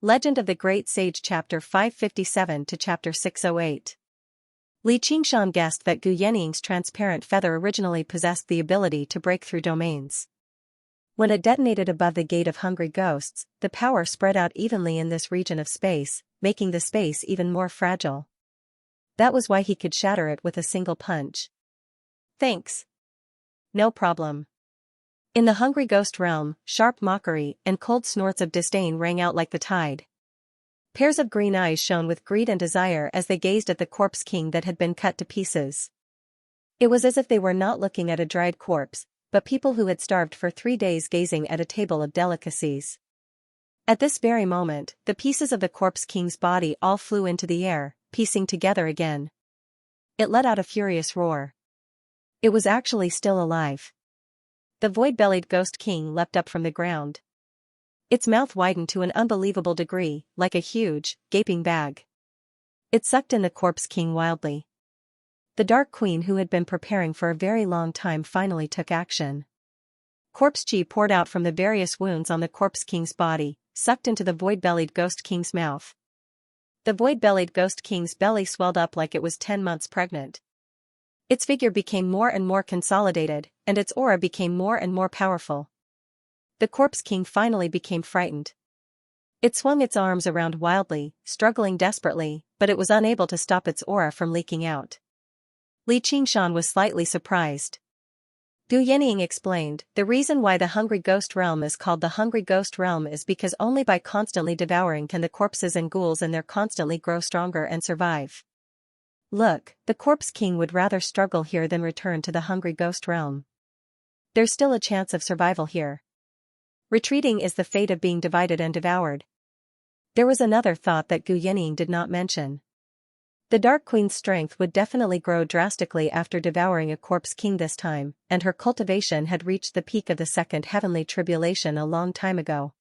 Legend of the Great Sage Chapter 557 to Chapter 608. Li Qingshan guessed that Gu Yannying's transparent feather originally possessed the ability to break through domains. When it detonated above the Gate of Hungry Ghosts, the power spread out evenly in this region of space, making the space even more fragile. That was why he could shatter it with a single punch. Thanks. No problem. In the Hungry Ghost realm, sharp mockery and cold snorts of disdain rang out like the tide. Pairs of green eyes shone with greed and desire as they gazed at the corpse king that had been cut to pieces. It was as if they were not looking at a dried corpse, but people who had starved for 3 days gazing at a table of delicacies. At this very moment, the pieces of the corpse king's body all flew into the air, piecing together again. It let out a furious roar. It was actually still alive. The void-bellied ghost king leapt up from the ground. Its mouth widened to an unbelievable degree, like a huge, gaping bag. It sucked in the corpse king wildly. The Dark Queen, who had been preparing for a very long time, finally took action. Corpse chi poured out from the various wounds on the corpse king's body, sucked into the void-bellied ghost king's mouth. The void-bellied ghost king's belly swelled up like it was 10 months pregnant. Its figure became more and more consolidated, and its aura became more and more powerful. The corpse king finally became frightened. It swung its arms around wildly, struggling desperately, but it was unable to stop its aura from leaking out. Li Qingshan was slightly surprised. Gu Yannying explained, the reason why the Hungry Ghost Realm is called the Hungry Ghost Realm is because only by constantly devouring can the corpses and ghouls in there constantly grow stronger and survive. Look, the corpse king would rather struggle here than return to the Hungry Ghost Realm. There's still a chance of survival here. Retreating is the fate of being divided and devoured. There was another thought that Gu Yannying did not mention. The Dark Queen's strength would definitely grow drastically after devouring a corpse king this time, and her cultivation had reached the peak of the second heavenly tribulation a long time ago.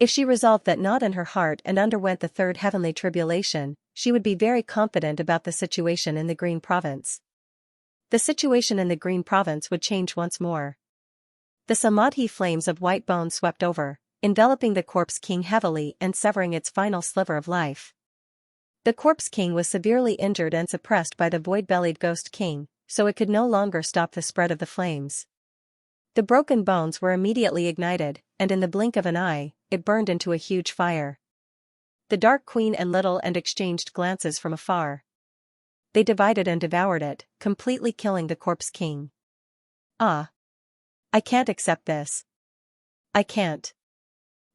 If she resolved that not in her heart and underwent the third heavenly tribulation, she would be very confident about the situation in the Green Province. The situation in the Green Province would change once more. The samadhi flames of white bone swept over, enveloping the corpse king heavily and severing its final sliver of life. The corpse king was severely injured and suppressed by the void-bellied ghost king, so it could no longer stop the spread of the flames. The broken bones were immediately ignited, and in the blink of an eye, it burned into a huge fire. The Dark Queen and Little and exchanged glances from afar. They divided and devoured it, completely killing the corpse king. Ah! I can't accept this. I can't.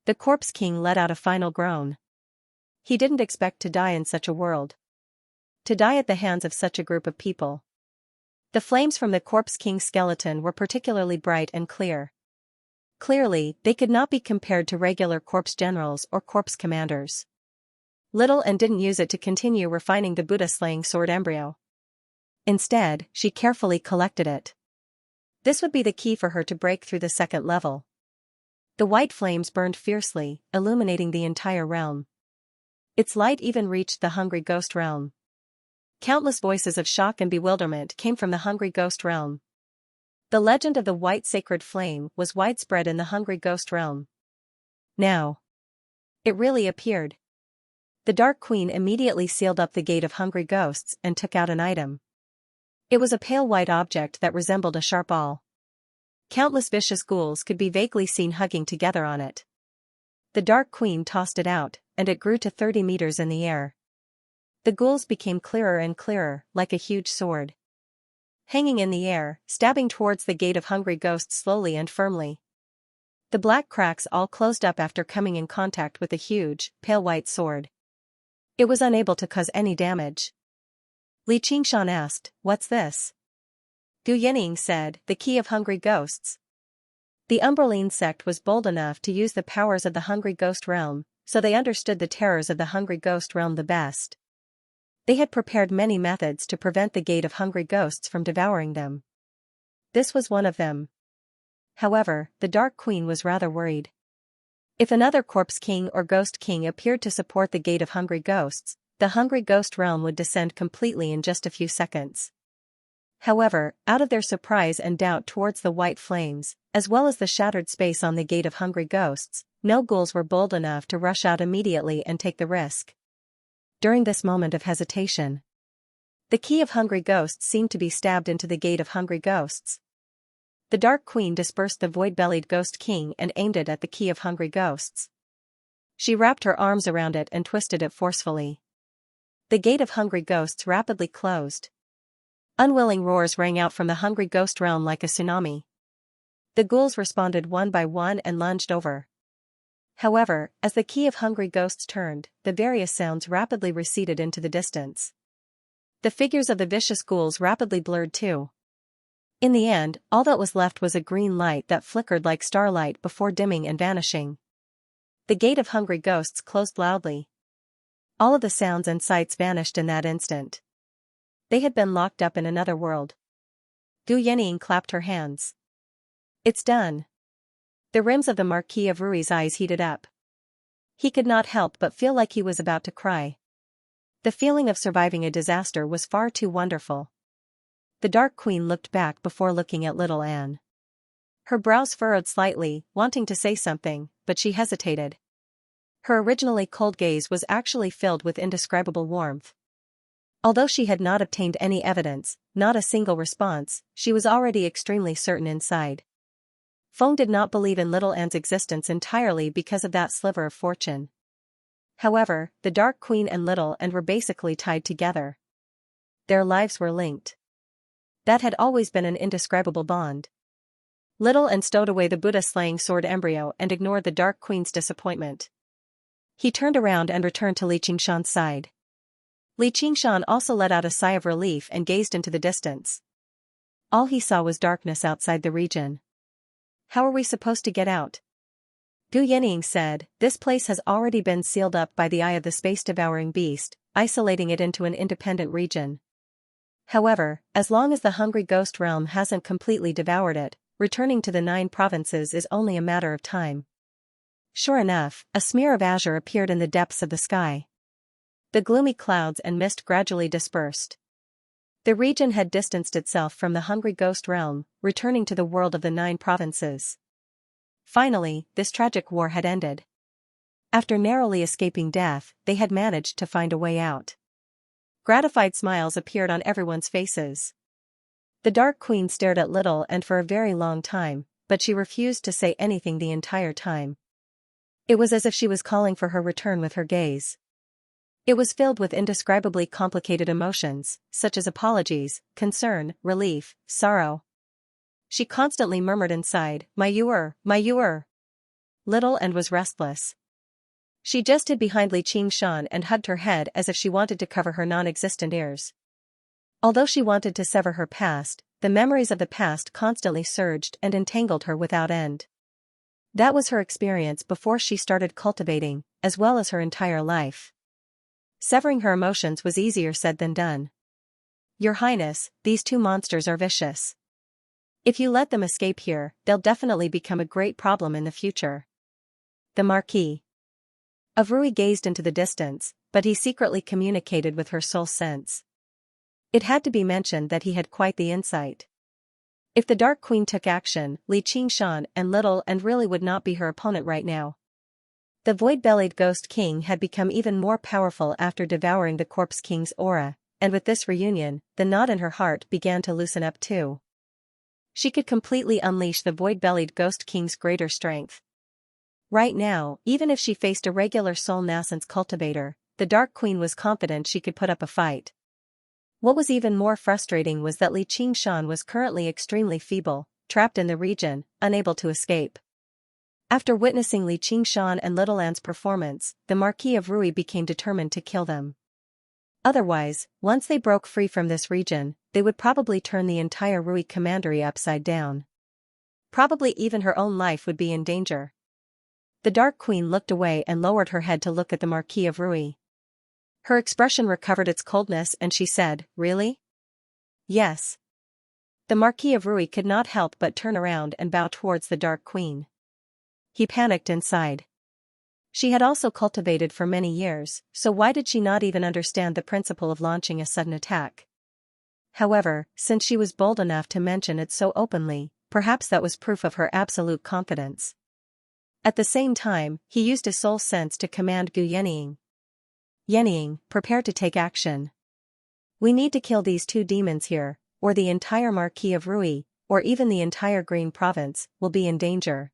The corpse king let out a final groan. He didn't expect to die in such a world. To die at the hands of such a group of people. The flames from the corpse king's skeleton were particularly bright and clear. Clearly, they could not be compared to regular corpse generals or corpse commanders. Little and didn't use it to continue refining the Buddha-slaying sword embryo. Instead, she carefully collected it. This would be the key for her to break through the second level. The white flames burned fiercely, illuminating the entire realm. Its light even reached the Hungry Ghost Realm. Countless voices of shock and bewilderment came from the Hungry Ghost Realm. The legend of the White Sacred Flame was widespread in the Hungry Ghost Realm. Now, it really appeared. The Dark Queen immediately sealed up the Gate of Hungry Ghosts and took out an item. It was a pale white object that resembled a sharp awl. Countless vicious ghouls could be vaguely seen hugging together on it. The Dark Queen tossed it out, and it grew to 30 meters in the air. The ghouls became clearer and clearer, like a huge sword. Hanging in the air, stabbing towards the Gate of Hungry Ghosts slowly and firmly. The black cracks all closed up after coming in contact with the huge, pale white sword. It was unable to cause any damage. Li Qingshan asked, "What's this?" Gu Yannying said, "The key of Hungry Ghosts." The Umberline sect was bold enough to use the powers of the Hungry Ghost Realm, so they understood the terrors of the Hungry Ghost Realm the best. They had prepared many methods to prevent the Gate of Hungry Ghosts from devouring them. This was one of them. However, the Dark Queen was rather worried. If another corpse king or ghost king appeared to support the Gate of Hungry Ghosts, the Hungry Ghost Realm would descend completely in just a few seconds. However, out of their surprise and doubt towards the white flames, as well as the shattered space on the Gate of Hungry Ghosts, no ghouls were bold enough to rush out immediately and take the risk. During this moment of hesitation, the key of hungry ghosts seemed to be stabbed into the gate of hungry ghosts. The Dark Queen dispersed the void-bellied Ghost King and aimed it at the key of hungry ghosts. She wrapped her arms around it and twisted it forcefully. The gate of hungry ghosts rapidly closed. Unwilling roars rang out from the hungry ghost realm like a tsunami. The ghouls responded one by one and lunged over. However, as the key of hungry ghosts turned, the various sounds rapidly receded into the distance. The figures of the vicious ghouls rapidly blurred too. In the end, all that was left was a green light that flickered like starlight before dimming and vanishing. The gate of hungry ghosts closed loudly. All of the sounds and sights vanished in that instant. They had been locked up in another world. Gu Yanning clapped her hands. It's done. The rims of the Marquis of Rui's eyes heated up. He could not help but feel like he was about to cry. The feeling of surviving a disaster was far too wonderful. The Dark Queen looked back before looking at little Anne. Her brows furrowed slightly, wanting to say something, but she hesitated. Her originally cold gaze was actually filled with indescribable warmth. Although she had not obtained any evidence, not a single response, she was already extremely certain inside. Feng did not believe in little Anne's existence entirely because of that sliver of fortune. However, the Dark Queen and little Anne were basically tied together. Their lives were linked. That had always been an indescribable bond. Little Anne stowed away the Buddha-slaying sword embryo and ignored the Dark Queen's disappointment. He turned around and returned to Li Qingshan's side. Li Qingshan also let out a sigh of relief and gazed into the distance. All he saw was darkness outside the region. How are we supposed to get out? Gu Yanning said, this place has already been sealed up by the eye of the space-devouring beast, isolating it into an independent region. However, as long as the hungry ghost realm hasn't completely devoured it, returning to the 9 provinces is only a matter of time. Sure enough, a smear of azure appeared in the depths of the sky. The gloomy clouds and mist gradually dispersed. The region had distanced itself from the hungry ghost realm, returning to the world of the 9 provinces. Finally, this tragic war had ended. After narrowly escaping death, they had managed to find a way out. Gratified smiles appeared on everyone's faces. The Dark Queen stared at little Anne for a very long time, but she refused to say anything the entire time. It was as if she was calling for her return with her gaze. It was filled with indescribably complicated emotions, such as apologies, concern, relief, sorrow. She constantly murmured inside, my Yuer, my Yuer. Little Anne was restless. She just hid behind Li Qingshan and hugged her head as if she wanted to cover her non-existent ears. Although she wanted to sever her past, the memories of the past constantly surged and entangled her without end. That was her experience before she started cultivating, as well as her entire life. Severing her emotions was easier said than done. Your Highness, these 2 monsters are vicious. If you let them escape here, they'll definitely become a great problem in the future. The Marquis of Rui gazed into the distance, but he secretly communicated with her soul sense. It had to be mentioned that he had quite the insight. If the Dark Queen took action, Li Qingshan and little Anne really would not be her opponent right now. The void-bellied Ghost King had become even more powerful after devouring the Corpse King's aura, and with this reunion, the knot in her heart began to loosen up too. She could completely unleash the void-bellied Ghost King's greater strength. Right now, even if she faced a regular soul nascence cultivator, the Dark Queen was confident she could put up a fight. What was even more frustrating was that Li Qingshan was currently extremely feeble, trapped in the region, unable to escape. After witnessing Li Qingshan and little Anne's performance, the Marquis of Rui became determined to kill them. Otherwise, once they broke free from this region, they would probably turn the entire Rui commandery upside down. Probably even her own life would be in danger. The Dark Queen looked away and lowered her head to look at the Marquis of Rui. Her expression recovered its coldness and she said, really? Yes. The Marquis of Rui could not help but turn around and bow towards the Dark Queen. He panicked inside. She had also cultivated for many years, so why did she not even understand the principle of launching a sudden attack? However, since she was bold enough to mention it so openly, perhaps that was proof of her absolute confidence. At the same time, he used his soul sense to command Gu Yenying. Yenying, prepare to take action. We need to kill these two demons here, or the entire Marquis of Rui, or even the entire Green Province, will be in danger.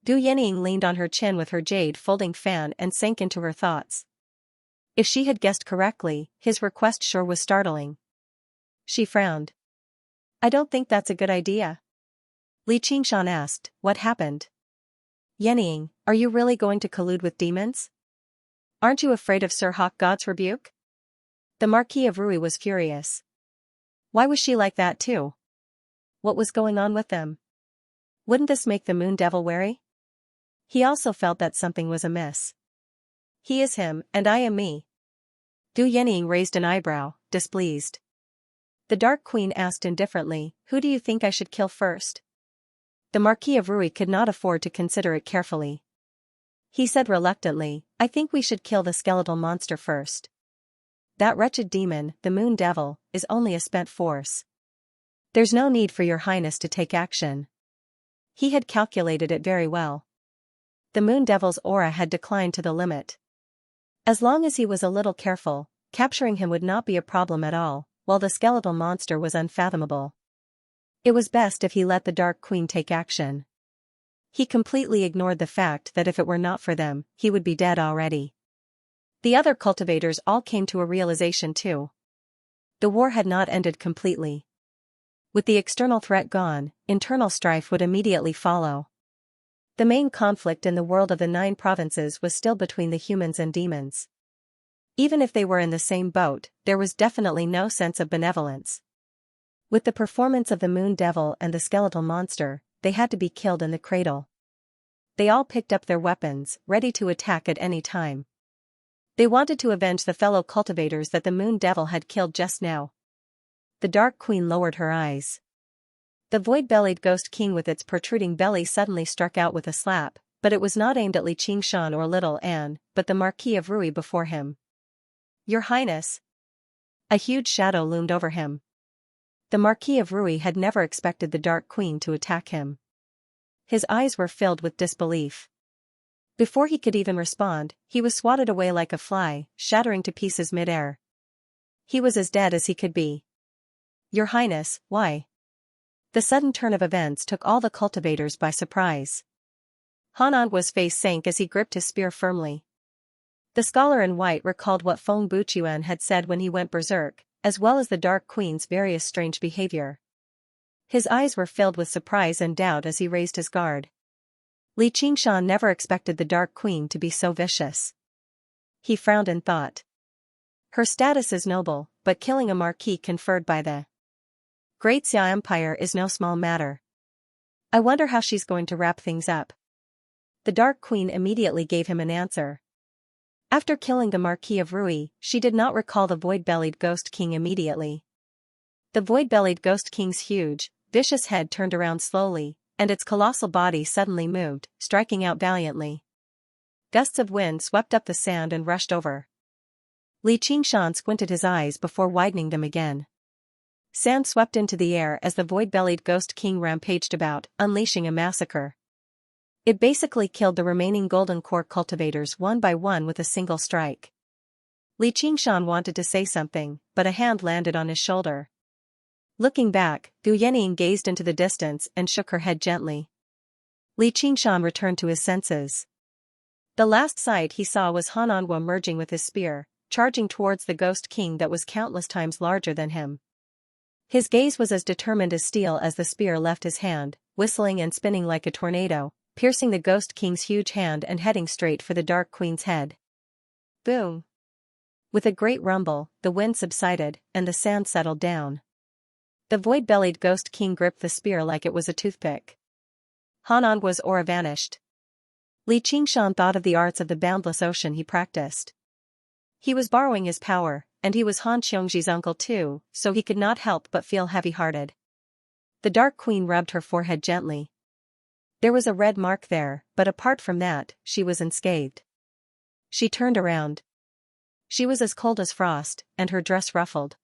Gu Yenying leaned on her chin with her jade folding fan and sank into her thoughts. If she had guessed correctly, his request sure was startling. She frowned. I don't think that's a good idea. Li Qingshan asked, what happened? Yenying, are you really going to collude with demons? Aren't you afraid of Sir Hawk God's rebuke? The Marquis of Rui was furious. Why was she like that too? What was going on with them? Wouldn't this make the Moon Devil wary? He also felt that something was amiss. He is him, and I am me. Gu Yenying raised an eyebrow, displeased. The Dark Queen asked indifferently, who do you think I should kill first? The Marquis of Rui could not afford to consider it carefully. He said reluctantly, I think we should kill the skeletal monster first. That wretched demon, the Moon Devil, is only a spent force. There's no need for your highness to take action. He had calculated it very well. The Moon Devil's aura had declined to the limit. As long as he was a little careful, capturing him would not be a problem at all, while the skeletal monster was unfathomable. It was best if he let the Dark Queen take action. He completely ignored the fact that if it were not for them, he would be dead already. The other cultivators all came to a realization too. The war had not ended completely. With the external threat gone, internal strife would immediately follow. The main conflict in the world of the 9 provinces was still between the humans and demons. Even if they were in the same boat, there was definitely no sense of benevolence. With the performance of the Moon Devil and the skeletal monster, they had to be killed in the cradle. They all picked up their weapons, ready to attack at any time. They wanted to avenge the fellow cultivators that the Moon Devil had killed just now. The Dark Queen lowered her eyes. The void-bellied Ghost King with its protruding belly suddenly struck out with a slap, but it was not aimed at Li Qingshan or Little Anne, but the Marquis of Rui before him. Your Highness! A huge shadow loomed over him. The Marquis of Rui had never expected the Dark Queen to attack him. His eyes were filled with disbelief. Before he could even respond, he was swatted away like a fly, shattering to pieces mid-air. He was as dead as he could be. Your Highness, why? The sudden turn of events took all the cultivators by surprise. Han Angua's face sank as he gripped his spear firmly. The scholar in white recalled what Feng Buchuan had said when he went berserk, as well as the Dark Queen's various strange behavior. His eyes were filled with surprise and doubt as he raised his guard. Li Qingshan never expected the Dark Queen to be so vicious. He frowned and thought. Her status is noble, but killing a marquis conferred by the Great Xia Empire is no small matter. I wonder how she's going to wrap things up. The Dark Queen immediately gave him an answer. After killing the Marquis of Rui, she did not recall the void-bellied Ghost King immediately. The void-bellied Ghost King's huge, vicious head turned around slowly, and its colossal body suddenly moved, striking out valiantly. Gusts of wind swept up the sand and rushed over. Li Qingshan squinted his eyes before widening them again. Sand swept into the air as the void-bellied Ghost King rampaged about, unleashing a massacre. It basically killed the remaining Golden Core cultivators one by one with a single strike. Li Qingshan wanted to say something, but a hand landed on his shoulder. Looking back, Gu Yenying gazed into the distance and shook her head gently. Li Qingshan returned to his senses. The last sight he saw was Han Anhua merging with his spear, charging towards the Ghost King that was countless times larger than him. His gaze was as determined as steel as the spear left his hand, whistling and spinning like a tornado, piercing the Ghost King's huge hand and heading straight for the Dark Queen's head. Boom! With a great rumble, the wind subsided, and the sand settled down. The void-bellied Ghost King gripped the spear like it was a toothpick. Han Anhua's aura vanished. Li Qingshan thought of the arts of the boundless ocean he practiced. He was borrowing his power, and he was Han Qiongji's uncle too, so he could not help but feel heavy-hearted. The Dark Queen rubbed her forehead gently. There was a red mark there, but apart from that, she was unscathed. She turned around. She was as cold as frost, and her dress ruffled.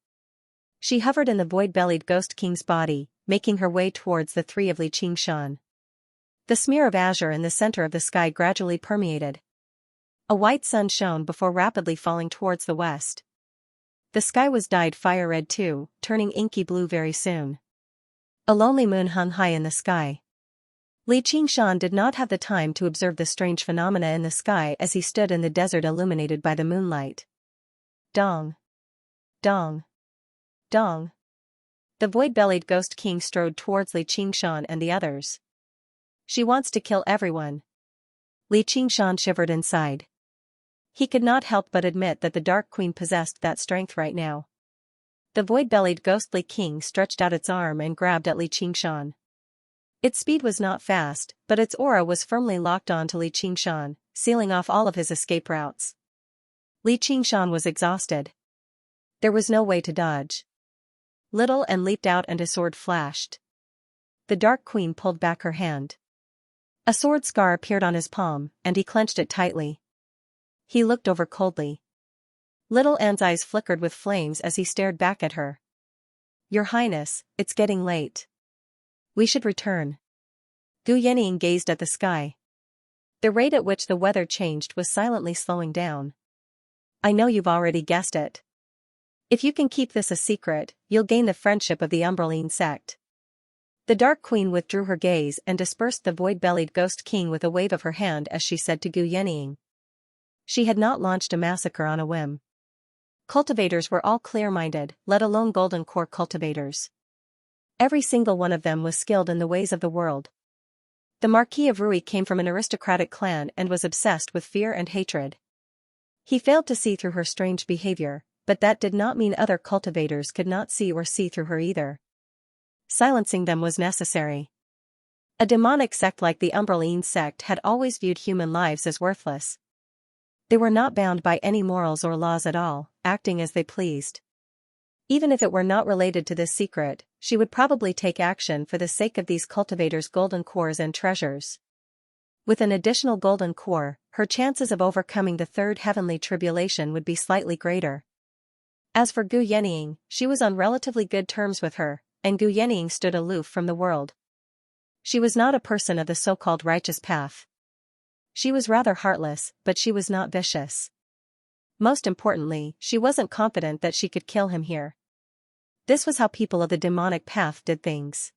She hovered in the void-bellied Ghost King's body, making her way towards the three of Li Qingshan. The smear of azure in the center of the sky gradually permeated. A white sun shone before rapidly falling towards the west. The sky was dyed fire red too, turning inky blue very soon. A lonely moon hung high in the sky. Li Qingshan did not have the time to observe the strange phenomena in the sky as he stood in the desert illuminated by the moonlight. Dong. Dong. Dong. The void-bellied ghost king strode towards Li Qingshan and the others. She wants to kill everyone. Li Qingshan shivered inside. He could not help but admit that the Dark Queen possessed that strength right now. The void-bellied ghostly king stretched out its arm and grabbed at Li Qingshan. Its speed was not fast, but its aura was firmly locked on to Li Qingshan, sealing off all of his escape routes. Li Qingshan was exhausted. There was no way to dodge. Little and leaped out and a sword flashed. The Dark Queen pulled back her hand. A sword scar appeared on his palm, and he clenched it tightly. He looked over coldly. Little Anne's eyes flickered with flames as he stared back at her. Your Highness, it's getting late. We should return. Gu Yanning gazed at the sky. The rate at which the weather changed was silently slowing down. I know you've already guessed it. If you can keep this a secret, you'll gain the friendship of the Umbraline sect. The Dark Queen withdrew her gaze and dispersed the void-bellied ghost king with a wave of her hand as she said to Gu Yanning. She had not launched a massacre on a whim. Cultivators were all clear-minded, let alone golden core cultivators. Every single one of them was skilled in the ways of the world. The Marquis of Rui came from an aristocratic clan and was obsessed with fear and hatred. He failed to see through her strange behavior, but that did not mean other cultivators could not see or see through her either. Silencing them was necessary. A demonic sect like the Umbraline sect had always viewed human lives as worthless. They were not bound by any morals or laws at all, acting as they pleased. Even if it were not related to this secret, she would probably take action for the sake of these cultivators' golden cores and treasures. With an additional golden core, her chances of overcoming the third heavenly tribulation would be slightly greater. As for Gu Yanning, she was on relatively good terms with her, and Gu Yanning stood aloof from the world. She was not a person of the so-called righteous path. She was rather heartless, but she was not vicious. Most importantly, she wasn't confident that she could kill him here. This was how people of the demonic path did things.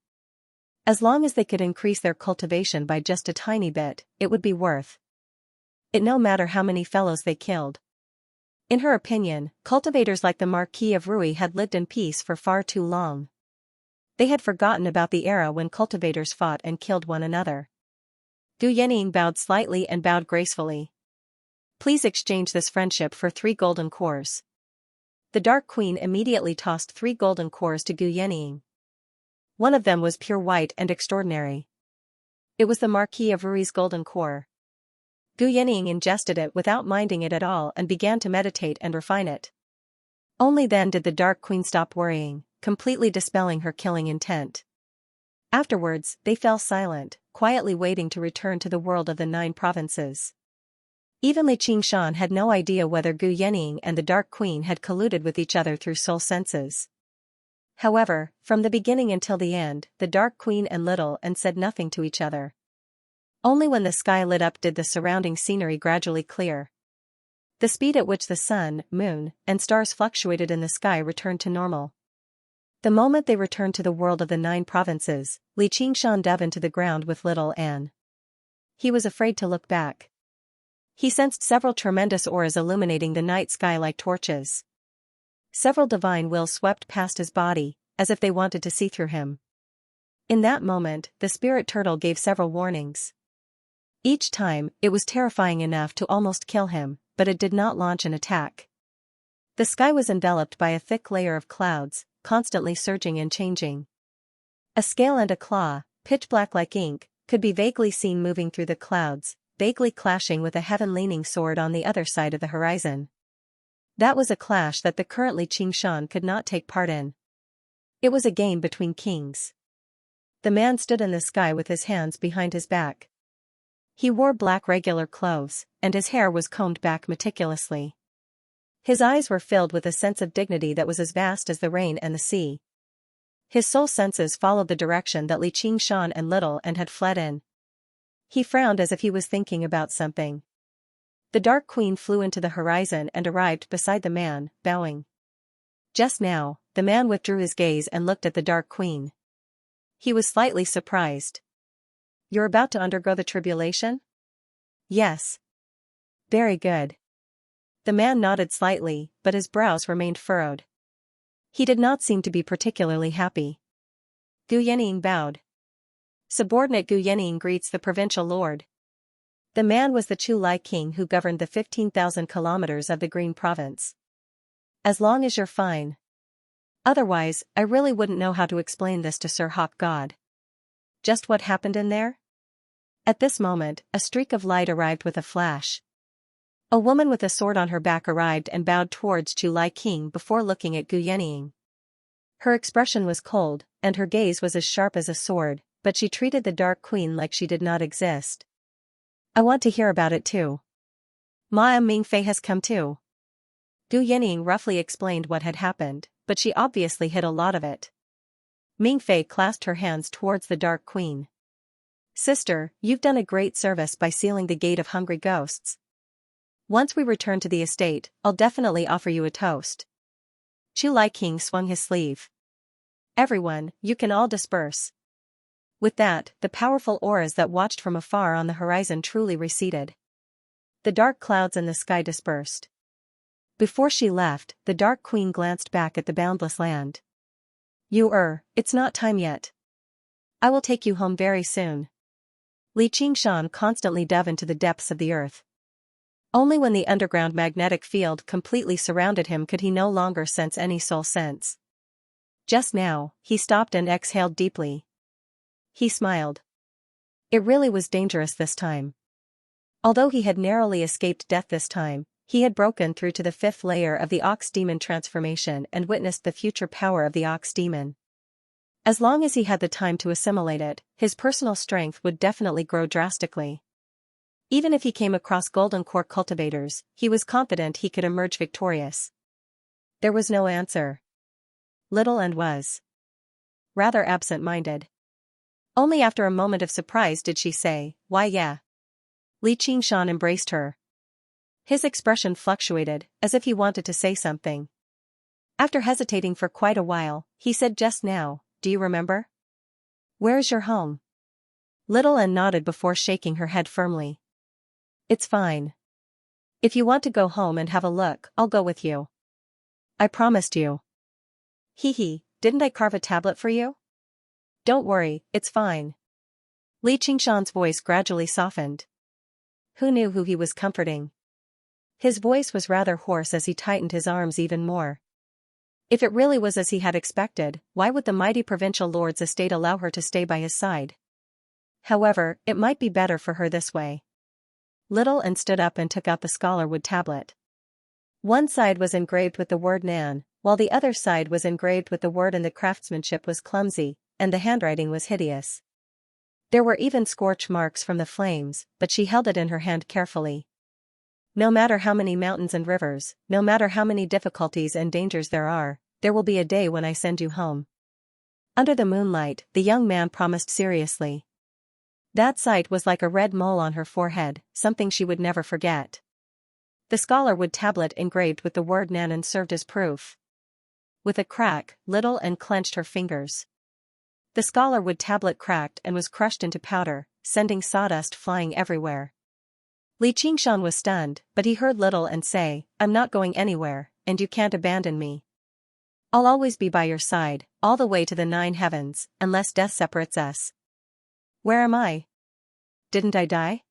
As long as they could increase their cultivation by just a tiny bit, it would be worth it no matter how many fellows they killed. In her opinion, cultivators like the Marquis of Rui had lived in peace for far too long. They had forgotten about the era when cultivators fought and killed one another. Gu Yanning bowed slightly and bowed gracefully. Please exchange this friendship for 3 golden cores. The Dark Queen immediately tossed 3 golden cores to Gu Yanning. One of them was pure white and extraordinary. It was the Marquis of Rui's golden core. Gu Yanning ingested it without minding it at all and began to meditate and refine it. Only then did the Dark Queen stop worrying, completely dispelling her killing intent. Afterwards, they fell silent, quietly waiting to return to the world of the 9 provinces. Even Li Qingshan had no idea whether Gu Yanning and the Dark Queen had colluded with each other through soul senses. However, from the beginning until the end, the Dark Queen and Little and said nothing to each other. Only when the sky lit up did the surrounding scenery gradually clear. The speed at which the sun, moon, and stars fluctuated in the sky returned to normal. The moment they returned to the world of the 9 provinces, Li Qingshan dove into the ground with Little Anne. He was afraid to look back. He sensed several tremendous auras illuminating the night sky like torches. Several divine wills swept past his body, as if they wanted to see through him. In that moment, the spirit turtle gave several warnings. Each time, it was terrifying enough to almost kill him, but it did not launch an attack. The sky was enveloped by a thick layer of clouds, constantly surging and changing. A scale and a claw, pitch black like ink, could be vaguely seen moving through the clouds, vaguely clashing with a heaven-leaning sword on the other side of the horizon. That was a clash that the currently Qingshan could not take part in. It was a game between kings. The man stood in the sky with his hands behind his back. He wore black regular clothes, and his hair was combed back meticulously. His eyes were filled with a sense of dignity that was as vast as the rain and the sea. His soul senses followed the direction that Li Qingshan and Little and had fled in. He frowned as if he was thinking about something. The Dark Queen flew into the horizon and arrived beside the man, bowing. Just now, the man withdrew his gaze and looked at the Dark Queen. He was slightly surprised. You're about to undergo the tribulation? Yes. Very good. The man nodded slightly, but his brows remained furrowed. He did not seem to be particularly happy. Gu Yening bowed. Subordinate Gu Yening greets the provincial lord. The man was the Chu Lai king who governed the 15,000 kilometers of the Green Province. As long as you're fine. Otherwise, I really wouldn't know how to explain this to Sir Hawk God. Just what happened in there? At this moment, a streak of light arrived with a flash. A woman with a sword on her back arrived and bowed towards Chu Lai King before looking at Gu Yening. Her expression was cold, and her gaze was as sharp as a sword, but she treated the Dark Queen like she did not exist. I want to hear about it too. Ma Mingfei has come too. Gu Yening roughly explained what had happened, but she obviously hid a lot of it. Mingfei clasped her hands towards the Dark Queen. Sister, you've done a great service by sealing the gate of hungry ghosts. Once we return to the estate, I'll definitely offer you a toast. Chu Lai King swung his sleeve. Everyone, you can all disperse. With that, the powerful auras that watched from afar on the horizon truly receded. The dark clouds in the sky dispersed. Before she left, the Dark Queen glanced back at the boundless land. It's not time yet. I will take you home very soon. Li Qingshan constantly dove into the depths of the earth. Only when the underground magnetic field completely surrounded him could he no longer sense any soul sense. Just now, he stopped and exhaled deeply. He smiled. It really was dangerous this time. Although he had narrowly escaped death this time, he had broken through to the 5th layer of the Ox Demon transformation and witnessed the future power of the Ox Demon. As long as he had the time to assimilate it, his personal strength would definitely grow drastically. Even if he came across Golden Core cultivators, he was confident he could emerge victorious. There was no answer. Little and was rather absent-minded. Only after a moment of surprise did she say, "Why yeah." Li Qingshan embraced her. His expression fluctuated, as if he wanted to say something. After hesitating for quite a while, he said, "Just now, do you remember? Where is your home?" Little and nodded before shaking her head firmly. It's fine. If you want to go home and have a look, I'll go with you. I promised you. Hee, didn't I carve a tablet for you? Don't worry, it's fine. Li Qingshan's voice gradually softened. Who knew who he was comforting? His voice was rather hoarse as he tightened his arms even more. If it really was as he had expected, why would the mighty provincial lord's estate allow her to stay by his side? However, it might be better for her this way. Little and stood up and took out the scholarwood tablet. One side was engraved with the word Nan, while the other side was engraved with the word, and the craftsmanship was clumsy, and the handwriting was hideous. There were even scorch marks from the flames, but she held it in her hand carefully. No matter how many mountains and rivers, no matter how many difficulties and dangers there will be a day when I send you home. Under the moonlight, the young man promised seriously. That sight was like a red mole on her forehead, something she would never forget. The scholarwood tablet engraved with the word Nanan served as proof. With a crack, Little and clenched her fingers. The scholarwood tablet cracked and was crushed into powder, sending sawdust flying everywhere. Li Qingshan was stunned, but he heard Little and say, I'm not going anywhere, and you can't abandon me. I'll always be by your side, all the way to the 9 heavens, unless death separates us. Where am I? Didn't I die?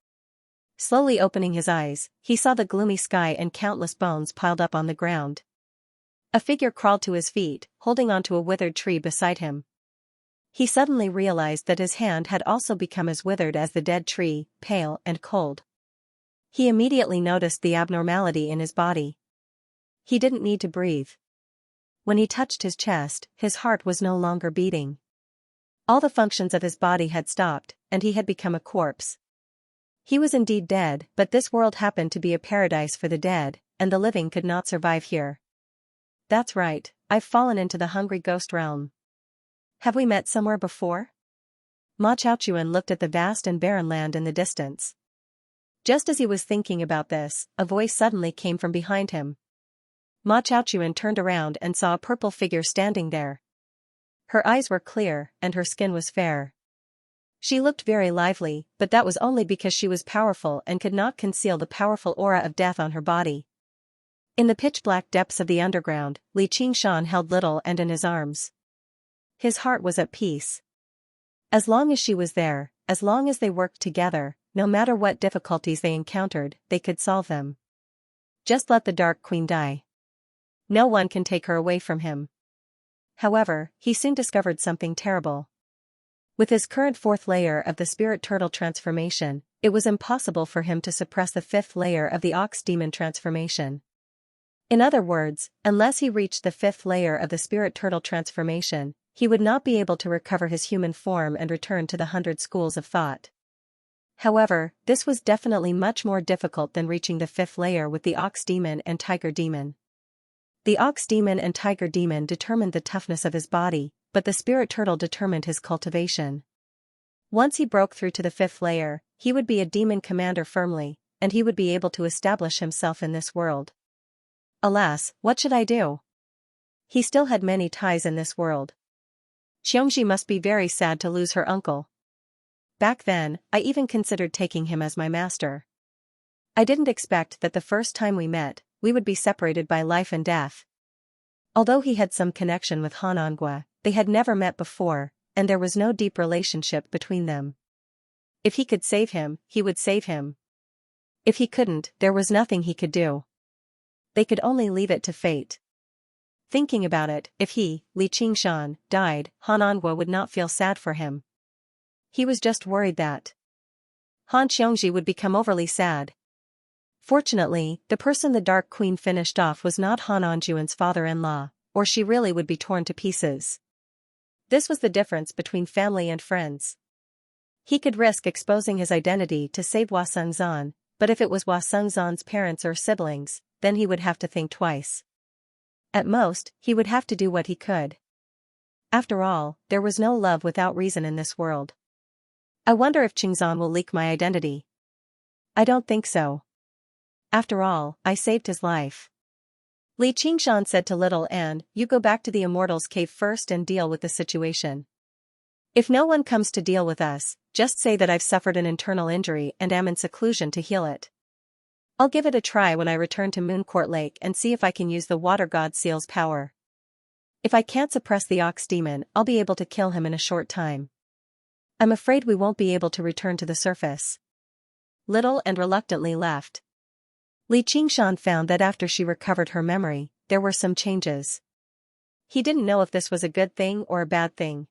Slowly opening his eyes, he saw the gloomy sky and countless bones piled up on the ground. A figure crawled to his feet, holding onto a withered tree beside him. He suddenly realized that his hand had also become as withered as the dead tree, pale and cold. He immediately noticed the abnormality in his body. He didn't need to breathe. When he touched his chest, his heart was no longer beating. All the functions of his body had stopped, and he had become a corpse. He was indeed dead, but this world happened to be a paradise for the dead, and the living could not survive here. That's right, I've fallen into the hungry ghost realm. Have we met somewhere before? Ma Chaochuan looked at the vast and barren land in the distance. Just as he was thinking about this, a voice suddenly came from behind him. Ma Chaochuan turned around and saw a purple figure standing there. Her eyes were clear, and her skin was fair. She looked very lively, but that was only because she was powerful and could not conceal the powerful aura of death on her body. In the pitch-black depths of the underground, Li Qingshan held Little and in his arms. His heart was at peace. As long as she was there, as long as they worked together, no matter what difficulties they encountered, they could solve them. Just let the Dark Queen die. No one can take her away from him. However, he soon discovered something terrible. With his current 4th layer of the Spirit Turtle transformation, it was impossible for him to suppress the 5th layer of the Ox Demon transformation. In other words, unless he reached the 5th layer of the Spirit Turtle transformation, he would not be able to recover his human form and return to the 100 schools of thought. However, this was definitely much more difficult than reaching the 5th layer with the Ox Demon and Tiger Demon. The Ox Demon and Tiger Demon determined the toughness of his body, but the Spirit Turtle determined his cultivation. Once he broke through to the 5th layer, he would be a demon commander firmly, and he would be able to establish himself in this world. Alas, what should I do? He still had many ties in this world. Xianxia must be very sad to lose her uncle. Back then, I even considered taking him as my master. I didn't expect that the first time we met, we would be separated by life and death. Although he had some connection with Hanangua, they had never met before, and there was no deep relationship between them. If he could save him, he would save him. If he couldn't, there was nothing he could do. They could only leave it to fate. Thinking about it, if he, Li Qingshan, died, Hanangua would not feel sad for him. He was just worried that Han Xiongji would become overly sad. Fortunately, the person the Dark Queen finished off was not Han Anjuan's father-in-law, or she really would be torn to pieces. This was the difference between family and friends. He could risk exposing his identity to save Hua Sengzan, but if it was Hua Sengzan's parents or siblings, then he would have to think twice. At most, he would have to do what he could. After all, there was no love without reason in this world. I wonder if Qingzan will leak my identity. I don't think so. After all, I saved his life. Li Qingshan said to Little and, you go back to the Immortals' cave first and deal with the situation. If no one comes to deal with us, just say that I've suffered an internal injury and am in seclusion to heal it. I'll give it a try when I return to Mooncourt Lake and see if I can use the Water God Seal's power. If I can't suppress the Ox Demon, I'll be able to kill him in a short time. I'm afraid we won't be able to return to the surface. Little and reluctantly left. Li Qingshan found that after she recovered her memory, there were some changes. He didn't know if this was a good thing or a bad thing.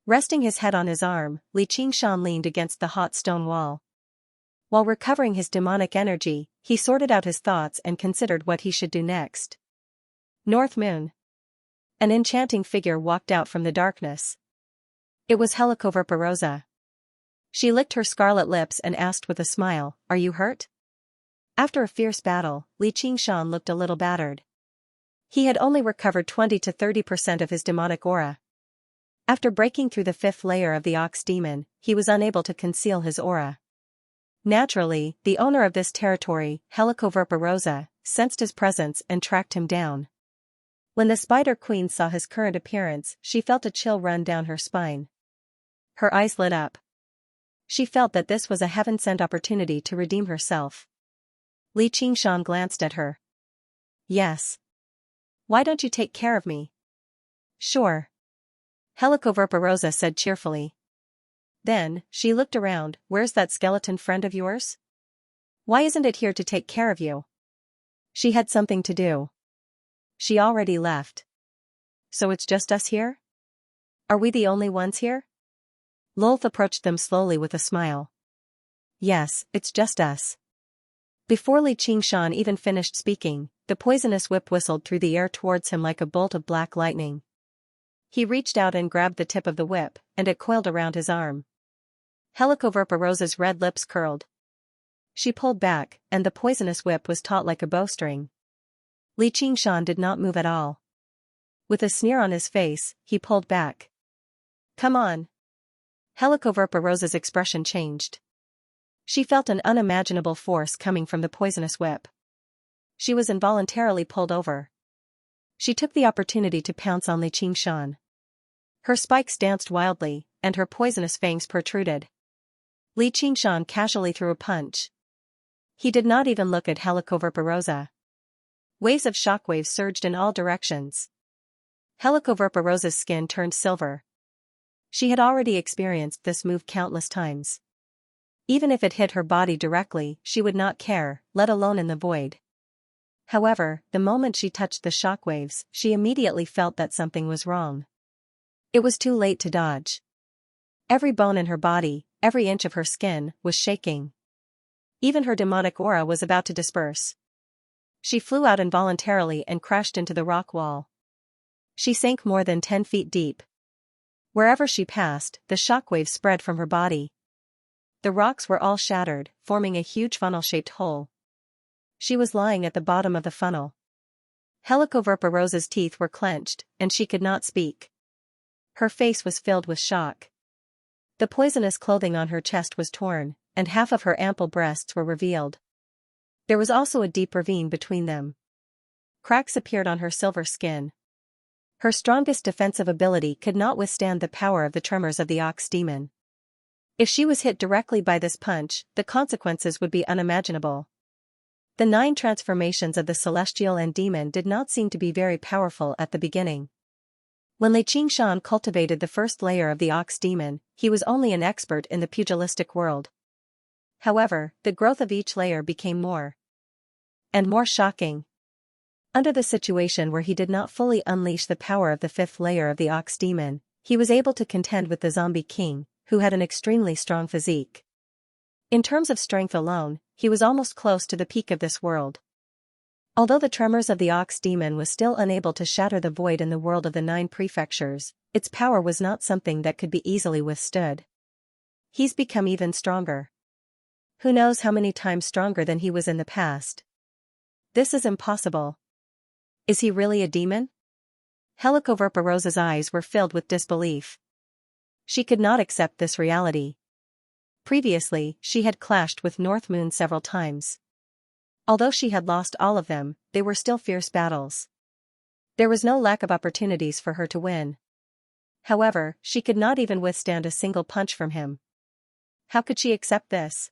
Resting his head on his arm, Li Qingshan leaned against the hot stone wall. While recovering his demonic energy, he sorted out his thoughts and considered what he should do next. North Moon. An enchanting figure walked out from the darkness. It was Helicoverpa. She licked her scarlet lips and asked with a smile, "Are you hurt?" After a fierce battle, Li Qingshan looked a little battered. He had only recovered 20 to 30% of his demonic aura. After breaking through the 5th layer of the Ox Demon, he was unable to conceal his aura. Naturally, the owner of this territory, Helicoverpa, sensed his presence and tracked him down. When the Spider Queen saw his current appearance, she felt a chill run down her spine. Her eyes lit up. She felt that this was a heaven-sent opportunity to redeem herself. Li Qingshan glanced at her. Yes. Why don't you take care of me? Sure. Helicoverpa said cheerfully. Then, she looked around, where's that skeleton friend of yours? Why isn't it here to take care of you? She had something to do. She already left. So it's just us here? Are we the only ones here? Lolth approached them slowly with a smile. Yes, it's just us. Before Li Qingshan even finished speaking, the poisonous whip whistled through the air towards him like a bolt of black lightning. He reached out and grabbed the tip of the whip, and it coiled around his arm. Helicoverpa's red lips curled. She pulled back, and the poisonous whip was taut like a bowstring. Li Qingshan did not move at all. With a sneer on his face, he pulled back. Come on. Helicoverpa-Rosa's expression changed. She felt an unimaginable force coming from the poisonous whip. She was involuntarily pulled over. She took the opportunity to pounce on Li Qingshan. Her spikes danced wildly, and her poisonous fangs protruded. Li Qingshan casually threw a punch. He did not even look at Helicoverpa-Rosa. Waves of shockwaves surged in all directions. Helicoverpa-Rosa's skin turned silver. She had already experienced this move countless times. Even if it hit her body directly, she would not care, let alone in the void. However, the moment she touched the shockwaves, she immediately felt that something was wrong. It was too late to dodge. Every bone in her body, every inch of her skin, was shaking. Even her demonic aura was about to disperse. She flew out involuntarily and crashed into the rock wall. She sank more than 10 feet deep. Wherever she passed, the shockwaves spread from her body. The rocks were all shattered, forming a huge funnel-shaped hole. She was lying at the bottom of the funnel. Helicoverpa-Rosa's teeth were clenched, and she could not speak. Her face was filled with shock. The poisonous clothing on her chest was torn, and half of her ample breasts were revealed. There was also a deep ravine between them. Cracks appeared on her silver skin. Her strongest defensive ability could not withstand the power of the tremors of the ox demon. If she was hit directly by this punch, the consequences would be unimaginable. The 9 transformations of the celestial and demon did not seem to be very powerful at the beginning. When Li Qingshan cultivated the first layer of the ox demon, he was only an expert in the pugilistic world. However, the growth of each layer became more and more shocking. Under the situation where he did not fully unleash the power of the 5th layer of the ox demon, he was able to contend with the zombie king, who had an extremely strong physique. In terms of strength alone, he was almost close to the peak of this world. Although the tremors of the ox demon was still unable to shatter the void in the world of the 9 prefectures, its power was not something that could be easily withstood. He's become even stronger. Who knows how many times stronger than he was in the past? This is impossible. Is he really a demon? Helicoverpa-Rosa's eyes were filled with disbelief. She could not accept this reality. Previously, she had clashed with North Moon several times. Although she had lost all of them, they were still fierce battles. There was no lack of opportunities for her to win. However, she could not even withstand a single punch from him. How could she accept this?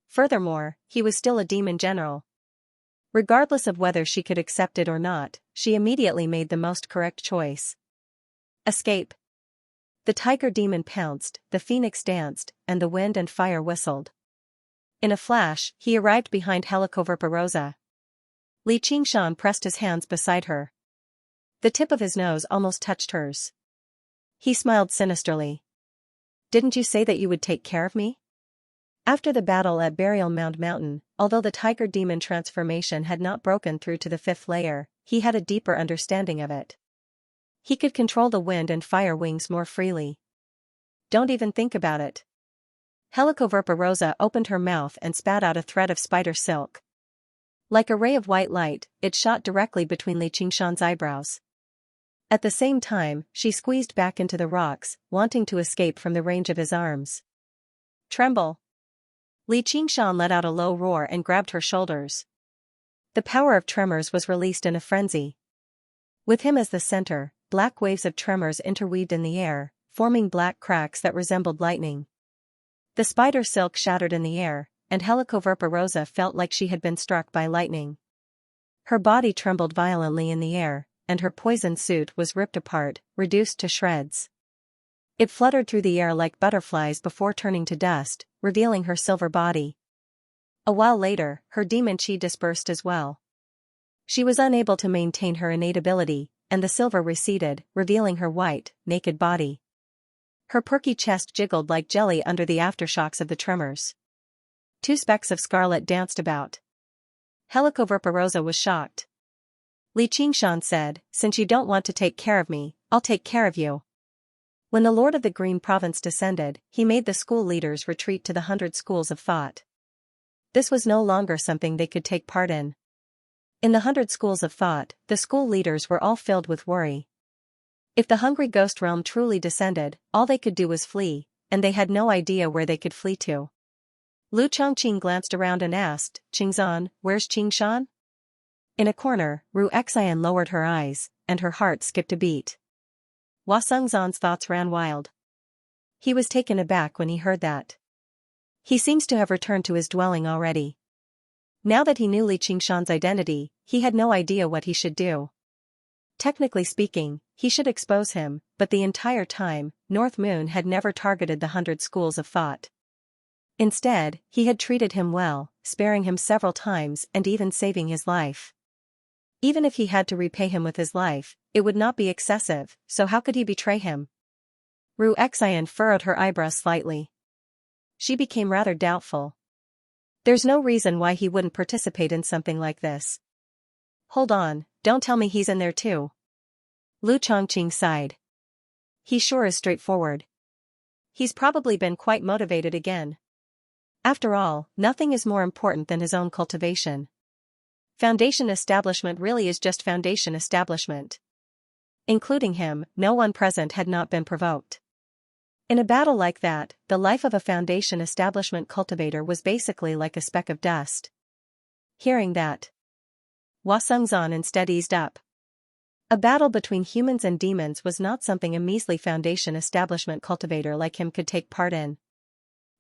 Furthermore, he was still a demon general. Regardless of whether she could accept it or not, she immediately made the most correct choice. Escape. The tiger demon pounced, the phoenix danced, and the wind and fire whistled. In a flash, he arrived behind Helicoverpa-Rosa. Li Qingshan pressed his hands beside her. The tip of his nose almost touched hers. He smiled sinisterly. Didn't you say that you would take care of me? After the battle at Burial Mound Mountain, although the tiger demon transformation had not broken through to the 5th layer, he had a deeper understanding of it. He could control the wind and fire wings more freely. Don't even think about it. Helicoverpa-Rosa opened her mouth and spat out a thread of spider silk. Like a ray of white light, it shot directly between Li Qingshan's eyebrows. At the same time, she squeezed back into the rocks, wanting to escape from the range of his arms. Tremble! Li Qingshan let out a low roar and grabbed her shoulders. The power of tremors was released in a frenzy. With him as the center, black waves of tremors interweaved in the air, forming black cracks that resembled lightning. The spider silk shattered in the air, and Helicoverpa-Rosa felt like she had been struck by lightning. Her body trembled violently in the air, and her poison suit was ripped apart, reduced to shreds. It fluttered through the air like butterflies before turning to dust, revealing her silver body. A while later, her demon chi dispersed as well. She was unable to maintain her innate ability, and the silver receded, revealing her white, naked body. Her perky chest jiggled like jelly under the aftershocks of the tremors. 2 specks of scarlet danced about. Helicoverpa-Rosa was shocked. Li Qingshan said, "Since you don't want to take care of me, I'll take care of you." When the Lord of the Green Province descended, he made the school leaders retreat to the 100 schools of thought. This was no longer something they could take part in. In the 100 schools of thought, the school leaders were all filled with worry. If the hungry ghost realm truly descended, all they could do was flee, and they had no idea where they could flee to. Lu Chongqing glanced around and asked, "Qingzan, where's Qingshan?" In a corner, Ru Xian lowered her eyes, and her heart skipped a beat. Hua Sengzan's thoughts ran wild. He was taken aback when he heard that. He seems to have returned to his dwelling already. Now that he knew Li Qingshan's identity, he had no idea what he should do. Technically speaking, he should expose him, but the entire time, North Moon had never targeted the 100 schools of thought. Instead, he had treated him well, sparing him several times and even saving his life. Even if he had to repay him with his life, it would not be excessive, so how could he betray him? Ru Xian furrowed her eyebrows slightly. She became rather doubtful. There's no reason why he wouldn't participate in something like this. Hold on, don't tell me he's in there too. Lu Chongqing sighed. He sure is straightforward. He's probably been quite motivated again. After all, nothing is more important than his own cultivation. Foundation establishment really is just foundation establishment. Including him, no one present had not been provoked. In a battle like that, the life of a foundation establishment cultivator was basically like a speck of dust. Hearing that, Hua Sengzan instead eased up. A battle between humans and demons was not something a measly foundation establishment cultivator like him could take part in.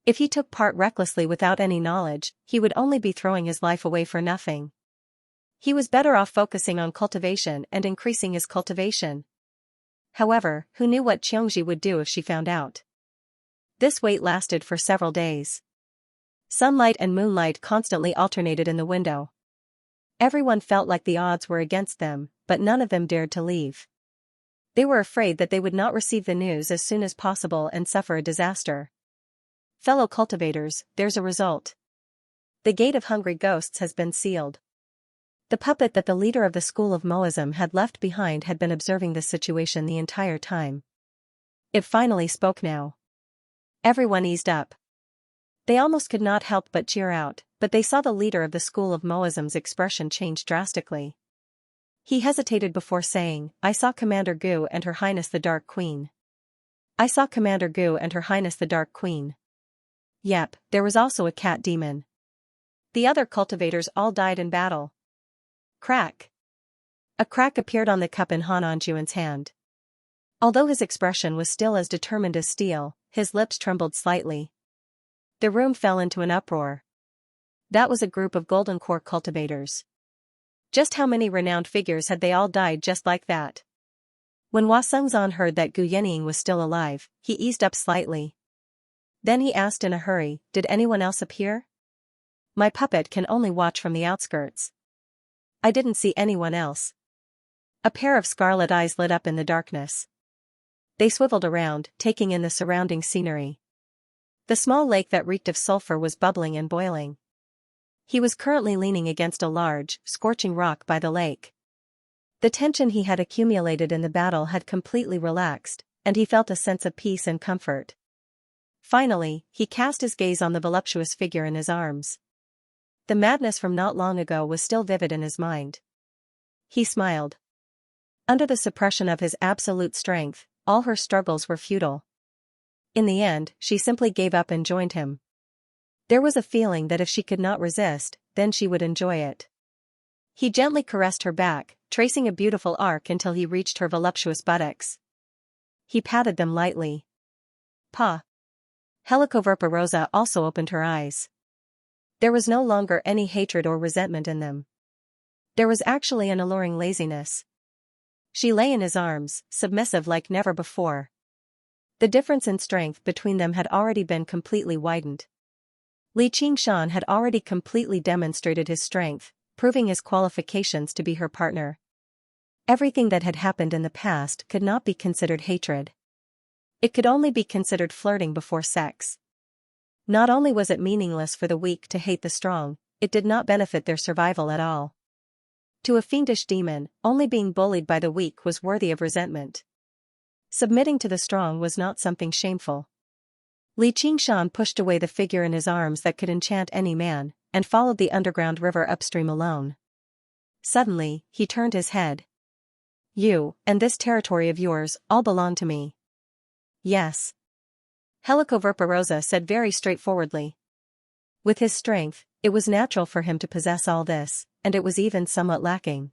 If he took part recklessly without any knowledge, he would only be throwing his life away for nothing. He was better off focusing on cultivation and increasing his cultivation. However, who knew what Xianxia would do if she found out? This wait lasted for several days. Sunlight and moonlight constantly alternated in the window. Everyone felt like the odds were against them, but none of them dared to leave. They were afraid that they would not receive the news as soon as possible and suffer a disaster. Fellow cultivators, there's a result. The gate of hungry ghosts has been sealed. The puppet that the leader of the school of Moism had left behind had been observing this situation the entire time. It finally spoke now. Everyone eased up. They almost could not help but cheer out, but they saw the leader of the school of Moism's expression change drastically. He hesitated before saying, "I saw Commander Gu and Her Highness the Dark Queen. I saw Commander Gu and Her Highness the Dark Queen. Yep, there was also a cat demon. The other cultivators all died in battle." Crack. A crack appeared on the cup in Han Anjuan's hand. Although his expression was still as determined as steel, his lips trembled slightly. The room fell into an uproar. That was a group of golden core cultivators. Just how many renowned figures had they all died just like that? When Hua Sengzan heard that Gu Yenying was still alive, he eased up slightly. Then he asked in a hurry, "Did anyone else appear? My puppet can only watch from the outskirts." "I didn't see anyone else." A pair of scarlet eyes lit up in the darkness. They swiveled around, taking in the surrounding scenery. The small lake that reeked of sulfur was bubbling and boiling. He was currently leaning against a large, scorching rock by the lake. The tension he had accumulated in the battle had completely relaxed, and he felt a sense of peace and comfort. Finally, he cast his gaze on the voluptuous figure in his arms. The madness from not long ago was still vivid in his mind. He smiled. Under the suppression of his absolute strength, all her struggles were futile. In the end, she simply gave up and joined him. There was a feeling that if she could not resist, then she would enjoy it. He gently caressed her back, tracing a beautiful arc until he reached her voluptuous buttocks. He patted them lightly. "Pa." Helicoverpa Rosa also opened her eyes. There was no longer any hatred or resentment in them. There was actually an alluring laziness. She lay in his arms, submissive like never before. The difference in strength between them had already been completely widened. Li Qingshan had already completely demonstrated his strength, proving his qualifications to be her partner. Everything that had happened in the past could not be considered hatred. It could only be considered flirting before sex. Not only was it meaningless for the weak to hate the strong, it did not benefit their survival at all. To a fiendish demon, only being bullied by the weak was worthy of resentment. Submitting to the strong was not something shameful. Li Qingshan pushed away the figure in his arms that could enchant any man, and followed the underground river upstream alone. Suddenly, he turned his head. "You, and this territory of yours, all belong to me." "Yes." Helicoverparosa said very straightforwardly. With his strength, it was natural for him to possess all this, and it was even somewhat lacking.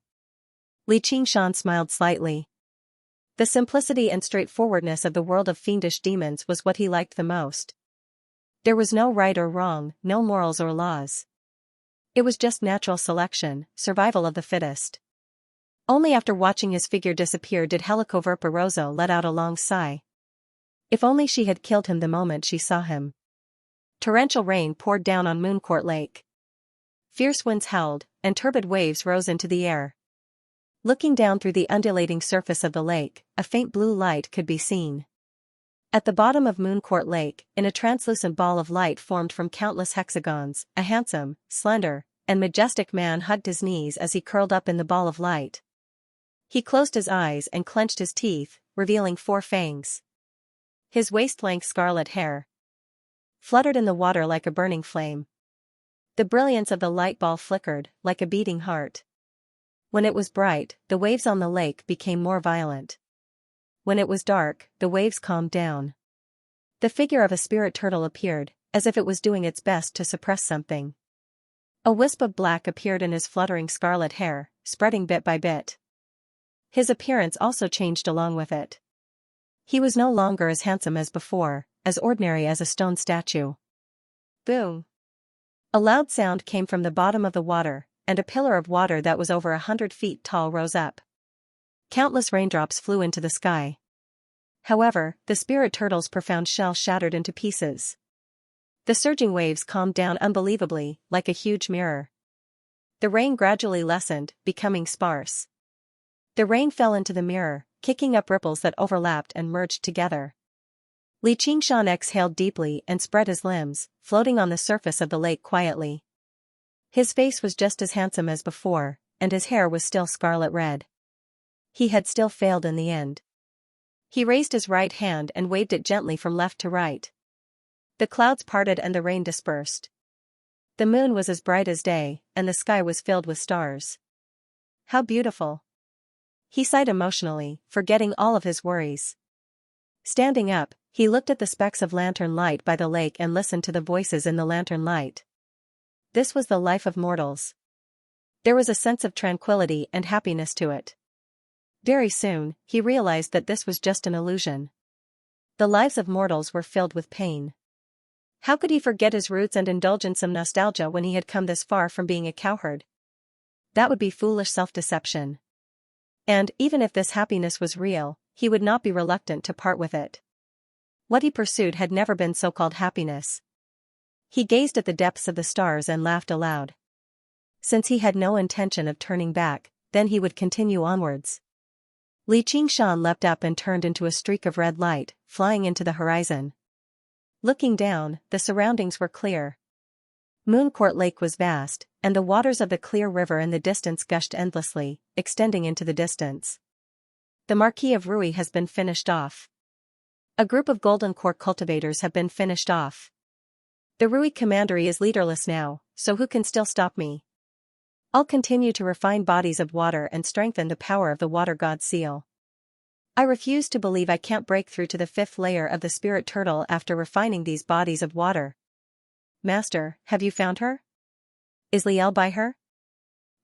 Li Qingshan smiled slightly. The simplicity and straightforwardness of the world of fiendish demons was what he liked the most. There was no right or wrong, no morals or laws. It was just natural selection, survival of the fittest. Only after watching his figure disappear did Helicoverparosa let out a long sigh. If only she had killed him the moment she saw him. Torrential rain poured down on Mooncourt Lake. Fierce winds howled, and turbid waves rose into the air. Looking down through the undulating surface of the lake, a faint blue light could be seen. At the bottom of Mooncourt Lake, in a translucent ball of light formed from countless hexagons, a handsome, slender, and majestic man hugged his knees as he curled up in the ball of light. He closed his eyes and clenched his teeth, revealing 4 fangs. His waist-length scarlet hair fluttered in the water like a burning flame. The brilliance of the light ball flickered, like a beating heart. When it was bright, the waves on the lake became more violent. When it was dark, the waves calmed down. The figure of a spirit turtle appeared, as if it was doing its best to suppress something. A wisp of black appeared in his fluttering scarlet hair, spreading bit by bit. His appearance also changed along with it. He was no longer as handsome as before, as ordinary as a stone statue. Boom! A loud sound came from the bottom of the water, and a pillar of water that was over 100 feet tall rose up. Countless raindrops flew into the sky. However, the spirit turtle's profound shell shattered into pieces. The surging waves calmed down unbelievably, like a huge mirror. The rain gradually lessened, becoming sparse. The rain fell into the mirror, kicking up ripples that overlapped and merged together. Li Qingshan exhaled deeply and spread his limbs, floating on the surface of the lake quietly. His face was just as handsome as before, and his hair was still scarlet red. He had still failed in the end. He raised his right hand and waved it gently from left to right. The clouds parted and the rain dispersed. The moon was as bright as day, and the sky was filled with stars. How beautiful! He sighed emotionally, forgetting all of his worries. Standing up, he looked at the specks of lantern light by the lake and listened to the voices in the lantern light. This was the life of mortals. There was a sense of tranquility and happiness to it. Very soon, he realized that this was just an illusion. The lives of mortals were filled with pain. How could he forget his roots and indulge in some nostalgia when he had come this far from being a cowherd? That would be foolish self-deception. And, even if this happiness was real, he would not be reluctant to part with it. What he pursued had never been so-called happiness. He gazed at the depths of the stars and laughed aloud. Since he had no intention of turning back, then he would continue onwards. Li Qingshan leapt up and turned into a streak of red light, flying into the horizon. Looking down, the surroundings were clear. Mooncourt Lake was vast, and the waters of the clear river in the distance gushed endlessly, extending into the distance. The Marquis of Rui has been finished off. A group of golden core cultivators have been finished off. The Rui commandery is leaderless now, so who can still stop me? I'll continue to refine bodies of water and strengthen the power of the water god seal. I refuse to believe I can't break through to the 5th layer of the spirit turtle after refining these bodies of water. Master, have you found her? Is Liel by her?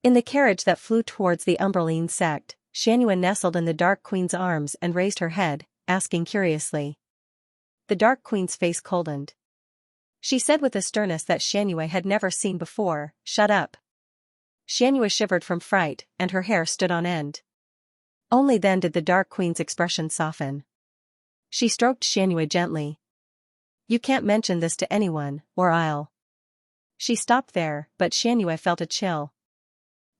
In the carriage that flew towards the Umbraline sect, Xianxia nestled in the Dark Queen's arms and raised her head, asking curiously. The Dark Queen's face coldened. She said with a sternness that Xianxia had never seen before, "Shut up." Xianxia shivered from fright, and her hair stood on end. Only then did the Dark Queen's expression soften. She stroked Xianxia gently. You can't mention this to anyone, or I'll. She stopped there, but Xianxia felt a chill.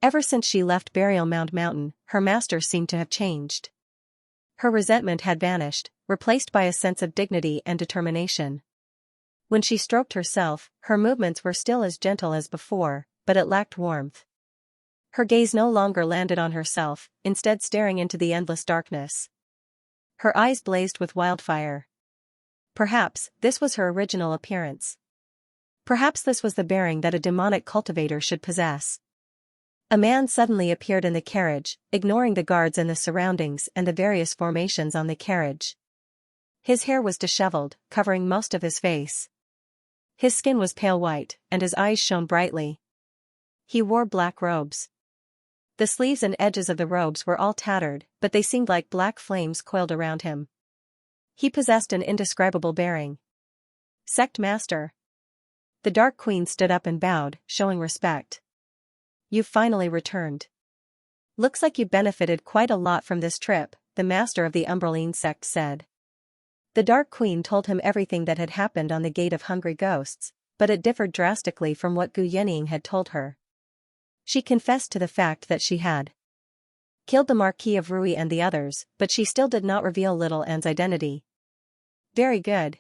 Ever since she left Burial Mound Mountain, her master seemed to have changed. Her resentment had vanished, replaced by a sense of dignity and determination. When she stroked herself, her movements were still as gentle as before, but it lacked warmth. Her gaze no longer landed on herself, instead staring into the endless darkness. Her eyes blazed with wildfire. Perhaps this was her original appearance. Perhaps this was the bearing that a demonic cultivator should possess. A man suddenly appeared in the carriage, ignoring the guards and the surroundings and the various formations on the carriage. His hair was disheveled, covering most of his face. His skin was pale white, and his eyes shone brightly. He wore black robes. The sleeves and edges of the robes were all tattered, but they seemed like black flames coiled around him. He possessed an indescribable bearing. Sect Master. The Dark Queen stood up and bowed, showing respect. You've finally returned. Looks like you benefited quite a lot from this trip, the Master of the Umbraline sect said. The Dark Queen told him everything that had happened on the Gate of Hungry Ghosts, but it differed drastically from what Gu Yening had told her. She confessed to the fact that she had killed the Marquis of Rui and the others, but she still did not reveal Little Anne's identity. Very good.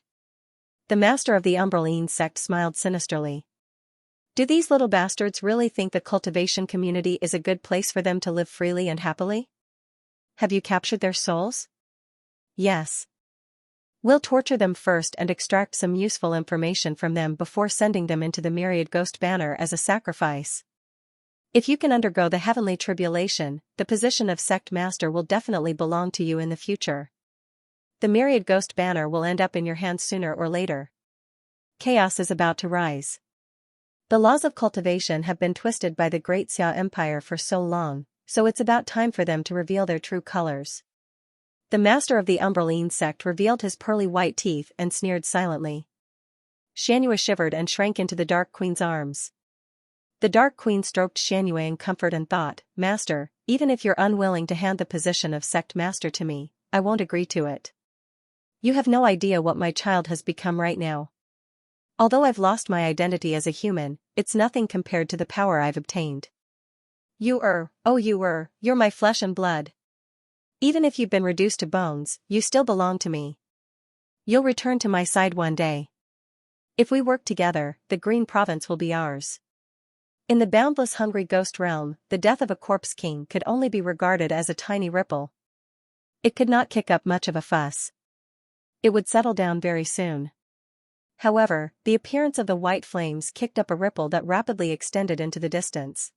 The Master of the Umbraline sect smiled sinisterly. Do these little bastards really think the cultivation community is a good place for them to live freely and happily? Have you captured their souls? Yes. We'll torture them first and extract some useful information from them before sending them into the Myriad Ghost Banner as a sacrifice. If you can undergo the heavenly tribulation, the position of Sect Master will definitely belong to you in the future. The Myriad Ghost Banner will end up in your hands sooner or later. Chaos is about to rise. The laws of cultivation have been twisted by the Great Xia Empire for so long, so it's about time for them to reveal their true colors. The Master of the Umbraline sect revealed his pearly white teeth and sneered silently. Xianxia shivered and shrank into the Dark Queen's arms. The Dark Queen stroked Xianxia in comfort and thought, Master, even if you're unwilling to hand the position of Sect Master to me, I won't agree to it. You have no idea what my child has become right now. Although I've lost my identity as a human, it's nothing compared to the power I've obtained. You're my flesh and blood. Even if you've been reduced to bones, you still belong to me. You'll return to my side one day. If we work together, the Green Province will be ours. In the boundless hungry ghost realm, the death of a corpse king could only be regarded as a tiny ripple. It could not kick up much of a fuss. It would settle down very soon. However, the appearance of the white flames kicked up a ripple that rapidly extended into the distance.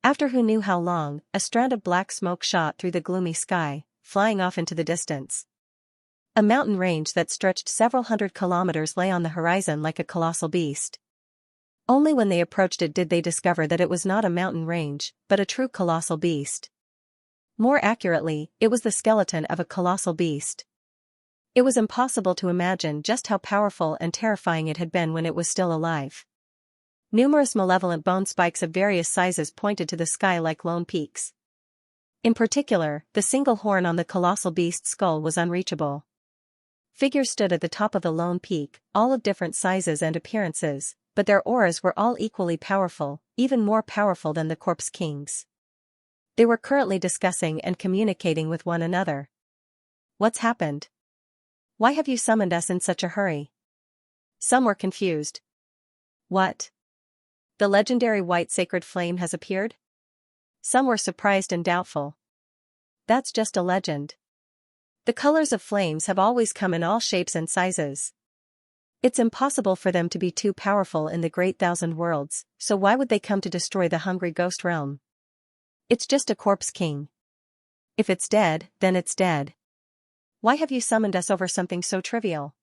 After who knew how long, a strand of black smoke shot through the gloomy sky, flying off into the distance. A mountain range that stretched several hundred kilometers lay on the horizon like a colossal beast. Only when they approached it did they discover that it was not a mountain range, but a true colossal beast. More accurately, it was the skeleton of a colossal beast. It was impossible to imagine just how powerful and terrifying it had been when it was still alive. Numerous malevolent bone spikes of various sizes pointed to the sky like lone peaks. In particular, the single horn on the colossal beast's skull was unreachable. Figures stood at the top of the lone peak, all of different sizes and appearances, but their auras were all equally powerful, even more powerful than the Corpse King's. They were currently discussing and communicating with one another. What's happened? Why have you summoned us in such a hurry? Some were confused. What? The legendary white sacred flame has appeared? Some were surprised and doubtful. That's just a legend. The colors of flames have always come in all shapes and sizes. It's impossible for them to be too powerful in the Great Thousand Worlds, so why would they come to destroy the hungry ghost realm? It's just a corpse king. If it's dead, then it's dead. Why have you summoned us over something so trivial?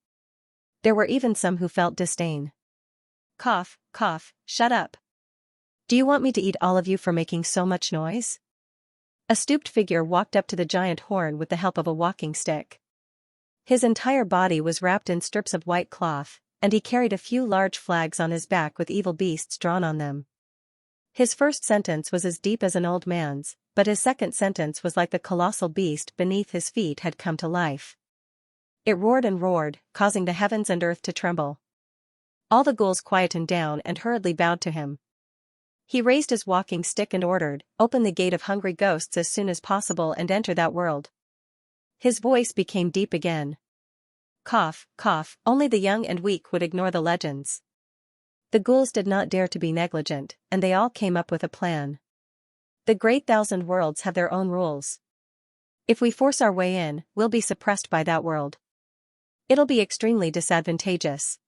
There were even some who felt disdain. Cough, cough, shut up. Do you want me to eat all of you for making so much noise? A stooped figure walked up to the giant horn with the help of a walking stick. His entire body was wrapped in strips of white cloth, and he carried a few large flags on his back with evil beasts drawn on them. His first sentence was as deep as an old man's, but his second sentence was like the colossal beast beneath his feet had come to life. It roared and roared, causing the heavens and earth to tremble. All the ghouls quietened down and hurriedly bowed to him. He raised his walking stick and ordered, "Open the gate of hungry ghosts as soon as possible and enter that world." His voice became deep again. Cough, cough, only the young and weak would ignore the legends. The ghouls did not dare to be negligent, and they all came up with a plan. The Great Thousand Worlds have their own rules. If we force our way in, we'll be suppressed by that world. It'll be extremely disadvantageous.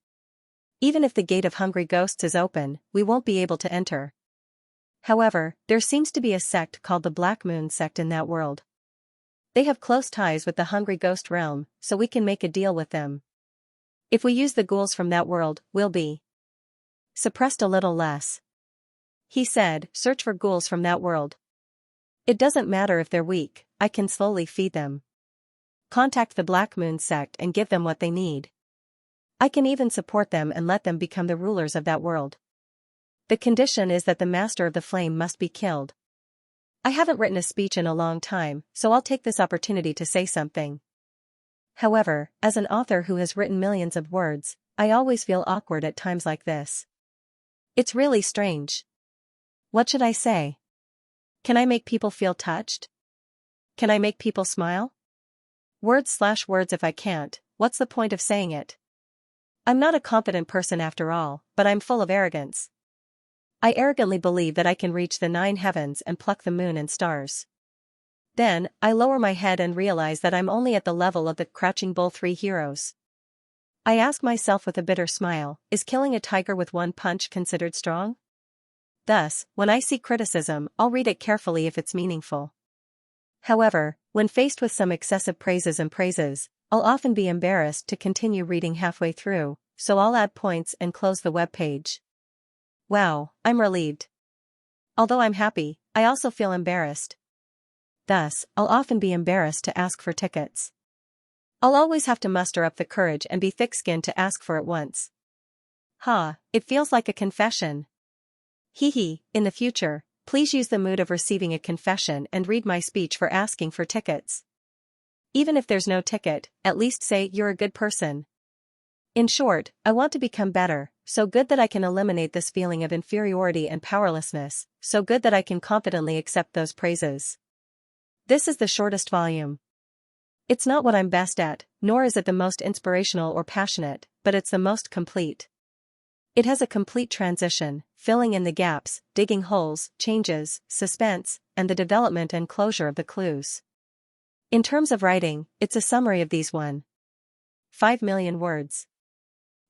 Even if the gate of hungry ghosts is open, we won't be able to enter. However, there seems to be a sect called the Black Moon sect in that world. They have close ties with the hungry ghost realm, so we can make a deal with them. If we use the ghouls from that world, we'll be suppressed a little less. He said, search for ghouls from that world. It doesn't matter if they're weak, I can slowly feed them. Contact the Black Moon sect and give them what they need. I can even support them and let them become the rulers of that world. The condition is that the master of the flame must be killed. I haven't written a speech in a long time, so I'll take this opportunity to say something. However, as an author who has written millions of words, I always feel awkward at times like this. It's really strange. What should I say? Can I make people feel touched? Can I make people smile? Words if I can't, what's the point of saying it? I'm not a confident person after all, but I'm full of arrogance. I arrogantly believe that I can reach the 9 heavens and pluck the moon and stars. Then, I lower my head and realize that I'm only at the level of the Crouching Bull 3 heroes. I ask myself with a bitter smile, is killing a tiger with one punch considered strong? Thus, when I see criticism, I'll read it carefully if it's meaningful. However, when faced with some excessive praises, I'll often be embarrassed to continue reading halfway through, so I'll add points and close the web page. Wow, I'm relieved. Although I'm happy, I also feel embarrassed. Thus, I'll often be embarrassed to ask for tickets. I'll always have to muster up the courage and be thick-skinned to ask for it once. It feels like a confession. In the future, please use the mood of receiving a confession and read my speech for asking for tickets. Even if there's no ticket, at least say you're a good person. In short, I want to become better, so good that I can eliminate this feeling of inferiority and powerlessness, so good that I can confidently accept those praises. This is the shortest volume. It's not what I'm best at, nor is it the most inspirational or passionate, but it's the most complete. It has a complete transition, filling in the gaps, digging holes, changes, suspense, and the development and closure of the clues. In terms of writing, it's a summary of these 1.5 million words.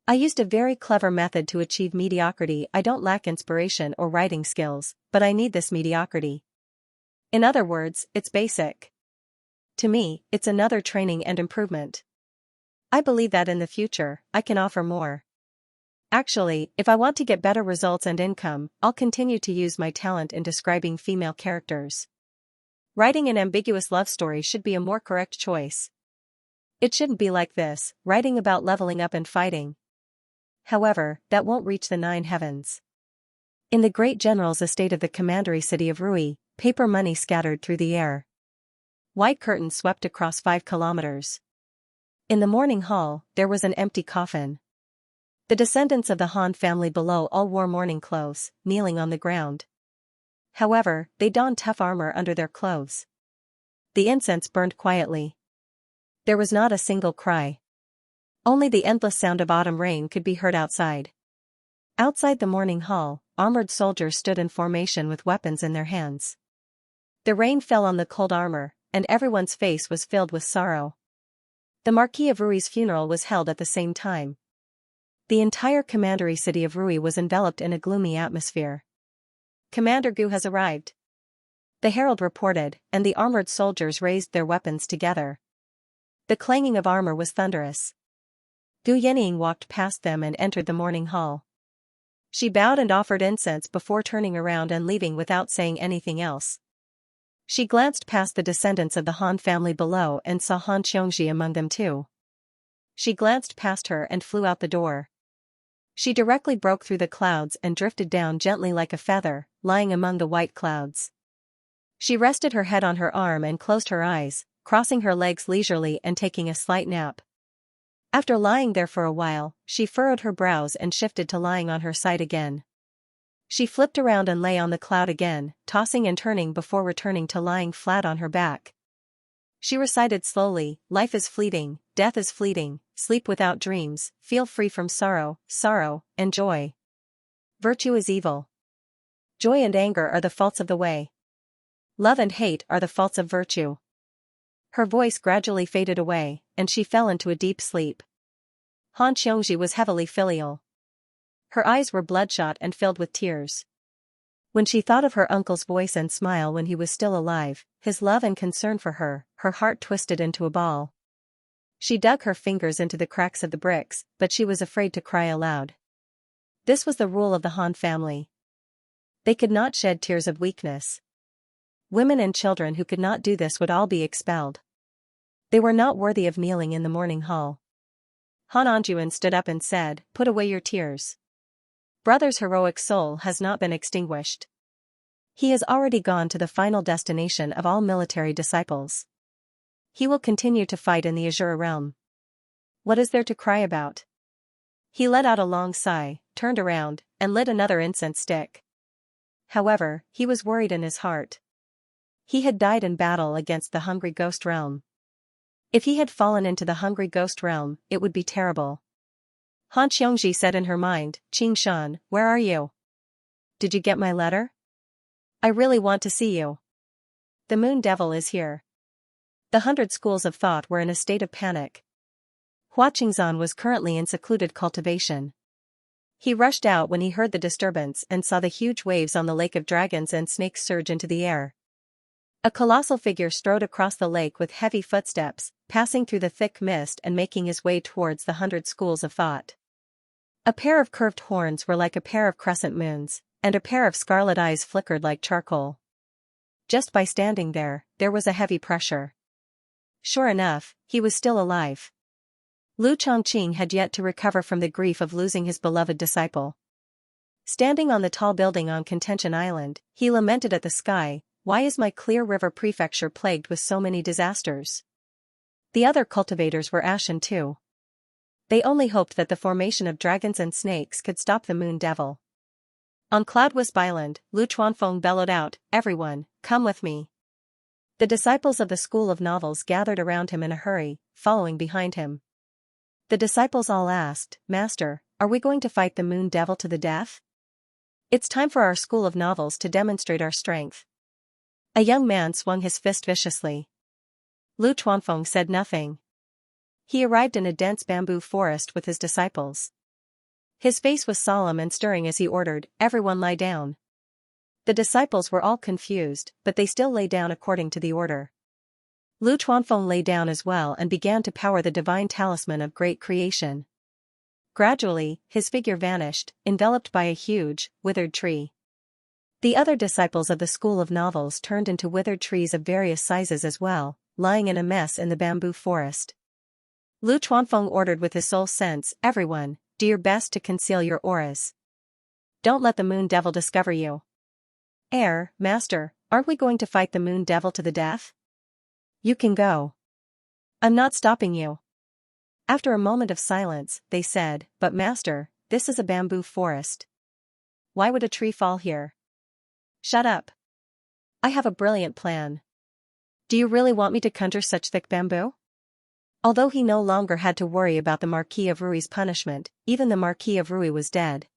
I used a very clever method to achieve mediocrity. I don't lack inspiration or writing skills, but I need this mediocrity. In other words, it's basic. To me, it's another training and improvement. I believe that in the future, I can offer more. Actually, if I want to get better results and income, I'll continue to use my talent in describing female characters. Writing an ambiguous love story should be a more correct choice. It shouldn't be like this, writing about leveling up and fighting. However, that won't reach the 9 heavens. In the great general's estate of the commandery city of Rui, paper money scattered through the air. White curtains swept across 5 kilometers. In the morning hall, there was an empty coffin. The descendants of the Han family below all wore mourning clothes, kneeling on the ground. However, they donned tough armor under their clothes. The incense burned quietly. There was not a single cry. Only the endless sound of autumn rain could be heard outside. Outside the morning hall, armored soldiers stood in formation with weapons in their hands. The rain fell on the cold armor, and everyone's face was filled with sorrow. The Marquis of Rui's funeral was held at the same time. The entire commandery city of Rui was enveloped in a gloomy atmosphere. Commander Gu has arrived. The herald reported, and the armored soldiers raised their weapons together. The clanging of armor was thunderous. Gu Yenying walked past them and entered the morning hall. She bowed and offered incense before turning around and leaving without saying anything else. She glanced past the descendants of the Han family below and saw Han Xianxia among them too. She glanced past her and flew out the door. She directly broke through the clouds and drifted down gently like a feather, lying among the white clouds. She rested her head on her arm and closed her eyes, crossing her legs leisurely and taking a slight nap. After lying there for a while, she furrowed her brows and shifted to lying on her side again. She flipped around and lay on the cloud again, tossing and turning before returning to lying flat on her back. She recited slowly, life is fleeting, death is fleeting, sleep without dreams, feel free from sorrow, and joy. Virtue is evil. Joy and anger are the faults of the way. Love and hate are the faults of virtue. Her voice gradually faded away, and she fell into a deep sleep. Han Xiongji was heavily filial. Her eyes were bloodshot and filled with tears. When she thought of her uncle's voice and smile when he was still alive, his love and concern for her, her heart twisted into a ball. She dug her fingers into the cracks of the bricks, but she was afraid to cry aloud. This was the rule of the Han family. They could not shed tears of weakness. Women and children who could not do this would all be expelled. They were not worthy of kneeling in the morning hall. Han Anjuan stood up and said, "Put away your tears. Brother's heroic soul has not been extinguished. He has already gone to the final destination of all military disciples. He will continue to fight in the Azure realm. What is there to cry about?" He let out a long sigh, turned around, and lit another incense stick. However, he was worried in his heart. He had died in battle against the hungry ghost realm. If he had fallen into the hungry ghost realm, it would be terrible. Han Xianxia said in her mind, "Qingshan, where are you? Did you get my letter? I really want to see you. The moon devil is here." The 100 schools of thought were in a state of panic. Hua Qingzhan was currently in secluded cultivation. He rushed out when he heard the disturbance and saw the huge waves on the lake of dragons and snakes surge into the air. A colossal figure strode across the lake with heavy footsteps, passing through the thick mist and making his way towards the 100 schools of thought. A pair of curved horns were like a pair of crescent moons, and a pair of scarlet eyes flickered like charcoal. Just by standing there was a heavy pressure. Sure enough, he was still alive. Lu Chongqing had yet to recover from the grief of losing his beloved disciple. Standing on the tall building on Contention Island, he lamented at the sky, "Why is my Clear River prefecture plagued with so many disasters?" The other cultivators were ashen too. They only hoped that the formation of dragons and snakes could stop the moon devil. On Cloudwisp Island, Lu Chuanfeng bellowed out, "Everyone, come with me." The disciples of the School of Novels gathered around him in a hurry, following behind him. The disciples all asked, "Master, are we going to fight the moon devil to the death? It's time for our School of Novels to demonstrate our strength." A young man swung his fist viciously. Lu Chuanfeng said nothing. He arrived in a dense bamboo forest with his disciples. His face was solemn and stirring as he ordered, "Everyone lie down." The disciples were all confused, but they still lay down according to the order. Lu Chuanfeng lay down as well and began to power the divine talisman of great creation. Gradually, his figure vanished, enveloped by a huge, withered tree. The other disciples of the School of Novels turned into withered trees of various sizes as well, lying in a mess in the bamboo forest. Lu Chuanfeng ordered with his sole sense, "Everyone, do your best to conceal your auras. Don't let the moon devil discover you." Master, aren't we going to fight the moon devil to the death? You can go. I'm not stopping you." After a moment of silence, they said, "But Master, this is a bamboo forest. Why would a tree fall here?" "Shut up. I have a brilliant plan. Do you really want me to conjure such thick bamboo?" Although he no longer had to worry about the Marquis of Rui's punishment, even the Marquis of Rui was dead.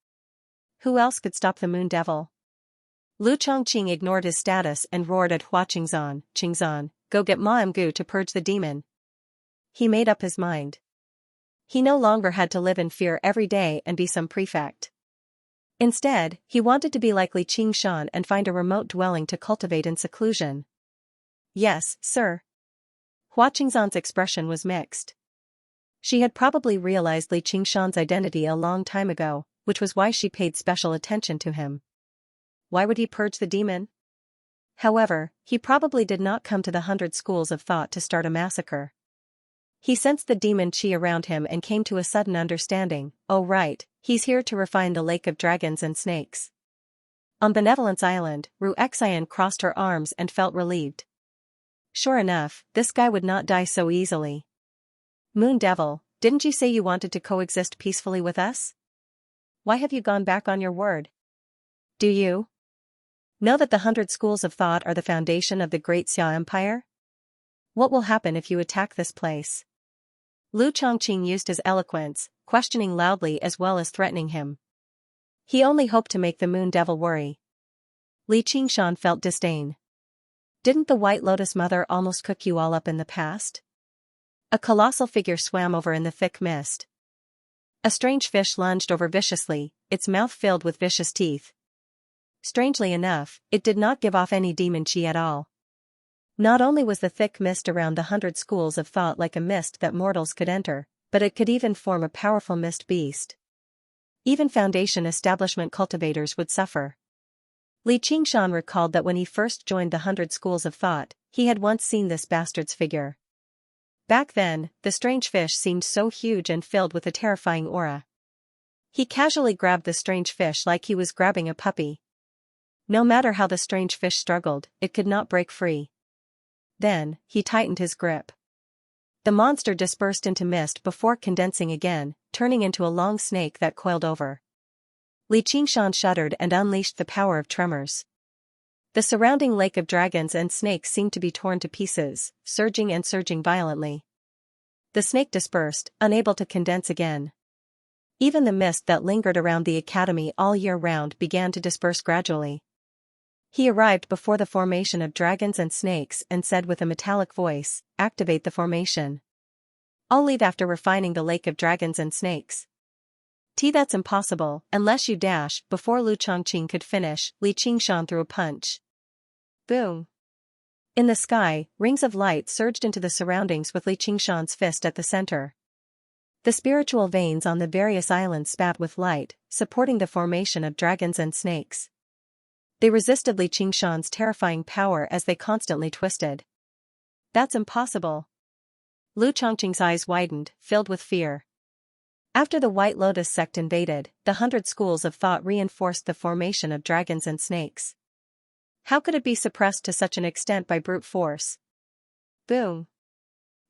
Who else could stop the moon devil? Lu Chongqing ignored his status and roared at Hua Qingzhan, "Qingzhan, go get Ma Mgu to purge the demon." He made up his mind. He no longer had to live in fear every day and be some prefect. Instead, he wanted to be like Li Qingshan and find a remote dwelling to cultivate in seclusion. "Yes, sir." Hua Qingzhan's expression was mixed. She had probably realized Li Qingshan's identity a long time ago, which was why she paid special attention to him. Why would he purge the demon? However, he probably did not come to the 100 schools of thought to start a massacre. He sensed the demon chi around him and came to a sudden understanding, "Oh right, he's here to refine the lake of dragons and snakes." On Benevolence Island, Ru Xian crossed her arms and felt relieved. Sure enough, this guy would not die so easily. "Moon Devil, didn't you say you wanted to coexist peacefully with us? Why have you gone back on your word? Do you know that the 100 schools of thought are the foundation of the Great Xia Empire? What will happen if you attack this place?" Lu Chongqing used his eloquence, questioning loudly as well as threatening him. He only hoped to make the moon devil worry. Li Qingshan felt disdain. "Didn't the White Lotus Mother almost cook you all up in the past?" A colossal figure swam over in the thick mist. A strange fish lunged over viciously, its mouth filled with vicious teeth. Strangely enough, it did not give off any demon chi at all. Not only was the thick mist around the 100 schools of thought like a mist that mortals could enter, but it could even form a powerful mist beast. Even Foundation establishment cultivators would suffer. Li Qingshan recalled that when he first joined the 100 schools of thought, he had once seen this bastard's figure. Back then, the strange fish seemed so huge and filled with a terrifying aura. He casually grabbed the strange fish like he was grabbing a puppy. No matter how the strange fish struggled, it could not break free. Then, he tightened his grip. The monster dispersed into mist before condensing again, turning into a long snake that coiled over. Li Qingshan shuddered and unleashed the power of tremors. The surrounding lake of dragons and snakes seemed to be torn to pieces, surging and surging violently. The snake dispersed, unable to condense again. Even the mist that lingered around the academy all year round began to disperse gradually. He arrived before the formation of dragons and snakes and said with a metallic voice, "Activate the formation. I'll leave after refining the lake of dragons and snakes." That's impossible, unless you dash." Before Lu Chongqing could finish, Li Qingshan threw a punch. Boom! In the sky, rings of light surged into the surroundings with Li Qingshan's fist at the center. The spiritual veins on the various islands spat with light, supporting the formation of dragons and snakes. They resisted Li Qingshan's terrifying power as they constantly twisted. That's impossible. Lu Chongqing's eyes widened, filled with fear. After the White Lotus sect invaded, the 100 schools of thought reinforced the formation of dragons and snakes. How could it be suppressed to such an extent by brute force? Boom!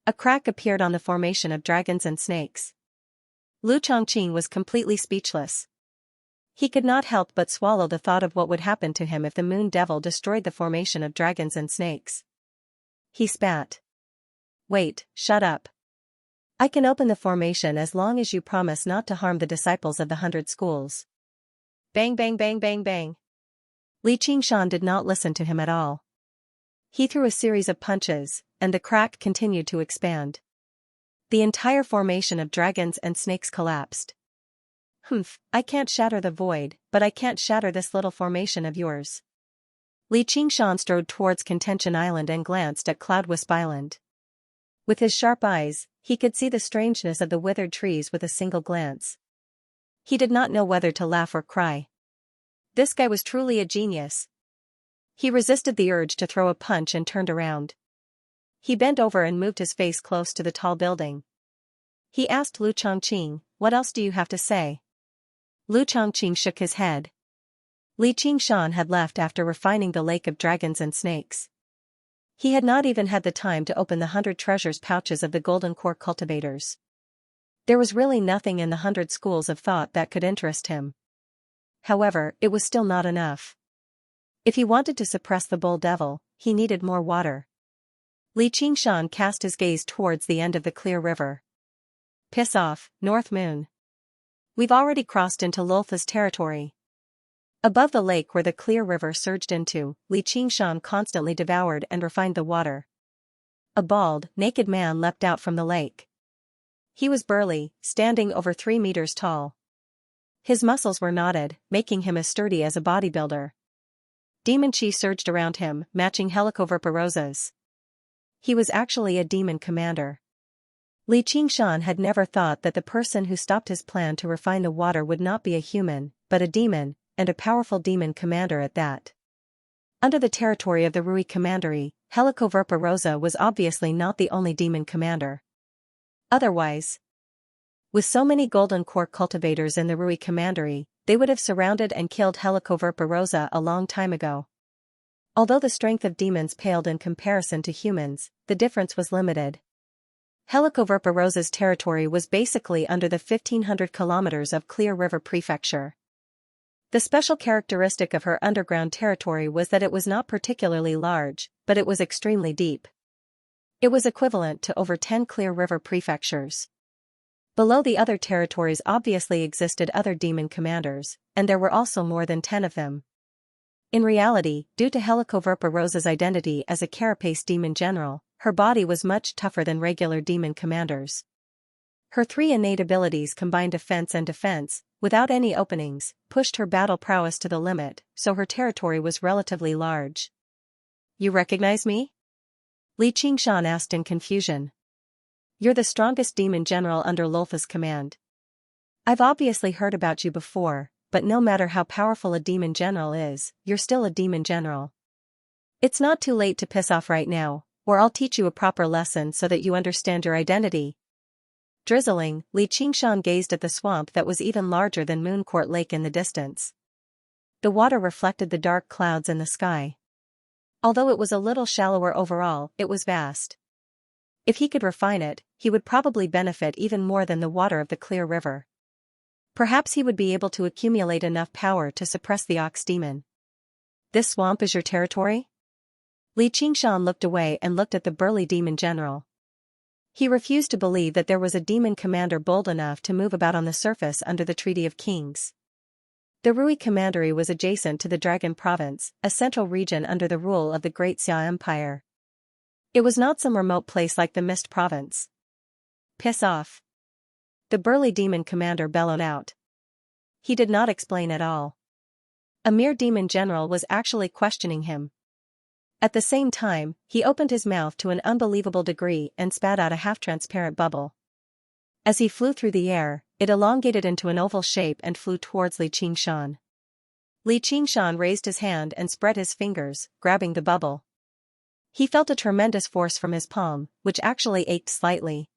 A crack appeared on the formation of dragons and snakes. Lu Chongqing was completely speechless. He could not help but swallow the thought of what would happen to him if the Moon Devil destroyed the formation of dragons and snakes. He spat. Wait, shut up. I can open the formation as long as you promise not to harm the disciples of the 100 schools. Bang bang bang bang bang. Li Qingshan did not listen to him at all. He threw a series of punches, and the crack continued to expand. The entire formation of dragons and snakes collapsed. Humph, I can't shatter the void, but I can't shatter this little formation of yours. Li Qingshan strode towards Contention Island and glanced at Cloudwisp Island. With his sharp eyes, he could see the strangeness of the withered trees with a single glance. He did not know whether to laugh or cry. This guy was truly a genius. He resisted the urge to throw a punch and turned around. He bent over and moved his face close to the tall building. He asked Lu Chongqing, "What else do you have to say?" Lu Chongqing shook his head. Li Qingshan had left after refining the lake of dragons and snakes. He had not even had the time to open the 100 treasures pouches of the golden core cultivators. There was really nothing in the 100 schools of thought that could interest him. However, it was still not enough. If he wanted to suppress the bull devil, he needed more water. Li Qingshan cast his gaze towards the end of the clear river. Piss off, North Moon. We've already crossed into Loltha's territory. Above the lake where the clear river surged into, Li Qingshan constantly devoured and refined the water. A bald, naked man leapt out from the lake. He was burly, standing over 3 meters tall. His muscles were knotted, making him as sturdy as a bodybuilder. Demon chi surged around him, matching Helicoverparosa's. He was actually a demon commander. Li Qingshan had never thought that the person who stopped his plan to refine the water would not be a human, but a demon, and a powerful demon commander at that. Under the territory of the Rui Commandery, Helicoverparosa was obviously not the only demon commander. Otherwise, with so many golden core cultivators in the Rui Commandery, they would have surrounded and killed Helicoverparosa a long time ago. Although the strength of demons paled in comparison to humans, the difference was limited. Helicoverparosa's territory was basically under the 1,500 kilometers of Clear River Prefecture. The special characteristic of her underground territory was that it was not particularly large, but it was extremely deep. It was equivalent to over 10 Clear River prefectures. Below the other territories obviously existed other demon commanders, and there were also more than 10 of them. In reality, due to Helicoverparosa's identity as a carapace demon general, her body was much tougher than regular demon commanders. Her 3 innate abilities combined offense and defense, without any openings, pushed her battle prowess to the limit, so her territory was relatively large. "You recognize me?" Li Qingshan asked in confusion. "You're the strongest demon general under Lolfa's command. I've obviously heard about you before, but no matter how powerful a demon general is, you're still a demon general. It's not too late to piss off right now, or I'll teach you a proper lesson so that you understand your identity." Drizzling, Li Qingshan gazed at the swamp that was even larger than Mooncourt Lake in the distance. The water reflected the dark clouds in the sky. Although it was a little shallower overall, it was vast. If he could refine it, he would probably benefit even more than the water of the clear river. Perhaps he would be able to accumulate enough power to suppress the ox demon. "This swamp is your territory?" Li Qingshan looked away and looked at the burly demon general. He refused to believe that there was a demon commander bold enough to move about on the surface under the Treaty of Kings. The Rui Commandery was adjacent to the Dragon Province, a central region under the rule of the Great Xia Empire. It was not some remote place like the Mist Province. "Piss off!" the burly demon commander bellowed out. He did not explain at all. A mere demon general was actually questioning him. At the same time, he opened his mouth to an unbelievable degree and spat out a half-transparent bubble. As he flew through the air, it elongated into an oval shape and flew towards Li Qingshan. Li Qingshan raised his hand and spread his fingers, grabbing the bubble. He felt a tremendous force from his palm, which actually ached slightly.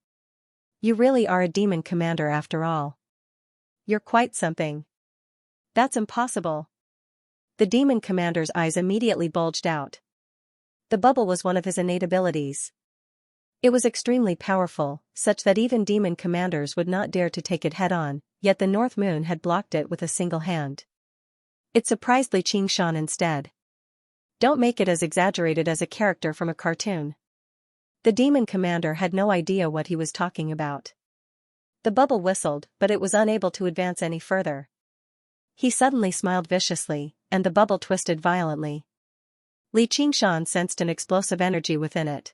"You really are a demon commander after all. You're quite something." "That's impossible." The demon commander's eyes immediately bulged out. The bubble was one of his innate abilities. It was extremely powerful, such that even demon commanders would not dare to take it head-on, yet the North Moon had blocked it with a single hand. It surprised Li Qingshan instead. Don't make it as exaggerated as a character from a cartoon. The demon commander had no idea what he was talking about. The bubble whistled, but it was unable to advance any further. He suddenly smiled viciously, and the bubble twisted violently. Li Qingshan sensed an explosive energy within it.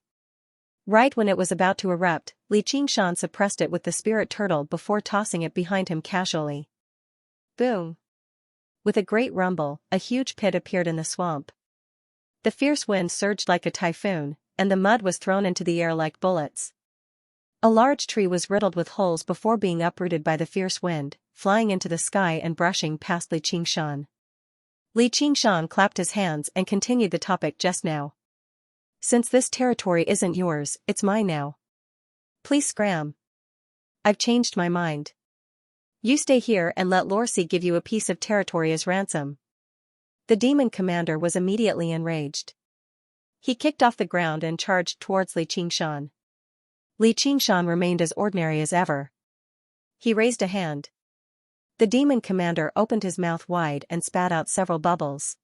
Right when it was about to erupt, Li Qingshan suppressed it with the spirit turtle before tossing it behind him casually. Boom! With a great rumble, a huge pit appeared in the swamp. The fierce wind surged like a typhoon, and the mud was thrown into the air like bullets. A large tree was riddled with holes before being uprooted by the fierce wind, flying into the sky and brushing past Li Qingshan. Li Qingshan clapped his hands and continued the topic just now. "Since this territory isn't yours, it's mine now. Please scram. I've changed my mind. You stay here and let Lorsi give you a piece of territory as ransom." The demon commander was immediately enraged. He kicked off the ground and charged towards Li Qingshan. Li Qingshan remained as ordinary as ever. He raised a hand. The demon commander opened his mouth wide and spat out several bubbles.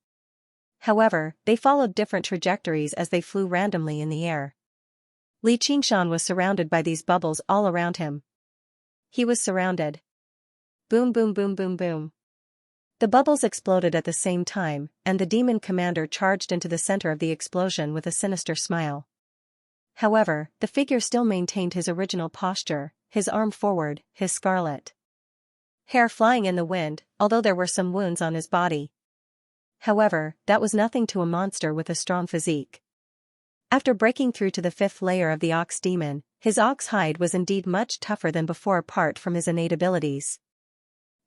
However, they followed different trajectories as they flew randomly in the air. Li Qingshan was surrounded by these bubbles all around him. He was surrounded. Boom boom boom boom boom. The bubbles exploded at the same time, and the demon commander charged into the center of the explosion with a sinister smile. However, the figure still maintained his original posture, his arm forward, his scarlet hair flying in the wind, although there were some wounds on his body. However, that was nothing to a monster with a strong physique. After breaking through to the 5th layer of the ox demon, his ox hide was indeed much tougher than before apart from his innate abilities.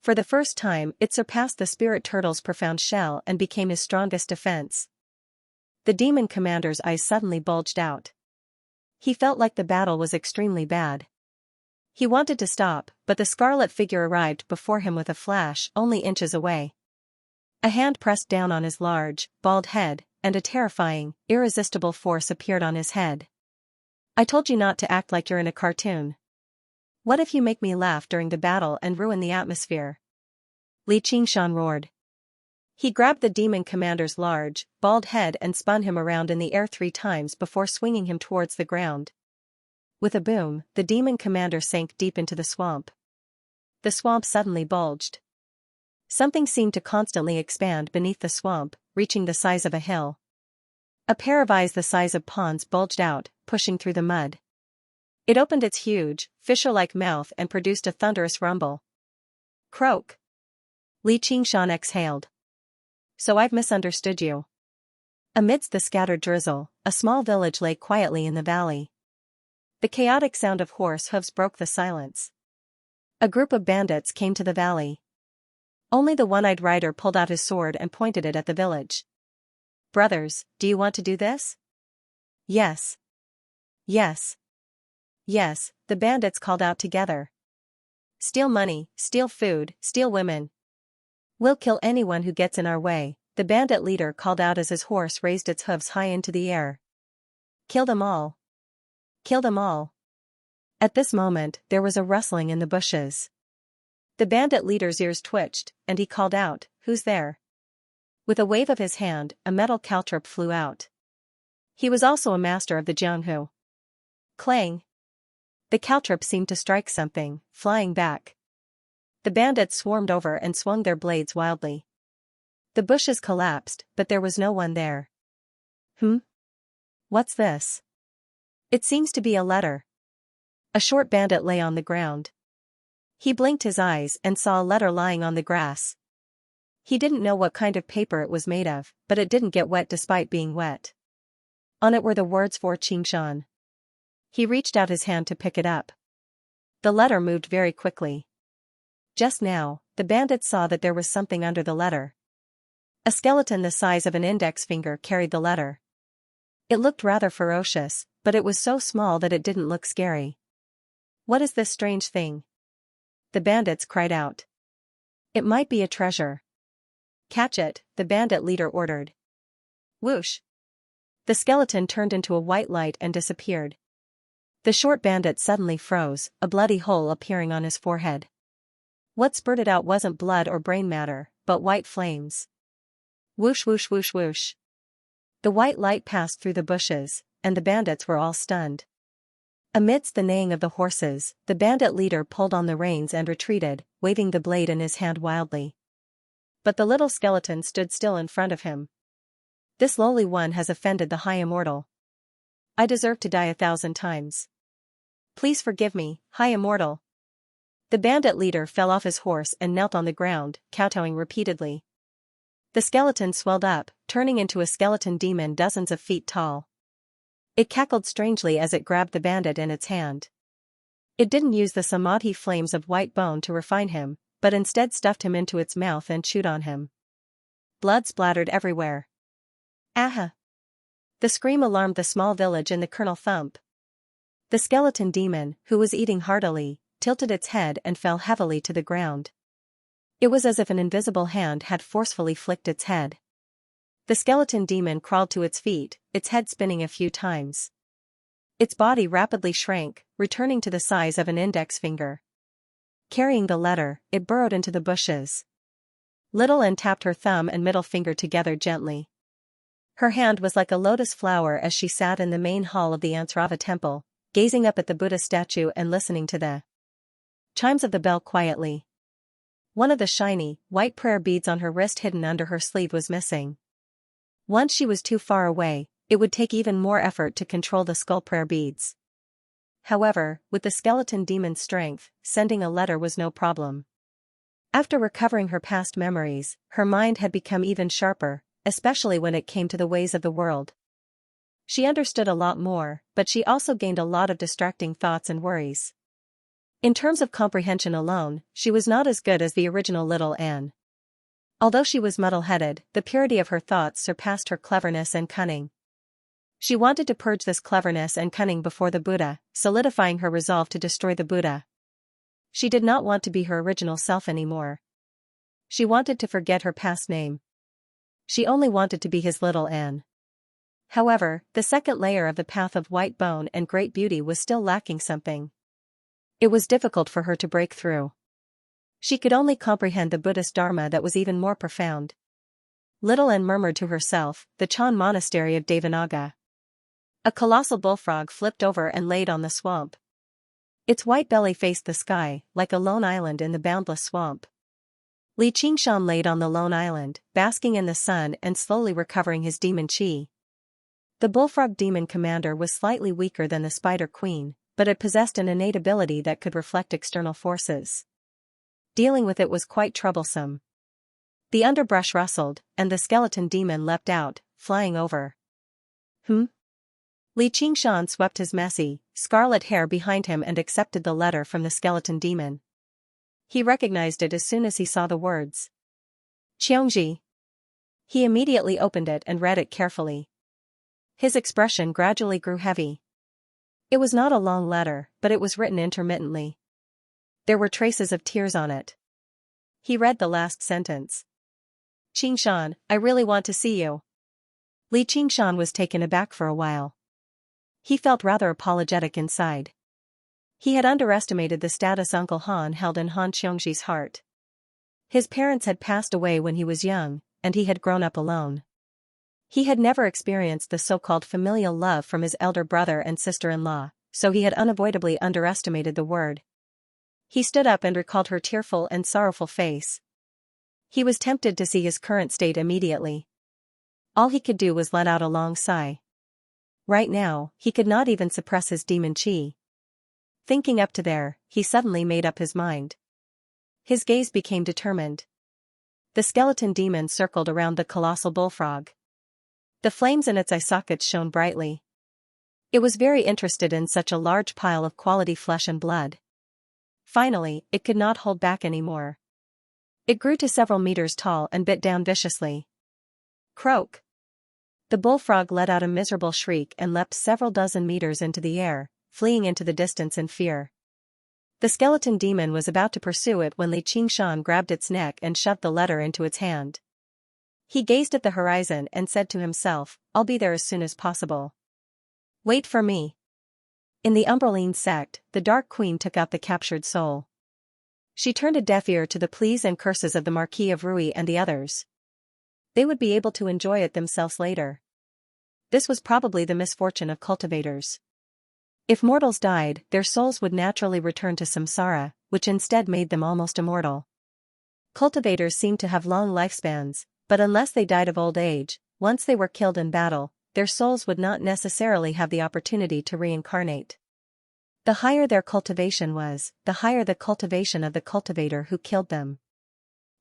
For the first time, it surpassed the spirit turtle's profound shell and became his strongest defense. The demon commander's eyes suddenly bulged out. He felt like the battle was extremely bad. He wanted to stop, but the scarlet figure arrived before him with a flash only inches away. A hand pressed down on his large, bald head, and a terrifying, irresistible force appeared on his head. "I told you not to act like you're in a cartoon. What if you make me laugh during the battle and ruin the atmosphere?" Li Qingshan roared. He grabbed the demon commander's large, bald head and spun him around in the air 3 times before swinging him towards the ground. With a boom, the demon commander sank deep into the swamp. The swamp suddenly bulged. Something seemed to constantly expand beneath the swamp, reaching the size of a hill. A pair of eyes the size of ponds bulged out, pushing through the mud. It opened its huge, fisher-like mouth and produced a thunderous rumble. Croak! Li Qingshan exhaled. So I've misunderstood you. Amidst the scattered drizzle, a small village lay quietly in the valley. The chaotic sound of horse hooves broke the silence. A group of bandits came to the valley. Only the one-eyed rider pulled out his sword and pointed it at the village. Brothers, do you want to do this? Yes. Yes. Yes, the bandits called out together. Steal money, steal food, steal women. We'll kill anyone who gets in our way, the bandit leader called out as his horse raised its hooves high into the air. Kill them all. Kill them all. At this moment, there was a rustling in the bushes. The bandit leader's ears twitched, and he called out, "Who's there?" With a wave of his hand, a metal caltrop flew out. He was also a master of the Jianghu. Clang! The caltrop seemed to strike something, flying back. The bandits swarmed over and swung their blades wildly. The bushes collapsed, but there was no one there. What's this? It seems to be a letter. A short bandit lay on the ground. He blinked his eyes and saw a letter lying on the grass. He didn't know what kind of paper it was made of, but it didn't get wet despite being wet. On it were the words for Qingshan. He reached out his hand to pick it up. The letter moved very quickly. Just now, the bandits saw that there was something under the letter. A skeleton the size of an index finger carried the letter. It looked rather ferocious, but it was so small that it didn't look scary. What is this strange thing? The bandits cried out. It might be a treasure. Catch it, the bandit leader ordered. Whoosh! The skeleton turned into a white light and disappeared. The short bandit suddenly froze, a bloody hole appearing on his forehead. What spurted out wasn't blood or brain matter, but white flames. Whoosh whoosh whoosh whoosh. The white light passed through the bushes, and the bandits were all stunned. Amidst the neighing of the horses, the bandit leader pulled on the reins and retreated, waving the blade in his hand wildly. But the little skeleton stood still in front of him. This lowly one has offended the High Immortal. I deserve to die 1,000 times. Please forgive me, High Immortal. The bandit leader fell off his horse and knelt on the ground, kowtowing repeatedly. The skeleton swelled up, turning into a skeleton demon dozens of feet tall. It cackled strangely as it grabbed the bandit in its hand. It didn't use the samadhi flames of white bone to refine him, but instead stuffed him into its mouth and chewed on him. Blood splattered everywhere. Aha! The scream alarmed the small village in the Colonel Thump. The skeleton demon, who was eating heartily, tilted its head and fell heavily to the ground. It was as if an invisible hand had forcefully flicked its head. The skeleton demon crawled to its feet, its head spinning a few times. Its body rapidly shrank, returning to the size of an index finger. Carrying the letter, it burrowed into the bushes. Little Anne tapped her thumb and middle finger together gently. Her hand was like a lotus flower as she sat in the main hall of the Ansrava temple, gazing up at the Buddha statue and listening to the chimes of the bell quietly. One of the shiny, white prayer beads on her wrist hidden under her sleeve was missing. Once she was too far away, it would take even more effort to control the skull prayer beads. However, with the skeleton demon's strength, sending a letter was no problem. After recovering her past memories, her mind had become even sharper, especially when it came to the ways of the world. She understood a lot more, but she also gained a lot of distracting thoughts and worries. In terms of comprehension alone, she was not as good as the original Little Anne. Although she was muddle-headed, the purity of her thoughts surpassed her cleverness and cunning. She wanted to purge this cleverness and cunning before the Buddha, solidifying her resolve to destroy the Buddha. She did not want to be her original self anymore. She wanted to forget her past name. She only wanted to be his Little Anne. However, the second layer of the path of white bone and great beauty was still lacking something. It was difficult for her to break through. She could only comprehend the Buddhist Dharma that was even more profound. Little Anne murmured to herself, the Chan monastery of Devanaga. A colossal bullfrog flipped over and laid on the swamp. Its white belly faced the sky, like a lone island in the boundless swamp. Li Qingshan laid on the lone island, basking in the sun and slowly recovering his demon chi. The bullfrog demon commander was slightly weaker than the spider queen, but it possessed an innate ability that could reflect external forces. Dealing with it was quite troublesome. The underbrush rustled, and the skeleton demon leapt out, flying over. Li Qingshan swept his messy, scarlet hair behind him and accepted the letter from the skeleton demon. He recognized it as soon as he saw the words. Xianxia. He immediately opened it and read it carefully. His expression gradually grew heavy. It was not a long letter, but it was written intermittently. There were traces of tears on it. He read the last sentence. Qingshan, I really want to see you. Li Qingshan was taken aback for a while. He felt rather apologetic inside. He had underestimated the status Uncle Han held in Han Xiongxi's heart. His parents had passed away when he was young, and he had grown up alone. He had never experienced the so-called familial love from his elder brother and sister-in-law, so he had unavoidably underestimated the word. He stood up and recalled her tearful and sorrowful face. He was tempted to see his current state immediately. All he could do was let out a long sigh. Right now, he could not even suppress his demon chi. Thinking up to there, he suddenly made up his mind. His gaze became determined. The skeleton demon circled around the colossal bullfrog. The flames in its eye sockets shone brightly. It was very interested in such a large pile of quality flesh and blood. Finally, it could not hold back anymore. It grew to several meters tall and bit down viciously. Croak! The bullfrog let out a miserable shriek and leapt several dozen meters into the air, fleeing into the distance in fear. The skeleton demon was about to pursue it when Li Qingshan grabbed its neck and shoved the letter into its hand. He gazed at the horizon and said to himself, I'll be there as soon as possible. Wait for me. In the Umbraline sect, the Dark Queen took out the captured soul. She turned a deaf ear to the pleas and curses of the Marquis of Rui and the others. They would be able to enjoy it themselves later. This was probably the misfortune of cultivators. If mortals died, their souls would naturally return to samsara, which instead made them almost immortal. Cultivators seemed to have long lifespans, but unless they died of old age, once they were killed in battle, their souls would not necessarily have the opportunity to reincarnate. The higher their cultivation was, the higher the cultivation of the cultivator who killed them.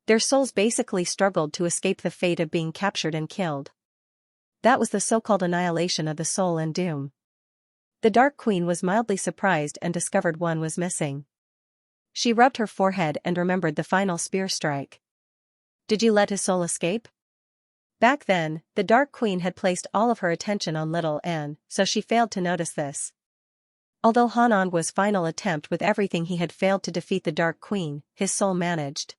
Their souls basically struggled to escape the fate of being captured and killed. That was the so-called annihilation of the soul and doom. The Dark Queen was mildly surprised and discovered one was missing. She rubbed her forehead and remembered the final spear strike. Did you let his soul escape? Back then, the Dark Queen had placed all of her attention on little Anne, so she failed to notice this. Although Han was final attempt with everything he had failed to defeat the Dark Queen, his soul managed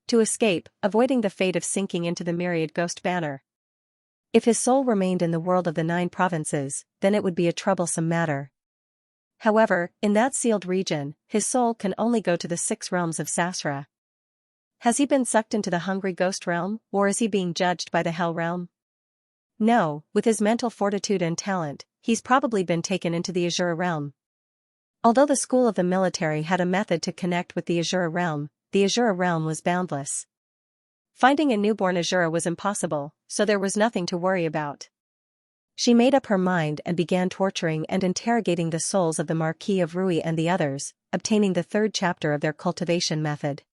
to escape, avoiding the fate of sinking into the myriad ghost banner. If his soul remained in the world of the 9 provinces, then it would be a troublesome matter. However, in that sealed region, his soul can only go to the 6 realms of Sasra. Has he been sucked into the hungry ghost realm, or is he being judged by the hell realm? No, with his mental fortitude and talent, he's probably been taken into the Azure realm. Although the school of the military had a method to connect with the Azure realm was boundless. Finding a newborn Azure was impossible, so there was nothing to worry about. She made up her mind and began torturing and interrogating the souls of the Marquis of Rui and the others, obtaining the 3rd chapter of their cultivation method.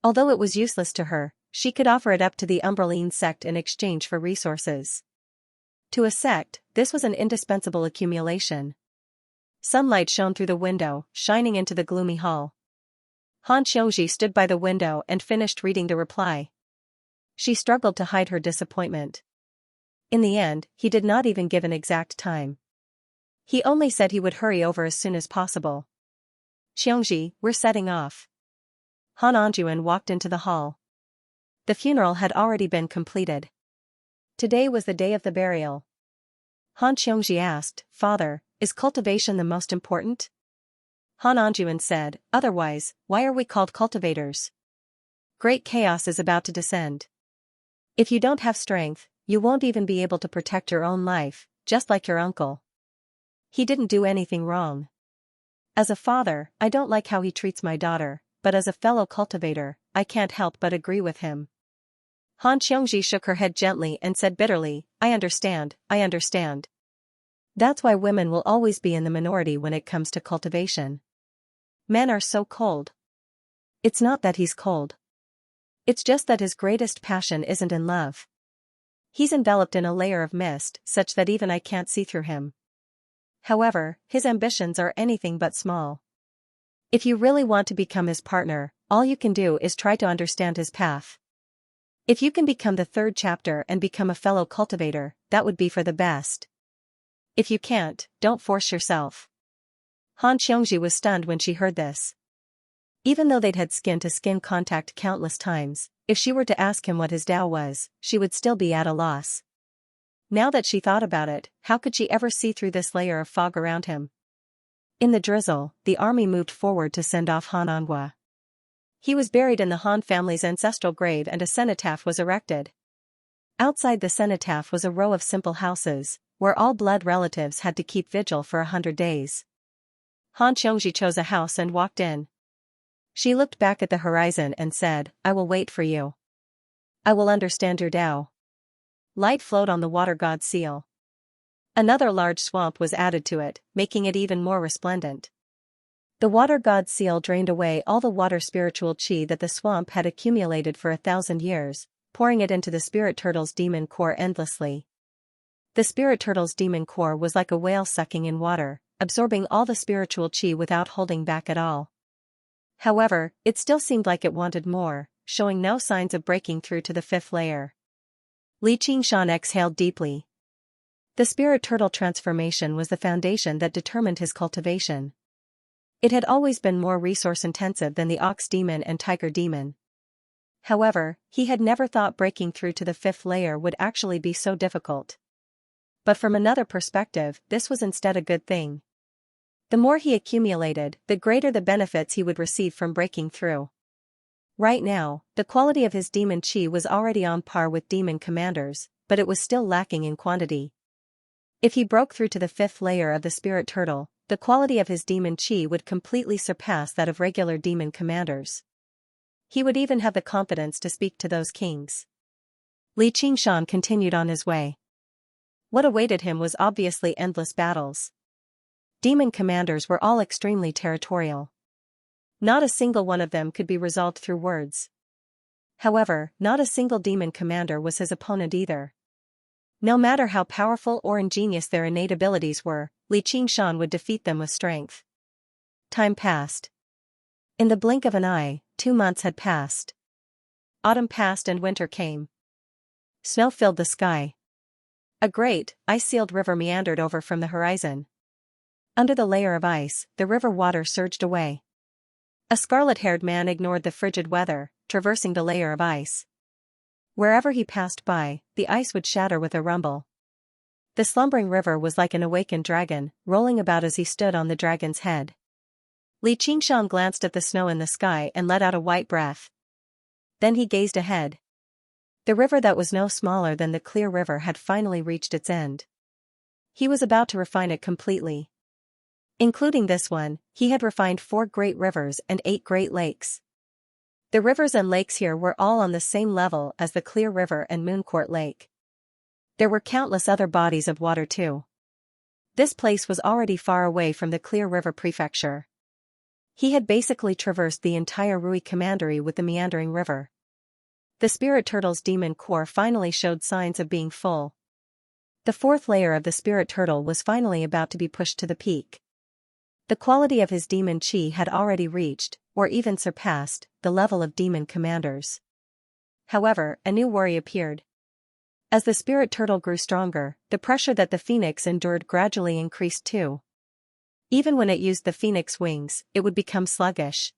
Although it was useless to her, she could offer it up to the Umbraline sect in exchange for resources. To a sect, this was an indispensable accumulation. Sunlight shone through the window, shining into the gloomy hall. Han Xiongxi stood by the window and finished reading the reply. She struggled to hide her disappointment. In the end, he did not even give an exact time. He only said he would hurry over as soon as possible. Xiongxi, we're setting off. Han Anjuan walked into the hall. The funeral had already been completed. Today was the day of the burial. Han Xiongxi asked, Father, is cultivation the most important? Han Anjuan said, otherwise, why are we called cultivators? Great chaos is about to descend. If you don't have strength, you won't even be able to protect your own life, just like your uncle. He didn't do anything wrong. As a father, I don't like how he treats my daughter, but as a fellow cultivator, I can't help but agree with him. Han Xiongxi shook her head gently and said bitterly, I understand. That's why women will always be in the minority when it comes to cultivation. Men are so cold. It's not that he's cold. It's just that his greatest passion isn't in love. He's enveloped in a layer of mist such that even I can't see through him. However, his ambitions are anything but small. If you really want to become his partner, all you can do is try to understand his path. If you can become the third chapter and become a fellow cultivator, that would be for the best. If you can't, don't force yourself. Han Xianxia was stunned when she heard this. Even though they'd had skin-to-skin contact countless times, if she were to ask him what his Tao was, she would still be at a loss. Now that she thought about it, how could she ever see through this layer of fog around him? In the drizzle, the army moved forward to send off Han Anhua. He was buried in the Han family's ancestral grave and a cenotaph was erected. Outside the cenotaph was a row of simple houses, where all blood relatives had to keep vigil for 100 days. Han Xianxia chose a house and walked in. She looked back at the horizon and said, "I will wait for you. I will understand your Tao." Light flowed on the water god's seal. Another large swamp was added to it, making it even more resplendent. The water god's seal drained away all the water spiritual qi that the swamp had accumulated for 1,000 years, pouring it into the spirit turtle's demon core endlessly. The spirit turtle's demon core was like a whale sucking in water, absorbing all the spiritual qi without holding back at all. However, it still seemed like it wanted more, showing no signs of breaking through to the fifth layer. Li Qingshan exhaled deeply. The spirit turtle transformation was the foundation that determined his cultivation. It had always been more resource-intensive than the ox demon and tiger demon. However, he had never thought breaking through to the fifth layer would actually be so difficult. But from another perspective, this was instead a good thing. The more he accumulated, the greater the benefits he would receive from breaking through. Right now, the quality of his demon qi was already on par with demon commanders, but it was still lacking in quantity. If he broke through to the fifth layer of the spirit turtle, the quality of his demon qi would completely surpass that of regular demon commanders. He would even have the confidence to speak to those kings. Li Qingshan continued on his way. What awaited him was obviously endless battles. Demon commanders were all extremely territorial. Not a single one of them could be resolved through words. However, not a single demon commander was his opponent either. No matter how powerful or ingenious their innate abilities were, Li Qingshan would defeat them with strength. Time passed. In the blink of an eye, 2 months had passed. Autumn passed and winter came. Snow filled the sky. A great, ice-sealed river meandered over from the horizon. Under the layer of ice, the river water surged away. A scarlet-haired man ignored the frigid weather, traversing the layer of ice. Wherever he passed by, the ice would shatter with a rumble. The slumbering river was like an awakened dragon, rolling about as he stood on the dragon's head. Li Qingshan glanced at the snow in the sky and let out a white breath. Then he gazed ahead. The river that was no smaller than the clear river had finally reached its end. He was about to refine it completely. Including this one, he had refined 4 great rivers and 8 great lakes. The rivers and lakes here were all on the same level as the Clear River and Mooncourt Lake. There were countless other bodies of water too. This place was already far away from the Clear River Prefecture. He had basically traversed the entire Rui Commandery with the meandering river. The spirit turtle's demon core finally showed signs of being full. The 4th layer of the spirit turtle was finally about to be pushed to the peak. The quality of his demon qi had already reached, or even surpassed, the level of demon commanders. However, a new worry appeared. As the spirit turtle grew stronger, the pressure that the phoenix endured gradually increased too. Even when it used the phoenix wings, it would become sluggish.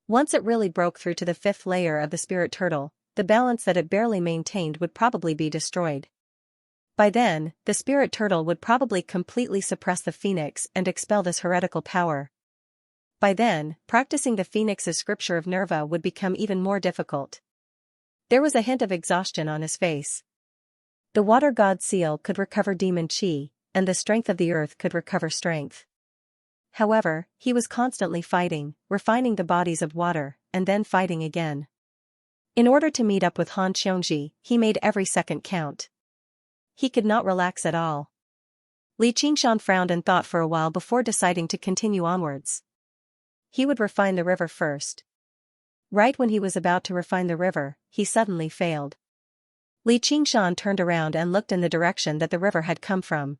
Once it really broke through to the 5th layer of the spirit turtle, the balance that it barely maintained would probably be destroyed. By then, the spirit turtle would probably completely suppress the phoenix and expel this heretical power. By then, practicing the phoenix's scripture of Nerva would become even more difficult. There was a hint of exhaustion on his face. The water god seal could recover demon qi, and the strength of the earth could recover strength. However, he was constantly fighting, refining the bodies of water, and then fighting again. In order to meet up with Han Xianxia, he made every second count. He could not relax at all. Li Qingshan frowned and thought for a while before deciding to continue onwards. He would refine the river first. Right when he was about to refine the river, he suddenly failed. Li Qingshan turned around and looked in the direction that the river had come from.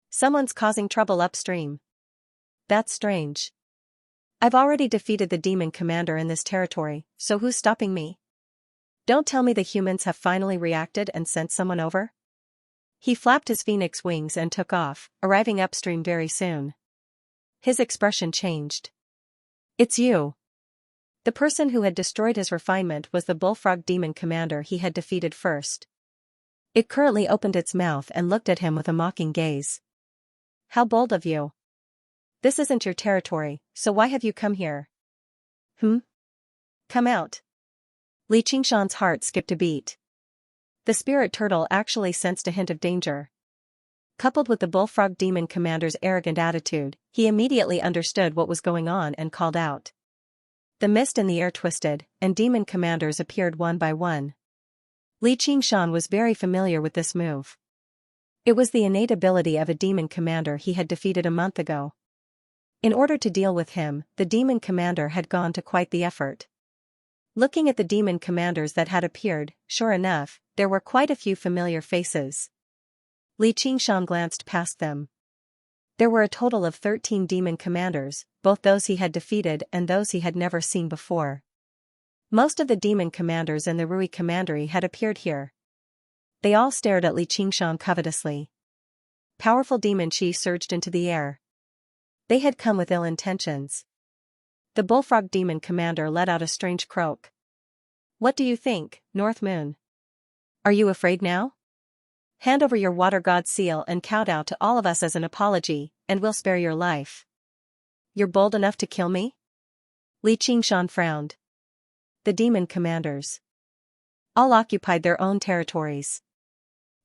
Someone's causing trouble upstream. That's strange. I've already defeated the demon commander in this territory, so who's stopping me? Don't tell me the humans have finally reacted and sent someone over? He flapped his phoenix wings and took off, arriving upstream very soon. His expression changed. It's you. The person who had destroyed his refinement was the bullfrog demon commander he had defeated first. It currently opened its mouth and looked at him with a mocking gaze. How bold of you. This isn't your territory, so why have you come here? Come out. Li Qingshan's heart skipped a beat. The spirit turtle actually sensed a hint of danger. Coupled with the bullfrog demon commander's arrogant attitude, he immediately understood what was going on and called out. The mist in the air twisted, and demon commanders appeared one by one. Li Qingshan was very familiar with this move. It was the innate ability of a demon commander he had defeated a month ago. In order to deal with him, the demon commander had gone to quite the effort. Looking at the demon commanders that had appeared, sure enough, there were quite a few familiar faces. Li Qingshan glanced past them. There were a total of 13 demon commanders, both those he had defeated and those he had never seen before. Most of the demon commanders in the Rui Commandery had appeared here. They all stared at Li Qingshan covetously. Powerful demon chi surged into the air. They had come with ill intentions. The bullfrog demon commander let out a strange croak. What do you think, North Moon? Are you afraid now? Hand over your water god seal and kowtow to all of us as an apology, and we'll spare your life. You're bold enough to kill me? Li Qingshan frowned. The demon commanders all occupied their own territories.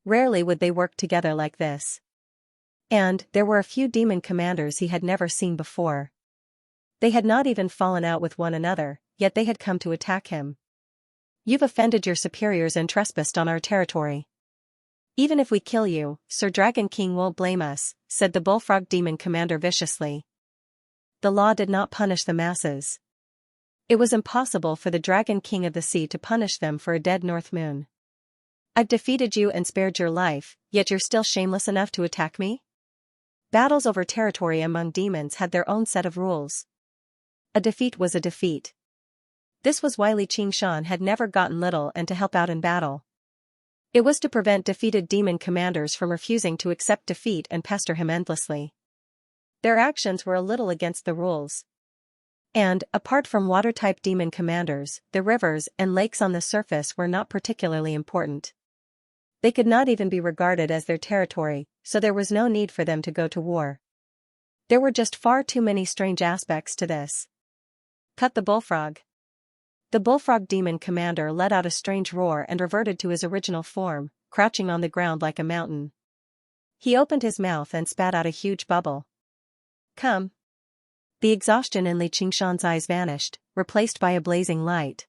Rarely would they work together like this. And there were a few demon commanders he had never seen before. They had not even fallen out with one another, yet they had come to attack him. You've offended your superiors and trespassed on our territory. Even if we kill you, Sir Dragon King won't blame us, said the bullfrog demon commander viciously. The law did not punish the masses. It was impossible for the Dragon King of the Sea to punish them for a dead North Moon. I've defeated you and spared your life, yet you're still shameless enough to attack me? Battles over territory among demons had their own set of rules. A defeat was a defeat. This was why Li Qingshan had never gotten little and to help out in battle. It was to prevent defeated demon commanders from refusing to accept defeat and pester him endlessly. Their actions were a little against the rules. And, apart from water-type demon commanders, the rivers and lakes on the surface were not particularly important. They could not even be regarded as their territory, so there was no need for them to go to war. There were just far too many strange aspects to this. Cut the bullfrog. The bullfrog demon commander let out a strange roar and reverted to his original form, crouching on the ground like a mountain. He opened his mouth and spat out a huge bubble. Come. The exhaustion in Li Qingshan's eyes vanished, replaced by a blazing light.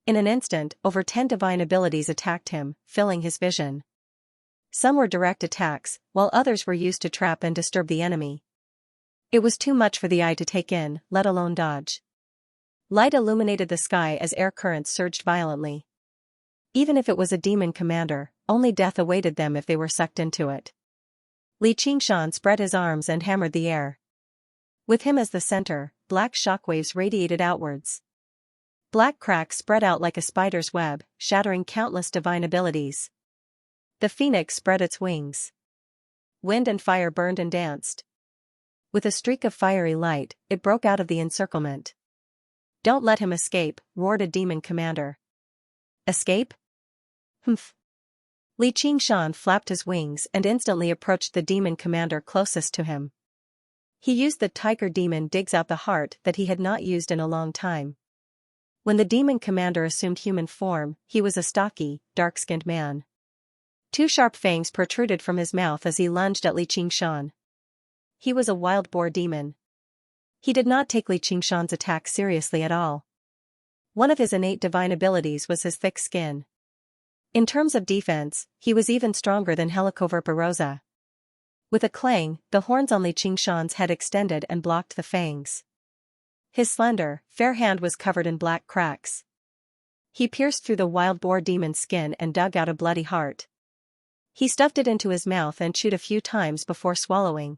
In an instant, over 10 divine abilities attacked him, filling his vision. Some were direct attacks, while others were used to trap and disturb the enemy. It was too much for the eye to take in, let alone dodge. Light illuminated the sky as air currents surged violently. Even if it was a demon commander, only death awaited them if they were sucked into it. Li Qingshan spread his arms and hammered the air. With him as the center, black shockwaves radiated outwards. Black cracks spread out like a spider's web, shattering countless divine abilities. The phoenix spread its wings. Wind and fire burned and danced. With a streak of fiery light, it broke out of the encirclement. Don't let him escape, roared a demon commander. Escape? Humph. Li Qingshan flapped his wings and instantly approached the demon commander closest to him. He used the tiger demon digs out the heart that he had not used in a long time. When the demon commander assumed human form, he was a stocky, dark-skinned man. 2 sharp fangs protruded from his mouth as he lunged at Li Qingshan. He was a wild boar demon. He did not take Li Qingshan's attack seriously at all. One of his innate divine abilities was his thick skin. In terms of defense, he was even stronger than Helicoverpa. With a clang, the horns on Li Qingshan's head extended and blocked the fangs. His slender, fair hand was covered in black cracks. He pierced through the wild boar demon's skin and dug out a bloody heart. He stuffed it into his mouth and chewed a few times before swallowing.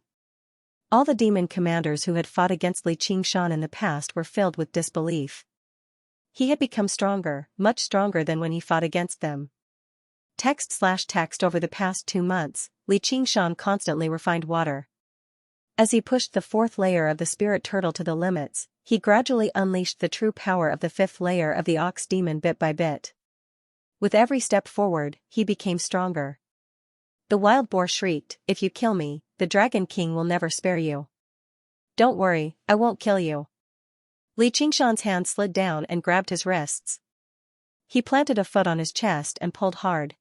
All the demon commanders who had fought against Li Qingshan in the past were filled with disbelief. He had become stronger, much stronger than when he fought against them. Text/text Over the past 2 months, Li Qingshan constantly refined water. As he pushed the 4th layer of the spirit turtle to the limits, he gradually unleashed the true power of the 5th layer of the ox demon bit by bit. With every step forward, he became stronger. The wild boar shrieked, "If you kill me, the Dragon King will never spare you." "Don't worry, I won't kill you." Li Qingshan's hand slid down and grabbed his wrists. He planted a foot on his chest and pulled hard.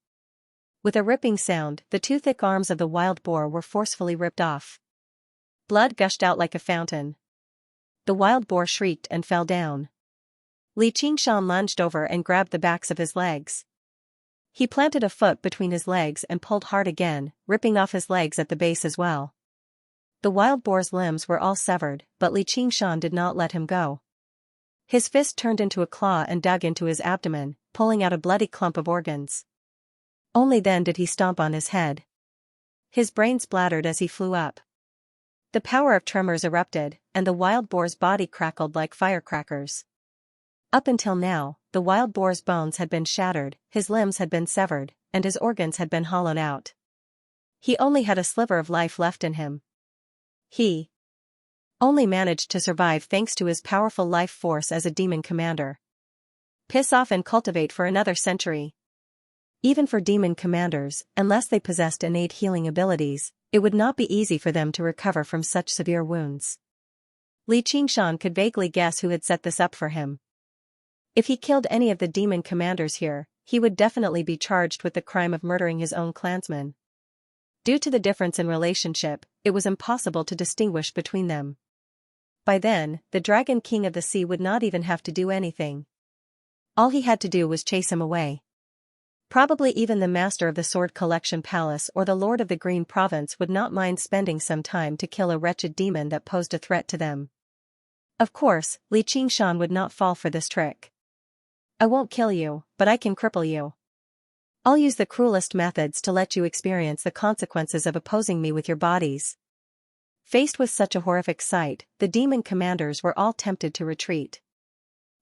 With a ripping sound, the 2 thick arms of the wild boar were forcefully ripped off. Blood gushed out like a fountain. The wild boar shrieked and fell down. Li Qingshan lunged over and grabbed the backs of his legs. He planted a foot between his legs and pulled hard again, ripping off his legs at the base as well. The wild boar's limbs were all severed, but Li Qingshan did not let him go. His fist turned into a claw and dug into his abdomen, pulling out a bloody clump of organs. Only then did he stomp on his head. His brain splattered as he flew up. The power of tremors erupted, and the wild boar's body crackled like firecrackers. Up until now, the wild boar's bones had been shattered, his limbs had been severed, and his organs had been hollowed out. He only had a sliver of life left in him. He only managed to survive thanks to his powerful life force as a demon commander. Piss off and cultivate for another century. Even for demon commanders, unless they possessed innate healing abilities, it would not be easy for them to recover from such severe wounds. Li Qingshan could vaguely guess who had set this up for him. If he killed any of the demon commanders here, he would definitely be charged with the crime of murdering his own clansmen. Due to the difference in relationship, it was impossible to distinguish between them. By then, the Dragon King of the Sea would not even have to do anything. All he had to do was chase him away. Probably even the Master of the Sword Collection Palace or the Lord of the Green Province would not mind spending some time to kill a wretched demon that posed a threat to them. Of course, Li Qingshan would not fall for this trick. "I won't kill you, but I can cripple you. I'll use the cruelest methods to let you experience the consequences of opposing me with your bodies." Faced with such a horrific sight, the demon commanders were all tempted to retreat.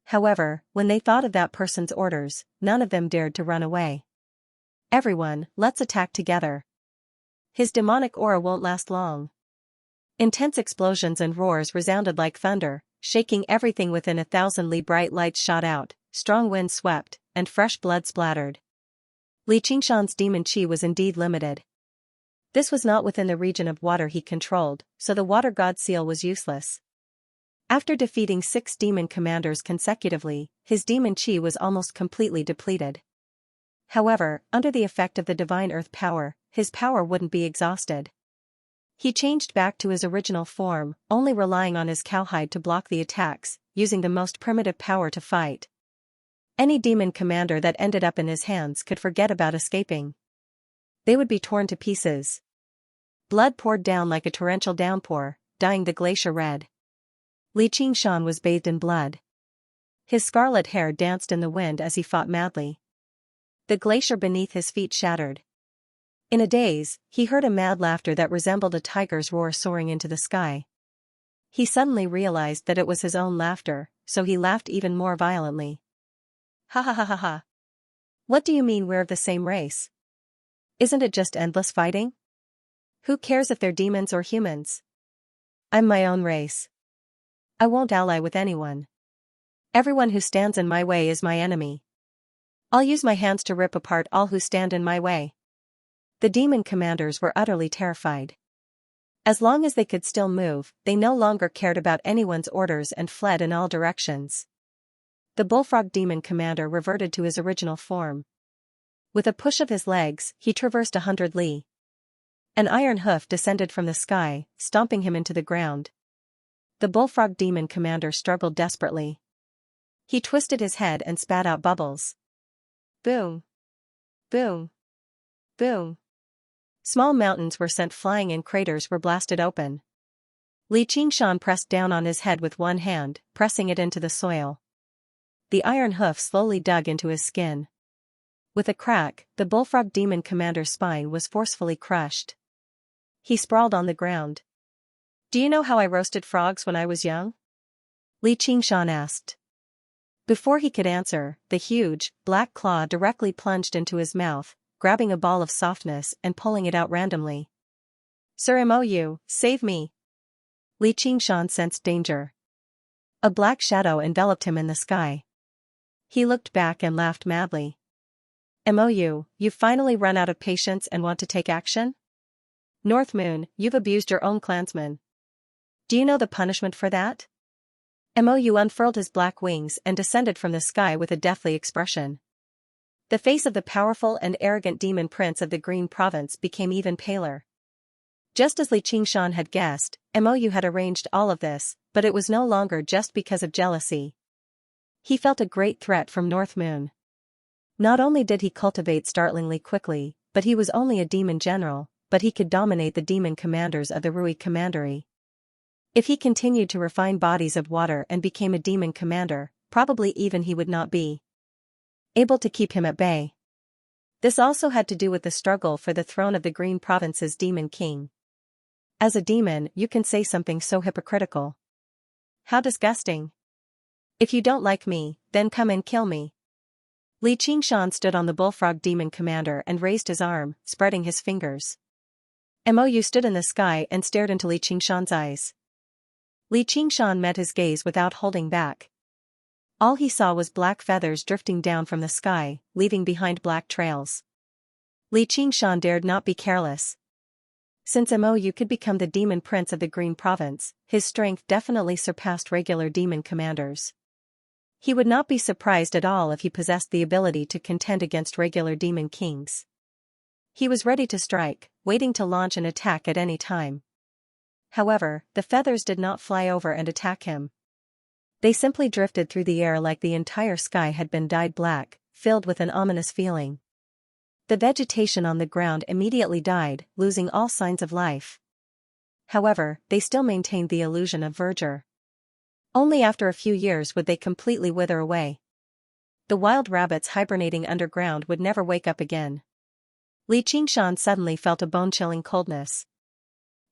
However, when they thought of that person's orders, none of them dared to run away. "Everyone, let's attack together. His demonic aura won't last long." Intense explosions and roars resounded like thunder, shaking everything within 1,000 li. Bright lights shot out, strong winds swept, and fresh blood splattered. Li Qingshan's demon chi was indeed limited. This was not within the region of water he controlled, so the water god seal was useless. After defeating 6 demon commanders consecutively, his demon chi was almost completely depleted. However, under the effect of the divine earth power, his power wouldn't be exhausted. He changed back to his original form, only relying on his cowhide to block the attacks, using the most primitive power to fight. Any demon commander that ended up in his hands could forget about escaping. They would be torn to pieces. Blood poured down like a torrential downpour, dyeing the glacier red. Li Qingshan was bathed in blood. His scarlet hair danced in the wind as he fought madly. The glacier beneath his feet shattered. In a daze, he heard a mad laughter that resembled a tiger's roar soaring into the sky. He suddenly realized that it was his own laughter, so he laughed even more violently. "Ha ha ha ha ha. What do you mean we're of the same race? Isn't it just endless fighting? Who cares if they're demons or humans? I'm my own race. I won't ally with anyone. Everyone who stands in my way is my enemy. I'll use my hands to rip apart all who stand in my way." The demon commanders were utterly terrified. As long as they could still move, they no longer cared about anyone's orders and fled in all directions. The bullfrog demon commander reverted to his original form. With a push of his legs, he traversed 100 li. An iron hoof descended from the sky, stomping him into the ground. The bullfrog demon commander struggled desperately. He twisted his head and spat out bubbles. Boom! Boom! Boom! Small mountains were sent flying and craters were blasted open. Li Qingshan pressed down on his head with one hand, pressing it into the soil. The iron hoof slowly dug into his skin. With a crack, the bullfrog demon commander's spine was forcefully crushed. He sprawled on the ground. "Do you know how I roasted frogs when I was young?" Li Qingshan asked. Before he could answer, the huge, black claw directly plunged into his mouth, grabbing a ball of softness and pulling it out randomly. "Sir Mou, save me!" Li Qingshan sensed danger. A black shadow enveloped him in the sky. He looked back and laughed madly. "Mou, you've finally run out of patience and want to take action? North Moon, you've abused your own clansmen. Do you know the punishment for that?" Mou unfurled his black wings and descended from the sky with a deathly expression. The face of the powerful and arrogant demon prince of the Green Province became even paler. Just as Li Qingshan had guessed, Mou had arranged all of this, but it was no longer just because of jealousy. He felt a great threat from North Moon. Not only did he cultivate startlingly quickly, but he was only a demon general, but he could dominate the demon commanders of the Rui Commandery. If he continued to refine bodies of water and became a demon commander, probably even he would not be able to keep him at bay. This also had to do with the struggle for the throne of the Green Province's demon king. As a demon, you can say something so hypocritical. How disgusting. If you don't like me, then come and kill me. Li Qingshan stood on the bullfrog demon commander and raised his arm, spreading his fingers. Mou stood in the sky and stared into Li Qingshan's eyes. Li Qingshan met his gaze without holding back. All he saw was black feathers drifting down from the sky, leaving behind black trails. Li Qingshan dared not be careless. Since Mou could become the demon prince of the Green Province, his strength definitely surpassed regular demon commanders. He would not be surprised at all if he possessed the ability to contend against regular demon kings. He was ready to strike, waiting to launch an attack at any time. However, the feathers did not fly over and attack him. They simply drifted through the air like the entire sky had been dyed black, filled with an ominous feeling. The vegetation on the ground immediately died, losing all signs of life. However, they still maintained the illusion of verdure. Only after a few years would they completely wither away. The wild rabbits hibernating underground would never wake up again. Li Qingshan suddenly felt a bone-chilling coldness.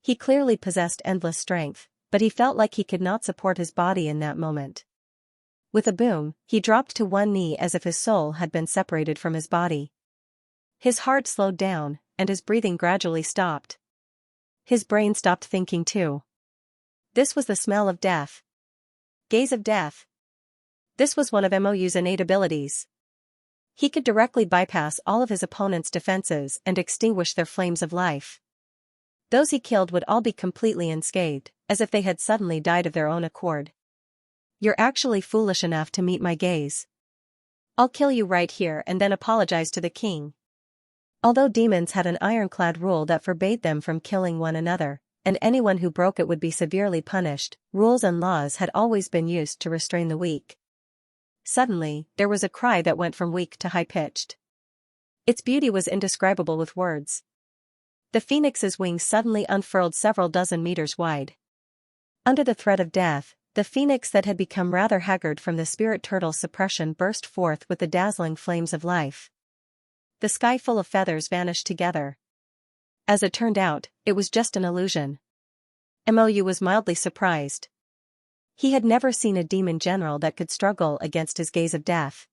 He clearly possessed endless strength, but he felt like he could not support his body in that moment. With a boom, he dropped to one knee as if his soul had been separated from his body. His heart slowed down, and his breathing gradually stopped. His brain stopped thinking too. This was the smell of death. Gaze of death. This was one of Mou's innate abilities. He could directly bypass all of his opponent's defenses and extinguish their flames of life. Those he killed would all be completely unscathed, as if they had suddenly died of their own accord. "You're actually foolish enough to meet my gaze. I'll kill you right here and then apologize to the king." Although demons had an ironclad rule that forbade them from killing one another, and anyone who broke it would be severely punished, rules and laws had always been used to restrain the weak. Suddenly, there was a cry that went from weak to high-pitched. Its beauty was indescribable with words. The phoenix's wings suddenly unfurled several dozen meters wide. Under the threat of death, the phoenix that had become rather haggard from the spirit turtle's suppression burst forth with the dazzling flames of life. The sky full of feathers vanished together. As it turned out, it was just an illusion. Mou was mildly surprised. He had never seen a demon general that could struggle against his gaze of death.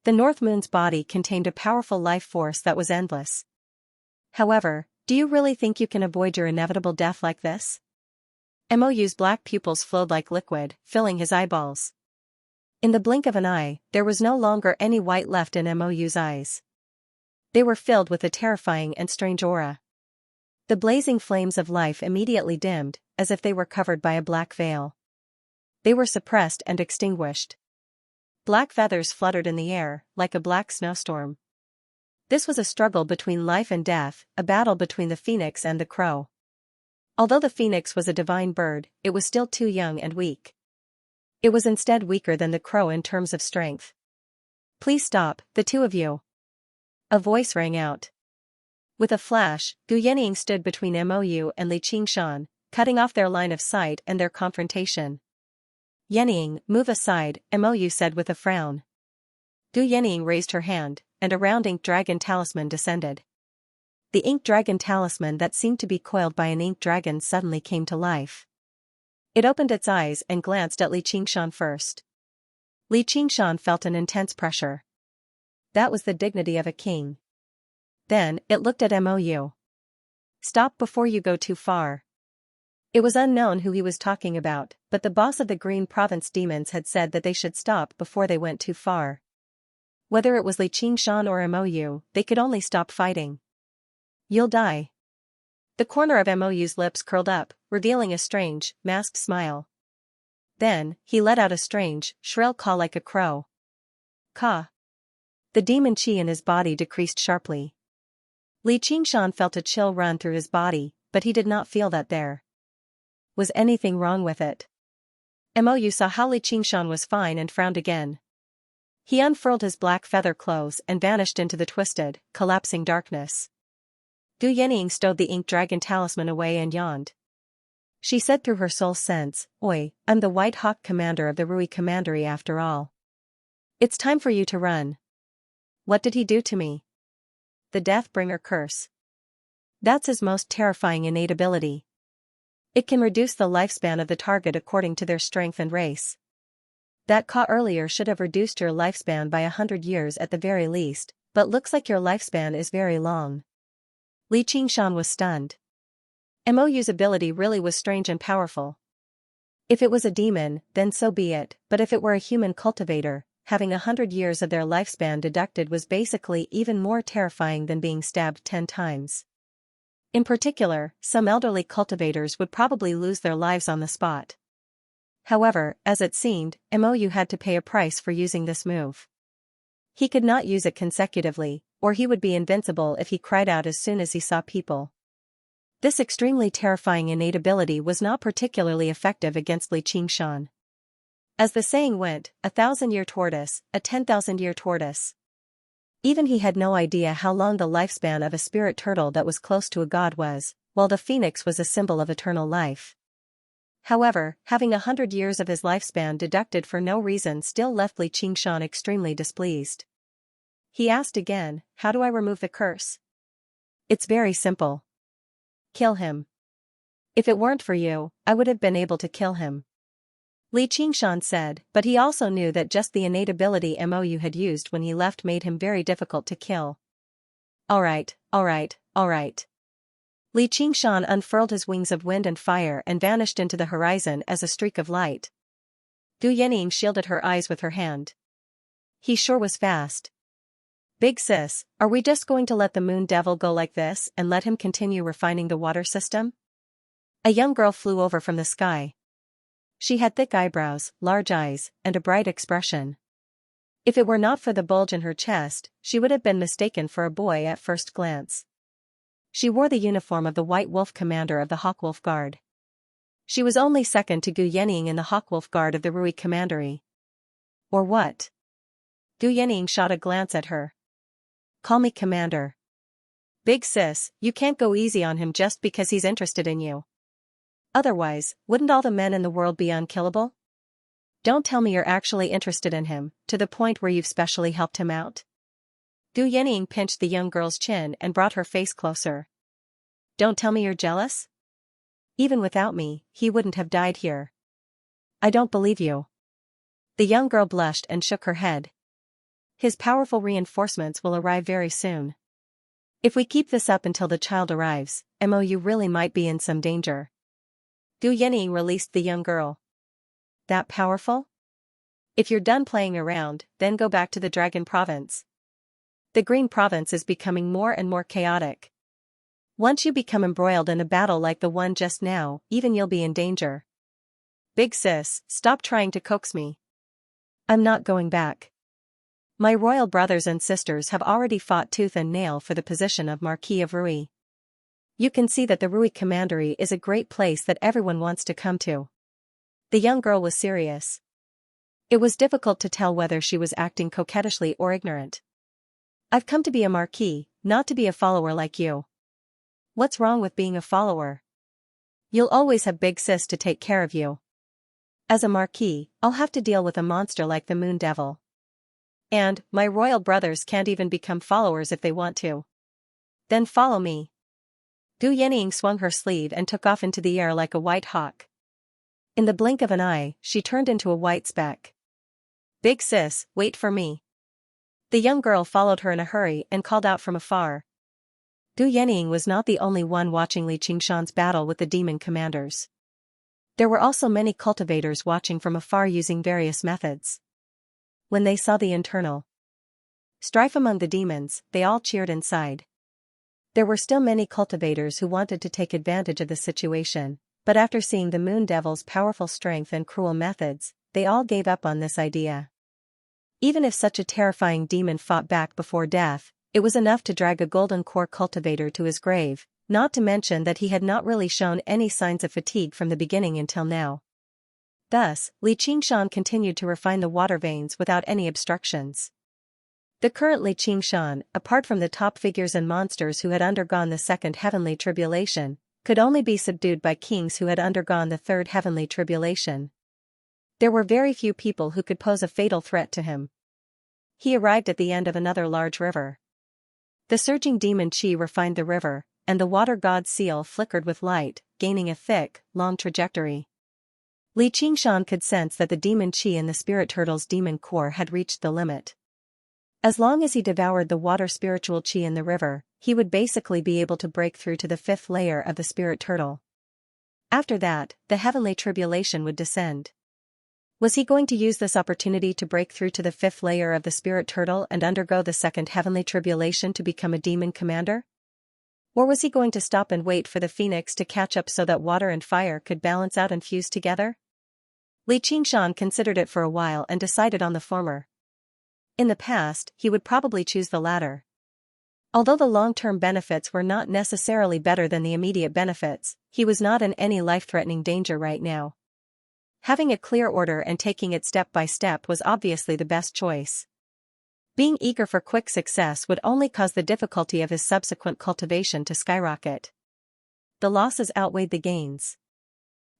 The North Moon's body contained a powerful life force that was endless. However, do you really think you can avoid your inevitable death like this? Mou's black pupils flowed like liquid, filling his eyeballs. In the blink of an eye, there was no longer any white left in Mou's eyes. They were filled with a terrifying and strange aura. The blazing flames of life immediately dimmed, as if they were covered by a black veil. They were suppressed and extinguished. Black feathers fluttered in the air, like a black snowstorm. This was a struggle between life and death, a battle between the phoenix and the crow. Although the phoenix was a divine bird, it was still too young and weak. It was instead weaker than the crow in terms of strength. "Please stop, the two of you." A voice rang out. With a flash, Gu Yanning stood between Mou and Li Qingshan, cutting off their line of sight and their confrontation. Yening, move aside, Mou said with a frown. Gu Yening raised her hand, and a round ink dragon talisman descended. The ink dragon talisman that seemed to be coiled by an ink dragon suddenly came to life. It opened its eyes and glanced at Li Qingshan first. Li Qingshan felt an intense pressure. That was the dignity of a king. Then, it looked at Mou. Stop before you go too far. It was unknown who he was talking about, but the boss of the Green Province demons had said that they should stop before they went too far. Whether it was Li Qingshan or Mou, they could only stop fighting. You'll die. The corner of Mou's lips curled up, revealing a strange, masked smile. Then, he let out a strange, shrill caw like a crow. Caw. The demon chi in his body decreased sharply. Li Qingshan felt a chill run through his body, but he did not feel that there was anything wrong with it. Mou saw how Li Qingshan was fine and frowned again. He unfurled his black feather clothes and vanished into the twisted, collapsing darkness. Gu Yening stowed the ink dragon talisman away and yawned. She said through her soul sense, Oi, I'm the White Hawk commander of the Rui Commandery after all. It's time for you to run. What did he do to me? The Deathbringer curse. That's his most terrifying innate ability. It can reduce the lifespan of the target according to their strength and race. That caw earlier should have reduced your lifespan by 100 years at the very least, but looks like your lifespan is very long. Li Qingshan was stunned. Mou's ability really was strange and powerful. If it was a demon, then so be it, but if it were a human cultivator, having 100 years of their lifespan deducted was basically even more terrifying than being stabbed 10 times. In particular, some elderly cultivators would probably lose their lives on the spot. However, as it seemed, Mou had to pay a price for using this move. He could not use it consecutively, or he would be invincible if he cried out as soon as he saw people. This extremely terrifying innate ability was not particularly effective against Li Qingshan. As the saying went, 1,000-year tortoise, a 10,000-year tortoise. Even he had no idea how long the lifespan of a spirit turtle that was close to a god was, while the phoenix was a symbol of eternal life. However, having 100 years of his lifespan deducted for no reason still left Li Qingshan extremely displeased. He asked again, how do I remove the curse? It's very simple. Kill him. If it weren't for you, I would have been able to kill him. Li Qingshan said, but he also knew that just the innate ability Mou had used when he left made him very difficult to kill. Alright. Li Qingshan unfurled his wings of wind and fire and vanished into the horizon as a streak of light. Gu Yening shielded her eyes with her hand. He sure was fast. Big sis, are we just going to let the moon devil go like this and let him continue refining the water system? A young girl flew over from the sky. She had thick eyebrows, large eyes, and a bright expression. If it were not for the bulge in her chest, she would have been mistaken for a boy at first glance. She wore the uniform of the White Wolf commander of the Hawkwolf Guard. She was only second to Gu Yening in the Hawkwolf Guard of the Rui Commandery. Or what? Gu Yening shot a glance at her. Call me commander. Big sis, you can't go easy on him just because he's interested in you. Otherwise, wouldn't all the men in the world be unkillable? Don't tell me you're actually interested in him, to the point where you've specially helped him out. Gu Yening pinched the young girl's chin and brought her face closer. Don't tell me you're jealous? Even without me, he wouldn't have died here. I don't believe you. The young girl blushed and shook her head. His powerful reinforcements will arrive very soon. If we keep this up until the child arrives, Mou really might be in some danger. Gu Yening released the young girl. That powerful? If you're done playing around, then go back to the Dragon Province. The Green Province is becoming more and more chaotic. Once you become embroiled in a battle like the one just now, even you'll be in danger. Big sis, stop trying to coax me. I'm not going back. My royal brothers and sisters have already fought tooth and nail for the position of Marquis of Rui. You can see that the Rui Commandery is a great place that everyone wants to come to. The young girl was serious. It was difficult to tell whether she was acting coquettishly or ignorant. I've come to be a marquis, not to be a follower like you. What's wrong with being a follower? You'll always have big sis to take care of you. As a marquis, I'll have to deal with a monster like the Moon Devil. And, my royal brothers can't even become followers if they want to. Then follow me. Gu Yening swung her sleeve and took off into the air like a white hawk. In the blink of an eye, she turned into a white speck. Big sis, wait for me. The young girl followed her in a hurry and called out from afar. Gu Yening was not the only one watching Li Qingshan's battle with the demon commanders. There were also many cultivators watching from afar using various methods. When they saw the internal strife among the demons, they all cheered inside. There were still many cultivators who wanted to take advantage of the situation, but after seeing the Moon Devil's powerful strength and cruel methods, they all gave up on this idea. Even if such a terrifying demon fought back before death, it was enough to drag a golden core cultivator to his grave, not to mention that he had not really shown any signs of fatigue from the beginning until now. Thus, Li Qingshan continued to refine the water veins without any obstructions. The current Li Qingshan, apart from the top figures and monsters who had undergone the second heavenly tribulation, could only be subdued by kings who had undergone the third heavenly tribulation. There were very few people who could pose a fatal threat to him. He arrived at the end of another large river. The surging demon chi refined the river, and the water god's seal flickered with light, gaining a thick, long trajectory. Li Qingshan could sense that the demon chi in the spirit turtle's demon core had reached the limit. As long as he devoured the water spiritual chi in the river, he would basically be able to break through to the fifth layer of the spirit turtle. After that, the heavenly tribulation would descend. Was he going to use this opportunity to break through to the fifth layer of the spirit turtle and undergo the second heavenly tribulation to become a demon commander? Or was he going to stop and wait for the phoenix to catch up so that water and fire could balance out and fuse together? Li Qingshan considered it for a while and decided on the former. In the past, he would probably choose the latter. Although the long-term benefits were not necessarily better than the immediate benefits, he was not in any life-threatening danger right now. Having a clear order and taking it step by step was obviously the best choice. Being eager for quick success would only cause the difficulty of his subsequent cultivation to skyrocket. The losses outweighed the gains.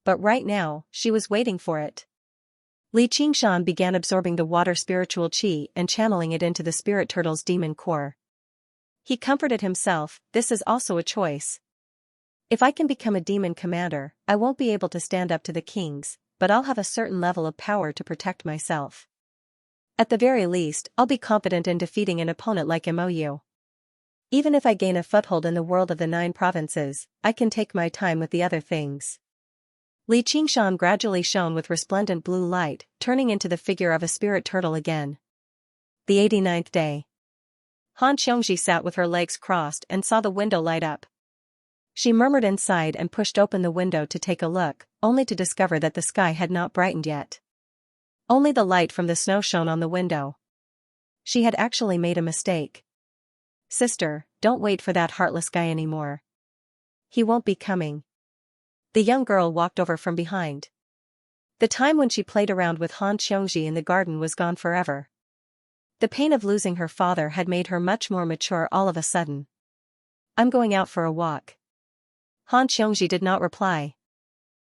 But right now, she was waiting for it. Li Qingshan began absorbing the water spiritual chi and channeling it into the spirit turtle's demon core. He comforted himself, this is also a choice. If I can become a demon commander, I won't be able to stand up to the kings, but I'll have a certain level of power to protect myself. At the very least, I'll be competent in defeating an opponent like Mou. Even if I gain a foothold in the world of the 9 provinces, I can take my time with the other things. Li Qingshan gradually shone with resplendent blue light, turning into the figure of a spirit turtle again. The 89th day. Han Xianxia sat with her legs crossed and saw the window light up. She murmured inside and pushed open the window to take a look, only to discover that the sky had not brightened yet. Only the light from the snow shone on the window. She had actually made a mistake. Sister, don't wait for that heartless guy anymore. He won't be coming. The young girl walked over from behind. The time when she played around with Han Xianxia in the garden was gone forever. The pain of losing her father had made her much more mature all of a sudden. I'm going out for a walk. Han Xianxia did not reply.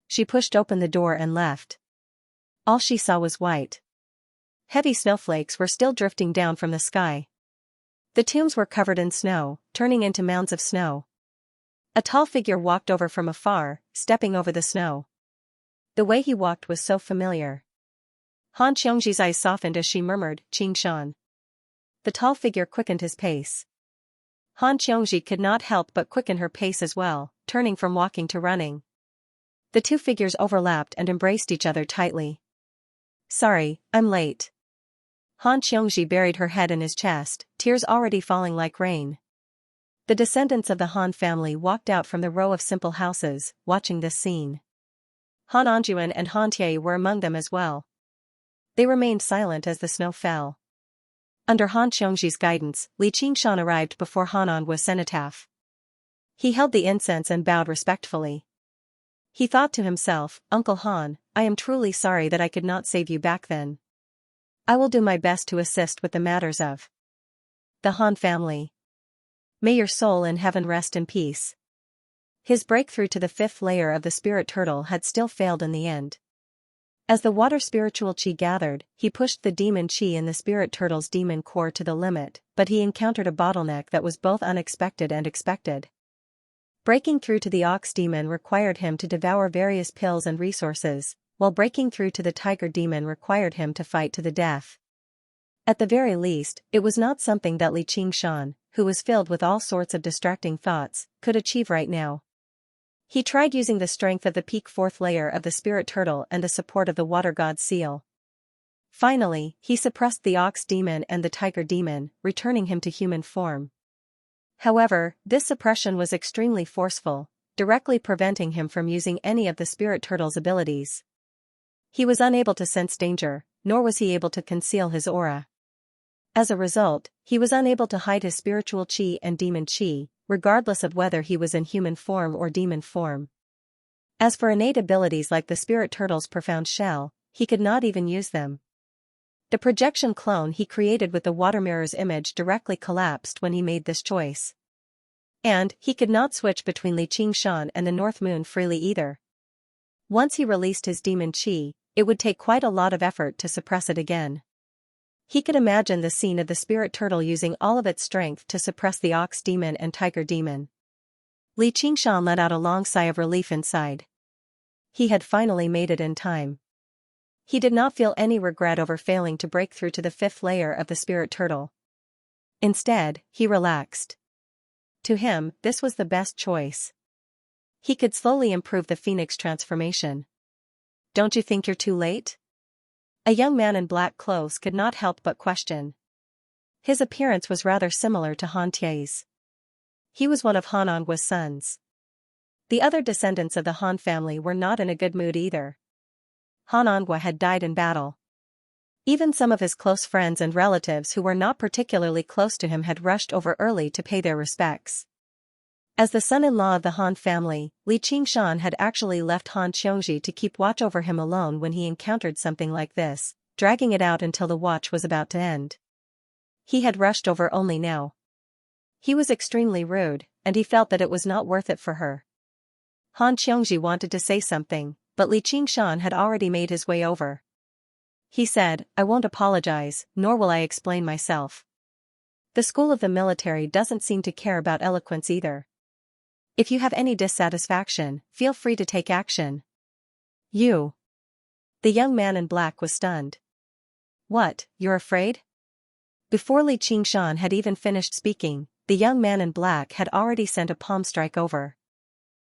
She pushed open the door and left. All she saw was white. Heavy snowflakes were still drifting down from the sky. The tombs were covered in snow, turning into mounds of snow. A tall figure walked over from afar, stepping over the snow. The way he walked was so familiar. Han Xiangji's eyes softened as she murmured, Qingshan. The tall figure quickened his pace. Han Xiangji could not help but quicken her pace as well, turning from walking to running. The two figures overlapped and embraced each other tightly. Sorry, I'm late. Han Xiangji buried her head in his chest, tears already falling like rain. The descendants of the Han family walked out from the row of simple houses, watching this scene. Han Anjuan and Han Tie were among them as well. They remained silent as the snow fell. Under Han Xiangji's guidance, Li Qingshan arrived before Hanan with cenotaph. He held the incense and bowed respectfully. He thought to himself, Uncle Han, I am truly sorry that I could not save you back then. I will do my best to assist with the matters of the Han family. May your soul in heaven rest in peace. His breakthrough to the fifth layer of the spirit turtle had still failed in the end. As the water spiritual chi gathered, he pushed the demon chi in the spirit turtle's demon core to the limit, but he encountered a bottleneck that was both unexpected and expected. Breaking through to the ox demon required him to devour various pills and resources, while breaking through to the tiger demon required him to fight to the death. At the very least, it was not something that Li Qingshan, who was filled with all sorts of distracting thoughts, could achieve right now. He tried using the strength of the peak fourth layer of the spirit turtle and the support of the water god's seal. Finally, he suppressed the ox demon and the tiger demon, returning him to human form. However, this suppression was extremely forceful, directly preventing him from using any of the spirit turtle's abilities. He was unable to sense danger, nor was he able to conceal his aura. As a result, he was unable to hide his spiritual chi and demon chi, regardless of whether he was in human form or demon form. As for innate abilities like the spirit turtle's profound shell, he could not even use them. The projection clone he created with the water mirror's image directly collapsed when he made this choice. And he could not switch between Li Qingshan and the North Moon freely either. Once he released his demon chi, it would take quite a lot of effort to suppress it again. He could imagine the scene of the spirit turtle using all of its strength to suppress the ox demon and tiger demon. Li Qingshan let out a long sigh of relief inside. He had finally made it in time. He did not feel any regret over failing to break through to the fifth layer of the spirit turtle. Instead, he relaxed. To him, this was the best choice. He could slowly improve the phoenix transformation. Don't you think you're too late? A young man in black clothes could not help but question. His appearance was rather similar to Han Tie's. He was one of Han Angua's sons. The other descendants of the Han family were not in a good mood either. Han Angua had died in battle. Even some of his close friends and relatives who were not particularly close to him had rushed over early to pay their respects. As the son-in-law of the Han family, Li Qingshan had actually left Han Xiongji to keep watch over him alone when he encountered something like this, dragging it out until the watch was about to end. He had rushed over only now. He was extremely rude, and he felt that it was not worth it for her. Han Xiongji wanted to say something, but Li Qingshan had already made his way over. He said, "I won't apologize, nor will I explain myself. The school of the military doesn't seem to care about eloquence either. If you have any dissatisfaction, feel free to take action." You. The young man in black was stunned. What, you're afraid? Before Li Qingshan had even finished speaking, the young man in black had already sent a palm strike over.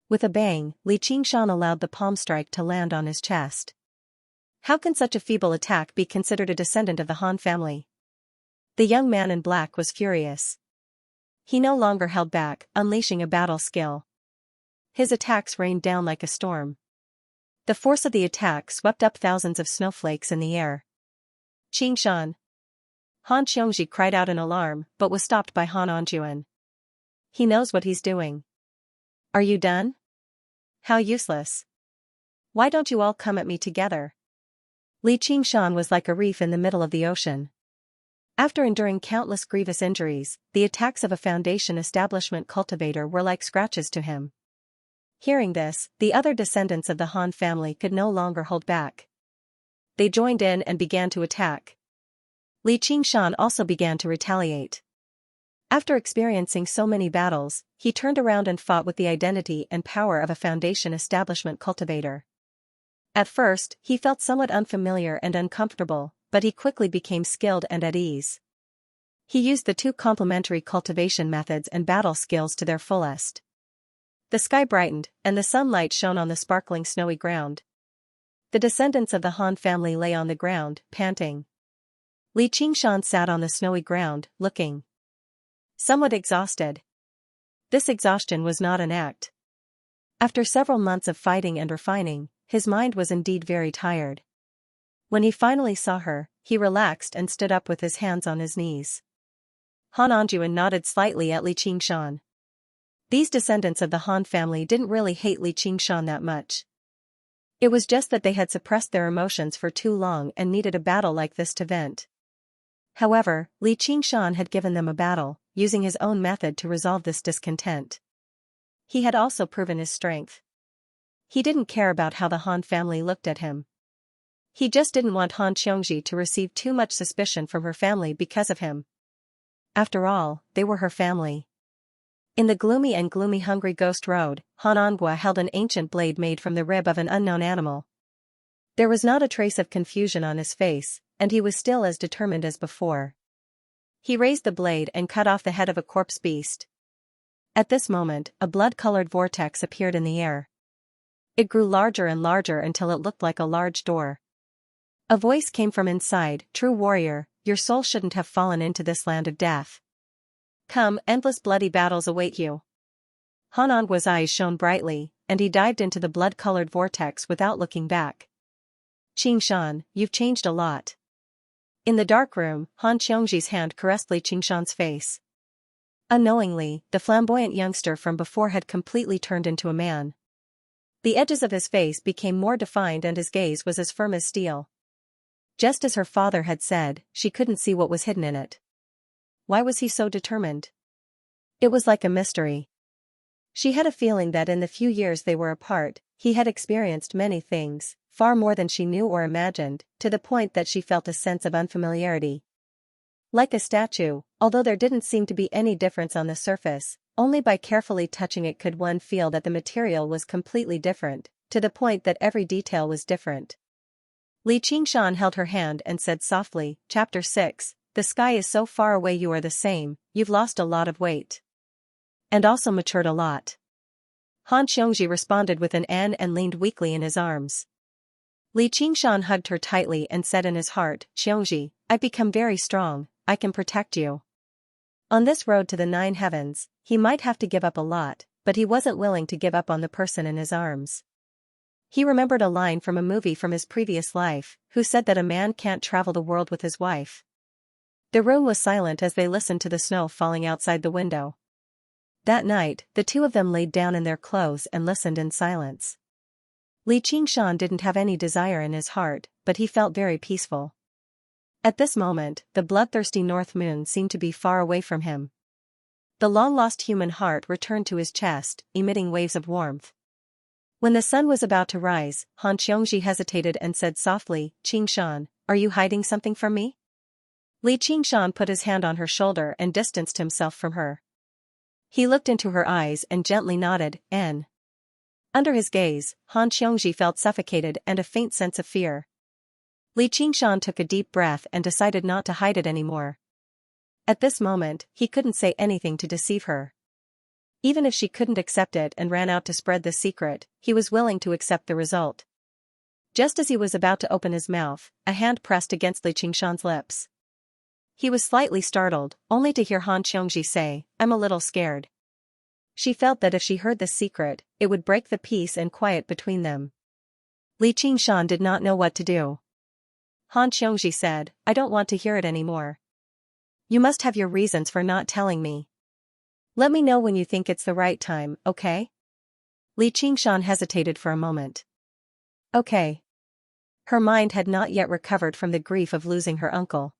With a bang, Li Qingshan allowed the palm strike to land on his chest. How can such a feeble attack be considered a descendant of the Han family? The young man in black was furious. He no longer held back, unleashing a battle skill. His attacks rained down like a storm. The force of the attack swept up thousands of snowflakes in the air. Qingshan. Han Xiongji cried out in alarm, but was stopped by Han Anjuan. He knows what he's doing. Are you done? How useless. Why don't you all come at me together? Li Qingshan was like a reef in the middle of the ocean. After enduring countless grievous injuries, the attacks of a foundation establishment cultivator were like scratches to him. Hearing this, the other descendants of the Han family could no longer hold back. They joined in and began to attack. Li Qingshan also began to retaliate. After experiencing so many battles, he turned around and fought with the identity and power of a foundation establishment cultivator. At first, he felt somewhat unfamiliar and uncomfortable, but he quickly became skilled and at ease. He used the two complementary cultivation methods and battle skills to their fullest. The sky brightened, and the sunlight shone on the sparkling snowy ground. The descendants of the Han family lay on the ground, panting. Li Qingshan sat on the snowy ground, looking somewhat exhausted. This exhaustion was not an act. After several months of fighting and refining, his mind was indeed very tired. When he finally saw her, he relaxed and stood up with his hands on his knees. Han Anjuan nodded slightly at Li Qingshan. These descendants of the Han family didn't really hate Li Qingshan that much. It was just that they had suppressed their emotions for too long and needed a battle like this to vent. However, Li Qingshan had given them a battle, using his own method to resolve this discontent. he had also proven his strength. He didn't care about how the Han family looked at him. He just didn't want Han Xianxia to receive too much suspicion from her family because of him. After all, they were her family. In the gloomy hungry ghost road, Han Ongwa held an ancient blade made from the rib of an unknown animal. There was not a trace of confusion on his face, and he was still as determined as before. He raised the blade and cut off the head of a corpse beast. At this moment, a blood-colored vortex appeared in the air. It grew larger and larger until it looked like a large door. A voice came from inside, "True warrior, your soul shouldn't have fallen into this land of death. Come, endless bloody battles await you." Han Ongwa's eyes shone brightly, and he dived into the blood-colored vortex without looking back. "Qingshan, you've changed a lot." In the dark room, Han Xiongji's hand caressed Li Qingshan's face. Unknowingly, the flamboyant youngster from before had completely turned into a man. The edges of his face became more defined and his gaze was as firm as steel. Just as her father had said, she couldn't see what was hidden in it. Why was he so determined? It was like a mystery. She had a feeling that in the few years they were apart, he had experienced many things, far more than she knew or imagined, to the point that she felt a sense of unfamiliarity. Like a statue, although there didn't seem to be any difference on the surface, only by carefully touching it could one feel that the material was completely different, to the point that every detail was different. Li Qingshan held her hand and said softly, Chapter 6, the sky is so far away, you are the same, you've lost a lot of weight. And also matured a lot. Han Xiongji responded with an N and leaned weakly in his arms. Li Qingshan hugged her tightly and said in his heart, Xiongji, I've become very strong, I can protect you. On this road to the 9 heavens, he might have to give up a lot, but he wasn't willing to give up on the person in his arms. He remembered a line from a movie from his previous life, who said that a man can't travel the world with his wife. The room was silent as they listened to the snow falling outside the window. That night, the two of them laid down in their clothes and listened in silence. Li Qingshan didn't have any desire in his heart, but he felt very peaceful. At this moment, the bloodthirsty north moon seemed to be far away from him. The long-lost human heart returned to his chest, emitting waves of warmth. When the sun was about to rise, Han Xiongji hesitated and said softly, Qingshan, are you hiding something from me? Li Qingshan put his hand on her shoulder and distanced himself from her. He looked into her eyes and gently nodded, N. Under his gaze, Han Xiongji felt suffocated and a faint sense of fear. Li Qingshan took a deep breath and decided not to hide it anymore. At this moment, he couldn't say anything to deceive her. Even if she couldn't accept it and ran out to spread the secret, he was willing to accept the result. Just as he was about to open his mouth, a hand pressed against Li Qingshan's lips. He was slightly startled, only to hear Han Xiongji say, I'm a little scared. She felt that if she heard the secret, it would break the peace and quiet between them. Li Qingshan did not know what to do. Han Xiongji said, I don't want to hear it anymore. You must have your reasons for not telling me. Let me know when you think it's the right time, okay? Li Qingshan hesitated for a moment. Okay. Her mind had not yet recovered from the grief of losing her uncle.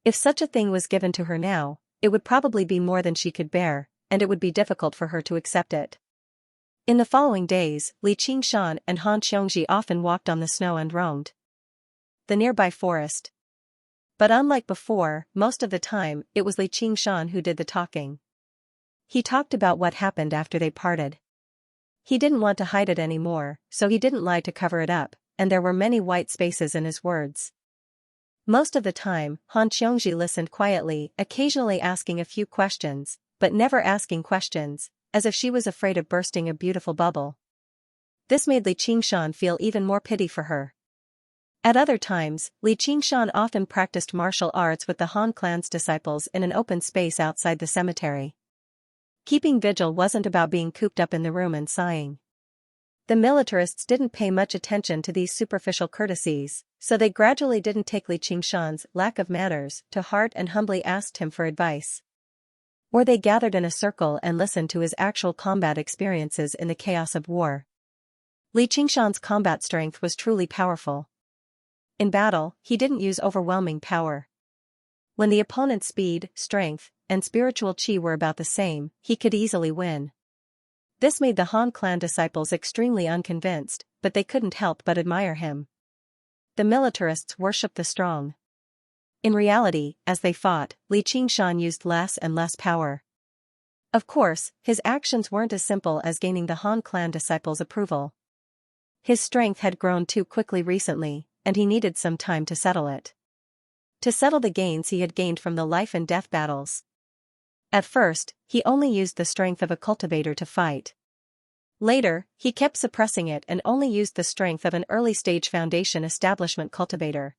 If such a thing was given to her now, it would probably be more than she could bear, and it would be difficult for her to accept it. In the following days, Li Qingshan and Han Xiongji often walked on the snow and roamed the nearby forest. But unlike before, most of the time, it was Li Qingshan who did the talking. He talked about what happened after they parted. He didn't want to hide it anymore, so he didn't lie to cover it up, and there were many white spaces in his words. Most of the time, Han Xiongji listened quietly, occasionally asking a few questions, but never asking questions, as if she was afraid of bursting a beautiful bubble. This made Li Qingshan feel even more pity for her. At other times, Li Qingshan often practiced martial arts with the Han clan's disciples in an open space outside the cemetery. Keeping vigil wasn't about being cooped up in the room and sighing. The militarists didn't pay much attention to these superficial courtesies, so they gradually didn't take Li Qingshan's lack of manners to heart and humbly asked him for advice. Or they gathered in a circle and listened to his actual combat experiences in the chaos of war. Li Qingshan's combat strength was truly powerful. In battle, he didn't use overwhelming power. When the opponent's speed, strength, and spiritual chi were about the same, he could easily win. This made the Han clan disciples extremely unconvinced, but they couldn't help but admire him. The militarists worshipped the strong. In reality, as they fought, Li Qingshan used less and less power. Of course, his actions weren't as simple as gaining the Han clan disciples' approval. His strength had grown too quickly recently, and he needed some time to settle it. To settle the gains he had gained from the life and death battles. At first, he only used the strength of a cultivator to fight. Later, he kept suppressing it and only used the strength of an early-stage foundation establishment cultivator.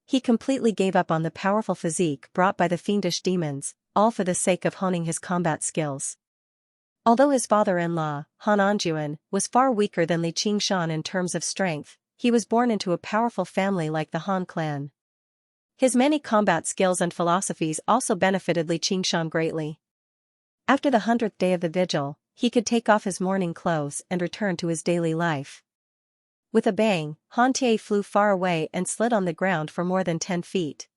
He completely gave up on the powerful physique brought by the fiendish demons, all for the sake of honing his combat skills. Although his father-in-law, Han Anjuan, was far weaker than Li Qingshan in terms of strength, he was born into a powerful family like the Han clan. His many combat skills and philosophies also benefited Li Qingshan greatly. After the 100th day of the vigil, he could take off his mourning clothes and return to his daily life. With a bang, Han Tie flew far away and slid on the ground for more than 10 feet.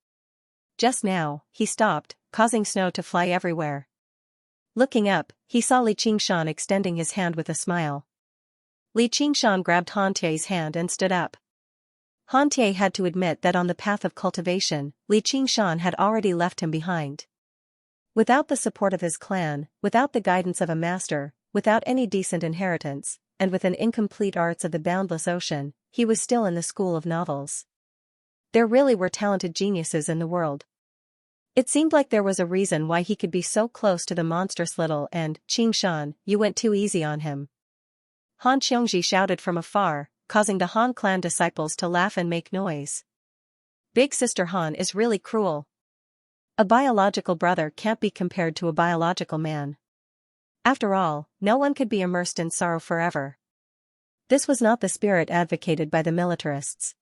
Just now, he stopped, causing snow to fly everywhere. Looking up, he saw Li Qingshan extending his hand with a smile. Li Qingshan grabbed Han Tie's hand and stood up. Han Tie had to admit that on the path of cultivation, Li Qingshan had already left him behind. Without the support of his clan, without the guidance of a master, without any decent inheritance, and with an incomplete arts of the boundless ocean, he was still in the school of novels. There really were talented geniuses in the world. It seemed like there was a reason why he could be so close to the monstrous little and, Qingshan, you went too easy on him. Han Xianxia shouted from afar, causing the Han clan disciples to laugh and make noise. Big Sister Han is really cruel. A biological brother can't be compared to a biological man. After all, no one could be immersed in sorrow forever. This was not the spirit advocated by the militarists.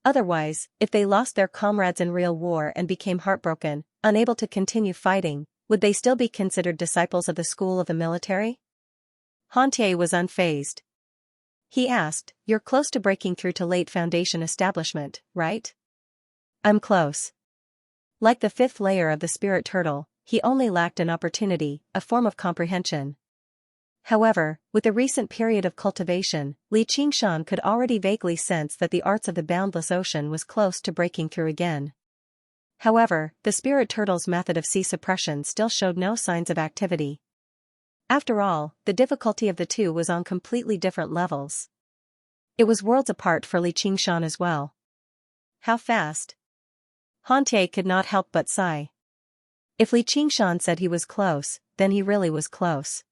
Otherwise, if they lost their comrades in real war and became heartbroken, unable to continue fighting, would they still be considered disciples of the school of the military? Han Tie was unfazed. He asked, "You're close to breaking through to late foundation establishment, right?" "I'm close." Like the fifth layer of the spirit turtle, he only lacked an opportunity, a form of comprehension. However, with the recent period of cultivation, Li Qingshan could already vaguely sense that the arts of the boundless ocean was close to breaking through again. However, the spirit turtle's method of sea suppression still showed no signs of activity. After all, the difficulty of the two was on completely different levels. It was worlds apart for Li Qingshan as well. How fast? Han Tie could not help but sigh. If Li Qingshan said he was close, then he really was close.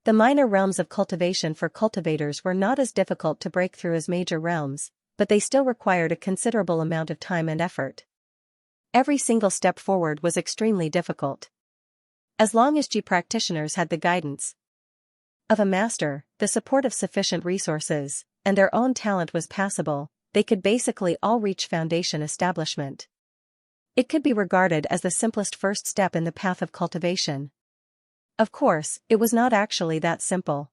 The minor realms of cultivation for cultivators were not as difficult to break through as major realms, but they still required a considerable amount of time and effort. Every single step forward was extremely difficult. As long as G practitioners had the guidance of a master, the support of sufficient resources, and their own talent was passable, they could basically all reach foundation establishment. It could be regarded as the simplest first step in the path of cultivation. Of course, it was not actually that simple.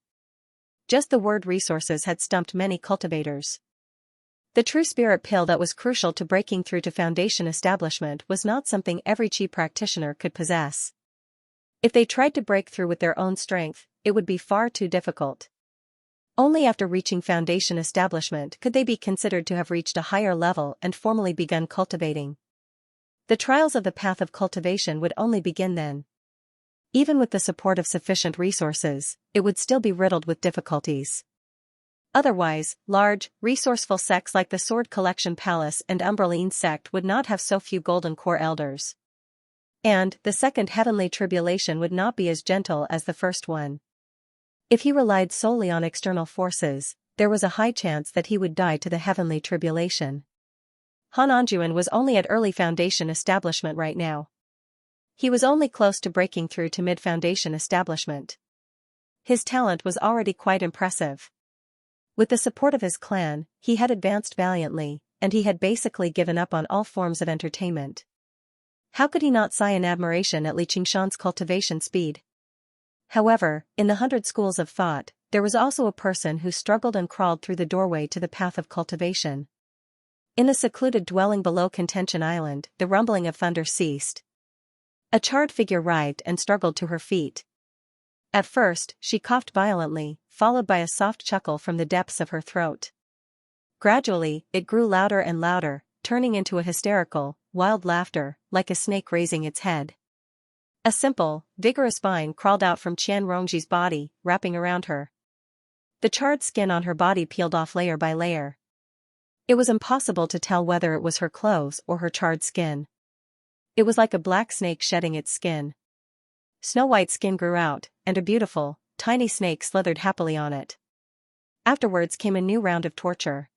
Just the word resources had stumped many cultivators. The true spirit pill that was crucial to breaking through to foundation establishment was not something every chi practitioner could possess. If they tried to break through with their own strength, it would be far too difficult. Only after reaching foundation establishment could they be considered to have reached a higher level and formally begun cultivating. The trials of the path of cultivation would only begin then. Even with the support of sufficient resources, it would still be riddled with difficulties. Otherwise, large, resourceful sects like the Sword Collection Palace and Umbraline sect would not have so few Golden Core elders. And the second heavenly tribulation would not be as gentle as the first one. If he relied solely on external forces, there was a high chance that he would die to the heavenly tribulation. Han Anjuan was only at early foundation establishment right now. He was only close to breaking through to mid-foundation establishment. His talent was already quite impressive. With the support of his clan, he had advanced valiantly, and he had basically given up on all forms of entertainment. How could he not sigh in admiration at Li Qingshan's cultivation speed? However, in the 100 schools of thought, there was also a person who struggled and crawled through the doorway to the path of cultivation. In the secluded dwelling below Contention Island, the rumbling of thunder ceased. A charred figure writhed and struggled to her feet. At first, she coughed violently, followed by a soft chuckle from the depths of her throat. Gradually, it grew louder and louder, turning into a hysterical, wild laughter, like a snake raising its head. A simple, vigorous vine crawled out from Qian Rongji's body, wrapping around her. The charred skin on her body peeled off layer by layer. It was impossible to tell whether it was her clothes or her charred skin. It was like a black snake shedding its skin. Snow-white skin grew out, and a beautiful, tiny snake slithered happily on it. Afterwards came a new round of torture.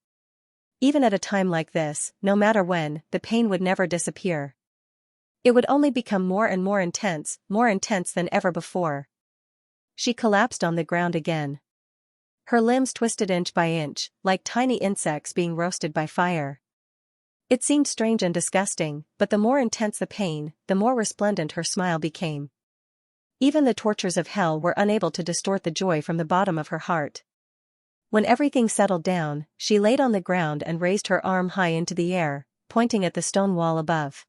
Even at a time like this, no matter when, the pain would never disappear. It would only become more and more intense than ever before. She collapsed on the ground again. Her limbs twisted inch by inch, like tiny insects being roasted by fire. It seemed strange and disgusting, but the more intense the pain, the more resplendent her smile became. Even the tortures of hell were unable to distort the joy from the bottom of her heart. When everything settled down, she laid on the ground and raised her arm high into the air, pointing at the stone wall above.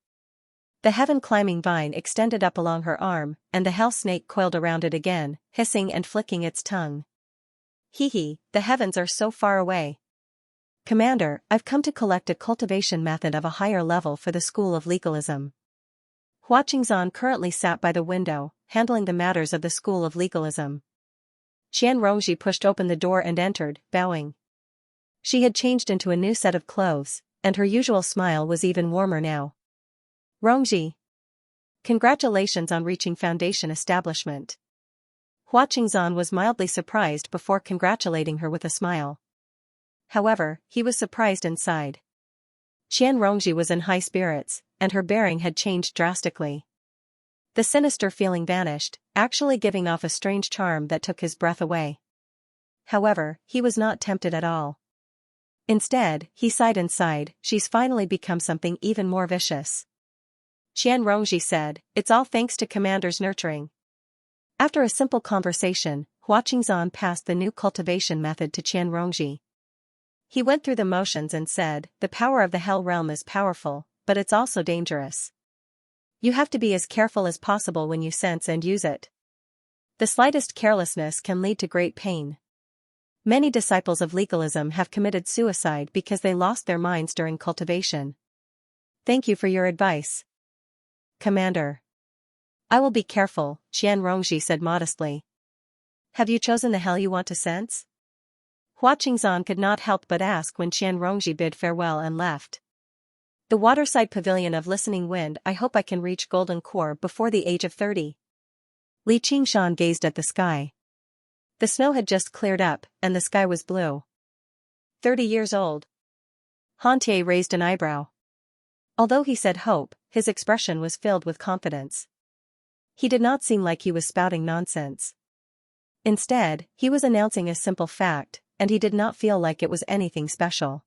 The heaven-climbing vine extended up along her arm, and the hell snake coiled around it again, hissing and flicking its tongue. "Hee, the heavens are so far away. Commander, I've come to collect a cultivation method of a higher level for the school of legalism." Hua Qingzhan currently sat by the window, handling the matters of the school of legalism. Qian Rongji pushed open the door and entered, bowing. She had changed into a new set of clothes, and her usual smile was even warmer now. "Rongji. Congratulations on reaching foundation establishment." Hua Qingzhan was mildly surprised before congratulating her with a smile. However, he was surprised and sighed. Qian Rongji was in high spirits, and her bearing had changed drastically. The sinister feeling vanished, actually giving off a strange charm that took his breath away. However, he was not tempted at all. Instead, he sighed and sighed, "She's finally become something even more vicious." Qian Rongji said, "It's all thanks to Commander's nurturing." After a simple conversation, Hua Qingzhan passed the new cultivation method to Qian Rongji. He went through the motions and said, "The power of the hell realm is powerful, but it's also dangerous. You have to be as careful as possible when you sense and use it. The slightest carelessness can lead to great pain. Many disciples of legalism have committed suicide because they lost their minds during cultivation. Thank you for your advice, Commander." "I will be careful," Qian Rongji said modestly. "Have you chosen the hell you want to sense?" Hua Qingzhan could not help but ask when Qian Rongji bid farewell and left. "The waterside pavilion of listening wind. I hope I can reach Golden Core before the age of 30. Li Qingshan gazed at the sky. The snow had just cleared up, and the sky was blue. 30 years old. Han Tie raised an eyebrow. Although he said hope, his expression was filled with confidence. He did not seem like he was spouting nonsense. Instead, he was announcing a simple fact, and he did not feel like it was anything special.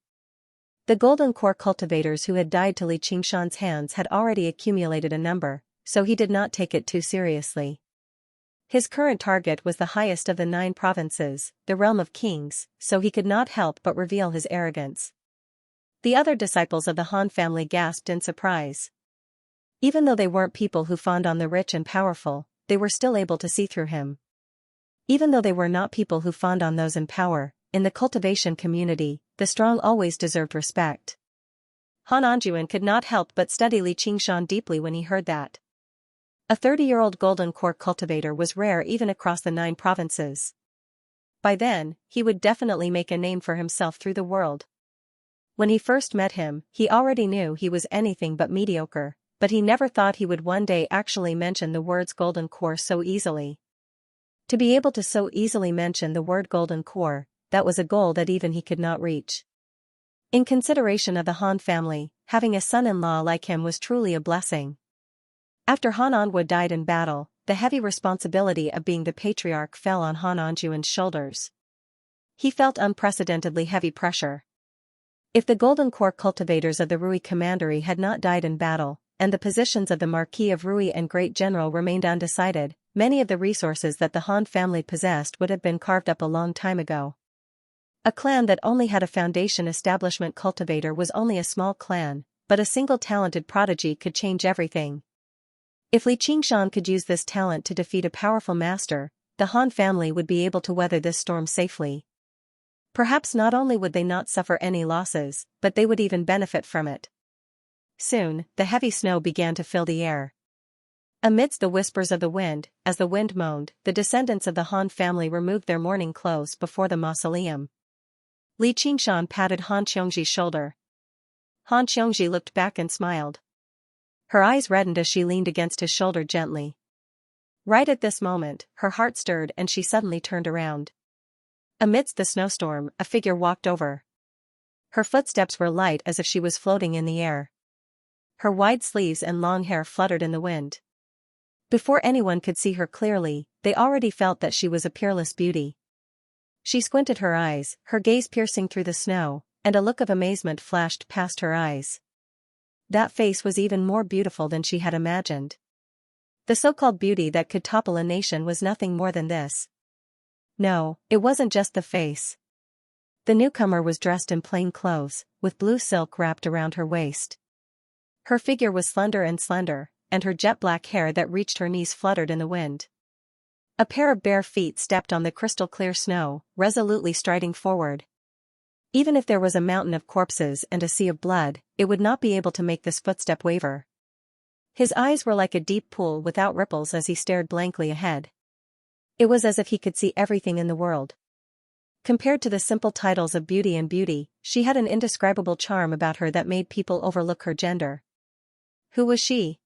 The Golden Core cultivators who had died to Li Qingshan's hands had already accumulated a number, so he did not take it too seriously. His current target was the highest of the 9 provinces, the realm of kings, so he could not help but reveal his arrogance. The other disciples of the Han family gasped in surprise. Even though they weren't people who fawned on the rich and powerful, they were still able to see through him. Even though they were not people who fawned on those in power, in the cultivation community, the strong always deserved respect. Han Anjuan could not help but study Li Qingshan deeply when he heard that. A 30-year-old Golden Core cultivator was rare even across the 9 provinces. By then, he would definitely make a name for himself through the world. When he first met him, he already knew he was anything but mediocre, but he never thought he would one day actually mention the words Golden Core so easily. To be able to so easily mention the word Golden Core, that was a goal that even he could not reach. In consideration of the Han family, having a son-in-law like him was truly a blessing. After Han Anwu died in battle, the heavy responsibility of being the patriarch fell on Han Anjuan's shoulders. He felt unprecedentedly heavy pressure. If the Golden Core cultivators of the Rui Commandery had not died in battle, and the positions of the Marquis of Rui and Great General remained undecided, many of the resources that the Han family possessed would have been carved up a long time ago. A clan that only had a foundation establishment cultivator was only a small clan, but a single talented prodigy could change everything. If Li Qingshan could use this talent to defeat a powerful master, the Han family would be able to weather this storm safely. Perhaps not only would they not suffer any losses, but they would even benefit from it. Soon, the heavy snow began to fill the air. Amidst the whispers of the wind, as the wind moaned, the descendants of the Han family removed their mourning clothes before the mausoleum. Li Qingshan patted Han Xiongji's shoulder. Han Xiongji looked back and smiled. Her eyes reddened as she leaned against his shoulder gently. Right at this moment, her heart stirred and she suddenly turned around. Amidst the snowstorm, a figure walked over. Her footsteps were light as if she was floating in the air. Her wide sleeves and long hair fluttered in the wind. Before anyone could see her clearly, they already felt that she was a peerless beauty. She squinted her eyes, her gaze piercing through the snow, and a look of amazement flashed past her eyes. That face was even more beautiful than she had imagined. The so-called beauty that could topple a nation was nothing more than this. No, it wasn't just the face. The newcomer was dressed in plain clothes, with blue silk wrapped around her waist. Her figure was slender, and her jet-black hair that reached her knees fluttered in the wind. A pair of bare feet stepped on the crystal-clear snow, resolutely striding forward. Even if there was a mountain of corpses and a sea of blood, it would not be able to make this footstep waver. His eyes were like a deep pool without ripples as he stared blankly ahead. It was as if he could see everything in the world. Compared to the simple titles of beauty and beauty, she had an indescribable charm about her that made people overlook her gender. Who was she?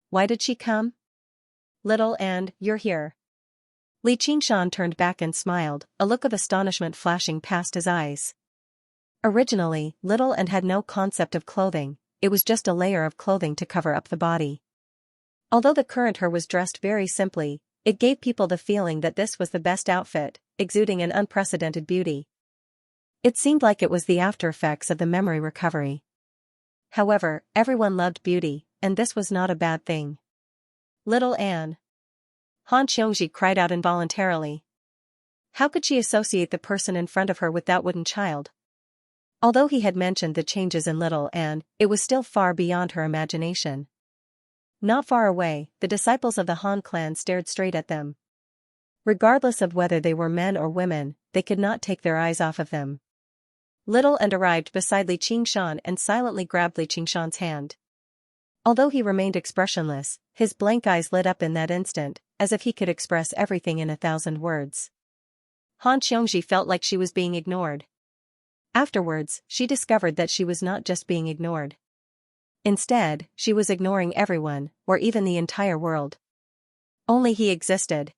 Why did she come? Little and, you're here. Li Qingshan turned back and smiled, a look of astonishment flashing past his eyes. Originally, Little and had no concept of clothing, it was just a layer of clothing to cover up the body. Although the current her was dressed very simply, it gave people the feeling that this was the best outfit, exuding an unprecedented beauty. It seemed like it was the after effects of the memory recovery. However, everyone loved beauty, and this was not a bad thing. Little Anne. Han Xiongji cried out involuntarily. How could she associate the person in front of her with that wooden child? Although he had mentioned the changes in Little Anne, it was still far beyond her imagination. Not far away, the disciples of the Han clan stared straight at them. Regardless of whether they were men or women, they could not take their eyes off of them. Little and arrived beside Li Qingshan and silently grabbed Li Qingshan's hand. Although he remained expressionless, his blank eyes lit up in that instant, as if he could express everything in 1,000 words. Han Xiongji felt like she was being ignored. Afterwards, she discovered that she was not just being ignored. Instead, she was ignoring everyone, or even the entire world. Only he existed.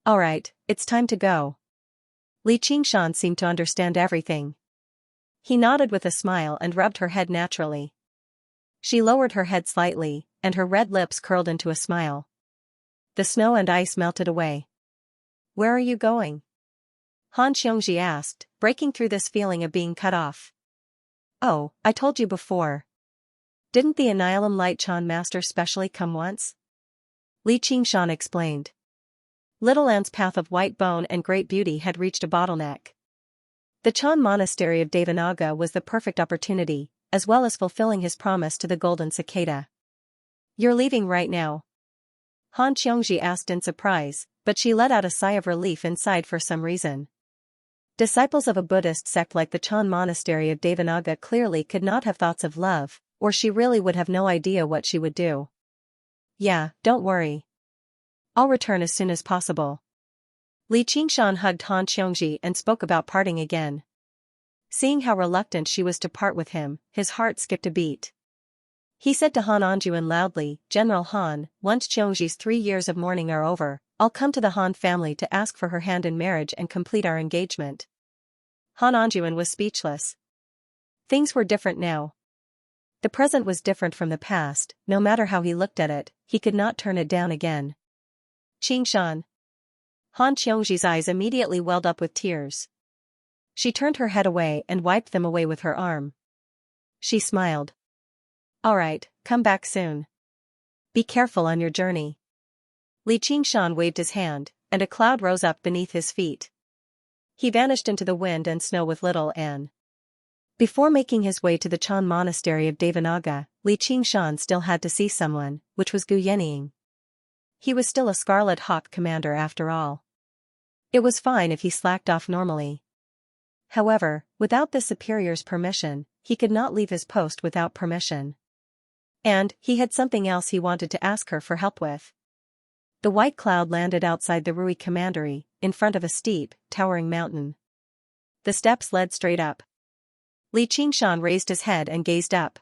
Alright, it's time to go. Li Qingshan seemed to understand everything. He nodded with a smile and rubbed her head naturally. She lowered her head slightly, and her red lips curled into a smile. The snow and ice melted away. Where are you going? Han Xiongji asked, breaking through this feeling of being cut off. Oh, I told you before. Didn't the Annihilum Light Chan Master specially come once? Li Qingshan explained. Little Anne's path of white bone and great beauty had reached a bottleneck. The Chan Monastery of Devanaga was the perfect opportunity, as well as fulfilling his promise to the Golden Cicada. You're leaving right now? Han Xiongji asked in surprise, but she let out a sigh of relief inside for some reason. Disciples of a Buddhist sect like the Chan Monastery of Devanaga clearly could not have thoughts of love, or she really would have no idea what she would do. Yeah, don't worry. I'll return as soon as possible. Li Qingshan hugged Han Xiongji and spoke about parting again. Seeing how reluctant she was to part with him, his heart skipped a beat. He said to Han Anjuan loudly, General Han, once Xiongji's 3 years of mourning are over, I'll come to the Han family to ask for her hand in marriage and complete our engagement. Han Anjuan was speechless. Things were different now. The present was different from the past, no matter how he looked at it, he could not turn it down again. Qingshan. Han Xiongji's eyes immediately welled up with tears. She turned her head away and wiped them away with her arm. She smiled. Alright, come back soon. Be careful on your journey. Li Qingshan waved his hand, and a cloud rose up beneath his feet. He vanished into the wind and snow with Little Anne. Before making his way to the Chan Monastery of Devanaga, Li Qingshan still had to see someone, which was Gu Yenying. He was still a Scarlet Hawk commander after all. It was fine if he slacked off normally. However, without the superior's permission, he could not leave his post without permission. And he had something else he wanted to ask her for help with. The white cloud landed outside the Rui commandery, in front of a steep, towering mountain. The steps led straight up. Li Qingshan raised his head and gazed up.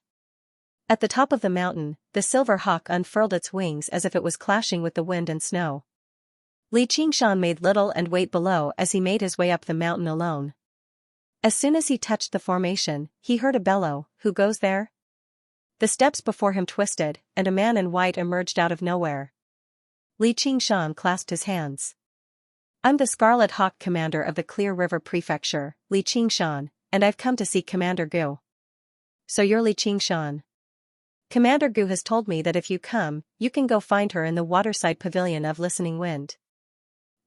At the top of the mountain, the silver hawk unfurled its wings as if it was clashing with the wind and snow. Li Qingshan made little and wait below as he made his way up the mountain alone. As soon as he touched the formation, he heard a bellow, "Who goes there?" The steps before him twisted, and a man in white emerged out of nowhere. Li Qingshan clasped his hands. "I'm the Scarlet Hawk commander of the Clear River Prefecture, Li Qingshan, and I've come to see Commander Gu." "So you're Li Qingshan? Commander Gu has told me that if you come, you can go find her in the waterside pavilion of Listening Wind."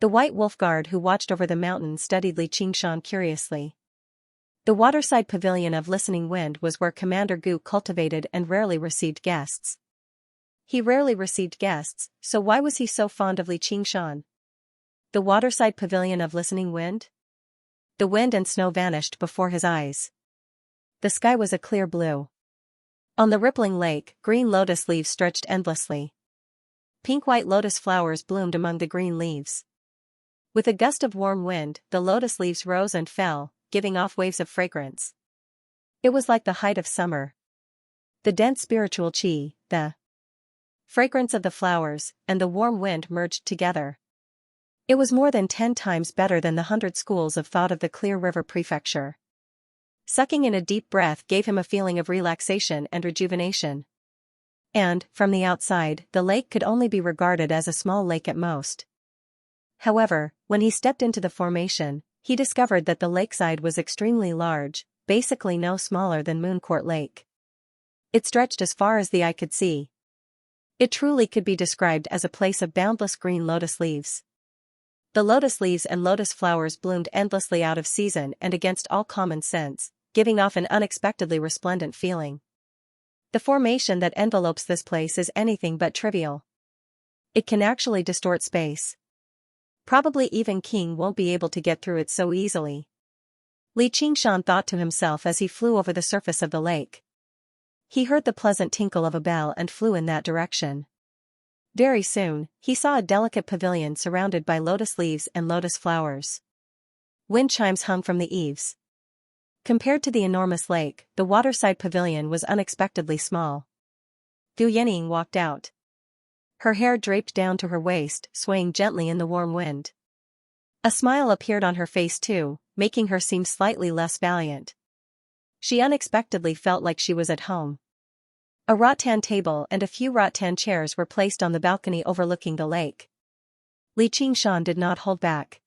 The white wolf guard who watched over the mountain studied Li Qingshan curiously. The waterside pavilion of Listening Wind was where Commander Gu cultivated and rarely received guests. He rarely received guests, so why was he so fond of Li Qingshan? The waterside pavilion of Listening Wind? The wind and snow vanished before his eyes. The sky was a clear blue. On the rippling lake, green lotus leaves stretched endlessly. Pink-white lotus flowers bloomed among the green leaves. With a gust of warm wind, the lotus leaves rose and fell, giving off waves of fragrance. It was like the height of summer. The dense spiritual qi, the fragrance of the flowers, and the warm wind merged together. It was more than 10 times better than the 100 schools of thought of the Clear River Prefecture. Sucking in a deep breath gave him a feeling of relaxation and rejuvenation. And, from the outside, the lake could only be regarded as a small lake at most. However, when he stepped into the formation, he discovered that the lakeside was extremely large, basically no smaller than Mooncourt Lake. It stretched as far as the eye could see. It truly could be described as a place of boundless green lotus leaves. The lotus leaves and lotus flowers bloomed endlessly out of season and against all common sense, giving off an unexpectedly resplendent feeling. The formation that envelopes this place is anything but trivial. It can actually distort space. Probably even King won't be able to get through it so easily. Li Qingshan thought to himself as he flew over the surface of the lake. He heard the pleasant tinkle of a bell and flew in that direction. Very soon, he saw a delicate pavilion surrounded by lotus leaves and lotus flowers. Wind chimes hung from the eaves. Compared to the enormous lake, the waterside pavilion was unexpectedly small. Gu Yanning walked out. Her hair draped down to her waist, swaying gently in the warm wind. A smile appeared on her face too, making her seem slightly less valiant. She unexpectedly felt like she was at home. A rattan table and a few rattan chairs were placed on the balcony overlooking the lake. Li Qingshan did not hold back.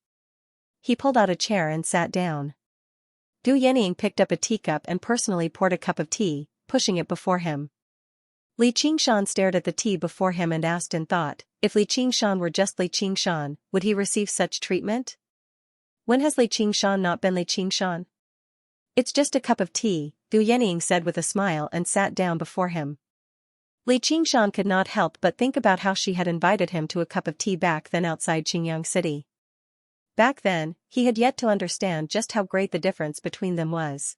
He pulled out a chair and sat down. Gu Yanning picked up a teacup and personally poured a cup of tea, pushing it before him. Li Qingshan stared at the tea before him and asked in thought, if Li Qingshan were just Li Qingshan, would he receive such treatment? When has Li Qingshan not been Li Qingshan? "It's just a cup of tea," Gu Yanning said with a smile and sat down before him. Li Qingshan could not help but think about how she had invited him to a cup of tea back then outside Qingyang City. Back then, he had yet to understand just how great the difference between them was.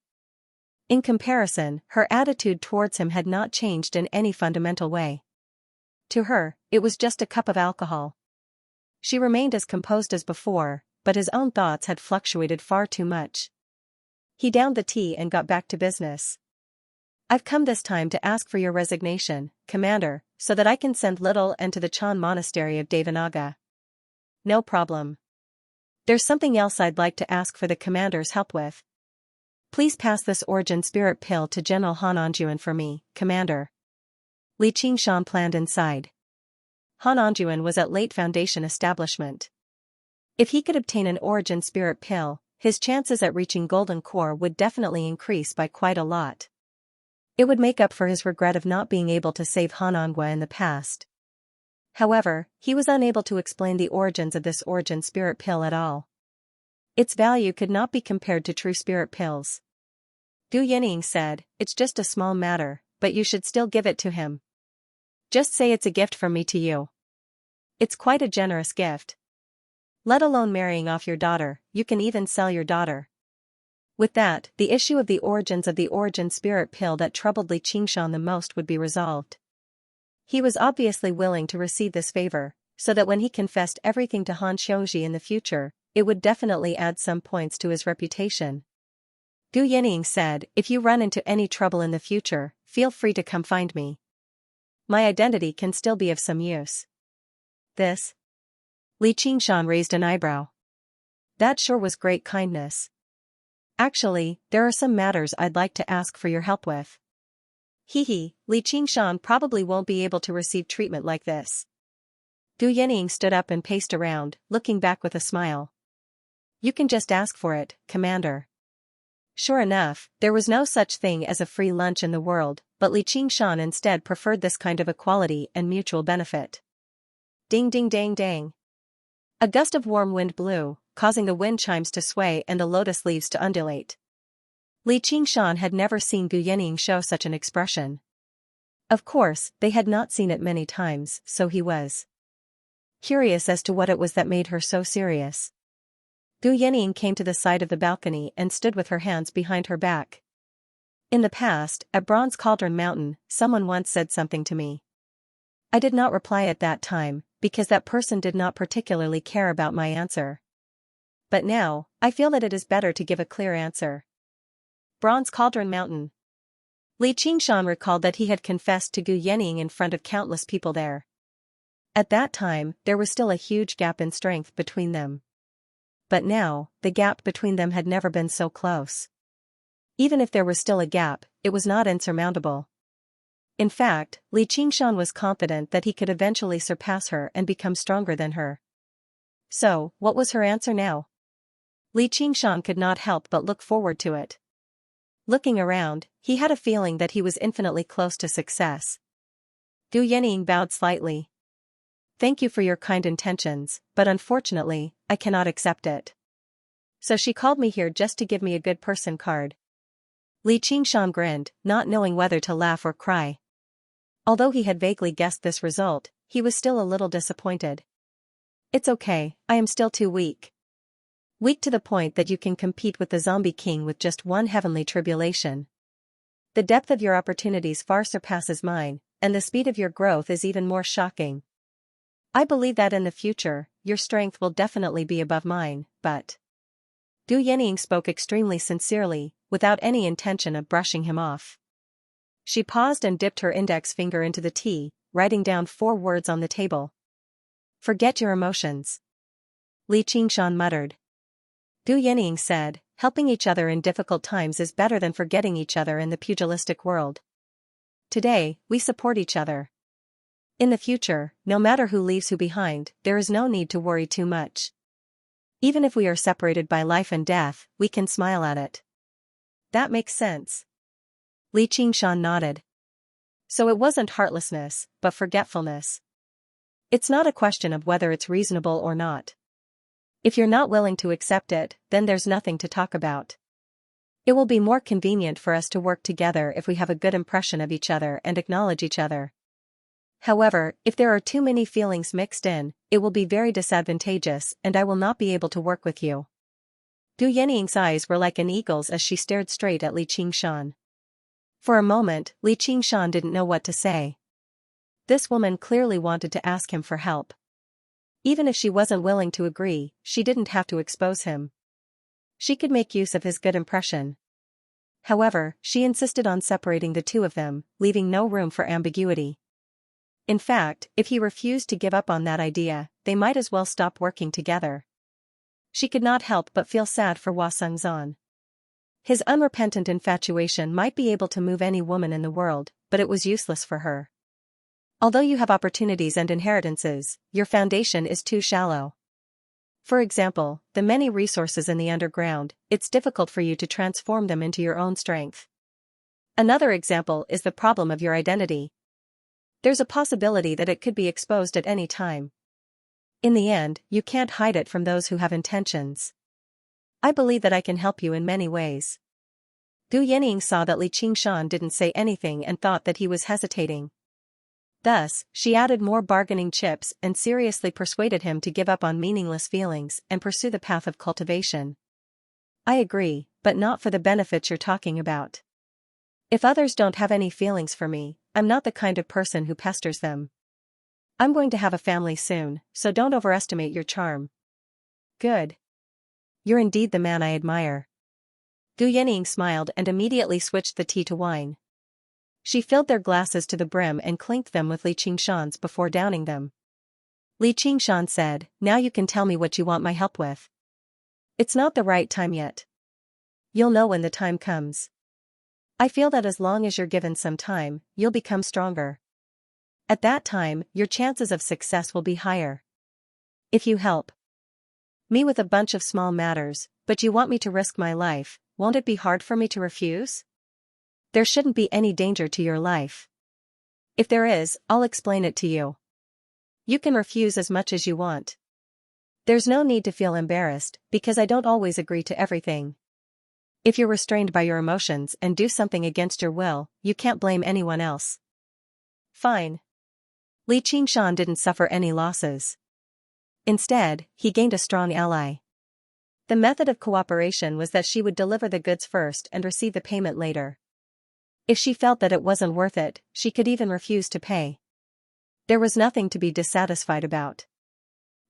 In comparison, her attitude towards him had not changed in any fundamental way. To her, it was just a cup of alcohol. She remained as composed as before, but his own thoughts had fluctuated far too much. He downed the tea and got back to business. "I've come this time to ask for your resignation, Commander, so that I can send Little and to the Chan Monastery of Devanaga." "No problem. There's something else I'd like to ask for the Commander's help with. Please pass this Origin Spirit Pill to General Han Anjuan for me, Commander." Li Qingshan planned inside. Han Anjuan was at Late Foundation establishment. If he could obtain an Origin Spirit Pill, his chances at reaching Golden Core would definitely increase by quite a lot. It would make up for his regret of not being able to save Han Anjua in the past. However, he was unable to explain the origins of this Origin Spirit Pill at all. Its value could not be compared to true spirit pills. Gu Yanning said, "It's just a small matter, but you should still give it to him. Just say it's a gift from me to you." It's quite a generous gift. Let alone marrying off your daughter, you can even sell your daughter. With that, the issue of the origins of the origin spirit pill that troubled Li Qingshan the most would be resolved. He was obviously willing to receive this favor, so that when he confessed everything to Han Xiongji in the future, it would definitely add some points to his reputation. Gu Yanning said, if you run into any trouble in the future, feel free to come find me. My identity can still be of some use. This? Li Qingshan raised an eyebrow. That sure was great kindness. Actually, there are some matters I'd like to ask for your help with. Hee, Li Qingshan probably won't be able to receive treatment like this. Gu Yanning stood up and paced around, looking back with a smile. You can just ask for it, Commander. Sure enough, there was no such thing as a free lunch in the world, but Li Qingshan instead preferred this kind of equality and mutual benefit. Ding ding dang dang. A gust of warm wind blew, causing the wind chimes to sway and the lotus leaves to undulate. Li Qingshan had never seen Gu Yanning show such an expression. Of course, they had not seen it many times, so he was curious as to what it was that made her so serious. Gu Yanning came to the side of the balcony and stood with her hands behind her back. In the past, at Bronze Cauldron Mountain, someone once said something to me. I did not reply at that time, because that person did not particularly care about my answer. But now, I feel that it is better to give a clear answer. Bronze Cauldron Mountain. Li Qingshan recalled that he had confessed to Gu Yanning in front of countless people there. At that time, there was still a huge gap in strength between them. But now, the gap between them had never been so close. Even if there was still a gap, it was not insurmountable. In fact, Li Qingshan was confident that he could eventually surpass her and become stronger than her. So, what was her answer now? Li Qingshan could not help but look forward to it. Looking around, he had a feeling that he was infinitely close to success. Gu Yanning bowed slightly. Thank you for your kind intentions, but unfortunately, I cannot accept it. So she called me here just to give me a good person card. Li Qingshan grinned, not knowing whether to laugh or cry. Although he had vaguely guessed this result, he was still a little disappointed. It's okay, I am still too weak. Weak to the point that you can compete with the Zombie King with just one heavenly tribulation. The depth of your opportunities far surpasses mine, and the speed of your growth is even more shocking. I believe that in the future, your strength will definitely be above mine, but... Gu Yanning spoke extremely sincerely, without any intention of brushing him off. She paused and dipped her index finger into the tea, writing down 4 words on the table. Forget your emotions. Li Qingshan muttered. Gu Yanning said, helping each other in difficult times is better than forgetting each other in the pugilistic world. Today, we support each other. In the future, no matter who leaves who behind, there is no need to worry too much. Even if we are separated by life and death, we can smile at it. That makes sense. Li Qingshan nodded. So it wasn't heartlessness, but forgetfulness. It's not a question of whether it's reasonable or not. If you're not willing to accept it, then there's nothing to talk about. It will be more convenient for us to work together if we have a good impression of each other and acknowledge each other. However, if there are too many feelings mixed in, it will be very disadvantageous and I will not be able to work with you. Gu Yanning's eyes were like an eagle's as she stared straight at Li Qingshan. For a moment, Li Qingshan didn't know what to say. This woman clearly wanted to ask him for help. Even if she wasn't willing to agree, she didn't have to expose him. She could make use of his good impression. However, she insisted on separating the two of them, leaving no room for ambiguity. In fact, if he refused to give up on that idea, they might as well stop working together. She could not help but feel sad for Hua Sengzan. His unrepentant infatuation might be able to move any woman in the world, but it was useless for her. Although you have opportunities and inheritances, your foundation is too shallow. For example, the many resources in the underground, it's difficult for you to transform them into your own strength. Another example is the problem of your identity. There's a possibility that it could be exposed at any time. In the end, you can't hide it from those who have intentions. I believe that I can help you in many ways. Gu Yanning saw that Li Qingshan didn't say anything and thought that he was hesitating. Thus, she added more bargaining chips and seriously persuaded him to give up on meaningless feelings and pursue the path of cultivation. I agree, but not for the benefits you're talking about. If others don't have any feelings for me, I'm not the kind of person who pesters them. I'm going to have a family soon, so don't overestimate your charm. Good. You're indeed the man I admire. Gu Yening smiled and immediately switched the tea to wine. She filled their glasses to the brim and clinked them with Li Qingshan's before downing them. Li Qingshan said, "Now you can tell me what you want my help with." "It's not the right time yet. You'll know when the time comes. I feel that as long as you're given some time, you'll become stronger. At that time, your chances of success will be higher. If you help me with a bunch of small matters, but you want me to risk my life, won't it be hard for me to refuse? There shouldn't be any danger to your life. If there is, I'll explain it to you. You can refuse as much as you want. There's no need to feel embarrassed, because I don't always agree to everything. If you're restrained by your emotions and do something against your will, you can't blame anyone else." Fine. Li Qingshan didn't suffer any losses. Instead, he gained a strong ally. The method of cooperation was that she would deliver the goods first and receive the payment later. If she felt that it wasn't worth it, she could even refuse to pay. There was nothing to be dissatisfied about.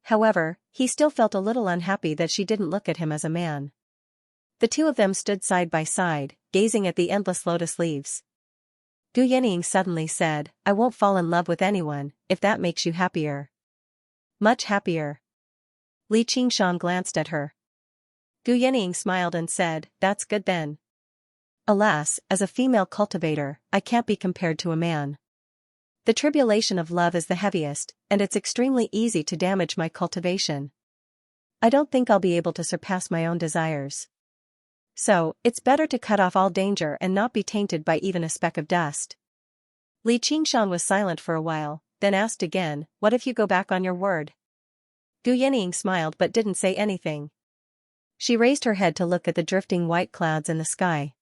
However, he still felt a little unhappy that she didn't look at him as a man. The two of them stood side by side, gazing at the endless lotus leaves. Gu Yening suddenly said, "I won't fall in love with anyone, if that makes you happier." "Much happier." Li Qingshan glanced at her. Gu Yening smiled and said, "That's good then. Alas, as a female cultivator, I can't be compared to a man. The tribulation of love is the heaviest, and it's extremely easy to damage my cultivation. I don't think I'll be able to surpass my own desires. So, it's better to cut off all danger and not be tainted by even a speck of dust." Li Qingshan was silent for a while, then asked again, "What if you go back on your word?" Gu Yening smiled but didn't say anything. She raised her head to look at the drifting white clouds in the sky.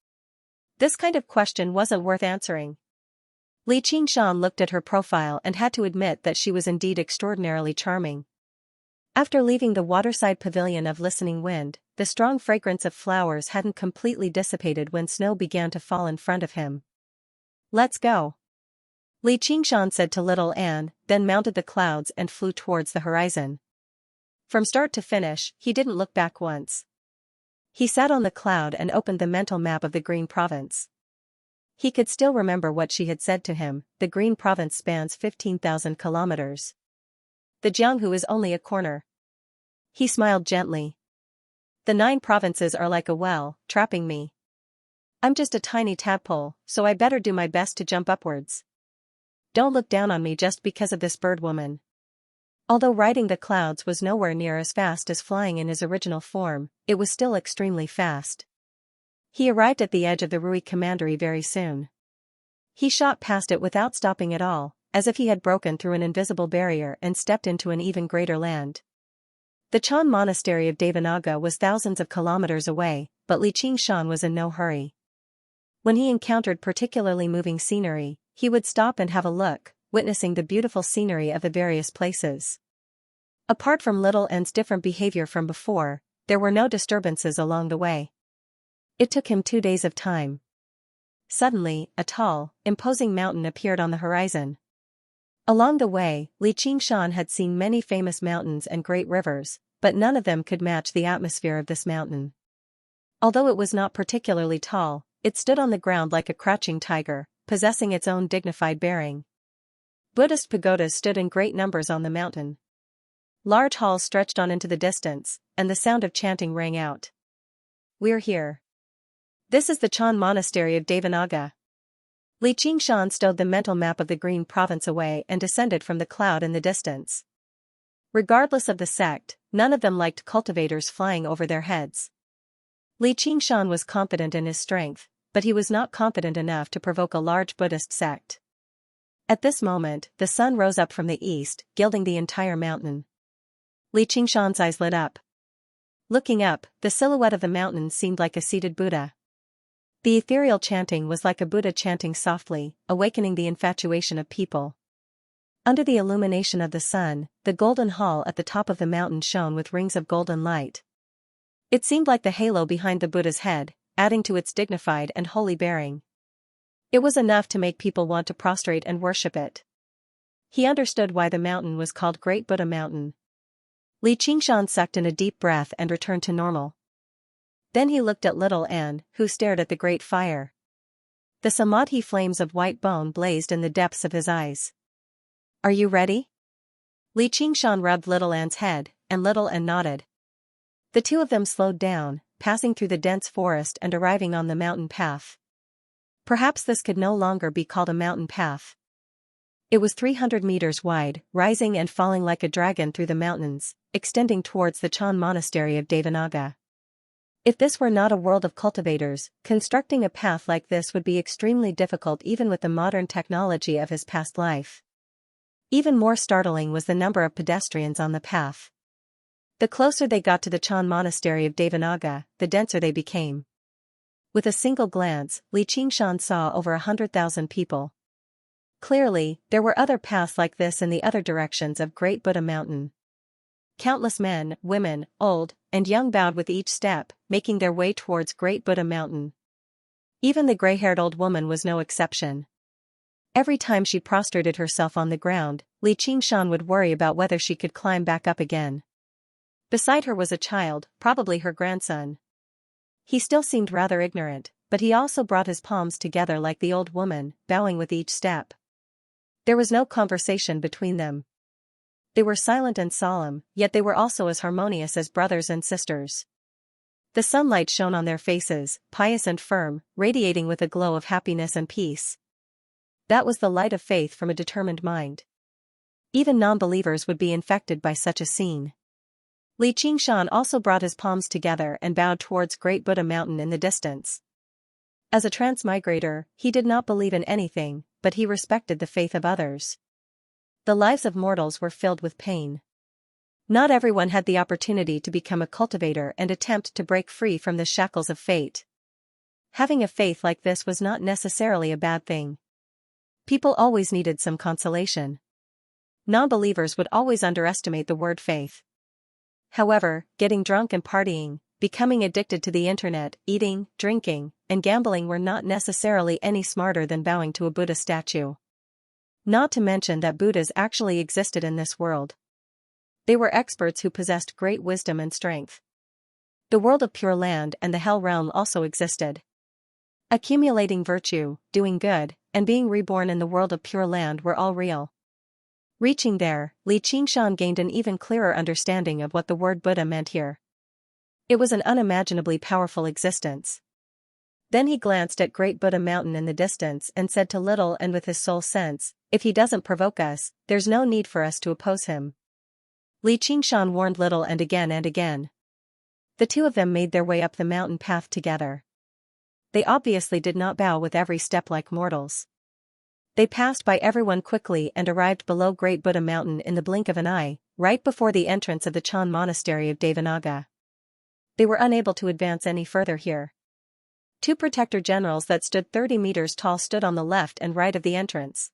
This kind of question wasn't worth answering. Li Qingshan looked at her profile and had to admit that she was indeed extraordinarily charming. After leaving the waterside pavilion of listening wind, the strong fragrance of flowers hadn't completely dissipated when snow began to fall in front of him. "Let's go," Li Qingshan said to little Anne, then mounted the clouds and flew towards the horizon. From start to finish, he didn't look back once. He sat on the cloud and opened the mental map of the Green Province. He could still remember what she had said to him. The Green Province spans 15,000 kilometers. The Jianghu is only a corner. He smiled gently. The 9 provinces are like a well, trapping me. I'm just a tiny tadpole, so I better do my best to jump upwards. Don't look down on me just because of this bird woman. Although riding the clouds was nowhere near as fast as flying in his original form, it was still extremely fast. He arrived at the edge of the Rui Commandery very soon. He shot past it without stopping at all, as if he had broken through an invisible barrier and stepped into an even greater land. The Chan monastery of Devanaga was thousands of kilometers away, but Li Qingshan was in no hurry. When he encountered particularly moving scenery, he would stop and have a look, witnessing the beautiful scenery of the various places. Apart from Little N's different behavior from before, there were no disturbances along the way. It took him 2 days of time. Suddenly, a tall, imposing mountain appeared on the horizon. Along the way, Li Qingshan had seen many famous mountains and great rivers, but none of them could match the atmosphere of this mountain. Although it was not particularly tall, it stood on the ground like a crouching tiger, possessing its own dignified bearing. Buddhist pagodas stood in great numbers on the mountain. Large halls stretched on into the distance, and the sound of chanting rang out. "We're here. This is the Chan monastery of Devanaga." Li Qingshan stowed the mental map of the Green Province away and descended from the cloud in the distance. Regardless of the sect, none of them liked cultivators flying over their heads. Li Qingshan was confident in his strength, but he was not confident enough to provoke a large Buddhist sect. At this moment, the sun rose up from the east, gilding the entire mountain. Li Qingshan's eyes lit up. Looking up, the silhouette of the mountain seemed like a seated Buddha. The ethereal chanting was like a Buddha chanting softly, awakening the infatuation of people. Under the illumination of the sun, the golden hall at the top of the mountain shone with rings of golden light. It seemed like the halo behind the Buddha's head, adding to its dignified and holy bearing. It was enough to make people want to prostrate and worship it. He understood why the mountain was called Great Buddha Mountain. Li Qingshan sucked in a deep breath and returned to normal. Then he looked at little Anne, who stared at the great fire. The samadhi flames of white bone blazed in the depths of his eyes. "Are you ready?" Li Qingshan rubbed little Anne's head, and little Anne nodded. The two of them slowed down, passing through the dense forest and arriving on the mountain path. Perhaps this could no longer be called a mountain path. It was 300 meters wide, rising and falling like a dragon through the mountains, extending towards the Chan monastery of Devanaga. If this were not a world of cultivators, constructing a path like this would be extremely difficult even with the modern technology of his past life. Even more startling was the number of pedestrians on the path. The closer they got to the Chan monastery of Devanaga, the denser they became. With a single glance, Li Qingshan saw over 100,000 people. Clearly, there were other paths like this in the other directions of Great Buddha Mountain. Countless men, women, old, and young bowed with each step, making their way towards Great Buddha Mountain. Even the gray-haired old woman was no exception. Every time she prostrated herself on the ground, Li Qingshan would worry about whether she could climb back up again. Beside her was a child, probably her grandson. He still seemed rather ignorant, but he also brought his palms together like the old woman, bowing with each step. There was no conversation between them. They were silent and solemn, yet they were also as harmonious as brothers and sisters. The sunlight shone on their faces, pious and firm, radiating with a glow of happiness and peace. That was the light of faith from a determined mind. Even non-believers would be infected by such a scene. Li Qingshan also brought his palms together and bowed towards Great Buddha Mountain in the distance. As a transmigrator, he did not believe in anything, but he respected the faith of others. The lives of mortals were filled with pain. Not everyone had the opportunity to become a cultivator and attempt to break free from the shackles of fate. Having a faith like this was not necessarily a bad thing. People always needed some consolation. Non-believers would always underestimate the word faith. However, getting drunk and partying, becoming addicted to the internet, eating, drinking, and gambling were not necessarily any smarter than bowing to a Buddha statue. Not to mention that Buddhas actually existed in this world. They were experts who possessed great wisdom and strength. The world of Pure Land and the Hell Realm also existed. Accumulating virtue, doing good, and being reborn in the world of Pure Land were all real. Reaching there, Li Qingshan gained an even clearer understanding of what the word Buddha meant here. It was an unimaginably powerful existence. Then he glanced at Great Buddha Mountain in the distance and said to Little and with his soul sense, "If he doesn't provoke us, there's no need for us to oppose him." Li Qingshan warned Little and again and again. The two of them made their way up the mountain path together. They obviously did not bow with every step like mortals. They passed by everyone quickly and arrived below Great Buddha Mountain in the blink of an eye, right before the entrance of the Chan monastery of Devanaga. They were unable to advance any further here. Two protector generals that stood 30 meters tall stood on the left and right of the entrance.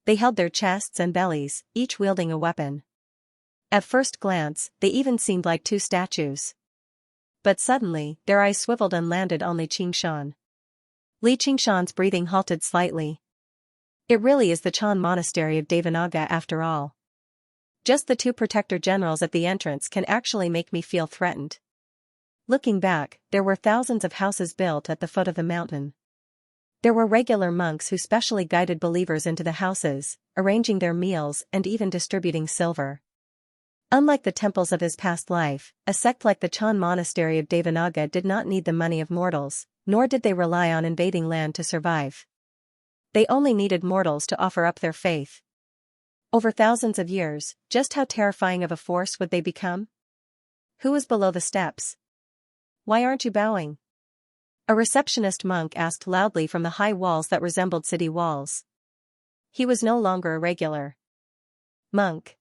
They held their chests and bellies, each wielding a weapon. At first glance, they even seemed like two statues. But suddenly, their eyes swiveled and landed on Li Qingshan. Li Qingshan's breathing halted slightly. It really is the Chan monastery of Devanaga after all. Just the two protector generals at the entrance can actually make me feel threatened. Looking back, there were thousands of houses built at the foot of the mountain. There were regular monks who specially guided believers into the houses, arranging their meals and even distributing silver. Unlike the temples of his past life, a sect like the Chan monastery of Devanaga did not need the money of mortals, nor did they rely on invading land to survive. They only needed mortals to offer up their faith. Over thousands of years, just how terrifying of a force would they become? Who was below the steps? Why aren't you bowing? A receptionist monk asked loudly from the high walls that resembled city walls. He was no longer a regular monk.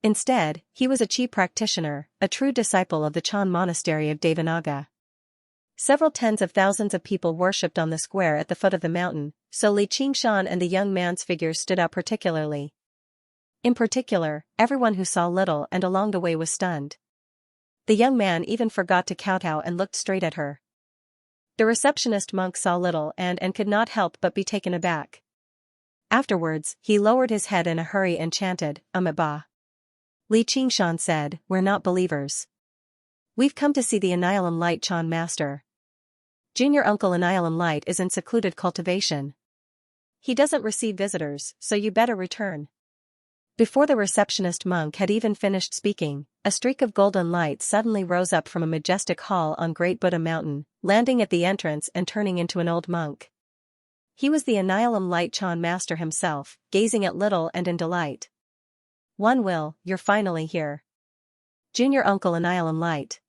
Instead, he was a chi practitioner, a true disciple of the Chan monastery of Devanaga. Several tens of thousands of people worshipped on the square at the foot of the mountain, so Li Qingshan and the young man's figures stood out particularly. In particular, everyone who saw Little and along the way was stunned. The young man even forgot to kowtow and looked straight at her. The receptionist monk saw Little and could not help but be taken aback. Afterwards, he lowered his head in a hurry and chanted, "Ba." Li Qingshan said, "We're not believers. We've come to see the Annihilum Light Chan Master. Junior Uncle Annihilum Light is in secluded cultivation. He doesn't receive visitors, so you better return." Before the receptionist monk had even finished speaking, a streak of golden light suddenly rose up from a majestic hall on Great Buddha Mountain, landing at the entrance and turning into an old monk. He was the Annihilum Light Chan Master himself, gazing at Little and in delight. "One Will, you're finally here. Junior Uncle Annihilum Light."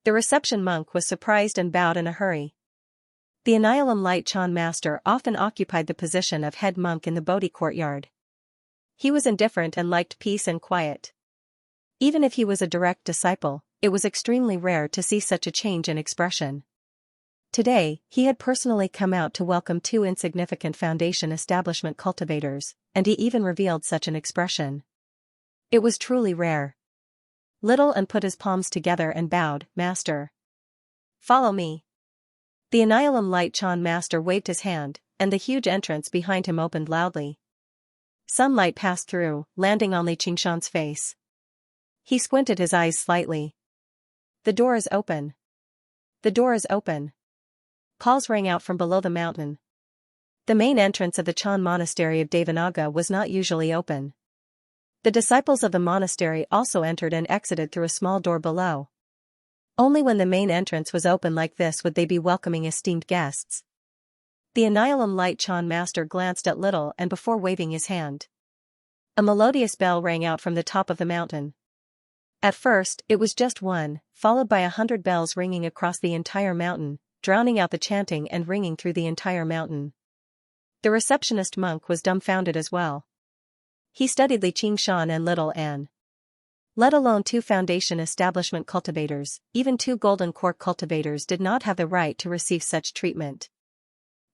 The reception monk was surprised and bowed in a hurry. The Annihilum Light Chan Master often occupied the position of head monk in the Bodhi courtyard. He was indifferent and liked peace and quiet. Even if he was a direct disciple, it was extremely rare to see such a change in expression. Today, he had personally come out to welcome two insignificant foundation establishment cultivators, and he even revealed such an expression. It was truly rare. Little and put his palms together and bowed, "Master. Follow me." The Annihilum Light Chan Master waved his hand, and the huge entrance behind him opened loudly. Sunlight passed through, landing on Li Qingshan's face. He squinted his eyes slightly. "The door is open. The door is open." Calls rang out from below the mountain. The main entrance of the Chan monastery of Devanaga was not usually open. The disciples of the monastery also entered and exited through a small door below. Only when the main entrance was open like this would they be welcoming esteemed guests. The Annihilum Light Chan Master glanced at Little and before waving his hand. A melodious bell rang out from the top of the mountain. At first, it was just one, followed by 100 bells ringing across the entire mountain, drowning out the chanting and ringing through the entire mountain. The receptionist monk was dumbfounded as well. He studied Li Qingshan and Little and, let alone two foundation establishment cultivators, even two golden core cultivators did not have the right to receive such treatment.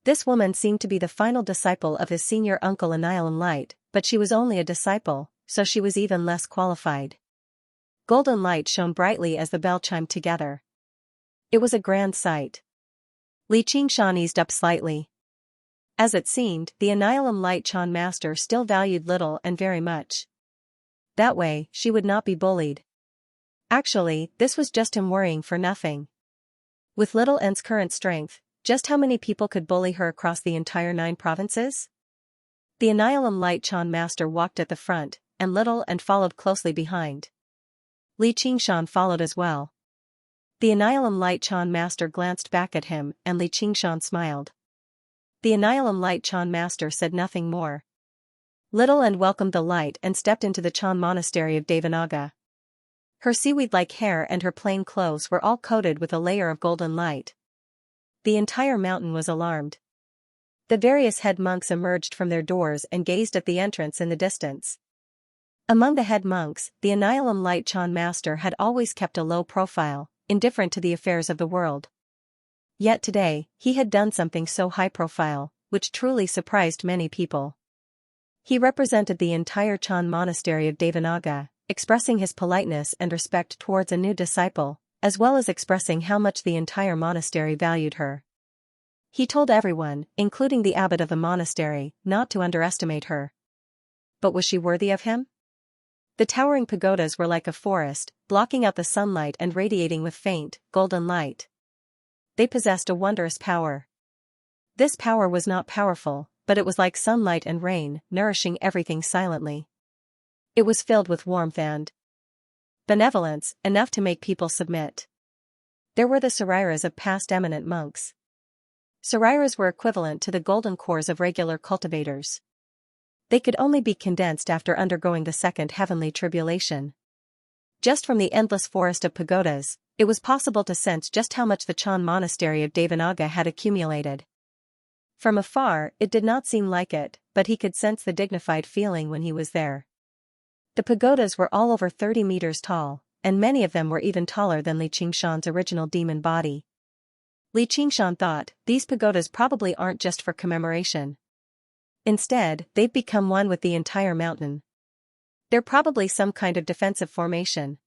This woman seemed to be the final disciple of his senior uncle Annihilum Light, but she was only a disciple, so she was even less qualified. Golden light shone brightly as the bell chimed together. It was a grand sight. Li Qingshan eased up slightly. As it seemed, the Annihilum Light Chan Master still valued Little and very much. That way, she would not be bullied. Actually, this was just him worrying for nothing. With Little and's current strength, just how many people could bully her across the entire 9 provinces? The Annihilum Light Chan Master walked at the front, and Little and followed closely behind. Li Qingshan followed as well. The Annihilum Light Chan Master glanced back at him and Li Qingshan smiled. The Annihilum Light Chan Master said nothing more. Little and welcomed the light and stepped into the Chan monastery of Devanaga. Her seaweed-like hair and her plain clothes were all coated with a layer of golden light. The entire mountain was alarmed. The various head monks emerged from their doors and gazed at the entrance in the distance. Among the head monks, the Annihilum Light Chan Master had always kept a low profile, indifferent to the affairs of the world. Yet today, he had done something so high-profile, which truly surprised many people. He represented the entire Chan monastery of Devanaga, expressing his politeness and respect towards a new disciple, as well as expressing how much the entire monastery valued her. He told everyone, including the abbot of the monastery, not to underestimate her. But was she worthy of him? The towering pagodas were like a forest, blocking out the sunlight and radiating with faint, golden light. They possessed a wondrous power. This power was not powerful, but it was like sunlight and rain, nourishing everything silently. It was filled with warmth and benevolence, enough to make people submit. There were the sarairas of past eminent monks. Sarairas were equivalent to the golden cores of regular cultivators. They could only be condensed after undergoing the second heavenly tribulation. Just from the endless forest of pagodas, it was possible to sense just how much the Chan monastery of Devanaga had accumulated. From afar, it did not seem like it, but he could sense the dignified feeling when he was there. The pagodas were all over 30 meters tall, and many of them were even taller than Li Qingshan's original demon body. Li Qingshan thought, these pagodas probably aren't just for commemoration. Instead, they've become one with the entire mountain. They're probably some kind of defensive formation.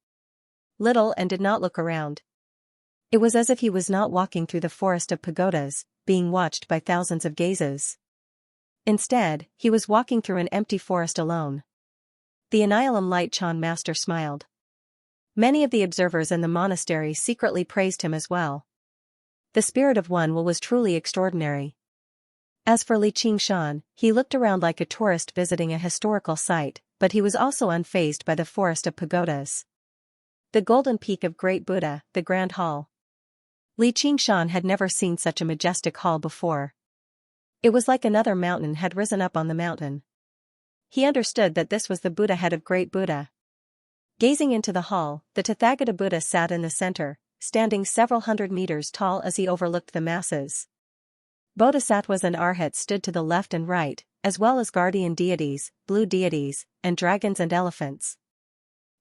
Little and did not look around. It was as if he was not walking through the forest of pagodas, being watched by thousands of gazes. Instead, he was walking through an empty forest alone. The Anilam Light Chan master smiled. Many of the observers in the monastery secretly praised him as well. The spirit of one was truly extraordinary. As for Li Qingshan, he looked around like a tourist visiting a historical site, but he was also unfazed by the forest of pagodas. The golden peak of Great Buddha, the Grand Hall. Li Qingshan had never seen such a majestic hall before. It was like another mountain had risen up on the mountain. He understood that this was the Buddha head of Great Buddha. Gazing into the hall, the Tathagata Buddha sat in the center, standing several hundred meters tall as he overlooked the masses. Bodhisattvas and arhats stood to the left and right, as well as guardian deities, blue deities, and dragons and elephants.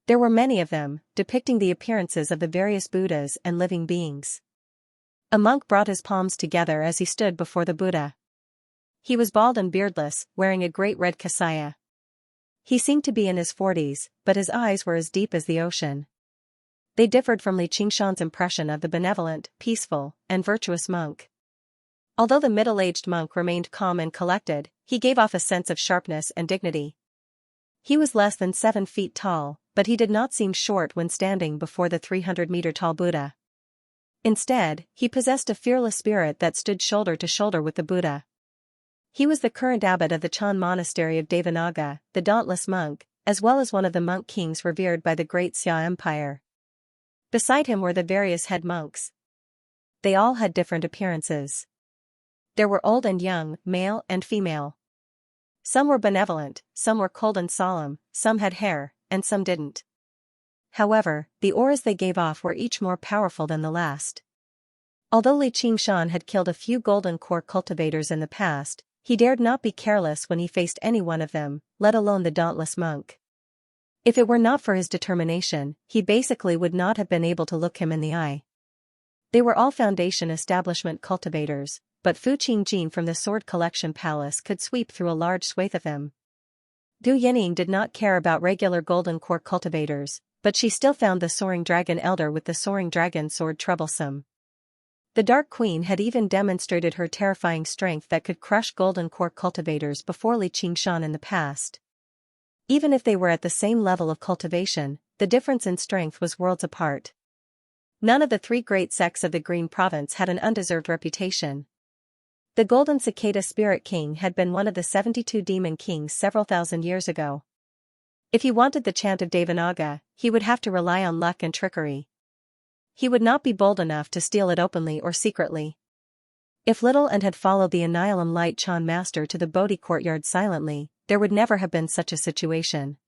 There were many of them, depicting the appearances of the various Buddhas and living beings. A monk brought his palms together as he stood before the Buddha. He was bald and beardless, wearing a great red kasaya. He seemed to be in his 40s, but his eyes were as deep as the ocean. They differed from Li Qingshan's impression of the benevolent, peaceful, and virtuous monk. Although the middle-aged monk remained calm and collected, he gave off a sense of sharpness and dignity. He was less than 7 feet tall, but he did not seem short when standing before the 300-meter-tall Buddha. Instead, he possessed a fearless spirit that stood shoulder to shoulder with the Buddha. He was the current abbot of the Chan monastery of Devanaga, the dauntless monk, as well as one of the monk kings revered by the great Xia Empire. Beside him were the various head monks. They all had different appearances. There were old and young, male and female. Some were benevolent, some were cold and solemn, some had hair, and some didn't. However, the auras they gave off were each more powerful than the last. Although Li Qingshan had killed a few golden core cultivators in the past, he dared not be careless when he faced any one of them, let alone the dauntless monk. If it were not for his determination, he basically would not have been able to look him in the eye. They were all Foundation establishment cultivators, but Fu Qingjin from the Sword Collection Palace could sweep through a large swathe of them. Du Yening did not care about regular golden core cultivators, but she still found the Soaring Dragon Elder with the Soaring Dragon Sword troublesome. The Dark Queen had even demonstrated her terrifying strength that could crush golden core cultivators before Li Qingshan in the past. Even if they were at the same level of cultivation, the difference in strength was worlds apart. None of the 3 great sects of the Green Province had an undeserved reputation. The Golden Cicada Spirit King had been one of the 72 demon kings several thousand years ago. If he wanted the chant of Devanaga, he would have to rely on luck and trickery. He would not be bold enough to steal it openly or secretly. If Little and had followed the Anilam Light Chan master to the Bodhi courtyard silently, there would never have been such a situation.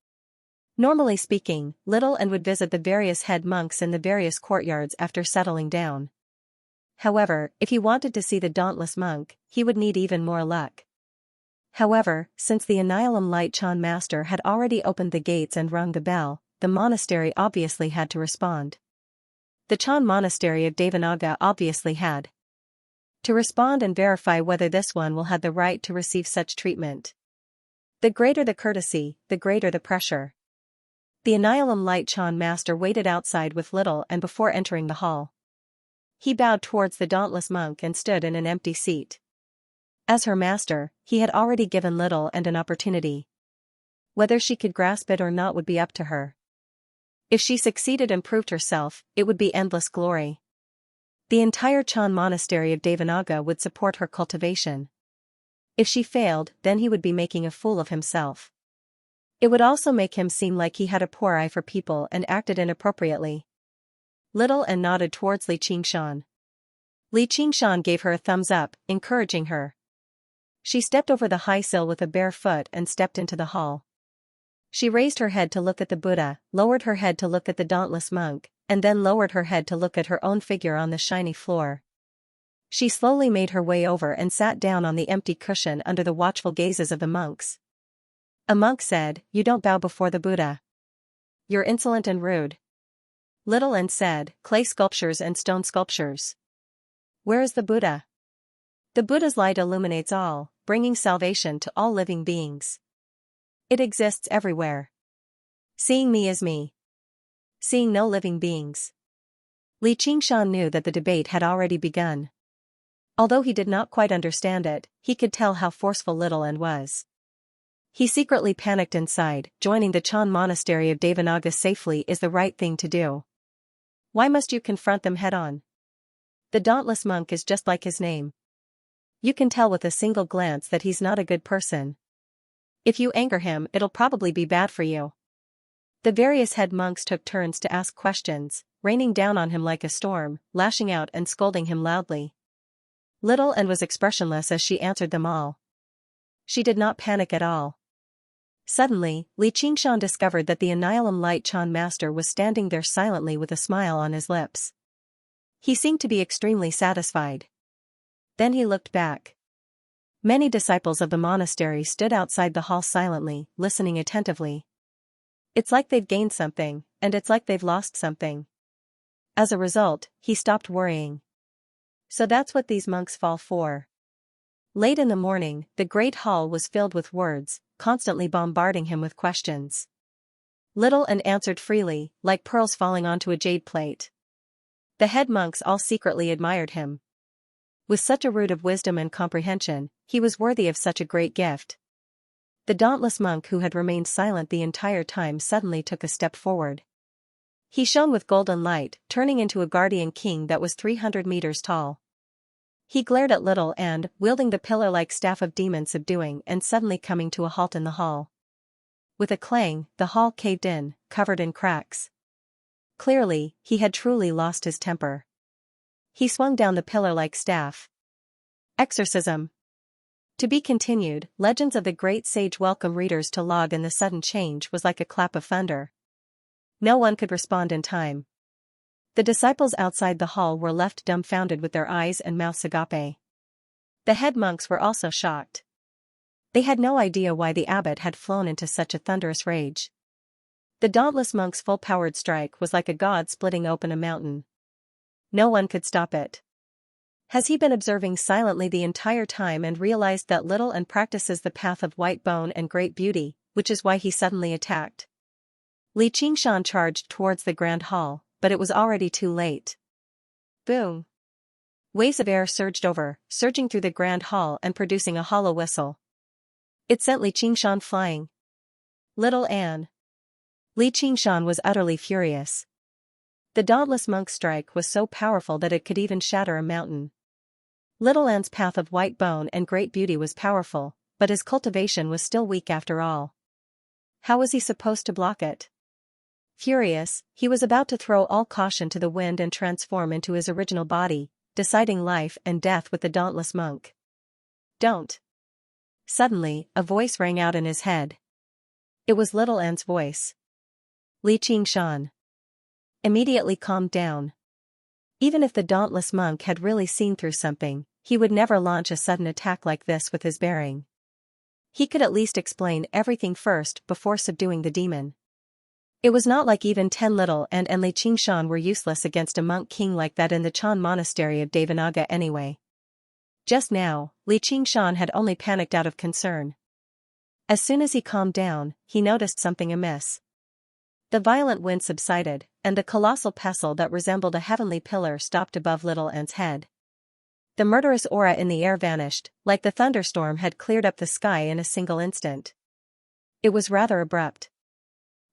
Normally speaking, Little and would visit the various head monks in the various courtyards after settling down. However, if he wanted to see the dauntless monk, he would need even more luck. However, since the Anilam Light Chan master had already opened the gates and rung the bell, the monastery obviously had to respond. The Chan monastery of Devanaga obviously had to respond and verify whether this one will have the right to receive such treatment. The greater the courtesy, the greater the pressure. The Anilam Light Chan master waited outside with Little and before entering the hall. He bowed towards the dauntless monk and stood in an empty seat. As her master, he had already given Little and an opportunity. Whether she could grasp it or not would be up to her. If she succeeded and proved herself, it would be endless glory. The entire Chan monastery of Devanaga would support her cultivation. If she failed, then he would be making a fool of himself. It would also make him seem like he had a poor eye for people and acted inappropriately. Little and nodded towards Li Qingshan. Li Qingshan gave her a thumbs up, encouraging her. She stepped over the high sill with a bare foot and stepped into the hall. She raised her head to look at the Buddha, lowered her head to look at the dauntless monk, and then lowered her head to look at her own figure on the shiny floor. She slowly made her way over and sat down on the empty cushion under the watchful gazes of the monks. A monk said, "You don't bow before the Buddha. You're insolent and rude." Little and said, "Clay sculptures and stone sculptures. Where is the Buddha?" The Buddha's light illuminates all, bringing salvation to all living beings. It exists everywhere. Seeing me is me. Seeing no living beings. Li Qingshan knew that the debate had already begun. Although he did not quite understand it, he could tell how forceful Little An was. He secretly panicked inside. Joining the Chan monastery of Devanaga safely is the right thing to do. Why must you confront them head-on? The dauntless monk is just like his name. You can tell with a single glance that he's not a good person. If you anger him, it'll probably be bad for you. The various head monks took turns to ask questions, raining down on him like a storm, lashing out and scolding him loudly. Little An was expressionless as she answered them all. She did not panic at all. Suddenly, Li Qingshan discovered that the Annihilum Light Chan master was standing there silently with a smile on his lips. He seemed to be extremely satisfied. Then he looked back. Many disciples of the monastery stood outside the hall silently, listening attentively. It's like they've gained something, and it's like they've lost something. As a result, he stopped worrying. So that's what these monks fall for. Late in the morning, the great hall was filled with words, constantly bombarding him with questions. Little An answered freely, like pearls falling onto a jade plate. The head monks all secretly admired him. With such a root of wisdom and comprehension, he was worthy of such a great gift. The dauntless monk who had remained silent the entire time suddenly took a step forward. He shone with golden light, turning into a guardian king that was 300 meters tall. He glared at Little An, wielding the pillar-like staff of demon subduing and suddenly coming to a halt in the hall. With a clang, the hall caved in, covered in cracks. Clearly, he had truly lost his temper. He swung down the pillar-like staff. Exorcism. To be continued. Legends of the Great Sage welcome readers to log, and the sudden change was like a clap of thunder. No one could respond in time. The disciples outside the hall were left dumbfounded with their eyes and mouths agape. The head monks were also shocked. They had no idea why the abbot had flown into such a thunderous rage. The dauntless monk's full-powered strike was like a god splitting open a mountain. No one could stop it. Has he been observing silently the entire time and realized that Little An practices the path of white bone and great beauty, which is why he suddenly attacked? Li Qingshan charged towards the grand hall, but it was already too late. Boom! Waves of air surged over, surging through the grand hall and producing a hollow whistle. It sent Li Qingshan flying. Little An. Li Qingshan was utterly furious. The dauntless monk's strike was so powerful that it could even shatter a mountain. Little An's path of white bone and great beauty was powerful, but his cultivation was still weak after all. How was he supposed to block it? Furious, he was about to throw all caution to the wind and transform into his original body, deciding life and death with the dauntless monk. Don't. Suddenly, a voice rang out in his head. It was Little An's voice. Li Qingshan immediately calmed down. Even if the dauntless monk had really seen through something, he would never launch a sudden attack like this with his bearing. He could at least explain everything first before subduing the demon. It was not like even 10 Little An and Li Qingshan were useless against a monk king like that in the Chan monastery of Devanaga anyway. Just now, Li Qingshan had only panicked out of concern. As soon as he calmed down, he noticed something amiss. The violent wind subsided, and the colossal pestle that resembled a heavenly pillar stopped above Little An's head. The murderous aura in the air vanished, like the thunderstorm had cleared up the sky in a single instant. It was rather abrupt.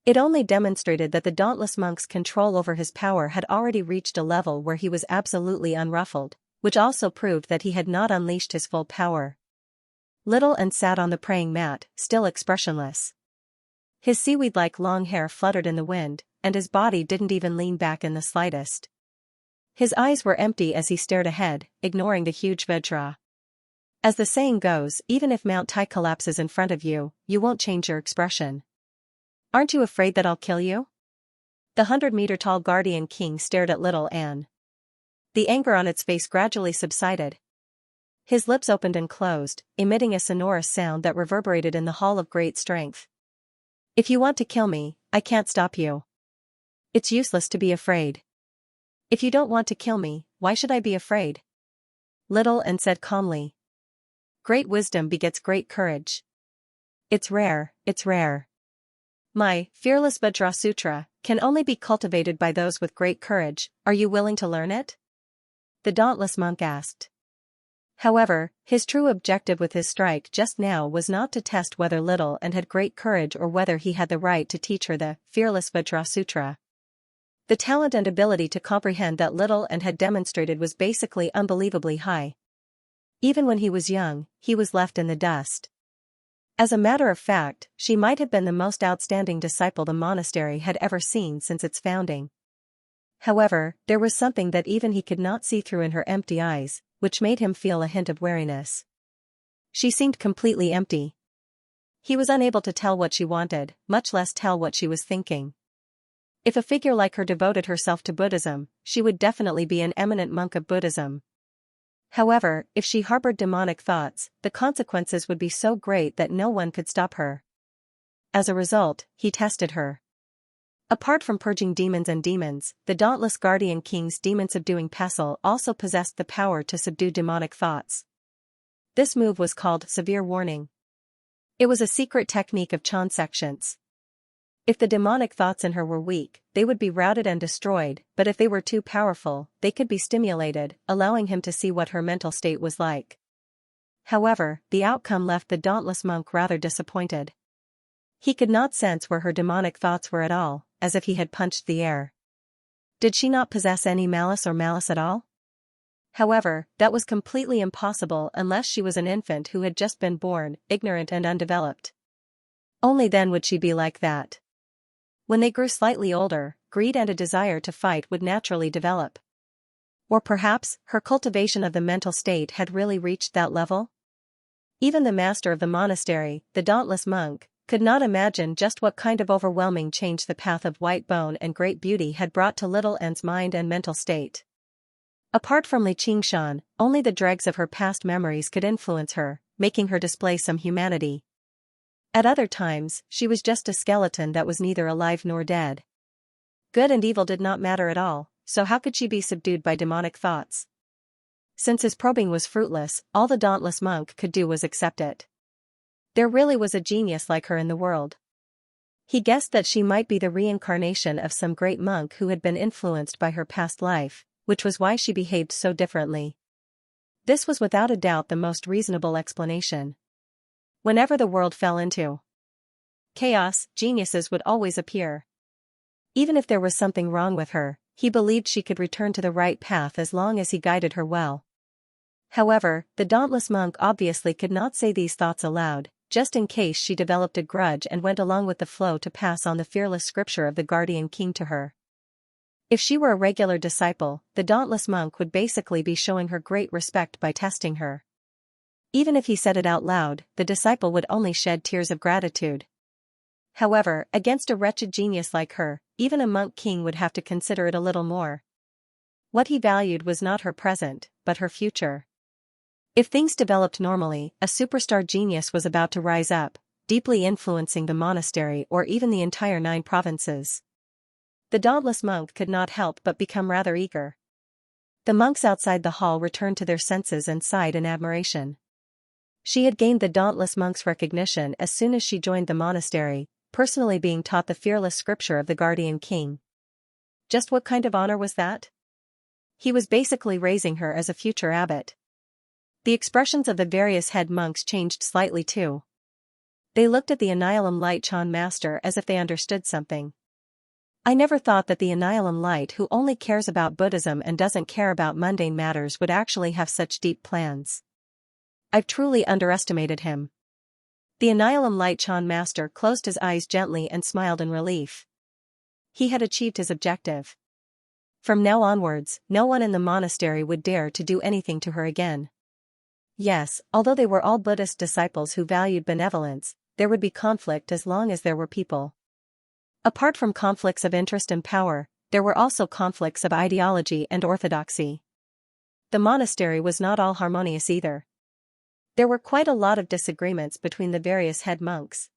It only demonstrated that the dauntless monk's control over his power had already reached a level where he was absolutely unruffled, which also proved that he had not unleashed his full power. Little An sat on the praying mat, still expressionless. His seaweed-like long hair fluttered in the wind, and his body didn't even lean back in the slightest. His eyes were empty as he stared ahead, ignoring the huge Vajra. As the saying goes, even if Mount Tai collapses in front of you, you won't change your expression. Aren't you afraid that I'll kill you? The 100-meter-tall guardian king stared at Little An. The anger on its face gradually subsided. His lips opened and closed, emitting a sonorous sound that reverberated in the hall of great strength. If you want to kill me, I can't stop you. It's useless to be afraid. If you don't want to kill me, why should I be afraid? Little An said calmly. Great wisdom begets great courage. It's rare, it's rare. My fearless Vajrasutra can only be cultivated by those with great courage. Are you willing to learn it? The dauntless monk asked. However, his true objective with his strike just now was not to test whether Little and had great courage or whether he had the right to teach her the fearless Vajrasutra. The talent and ability to comprehend that Little and had demonstrated was basically unbelievably high. Even when he was young, he was left in the dust. As a matter of fact, she might have been the most outstanding disciple the monastery had ever seen since its founding. However, there was something that even he could not see through in her empty eyes, which made him feel a hint of wariness. She seemed completely empty. He was unable to tell what she wanted, much less tell what she was thinking. If a figure like her devoted herself to Buddhism, she would definitely be an eminent monk of Buddhism. However, if she harbored demonic thoughts, the consequences would be so great that no one could stop her. As a result, he tested her. Apart from purging demons, the dauntless Guardian King's demon-subduing pestle also possessed the power to subdue demonic thoughts. This move was called Severe Warning. It was a secret technique of Chan sections. If the demonic thoughts in her were weak, they would be routed and destroyed, but if they were too powerful, they could be stimulated, allowing him to see what her mental state was like. However, the outcome left the dauntless monk rather disappointed. He could not sense where her demonic thoughts were at all, as if he had punched the air. Did she not possess any malice at all? However, that was completely impossible unless she was an infant who had just been born, ignorant and undeveloped. Only then would she be like that. When they grew slightly older, greed and a desire to fight would naturally develop. Or perhaps, her cultivation of the mental state had really reached that level? Even the master of the monastery, the dauntless monk, could not imagine just what kind of overwhelming change the path of white bone and great beauty had brought to Little An's mind and mental state. Apart from Xianxia, only the dregs of her past memories could influence her, making her display some humanity. At other times, she was just a skeleton that was neither alive nor dead. Good and evil did not matter at all, so how could she be subdued by demonic thoughts? Since his probing was fruitless, all the dauntless monk could do was accept it. There really was a genius like her in the world. He guessed that she might be the reincarnation of some great monk who had been influenced by her past life, which was why she behaved so differently. This was without a doubt the most reasonable explanation. Whenever the world fell into chaos, geniuses would always appear. Even if there was something wrong with her, he believed she could return to the right path as long as he guided her well. However, the dauntless monk obviously could not say these thoughts aloud, just in case she developed a grudge and went along with the flow to pass on the fearless scripture of the Guardian King to her. If she were a regular disciple, the dauntless monk would basically be showing her great respect by testing her. Even if he said it out loud, the disciple would only shed tears of gratitude. However, against a wretched genius like her, even a monk king would have to consider it a little more. What he valued was not her present, but her future. If things developed normally, a superstar genius was about to rise up, deeply influencing the monastery or even the entire 9 provinces. The dauntless monk could not help but become rather eager. The monks outside the hall returned to their senses and sighed in admiration. She had gained the dauntless monk's recognition as soon as she joined the monastery, personally being taught the fearless scripture of the Guardian King. Just what kind of honor was that? He was basically raising her as a future abbot. The expressions of the various head monks changed slightly too. They looked at the Annihilum Light Chan master as if they understood something. I never thought that the Annihilum Light who only cares about Buddhism and doesn't care about mundane matters would actually have such deep plans. I've truly underestimated him. The Annihilum Light Chan master closed his eyes gently and smiled in relief. He had achieved his objective. From now onwards, no one in the monastery would dare to do anything to her again. Yes, although they were all Buddhist disciples who valued benevolence, there would be conflict as long as there were people. Apart from conflicts of interest and power, there were also conflicts of ideology and orthodoxy. The monastery was not all harmonious either. There were quite a lot of disagreements between the various head monks.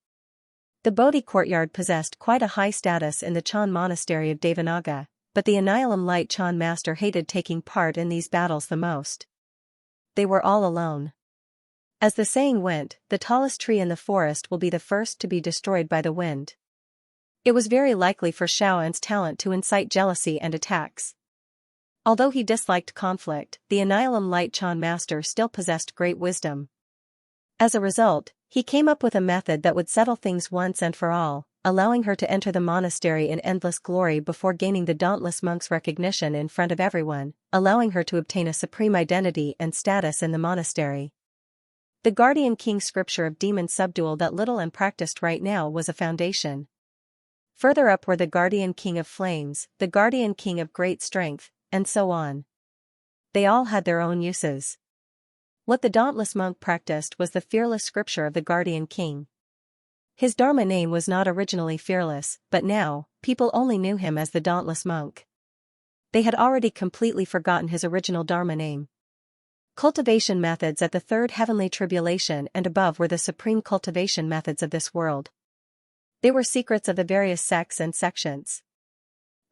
The Bodhi courtyard possessed quite a high status in the Chan monastery of Devanaga, but the Annihilum Light Chan master hated taking part in these battles the most. They were all alone. As the saying went, the tallest tree in the forest will be the first to be destroyed by the wind. It was very likely for Xiaoan's talent to incite jealousy and attacks. Although he disliked conflict, the Annihilum Light Chan master still possessed great wisdom. As a result, he came up with a method that would settle things once and for all, allowing her to enter the monastery in endless glory before gaining the dauntless monk's recognition in front of everyone, allowing her to obtain a supreme identity and status in the monastery. The Guardian King scripture of demon subdual that little and practiced right now was a foundation. Further up were the Guardian King of Flames, the Guardian King of Great Strength, and so on. They all had their own uses. What the dauntless monk practiced was the fearless scripture of the Guardian King. His Dharma name was not originally fearless, but now, people only knew him as the dauntless monk. They had already completely forgotten his original Dharma name. Cultivation methods at the third heavenly tribulation and above were the supreme cultivation methods of this world. They were secrets of the various sects and sections.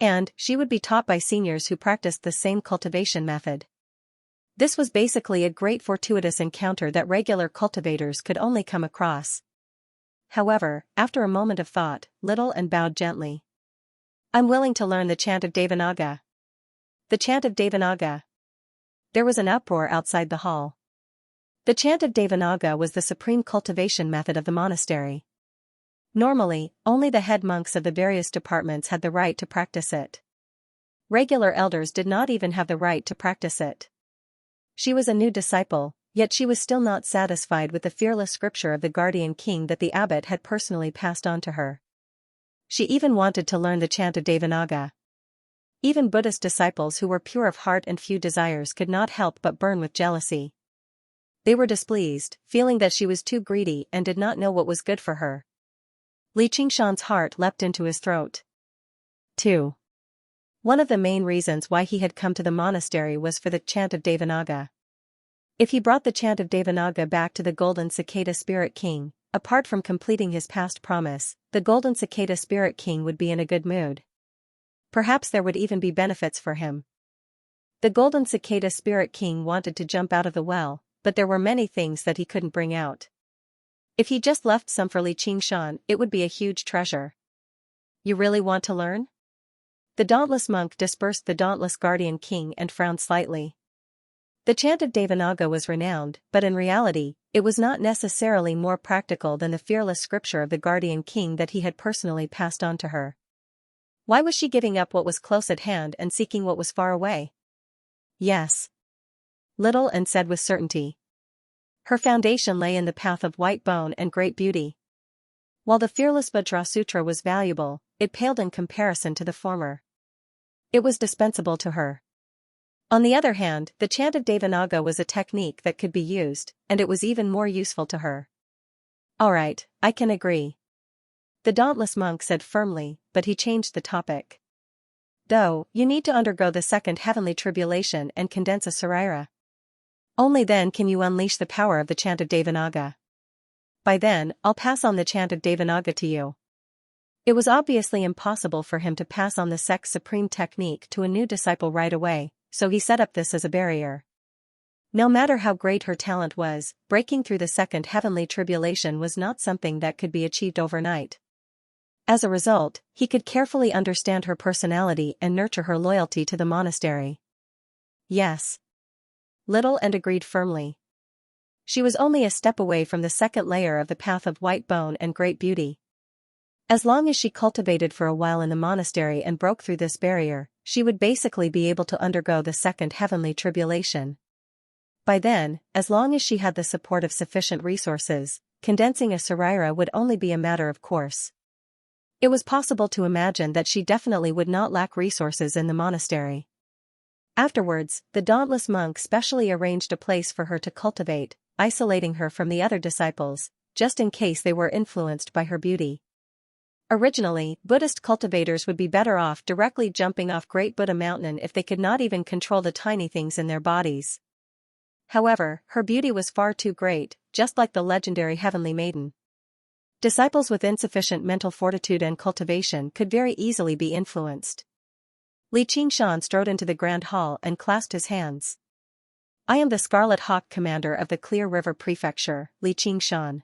And she would be taught by seniors who practiced the same cultivation method. This was basically a great fortuitous encounter that regular cultivators could only come across. However, after a moment of thought, Little and bowed gently. I'm willing to learn the chant of Devanaga. The chant of Devanaga. There was an uproar outside the hall. The chant of Devanaga was the supreme cultivation method of the monastery. Normally, only the head monks of the various departments had the right to practice it. Regular elders did not even have the right to practice it. She was a new disciple, yet she was still not satisfied with the fearless scripture of the Guardian King that the abbot had personally passed on to her. She even wanted to learn the chant of Devanaga. Even Buddhist disciples who were pure of heart and few desires could not help but burn with jealousy. They were displeased, feeling that she was too greedy and did not know what was good for her. Li Qingshan's heart leapt into his throat. 2. One of the main reasons why he had come to the monastery was for the chant of Devanaga. If he brought the chant of Devanaga back to the Golden Cicada Spirit King, apart from completing his past promise, the Golden Cicada Spirit King would be in a good mood. Perhaps there would even be benefits for him. The Golden Cicada Spirit King wanted to jump out of the well, but there were many things that he couldn't bring out. If he just left some for Li Qingshan, it would be a huge treasure. You really want to learn? The dauntless monk dispersed the dauntless Guardian King and frowned slightly. The chant of Devanaga was renowned, but in reality, it was not necessarily more practical than the fearless scripture of the Guardian King that he had personally passed on to her. Why was she giving up what was close at hand and seeking what was far away? Yes. Little and said with certainty. Her foundation lay in the path of white bone and great beauty. While the fearless Vajrasutra was valuable, it paled in comparison to the former. It was dispensable to her. On the other hand, the chant of Devanaga was a technique that could be used, and it was even more useful to her. All right, I can agree. The dauntless monk said firmly, but he changed the topic. Though, you need to undergo the second heavenly tribulation and condense a sarira. Only then can you unleash the power of the chant of Devanaga. By then, I'll pass on the chant of Devanaga to you. It was obviously impossible for him to pass on the sect's supreme technique to a new disciple right away, so he set up this as a barrier. No matter how great her talent was, breaking through the second heavenly tribulation was not something that could be achieved overnight. As a result, he could carefully understand her personality and nurture her loyalty to the monastery. Yes. Little and agreed firmly. She was only a step away from the second layer of the path of white bone and great beauty. As long as she cultivated for a while in the monastery and broke through this barrier, she would basically be able to undergo the second heavenly tribulation. By then, as long as she had the support of sufficient resources, condensing a sarira would only be a matter of course. It was possible to imagine that she definitely would not lack resources in the monastery. Afterwards, the dauntless monk specially arranged a place for her to cultivate, isolating her from the other disciples, just in case they were influenced by her beauty. Originally, Buddhist cultivators would be better off directly jumping off Great Buddha Mountain if they could not even control the tiny things in their bodies. However, her beauty was far too great, just like the legendary Heavenly Maiden. Disciples with insufficient mental fortitude and cultivation could very easily be influenced. Li Qingshan strode into the grand hall and clasped his hands. I am the Scarlet Hawk commander of the Clear River Prefecture, Li Qingshan.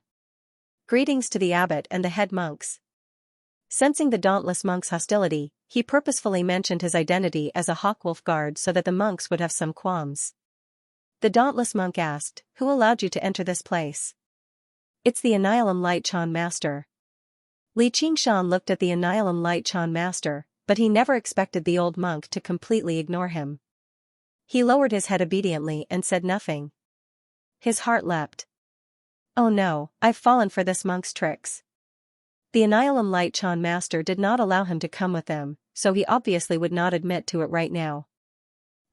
Greetings to the abbot and the head monks. Sensing the dauntless monk's hostility, he purposefully mentioned his identity as a hawkwolf guard so that the monks would have some qualms. The dauntless monk asked, "Who allowed you to enter this place?" "It's the Annihilum Light Chan Master." Li Qingshan looked at the Annihilum Light Chan Master, but he never expected the old monk to completely ignore him. He lowered his head obediently and said nothing. His heart leapt. Oh no, I've fallen for this monk's tricks. The Annihilum Light Chan Master did not allow him to come with them, so he obviously would not admit to it right now.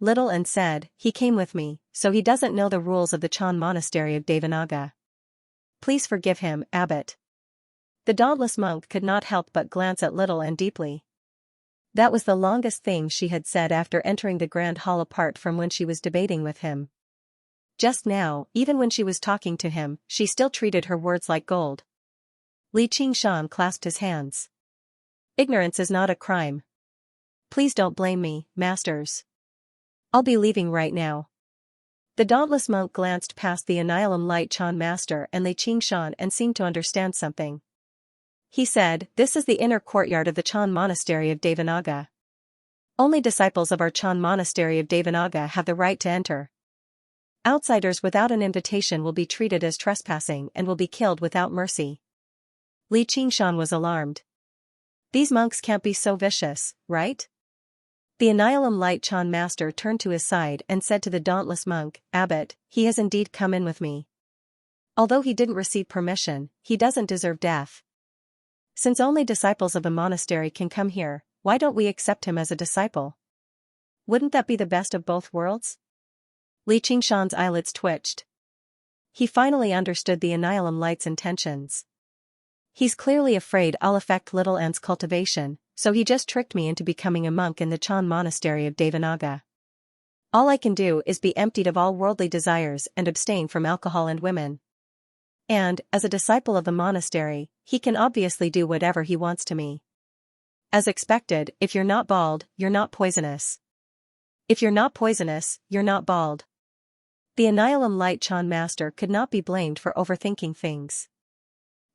Little and said, "He came with me, so he doesn't know the rules of the Chan Monastery of Devanaga. Please forgive him, Abbot." The dauntless monk could not help but glance at Little and deeply. That was the longest thing she had said after entering the grand hall apart from when she was debating with him. Just now, even when she was talking to him, she still treated her words like gold. Li Qingshan clasped his hands. "Ignorance is not a crime. Please don't blame me, masters. I'll be leaving right now." The dauntless monk glanced past the Annihilum Light Chan Master and Li Qingshan and seemed to understand something. He said, "This is the inner courtyard of the Chan Monastery of Devanaga. Only disciples of our Chan Monastery of Devanaga have the right to enter. Outsiders without an invitation will be treated as trespassing and will be killed without mercy." Li Qingshan was alarmed. These monks can't be so vicious, right? The Annihilum Light Chan Master turned to his side and said to the dauntless monk, "Abbot, he has indeed come in with me. Although he didn't receive permission, he doesn't deserve death. Since only disciples of a monastery can come here, why don't we accept him as a disciple? Wouldn't that be the best of both worlds?" Li Qingshan's eyelids twitched. He finally understood the Annihilum Light's intentions. He's clearly afraid I'll affect Little An's cultivation, so he just tricked me into becoming a monk in the Chan Monastery of Devanaga. All I can do is be emptied of all worldly desires and abstain from alcohol and women. And, as a disciple of the monastery, he can obviously do whatever he wants to me. As expected, if you're not bald, you're not poisonous. If you're not poisonous, you're not bald. The Annihilum Light Chan Master could not be blamed for overthinking things.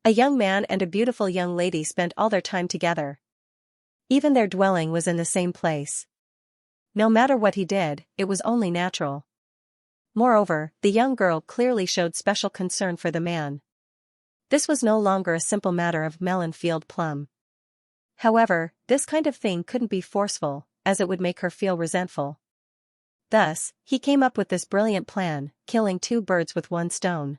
A young man and a beautiful young lady spent all their time together. Even their dwelling was in the same place. No matter what he did, it was only natural. Moreover, the young girl clearly showed special concern for the man. This was no longer a simple matter of melon field plum. However, this kind of thing couldn't be forceful, as it would make her feel resentful. Thus, he came up with this brilliant plan, killing two birds with one stone.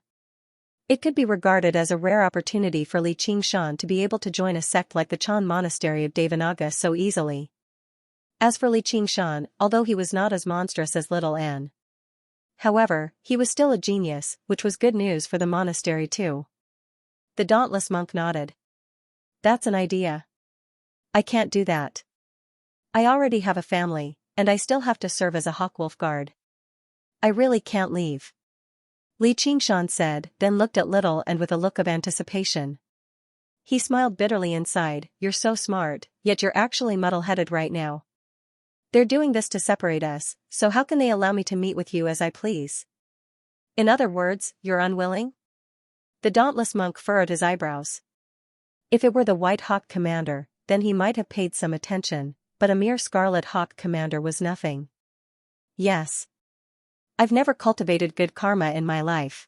It could be regarded as a rare opportunity for Li Qingshan to be able to join a sect like the Chan Monastery of Devanaga so easily. As for Li Qingshan, although he was not as monstrous as Little Anne. However, he was still a genius, which was good news for the monastery too. The dauntless monk nodded. "That's an idea. I can't do that. I already have a family, and I still have to serve as a hawkwolf guard. I really can't leave." Li Qingshan said, then looked at Little and with a look of anticipation. He smiled bitterly inside, "You're so smart, yet you're actually muddle-headed right now. They're doing this to separate us, so how can they allow me to meet with you as I please? In other words, you're unwilling?" The dauntless monk furrowed his eyebrows. If it were the White Hawk Commander, then he might have paid some attention, but a mere Scarlet Hawk Commander was nothing. "Yes. I've never cultivated good karma in my life.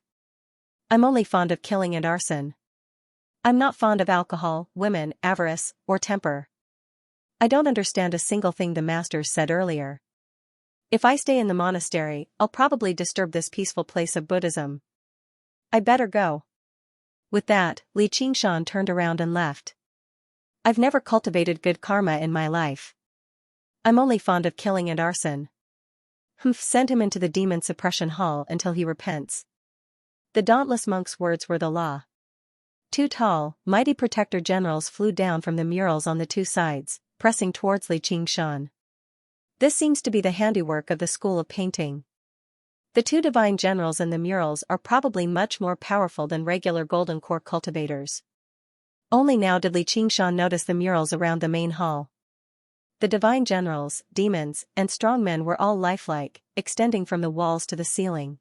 I'm only fond of killing and arson. I'm not fond of alcohol, women, avarice, or temper. I don't understand a single thing the masters said earlier. If I stay in the monastery, I'll probably disturb this peaceful place of Buddhism. I better go." With that, Li Qingshan turned around and left. "I've never cultivated good karma in my life. I'm only fond of killing and arson. Send him into the demon suppression hall until he repents." The dauntless monk's words were the law. Two tall, mighty protector generals flew down from the murals on the two sides, pressing towards Li Qingshan. This seems to be the handiwork of the school of painting. The two divine generals in the murals are probably much more powerful than regular golden core cultivators. Only now did Li Qingshan notice the murals around the main hall. The divine generals, demons, and strongmen were all lifelike, extending from the walls to the ceiling.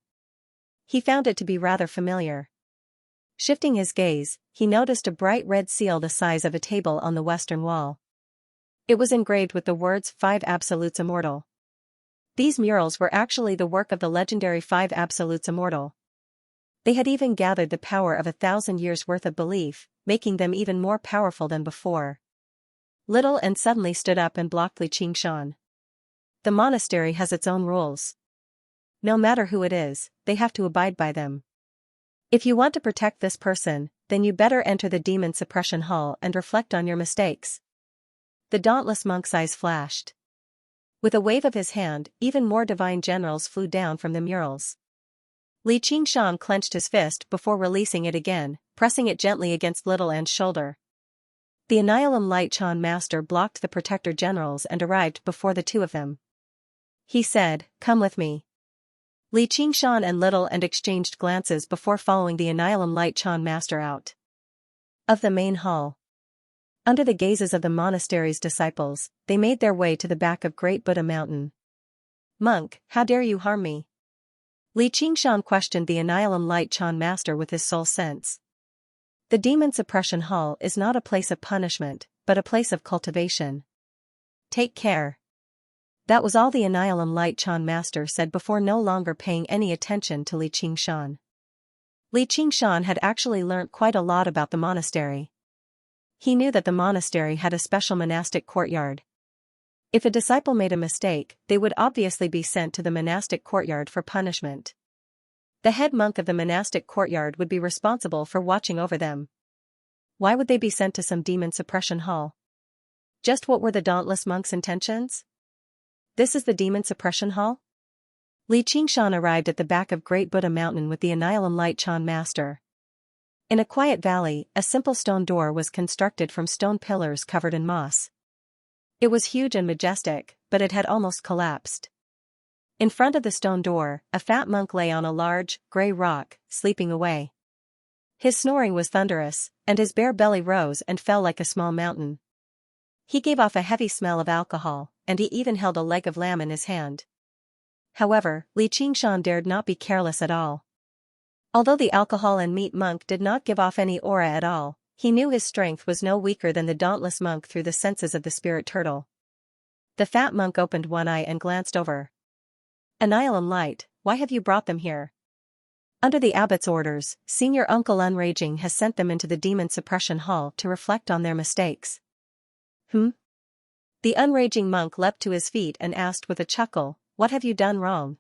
He found it to be rather familiar. Shifting his gaze, he noticed a bright red seal the size of a table on the western wall. It was engraved with the words 5 Absolutes Immortal. These murals were actually the work of the legendary 5 Absolutes Immortal. They had even gathered the power of 1,000 years' worth of belief, making them even more powerful than before. Little and suddenly stood up and blocked Li Qingshan. The monastery has its own rules. No matter who it is, they have to abide by them. If you want to protect this person, then you better enter the demon suppression hall and reflect on your mistakes. The dauntless monk's eyes flashed. With a wave of his hand, even more divine generals flew down from the murals. Li Qingshan clenched his fist before releasing it again, pressing it gently against Little An's shoulder. The Annihilum Light Chan master blocked the protector generals and arrived before the two of them. He said, "Come with me." Li Qingshan and Little An exchanged glances before following the Annihilum Light Chan master out of the main hall. Under the gazes of the monastery's disciples, they made their way to the back of Great Buddha Mountain. "Monk, how dare you harm me?" Li Qingshan questioned the Annihilum Light Chan master with his soul sense. The demon suppression hall is not a place of punishment, but a place of cultivation. Take care. That was all the Annihilum Light Chan master said before no longer paying any attention to Li Qingshan. Li Qingshan had actually learnt quite a lot about the monastery. He knew that the monastery had a special monastic courtyard. If a disciple made a mistake, they would obviously be sent to the monastic courtyard for punishment. The head monk of the monastic courtyard would be responsible for watching over them. Why would they be sent to some demon suppression hall? Just what were the dauntless monk's intentions? This is the demon suppression hall? Li Qingshan arrived at the back of Great Buddha Mountain with the Annihilum Light Chan master. In a quiet valley, a simple stone door was constructed from stone pillars covered in moss. It was huge and majestic, but it had almost collapsed. In front of the stone door, a fat monk lay on a large, grey rock, sleeping away. His snoring was thunderous, and his bare belly rose and fell like a small mountain. He gave off a heavy smell of alcohol, and he even held a leg of lamb in his hand. However, Li Qingshan dared not be careless at all. Although the alcohol and meat monk did not give off any aura at all, he knew his strength was no weaker than the dauntless monk through the senses of the spirit turtle. The fat monk opened one eye and glanced over. "Annihilum Light, why have you brought them here?" "Under the abbot's orders, Senior Uncle Unraging has sent them into the demon suppression hall to reflect on their mistakes." The unraging monk leapt to his feet and asked with a chuckle, "What have you done wrong?"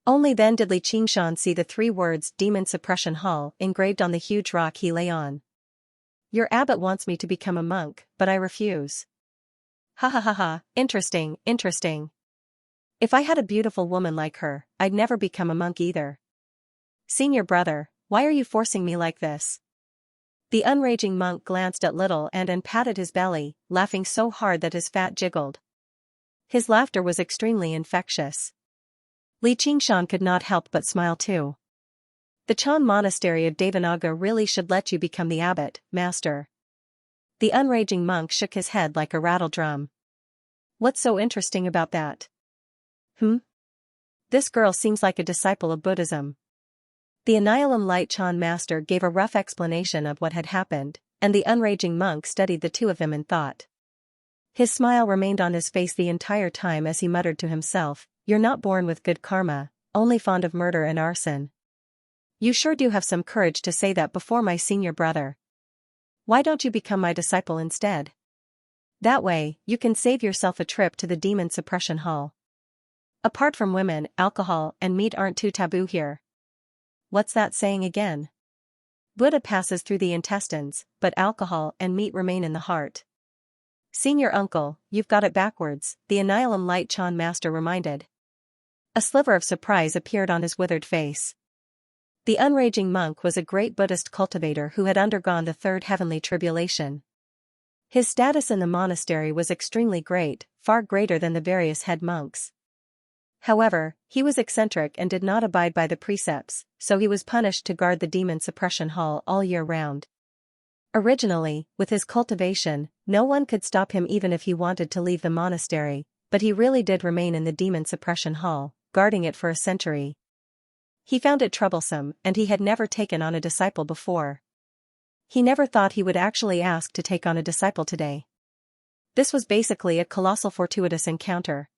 Only then did Li Qingshan see the 3 words Demon Suppression Hall engraved on the huge rock he lay on. "Your abbot wants me to become a monk, but I refuse." "Ha ha ha ha, interesting, interesting. If I had a beautiful woman like her, I'd never become a monk either." "Senior brother, why are you forcing me like this?" The unraging monk glanced at Little and patted his belly, laughing so hard that his fat jiggled. His laughter was extremely infectious. Li Qingshan could not help but smile too. "The Chan monastery of Devanaga really should let you become the abbot, master." The unraging monk shook his head like a rattle drum. "What's so interesting about that?" This girl seems like a disciple of Buddhism." The Annihilum Light Chan master gave a rough explanation of what had happened, and the unraging monk studied the two of them in thought. His smile remained on his face the entire time as he muttered to himself, "You're not born with good karma, only fond of murder and arson. You sure do have some courage to say that before my senior brother. Why don't you become my disciple instead? That way, you can save yourself a trip to the demon suppression hall. Apart from women, alcohol and meat aren't too taboo here." What's that saying again? Buddha passes through the intestines, but alcohol and meat remain in the heart. "Senior uncle, you've got it backwards," the Annihilum Light Chan master reminded. A sliver of surprise appeared on his withered face. The unraging monk was a great Buddhist cultivator who had undergone the 3rd heavenly tribulation. His status in the monastery was extremely great, far greater than the various head monks. However, he was eccentric and did not abide by the precepts, so he was punished to guard the demon suppression hall all year round. Originally, with his cultivation, no one could stop him even if he wanted to leave the monastery, but he really did remain in the demon suppression hall, guarding it for a century. He found it troublesome, and he had never taken on a disciple before. He never thought he would actually ask to take on a disciple today. This was basically a colossal fortuitous encounter.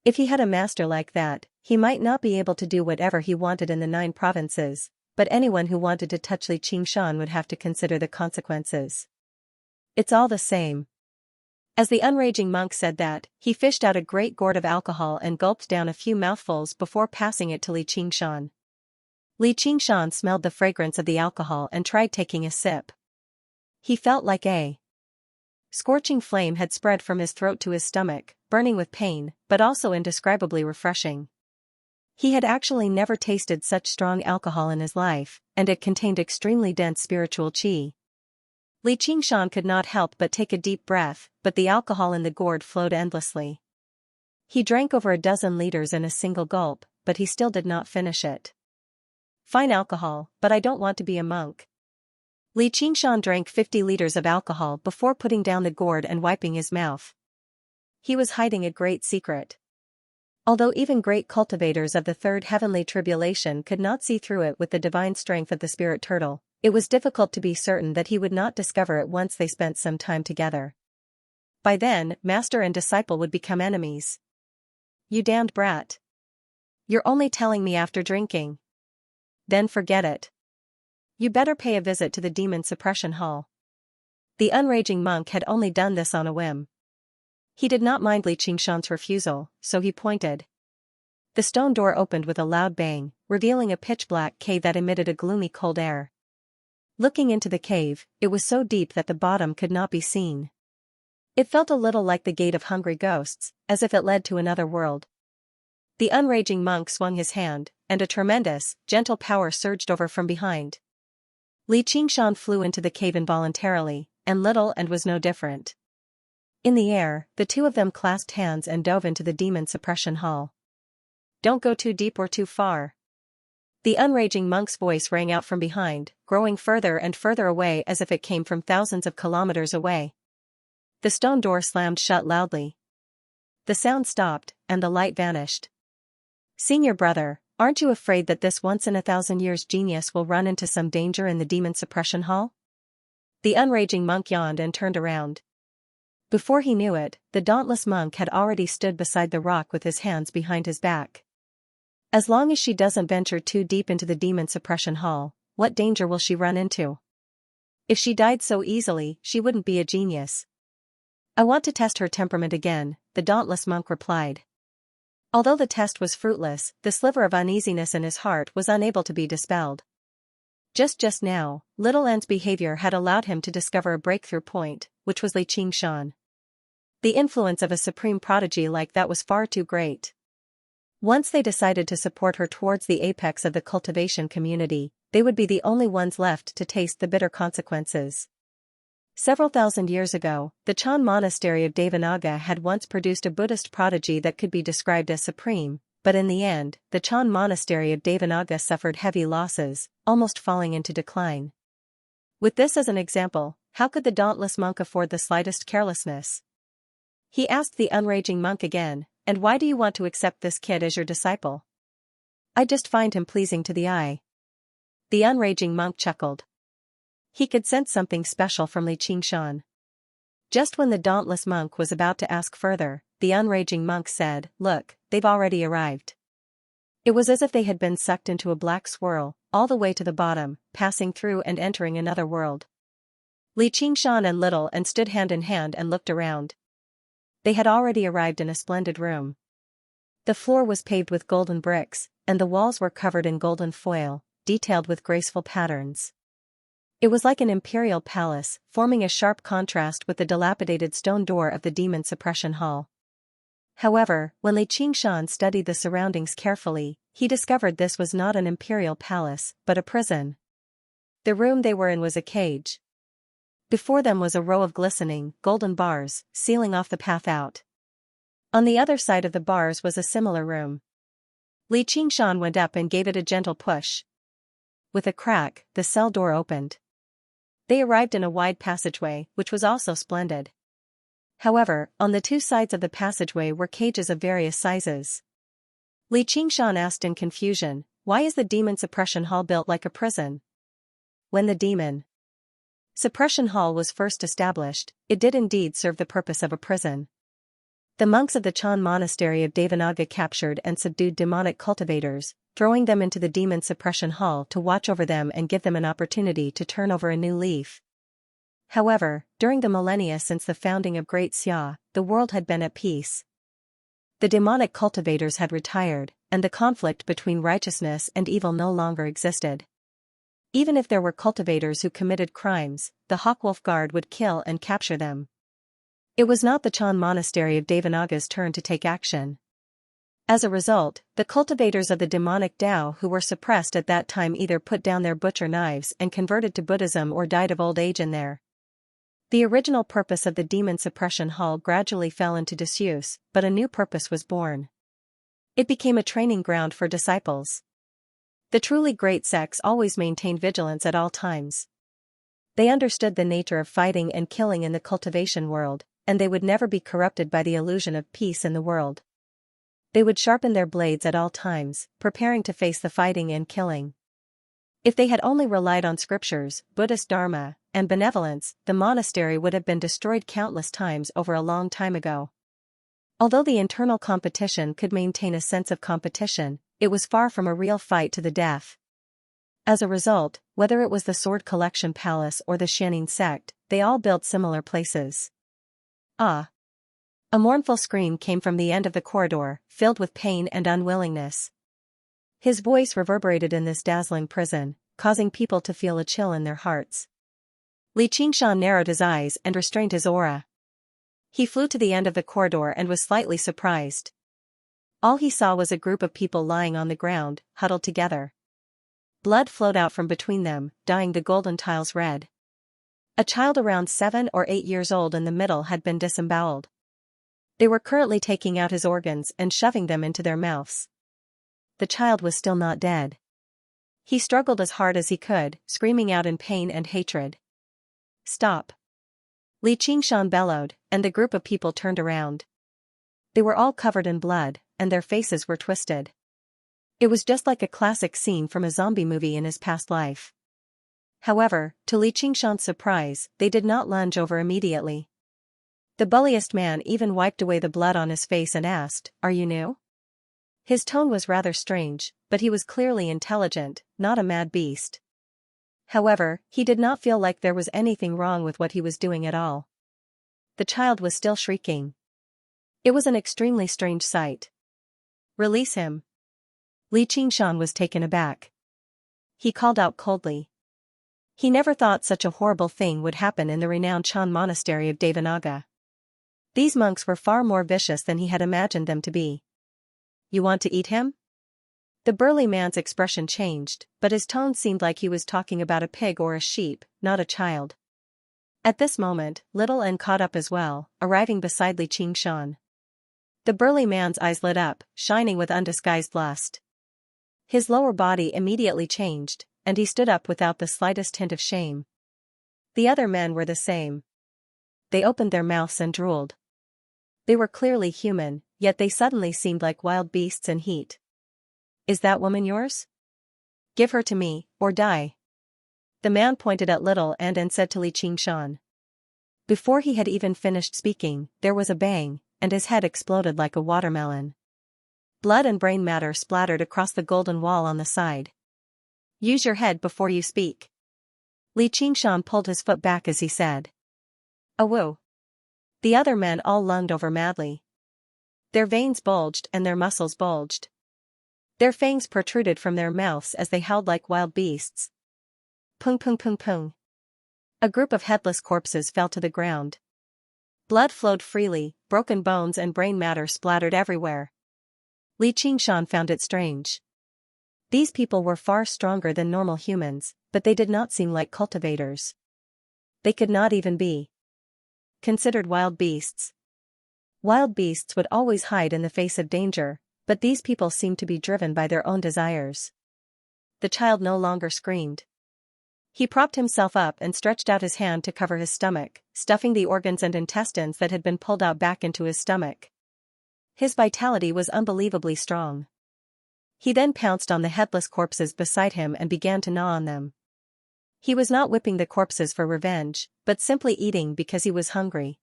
If he had a master like that, he might not be able to do whatever he wanted in the 9 provinces, but anyone who wanted to touch Li Qingshan would have to consider the consequences. It's all the same. As the unraging monk said that, he fished out a great gourd of alcohol and gulped down a few mouthfuls before passing it to Li Qingshan. Li Qingshan smelled the fragrance of the alcohol and tried taking a sip. He felt like a scorching flame had spread from his throat to his stomach, burning with pain, but also indescribably refreshing. He had actually never tasted such strong alcohol in his life, and it contained extremely dense spiritual qi. Li Qingshan could not help but take a deep breath, but the alcohol in the gourd flowed endlessly. He drank over a dozen liters in a single gulp, but he still did not finish it. Fine alcohol, but I don't want to be a monk. Li Qingshan drank 50 liters of alcohol before putting down the gourd and wiping his mouth. He was hiding a great secret. Although even great cultivators of the third heavenly tribulation could not see through it with the divine strength of the spirit turtle, it was difficult to be certain that he would not discover it once they spent some time together. By then, master and disciple would become enemies. You damned brat. You're only telling me after drinking. Then forget it. You better pay a visit to the demon suppression hall. The unraging monk had only done this on a whim. He did not mind Li Qingshan's refusal, so he pointed. The stone door opened with a loud bang, revealing a pitch-black cave that emitted a gloomy cold air. Looking into the cave, it was so deep that the bottom could not be seen. It felt a little like the gate of hungry ghosts, as if it led to another world. The unraging monk swung his hand, and a tremendous, gentle power surged over from behind. Li Qingshan flew into the cave involuntarily, and little and was no different. In the air, the two of them clasped hands and dove into the demon suppression hall. Don't go too deep or too far. The unraging monk's voice rang out from behind, growing further and further away as if it came from thousands of kilometers away. The stone door slammed shut loudly. The sound stopped, and the light vanished. Senior brother, aren't you afraid that this once-in-a-thousand-years genius will run into some danger in the demon suppression hall? The unraging monk yawned and turned around. Before he knew it, the dauntless monk had already stood beside the rock with his hands behind his back. As long as she doesn't venture too deep into the demon suppression hall, what danger will she run into? If she died so easily, she wouldn't be a genius. I want to test her temperament again, the dauntless monk replied. Although the test was fruitless, the sliver of uneasiness in his heart was unable to be dispelled. Just now, Little N's behavior had allowed him to discover a breakthrough point, which was Li Qingshan. The influence of a supreme prodigy like that was far too great. Once they decided to support her towards the apex of the cultivation community, they would be the only ones left to taste the bitter consequences. Several thousand years ago, the Chan monastery of Devanaga had once produced a Buddhist prodigy that could be described as supreme, but in the end, the Chan monastery of Devanaga suffered heavy losses, almost falling into decline. With this as an example, how could the dauntless monk afford the slightest carelessness? He asked the unraging monk again, and why do you want to accept this kid as your disciple? I just find him pleasing to the eye. The unraging monk chuckled. He could sense something special from Li Qingshan. Just when the dauntless monk was about to ask further, the unraging monk said, "Look, they've already arrived." It was as if they had been sucked into a black swirl, all the way to the bottom, passing through and entering another world. Li Qingshan and Little N stood hand in hand and looked around. They had already arrived in a splendid room. The floor was paved with golden bricks, and the walls were covered in golden foil, detailed with graceful patterns. It was like an imperial palace, forming a sharp contrast with the dilapidated stone door of the demon suppression hall. However, when Li Qingshan studied the surroundings carefully, he discovered this was not an imperial palace, but a prison. The room they were in was a cage. Before them was a row of glistening, golden bars, sealing off the path out. On the other side of the bars was a similar room. Li Qingshan went up and gave it a gentle push. With a crack, the cell door opened. They arrived in a wide passageway, which was also splendid. However, on the two sides of the passageway were cages of various sizes. Li Qingshan asked in confusion, why is the demon suppression hall built like a prison? When the demon suppression hall was first established, it did indeed serve the purpose of a prison. The monks of the Chan monastery of Devanaga captured and subdued demonic cultivators, throwing them into the demon suppression hall to watch over them and give them an opportunity to turn over a new leaf. However, during the millennia since the founding of Great Xia, the world had been at peace. The demonic cultivators had retired, and the conflict between righteousness and evil no longer existed. Even if there were cultivators who committed crimes, the Hawkwolf Guard would kill and capture them. It was not the Chan monastery of Devanaga's turn to take action. As a result, the cultivators of the demonic Tao who were suppressed at that time either put down their butcher knives and converted to Buddhism or died of old age in there. The original purpose of the demon suppression hall gradually fell into disuse, but a new purpose was born. It became a training ground for disciples. The truly great sects always maintained vigilance at all times. They understood the nature of fighting and killing in the cultivation world, and they would never be corrupted by the illusion of peace in the world. They would sharpen their blades at all times, preparing to face the fighting and killing. If they had only relied on scriptures, Buddhist dharma, and benevolence, the monastery would have been destroyed countless times over a long time ago. Although the internal competition could maintain a sense of competition, it was far from a real fight to the death. As a result, whether it was the Sword Collection Palace or the Xianxia sect, they all built similar places. Ah! A mournful scream came from the end of the corridor, filled with pain and unwillingness. His voice reverberated in this dazzling prison, causing people to feel a chill in their hearts. Li Qingshan narrowed his eyes and restrained his aura. He flew to the end of the corridor and was slightly surprised. All he saw was a group of people lying on the ground, huddled together. Blood flowed out from between them, dyeing the golden tiles red. A child around 7 or 8 years old in the middle had been disemboweled. They were currently taking out his organs and shoving them into their mouths. The child was still not dead. He struggled as hard as he could, screaming out in pain and hatred. Stop! Li Qingshan bellowed, and the group of people turned around. They were all covered in blood, and their faces were twisted. It was just like a classic scene from a zombie movie in his past life. However, to Li Qingshan's surprise, they did not lunge over immediately. The bulliest man even wiped away the blood on his face and asked, "Are you new?" His tone was rather strange, but he was clearly intelligent, not a mad beast. However, he did not feel like there was anything wrong with what he was doing at all. The child was still shrieking. It was an extremely strange sight. "Release him." Li Qingshan was taken aback. He called out coldly. He never thought such a horrible thing would happen in the renowned Chan monastery of Devanaga. These monks were far more vicious than he had imagined them to be. "You want to eat him?" The burly man's expression changed, but his tone seemed like he was talking about a pig or a sheep, not a child. At this moment, Little N caught up as well, arriving beside Li Qingshan. The burly man's eyes lit up, shining with undisguised lust. His lower body immediately changed, and he stood up without the slightest hint of shame. The other men were the same. They opened their mouths and drooled. They were clearly human, yet they suddenly seemed like wild beasts in heat. "Is that woman yours? Give her to me, or die." The man pointed at Little and said to Li Qingshan. Before he had even finished speaking, there was a bang, and his head exploded like a watermelon. Blood and brain matter splattered across the golden wall on the side. "Use your head before you speak." Li Qingshan pulled his foot back as he said. "Awoo." The other men all lunged over madly. Their veins bulged and their muscles bulged. Their fangs protruded from their mouths as they howled like wild beasts. Pung pung pung pung. A group of headless corpses fell to the ground. Blood flowed freely, broken bones and brain matter splattered everywhere. Li Qingshan found it strange. These people were far stronger than normal humans, but they did not seem like cultivators. They could not even be considered wild beasts. Wild beasts would always hide in the face of danger, but these people seemed to be driven by their own desires. The child no longer screamed. He propped himself up and stretched out his hand to cover his stomach, stuffing the organs and intestines that had been pulled out back into his stomach. His vitality was unbelievably strong. He then pounced on the headless corpses beside him and began to gnaw on them. He was not whipping the corpses for revenge, but simply eating because he was hungry.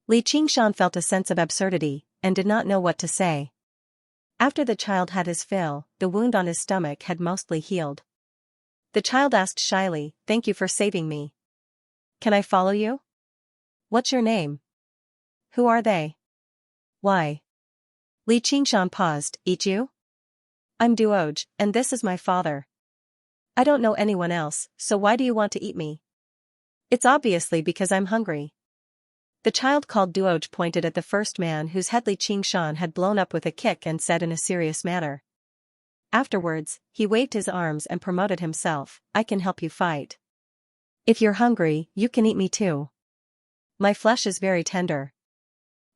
Li Qingshan felt a sense of absurdity, and did not know what to say. After the child had his fill, the wound on his stomach had mostly healed. The child asked shyly, "Thank you for saving me. Can I follow you? What's your name? Who are they? Why?" Li Qingshan paused. "Eat you? I'm Duoj, and this is my father. I don't know anyone else, so why do you want to eat me?" "It's obviously because I'm hungry." The child called Duoj pointed at the first man whose head Li Qingshan had blown up with a kick and said in a serious manner. Afterwards, he waved his arms and promoted himself, "I can help you fight. If you're hungry, you can eat me too. My flesh is very tender."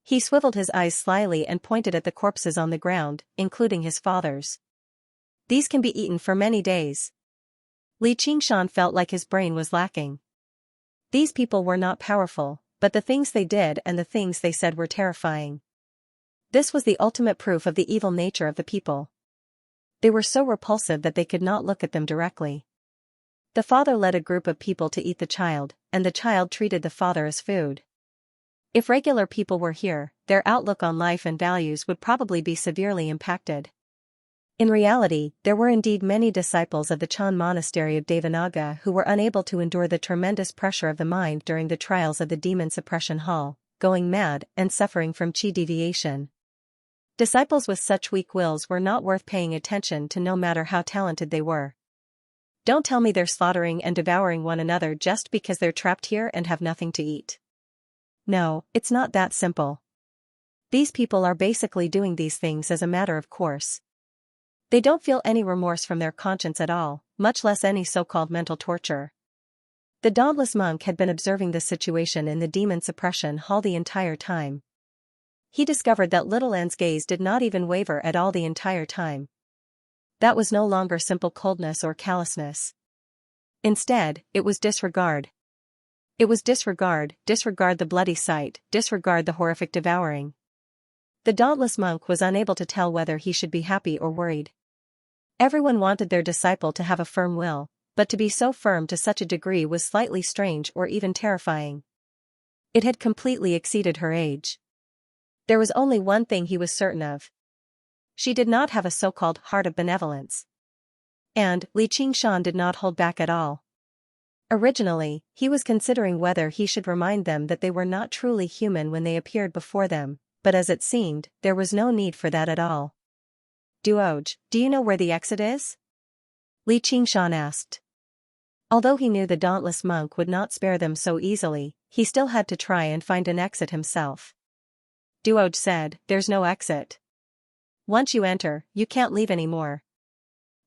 He swiveled his eyes slyly and pointed at the corpses on the ground, including his father's. "These can be eaten for many days." Li Qingshan felt like his brain was lacking. These people were not powerful, but the things they did and the things they said were terrifying. This was the ultimate proof of the evil nature of the people. They were so repulsive that they could not look at them directly. The father led a group of people to eat the child, and the child treated the father as food. If regular people were here, their outlook on life and values would probably be severely impacted. In reality, there were indeed many disciples of the Chan monastery of Devanaga who were unable to endure the tremendous pressure of the mind during the trials of the demon suppression hall, going mad and suffering from chi deviation. Disciples with such weak wills were not worth paying attention to no matter how talented they were. Don't tell me they're slaughtering and devouring one another just because they're trapped here and have nothing to eat. No, it's not that simple. These people are basically doing these things as a matter of course. They don't feel any remorse from their conscience at all, much less any so-called mental torture. The dauntless monk had been observing this situation in the demon suppression hall the entire time. He discovered that Little An's gaze did not even waver at all the entire time. That was no longer simple coldness or callousness. Instead, it was disregard. It was disregard the bloody sight, disregard the horrific devouring. The dauntless monk was unable to tell whether he should be happy or worried. Everyone wanted their disciple to have a firm will, but to be so firm to such a degree was slightly strange or even terrifying. It had completely exceeded her age. There was only one thing he was certain of. She did not have a so-called heart of benevolence. And Li Qingshan did not hold back at all. Originally, he was considering whether he should remind them that they were not truly human when they appeared before them, but as it seemed, there was no need for that at all. "Duoj, do you know where the exit is?" Li Qingshan asked. Although he knew the dauntless monk would not spare them so easily, he still had to try and find an exit himself. Duoj said, "There's no exit. Once you enter, you can't leave anymore."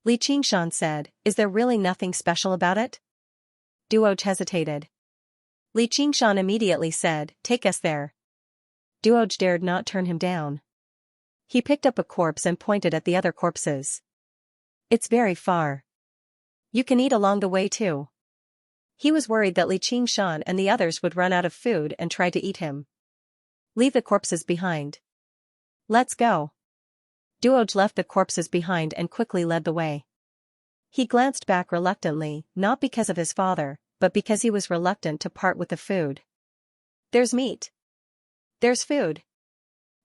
Li Qingshan said, "Is there really nothing special about it?" Duoj hesitated. Li Qingshan immediately said, "Take us there." Duoj dared not turn him down. He picked up a corpse and pointed at the other corpses. "It's very far. You can eat along the way too." He was worried that Li Qingshan and the others would run out of food and try to eat him. "Leave the corpses behind. Let's go." Duoj left the corpses behind and quickly led the way. He glanced back reluctantly, not because of his father, but because he was reluctant to part with the food. "There's meat. There's food."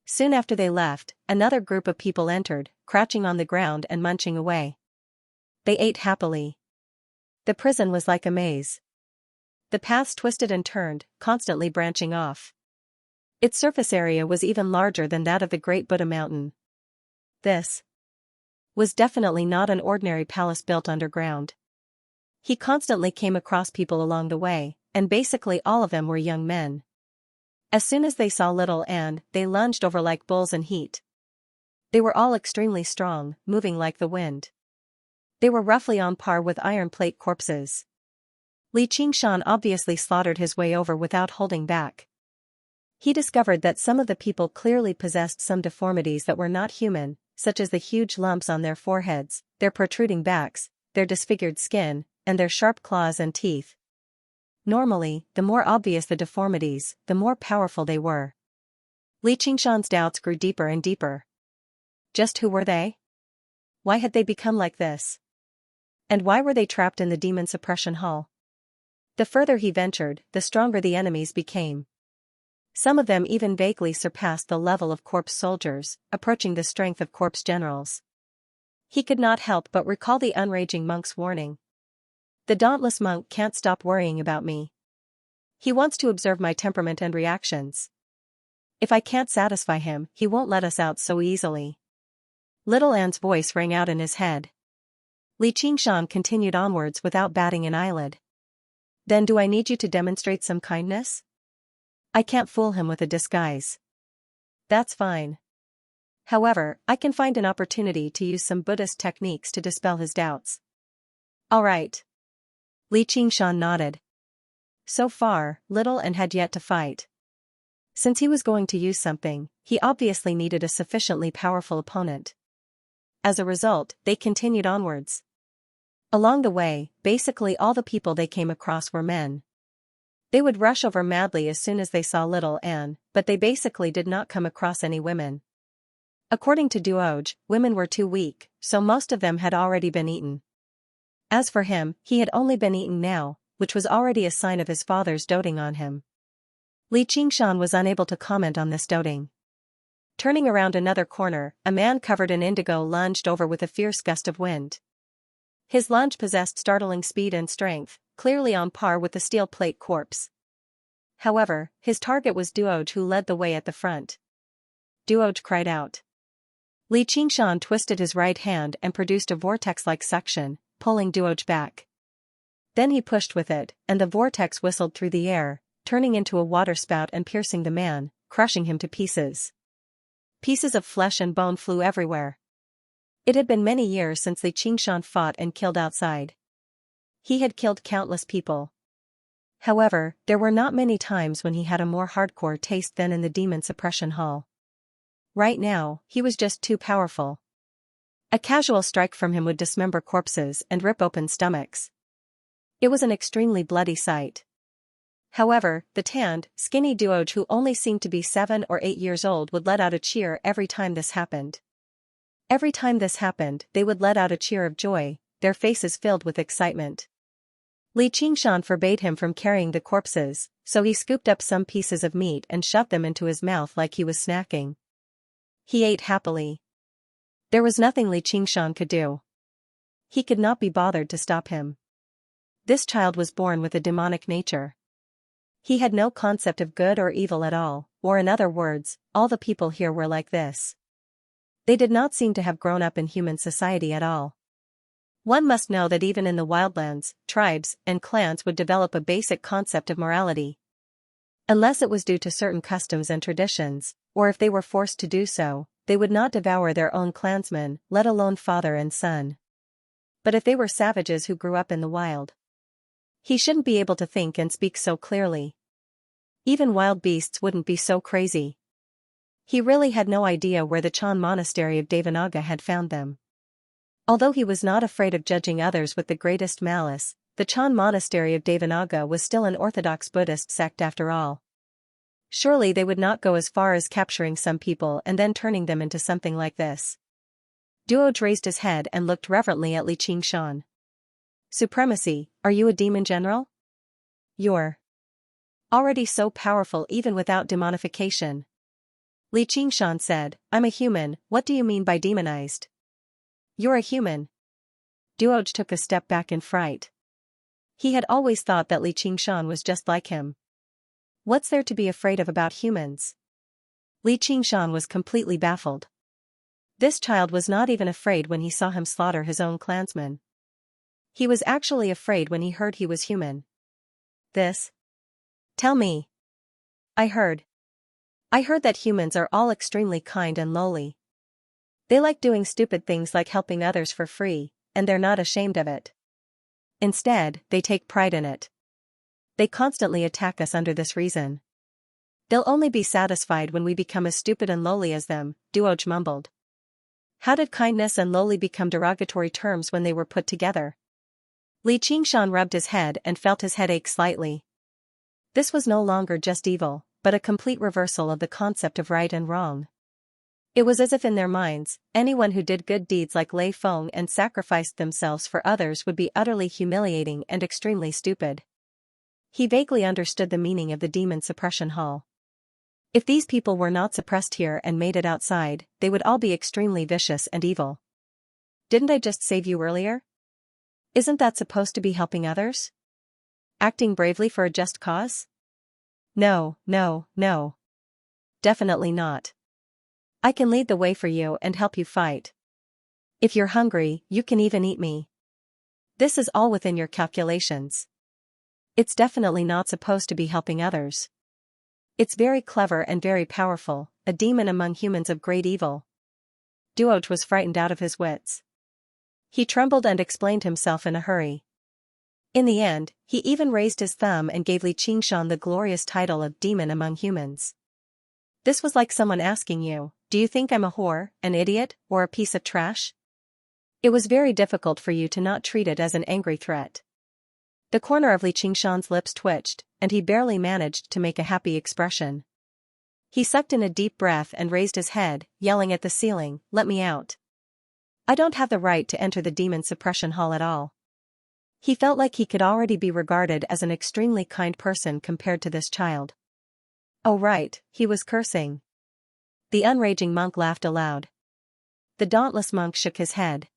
Soon after they left, another group of people entered, crouching on the ground and munching away. They ate happily. The prison was like a maze. The paths twisted and turned, constantly branching off. Its surface area was even larger than that of the Great Buddha Mountain. This was definitely not an ordinary palace built underground. He constantly came across people along the way, and basically all of them were young men. As soon as they saw Little Anne, they lunged over like bulls in heat. They were all extremely strong, moving like the wind. They were roughly on par with iron plate corpses. Li Qingshan obviously slaughtered his way over without holding back. He discovered that some of the people clearly possessed some deformities that were not human, such as the huge lumps on their foreheads, their protruding backs, their disfigured skin, and their sharp claws and teeth. Normally, the more obvious the deformities, the more powerful they were. Li Qingshan's doubts grew deeper and deeper. Just who were they? Why had they become like this? And why were they trapped in the demon suppression hall? The further he ventured, the stronger the enemies became. Some of them even vaguely surpassed the level of corpse soldiers, approaching the strength of corpse generals. He could not help but recall the unraging monk's warning. The dauntless monk can't stop worrying about me. He wants to observe my temperament and reactions. If I can't satisfy him, he won't let us out so easily. Little Anne's voice rang out in his head. Li Qingshan continued onwards without batting an eyelid. Then do I need you to demonstrate some kindness? I can't fool him with a disguise. That's fine. However, I can find an opportunity to use some Buddhist techniques to dispel his doubts. All right. Li Qingshan nodded. So far, Little Anne had yet to fight. Since he was going to use something, he obviously needed a sufficiently powerful opponent. As a result, they continued onwards. Along the way, basically all the people they came across were men. They would rush over madly as soon as they saw Little Anne, but they basically did not come across any women. According to Duoj, women were too weak, so most of them had already been eaten. As for him, he had only been eaten now, which was already a sign of his father's doting on him. Li Qingshan was unable to comment on this doting. Turning around another corner, a man covered in indigo lunged over with a fierce gust of wind. His lunge possessed startling speed and strength, clearly on par with the steel plate corpse. However, his target was Duoj, who led the way at the front. Duoj cried out. Li Qingshan twisted his right hand and produced a vortex-like suction, pulling Duoj back. Then he pushed with it, and the vortex whistled through the air, turning into a waterspout and piercing the man, crushing him to pieces. Pieces of flesh and bone flew everywhere. It had been many years since Li Qingshan fought and killed outside. He had killed countless people. However, there were not many times when he had a more hardcore taste than in the demon suppression hall. Right now, he was just too powerful. A casual strike from him would dismember corpses and rip open stomachs. It was an extremely bloody sight. However, the tanned, skinny Duoj, who only seemed to be 7 or 8 years old, would let out a cheer every time this happened. Every time this happened, they would let out a cheer of joy, their faces filled with excitement. Li Qingshan forbade him from carrying the corpses, so he scooped up some pieces of meat and shoved them into his mouth like he was snacking. He ate happily. There was nothing Li Qingshan could do. He could not be bothered to stop him. This child was born with a demonic nature. He had no concept of good or evil at all, or in other words, all the people here were like this. They did not seem to have grown up in human society at all. One must know that even in the wildlands, tribes and clans would develop a basic concept of morality. Unless it was due to certain customs and traditions, or if they were forced to do so, they would not devour their own clansmen, let alone father and son. But if they were savages who grew up in the wild, he shouldn't be able to think and speak so clearly. Even wild beasts wouldn't be so crazy. He really had no idea where the Chan monastery of Devanaga had found them. Although he was not afraid of judging others with the greatest malice, the Chan monastery of Devanaga was still an orthodox Buddhist sect after all. Surely they would not go as far as capturing some people and then turning them into something like this. Duoj raised his head and looked reverently at Li Qingshan. Supremacy, are you a demon general? You're already so powerful even without demonification. Li Qingshan said, I'm a human, what do you mean by demonized? You're a human. Duoj took a step back in fright. He had always thought that Li Qingshan was just like him. What's there to be afraid of about humans? Li Qingshan was completely baffled. This child was not even afraid when he saw him slaughter his own clansmen. He was actually afraid when he heard he was human. This? Tell me. I heard that humans are all extremely kind and lowly. They like doing stupid things like helping others for free, and they're not ashamed of it. Instead, they take pride in it. They constantly attack us under this reason. They'll only be satisfied when we become as stupid and lowly as them, Duoj mumbled. How did kindness and lowly become derogatory terms when they were put together? Li Qingshan rubbed his head and felt his head ache slightly. This was no longer just evil, but a complete reversal of the concept of right and wrong. It was as if in their minds, anyone who did good deeds like Lei Feng and sacrificed themselves for others would be utterly humiliating and extremely stupid. He vaguely understood the meaning of the demon suppression hall. If these people were not suppressed here and made it outside, they would all be extremely vicious and evil. Didn't I just save you earlier? Isn't that supposed to be helping others? Acting bravely for a just cause? No, no, no. Definitely not. I can lead the way for you and help you fight. If you're hungry, you can even eat me. This is all within your calculations. It's definitely not supposed to be helping others. It's very clever and very powerful, a demon among humans of great evil. Duoj was frightened out of his wits. He trembled and explained himself in a hurry. In the end, he even raised his thumb and gave Li Qingshan the glorious title of demon among humans. This was like someone asking you, do you think I'm a whore, an idiot, or a piece of trash? It was very difficult for you to not treat it as an angry threat. The corner of Li Qingshan's lips twitched, and he barely managed to make a happy expression. He sucked in a deep breath and raised his head, yelling at the ceiling, "Let me out. I don't have the right to enter the demon suppression hall at all." He felt like he could already be regarded as an extremely kind person compared to this child. Oh right, he was cursing. The unraging monk laughed aloud. The dauntless monk shook his head.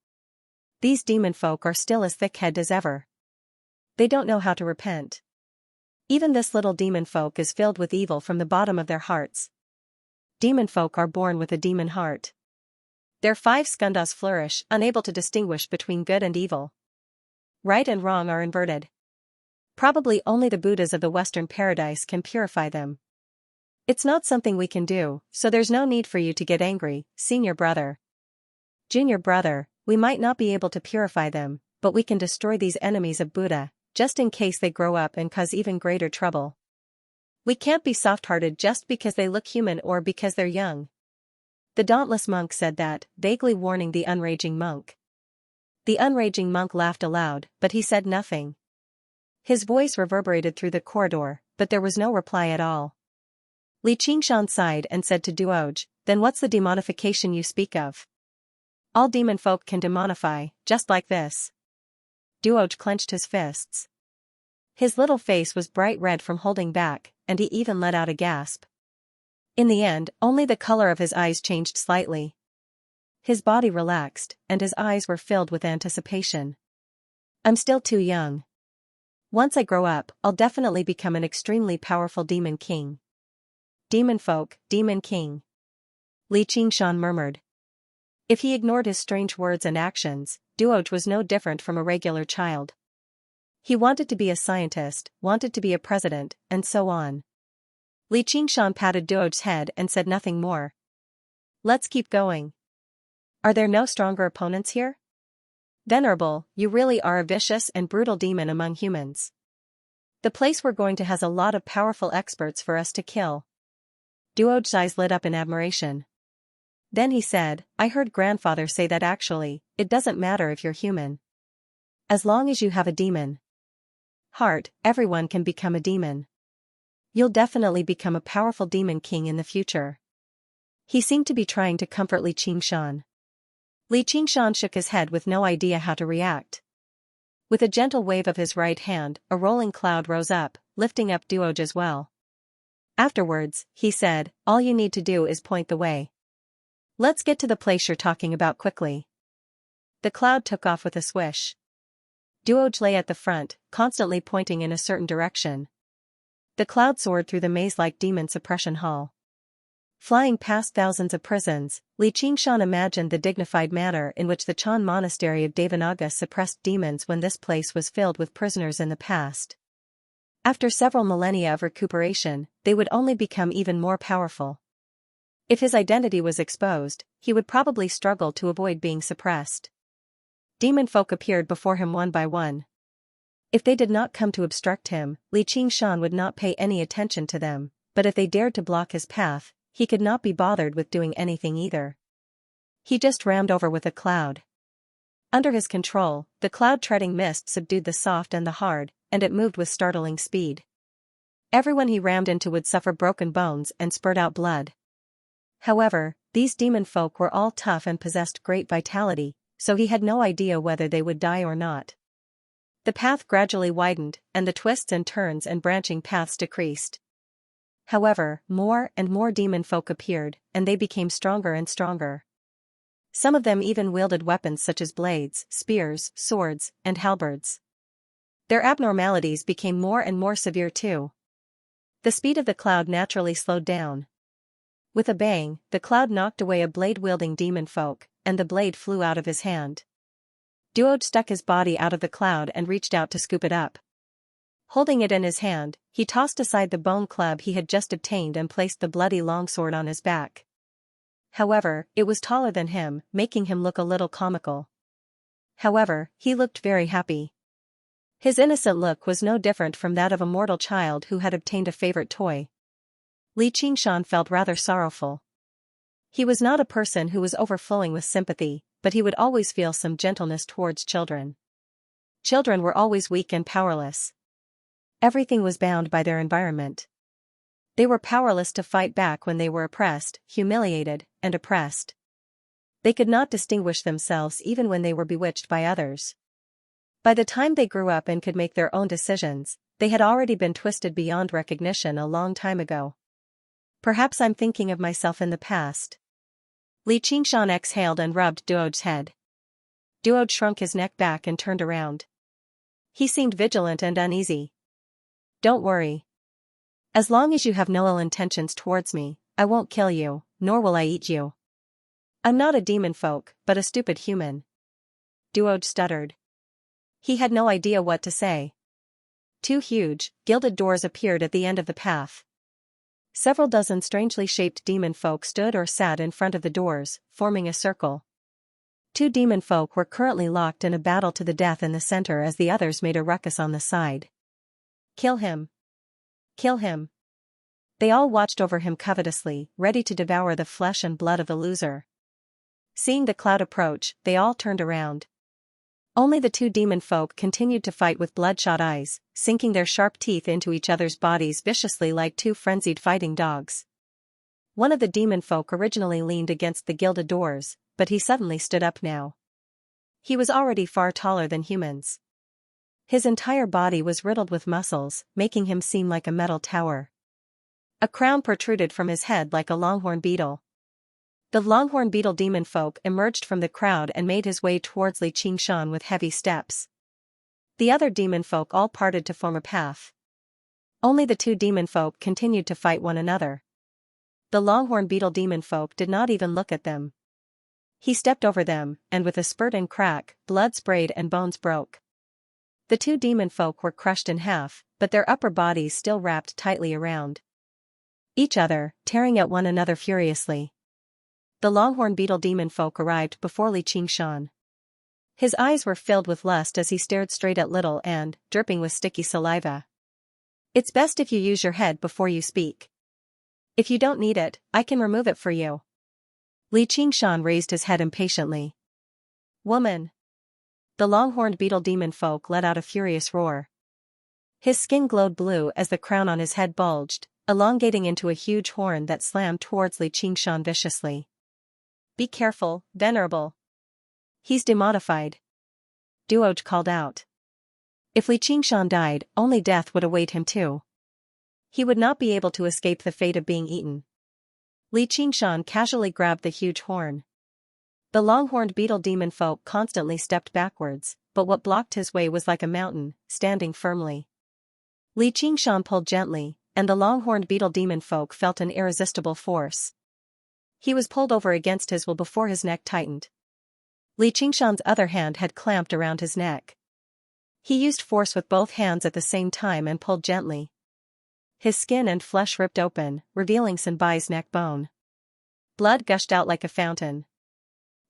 These demon folk are still as thick-headed as ever. They don't know how to repent. Even this little demon folk is filled with evil from the bottom of their hearts. Demon folk are born with a demon heart. Their 5 skandhas flourish, unable to distinguish between good and evil. Right and wrong are inverted. Probably only the Buddhas of the Western paradise can purify them. It's not something we can do, so there's no need for you to get angry, senior brother. Junior brother, we might not be able to purify them, but we can destroy these enemies of Buddha, just in case they grow up and cause even greater trouble. We can't be soft-hearted just because they look human or because they're young. The dauntless monk said that, vaguely warning the unraging monk. The unraging monk laughed aloud, but he said nothing. His voice reverberated through the corridor, but there was no reply at all. Li Qingshan sighed and said to Duoj, "Then what's the demonification you speak of?" "All demon folk can demonify, just like this." Duoj clenched his fists. His little face was bright red from holding back, and he even let out a gasp. In the end, only the color of his eyes changed slightly. His body relaxed, and his eyes were filled with anticipation. "I'm still too young. Once I grow up, I'll definitely become an extremely powerful demon king." "Demon folk, demon king," Li Qingshan murmured. If he ignored his strange words and actions, Duoj was no different from a regular child. He wanted to be a scientist, wanted to be a president, and so on. Li Qingshan patted Duoj's head and said nothing more. "Let's keep going. Are there no stronger opponents here?" "Venerable, you really are a vicious and brutal demon among humans. The place we're going to has a lot of powerful experts for us to kill." Duoj's eyes lit up in admiration. Then he said, "I heard grandfather say that actually, it doesn't matter if you're human. As long as you have a demon heart, everyone can become a demon. You'll definitely become a powerful demon king in the future." He seemed to be trying to comfort Li Qingshan. Li Qingshan shook his head with no idea how to react. With a gentle wave of his right hand, a rolling cloud rose up, lifting up Duoj as well. Afterwards, he said, "All you need to do is point the way. Let's get to the place you're talking about quickly." The cloud took off with a swish. Duoj lay at the front, constantly pointing in a certain direction. The cloud soared through the maze-like demon suppression hall. Flying past thousands of prisons, Li Qingshan imagined the dignified manner in which the Chan monastery of Devanaga suppressed demons when this place was filled with prisoners in the past. After several millennia of recuperation, they would only become even more powerful. If his identity was exposed, he would probably struggle to avoid being suppressed. Demon folk appeared before him one by one. If they did not come to obstruct him, Li Qingshan would not pay any attention to them, but if they dared to block his path, he could not be bothered with doing anything either. He just rammed over with a cloud. Under his control, the cloud-treading mist subdued the soft and the hard, and it moved with startling speed. Everyone he rammed into would suffer broken bones and spurt out blood. However, These demon folk were all tough and possessed great vitality, so he had no idea whether they would die or not. The path gradually widened, and the twists and turns and branching paths decreased. However, more and more demon folk appeared, and they became stronger and stronger. Some of them even wielded weapons such as blades, spears, swords, and halberds. Their abnormalities became more and more severe too. The speed of the cloud naturally slowed down. With a bang, the cloud knocked away a blade-wielding demon folk, and the blade flew out of his hand. Duoj stuck his body out of the cloud and reached out to scoop it up. Holding it in his hand, he tossed aside the bone club he had just obtained and placed the bloody longsword on his back. However, it was taller than him, making him look a little comical. However, he looked very happy. His innocent look was no different from that of a mortal child who had obtained a favorite toy. Li Qingshan felt rather sorrowful. He was not a person who was overflowing with sympathy, but he would always feel some gentleness towards children. Children were always weak and powerless. Everything was bound by their environment. They were powerless to fight back when they were oppressed, humiliated, and oppressed. They could not distinguish themselves even when they were bewitched by others. By the time they grew up and could make their own decisions, they had already been twisted beyond recognition a long time ago. Perhaps I'm thinking of myself in the past. Li Qingshan exhaled and rubbed Duoj's head. Duoj shrunk his neck back and turned around. He seemed vigilant and uneasy. Don't worry. As long as you have no ill intentions towards me, I won't kill you, nor will I eat you. I'm not a demon folk, but a stupid human. Duoj stuttered. He had no idea what to say. Two huge, gilded doors appeared at the end of the path. Several dozen strangely shaped demon folk stood or sat in front of the doors, forming a circle. Two demon folk were currently locked in a battle to the death in the center as the others made a ruckus on the side. Kill him. Kill him. They all watched over him covetously, ready to devour the flesh and blood of the loser. Seeing the cloud approach, they all turned around. Only the two demon folk continued to fight with bloodshot eyes, sinking their sharp teeth into each other's bodies viciously like two frenzied fighting dogs. One of the demon folk originally leaned against the gilded doors, but he suddenly stood up now. He was already far taller than humans. His entire body was riddled with muscles, making him seem like a metal tower. A crown protruded from his head like a longhorn beetle. The longhorn beetle demon folk emerged from the crowd and made his way towards Li Qingshan with heavy steps. The other demon folk all parted to form a path. Only the two demon folk continued to fight one another. The longhorn beetle demon folk did not even look at them. He stepped over them, and with a spurt and crack, blood sprayed and bones broke. The two demon folk were crushed in half, but their upper bodies still wrapped tightly around each other, tearing at one another furiously. The longhorn beetle demon folk arrived before Li Qingshan. His eyes were filled with lust as he stared straight at Little and, dripping with sticky saliva. It's best if you use your head before you speak. If you don't need it, I can remove it for you. Li Qingshan raised his head impatiently. Woman! The longhorned beetle demon folk let out a furious roar. His skin glowed blue as the crown on his head bulged, elongating into a huge horn that slammed towards Li Qingshan viciously. Be careful, Venerable. He's demodified. Duoj called out. If Li Qingshan died, only death would await him too. He would not be able to escape the fate of being eaten. Li Qingshan casually grabbed the huge horn. The long-horned beetle demon folk constantly stepped backwards, but what blocked his way was like a mountain, standing firmly. Li Qingshan pulled gently, and the long-horned beetle demon folk felt an irresistible force. He was pulled over against his will before his neck tightened. Li Qingshan's other hand had clamped around his neck. He used force with both hands at the same time and pulled gently. His skin and flesh ripped open, revealing Sanbai's neck bone. Blood gushed out like a fountain.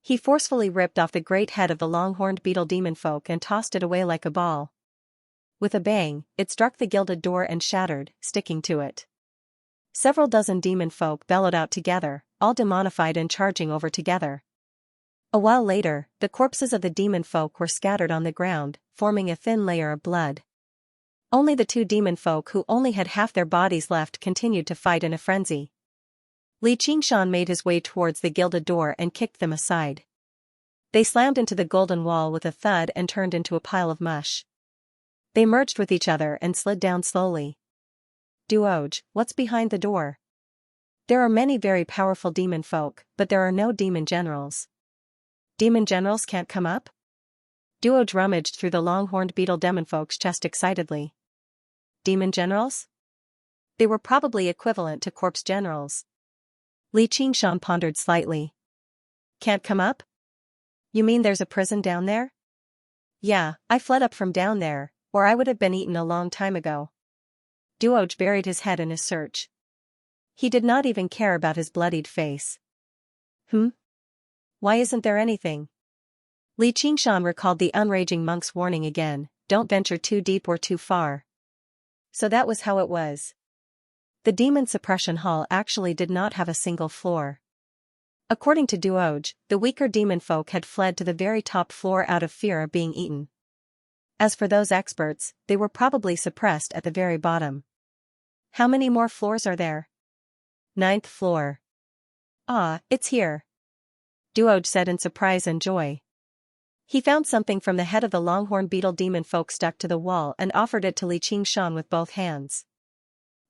He forcefully ripped off the great head of the long-horned beetle demon folk and tossed it away like a ball. With a bang, it struck the gilded door and shattered, sticking to it. Several dozen demon folk bellowed out together, all demonified and charging over together. A while later, the corpses of the demon folk were scattered on the ground, forming a thin layer of blood. Only the two demon folk who only had half their bodies left continued to fight in a frenzy. Li Qingshan made his way towards the gilded door and kicked them aside. They slammed into the golden wall with a thud and turned into a pile of mush. They merged with each other and slid down slowly. Duoj, what's behind the door? There are many very powerful demon folk, but there are no demon generals. Demon generals can't come up? Duoj rummaged through the long-horned beetle demonfolk's chest excitedly. Demon generals? They were probably equivalent to corpse generals. Li Qingshan pondered slightly. Can't come up? You mean there's a prison down there? Yeah, I fled up from down there, or I would have been eaten a long time ago. Duoj buried his head in his search. He did not even care about his bloodied face. Why isn't there anything? Li Qingshan recalled the unraging monk's warning again, don't venture too deep or too far. So that was how it was. The demon suppression hall actually did not have a single floor. According to Duoj, the weaker demon folk had fled to the very top floor out of fear of being eaten. As for those experts, they were probably suppressed at the very bottom. How many more floors are there? 9th floor. Ah, it's here. Duoj said in surprise and joy. He found something from the head of the longhorn beetle demon folk stuck to the wall and offered it to Li Qingshan with both hands.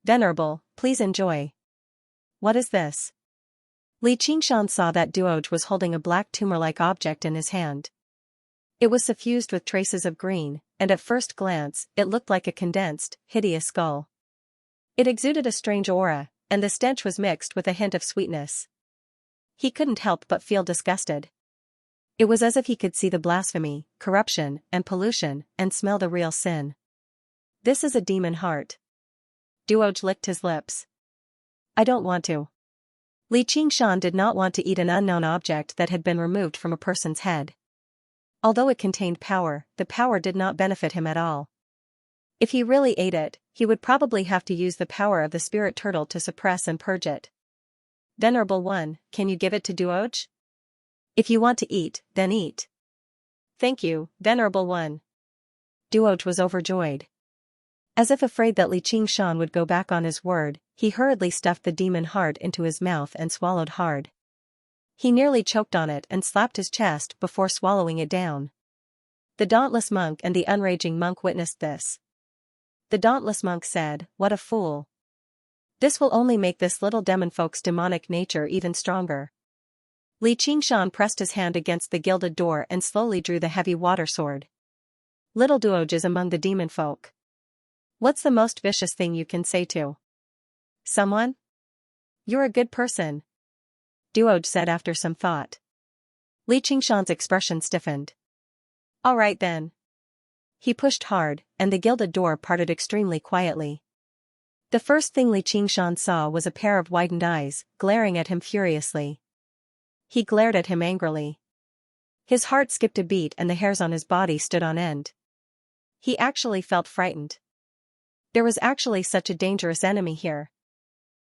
Venerable, please enjoy. What is this? Li Qingshan saw that Duoj was holding a black tumor-like object in his hand. It was suffused with traces of green, and at first glance, it looked like a condensed, hideous skull. It exuded a strange aura, and the stench was mixed with a hint of sweetness. He couldn't help but feel disgusted. It was as if he could see the blasphemy, corruption, and pollution, and smell the real sin. This is a demon heart. Duoj licked his lips. I don't want to. Li Qingshan did not want to eat an unknown object that had been removed from a person's head. Although it contained power, the power did not benefit him at all. If he really ate it, he would probably have to use the power of the spirit turtle to suppress and purge it. Venerable One, can you give it to Duoj? If you want to eat, then eat. Thank you, Venerable One. Duoj was overjoyed. As if afraid that Li Qingshan would go back on his word, he hurriedly stuffed the demon heart into his mouth and swallowed hard. He nearly choked on it and slapped his chest before swallowing it down. The dauntless monk and the unraging monk witnessed this. The dauntless monk said, "What a fool. This will only make this little demonfolk's demonic nature even stronger." Li Qingshan pressed his hand against the gilded door and slowly drew the heavy water sword. Little Duoj is among the demon folk. What's the most vicious thing you can say to someone? You're a good person, Duoj said after some thought. Li Qingshan's expression stiffened. All right then. He pushed hard, and the gilded door parted extremely quietly. The first thing Li Qingshan saw was a pair of widened eyes, glaring at him furiously. He glared at him angrily. His heart skipped a beat and the hairs on his body stood on end. He actually felt frightened. There was actually such a dangerous enemy here.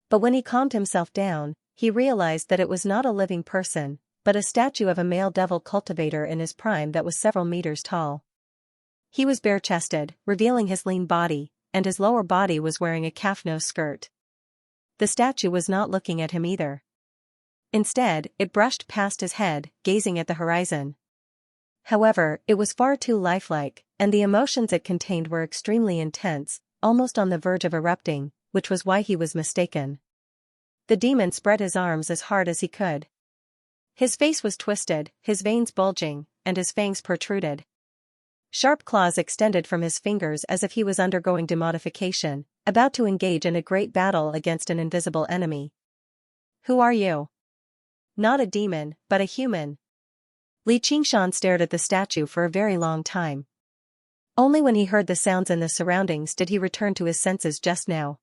But when he calmed himself down, he realized that it was not a living person, but a statue of a male devil cultivator in his prime that was several meters tall. He was bare-chested, revealing his lean body, and his lower body was wearing a calf-nose skirt. The statue was not looking at him either. Instead, it brushed past his head, gazing at the horizon. However, it was far too lifelike, and the emotions it contained were extremely intense, almost on the verge of erupting, which was why he was mistaken. The demon spread his arms as hard as he could. His face was twisted, his veins bulging, and his fangs protruded. Sharp claws extended from his fingers as if he was undergoing demodification, about to engage in a great battle against an invisible enemy. Who are you? Not a demon, but a human. Li Qingshan stared at the statue for a very long time. Only when he heard the sounds in the surroundings did he return to his senses just now.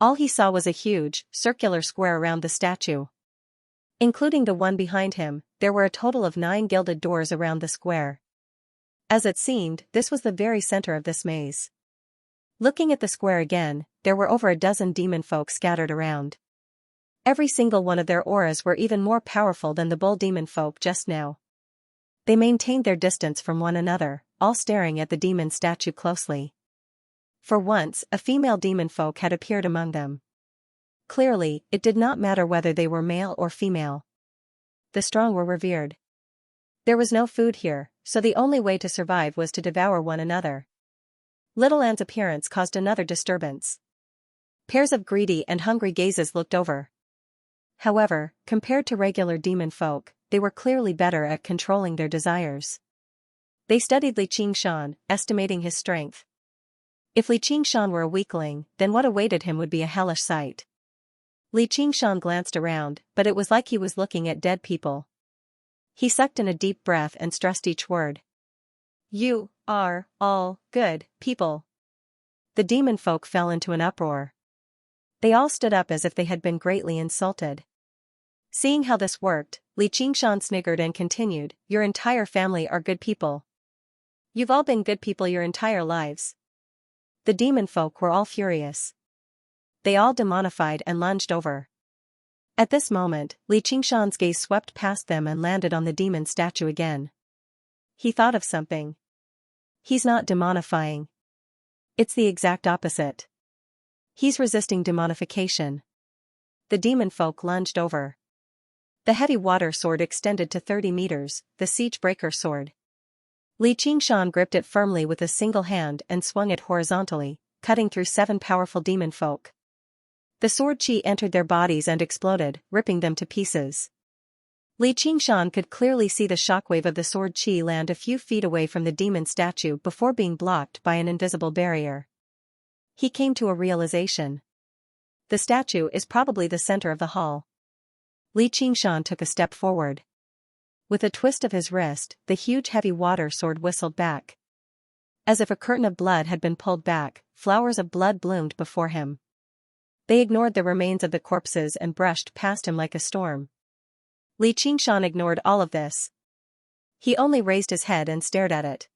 All he saw was a huge, circular square around the statue. Including the one behind him, there were a total of 9 gilded doors around the square. As it seemed, this was the very center of this maze. Looking at the square again, there were over a dozen demon folk scattered around. Every single one of their auras were even more powerful than the bull demon folk just now. They maintained their distance from one another, all staring at the demon statue closely. For once, a female demon folk had appeared among them. Clearly, it did not matter whether they were male or female. The strong were revered. There was no food here, so the only way to survive was to devour one another. Little Anne's appearance caused another disturbance. Pairs of greedy and hungry gazes looked over. However, compared to regular demon folk, they were clearly better at controlling their desires. They studied Li Qingshan, estimating his strength. If Li Qingshan were a weakling, then what awaited him would be a hellish sight. Li Qingshan glanced around, but it was like he was looking at dead people. He sucked in a deep breath and stressed each word. You are all good people. The demon folk fell into an uproar. They all stood up as if they had been greatly insulted. Seeing how this worked, Li Qingshan sniggered and continued, Your entire family are good people. You've all been good people your entire lives. The demon folk were all furious. They all demonified and lunged over. At this moment, Li Qingshan's gaze swept past them and landed on the demon statue again. He thought of something. He's not demonifying. It's the exact opposite. He's resisting demonification. The demon folk lunged over. The heavy water sword extended to 30 meters, the siege breaker sword. Li Qingshan gripped it firmly with a single hand and swung it horizontally, cutting through 7 powerful demon folk. The sword chi entered their bodies and exploded, ripping them to pieces. Li Qingshan could clearly see the shockwave of the sword chi land a few feet away from the demon statue before being blocked by an invisible barrier. He came to a realization. The statue is probably the center of the hall. Li Qingshan took a step forward. With a twist of his wrist, the huge heavy water sword whistled back. As if a curtain of blood had been pulled back, flowers of blood bloomed before him. They ignored the remains of the corpses and brushed past him like a storm. Li Qingshan ignored all of this. He only raised his head and stared at it.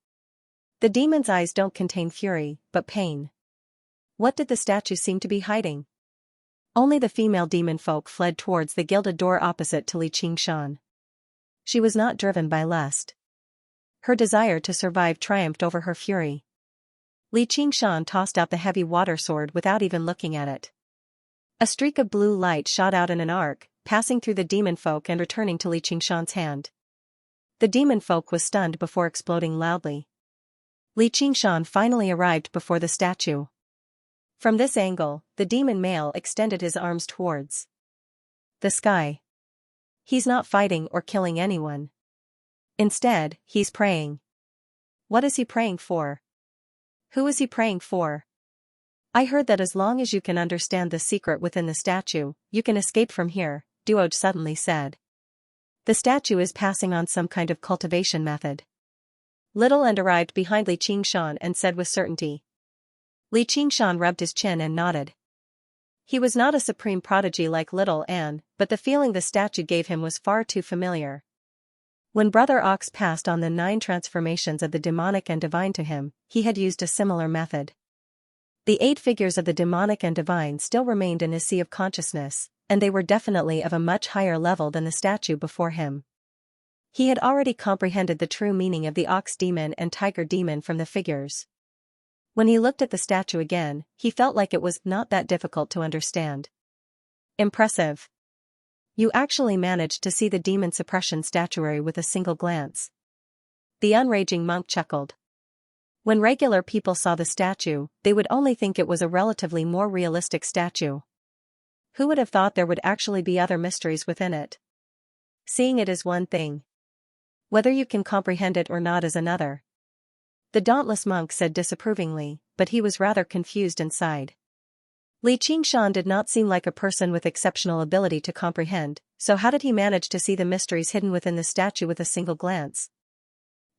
The demon's eyes don't contain fury, but pain. What did the statue seem to be hiding? Only the female demon folk fled towards the gilded door opposite to Li Qingshan. She was not driven by lust. Her desire to survive triumphed over her fury. Li Qingshan tossed out the heavy water sword without even looking at it. A streak of blue light shot out in an arc, passing through the demon folk and returning to Li Qingshan's hand. The demon folk was stunned before exploding loudly. Li Qingshan finally arrived before the statue. From this angle, the demon male extended his arms towards the sky. He's not fighting or killing anyone. Instead, he's praying. What is he praying for? Who is he praying for? I heard that as long as you can understand the secret within the statue, you can escape from here, Duoj suddenly said. The statue is passing on some kind of cultivation method. Little End arrived behind Li Qingshan and said with certainty. Li Qingshan rubbed his chin and nodded. He was not a supreme prodigy like Little Anne, but the feeling the statue gave him was far too familiar. When Brother Ox passed on the 9 transformations of the demonic and divine to him, he had used a similar method. The 8 figures of the demonic and divine still remained in his sea of consciousness, and they were definitely of a much higher level than the statue before him. He had already comprehended the true meaning of the ox demon and tiger demon from the figures. When he looked at the statue again, he felt like it was not that difficult to understand. Impressive. You actually managed to see the demon suppression statuary with a single glance. The unraging monk chuckled. When regular people saw the statue, they would only think it was a relatively more realistic statue. Who would have thought there would actually be other mysteries within it? Seeing it is one thing. Whether you can comprehend it or not is another. The dauntless monk said disapprovingly, but he was rather confused inside. Li Qingshan did not seem like a person with exceptional ability to comprehend, so how did he manage to see the mysteries hidden within the statue with a single glance?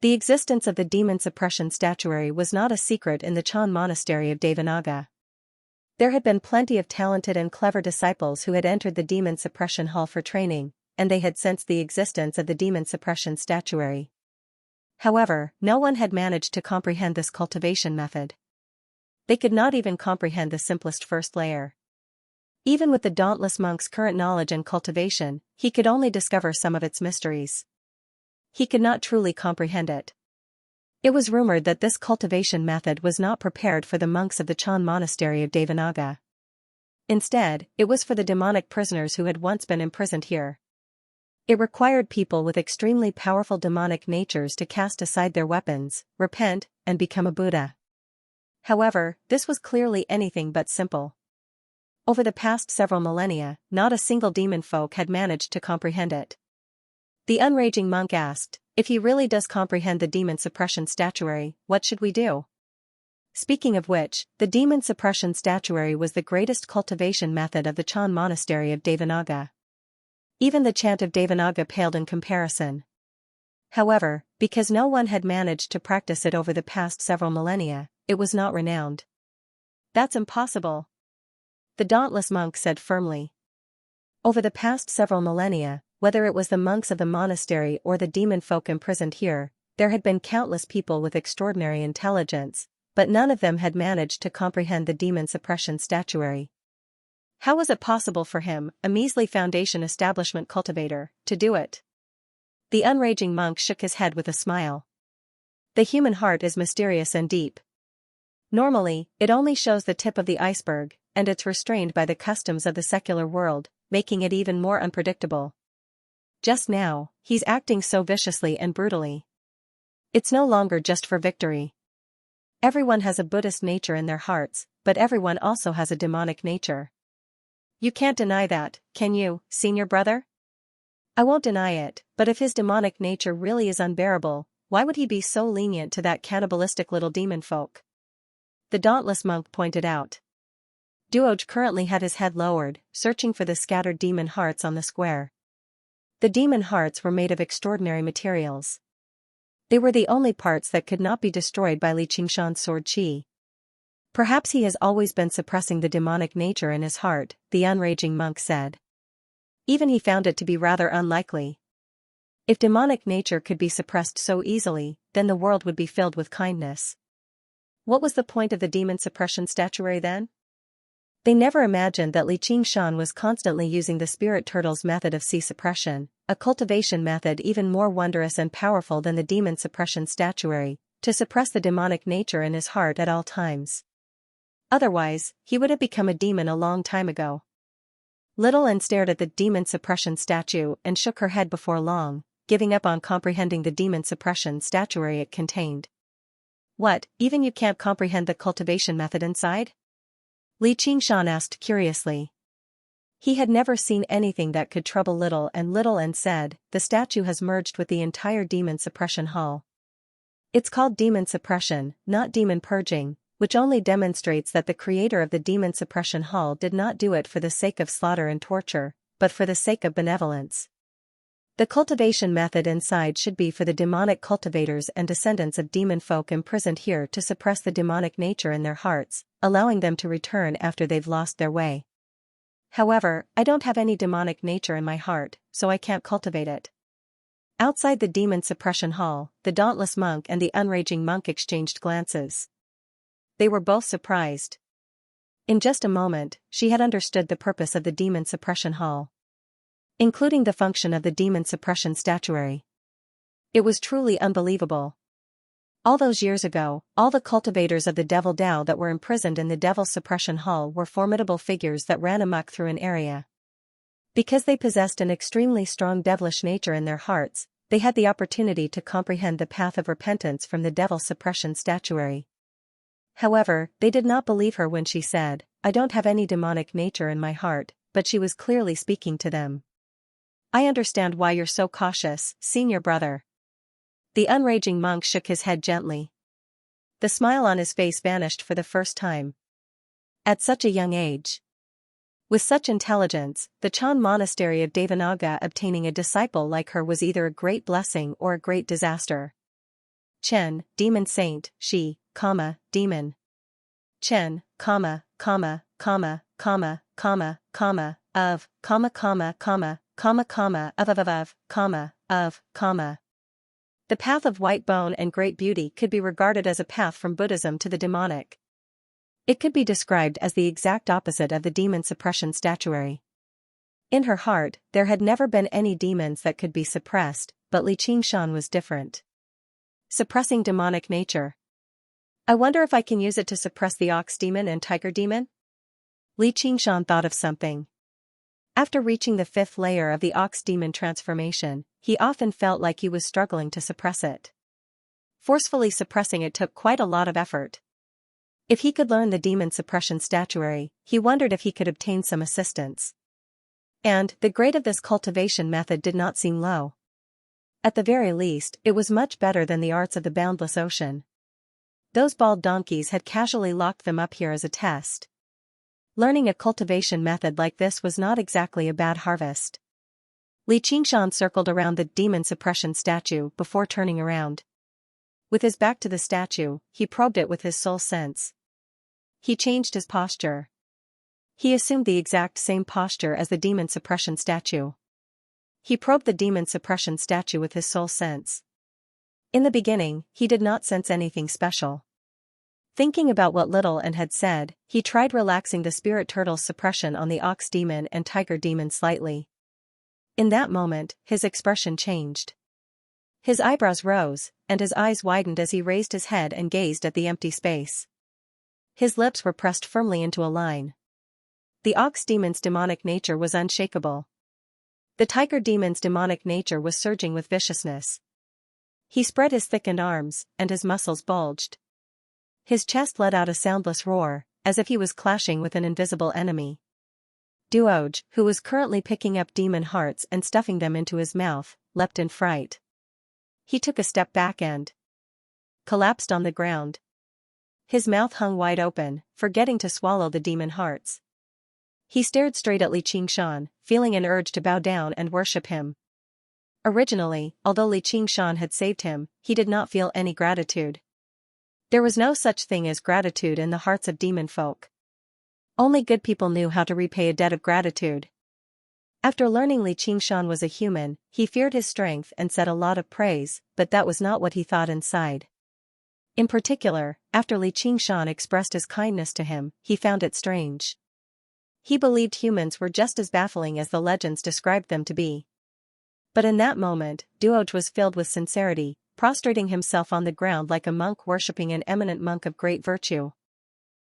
The existence of the demon suppression statuary was not a secret in the Chan monastery of Devanaga. There had been plenty of talented and clever disciples who had entered the demon suppression hall for training, and they had sensed the existence of the demon suppression statuary. However, no one had managed to comprehend this cultivation method. They could not even comprehend the simplest first layer. Even with the dauntless monk's current knowledge and cultivation, he could only discover some of its mysteries. He could not truly comprehend it. It was rumored that this cultivation method was not prepared for the monks of the Chan monastery of Devanaga. Instead, it was for the demonic prisoners who had once been imprisoned here. It required people with extremely powerful demonic natures to cast aside their weapons, repent, and become a Buddha. However, this was clearly anything but simple. Over the past several millennia, not a single demon folk had managed to comprehend it. The unraging monk asked, "If he really does comprehend the demon suppression statuary, what should we do?" Speaking of which, the demon suppression statuary was the greatest cultivation method of the Chan monastery of Devanaga. Even the chant of Devanaga paled in comparison. However, because no one had managed to practice it over the past several millennia, it was not renowned. "That's impossible," the dauntless monk said firmly. Over the past several millennia, whether it was the monks of the monastery or the demon folk imprisoned here, there had been countless people with extraordinary intelligence, but none of them had managed to comprehend the demon suppression statuary. How was it possible for him, a measly foundation establishment cultivator, to do it? The unraging monk shook his head with a smile. The human heart is mysterious and deep. Normally, it only shows the tip of the iceberg, and it's restrained by the customs of the secular world, making it even more unpredictable. Just now, he's acting so viciously and brutally. It's no longer just for victory. Everyone has a Buddhist nature in their hearts, but everyone also has a demonic nature. You can't deny that, can you, senior brother? I won't deny it, but if his demonic nature really is unbearable, why would he be so lenient to that cannibalistic little demon folk? The dauntless monk pointed out. Duoj currently had his head lowered, searching for the scattered demon hearts on the square. The demon hearts were made of extraordinary materials. They were the only parts that could not be destroyed by Li Qingshan's sword qi. Perhaps he has always been suppressing the demonic nature in his heart, the unraging monk said. Even he found it to be rather unlikely. If demonic nature could be suppressed so easily, then the world would be filled with kindness. What was the point of the demon suppression statuary then? They never imagined that Li Qingshan was constantly using the spirit turtle's method of sea suppression, a cultivation method even more wondrous and powerful than the demon suppression statuary, to suppress the demonic nature in his heart at all times. Otherwise, he would have become a demon a long time ago. Little Anne stared at the demon suppression statue and shook her head before long, giving up on comprehending the demon suppression statuary it contained. What, even you can't comprehend the cultivation method inside? Li Qingshan asked curiously. He had never seen anything that could trouble Little Anne said, "The statue has merged with the entire demon suppression hall. It's called demon suppression, not demon purging, which only demonstrates that the creator of the demon suppression hall did not do it for the sake of slaughter and torture, but for the sake of benevolence. The cultivation method inside should be for the demonic cultivators and descendants of demon folk imprisoned here to suppress the demonic nature in their hearts, allowing them to return after they've lost their way. However, I don't have any demonic nature in my heart, so I can't cultivate it." Outside the demon suppression hall, the dauntless monk and the unraging monk exchanged glances. They were both surprised. In just a moment, she had understood the purpose of the demon suppression hall, including the function of the demon suppression statuary. It was truly unbelievable. All those years ago, all the cultivators of the Devil Tao that were imprisoned in the Devil Suppression Hall were formidable figures that ran amok through an area. Because they possessed an extremely strong devilish nature in their hearts, they had the opportunity to comprehend the path of repentance from the Devil Suppression statuary. However, they did not believe her when she said, "I don't have any demonic nature in my heart," but she was clearly speaking to them. "I understand why you're so cautious, senior brother." The unraging monk shook his head gently. The smile on his face vanished for the first time. At such a young age, with such intelligence, the Chan monastery of Devanaga obtaining a disciple like her was either a great blessing or a great disaster. Chen, demon saint, she, demon. Chen, of. The path of white bone and great beauty could be regarded as a path from Buddhism to the demonic. It could be described as the exact opposite of the demon suppression statuary. In her heart, there had never been any demons that could be suppressed, but Li Qingshan was different. Suppressing demonic nature. I wonder if I can use it to suppress the ox demon and tiger demon? Li Qingshan thought of something. After reaching the 5th layer of the ox demon transformation, he often felt like he was struggling to suppress it. Forcefully suppressing it took quite a lot of effort. If he could learn the demon suppression statuary, he wondered if he could obtain some assistance. And the grade of this cultivation method did not seem low. At the very least, it was much better than the arts of the boundless ocean. Those bald donkeys had casually locked them up here as a test. Learning a cultivation method like this was not exactly a bad harvest. Li Qingshan circled around the demon suppression statue before turning around. With his back to the statue, he probed it with his soul sense. He changed his posture. He assumed the exact same posture as the demon suppression statue. He probed the demon suppression statue with his soul sense. In the beginning, he did not sense anything special. Thinking about what little and had said, he tried relaxing the spirit turtle's suppression on the ox demon and tiger demon slightly. In that moment, his expression changed. His eyebrows rose, and his eyes widened as he raised his head and gazed at the empty space. His lips were pressed firmly into a line. The ox demon's demonic nature was unshakable. The tiger demon's demonic nature was surging with viciousness. He spread his thickened arms, and his muscles bulged. His chest let out a soundless roar, as if he was clashing with an invisible enemy. Duoj, who was currently picking up demon hearts and stuffing them into his mouth, leapt in fright. He took a step back and collapsed on the ground. His mouth hung wide open, forgetting to swallow the demon hearts. He stared straight at Li Qingshan, feeling an urge to bow down and worship him. Originally, although Li Qingshan had saved him, he did not feel any gratitude. There was no such thing as gratitude in the hearts of demon folk. Only good people knew how to repay a debt of gratitude. After learning Li Qingshan was a human, he feared his strength and said a lot of praise, but that was not what he thought inside. In particular, after Li Qingshan expressed his kindness to him, he found it strange. He believed humans were just as baffling as the legends described them to be. But in that moment, Duoj was filled with sincerity, prostrating himself on the ground like a monk worshipping an eminent monk of great virtue.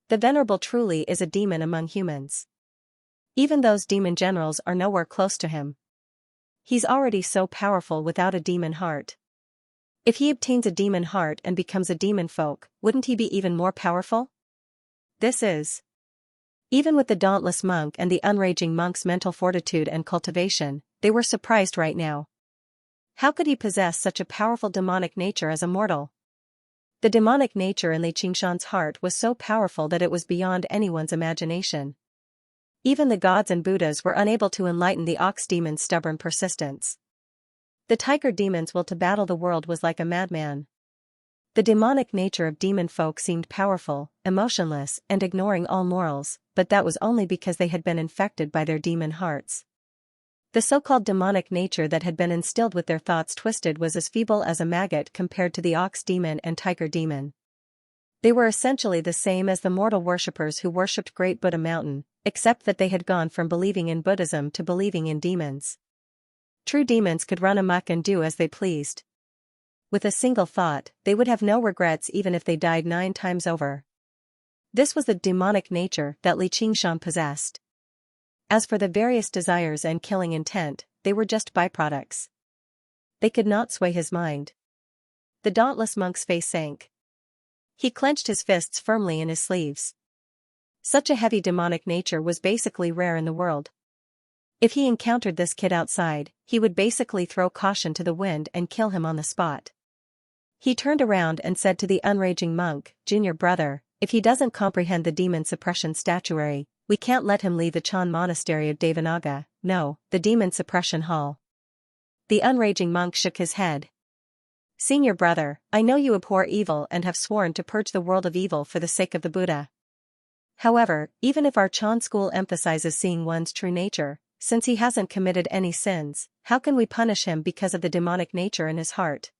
The Venerable truly is a demon among humans. Even those demon generals are nowhere close to him. He's already so powerful without a demon heart. If he obtains a demon heart and becomes a demon folk, wouldn't he be even more powerful? This is. Even with the dauntless monk and the unraging monk's mental fortitude and cultivation, they were surprised right now. How could he possess such a powerful demonic nature as a mortal? The demonic nature in Li Qingshan's heart was so powerful that it was beyond anyone's imagination. Even the gods and Buddhas were unable to enlighten the ox demon's stubborn persistence. The tiger demon's will to battle the world was like a madman. The demonic nature of demon folk seemed powerful, emotionless, and ignoring all morals, but that was only because they had been infected by their demon hearts. The so-called demonic nature that had been instilled with their thoughts twisted was as feeble as a maggot compared to the ox demon and tiger demon. They were essentially the same as the mortal worshippers who worshipped Great Buddha Mountain, except that they had gone from believing in Buddhism to believing in demons. True demons could run amok and do as they pleased. With a single thought, they would have no regrets even if they died 9 times over. This was the demonic nature that Li Qingshan possessed. As for the various desires and killing intent, they were just byproducts. They could not sway his mind. The dauntless monk's face sank. He clenched his fists firmly in his sleeves. Such a heavy demonic nature was basically rare in the world. If he encountered this kid outside, he would basically throw caution to the wind and kill him on the spot. He turned around and said to the unraging monk, "Junior brother, if he doesn't comprehend the demon suppression statuary, we can't let him leave the Chan monastery of Devanaga, no, the demon suppression hall." The unraging monk shook his head. "Senior brother, I know you abhor evil and have sworn to purge the world of evil for the sake of the Buddha. However, even if our Chan school emphasizes seeing one's true nature, since he hasn't committed any sins, how can we punish him because of the demonic nature in his heart?"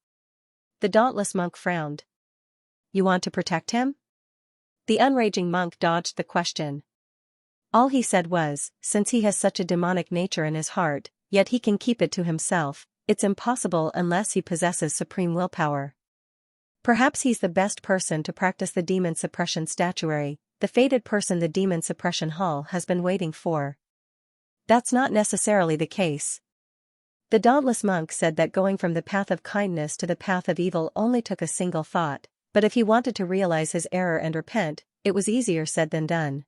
The dauntless monk frowned. "You want to protect him?" The unraging monk dodged the question. All he said was, since he has such a demonic nature in his heart, yet he can keep it to himself, it's impossible unless he possesses supreme willpower. Perhaps he's the best person to practice the demon suppression statuary, the fated person the demon suppression hall has been waiting for. That's not necessarily the case. The dauntless monk said that going from the path of kindness to the path of evil only took a single thought, but if he wanted to realize his error and repent, it was easier said than done.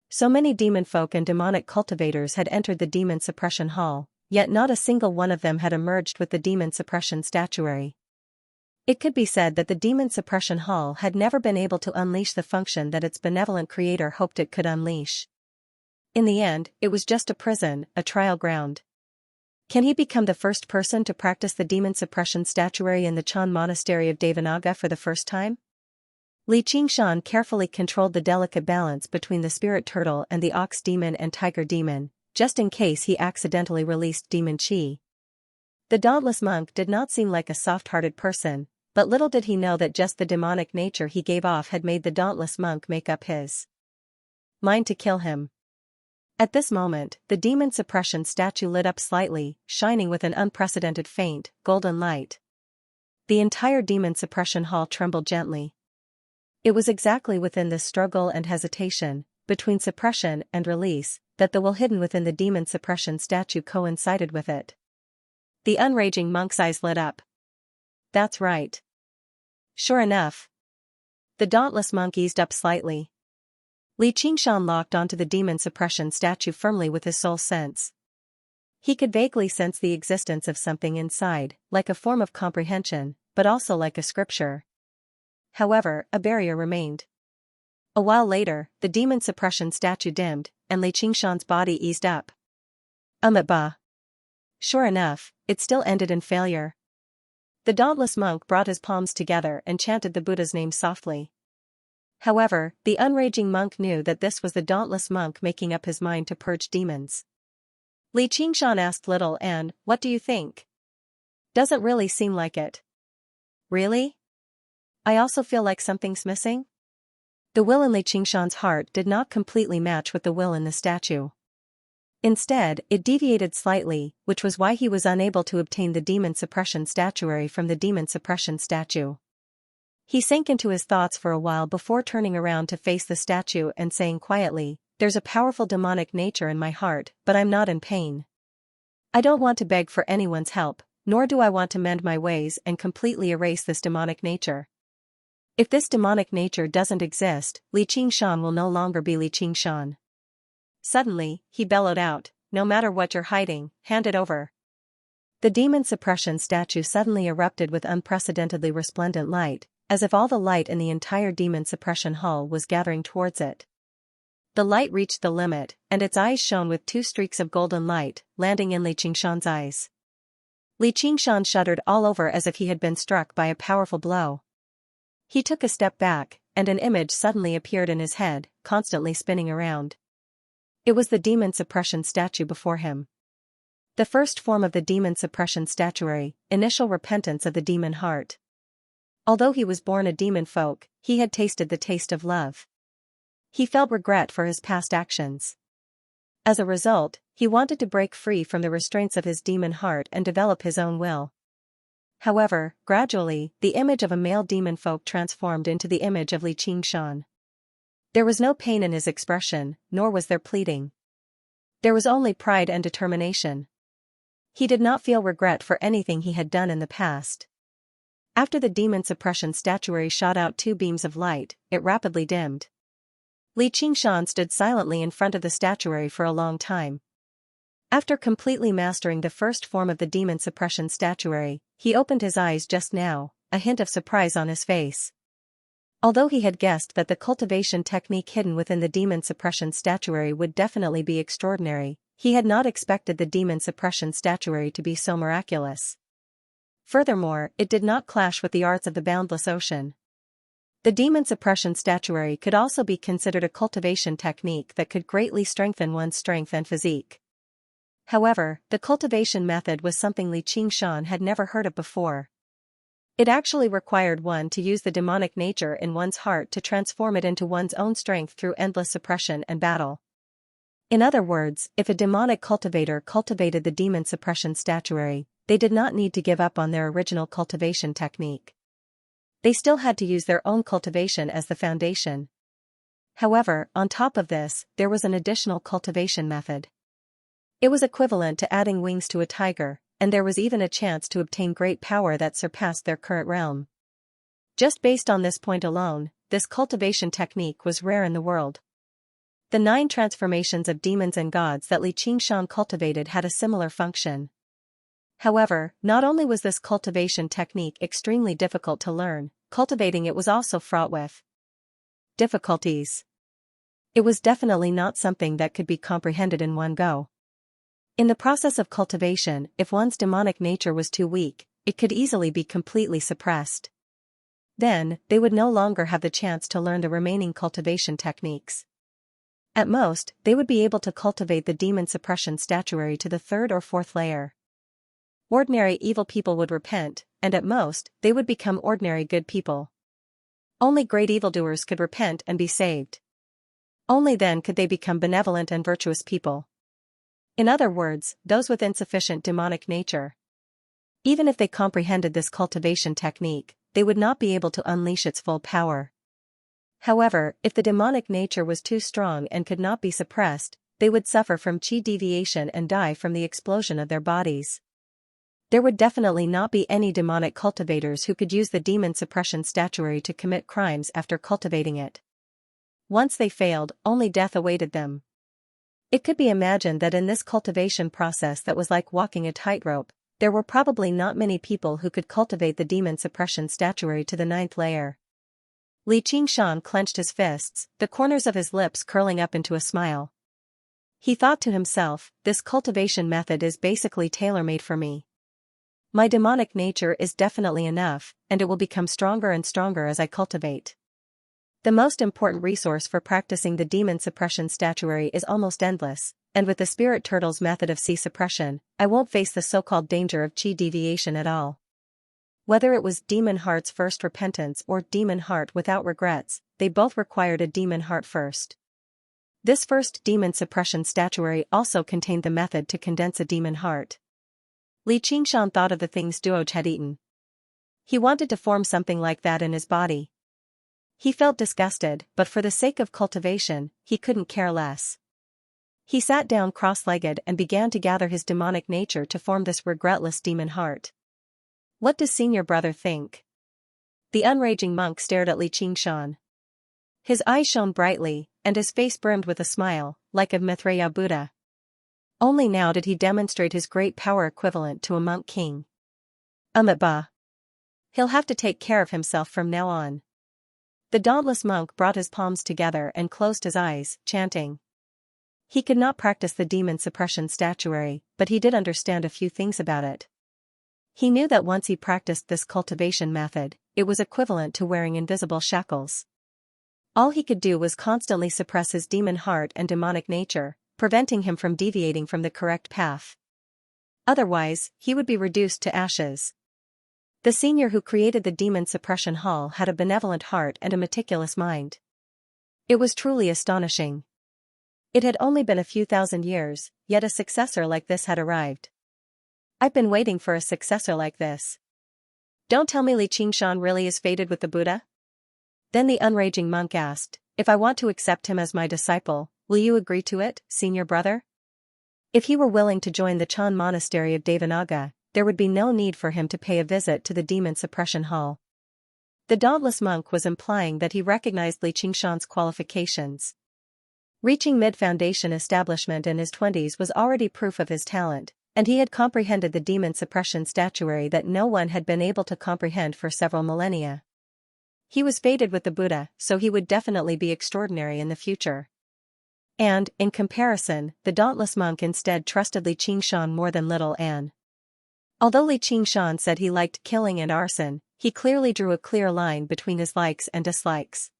So many demon folk and demonic cultivators had entered the demon suppression hall, yet not a single one of them had emerged with the demon suppression statuary. It could be said that the demon suppression hall had never been able to unleash the function that its benevolent creator hoped it could unleash. In the end, it was just a prison, a trial ground. Can he become the first person to practice the demon suppression statuary in the Chan monastery of Devanaga for the first time? Li Qingshan carefully controlled the delicate balance between the spirit turtle and the ox demon and tiger demon, just in case he accidentally released demon chi. The dauntless monk did not seem like a soft-hearted person, but little did he know that just the demonic nature he gave off had made the dauntless monk make up his mind to kill him. At this moment, the demon suppression statue lit up slightly, shining with an unprecedented faint, golden light. The entire demon suppression hall trembled gently. It was exactly within this struggle and hesitation, between suppression and release, that the will hidden within the demon suppression statue coincided with it. The unraging monk's eyes lit up. That's right. Sure enough. The dauntless monk eased up slightly. Li Qingshan locked onto the demon suppression statue firmly with his soul sense. He could vaguely sense the existence of something inside, like a form of comprehension, but also like a scripture. However, a barrier remained. A while later, the demon suppression statue dimmed, and Li Qingshan's body eased up. Bah. Sure enough, it still ended in failure. The dauntless monk brought his palms together and chanted the Buddha's name softly. However, the unraging monk knew that this was the dauntless monk making up his mind to purge demons. Li Qingshan asked little and, "What do you think?" "Doesn't really seem like it." "Really? I also feel like something's missing." The will in Li Qingshan's heart did not completely match with the will in the statue. Instead, it deviated slightly, which was why he was unable to obtain the demon suppression statuary from the demon suppression statue. He sank into his thoughts for a while before turning around to face the statue and saying quietly, "There's a powerful demonic nature in my heart, but I'm not in pain. I don't want to beg for anyone's help, nor do I want to mend my ways and completely erase this demonic nature. If this demonic nature doesn't exist, Li Qingshan will no longer be Li Qingshan." Suddenly, he bellowed out, "No matter what you're hiding, hand it over." The demon suppression statue suddenly erupted with unprecedentedly resplendent light, as if all the light in the entire demon suppression hall was gathering towards it. The light reached the limit, and its eyes shone with 2 streaks of golden light, landing in Li Qingshan's eyes. Li Qingshan shuddered all over as if he had been struck by a powerful blow. He took a step back, and an image suddenly appeared in his head, constantly spinning around. It was the demon suppression statue before him. The first form of the demon suppression statuary, initial repentance of the demon heart. Although he was born a demon folk, he had tasted the taste of love. He felt regret for his past actions. As a result, he wanted to break free from the restraints of his demon heart and develop his own will. However, gradually, the image of a male demon folk transformed into the image of Li Qingshan. There was no pain in his expression, nor was there pleading. There was only pride and determination. He did not feel regret for anything he had done in the past. After the demon suppression statuary shot out 2 beams of light, it rapidly dimmed. Li Qingshan stood silently in front of the statuary for a long time. After completely mastering the first form of the demon suppression statuary, he opened his eyes just now, a hint of surprise on his face. Although he had guessed that the cultivation technique hidden within the demon suppression statuary would definitely be extraordinary, he had not expected the demon suppression statuary to be so miraculous. Furthermore, it did not clash with the arts of the boundless ocean. The demon suppression statuary could also be considered a cultivation technique that could greatly strengthen one's strength and physique. However, the cultivation method was something Li Qingshan had never heard of before. It actually required one to use the demonic nature in one's heart to transform it into one's own strength through endless suppression and battle. In other words, if a demonic cultivator cultivated the demon suppression statuary, they did not need to give up on their original cultivation technique. They still had to use their own cultivation as the foundation. However, on top of this, there was an additional cultivation method. It was equivalent to adding wings to a tiger, and there was even a chance to obtain great power that surpassed their current realm. Just based on this point alone, this cultivation technique was rare in the world. The 9 transformations of demons and gods that Li Qingshan cultivated had a similar function. However, not only was this cultivation technique extremely difficult to learn, cultivating it was also fraught with difficulties. It was definitely not something that could be comprehended in one go. In the process of cultivation, if one's demonic nature was too weak, it could easily be completely suppressed. Then, they would no longer have the chance to learn the remaining cultivation techniques. At most, they would be able to cultivate the demon suppression statuary to the 3rd or 4th layer. Ordinary evil people would repent, and at most, they would become ordinary good people. Only great evildoers could repent and be saved. Only then could they become benevolent and virtuous people. In other words, those with insufficient demonic nature. Even if they comprehended this cultivation technique, they would not be able to unleash its full power. However, if the demonic nature was too strong and could not be suppressed, they would suffer from chi deviation and die from the explosion of their bodies. There would definitely not be any demonic cultivators who could use the demon suppression statuary to commit crimes after cultivating it. Once they failed, only death awaited them. It could be imagined that in this cultivation process that was like walking a tightrope, there were probably not many people who could cultivate the demon suppression statuary to the 9th layer. Li Qingshan clenched his fists, the corners of his lips curling up into a smile. He thought to himself, this cultivation method is basically tailor-made for me. My demonic nature is definitely enough, and it will become stronger and stronger as I cultivate. The most important resource for practicing the demon suppression statuary is almost endless, and with the spirit turtle's method of chi suppression, I won't face the so-called danger of chi deviation at all. Whether it was Demon Heart's first repentance or Demon Heart without regrets, they both required a Demon Heart first. This first demon suppression statuary also contained the method to condense a Demon Heart. Li Qingshan thought of the things Duoj had eaten. He wanted to form something like that in his body. He felt disgusted, but for the sake of cultivation, he couldn't care less. He sat down cross-legged and began to gather his demonic nature to form this regretless demon heart. What does senior brother think? The unraging monk stared at Li Qingshan. His eyes shone brightly, and his face brimmed with a smile, like of Maitreya Buddha. Only now did he demonstrate his great power equivalent to a monk king. Bah. He'll have to take care of himself from now on. The dauntless monk brought his palms together and closed his eyes, chanting. He could not practice the demon suppression statuary, but he did understand a few things about it. He knew that once he practiced this cultivation method, it was equivalent to wearing invisible shackles. All he could do was constantly suppress his demon heart and demonic nature, preventing him from deviating from the correct path. Otherwise, he would be reduced to ashes. The senior who created the demon suppression hall had a benevolent heart and a meticulous mind. It was truly astonishing. It had only been a few thousand years, yet a successor like this had arrived. I've been waiting for a successor like this. Don't tell me Li Qingshan really is fated with the Buddha? Then the unraging monk asked, if I want to accept him as my disciple, will you agree to it, senior brother? If he were willing to join the Chan monastery of Devanaga, there would be no need for him to pay a visit to the demon suppression hall. The dauntless monk was implying that he recognized Li Qingshan's qualifications. Reaching mid-foundation establishment in his 20s was already proof of his talent, and he had comprehended the demon suppression statuary that no one had been able to comprehend for several millennia. He was fated with the Buddha, so he would definitely be extraordinary in the future. And, in comparison, the dauntless monk instead trusted Li Qingshan more than little Anne. Although Li Qingshan said he liked killing and arson, he clearly drew a clear line between his likes and dislikes.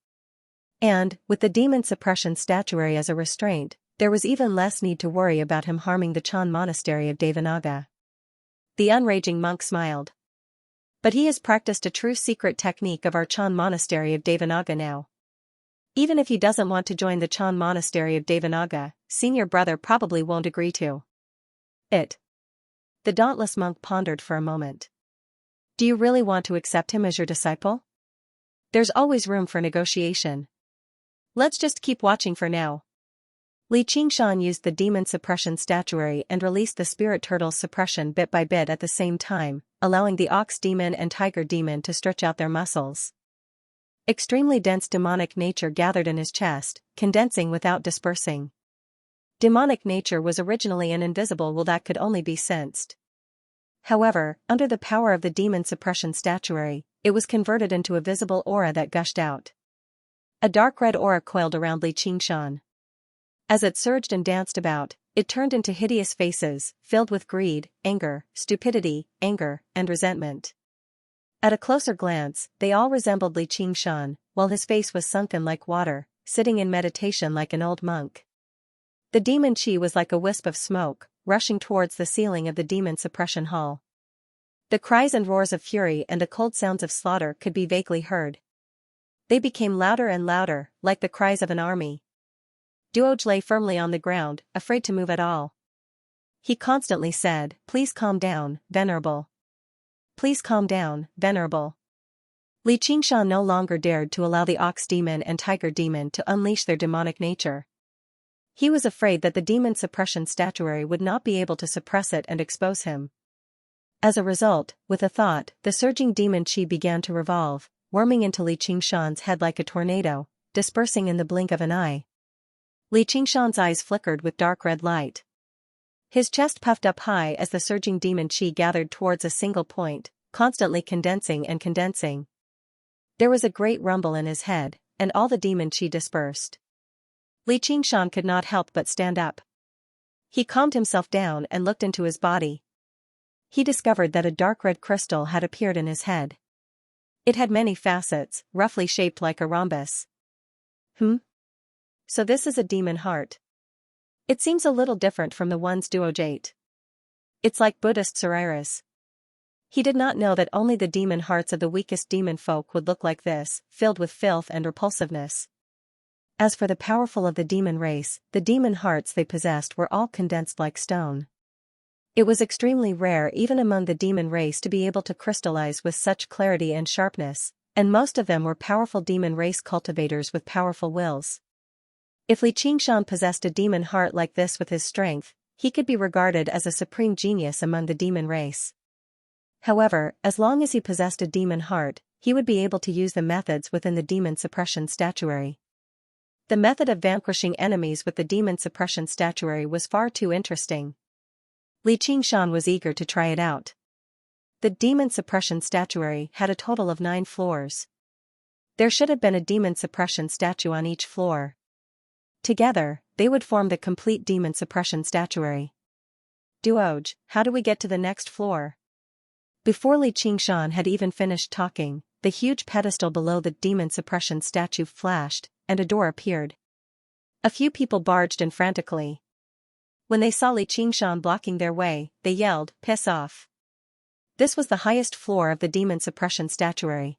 And, with the demon suppression statuary as a restraint, there was even less need to worry about him harming the Chan monastery of Devanaga. The unraging monk smiled. But he has practiced a true secret technique of our Chan monastery of Devanaga now. Even if he doesn't want to join the Chan monastery of Devanaga, senior brother probably won't agree to it. The dauntless monk pondered for a moment. Do you really want to accept him as your disciple? There's always room for negotiation. Let's just keep watching for now. Li Qingshan used the demon suppression statuary and released the spirit turtle's suppression bit by bit at the same time, allowing the ox demon and tiger demon to stretch out their muscles. Extremely dense demonic nature gathered in his chest, condensing without dispersing. Demonic nature was originally an invisible will that could only be sensed. However, under the power of the demon suppression statuary, it was converted into a visible aura that gushed out. A dark red aura coiled around Li Qingshan. As it surged and danced about, it turned into hideous faces, filled with greed, anger, stupidity, anger, and resentment. At a closer glance, they all resembled Li Qingshan, while his face was sunken like water, sitting in meditation like an old monk. The demon chi was like a wisp of smoke, rushing towards the ceiling of the demon suppression hall. The cries and roars of fury and the cold sounds of slaughter could be vaguely heard. They became louder and louder, like the cries of an army. Duoj lay firmly on the ground, afraid to move at all. He constantly said, "Please calm down, Venerable. Please calm down, Venerable." Li Qingshan no longer dared to allow the ox demon and tiger demon to unleash their demonic nature. He was afraid that the demon suppression statuary would not be able to suppress it and expose him. As a result, with a thought, the surging demon chi began to revolve, worming into Li Qingshan's head like a tornado, dispersing in the blink of an eye. Li Qingshan's eyes flickered with dark red light. His chest puffed up high as the surging demon chi gathered towards a single point, constantly condensing and condensing. There was a great rumble in his head, and all the demon chi dispersed. Li Qingshan could not help but stand up. He calmed himself down and looked into his body. He discovered that a dark red crystal had appeared in his head. It had many facets, roughly shaped like a rhombus. So this is a demon heart. It seems a little different from the ones Duoj ate. It's like Buddhist sariras. He did not know that only the demon hearts of the weakest demon folk would look like this, filled with filth and repulsiveness. As for the powerful of the demon race, the demon hearts they possessed were all condensed like stone. It was extremely rare even among the demon race to be able to crystallize with such clarity and sharpness, and most of them were powerful demon race cultivators with powerful wills. If Li Qingshan possessed a demon heart like this with his strength, he could be regarded as a supreme genius among the demon race. However, as long as he possessed a demon heart, he would be able to use the methods within the demon suppression statuary. The method of vanquishing enemies with the demon suppression statuary was far too interesting. Li Qingshan was eager to try it out. The demon suppression statuary had a total of 9 floors. There should have been a demon suppression statue on each floor. Together, they would form the complete demon suppression statuary. Duoj, how do we get to the next floor? Before Li Qingshan had even finished talking, the huge pedestal below the demon suppression statue flashed, and a door appeared. A few people barged in frantically. When they saw Li Qingshan blocking their way, they yelled, "Piss off." This was the highest floor of the demon suppression statuary.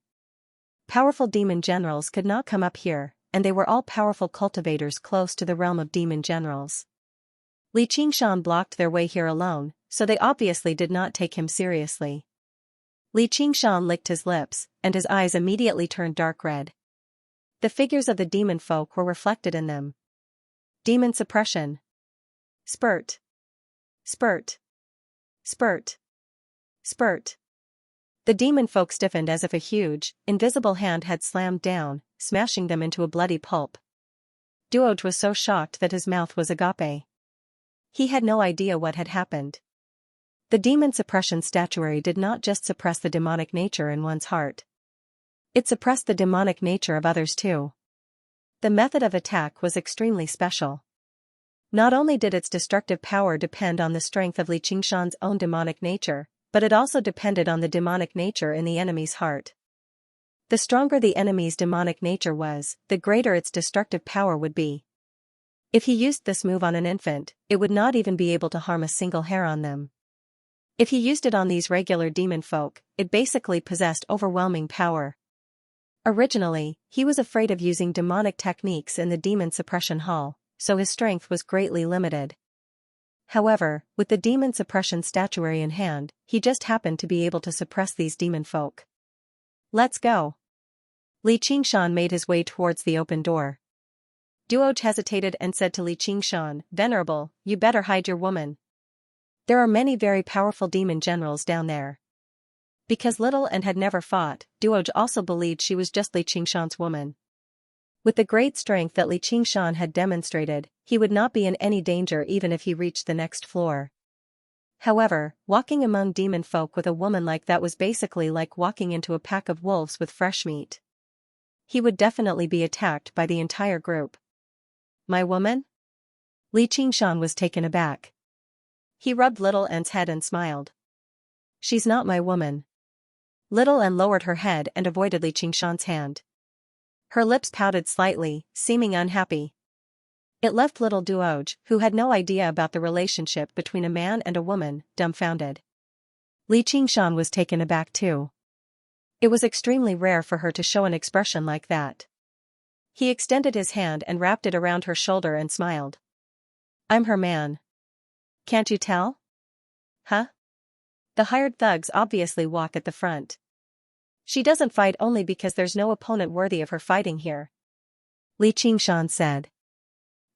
Powerful demon generals could not come up here, and they were all powerful cultivators close to the realm of demon generals. Li Qingshan blocked their way here alone, so they obviously did not take him seriously. Li Qingshan licked his lips, and his eyes immediately turned dark red. The figures of the demon folk were reflected in them. Demon suppression. Spurt. Spurt. Spurt. Spurt. The demon folk stiffened as if a huge, invisible hand had slammed down, smashing them into a bloody pulp. Duoj was so shocked that his mouth was agape. He had no idea what had happened. The demon suppression statuary did not just suppress the demonic nature in one's heart. It suppressed the demonic nature of others too. The method of attack was extremely special. Not only did its destructive power depend on the strength of Li Qingshan's own demonic nature, but it also depended on the demonic nature in the enemy's heart. The stronger the enemy's demonic nature was, the greater its destructive power would be. If he used this move on an infant, it would not even be able to harm a single hair on them. If he used it on these regular demon folk, it basically possessed overwhelming power. Originally, he was afraid of using demonic techniques in the demon suppression hall, so his strength was greatly limited. However, with the demon suppression statuary in hand, he just happened to be able to suppress these demon folk. Let's go. Li Qingshan made his way towards the open door. Duoj hesitated and said to Li Qingshan, "Venerable, you better hide your woman. There are many very powerful demon generals down there." Because Little Ant had never fought, Duoj also believed she was just Li Qingshan's woman. With the great strength that Li Qingshan had demonstrated, he would not be in any danger even if he reached the next floor. However, walking among demon folk with a woman like that was basically like walking into a pack of wolves with fresh meat. He would definitely be attacked by the entire group. "My woman?" Li Qingshan was taken aback. He rubbed Little Ant's head and smiled. "She's not my woman." Little Ant lowered her head and avoided Li Qingshan's hand. Her lips pouted slightly, seeming unhappy. It left little Duoj, who had no idea about the relationship between a man and a woman, dumbfounded. Li Qingshan was taken aback too. It was extremely rare for her to show an expression like that. He extended his hand and wrapped it around her shoulder and smiled. "I'm her man. Can't you tell?" "Huh?" The hired thugs obviously walk at the front. "She doesn't fight only because there's no opponent worthy of her fighting here," Li Qingshan said.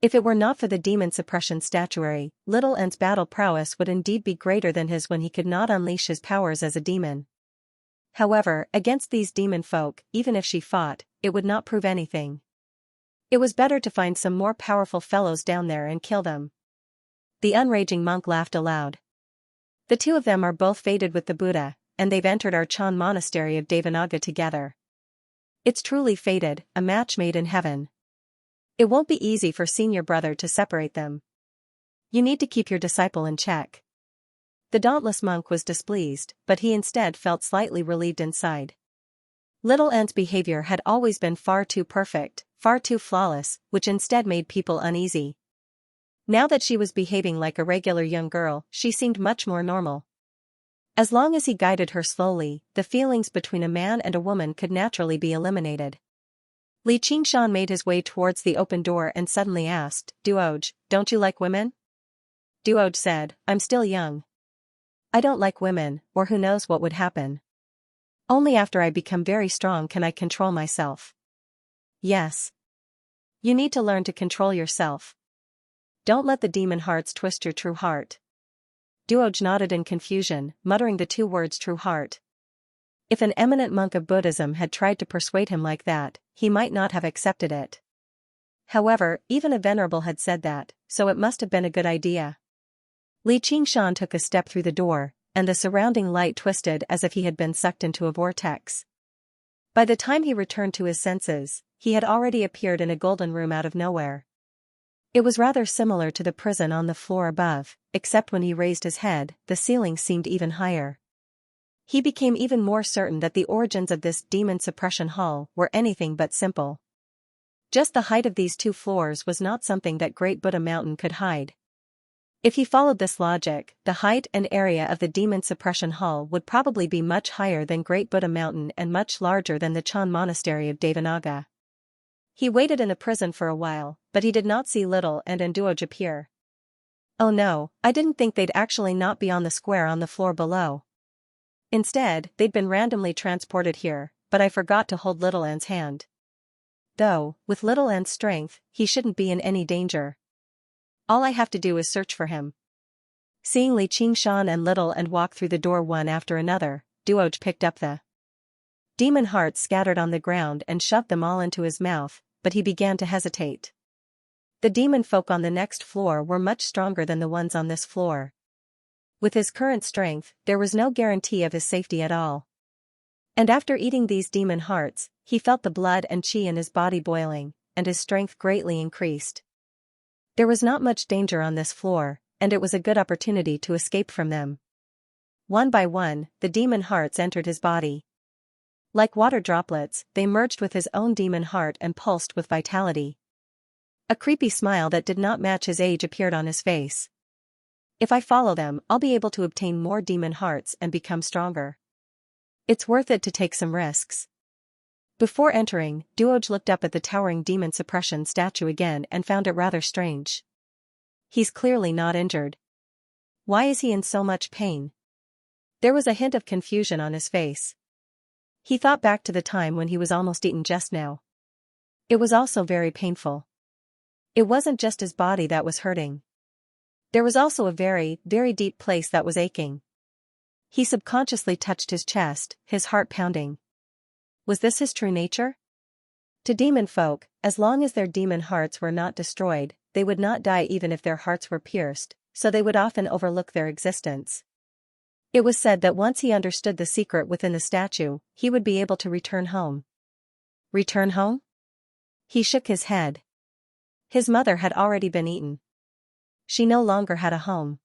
If it were not for the demon suppression statuary, Little Ant's battle prowess would indeed be greater than his when he could not unleash his powers as a demon. However, against these demon folk, even if she fought, it would not prove anything. It was better to find some more powerful fellows down there and kill them. The unraging monk laughed aloud. "The two of them are both fated with the Buddha, and they've entered our Chan monastery of Devanaga together. It's truly fated, a match made in heaven. It won't be easy for senior brother to separate them. You need to keep your disciple in check." The dauntless monk was displeased, but he instead felt slightly relieved inside. Little Ant's behavior had always been far too perfect, far too flawless, which instead made people uneasy. Now that she was behaving like a regular young girl, she seemed much more normal. As long as he guided her slowly, the feelings between a man and a woman could naturally be eliminated. Li Qingshan made his way towards the open door and suddenly asked, "Duoj, don't you like women?" Duoj said, "I'm still young. I don't like women, or who knows what would happen. Only after I become very strong can I control myself." "Yes. You need to learn to control yourself. Don't let the demon hearts twist your true heart." Duoj nodded in confusion, muttering the two words true heart. If an eminent monk of Buddhism had tried to persuade him like that, he might not have accepted it. However, even a venerable had said that, so it must have been a good idea. Li Qingshan took a step through the door, and the surrounding light twisted as if he had been sucked into a vortex. By the time he returned to his senses, he had already appeared in a golden room out of nowhere. It was rather similar to the prison on the floor above, except when he raised his head, the ceiling seemed even higher. He became even more certain that the origins of this demon suppression hall were anything but simple. Just the height of these two floors was not something that Great Buddha Mountain could hide. If he followed this logic, the height and area of the demon suppression hall would probably be much higher than Great Buddha Mountain and much larger than the Chan monastery of Devanaga. He waited in the prison for a while, but he did not see Little Ant and Duoj appear. "Oh no, I didn't think they'd actually not be on the square on the floor below. Instead, they'd been randomly transported here, but I forgot to hold Little Ant's hand. Though, with Little Ant's strength, he shouldn't be in any danger. All I have to do is search for him." Seeing Li Qingshan and Little Ant walk through the door one after another, Duoj picked up the demon hearts scattered on the ground and shoved them all into his mouth, but he began to hesitate. The demon folk on the next floor were much stronger than the ones on this floor. With his current strength, there was no guarantee of his safety at all. And after eating these demon hearts, he felt the blood and chi in his body boiling, and his strength greatly increased. There was not much danger on this floor, and it was a good opportunity to escape from them. One by one, the demon hearts entered his body. Like water droplets, they merged with his own demon heart and pulsed with vitality. A creepy smile that did not match his age appeared on his face. "If I follow them, I'll be able to obtain more demon hearts and become stronger. It's worth it to take some risks." Before entering, Duoj looked up at the towering demon suppression statue again and found it rather strange. He's clearly not injured. Why is he in so much pain? There was a hint of confusion on his face. He thought back to the time when he was almost eaten just now. It was also very painful. It wasn't just his body that was hurting. There was also a very, very deep place that was aching. He subconsciously touched his chest, his heart pounding. Was this his true nature? To demon folk, as long as their demon hearts were not destroyed, they would not die even if their hearts were pierced, so they would often overlook their existence. It was said that once he understood the secret within the statue, he would be able to return home. Return home? He shook his head. His mother had already been eaten. She no longer had a home.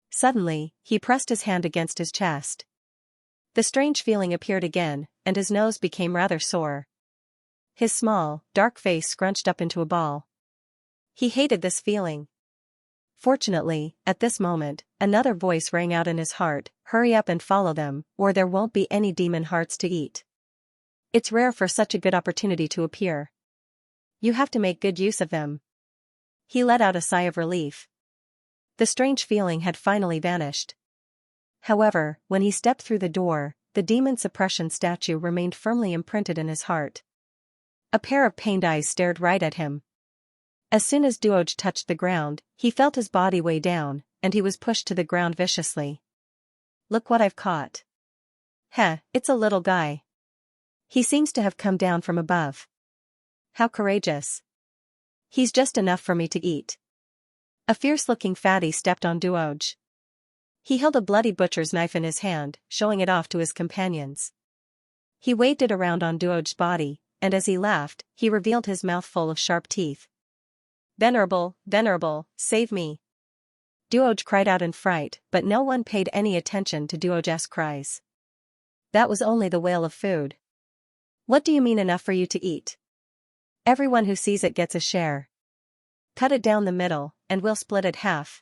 Suddenly, he pressed his hand against his chest. The strange feeling appeared again, and his nose became rather sore. His small, dark face scrunched up into a ball. He hated this feeling. Fortunately, at this moment, another voice rang out in his heart, "Hurry up and follow them, or there won't be any demon hearts to eat. It's rare for such a good opportunity to appear. You have to make good use of them." He let out a sigh of relief. The strange feeling had finally vanished. However, when he stepped through the door, the demon suppression statue remained firmly imprinted in his heart. A pair of pained eyes stared right at him. As soon as Duoj touched the ground, he felt his body weigh down, and he was pushed to the ground viciously. "Look what I've caught." "Heh, it's a little guy. He seems to have come down from above. How courageous. He's just enough for me to eat." A fierce-looking fatty stepped on Duoj. He held a bloody butcher's knife in his hand, showing it off to his companions. He waved it around on Duoj's body, and as he laughed, he revealed his mouth full of sharp teeth. "Venerable, venerable, save me!" Duoj cried out in fright, but no one paid any attention to Duoj's cries. That was only the wail of food. "What do you mean enough for you to eat? Everyone who sees it gets a share. Cut it down the middle, and we'll split it half."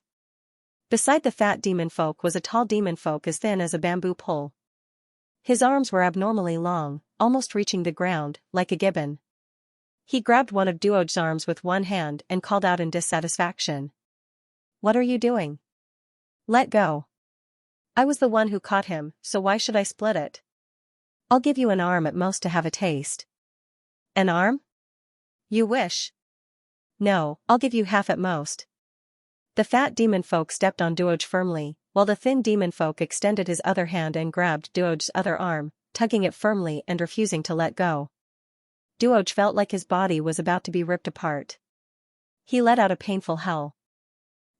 Beside the fat demon folk was a tall demon folk as thin as a bamboo pole. His arms were abnormally long, almost reaching the ground, like a gibbon. He grabbed one of Duoj's arms with one hand and called out in dissatisfaction. "What are you doing? Let go. I was the one who caught him, so why should I split it? I'll give you an arm at most to have a taste." "An arm? You wish." "No, I'll give you half at most." The fat demon folk stepped on Duoj firmly, while the thin demon folk extended his other hand and grabbed Duoj's other arm, tugging it firmly and refusing to let go. Duoj felt like his body was about to be ripped apart. He let out a painful howl.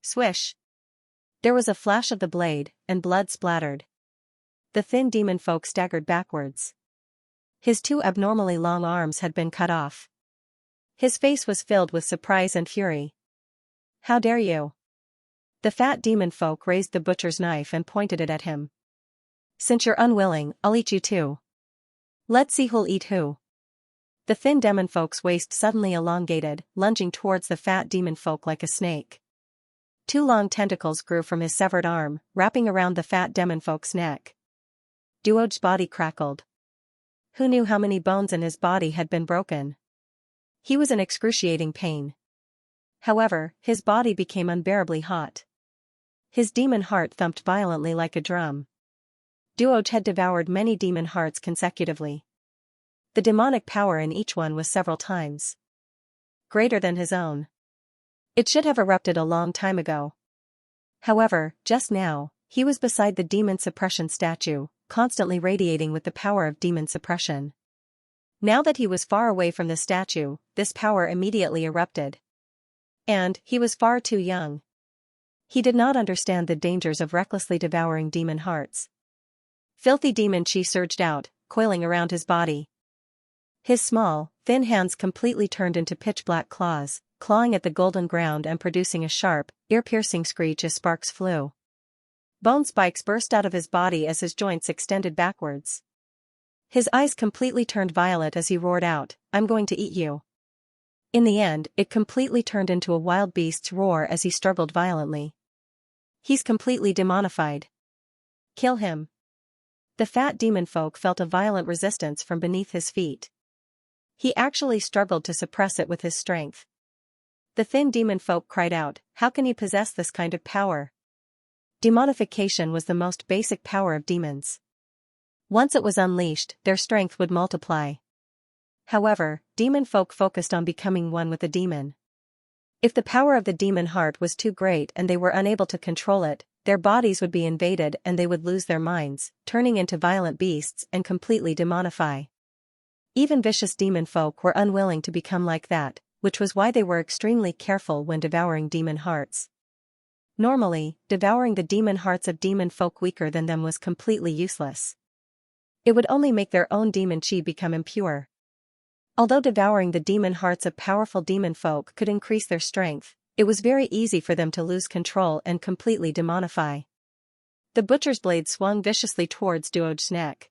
Swish! There was a flash of the blade, and blood splattered. The thin demon folk staggered backwards. His two abnormally long arms had been cut off. His face was filled with surprise and fury. "How dare you?" The fat demon folk raised the butcher's knife and pointed it at him. "Since you're unwilling, I'll eat you too. Let's see who'll eat who." The thin demon folk's waist suddenly elongated, lunging towards the fat demon folk like a snake. Two long tentacles grew from his severed arm, wrapping around the fat demon folk's neck. Duoj's body crackled. Who knew how many bones in his body had been broken? He was in excruciating pain. However, his body became unbearably hot. His demon heart thumped violently like a drum. Duoj had devoured many demon hearts consecutively. The demonic power in each one was several times greater than his own. It should have erupted a long time ago. However, just now, he was beside the demon suppression statue, constantly radiating with the power of demon suppression. Now that he was far away from the statue, this power immediately erupted. And he was far too young. He did not understand the dangers of recklessly devouring demon hearts. Filthy demon chi surged out, coiling around his body. His small, thin hands completely turned into pitch-black claws, clawing at the golden ground and producing a sharp, ear-piercing screech as sparks flew. Bone spikes burst out of his body as his joints extended backwards. His eyes completely turned violet as he roared out, "I'm going to eat you." In the end, it completely turned into a wild beast's roar as he struggled violently. "He's completely demonified. Kill him." The fat demon folk felt a violent resistance from beneath his feet. He actually struggled to suppress it with his strength. The thin demon folk cried out, "How can he possess this kind of power?" Demonification was the most basic power of demons. Once it was unleashed, their strength would multiply. However, demon folk focused on becoming one with the demon. If the power of the demon heart was too great and they were unable to control it, their bodies would be invaded and they would lose their minds, turning into violent beasts and completely demonify. Even vicious demon folk were unwilling to become like that, which was why they were extremely careful when devouring demon hearts. Normally, devouring the demon hearts of demon folk weaker than them was completely useless. It would only make their own demon chi become impure. Although devouring the demon hearts of powerful demon folk could increase their strength, it was very easy for them to lose control and completely demonify. The butcher's blade swung viciously towards Duoj's neck.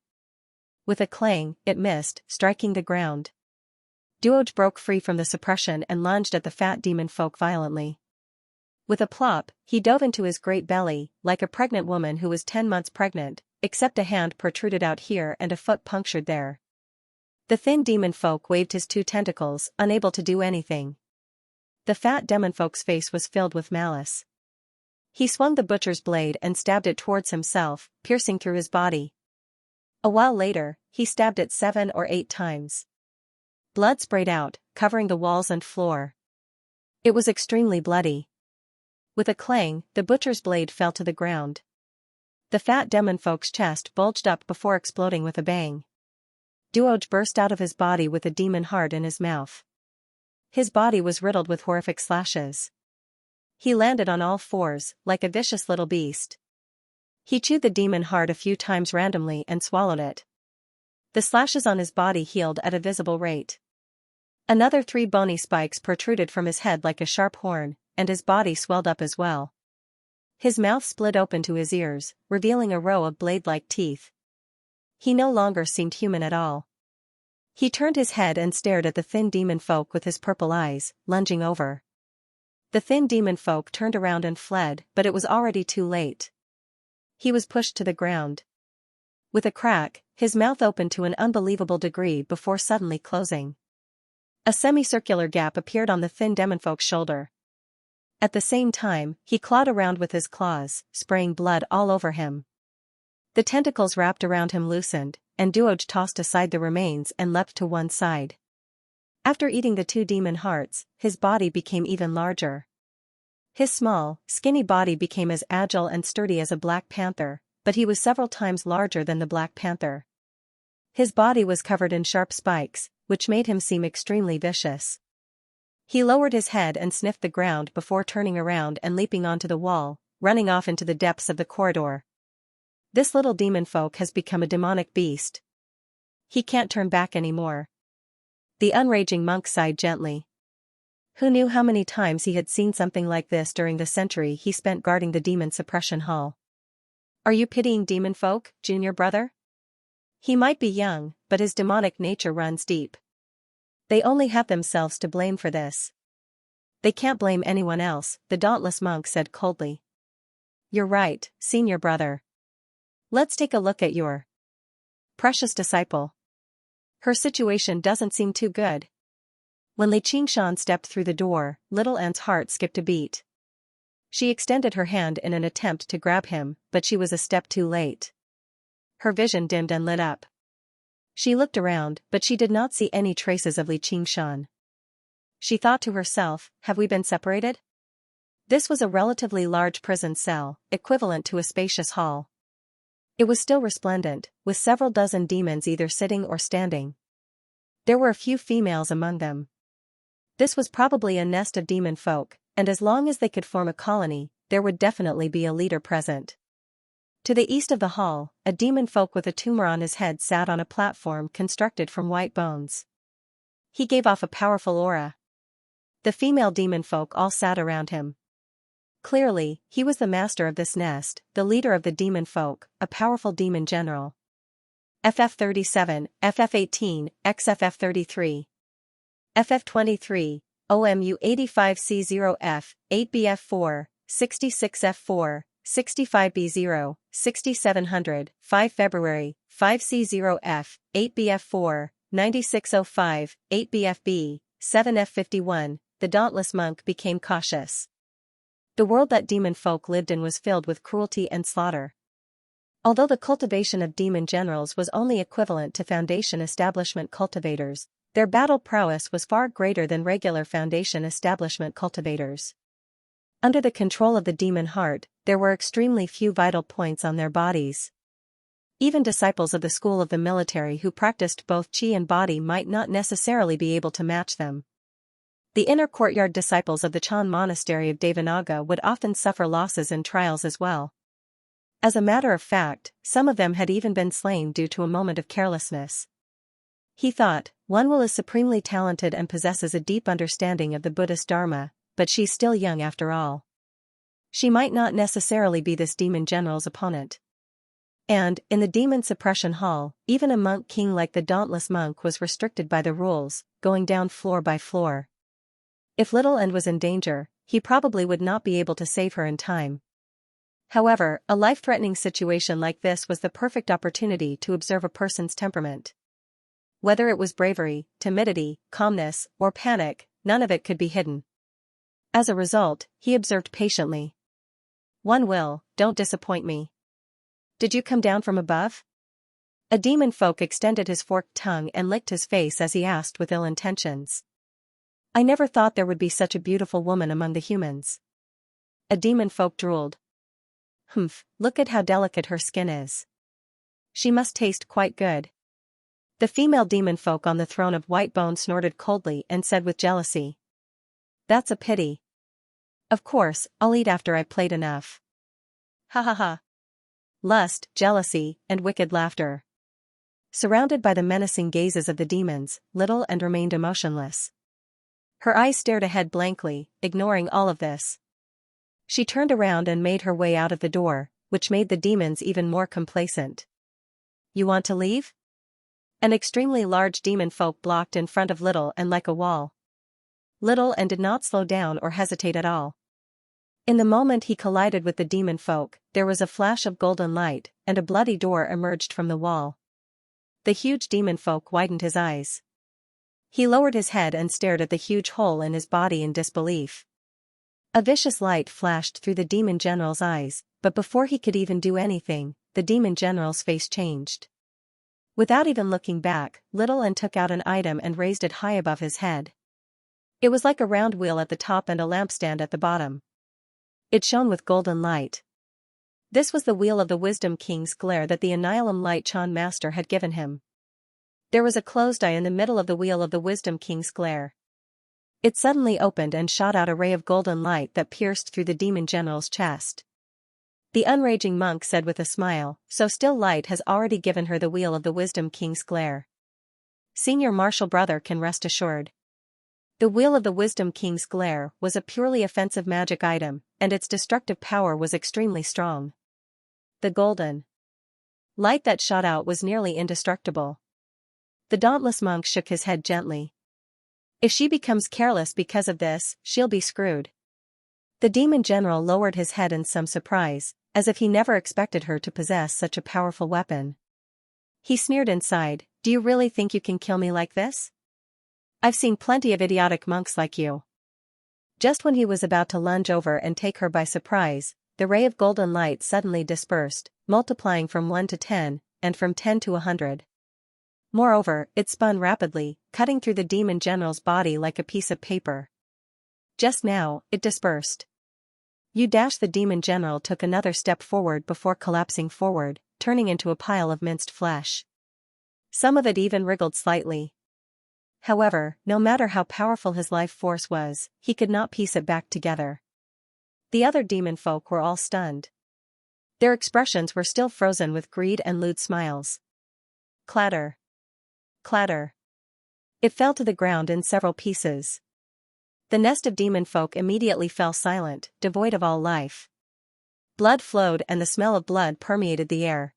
With a clang, it missed, striking the ground. Duoj broke free from the suppression and lunged at the fat demon folk violently. With a plop, he dove into his great belly, like a pregnant woman who was 10 months pregnant, except a hand protruded out here and a foot punctured there. The thin demon folk waved his 2 tentacles, unable to do anything. The fat demon folk's face was filled with malice. He swung the butcher's blade and stabbed it towards himself, piercing through his body. A while later, he stabbed it 7 or 8 times. Blood sprayed out, covering the walls and floor. It was extremely bloody. With a clang, the butcher's blade fell to the ground. The fat demon folk's chest bulged up before exploding with a bang. Duoj burst out of his body with a demon heart in his mouth. His body was riddled with horrific slashes. He landed on all fours, like a vicious little beast. He chewed the demon heart a few times randomly and swallowed it. The slashes on his body healed at a visible rate. Another 3 bony spikes protruded from his head like a sharp horn, and his body swelled up as well. His mouth split open to his ears, revealing a row of blade-like teeth. He no longer seemed human at all. He turned his head and stared at the thin demon folk with his purple eyes, lunging over. The thin demon folk turned around and fled, but it was already too late. He was pushed to the ground. With a crack, his mouth opened to an unbelievable degree before suddenly closing. A semicircular gap appeared on the thin demon folk's shoulder. At the same time, he clawed around with his claws, spraying blood all over him. The tentacles wrapped around him loosened, and Duoj tossed aside the remains and leapt to one side. After eating the 2 demon hearts, his body became even larger. His small, skinny body became as agile and sturdy as a black panther, but he was several times larger than the black panther. His body was covered in sharp spikes, which made him seem extremely vicious. He lowered his head and sniffed the ground before turning around and leaping onto the wall, running off into the depths of the corridor. This little demon folk has become a demonic beast. He can't turn back anymore. The unraging monk sighed gently. Who knew how many times he had seen something like this during the century he spent guarding the demon suppression hall. Are you pitying demon folk, junior brother? He might be young, but his demonic nature runs deep. They only have themselves to blame for this. They can't blame anyone else, the dauntless monk said coldly. You're right, senior brother. Let's take a look at your precious disciple. Her situation doesn't seem too good. When Li Qingshan stepped through the door, little Anne's heart skipped a beat. She extended her hand in an attempt to grab him, but she was a step too late. Her vision dimmed and lit up. She looked around, but she did not see any traces of Li Qingshan. She thought to herself, have we been separated? This was a relatively large prison cell, equivalent to a spacious hall. It was still resplendent, with several dozen demons either sitting or standing. There were a few females among them. This was probably a nest of demon folk, and as long as they could form a colony, there would definitely be a leader present. To the east of the hall, a demon folk with a tumor on his head sat on a platform constructed from white bones. He gave off a powerful aura. The female demon folk all sat around him. Clearly, he was the master of this nest, the leader of the demon folk, a powerful demon general. FF37, FF18, XFF33. FF23, OMU85C0F, 8BF4, 66F4, 65B0, 6700, 5 February, 5C0F, 8BF4, 9605, 8BFB, 7F51, the dauntless monk became cautious. The world that demon folk lived in was filled with cruelty and slaughter. Although the cultivation of demon generals was only equivalent to Foundation establishment cultivators, Their battle prowess was far greater than regular Foundation establishment cultivators. Under the control of the demon heart, there were extremely few vital points on their bodies. Even disciples of the school of the military who practiced both chi and body might not necessarily be able to match them. The inner courtyard disciples of the Chan monastery of Devanaga would often suffer losses in trials as well. As a matter of fact, some of them had even been slain due to a moment of carelessness. He thought, one will is supremely talented and possesses a deep understanding of the Buddhist Dharma, but she's still young after all. She might not necessarily be this demon general's opponent. And, in the demon suppression hall, even a monk king like the dauntless monk was restricted by the rules, going down floor by floor. If Little End was in danger, he probably would not be able to save her in time. However, a life-threatening situation like this was the perfect opportunity to observe a person's temperament. Whether it was bravery, timidity, calmness, or panic, none of it could be hidden. As a result, he observed patiently. One will, don't disappoint me. Did you come down from above? A demon folk extended his forked tongue and licked his face as he asked with ill intentions. I never thought there would be such a beautiful woman among the humans. A demon folk drooled. Humph, look at how delicate her skin is. She must taste quite good. The female demon folk on the throne of white bone snorted coldly and said with jealousy. That's a pity. Of course, I'll eat after I've played enough. Ha ha ha. Lust, jealousy, and wicked laughter. Surrounded by the menacing gazes of the demons, Little End remained emotionless. Her eyes stared ahead blankly, ignoring all of this. She turned around and made her way out of the door, which made the demons even more complacent. You want to leave? An extremely large demon folk blocked in front of Little End like a wall. Little End did not slow down or hesitate at all. In the moment he collided with the demon folk, there was a flash of golden light, and a bloody door emerged from the wall. The huge demon folk widened his eyes. He lowered his head and stared at the huge hole in his body in disbelief. A vicious light flashed through the demon general's eyes, but before he could even do anything, the demon general's face changed. Without even looking back, Little End took out an item and raised it high above his head. It was like a round wheel at the top and a lampstand at the bottom. It shone with golden light. This was the wheel of the Wisdom King's glare that the Annihilum Light Chan Master had given him. There was a closed eye in the middle of the wheel of the Wisdom King's glare. It suddenly opened and shot out a ray of golden light that pierced through the demon general's chest. The unraging monk said with a smile, so still light has already given her the wheel of the Wisdom King's glare. Senior Marshal Brother can rest assured. The wheel of the Wisdom King's glare was a purely offensive magic item, and its destructive power was extremely strong. The golden light that shot out was nearly indestructible. The dauntless monk shook his head gently. If she becomes careless because of this, she'll be screwed. The demon general lowered his head in some surprise, as if he never expected her to possess such a powerful weapon. He sneered inside, do you really think you can kill me like this? I've seen plenty of idiotic monks like you. Just when he was about to lunge over and take her by surprise, the ray of golden light suddenly dispersed, multiplying from 1 to 10, and from 10 to 100. Moreover, it spun rapidly, cutting through the demon general's body like a piece of paper. Just now, it dispersed. The demon general took another step forward before collapsing forward, turning into a pile of minced flesh. Some of it even wriggled slightly. However, no matter how powerful his life force was, he could not piece it back together. The other demon folk were all stunned. Their expressions were still frozen with greed and lewd smiles. Clatter. Clatter. It fell to the ground in several pieces. The nest of demon folk immediately fell silent, devoid of all life. Blood flowed and the smell of blood permeated the air.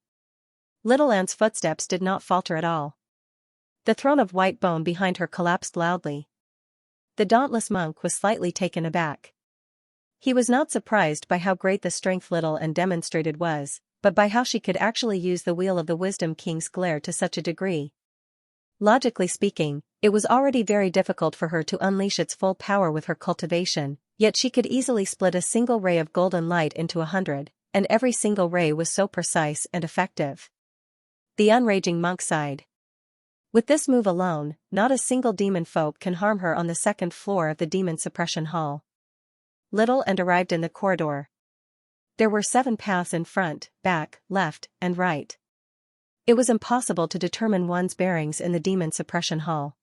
Little End's footsteps did not falter at all. The throne of white bone behind her collapsed loudly. The dauntless monk was slightly taken aback. He was not surprised by how great the strength Little End demonstrated was, but by how she could actually use the wheel of the Wisdom King's glare to such a degree. Logically speaking, it was already very difficult for her to unleash its full power with her cultivation, yet she could easily split a single ray of golden light into 100, and every single ray was so precise and effective. The unraging monk sighed. With this move alone, not a single demon folk can harm her on the second floor of the demon suppression hall. Little and arrived in the corridor. There were 7 paths in front, back, left, and right. It was impossible to determine one's bearings in the demon suppression hall.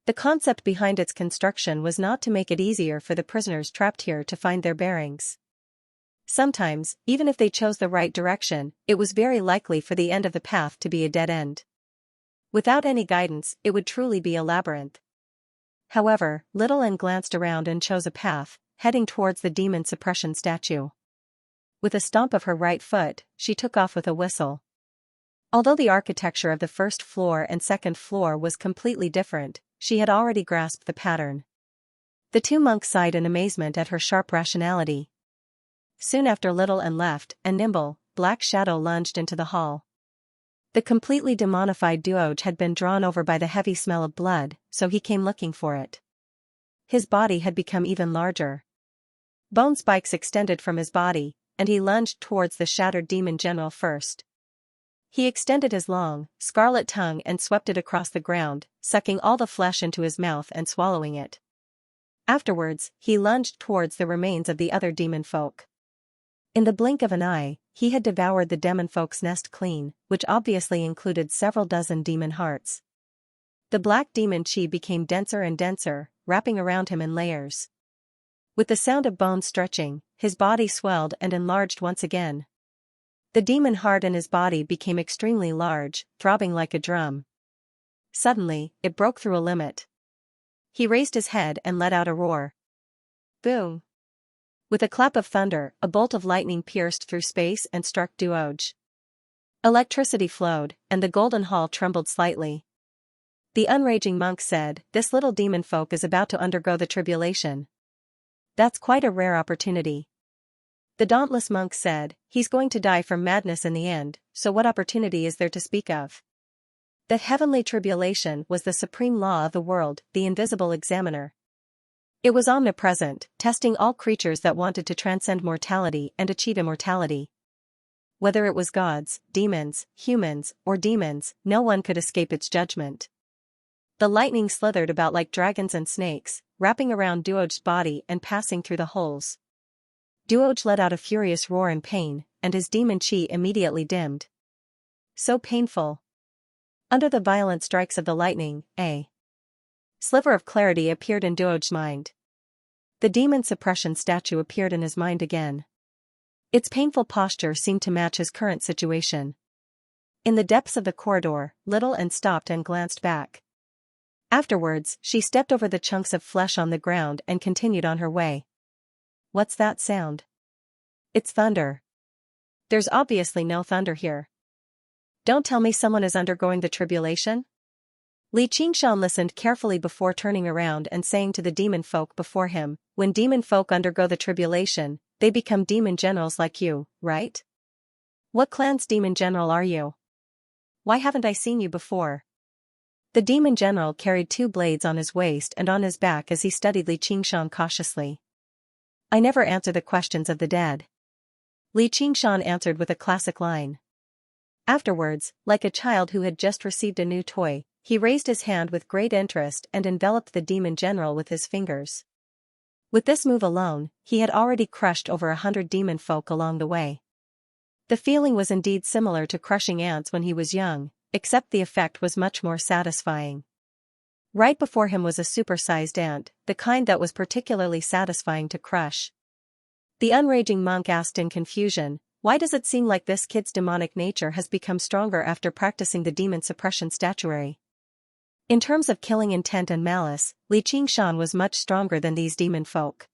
The concept behind its construction was not to make it easier for the prisoners trapped here to find their bearings. Sometimes, even if they chose the right direction, it was very likely for the end of the path to be a dead end. Without any guidance, it would truly be a labyrinth. However, Little N glanced around and chose a path, heading towards the demon suppression statue. With a stomp of her right foot, she took off with a whistle. Although the architecture of the first floor and second floor was completely different, she had already grasped the pattern. The 2 monks sighed in amazement at her sharp rationality. Soon after Little N left, a nimble, black shadow lunged into the hall. The completely demonified Duoge had been drawn over by the heavy smell of blood, so he came looking for it. His body had become even larger. Bone spikes extended from his body, and he lunged towards the shattered demon general first. He extended his long, scarlet tongue and swept it across the ground, sucking all the flesh into his mouth and swallowing it. Afterwards, he lunged towards the remains of the other demon folk. In the blink of an eye, he had devoured the demon folk's nest clean, which obviously included several dozen demon hearts. The black demon chi became denser and denser, wrapping around him in layers. With the sound of bones stretching, his body swelled and enlarged once again. The demon heart in his body became extremely large, throbbing like a drum. Suddenly, it broke through a limit. He raised his head and let out a roar. Boom! With a clap of thunder, a bolt of lightning pierced through space and struck Duoge. Electricity flowed, and the golden hall trembled slightly. The unraging monk said, "This little demon folk is about to undergo the tribulation. That's quite a rare opportunity." The dauntless monk said, "He's going to die from madness in the end, so what opportunity is there to speak of?" The heavenly tribulation was the supreme law of the world, the invisible examiner. It was omnipresent, testing all creatures that wanted to transcend mortality and achieve immortality. Whether it was gods, demons, humans, or demons, no one could escape its judgment. The lightning slithered about like dragons and snakes, wrapping around Duoge's body and passing through the holes. Duoge let out a furious roar in pain, and his demon chi immediately dimmed. So painful. Under the violent strikes of the lightning, a sliver of clarity appeared in Duoge's mind. The demon suppression statue appeared in his mind again. Its painful posture seemed to match his current situation. In the depths of the corridor, Little N stopped and glanced back. Afterwards, she stepped over the chunks of flesh on the ground and continued on her way. What's that sound? It's thunder. There's obviously no thunder here. Don't tell me someone is undergoing the tribulation? Xianxia listened carefully before turning around and saying to the demon folk before him, "When demon folk undergo the tribulation, they become demon generals like you, right? What clan's demon general are you? Why haven't I seen you before?" The demon general carried 2 blades on his waist and on his back as he studied Xianxia cautiously. "I never answer the questions of the dead." Xianxia answered with a classic line. Afterwards, like a child who had just received a new toy, he raised his hand with great interest and enveloped the demon general with his fingers. With this move alone, he had already crushed over 100 demon folk along the way. The feeling was indeed similar to crushing ants when he was young, except the effect was much more satisfying. Right before him was a supersized ant, the kind that was particularly satisfying to crush. The unraging monk asked in confusion, "Why does it seem like this kid's demonic nature has become stronger after practicing the demon suppression statuary?" In terms of killing intent and malice, Xianxia was much stronger than these demon folk.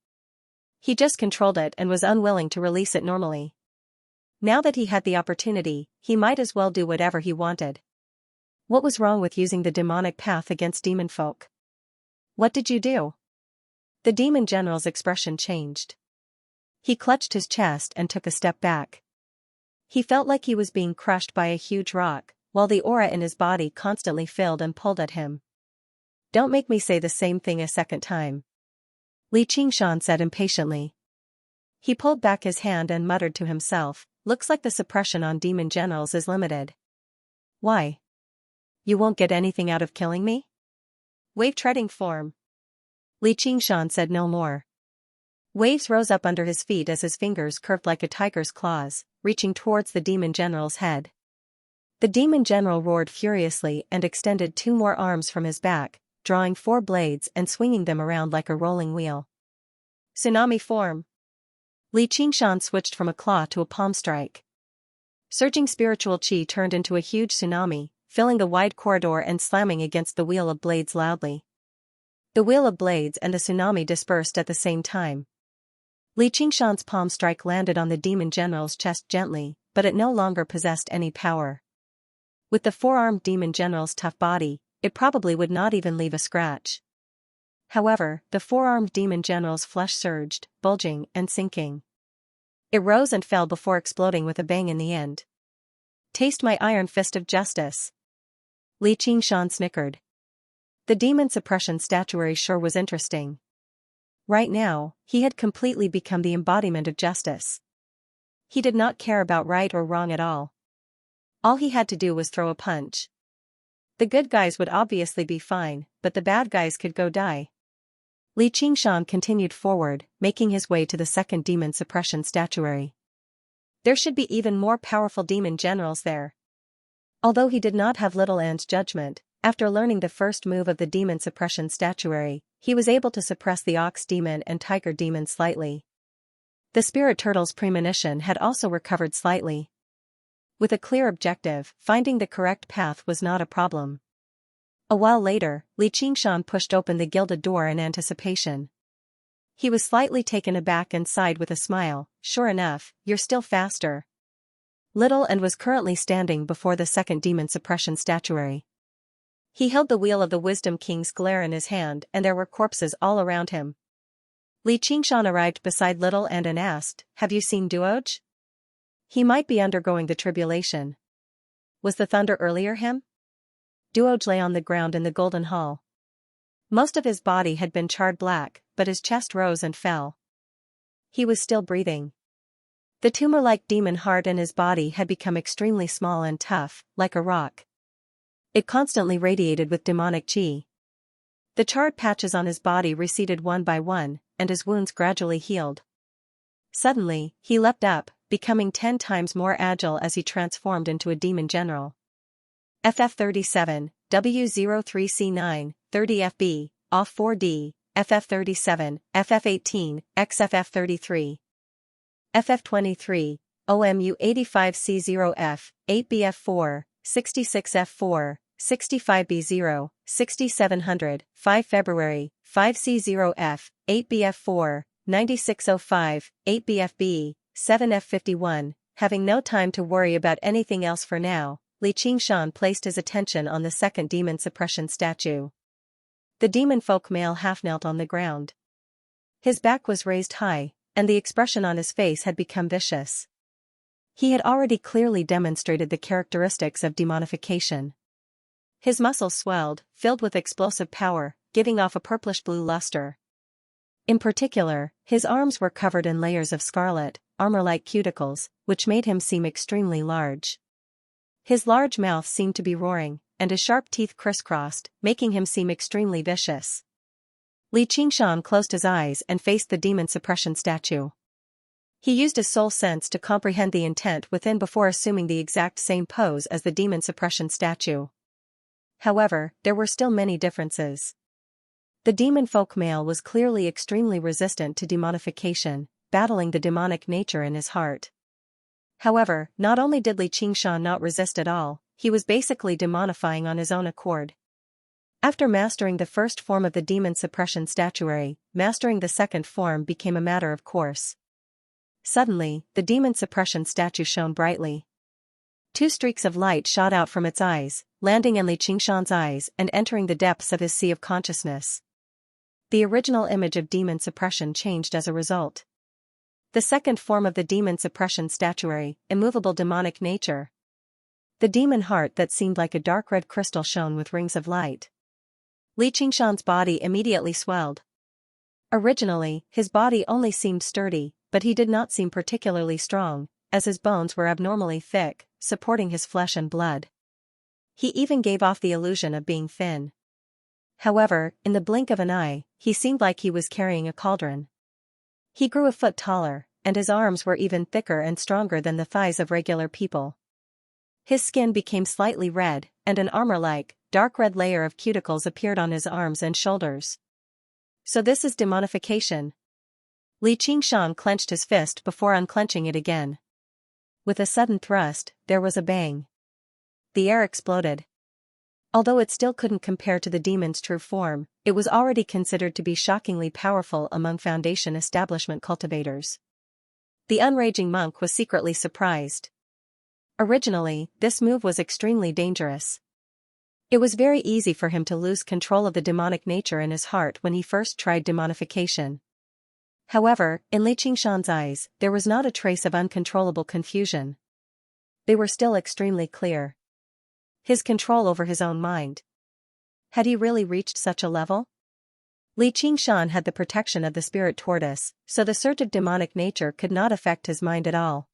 He just controlled it and was unwilling to release it normally. Now that he had the opportunity, he might as well do whatever he wanted. What was wrong with using the demonic path against demon folk? "What did you do?" The demon general's expression changed. He clutched his chest and took a step back. He felt like he was being crushed by a huge rock, while the aura in his body constantly filled and pulled at him. "Don't make me say the same thing a second time," Xianxia said impatiently. He pulled back his hand and muttered to himself, "Looks like the suppression on demon generals is limited." "Why?" You won't get anything out of killing me? Wave-treading form. Li Qingshan said no more. Waves rose up under his feet as his fingers curved like a tiger's claws, reaching towards the demon general's head. The demon general roared furiously and extended 2 more arms from his back, drawing 4 blades and swinging them around like a rolling wheel. Tsunami form. Li Qingshan switched from a claw to a palm strike. Surging spiritual qi turned into a huge tsunami, filling the wide corridor and slamming against the wheel of blades loudly. The wheel of blades and the tsunami dispersed at the same time. Li Qingshan's palm strike landed on the demon general's chest gently, but it no longer possessed any power. With the 4-armed demon general's tough body, it probably would not even leave a scratch. However, the 4-armed demon general's flesh surged, bulging and sinking. It rose and fell before exploding with a bang in the end. Taste my iron fist of justice. Li Qingshan snickered. The demon suppression statuary sure was interesting. Right now, he had completely become the embodiment of justice. He did not care about right or wrong at all. All he had to do was throw a punch. The good guys would obviously be fine, but the bad guys could go die. Li Qingshan continued forward, making his way to the second demon suppression statuary. There should be even more powerful demon generals there. Although he did not have Little An's judgment, after learning the first move of the demon suppression statuary, he was able to suppress the ox demon and tiger demon slightly. The spirit turtle's premonition had also recovered slightly. With a clear objective, finding the correct path was not a problem. A while later, Li Qingshan pushed open the gilded door in anticipation. He was slightly taken aback and sighed with a smile. Sure enough, you're still faster. Little An was currently standing before the second demon suppression statuary. He held the wheel of the Wisdom King's glare in his hand and there were corpses all around him. Li Qingshan arrived beside Little An and asked, "Have you seen Duoj? He might be undergoing the tribulation. Was the thunder earlier him?" Duoj lay on the ground in the Golden Hall. Most of his body had been charred black, but his chest rose and fell. He was still breathing. The tumor-like demon heart in his body had become extremely small and tough, like a rock. It constantly radiated with demonic qi. The charred patches on his body receded one by one, and his wounds gradually healed. Suddenly, he leapt up, becoming 10 times more agile as he transformed into a demon general. FF37, W03C9, 30FB, OFF 4D, FF37, FF18, XFF33. FF23, OMU 85C0F, 8BF4, 66F4, 65B0, 6700, 5 February, 5C0F, 8BF4, 9605, 8BFB, 7F51. Having no time to worry about anything else for now, Li Qingshan placed his attention on the second demon suppression statue. The demon folk male half-knelt on the ground. His back was raised high, and the expression on his face had become vicious. He had already clearly demonstrated the characteristics of demonification. His muscles swelled, filled with explosive power, giving off a purplish-blue luster. In particular, his arms were covered in layers of scarlet, armor-like cuticles, which made him seem extremely large. His large mouth seemed to be roaring, and his sharp teeth crisscrossed, making him seem extremely vicious. Li Qingshan closed his eyes and faced the demon suppression statue. He used his soul sense to comprehend the intent within before assuming the exact same pose as the demon suppression statue. However, there were still many differences. The demon folk male was clearly extremely resistant to demonification, battling the demonic nature in his heart. However, not only did Li Qingshan not resist at all, he was basically demonifying on his own accord. After mastering the first form of the demon suppression statuary, mastering the second form became a matter of course. Suddenly, the demon suppression statue shone brightly. 2 streaks of light shot out from its eyes, landing in Li Qingshan's eyes and entering the depths of his sea of consciousness. The original image of demon suppression changed as a result. The second form of the demon suppression statuary, immovable demonic nature. The demon heart that seemed like a dark red crystal shone with rings of light. Li Qingshan's body immediately swelled. Originally, his body only seemed sturdy, but he did not seem particularly strong, as his bones were abnormally thick, supporting his flesh and blood. He even gave off the illusion of being thin. However, in the blink of an eye, he seemed like he was carrying a cauldron. He grew a foot taller, and his arms were even thicker and stronger than the thighs of regular people. His skin became slightly red, and an armor-like, dark red layer of cuticles appeared on his arms and shoulders. So this is demonification. Li Qingshan clenched his fist before unclenching it again. With a sudden thrust, there was a bang. The air exploded. Although it still couldn't compare to the demon's true form, it was already considered to be shockingly powerful among Foundation establishment cultivators. The unraging monk was secretly surprised. Originally, this move was extremely dangerous. It was very easy for him to lose control of the demonic nature in his heart when he first tried demonification. However, in Li Qingshan's eyes, there was not a trace of uncontrollable confusion. They were still extremely clear. His control over his own mind. Had he really reached such a level? Li Qingshan had the protection of the spirit tortoise, so the surge of demonic nature could not affect his mind at all.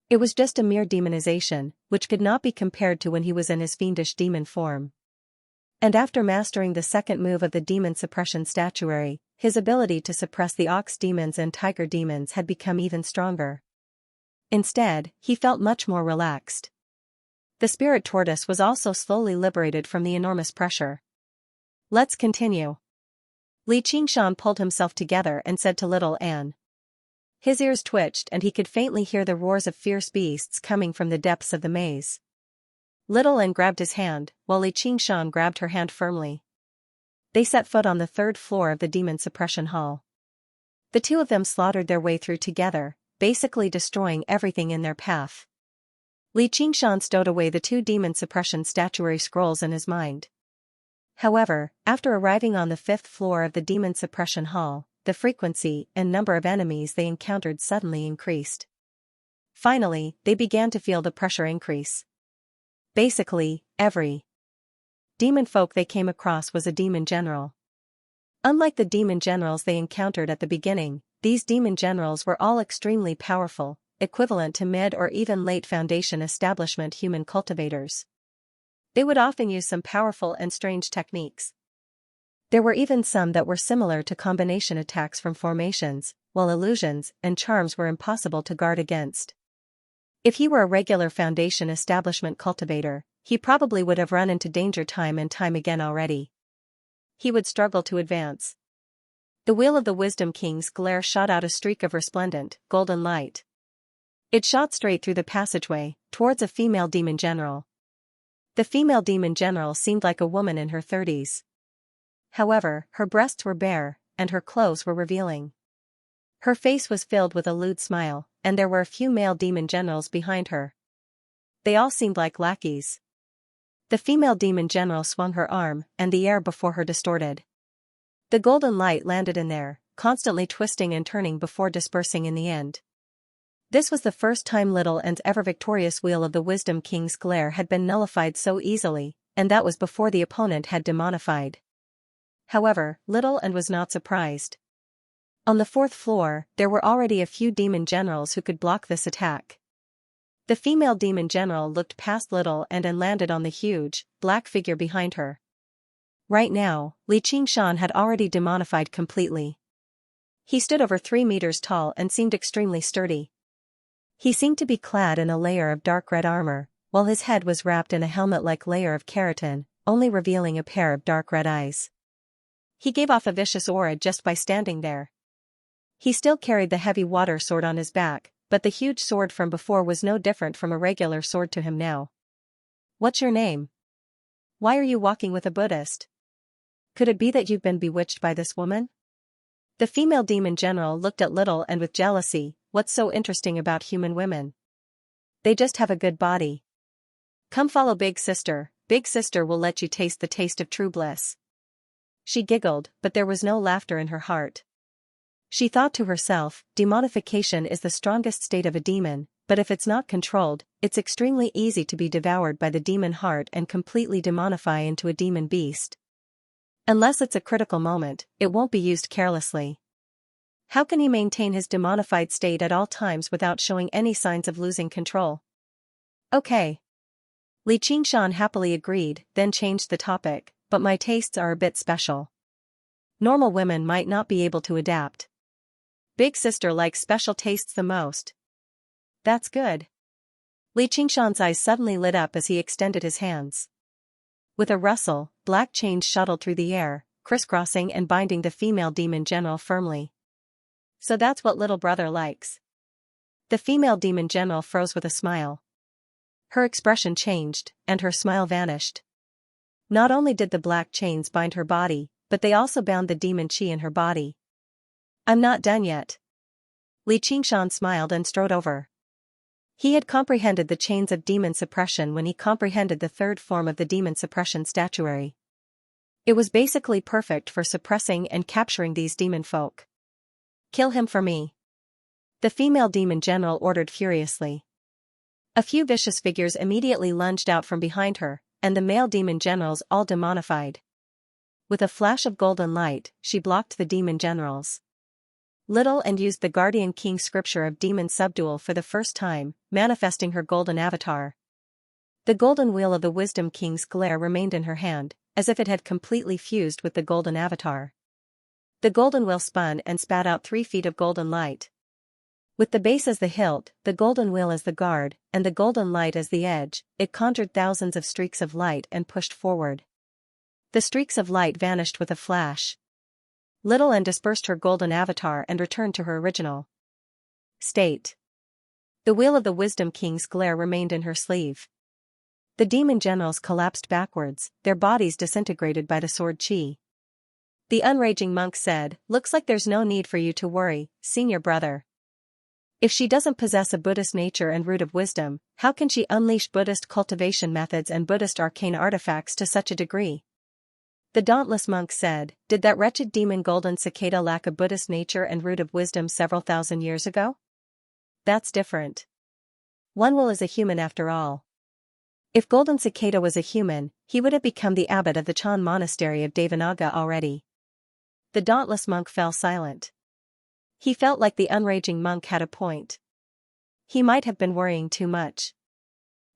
It was just a mere demonization, which could not be compared to when he was in his fiendish demon form. And after mastering the second move of the demon suppression statuary, his ability to suppress the ox demons and tiger demons had become even stronger. Instead, he felt much more relaxed. The spirit tortoise was also slowly liberated from the enormous pressure. Let's continue. Li Qingshan pulled himself together and said to little Anne. His ears twitched and he could faintly hear the roars of fierce beasts coming from the depths of the maze. Little Anne grabbed his hand, while Li Qingshan grabbed her hand firmly. They set foot on the third floor of the demon suppression hall. The two of them slaughtered their way through together, basically destroying everything in their path. Li Qingshan stowed away the two demon suppression statuary scrolls in his mind. However, after arriving on the fifth floor of the demon suppression hall, the frequency and number of enemies they encountered suddenly increased. Finally, they began to feel the pressure increase. Basically, every demon folk they came across was a demon general. Unlike the demon generals they encountered at the beginning, these demon generals were all extremely powerful, equivalent to mid or even late Foundation establishment human cultivators. They would often use some powerful and strange techniques. There were even some that were similar to combination attacks from formations, while illusions and charms were impossible to guard against. If he were a regular Foundation establishment cultivator, he probably would have run into danger time and time again already. He would struggle to advance. The wheel of the Wisdom King's glare shot out a streak of resplendent, golden light. It shot straight through the passageway, towards a female demon general. The female demon general seemed like a woman in her 30s. However, her breasts were bare, and her clothes were revealing. Her face was filled with a lewd smile, and there were a few male demon generals behind her. They all seemed like lackeys. The female demon general swung her arm, and the air before her distorted. The golden light landed in there, constantly twisting and turning before dispersing in the end. This was the first time Little Anne's ever victorious wheel of the Wisdom King's glare had been nullified so easily, and that was before the opponent had demonified. However, Little Anne was not surprised. On the fourth floor, there were already a few demon generals who could block this attack. The female demon general looked past Little Anne and landed on the huge, black figure behind her. Right now, Li Qingshan had already demonified completely. He stood over 3 meters tall and seemed extremely sturdy. He seemed to be clad in a layer of dark red armor, while his head was wrapped in a helmet-like layer of keratin, only revealing a pair of dark red eyes. He gave off a vicious aura just by standing there. He still carried the heavy water sword on his back, but the huge sword from before was no different from a regular sword to him now. What's your name? Why are you walking with a Buddhist? Could it be that you've been bewitched by this woman? The female demon general looked at Little Anne with jealousy. What's so interesting about human women? They just have a good body. Come follow Big Sister will let you taste the taste of true bliss. She giggled, but there was no laughter in her heart. She thought to herself, demonification is the strongest state of a demon, but if it's not controlled, it's extremely easy to be devoured by the demon heart and completely demonify into a demon beast. Unless it's a critical moment, it won't be used carelessly. How can he maintain his demonified state at all times without showing any signs of losing control? Okay. Li Qingshan happily agreed, then changed the topic, but my tastes are a bit special. Normal women might not be able to adapt. Big sister likes special tastes the most. That's good. Li Qingshan's eyes suddenly lit up as he extended his hands. With a rustle, black chains shuttled through the air, crisscrossing and binding the female demon general firmly. So that's what little brother likes. The female demon general froze with a smile. Her expression changed, and her smile vanished. Not only did the black chains bind her body, but they also bound the demon chi in her body. I'm not done yet. Li Qingshan smiled and strode over. He had comprehended the chains of demon suppression when he comprehended the third form of the demon suppression statuary. It was basically perfect for suppressing and capturing these demon folk. Kill him for me. The female demon general ordered furiously. A few vicious figures immediately lunged out from behind her, and the male demon generals all demonified. With a flash of golden light, she blocked the demon generals. Little and used the Guardian King scripture of demon subdual for the first time, manifesting her golden avatar. The golden wheel of the Wisdom King's glare remained in her hand, as if it had completely fused with the golden avatar. The golden wheel spun and spat out 3 feet of golden light. With the base as the hilt, the golden wheel as the guard, and the golden light as the edge, it conjured thousands of streaks of light and pushed forward. The streaks of light vanished with a flash. Little and dispersed her golden avatar and returned to her original state. The wheel of the Wisdom King's glare remained in her sleeve. The demon generals collapsed backwards, their bodies disintegrated by the sword chi. The unraging monk said, "Looks like there's no need for you to worry, senior brother. If she doesn't possess a Buddhist nature and root of wisdom, how can she unleash Buddhist cultivation methods and Buddhist arcane artifacts to such a degree?" The dauntless monk said, "Did that wretched demon golden cicada lack a Buddhist nature and root of wisdom several thousand years ago? That's different. One will is a human after all. If golden cicada was a human, he would have become the abbot of the Chan monastery of Devanaga already." The dauntless monk fell silent. He felt like the unraging monk had a point. He might have been worrying too much.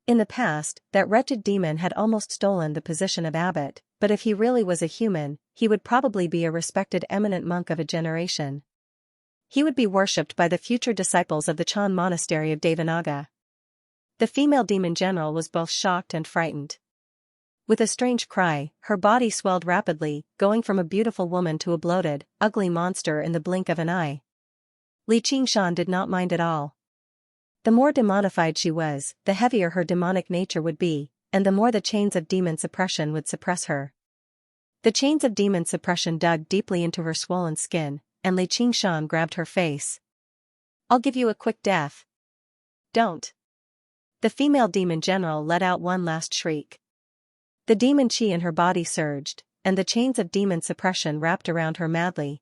In the past, that wretched demon had almost stolen the position of abbot, but if he really was a human, he would probably be a respected eminent monk of a generation. He would be worshipped by the future disciples of the Chan monastery of Devanaga. The female demon general was both shocked and frightened. With a strange cry, her body swelled rapidly, going from a beautiful woman to a bloated, ugly monster in the blink of an eye. Li Qingshan did not mind at all. The more demonified she was, the heavier her demonic nature would be, and the more the chains of demon suppression would suppress her. The chains of demon suppression dug deeply into her swollen skin, and Li Qingshan grabbed her face. "I'll give you a quick death." "Don't." The female demon general let out one last shriek. The demon chi in her body surged, and the chains of demon suppression wrapped around her madly.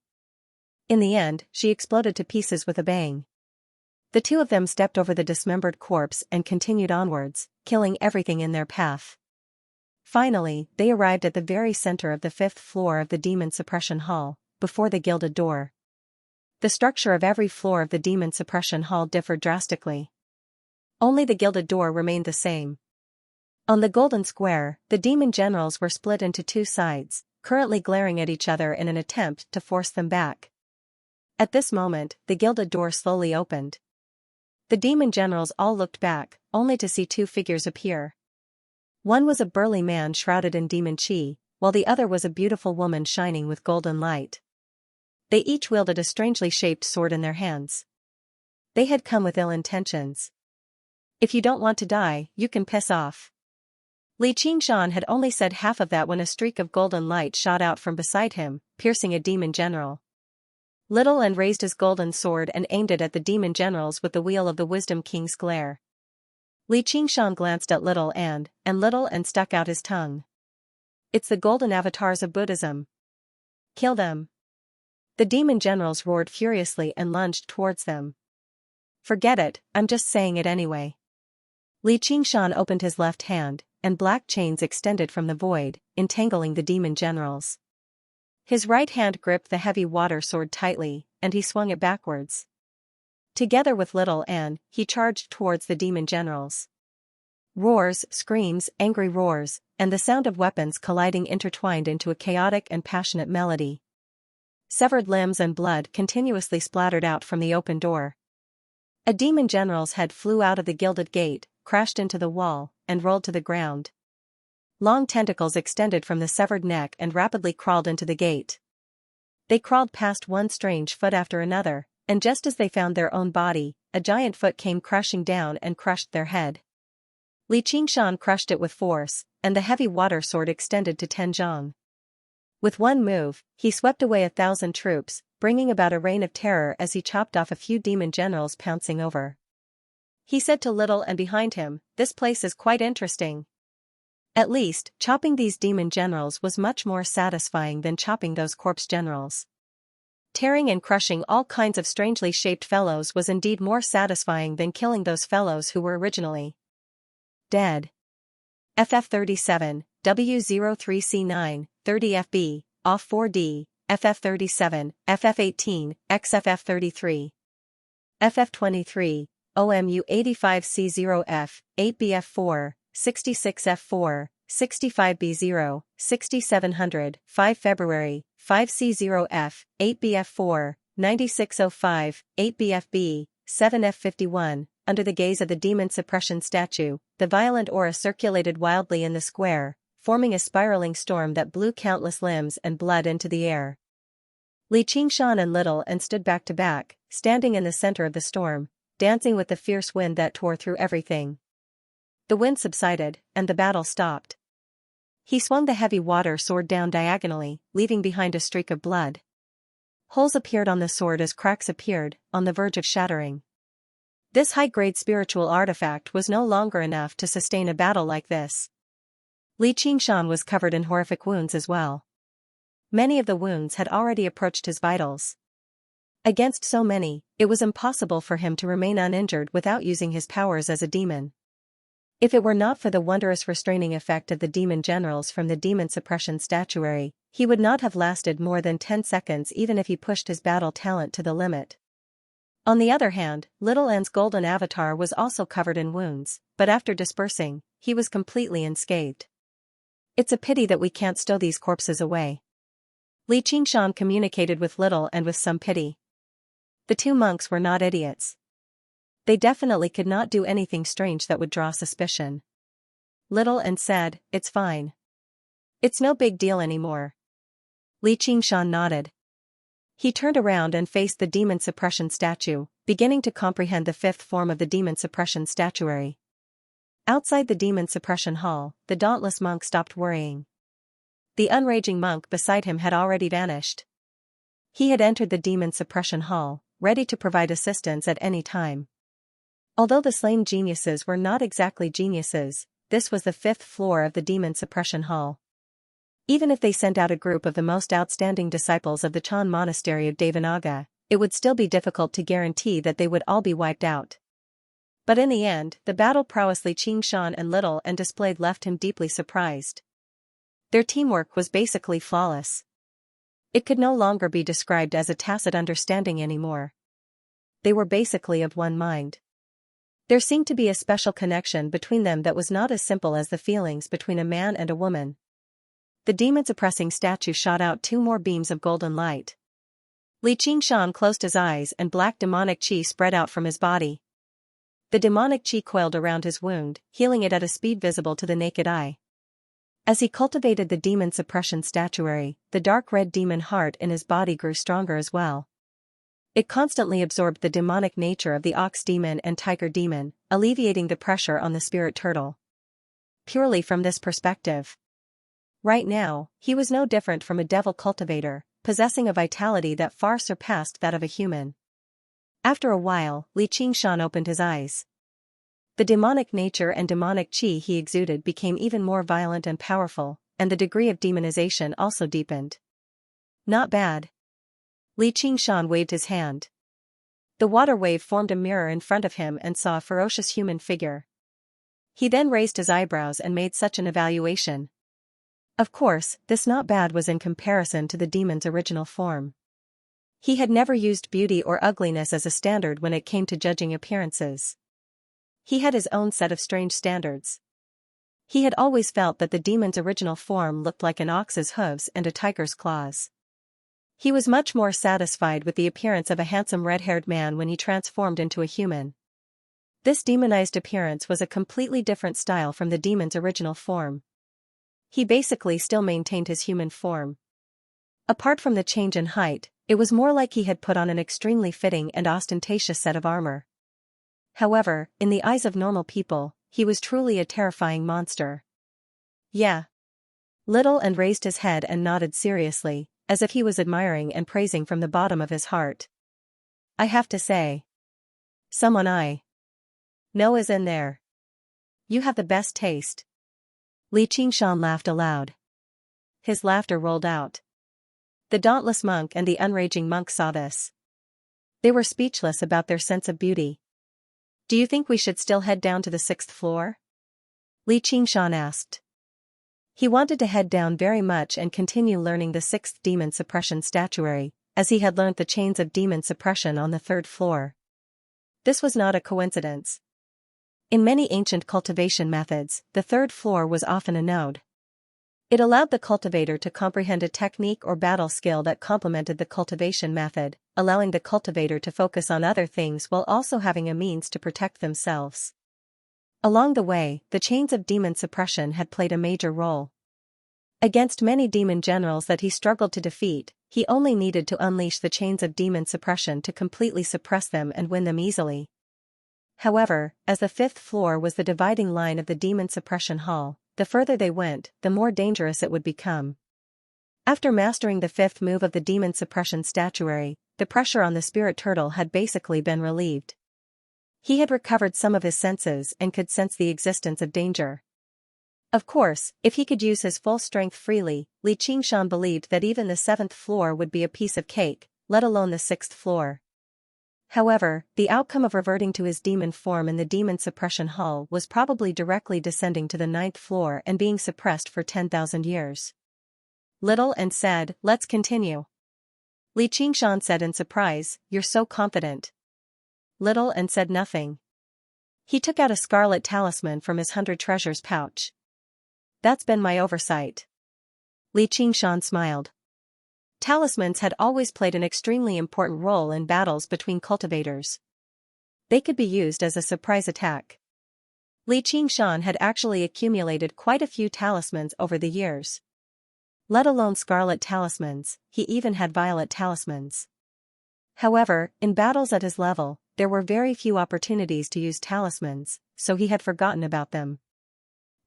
In the end, she exploded to pieces with a bang. The two of them stepped over the dismembered corpse and continued onwards, killing everything in their path. Finally, they arrived at the very center of the 5th floor of the demon suppression hall, before the gilded door. The structure of every floor of the demon suppression hall differed drastically. Only the gilded door remained the same. On the golden square, the demon generals were split into 2 sides, currently glaring at each other in an attempt to force them back. At this moment, the gilded door slowly opened. The demon generals all looked back, only to see 2 figures appear. One was a burly man shrouded in demon chi, while the other was a beautiful woman shining with golden light. They each wielded a strangely shaped sword in their hands. They had come with ill intentions. "If you don't want to die, you can piss off." Li Qingshan had only said half of that when a streak of golden light shot out from beside him, piercing a demon general. Little and raised his golden sword and aimed it at the demon generals with the wheel of the Wisdom King's glare. Li Qingshan glanced at Little and stuck out his tongue. "It's the golden avatars of Buddhism. Kill them." The demon generals roared furiously and lunged towards them. "Forget it, I'm just saying it anyway." Li Qingshan opened his left hand, and black chains extended from the void, entangling the demon generals. His right hand gripped the heavy water sword tightly, and he swung it backwards. Together with Little Anne, he charged towards the demon generals. Roars, screams, angry roars, and the sound of weapons colliding intertwined into a chaotic and passionate melody. Severed limbs and blood continuously splattered out from the open door. A demon general's head flew out of the gilded gate, crashed into the wall, and rolled to the ground. Long tentacles extended from the severed neck and rapidly crawled into the gate. They crawled past one strange foot after another, and just as they found their own body, a giant foot came crashing down and crushed their head. Li Qingshan crushed it with force, and the heavy water sword extended to Tenjiang. With one move, he swept away 1,000 troops, bringing about a reign of terror as he chopped off a few demon generals pouncing over. He said to Little and behind him, "This place is quite interesting." At least, chopping these demon generals was much more satisfying than chopping those corpse generals. Tearing and crushing all kinds of strangely shaped fellows was indeed more satisfying than killing those fellows who were originally dead. FF37, W03C9, 30FB, OFF 4D, FF37, FF18, XFF33. FF23, OMU 85C0F, 8BF4, 66F4, 65B0, 6700, 5 February, 5C0F, 8BF4, 9605, 8BFB, 7F51. Under the gaze of the demon suppression statue, the violent aura circulated wildly in the square, forming a spiraling storm that blew countless limbs and blood into the air. Li Qingshan and Little and stood back to back, standing in the center of the storm, dancing with the fierce wind that tore through everything. The wind subsided, and the battle stopped. He swung the heavy water sword down diagonally, leaving behind a streak of blood. Holes appeared on the sword as cracks appeared, on the verge of shattering. This high-grade spiritual artifact was no longer enough to sustain a battle like this. Li Qingshan was covered in horrific wounds as well. Many of the wounds had already approached his vitals. Against so many, it was impossible for him to remain uninjured without using his powers as a demon. If it were not for the wondrous restraining effect of the demon generals from the demon suppression statuary, he would not have lasted more than 10 seconds even if he pushed his battle talent to the limit. On the other hand, Little N's golden avatar was also covered in wounds, but after dispersing, he was completely unscathed. "It's a pity that we can't stow these corpses away." Li Qingshan communicated with Little and with some pity. The two monks were not idiots. They definitely could not do anything strange that would draw suspicion. Little and said, "It's fine. It's no big deal anymore." Li Qingshan nodded. He turned around and faced the demon suppression statue, beginning to comprehend the fifth form of the demon suppression statuary. Outside the demon suppression hall, the dauntless monk stopped worrying. The unraging monk beside him had already vanished. He had entered the demon suppression hall, ready to provide assistance at any time. Although the slain geniuses were not exactly geniuses, this was the fifth floor of the demon suppression hall. Even if they sent out a group of the most outstanding disciples of the Chan monastery of Devanaga, it would still be difficult to guarantee that they would all be wiped out. But in the end, the battle prowess Li Qingshan and Little and displayed left him deeply surprised. Their teamwork was basically flawless. It could no longer be described as a tacit understanding anymore. They were basically of one mind. There seemed to be a special connection between them that was not as simple as the feelings between a man and a woman. The demon-suppressing statue shot out 2 more beams of golden light. Li Qingshan closed his eyes and black demonic chi spread out from his body. The demonic chi coiled around his wound, healing it at a speed visible to the naked eye. As he cultivated the demon suppression statuary, the dark red demon heart in his body grew stronger as well. It constantly absorbed the demonic nature of the ox demon and tiger demon, alleviating the pressure on the spirit turtle. Purely from this perspective, right now, he was no different from a devil cultivator, possessing a vitality that far surpassed that of a human. After a while, Li Qingshan opened his eyes. The demonic nature and demonic chi he exuded became even more violent and powerful, and the degree of demonization also deepened. Not bad. Li Qingshan waved his hand. The water wave formed a mirror in front of him and saw a ferocious human figure. He then raised his eyebrows and made such an evaluation. Of course, this not bad was in comparison to the demon's original form. He had never used beauty or ugliness as a standard when it came to judging appearances. He had his own set of strange standards. He had always felt that the demon's original form looked like an ox's hooves and a tiger's claws. He was much more satisfied with the appearance of a handsome red-haired man when he transformed into a human. This demonized appearance was a completely different style from the demon's original form. He basically still maintained his human form. Apart from the change in height, it was more like he had put on an extremely fitting and ostentatious set of armor. However, in the eyes of normal people, he was truly a terrifying monster. Yeah. Little and raised his head and nodded seriously, as if he was admiring and praising from the bottom of his heart. I have to say. Someone I know is in there. You have the best taste. Xianxia laughed aloud. His laughter rolled out. The dauntless monk and the unraging monk saw this. They were speechless about their sense of beauty. Do you think we should still head down to the 6th floor? Xianxia asked. He wanted to head down very much and continue learning the 6th demon suppression statuary, as he had learnt the chains of demon suppression on the 3rd floor. This was not a coincidence. In many ancient cultivation methods, the 3rd floor was often a node. It allowed the cultivator to comprehend a technique or battle skill that complemented the cultivation method, allowing the cultivator to focus on other things while also having a means to protect themselves. Along the way, the chains of demon suppression had played a major role. Against many demon generals that he struggled to defeat, he only needed to unleash the chains of demon suppression to completely suppress them and win them easily. However, as the 5th floor was the dividing line of the demon suppression hall, the further they went, the more dangerous it would become. After mastering the 5th move of the demon suppression statuary, the pressure on the spirit turtle had basically been relieved. He had recovered some of his senses and could sense the existence of danger. Of course, if he could use his full strength freely, Xianxia believed that even the 7th floor would be a piece of cake, let alone the 6th floor. However, the outcome of reverting to his demon form in the demon suppression hall was probably directly descending to the 9th floor and being suppressed for 10,000 years. Little and said, "Let's continue." Xianxia said in surprise, "You're so confident." Little and said nothing. He took out a scarlet talisman from his 100 treasures pouch. That's been my oversight. Xianxia smiled. Talismans had always played an extremely important role in battles between cultivators. They could be used as a surprise attack. Xianxia had actually accumulated quite a few talismans over the years. Let alone scarlet talismans, he even had violet talismans. However, in battles at his level, there were very few opportunities to use talismans, so he had forgotten about them.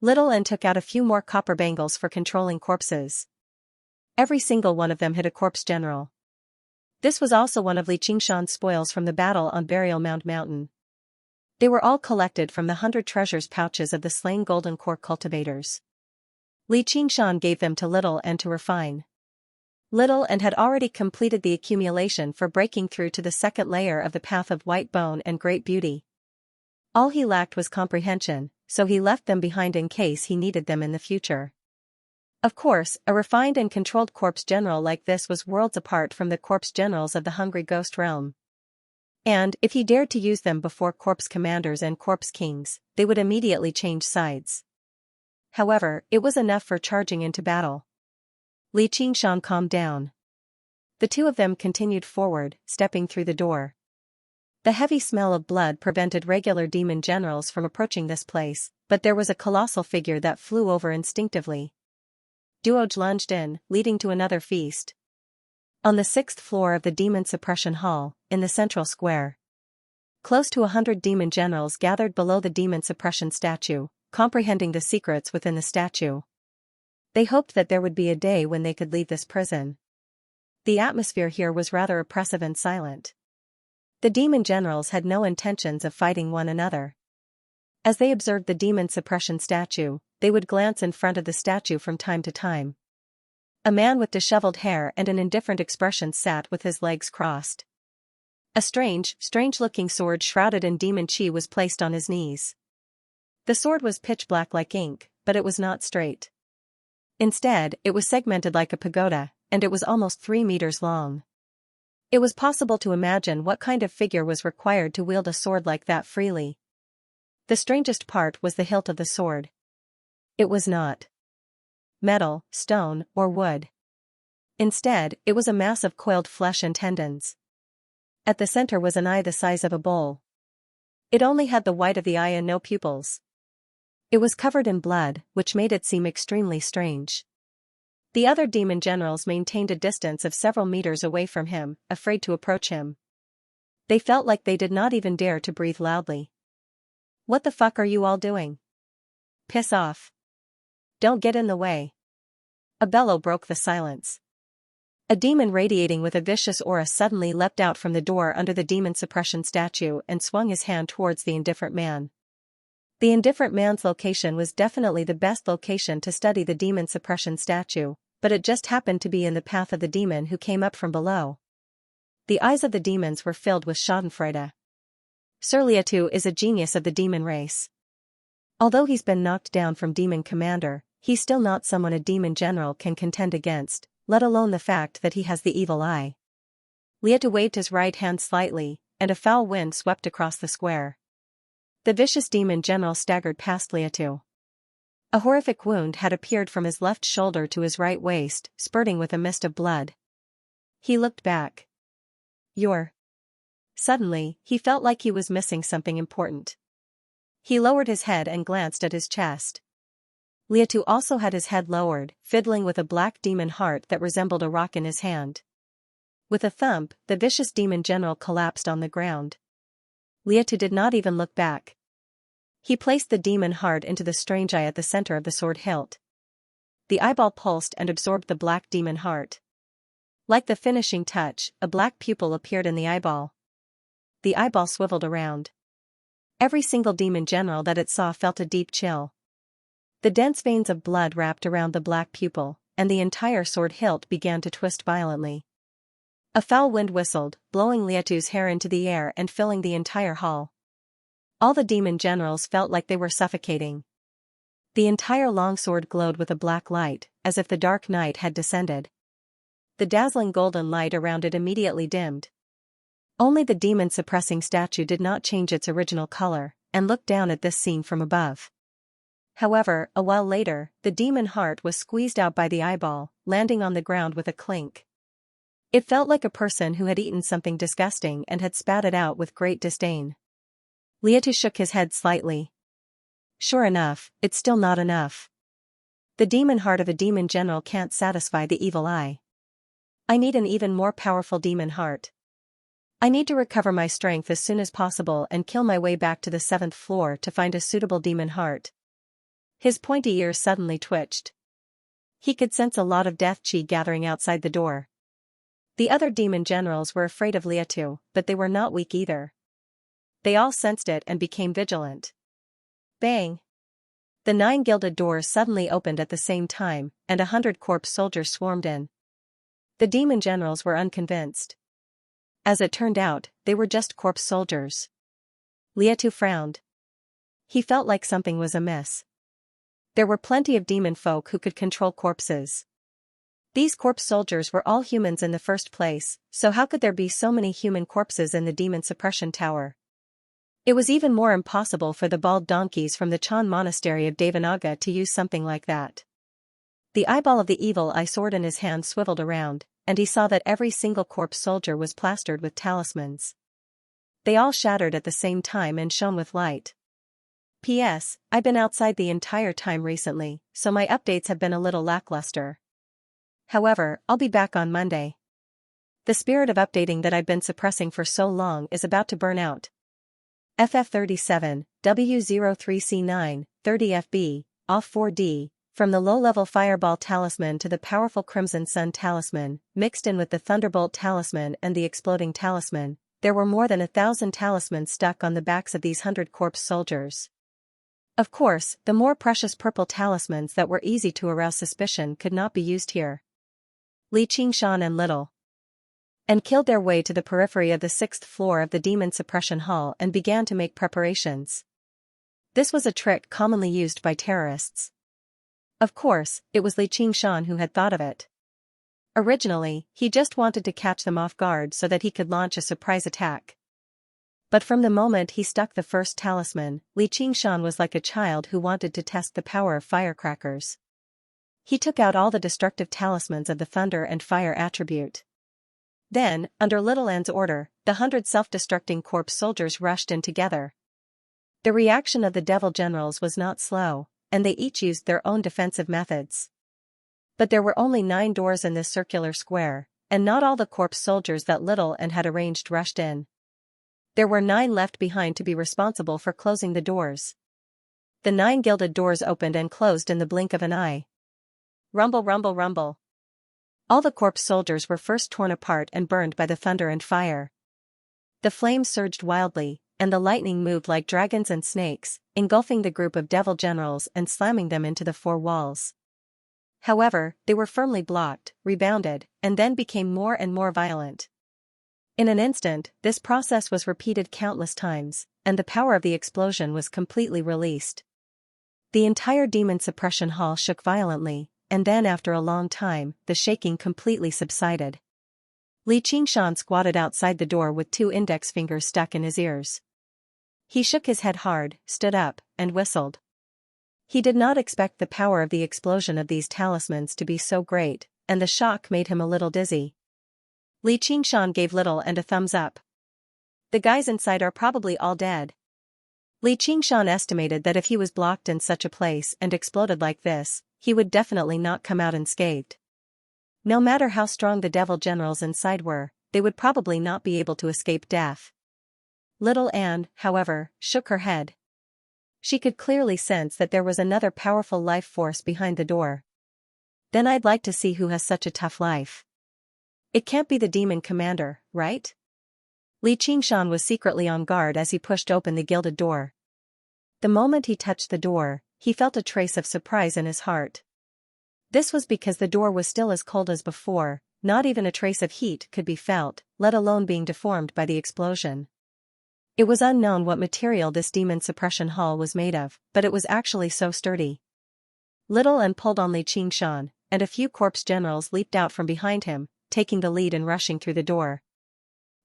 Little and took out a few more copper bangles for controlling corpses. Every single one of them hit a corpse general. This was also one of Xianxia's spoils from the battle on Burial Mound Mountain. They were all collected from the 100 treasures pouches of the slain golden core cultivators. Xianxia gave them to Little and to refine. Little and had already completed the accumulation for breaking through to the 2nd layer of the path of white bone and great beauty. All he lacked was comprehension, so he left them behind in case he needed them in the future. Of course, a refined and controlled corpse general like this was worlds apart from the corpse generals of the hungry ghost realm. And, if he dared to use them before corpse commanders and corpse kings, they would immediately change sides. However, it was enough for charging into battle. Xianxia calmed down. The two of them continued forward, stepping through the door. The heavy smell of blood prevented regular demon generals from approaching this place, but there was a colossal figure that flew over instinctively. Duoj lunged in, leading to another feast. On the 6th floor of the demon suppression hall, in the central square. Close to 100 demon generals gathered below the demon suppression statue, comprehending the secrets within the statue. They hoped that there would be a day when they could leave this prison. The atmosphere here was rather oppressive and silent. The demon generals had no intentions of fighting one another. As they observed the demon suppression statue, they would glance in front of the statue from time to time. A man with disheveled hair and an indifferent expression sat with his legs crossed. A strange-looking sword shrouded in demon chi was placed on his knees. The sword was pitch black like ink, but it was not straight. Instead, it was segmented like a pagoda, and it was almost 3 meters long. It was possible to imagine what kind of figure was required to wield a sword like that freely. The strangest part was the hilt of the sword. It was not metal, stone, or wood. Instead, it was a mass of coiled flesh and tendons. At the center was an eye the size of a bowl. It only had the white of the eye and no pupils. It was covered in blood, which made it seem extremely strange. The other demon generals maintained a distance of several meters away from him, afraid to approach him. They felt like they did not even dare to breathe loudly. "What the fuck are you all doing? Piss off. Don't get in the way." A bellow broke the silence. A demon radiating with a vicious aura suddenly leapt out from the door under the demon suppression statue and swung his hand towards the indifferent man. The indifferent man's location was definitely the best location to study the demon suppression statue, but it just happened to be in the path of the demon who came up from below. The eyes of the demons were filled with schadenfreude. Sir Liatu is a genius of the demon race. Although he's been knocked down from demon commander, he's still not someone a demon general can contend against, let alone the fact that he has the evil eye. Liatu waved his right hand slightly, and a foul wind swept across the square. The vicious demon general staggered past Liatu. A horrific wound had appeared from his left shoulder to his right waist, spurting with a mist of blood. He looked back. "You're..." Suddenly, he felt like he was missing something important. He lowered his head and glanced at his chest. Liatu also had his head lowered, fiddling with a black demon heart that resembled a rock in his hand. With a thump, the vicious demon general collapsed on the ground. Liatu did not even look back. He placed the demon heart into the strange eye at the center of the sword hilt. The eyeball pulsed and absorbed the black demon heart. Like the finishing touch, a black pupil appeared in the eyeball. The eyeball swiveled around. Every single demon general that it saw felt a deep chill. The dense veins of blood wrapped around the black pupil, and the entire sword hilt began to twist violently. A foul wind whistled, blowing Liatu's hair into the air and filling the entire hall. All the demon generals felt like they were suffocating. The entire longsword glowed with a black light, as if the dark night had descended. The dazzling golden light around it immediately dimmed. Only the demon-suppressing statue did not change its original color, and looked down at this scene from above. However, a while later, the demon heart was squeezed out by the eyeball, landing on the ground with a clink. It felt like a person who had eaten something disgusting and had spat it out with great disdain. Liatu shook his head slightly. Sure enough, it's still not enough. The demon heart of a demon general can't satisfy the evil eye. I need an even more powerful demon heart. I need to recover my strength as soon as possible and kill my way back to the 7th floor to find a suitable demon heart. His pointy ears suddenly twitched. He could sense a lot of death chi gathering outside the door. The other demon generals were afraid of Liatu, but they were not weak either. They all sensed it and became vigilant. Bang! The 9 gilded doors suddenly opened at the same time, and 100 corpse soldiers swarmed in. The demon generals were unconvinced. As it turned out, they were just corpse soldiers. Liatu frowned. He felt like something was amiss. There were plenty of demon folk who could control corpses. These corpse soldiers were all humans in the first place, so how could there be so many human corpses in the demon suppression tower? It was even more impossible for the bald donkeys from the Chan monastery of Devanaga to use something like that. The eyeball of the evil eye sword in his hand swiveled around, and he saw that every single corpse soldier was plastered with talismans. They all shattered at the same time and shone with light. P.S. I've been outside the entire time recently, so my updates have been a little lackluster. However, I'll be back on Monday. The spirit of updating that I've been suppressing for so long is about to burn out. FF37, W03C9, 30FB, off 4D, from the low-level Fireball Talisman to the powerful Crimson Sun Talisman, mixed in with the Thunderbolt Talisman and the Exploding Talisman, there were more than 1,000 talismans stuck on the backs of these 100 corpse soldiers. Of course, the more precious purple talismans that were easy to arouse suspicion could not be used here. Li Qingshan and Little and killed their way to the periphery of the 6th floor of the Demon Suppression Hall and began to make preparations. This was a trick commonly used by terrorists. Of course, it was Li Qingshan who had thought of it. Originally, he just wanted to catch them off guard so that he could launch a surprise attack. But from the moment he stuck the first talisman, Li Qingshan was like a child who wanted to test the power of firecrackers. He took out all the destructive talismans of the thunder and fire attribute. Then, under Little An's order, the 100 self-destructing corpse soldiers rushed in together. The reaction of the devil generals was not slow, and they each used their own defensive methods. But there were only 9 doors in this circular square, and not all the corpse soldiers that Little An had arranged rushed in. There were 9 left behind to be responsible for closing the doors. The 9 gilded doors opened and closed in the blink of an eye. Rumble, rumble, rumble. All the corpse soldiers were first torn apart and burned by the thunder and fire. The flames surged wildly, and the lightning moved like dragons and snakes, engulfing the group of devil generals and slamming them into the 4 walls. However, they were firmly blocked, rebounded, and then became more and more violent. In an instant, this process was repeated countless times, and the power of the explosion was completely released. The entire demon suppression hall shook violently, and then after a long time, the shaking completely subsided. Li Qingshan squatted outside the door with 2 index fingers stuck in his ears. He shook his head hard, stood up, and whistled. He did not expect the power of the explosion of these talismans to be so great, and the shock made him a little dizzy. Li Qingshan gave Little An a thumbs up. The guys inside are probably all dead. Li Qingshan estimated that if he was blocked in such a place and exploded like this, he would definitely not come out unscathed. No matter how strong the devil generals inside were, they would probably not be able to escape death. Little An, however, shook her head. She could clearly sense that there was another powerful life force behind the door. Then I'd like to see who has such a tough life. It can't be the demon commander, right? Li Qingshan was secretly on guard as he pushed open the gilded door. The moment he touched the door, he felt a trace of surprise in his heart. This was because the door was still as cold as before, not even a trace of heat could be felt, let alone being deformed by the explosion. It was unknown what material this demon suppression hall was made of, but it was actually so sturdy. Little An pulled on Li Qingshan, and a few corpse generals leaped out from behind him, taking the lead and rushing through the door.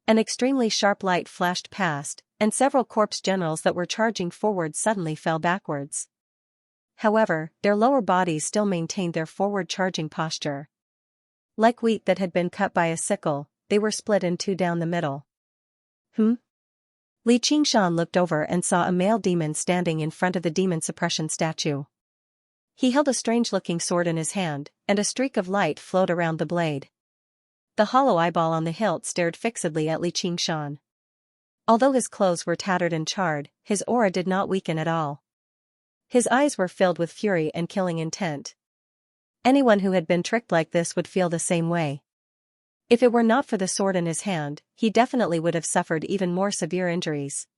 An extremely sharp light flashed past, and several corpse generals that were charging forward suddenly fell backwards. However, their lower bodies still maintained their forward charging posture. Like wheat that had been cut by a sickle, they were split in 2 down the middle. Li Qingshan looked over and saw a male demon standing in front of the demon suppression statue. He held a strange-looking sword in his hand, and a streak of light flowed around the blade. The hollow eyeball on the hilt stared fixedly at Li Qingshan. Although his clothes were tattered and charred, his aura did not weaken at all. His eyes were filled with fury and killing intent. Anyone who had been tricked like this would feel the same way. If it were not for the sword in his hand, he definitely would have suffered even more severe injuries.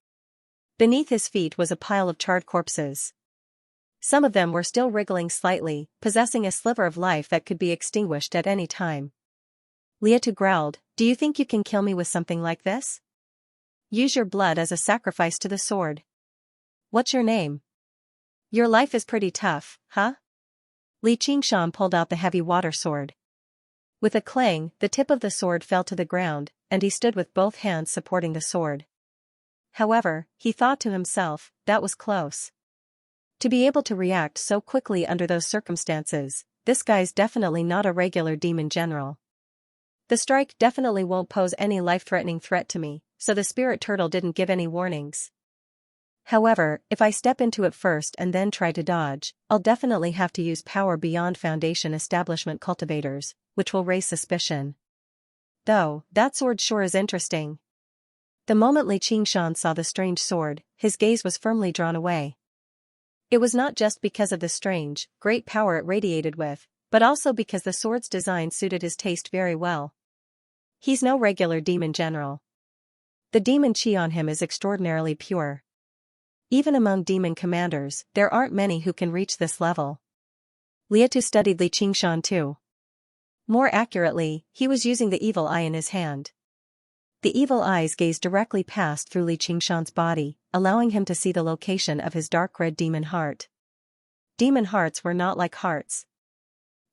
Beneath his feet was a pile of charred corpses. Some of them were still wriggling slightly, possessing a sliver of life that could be extinguished at any time. Lietu growled, "Do you think you can kill me with something like this? Use your blood as a sacrifice to the sword. What's your name? Your life is pretty tough, huh?" Li Qingshan pulled out the heavy water sword. With a clang, the tip of the sword fell to the ground, and he stood with both hands supporting the sword. However, he thought to himself, that was close. To be able to react so quickly under those circumstances, this guy's definitely not a regular demon general. The strike definitely won't pose any life-threatening threat to me, so the spirit turtle didn't give any warnings. However, if I step into it first and then try to dodge, I'll definitely have to use power beyond Foundation establishment cultivators, which will raise suspicion. Though, that sword sure is interesting. The moment Li Qingshan saw the strange sword, his gaze was firmly drawn away. It was not just because of the strange, great power it radiated with, but also because the sword's design suited his taste very well. He's no regular demon general. The demon chi on him is extraordinarily pure. Even among demon commanders, there aren't many who can reach this level. Lietu studied Li Qingshan too. More accurately, he was using the evil eye in his hand. The evil eyes gazed directly past through Li Qingshan's body, allowing him to see the location of his dark red demon heart. Demon hearts were not like hearts.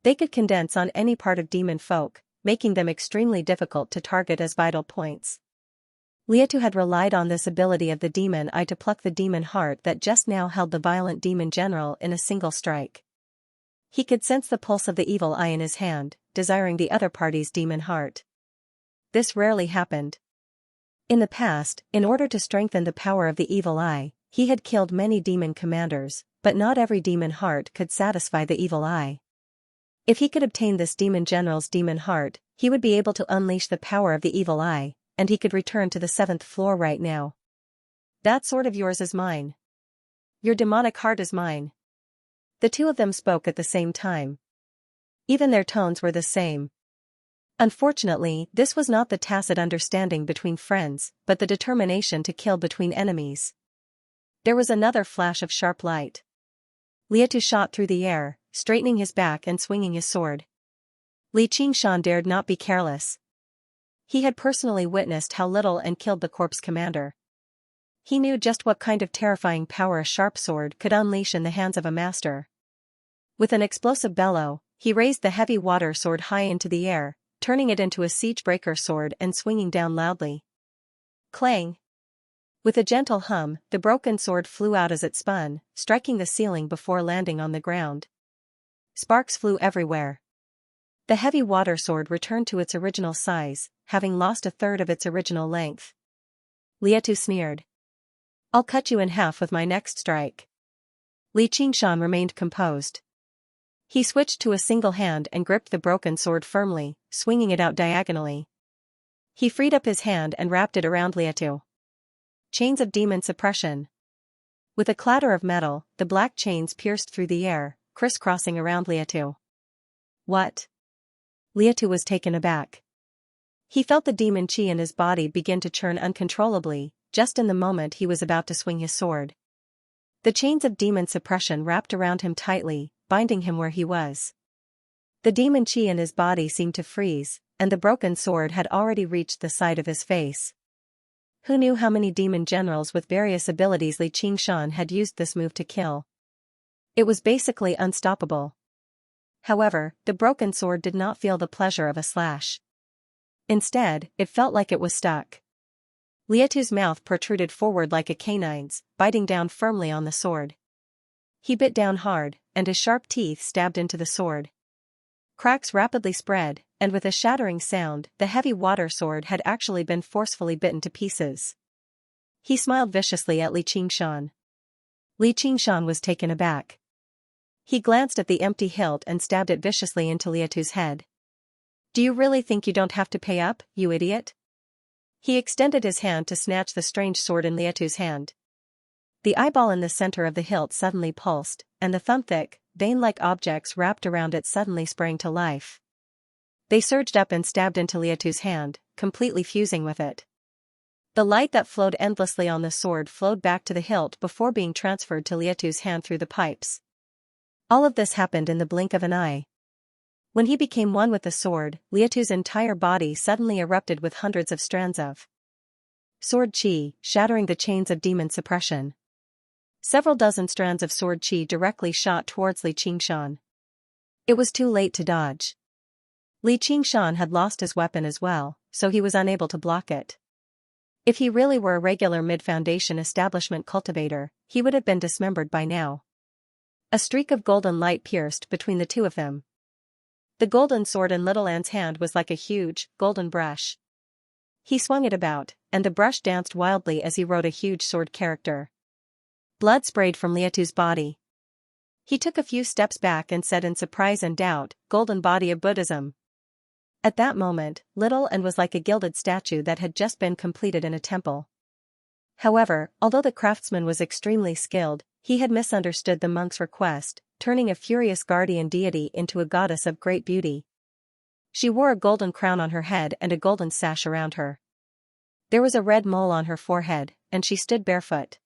They could condense on any part of demon folk, making them extremely difficult to target as vital points. Liatu had relied on this ability of the demon eye to pluck the demon heart that just now held the violent demon general in a single strike. He could sense the pulse of the evil eye in his hand, desiring the other party's demon heart. This rarely happened. In the past, in order to strengthen the power of the evil eye, he had killed many demon commanders, but not every demon heart could satisfy the evil eye. If he could obtain this demon general's demon heart, he would be able to unleash the power of the evil eye, and he could return to the 7th floor right now. That sword of yours is mine. Your demonic heart is mine. The two of them spoke at the same time. Even their tones were the same. Unfortunately, this was not the tacit understanding between friends, but the determination to kill between enemies. There was another flash of sharp light. Liatu shot through the air, straightening his back and swinging his sword. Li Qingshan dared not be careless. He had personally witnessed how little and killed the corpse commander. He knew just what kind of terrifying power a sharp sword could unleash in the hands of a master. With an explosive bellow, he raised the heavy water sword high into the air, turning it into a siege-breaker sword and swinging down loudly. Clang! With a gentle hum, the broken sword flew out as it spun, striking the ceiling before landing on the ground. Sparks flew everywhere. The heavy water sword returned to its original size, having lost a third of its original length. Liatu sneered. I'll cut you in half with my next strike. Li Qingshan remained composed. He switched to a single hand and gripped the broken sword firmly, swinging it out diagonally. He freed up his hand and wrapped it around Liatu. Chains of demon suppression. With a clatter of metal, the black chains pierced through the air, crisscrossing around Liatu. What? Liatu was taken aback. He felt the demon chi in his body begin to churn uncontrollably, just in the moment he was about to swing his sword. The chains of demon suppression wrapped around him tightly, binding him where he was. The demon chi in his body seemed to freeze, and the broken sword had already reached the side of his face. Who knew how many demon generals with various abilities Li Qingshan had used this move to kill? It was basically unstoppable. However, the broken sword did not feel the pleasure of a slash. Instead, it felt like it was stuck. Liatu's mouth protruded forward like a canine's, biting down firmly on the sword. He bit down hard, and his sharp teeth stabbed into the sword. Cracks rapidly spread, and with a shattering sound, the heavy water sword had actually been forcefully bitten to pieces. He smiled viciously at Li Qingshan. Li Qingshan was taken aback. He glanced at the empty hilt and stabbed it viciously into Liatu's head. Do you really think you don't have to pay up, you idiot? He extended his hand to snatch the strange sword in Liatu's hand. The eyeball in the center of the hilt suddenly pulsed, and the thumb-thick, vein-like objects wrapped around it suddenly sprang to life. They surged up and stabbed into Liatu's hand, completely fusing with it. The light that flowed endlessly on the sword flowed back to the hilt before being transferred to Liatu's hand through the pipes. All of this happened in the blink of an eye. When he became one with the sword, Liatu's entire body suddenly erupted with hundreds of strands of sword chi, shattering the chains of demon suppression. Several dozen strands of sword chi directly shot towards Li Qingshan. It was too late to dodge. Li Qingshan had lost his weapon as well, so he was unable to block it. If he really were a regular mid-foundation establishment cultivator, he would have been dismembered by now. A streak of golden light pierced between the two of them. The golden sword in Little An's hand was like a huge, golden brush. He swung it about, and the brush danced wildly as he wrote a huge sword character. Blood sprayed from Liatu's body. He took a few steps back and said in surprise and doubt, "Golden body of Buddhism." At that moment, Little An was like a gilded statue that had just been completed in a temple. However, although the craftsman was extremely skilled, he had misunderstood the monk's request, turning a furious guardian deity into a goddess of great beauty. She wore a golden crown on her head and a golden sash around her. There was a red mole on her forehead, and she stood barefoot.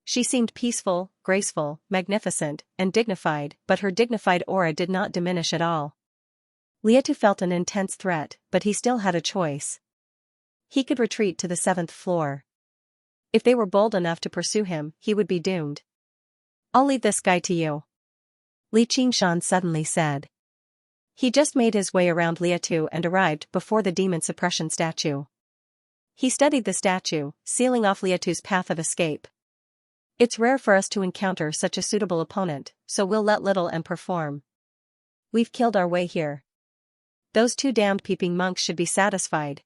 She seemed peaceful, graceful, magnificent, and dignified, but her dignified aura did not diminish at all. Liatu felt an intense threat, but he still had a choice. He could retreat to the 7th floor. If they were bold enough to pursue him, he would be doomed. I'll leave this guy to you, Li Qingshan suddenly said. He just made his way around Liatu and arrived before the demon suppression statue. He studied the statue, sealing off Liatu's path of escape. It's rare for us to encounter such a suitable opponent, so we'll let little and perform. We've killed our way here. Those two damned peeping monks should be satisfied.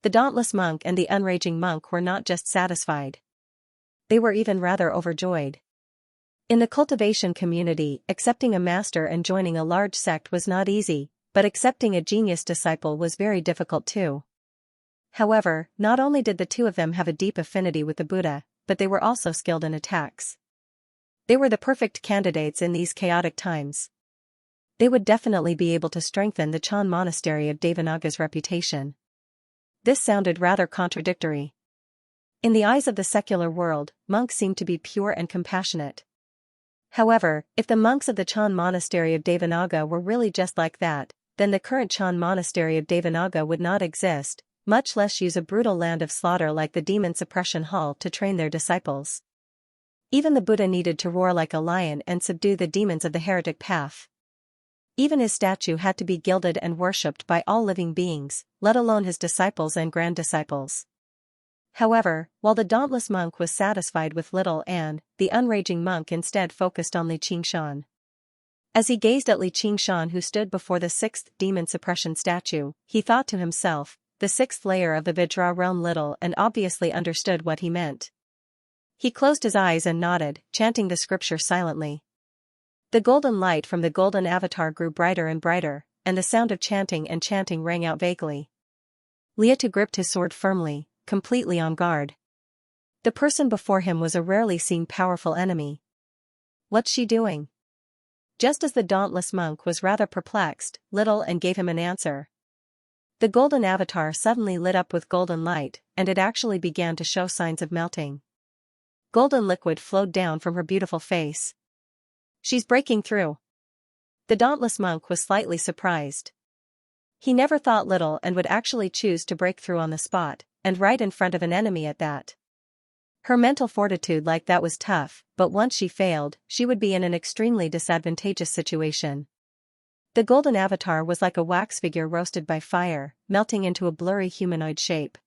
The dauntless monk and the unraging monk were not just satisfied. They were even rather overjoyed. In the cultivation community, accepting a master and joining a large sect was not easy, but accepting a genius disciple was very difficult too. However, not only did the two of them have a deep affinity with the Buddha, but they were also skilled in attacks. They were the perfect candidates in these chaotic times. They would definitely be able to strengthen the Chan monastery of Devanaga's reputation. This sounded rather contradictory. In the eyes of the secular world, monks seemed to be pure and compassionate. However, if the monks of the Chan monastery of Devanaga were really just like that, then the current Chan monastery of Devanaga would not exist, much less use a brutal land of slaughter like the demon suppression hall to train their disciples. Even the Buddha needed to roar like a lion and subdue the demons of the heretic path. Even his statue had to be gilded and worshipped by all living beings, let alone his disciples and grand-disciples. However, while the dauntless monk was satisfied with little and, the unraging monk instead focused on Li Qingshan. As he gazed at Li Qingshan who stood before the sixth demon suppression statue, he thought to himself, the sixth layer of the Vajra realm little and obviously understood what he meant. He closed his eyes and nodded, chanting the scripture silently. The golden light from the golden avatar grew brighter and brighter, and the sound of chanting and chanting rang out vaguely. Liatu gripped his sword firmly, completely on guard. The person before him was a rarely seen powerful enemy. What's she doing? Just as the dauntless monk was rather perplexed, little and gave him an answer. The golden avatar suddenly lit up with golden light, and it actually began to show signs of melting. Golden liquid flowed down from her beautiful face. She's breaking through. The dauntless monk was slightly surprised. He never thought little and would actually choose to break through on the spot, and right in front of an enemy at that. Her mental fortitude like that was tough, but once she failed, she would be in an extremely disadvantageous situation. The golden avatar was like a wax figure roasted by fire, melting into a blurry humanoid shape.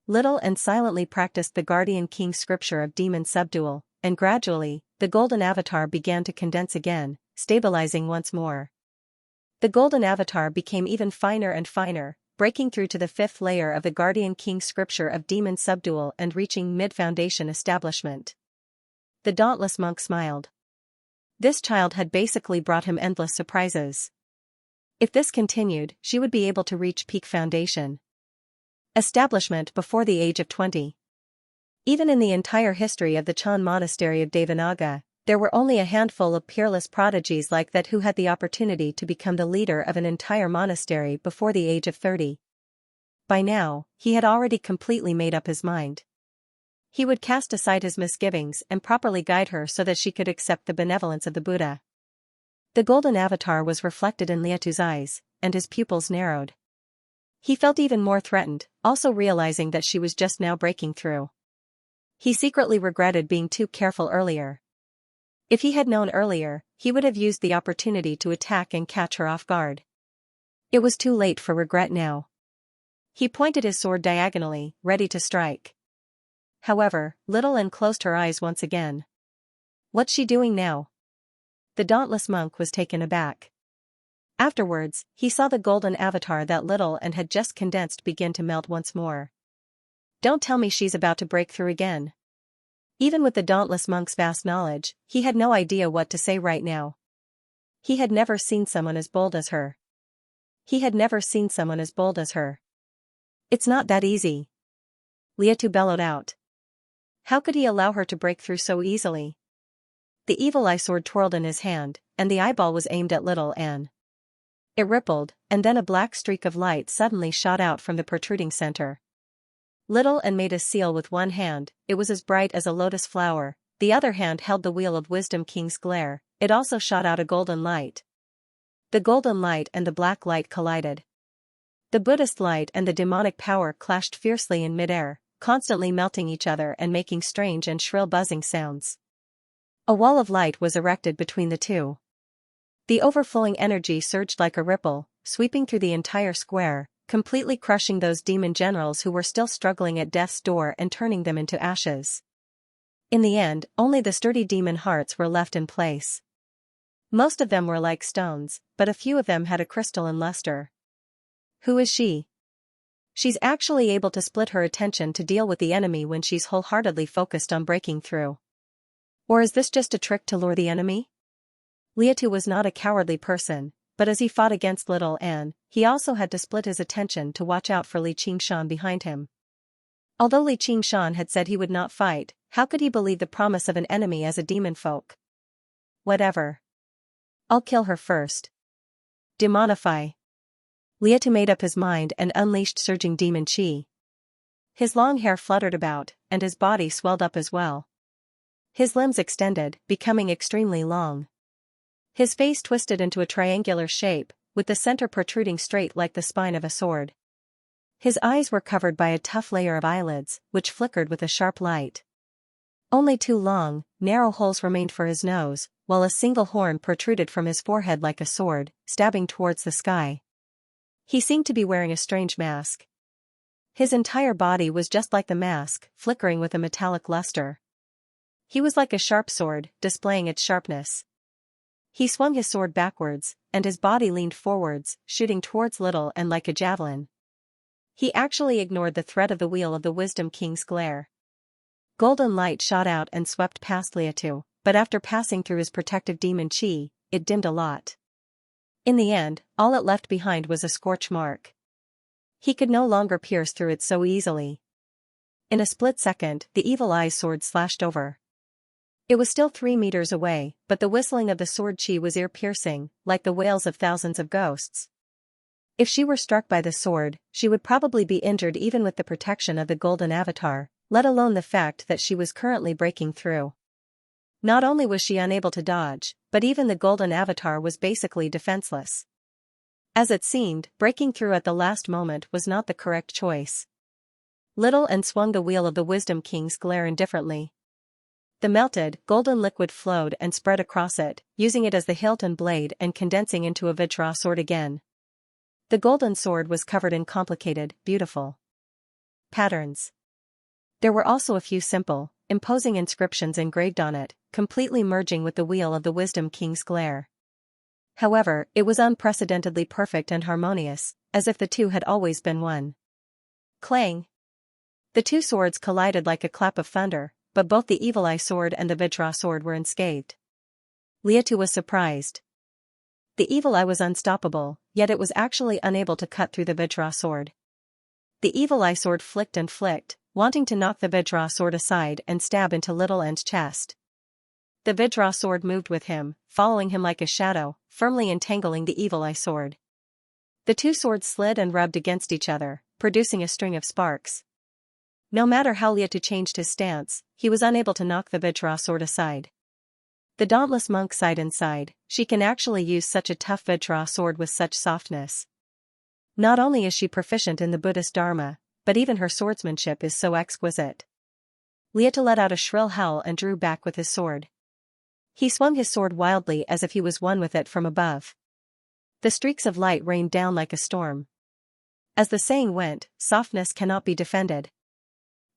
Little and silently practiced the Guardian King scripture of demon subdual, and gradually, the golden avatar began to condense again, stabilizing once more. The golden avatar became even finer and finer, breaking through to the fifth layer of the Guardian King scripture of demon subdual and reaching mid-foundation establishment. The dauntless monk smiled. This child had basically brought him endless surprises. If this continued, she would be able to reach peak foundation establishment before the age of 20. Even in the entire history of the Chan monastery of Devanaga, there were only a handful of peerless prodigies like that who had the opportunity to become the leader of an entire monastery before the age of 30. By now, he had already completely made up his mind. He would cast aside his misgivings and properly guide her so that she could accept the benevolence of the Buddha. The golden avatar was reflected in Liatu's eyes, and his pupils narrowed. He felt even more threatened, also realizing that she was just now breaking through. He secretly regretted being too careful earlier. If he had known earlier, he would have used the opportunity to attack and catch her off guard. It was too late for regret now. He pointed his sword diagonally, ready to strike. However, Little Ann closed her eyes once again. What's she doing now? The dauntless monk was taken aback. Afterwards, he saw the golden avatar that Little Ann had just condensed begin to melt once more. Don't tell me she's about to break through again. Even with the dauntless monk's vast knowledge, he had no idea what to say right now. He had never seen someone as bold as her. It's not that easy. Liatu bellowed out. How could he allow her to break through so easily? The evil eye sword twirled in his hand, and the eyeball was aimed at Little Ann. It rippled, and then a black streak of light suddenly shot out from the protruding center. Little Ann made a seal with one hand, it was as bright as a lotus flower, the other hand held the wheel of Wisdom King's glare, it also shot out a golden light. The golden light and the black light collided. The Buddhist light and the demonic power clashed fiercely in midair, constantly melting each other and making strange and shrill buzzing sounds. A wall of light was erected between the two. The overflowing energy surged like a ripple, sweeping through the entire square, completely crushing those demon generals who were still struggling at death's door and turning them into ashes. In the end, only the sturdy demon hearts were left in place. Most of them were like stones, but a few of them had a crystalline luster. Who is she? She's actually able to split her attention to deal with the enemy when she's wholeheartedly focused on breaking through. Or is this just a trick to lure the enemy? Liatu was not a cowardly person, but as he fought against Little Anne, he also had to split his attention to watch out for Li Qingshan behind him. Although Li Qingshan had said he would not fight, how could he believe the promise of an enemy as a demon folk? Whatever. I'll kill her first. Demonify. Liatu made up his mind and unleashed surging demon chi. His long hair fluttered about, and his body swelled up as well. His limbs extended, becoming extremely long. His face twisted into a triangular shape, with the center protruding straight like the spine of a sword. His eyes were covered by a tough layer of eyelids, which flickered with a sharp light. Only two long, narrow holes remained for his nose, while a single horn protruded from his forehead like a sword, stabbing towards the sky. He seemed to be wearing a strange mask. His entire body was just like the mask, flickering with a metallic luster. He was like a sharp sword, displaying its sharpness. He swung his sword backwards, and his body leaned forwards, shooting towards Little and like a javelin. He actually ignored the threat of the wheel of the Wisdom King's glare. Golden light shot out and swept past Liatu, but after passing through his protective demon chi, it dimmed a lot. In the end, all it left behind was a scorch mark. He could no longer pierce through it so easily. In a split second, the evil eye's sword slashed over. It was still 3 meters away, but the whistling of the sword chi was ear-piercing, like the wails of thousands of ghosts. If she were struck by the sword, she would probably be injured even with the protection of the golden avatar, let alone the fact that she was currently breaking through. Not only was she unable to dodge, but even the golden avatar was basically defenseless. As it seemed, breaking through at the last moment was not the correct choice. Little Anne swung the wheel of the Wisdom King's glare indifferently. The melted, golden liquid flowed and spread across it, using it as the hilt and blade and condensing into a Vajra sword again. The golden sword was covered in complicated, beautiful patterns. There were also a few simple, imposing inscriptions engraved on it, completely merging with the wheel of the Wisdom King's glare. However, it was unprecedentedly perfect and harmonious, as if the two had always been one. Clang! The two swords collided like a clap of thunder, but both the Evil Eye sword and the Vajra sword were unscathed. Liatu was surprised. The Evil Eye was unstoppable, yet it was actually unable to cut through the Vajra sword. The Evil Eye sword flicked and flicked, wanting to knock the Vajra sword aside and stab into Little Anne's chest. The Vajra sword moved with him, following him like a shadow, firmly entangling the Evil Eye sword. The two swords slid and rubbed against each other, producing a string of sparks. No matter how Liatu changed his stance, he was unable to knock the Vajra sword aside. The dauntless monk sighed and sighed. She can actually use such a tough Vajra sword with such softness. Not only is she proficient in the Buddhist Dharma, but even her swordsmanship is so exquisite. Liatu let out a shrill howl and drew back with his sword. He swung his sword wildly as if he was one with it from above. The streaks of light rained down like a storm. As the saying went, softness cannot be defended.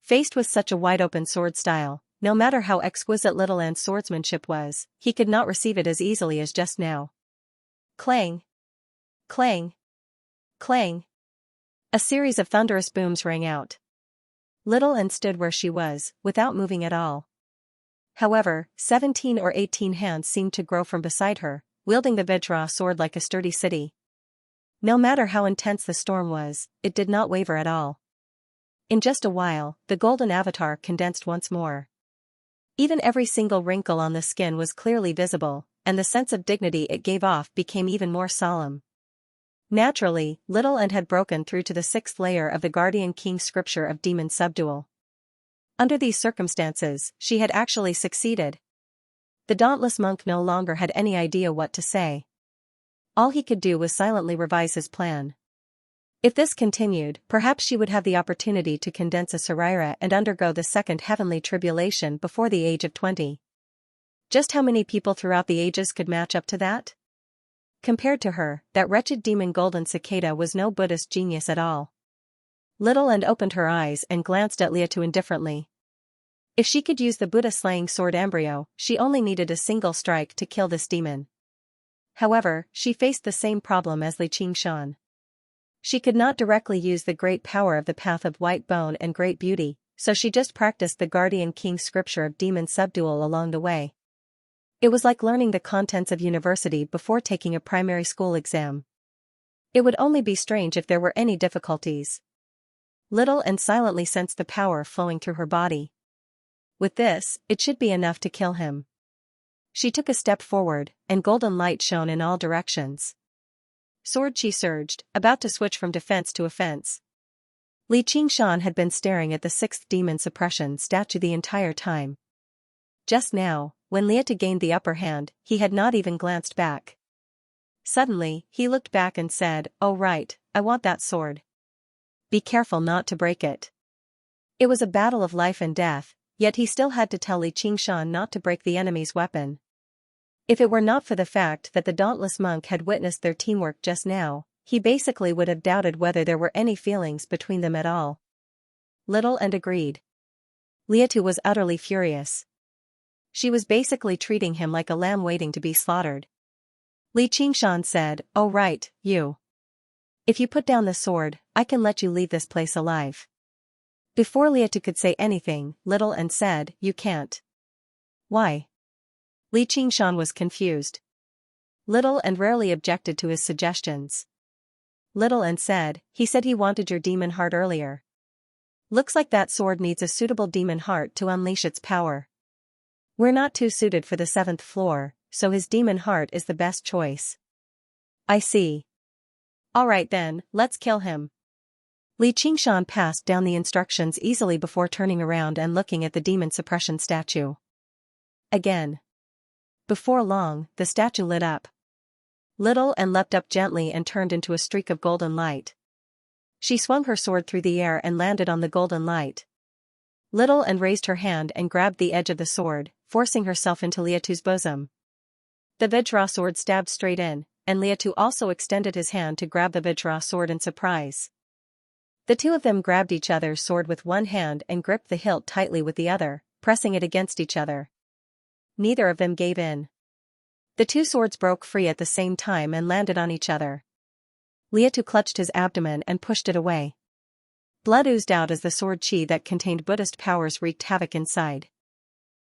Faced with such a wide-open sword style, no matter how exquisite Little Anne's swordsmanship was, he could not receive it as easily as just now. Clang! Clang! Clang! A series of thunderous booms rang out. Little Anne stood where she was, without moving at all. However, 17 or 18 hands seemed to grow from beside her, wielding the Vajra sword like a sturdy city. No matter how intense the storm was, it did not waver at all. In just a while, the golden avatar condensed once more. Even every single wrinkle on the skin was clearly visible, and the sense of dignity it gave off became even more solemn. Naturally, Little Anne had broken through to the 6th layer of the Guardian King's scripture of demon subdual. Under these circumstances, she had actually succeeded. The dauntless monk no longer had any idea what to say. All he could do was silently revise his plan. If this continued, perhaps she would have the opportunity to condense a Saraira and undergo the second heavenly tribulation before the age of 20. Just how many people throughout the ages could match up to that? compared to her, that wretched demon golden cicada was no Buddhist genius at all. Little and opened her eyes and glanced at Liatu indifferently. If she could use the Buddha-slaying sword embryo, she only needed a single strike to kill this demon. However, she faced the same problem as Li Qingshan. She could not directly use the great power of the Path of White Bone and Great Beauty, so she just practiced the Guardian King's scripture of demon subdual along the way. It was like learning the contents of university before taking a primary school exam. It would only be strange if there were any difficulties. Little and silently sensed the power flowing through her body. With this, it should be enough to kill him. She took a step forward, and golden light shone in all directions. Sword chi surged, about to switch from defense to offense. Li Qingshan had been staring at the sixth demon suppression statue the entire time. Just now, when Liatu gained the upper hand, he had not even glanced back. Suddenly, he looked back and said, "Oh right, I want that sword. Be careful not to break it." It was a battle of life and death, yet he still had to tell Li Qingshan not to break the enemy's weapon. If it were not for the fact that the dauntless monk had witnessed their teamwork just now, he basically would have doubted whether there were any feelings between them at all. Little and agreed. Liatu was utterly furious. She was basically treating him like a lamb waiting to be slaughtered. Li Qingshan said, "Oh right, you. If you put down the sword, I can let you leave this place alive." Before Liatu could say anything, Little and said, "You can't." "Why?" Li Qingshan was confused. Little and rarely objected to his suggestions. Little and said, "He said he wanted your demon heart earlier. Looks like that sword needs a suitable demon heart to unleash its power. We're not too suited for the 7th floor, so his demon heart is the best choice." "I see. Alright then, let's kill him." Li Qingshan passed down the instructions easily before turning around and looking at the demon suppression statue. Again. Before long, the statue lit up. Little and leapt up gently and turned into a streak of golden light. She swung her sword through the air and landed on the golden light. Little and raised her hand and grabbed the edge of the sword, forcing herself into Liatu's bosom. The Vajra sword stabbed straight in, and Liatu also extended his hand to grab the Vajra sword in surprise. The two of them grabbed each other's sword with one hand and gripped the hilt tightly with the other, pressing it against each other. Neither of them gave in. The two swords broke free at the same time and landed on each other. Liatu clutched his abdomen and pushed it away. Blood oozed out as the sword chi that contained Buddhist powers wreaked havoc inside.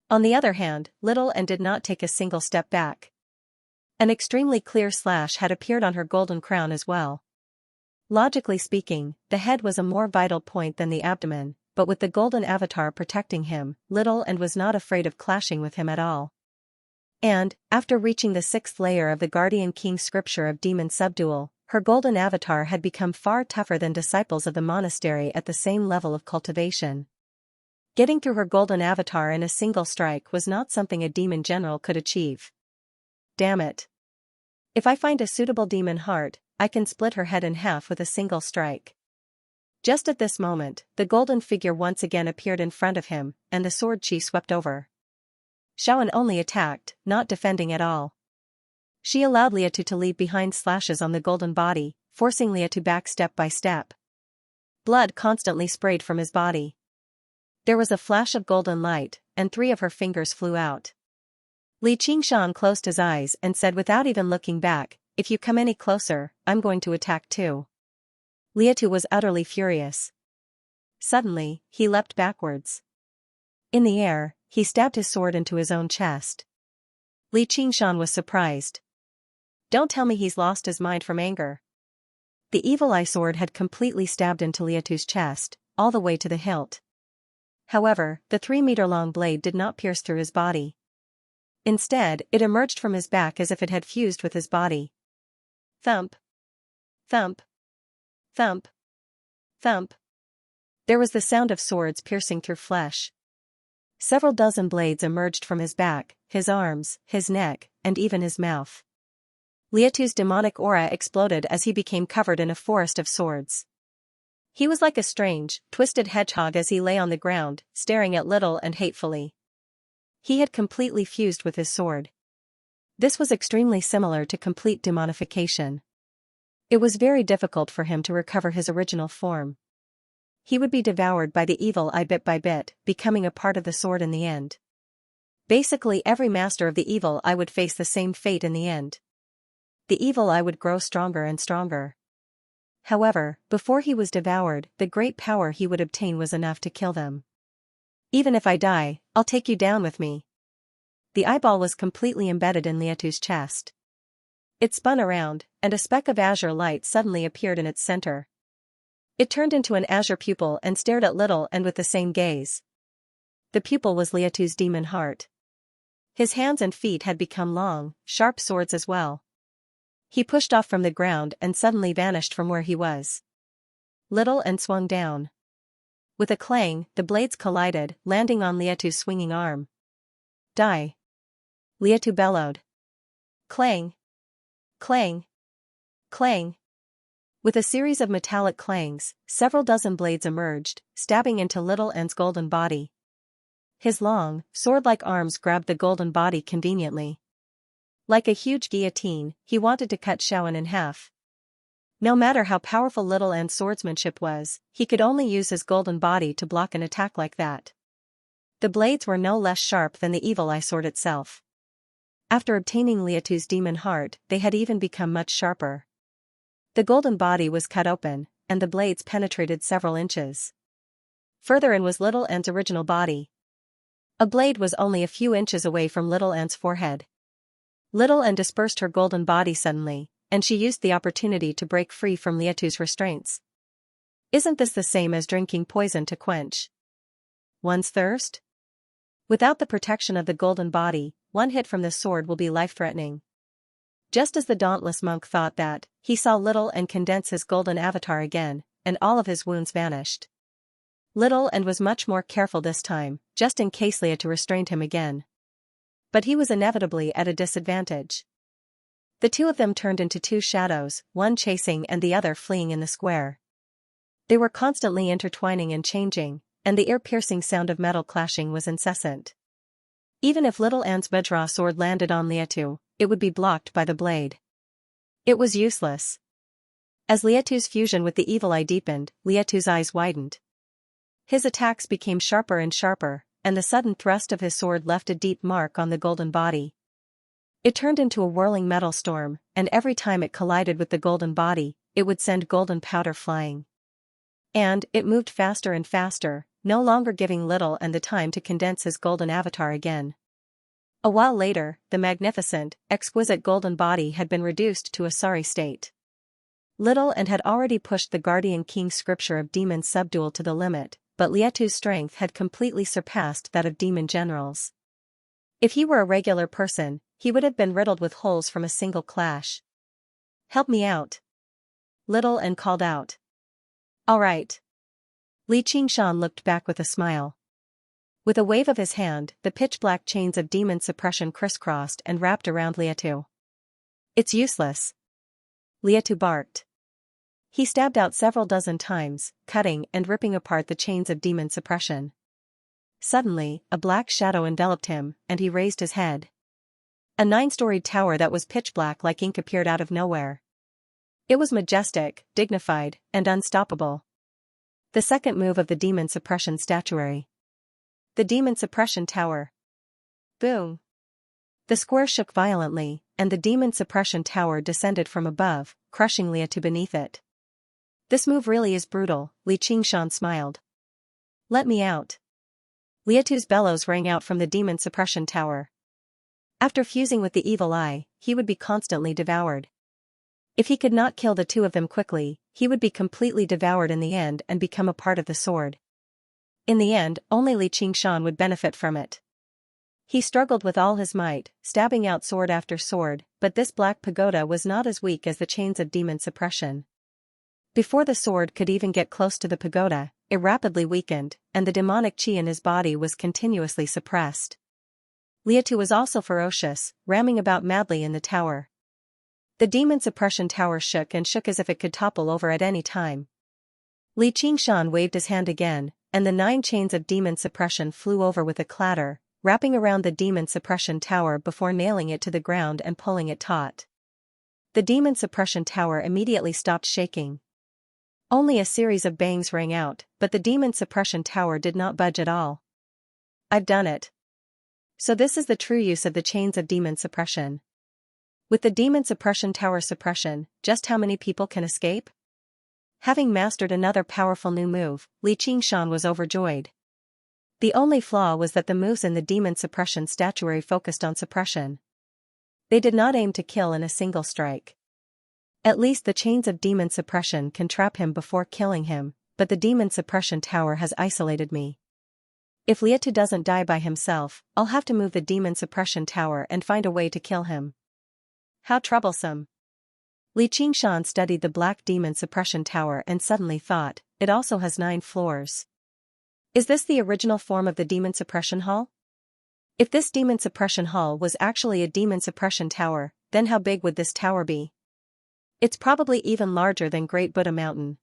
On the other hand, Little and did not take a single step back. An extremely clear slash had appeared on her golden crown as well. Logically speaking, the head was a more vital point than the abdomen, but with the golden avatar protecting him, Little and was not afraid of clashing with him at all. And, after reaching the 6th layer of the Guardian King's scripture of demon subdual, her golden avatar had become far tougher than disciples of the monastery at the same level of cultivation. Getting through her golden avatar in a single strike was not something a demon general could achieve. Damn it. If I find a suitable demon heart, I can split her head in half with a single strike. Just at this moment, the golden figure once again appeared in front of him, and the sword chi swept over. Shaoan only attacked, not defending at all. She allowed Liatu to leave behind slashes on the golden body, forcing Liatu back step by step. Blood constantly sprayed from his body. There was a flash of golden light, and 3 of her fingers flew out. Li Qingshan closed his eyes and said without even looking back, "If you come any closer, I'm going to attack too." Liatu was utterly furious. Suddenly, he leapt backwards. In the air, he stabbed his sword into his own chest. Li Qingshan was surprised. Don't tell me he's lost his mind from anger. The evil eye sword had completely stabbed into Liatu's chest, all the way to the hilt. However, the 3-meter-long blade did not pierce through his body. Instead, it emerged from his back as if it had fused with his body. Thump. Thump. Thump. Thump. There was the sound of swords piercing through flesh. Several dozen blades emerged from his back, his arms, his neck, and even his mouth. Liatu's demonic aura exploded as he became covered in a forest of swords. He was like a strange, twisted hedgehog as he lay on the ground, staring at Little and hatefully. He had completely fused with his sword. This was extremely similar to complete demonification. It was very difficult for him to recover his original form. He would be devoured by the evil eye bit by bit, becoming a part of the sword in the end. Basically, every master of the evil eye would face the same fate in the end. The evil eye would grow stronger and stronger. However, before he was devoured, the great power he would obtain was enough to kill them. Even if I die, I'll take you down with me. The eyeball was completely embedded in Liatu's chest. It spun around, and a speck of azure light suddenly appeared in its center. It turned into an azure pupil and stared at Little and with the same gaze. The pupil was Liatu's demon heart. His hands and feet had become long, sharp swords as well. He pushed off from the ground and suddenly vanished from where he was. Little and swung down. With a clang, the blades collided, landing on Liatu's swinging arm. Die! Liatu bellowed. Clang! Clang! Clang! With a series of metallic clangs, several dozen blades emerged, stabbing into Little And's golden body. His long, sword-like arms grabbed the golden body conveniently. Like a huge guillotine, he wanted to cut Xiaoan in half. No matter how powerful Little And's swordsmanship was, he could only use his golden body to block an attack like that. The blades were no less sharp than the evil eye sword itself. After obtaining Liatu's demon heart, they had even become much sharper. The golden body was cut open, and the blades penetrated several inches. Further in was Little And's original body. A blade was only a few inches away from Little And's forehead. Little And dispersed her golden body suddenly, and she used the opportunity to break free from Liatu's restraints. Isn't this the same as drinking poison to quench one's thirst? Without the protection of the golden body, one hit from the sword will be life-threatening. Just as the dauntless monk thought that, he saw Little And condense his golden avatar again, and all of his wounds vanished. Little And was much more careful this time, just in case Liatu restrained him again. But he was inevitably at a disadvantage. The two of them turned into two shadows, one chasing and the other fleeing in the square. They were constantly intertwining and changing, and the ear-piercing sound of metal clashing was incessant. Even if Little And's Vajra sword landed on Liatu, it would be blocked by the blade. It was useless. As Liatu's fusion with the evil eye deepened, Liatu's eyes widened. His attacks became sharper and sharper, and the sudden thrust of his sword left a deep mark on the golden body. It turned into a whirling metal storm, and every time it collided with the golden body, it would send golden powder flying. And it moved faster and faster, no longer giving Little And the time to condense his golden avatar again. A while later, the magnificent, exquisite golden body had been reduced to a sorry state. Little And had already pushed the Guardian King's scripture of demons subdual to the limit, but Liatu's strength had completely surpassed that of demon generals. If he were a regular person, he would have been riddled with holes from a single clash. Help me out. Little And called out. All right. Li Qingshan looked back with a smile. With a wave of his hand, the pitch-black chains of demon suppression crisscrossed and wrapped around Liatu. It's useless. Liatu barked. He stabbed out several dozen times, cutting and ripping apart the chains of demon suppression. Suddenly, a black shadow enveloped him, and he raised his head. A 9-storied tower that was pitch-black like ink appeared out of nowhere. It was majestic, dignified, and unstoppable. The second move of the demon suppression statuary. The demon suppression tower. Boom! The square shook violently, and the demon suppression tower descended from above, crushing Liatu beneath it. This move really is brutal, Li Qingshan smiled. Let me out. Liatu's bellows rang out from the demon suppression tower. After fusing with the evil eye, he would be constantly devoured. If he could not kill the two of them quickly, he would be completely devoured in the end and become a part of the sword. In the end, only Li Qingshan would benefit from it. He struggled with all his might, stabbing out sword after sword, but this black pagoda was not as weak as the chains of demon suppression. Before the sword could even get close to the pagoda, it rapidly weakened, and the demonic chi in his body was continuously suppressed. Liatu was also ferocious, ramming about madly in the tower. The demon suppression tower shook and shook as if it could topple over at any time. Li Qingshan waved his hand again, and the 9 chains of demon suppression flew over with a clatter, wrapping around the demon suppression tower before nailing it to the ground and pulling it taut. The demon suppression tower immediately stopped shaking. Only a series of bangs rang out, but the demon suppression tower did not budge at all. I've done it. So this is the true use of the chains of demon suppression. With the demon suppression tower suppression, just how many people can escape? Having mastered another powerful new move, Li Qingshan was overjoyed. The only flaw was that the moves in the demon suppression statuary focused on suppression. They did not aim to kill in a single strike. At least the chains of demon suppression can trap him before killing him, but the demon suppression tower has isolated me. If Liatu doesn't die by himself, I'll have to move the demon suppression tower and find a way to kill him. How troublesome. Li Qingshan studied the black demon suppression tower and suddenly thought, it also has 9 floors. Is this the original form of the demon suppression hall? If this demon suppression hall was actually a demon suppression tower, then how big would this tower be? It's probably even larger than Great Buddha Mountain.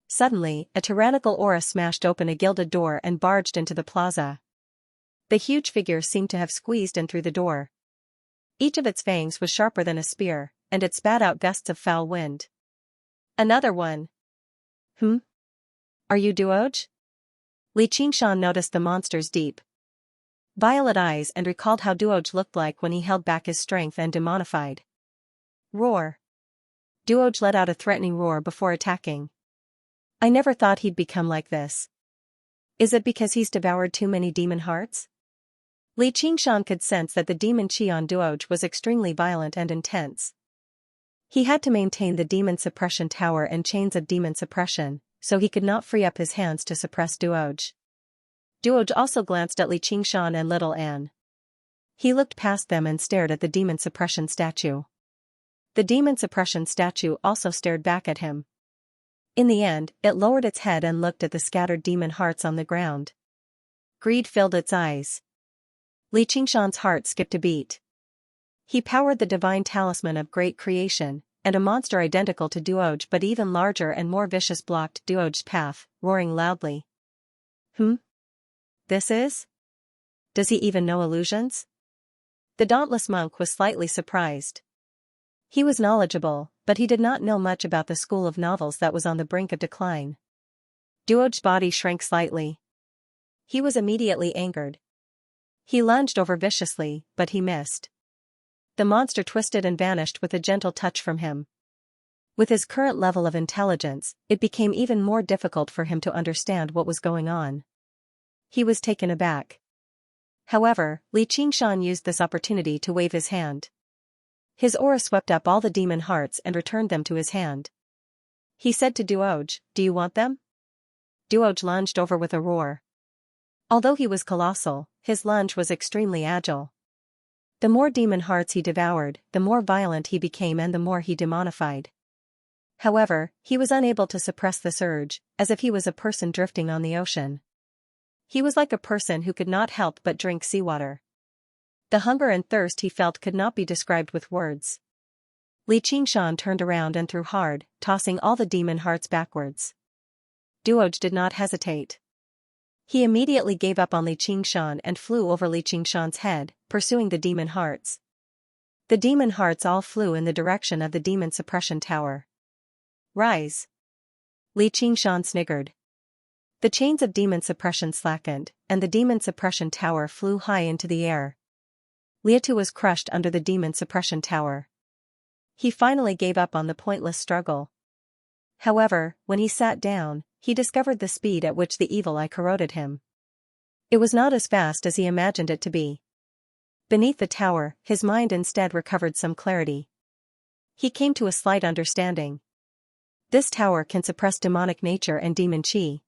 Suddenly, a tyrannical aura smashed open a gilded door and barged into the plaza. The huge figure seemed to have squeezed in through the door. Each of its fangs was sharper than a spear, and it spat out gusts of foul wind. Another one. Are you Duoj? Li Qingshan noticed the monster's deep violet eyes and recalled how Duoj looked like when he held back his strength and demonified. Roar. Duoj let out a threatening roar before attacking. I never thought he'd become like this. Is it because he's devoured too many demon hearts? Li Qingshan could sense that the demon chi on Duoj was extremely violent and intense. He had to maintain the demon suppression tower and chains of demon suppression, so he could not free up his hands to suppress Duoj. Duoj also glanced at Li Qingshan and little Anne. He looked past them and stared at the demon suppression statue. The demon suppression statue also stared back at him. In the end, it lowered its head and looked at the scattered demon hearts on the ground. Greed filled its eyes. Li Qingshan's heart skipped a beat. He powered the divine talisman of great creation, and a monster identical to Duoj but even larger and more vicious blocked Duoj's path, roaring loudly. This is? Does he even know illusions? The dauntless monk was slightly surprised. He was knowledgeable, but he did not know much about the school of novels that was on the brink of decline. Duoj's body shrank slightly. He was immediately angered. He lunged over viciously, but he missed. The monster twisted and vanished with a gentle touch from him. With his current level of intelligence, it became even more difficult for him to understand what was going on. He was taken aback. However, Li Qingshan used this opportunity to wave his hand. His aura swept up all the demon hearts and returned them to his hand. He said to Duoj, "Do you want them?" Duoj lunged over with a roar. Although he was colossal, his lunge was extremely agile. The more demon hearts he devoured, the more violent he became and the more he demonified. However, he was unable to suppress this urge, as if he was a person drifting on the ocean. He was like a person who could not help but drink seawater. The hunger and thirst he felt could not be described with words. Li Qingshan turned around and threw hard, tossing all the demon hearts backwards. Duoj did not hesitate. He immediately gave up on Li Qingshan and flew over Li Qingshan's head, pursuing the demon hearts. The demon hearts all flew in the direction of the demon suppression tower. Rise! Li Qingshan sniggered. The chains of demon suppression slackened, and the demon suppression tower flew high into the air. Liatu was crushed under the demon suppression tower. He finally gave up on the pointless struggle. However, when he sat down, he discovered the speed at which the evil eye corroded him. It was not as fast as he imagined it to be. Beneath the tower, his mind instead recovered some clarity. He came to a slight understanding. This tower can suppress demonic nature and demon chi.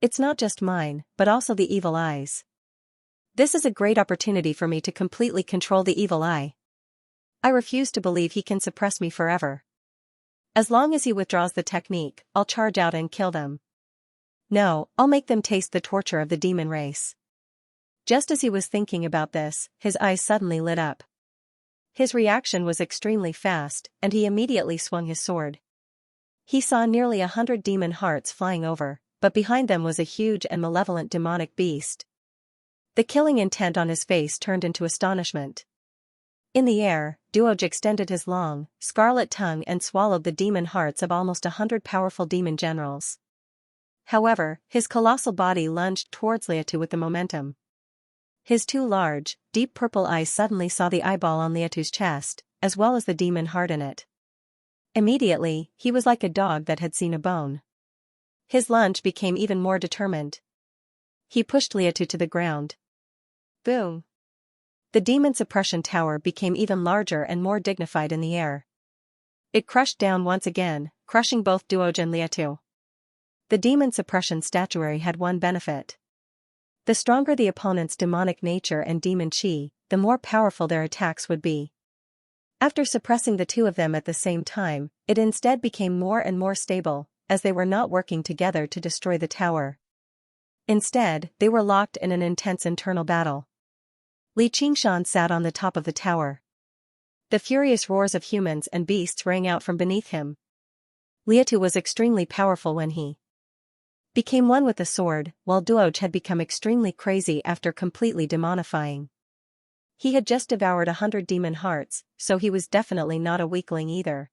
It's not just mine, but also the evil eye's. This is a great opportunity for me to completely control the evil eye. I refuse to believe he can suppress me forever. As long as he withdraws the technique, I'll charge out and kill them. No, I'll make them taste the torture of the demon race. Just as he was thinking about this, his eyes suddenly lit up. His reaction was extremely fast, and he immediately swung his sword. He saw nearly 100 demon hearts flying over, but behind them was a huge and malevolent demonic beast. The killing intent on his face turned into astonishment. In the air, Duoj extended his long, scarlet tongue and swallowed the demon hearts of almost 100 powerful demon generals. However, his colossal body lunged towards Liatu with the momentum. His two large, deep purple eyes suddenly saw the eyeball on Liatu's chest, as well as the demon heart in it. Immediately, he was like a dog that had seen a bone. His lunge became even more determined. He pushed Liatu to the ground. Boom! The demon suppression tower became even larger and more dignified in the air. It crushed down once again, crushing both Duoj and Liatu. The demon suppression statuary had one benefit. The stronger the opponent's demonic nature and demon chi, the more powerful their attacks would be. After suppressing the two of them at the same time, it instead became more and more stable, as they were not working together to destroy the tower. Instead, they were locked in an intense internal battle. Li Qingshan sat on the top of the tower. The furious roars of humans and beasts rang out from beneath him. Liatu was extremely powerful when he became one with the sword, while Duoj had become extremely crazy after completely demonifying. He had just devoured 100 demon hearts, so he was definitely not a weakling either.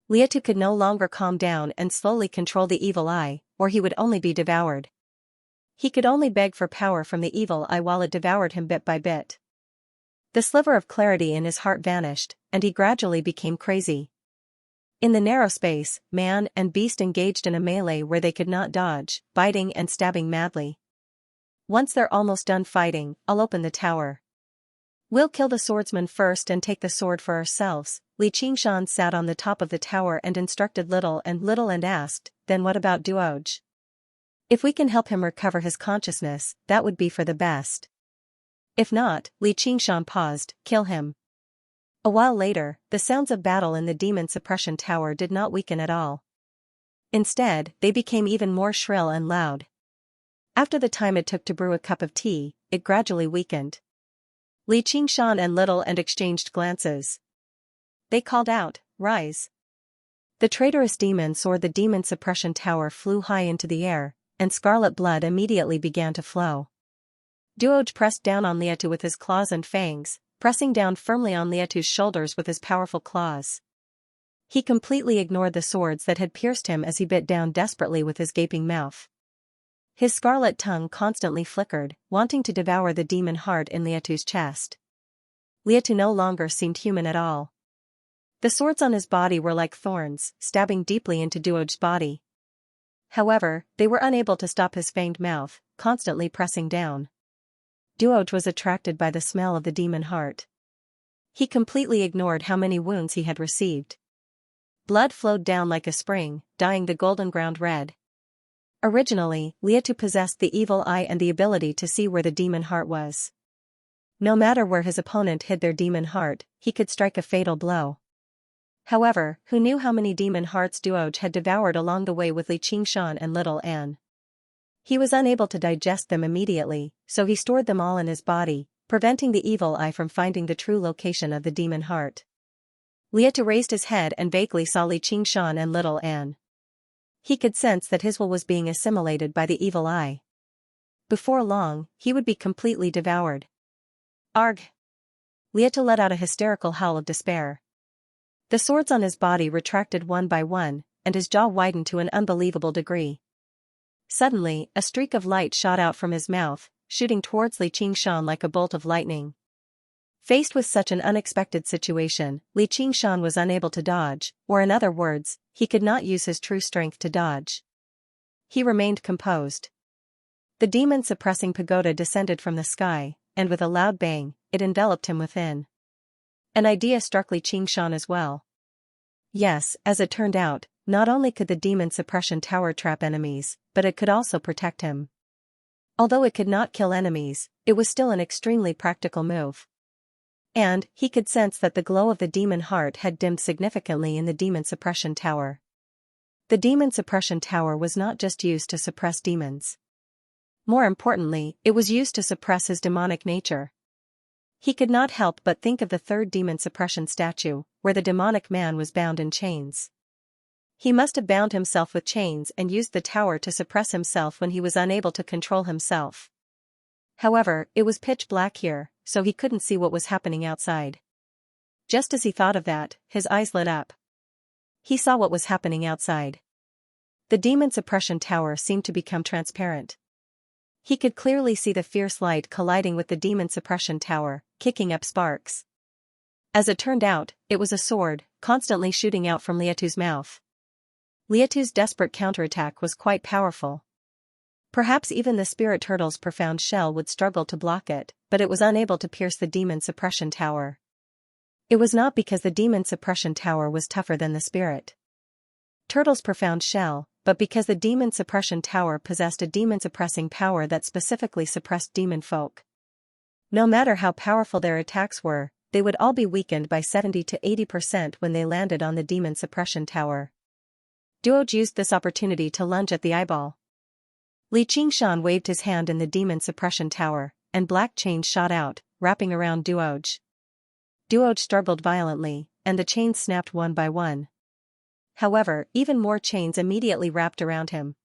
Liatu could no longer calm down and slowly control the evil eye, or he would only be devoured. He could only beg for power from the evil eye while it devoured him bit by bit. The sliver of clarity in his heart vanished, and he gradually became crazy. In the narrow space, man and beast engaged in a melee where they could not dodge, biting and stabbing madly. Once they're almost done fighting, I'll open the tower. We'll kill the swordsman first and take the sword for ourselves. Li Qingshan sat on the top of the tower and instructed Little and asked, then what about Duoj? If we can help him recover his consciousness, that would be for the best. If not, Li Qingshan paused, kill him. A while later, the sounds of battle in the demon suppression tower did not weaken at all. Instead, they became even more shrill and loud. After the time it took to brew a cup of tea, it gradually weakened. Li Qingshan and Little exchanged glances. They called out, rise. The traitorous demon soared. The demon suppression tower flew high into the air, and scarlet blood immediately began to flow. Duoj pressed down on Liatu with his claws and fangs, pressing down firmly on Liatu's shoulders with his powerful claws. He completely ignored the swords that had pierced him as he bit down desperately with his gaping mouth. His scarlet tongue constantly flickered, wanting to devour the demon heart in Liatu's chest. Liatu no longer seemed human at all. The swords on his body were like thorns, stabbing deeply into Duoj's body. However, they were unable to stop his fanged mouth, constantly pressing down. Duoj was attracted by the smell of the demon heart. He completely ignored how many wounds he had received. Blood flowed down like a spring, dyeing the golden ground red. Originally, Liatu possessed the evil eye and the ability to see where the demon heart was. No matter where his opponent hid their demon heart, he could strike a fatal blow. However, who knew how many demon hearts Duoj had devoured along the way with Li Qingshan and Little An? He was unable to digest them immediately, so he stored them all in his body, preventing the evil eye from finding the true location of the demon heart. Liatu raised his head and vaguely saw Li Qingshan and Little An. He could sense that his will was being assimilated by the evil eye. Before long, he would be completely devoured. Arg! Liatu let out a hysterical howl of despair. The swords on his body retracted one by one, and his jaw widened to an unbelievable degree. Suddenly, a streak of light shot out from his mouth, shooting towards Li Qingshan like a bolt of lightning. Faced with such an unexpected situation, Li Qingshan was unable to dodge, or in other words, he could not use his true strength to dodge. He remained composed. The demon-suppressing pagoda descended from the sky, and with a loud bang, it enveloped him within. An idea struck Li Qingshan as well. Yes, as it turned out, not only could the demon suppression tower trap enemies, but it could also protect him. Although it could not kill enemies, it was still an extremely practical move. And, he could sense that the glow of the demon heart had dimmed significantly in the demon suppression tower. The demon suppression tower was not just used to suppress demons. More importantly, it was used to suppress his demonic nature. He could not help but think of the third demon suppression statue, where the demonic man was bound in chains. He must have bound himself with chains and used the tower to suppress himself when he was unable to control himself. However, it was pitch black here, so he couldn't see what was happening outside. Just as he thought of that, his eyes lit up. He saw what was happening outside. The demon suppression tower seemed to become transparent. He could clearly see the fierce light colliding with the demon suppression tower, kicking up sparks. As it turned out, it was a sword, constantly shooting out from Liatu's mouth. Liatu's desperate counterattack was quite powerful. Perhaps even the spirit turtle's profound shell would struggle to block it, but it was unable to pierce the demon suppression tower. It was not because the demon suppression tower was tougher than the spirit turtle's profound shell, but because the demon suppression tower possessed a demon-suppressing power that specifically suppressed demon folk. No matter how powerful their attacks were, they would all be weakened by 70 to 80% when they landed on the demon suppression tower. Duoj used this opportunity to lunge at the eyeball. Li Qingshan waved his hand in the demon suppression tower, and black chains shot out, wrapping around Duoj. Duoj struggled violently, and the chains snapped one by one. However, even more chains immediately wrapped around him.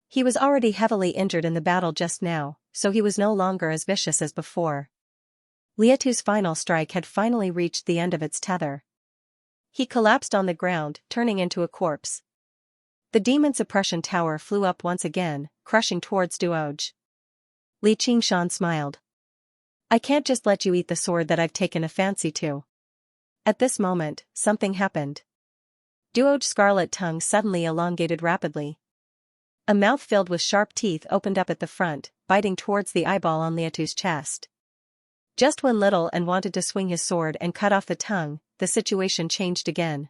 He was already heavily injured in the battle just now, so he was no longer as vicious as before. Liatu's final strike had finally reached the end of its tether. He collapsed on the ground, turning into a corpse. The demon suppression tower flew up once again, crushing towards Duoj. Li Qingshan smiled. I can't just let you eat the sword that I've taken a fancy to. At this moment, something happened. Duoj's scarlet tongue suddenly elongated rapidly. A mouth filled with sharp teeth opened up at the front, biting towards the eyeball on Liatu's chest. Just when Little and wanted to swing his sword and cut off the tongue, the situation changed again.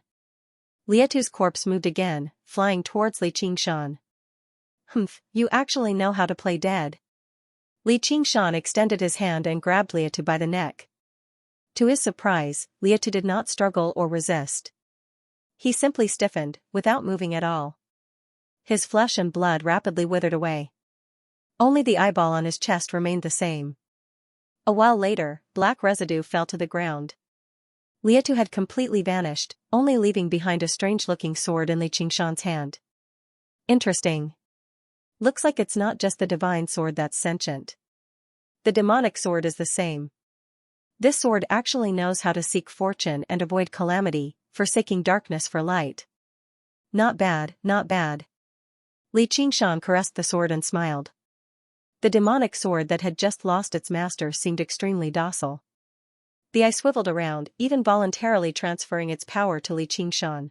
Liatu's corpse moved again, flying towards Li Qingshan. Humph, you actually know how to play dead. Li Qingshan extended his hand and grabbed Liatu by the neck. To his surprise, Liatu did not struggle or resist. He simply stiffened, without moving at all. His flesh and blood rapidly withered away. Only the eyeball on his chest remained the same. A while later, black residue fell to the ground. Liatu had completely vanished, only leaving behind a strange-looking sword in Li Qingshan's hand. Interesting. Looks like it's not just the divine sword that's sentient. The demonic sword is the same. This sword actually knows how to seek fortune and avoid calamity, forsaking darkness for light. Not bad, not bad. Li Qingshan caressed the sword and smiled. The demonic sword that had just lost its master seemed extremely docile. The eye swiveled around, even voluntarily transferring its power to Li Qingshan.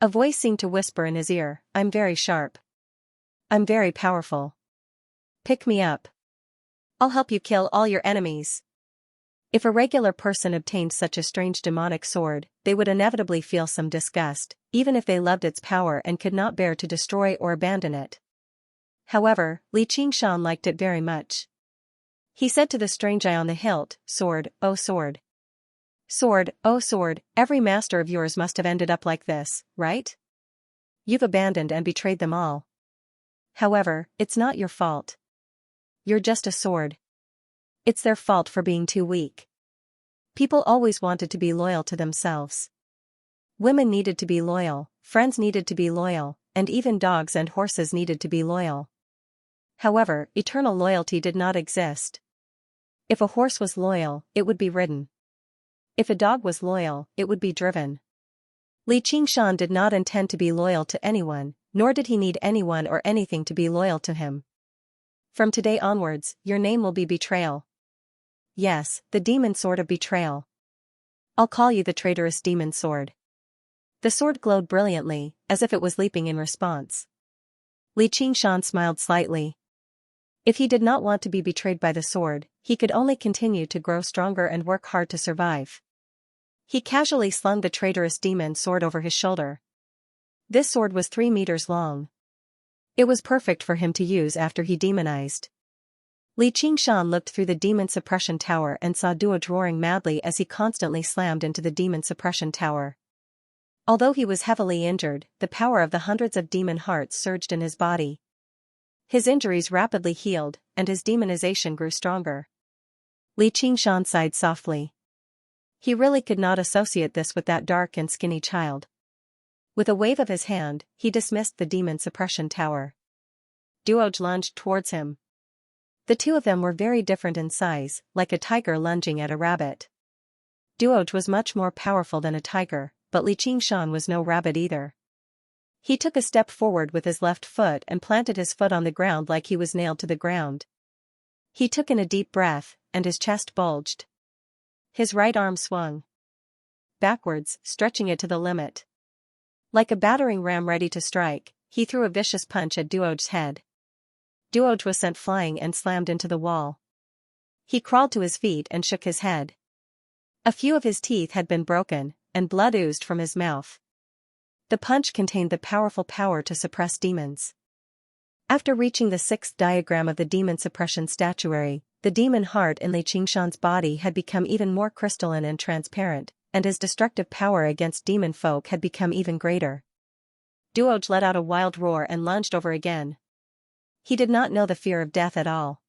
A voice seemed to whisper in his ear, I'm very sharp. I'm very powerful. Pick me up. I'll help you kill all your enemies. If a regular person obtained such a strange demonic sword, they would inevitably feel some disgust, even if they loved its power and could not bear to destroy or abandon it. However, Li Qingshan liked it very much. He said to the strange eye on the hilt, Sword, oh sword. Sword, oh sword, every master of yours must have ended up like this, right? You've abandoned and betrayed them all. However, it's not your fault. You're just a sword. It's their fault for being too weak. People always wanted to be loyal to themselves. Women needed to be loyal, friends needed to be loyal, and even dogs and horses needed to be loyal. However, eternal loyalty did not exist. If a horse was loyal, it would be ridden. If a dog was loyal, it would be driven. Li Qingshan did not intend to be loyal to anyone, nor did he need anyone or anything to be loyal to him. From today onwards, your name will be Betrayal. Yes, the demon sword of betrayal. I'll call you the traitorous demon sword. The sword glowed brilliantly, as if it was leaping in response. Li Qingshan smiled slightly. If he did not want to be betrayed by the sword, he could only continue to grow stronger and work hard to survive. He casually slung the traitorous demon sword over his shoulder. This sword was 3 meters long. It was perfect for him to use after he demonized. Li Qingshan looked through the demon suppression tower and saw Duoj roaring madly as he constantly slammed into the demon suppression tower. Although he was heavily injured, the power of the hundreds of demon hearts surged in his body. His injuries rapidly healed, and his demonization grew stronger. Li Qingshan sighed softly. He really could not associate this with that dark and skinny child. With a wave of his hand, he dismissed the demon suppression tower. Duoj lunged towards him. The two of them were very different in size, like a tiger lunging at a rabbit. Duoj was much more powerful than a tiger, but Li Qingshan was no rabbit either. He took a step forward with his left foot and planted his foot on the ground like he was nailed to the ground. He took in a deep breath, and his chest bulged. His right arm swung backwards, stretching it to the limit. Like a battering ram ready to strike, he threw a vicious punch at Duoj's head. Duoj was sent flying and slammed into the wall. He crawled to his feet and shook his head. A few of his teeth had been broken, and blood oozed from his mouth. The punch contained the powerful power to suppress demons. After reaching the sixth diagram of the demon suppression statuary, the demon heart in Li Qingshan's body had become even more crystalline and transparent, and his destructive power against demon folk had become even greater. Duoj let out a wild roar and lunged over again. He did not know the fear of death at all.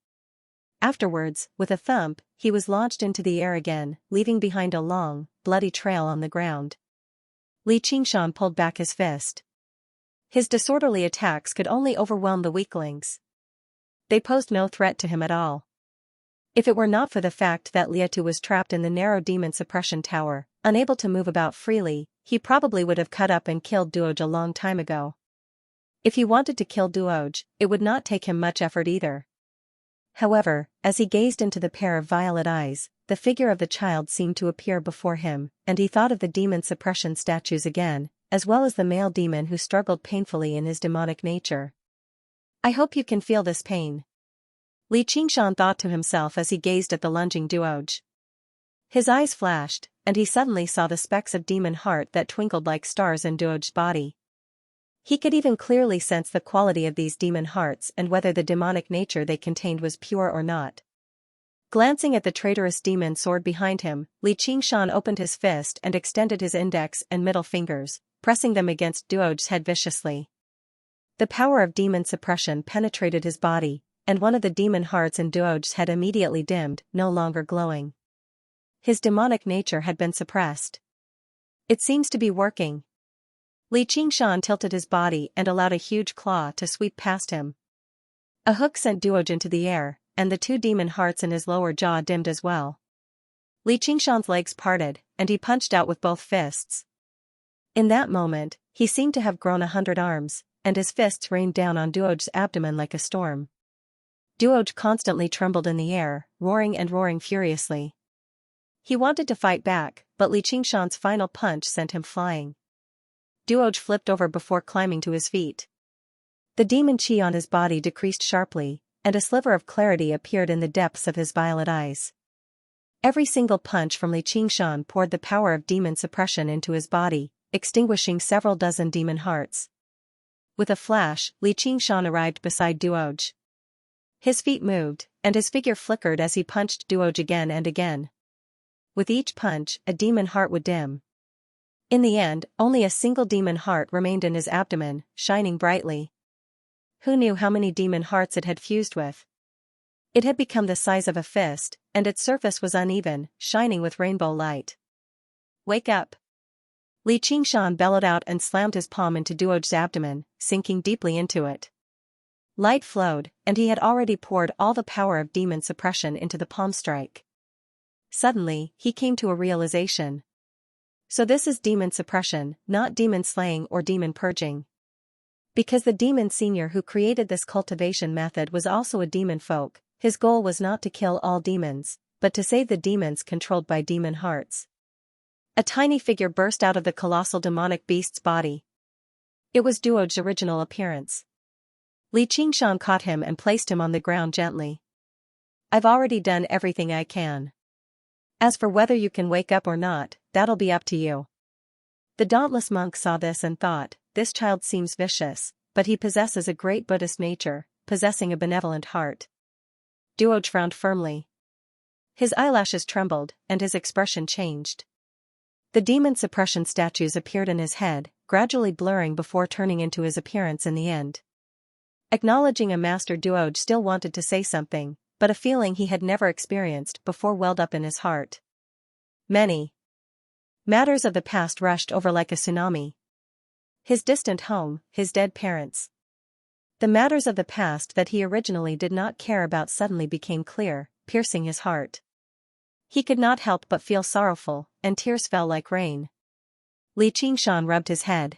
Afterwards, with a thump, he was launched into the air again, leaving behind a long, bloody trail on the ground. Li Qingshan pulled back his fist. His disorderly attacks could only overwhelm the weaklings. They posed no threat to him at all. If it were not for the fact that Liatu was trapped in the narrow demon suppression tower, unable to move about freely, he probably would have cut up and killed Duoj a long time ago. If he wanted to kill Duoj, it would not take him much effort either. However, as he gazed into the pair of violet eyes, the figure of the child seemed to appear before him, and he thought of the demon suppression statues again, as well as the male demon who struggled painfully in his demonic nature. I hope you can feel this pain. Li Qingshan thought to himself as he gazed at the lunging Duoj. His eyes flashed, and he suddenly saw the specks of demon heart that twinkled like stars in Duoj's body. He could even clearly sense the quality of these demon hearts and whether the demonic nature they contained was pure or not. Glancing at the traitorous demon sword behind him, Li Qingshan opened his fist and extended his index and middle fingers, pressing them against Duoj's head viciously. The power of demon suppression penetrated his body, and one of the demon hearts in Duoj's head immediately dimmed, no longer glowing. His demonic nature had been suppressed. It seems to be working. Li Qingshan tilted his body and allowed a huge claw to sweep past him. A hook sent Duoj into the air, and the two demon hearts in his lower jaw dimmed as well. Li Qingshan's legs parted, and he punched out with both fists. In that moment, he seemed to have grown 100 arms, and his fists rained down on Duoj's abdomen like a storm. Duoj constantly trembled in the air, roaring and roaring furiously. He wanted to fight back, but Li Qingshan's final punch sent him flying. Duoj flipped over before climbing to his feet. The demon chi on his body decreased sharply, and a sliver of clarity appeared in the depths of his violet eyes. Every single punch from Li Qingshan poured the power of demon suppression into his body, extinguishing several dozen demon hearts. With a flash, Li Qingshan arrived beside Duoj. His feet moved, and his figure flickered as he punched Duoj again and again. With each punch, a demon heart would dim. In the end, only a single demon heart remained in his abdomen, shining brightly. Who knew how many demon hearts it had fused with? It had become the size of a fist, and its surface was uneven, shining with rainbow light. Wake up! Li Qingshan bellowed out and slammed his palm into Duoj's abdomen, sinking deeply into it. Light flowed, and he had already poured all the power of demon suppression into the palm strike. Suddenly, he came to a realization. So this is demon suppression, not demon slaying or demon purging. Because the demon senior who created this cultivation method was also a demon folk, his goal was not to kill all demons, but to save the demons controlled by demon hearts. A tiny figure burst out of the colossal demonic beast's body. It was Duoj's original appearance. Li Qingshan caught him and placed him on the ground gently. I've already done everything I can. As for whether you can wake up or not, that'll be up to you. The dauntless monk saw this and thought, this child seems vicious, but he possesses a great Buddhist nature, possessing a benevolent heart. Duoj frowned firmly. His eyelashes trembled, and his expression changed. The demon suppression statues appeared in his head, gradually blurring before turning into his appearance in the end. Acknowledging a master, Duoj still wanted to say something, but a feeling he had never experienced before welled up in his heart. Many matters of the past rushed over like a tsunami. His distant home, his dead parents. The matters of the past that he originally did not care about suddenly became clear, piercing his heart. He could not help but feel sorrowful, and tears fell like rain. Li Qingshan rubbed his head.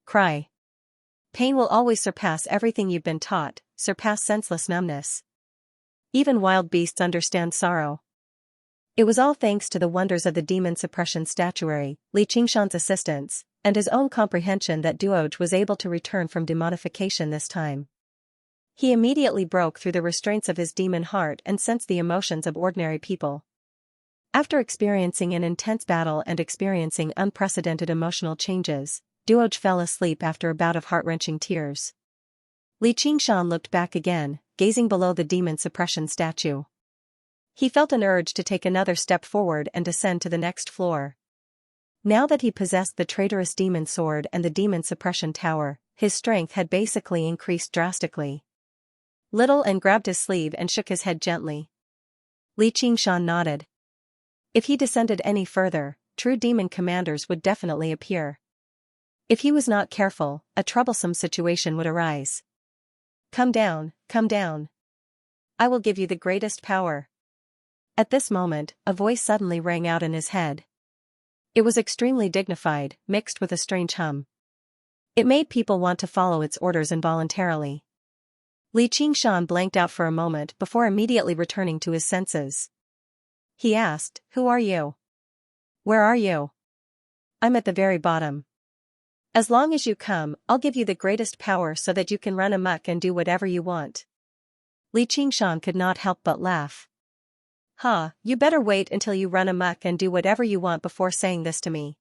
Cry. Pain will always surpass everything you've been taught, surpass senseless numbness. Even wild beasts understand sorrow. It was all thanks to the wonders of the demon suppression statuary, Li Qingshan's assistance, and his own comprehension that Duoj was able to return from demonification this time. He immediately broke through the restraints of his demon heart and sensed the emotions of ordinary people. After experiencing an intense battle and experiencing unprecedented emotional changes, Duoj fell asleep after a bout of heart-wrenching tears. Li Qingshan looked back again, gazing below the demon suppression statue. He felt an urge to take another step forward and descend to the next floor. Now that he possessed the traitorous demon sword and the demon suppression tower, his strength had basically increased drastically. Little and grabbed his sleeve and shook his head gently. Li Qingshan nodded. If he descended any further, true demon commanders would definitely appear. If he was not careful, a troublesome situation would arise. Come down, come down. I will give you the greatest power. At this moment, a voice suddenly rang out in his head. It was extremely dignified, mixed with a strange hum. It made people want to follow its orders involuntarily. Li Qingshan blanked out for a moment before immediately returning to his senses. He asked, "Who are you? Where are you?" "I'm at the very bottom. As long as you come, I'll give you the greatest power so that you can run amok and do whatever you want." Li Qingshan could not help but laugh. You better wait until you run amok and do whatever you want before saying this to me.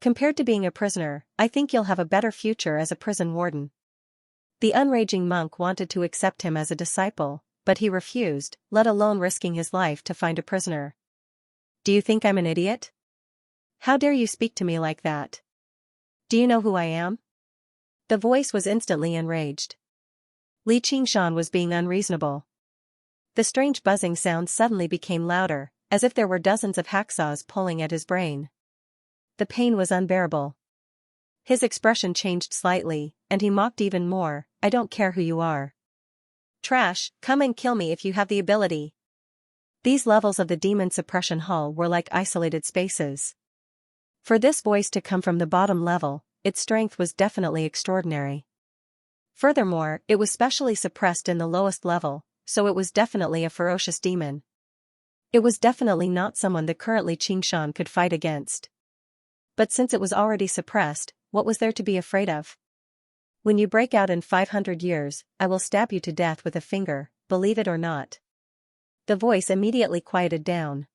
Compared to being a prisoner, I think you'll have a better future as a prison warden. The unraging monk wanted to accept him as a disciple, but he refused, let alone risking his life to find a prisoner. Do you think I'm an idiot? How dare you speak to me like that? Do you know who I am? The voice was instantly enraged. Li Qingshan was being unreasonable. The strange buzzing sound suddenly became louder, as if there were dozens of hacksaws pulling at his brain. The pain was unbearable. His expression changed slightly, and he mocked even more, "I don't care who you are. Trash, come and kill me if you have the ability." These levels of the demon suppression hall were like isolated spaces. For this voice to come from the bottom level, its strength was definitely extraordinary. Furthermore, it was specially suppressed in the lowest level, so it was definitely a ferocious demon. It was definitely not someone the currently Qingshan could fight against. But since it was already suppressed, what was there to be afraid of? When you break out in 500 years, I will stab you to death with a finger, believe it or not. The voice immediately quieted down.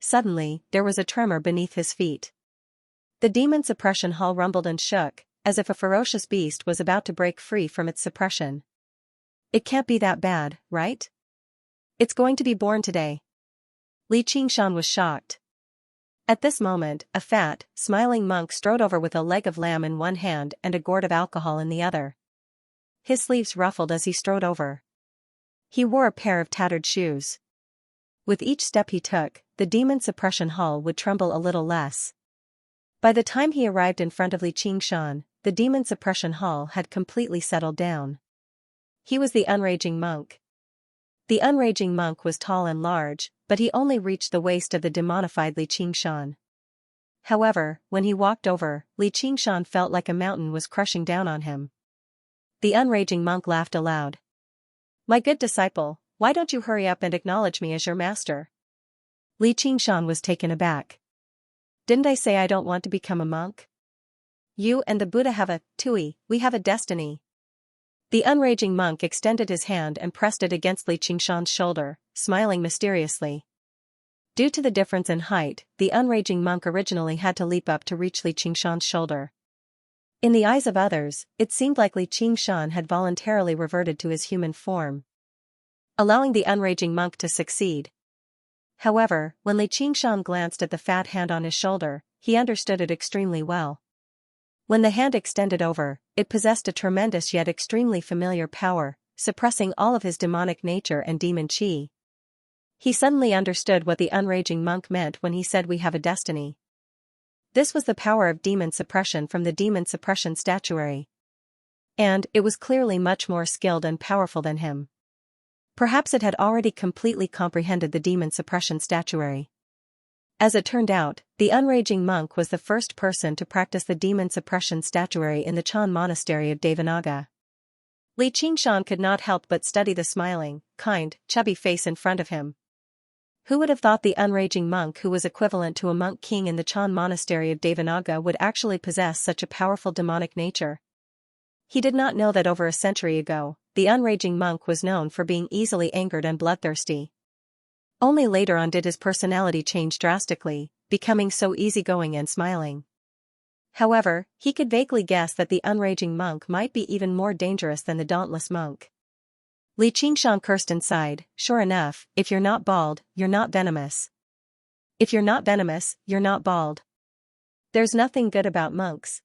Suddenly, there was a tremor beneath his feet. The demon suppression hall rumbled and shook, as if a ferocious beast was about to break free from its suppression. It can't be that bad, right? It's going to be born today. Li Qingshan was shocked. At this moment, a fat, smiling monk strode over with a leg of lamb in one hand and a gourd of alcohol in the other. His sleeves ruffled as he strode over. He wore a pair of tattered shoes. With each step he took, the demon suppression hall would tremble a little less. By the time he arrived in front of Li Qingshan, the demon suppression hall had completely settled down. He was the unraging monk. The unraging monk was tall and large, but he only reached the waist of the demonified Li Qingshan. However, when he walked over, Li Qingshan felt like a mountain was crushing down on him. The unraging monk laughed aloud. "My good disciple, why don't you hurry up and acknowledge me as your master?" Li Qingshan was taken aback. "Didn't I say I don't want to become a monk? You and the Buddha have we have a destiny." The unraging monk extended his hand and pressed it against Li Qingshan's shoulder, smiling mysteriously. Due to the difference in height, the unraging monk originally had to leap up to reach Li Qingshan's shoulder. In the eyes of others, it seemed like Li Qingshan had voluntarily reverted to his human form, allowing the unraging monk to succeed. However, when Li Qingshan glanced at the fat hand on his shoulder, he understood it extremely well. When the hand extended over, it possessed a tremendous yet extremely familiar power, suppressing all of his demonic nature and demon chi. He suddenly understood what the unraging monk meant when he said "we have a destiny." This was the power of demon suppression from the demon suppression statuary. And it was clearly much more skilled and powerful than him. Perhaps it had already completely comprehended the demon suppression statuary. As it turned out, the unraging monk was the first person to practice the demon suppression statuary in the Chan monastery of Devanaga. Li Qingshan could not help but study the smiling, kind, chubby face in front of him. Who would have thought the unraging monk who was equivalent to a monk king in the Chan monastery of Devanaga would actually possess such a powerful demonic nature? He did not know that over a century ago, the unraging monk was known for being easily angered and bloodthirsty. Only later on did his personality change drastically, becoming so easygoing and smiling. However, he could vaguely guess that the unraging monk might be even more dangerous than the dauntless monk. Li Qingshan cursed and sighed, sure enough, if you're not bald, you're not venomous. If you're not venomous, you're not bald. There's nothing good about monks.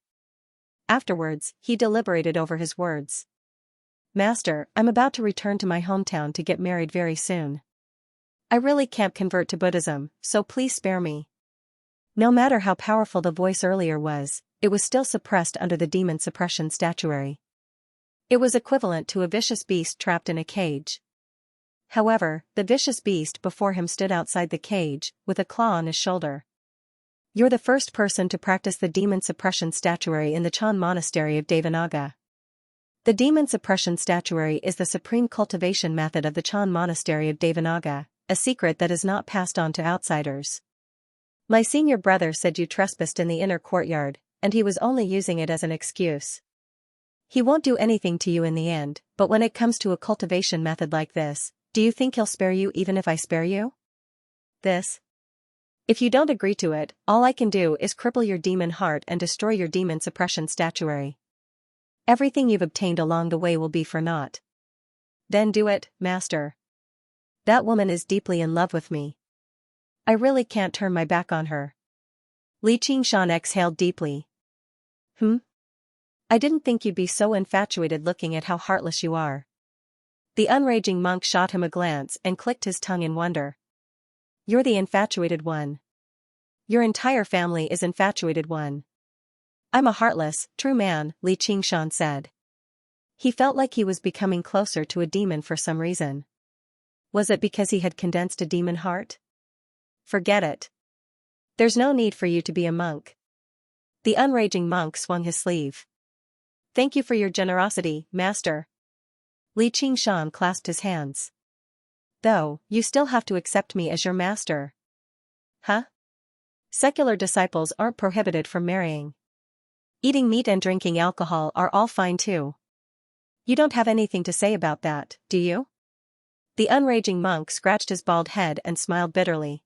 Afterwards, he deliberated over his words. Master, I'm about to return to my hometown to get married very soon. I really can't convert to Buddhism, so please spare me. No matter how powerful the voice earlier was, it was still suppressed under the demon suppression statuary. It was equivalent to a vicious beast trapped in a cage. However, the vicious beast before him stood outside the cage, with a claw on his shoulder. You're the first person to practice the demon suppression statuary in the Chan monastery of Devanaga. The demon suppression statuary is the supreme cultivation method of the Chan monastery of Devanaga, a secret that is not passed on to outsiders. My senior brother said you trespassed in the inner courtyard, and he was only using it as an excuse. He won't do anything to you in the end, but when it comes to a cultivation method like this, do you think he'll spare you even if I spare you? This? If you don't agree to it, all I can do is cripple your demon heart and destroy your demon suppression statuary. Everything you've obtained along the way will be for naught. Then do it, master. That woman is deeply in love with me. I really can't turn my back on her. Li Qingshan exhaled deeply. I didn't think you'd be so infatuated looking at how heartless you are. The unraging monk shot him a glance and clicked his tongue in wonder. You're the infatuated one. Your entire family is infatuated one. I'm a heartless, true man, Li Qingshan said. He felt like he was becoming closer to a demon for some reason. Was it because he had condensed a demon heart? Forget it. There's no need for you to be a monk. The unraging monk swung his sleeve. Thank you for your generosity, master. Li Qingshan clasped his hands. Though, you still have to accept me as your master. Huh? Secular disciples aren't prohibited from marrying. Eating meat and drinking alcohol are all fine too. You don't have anything to say about that, do you? The unraging monk scratched his bald head and smiled bitterly.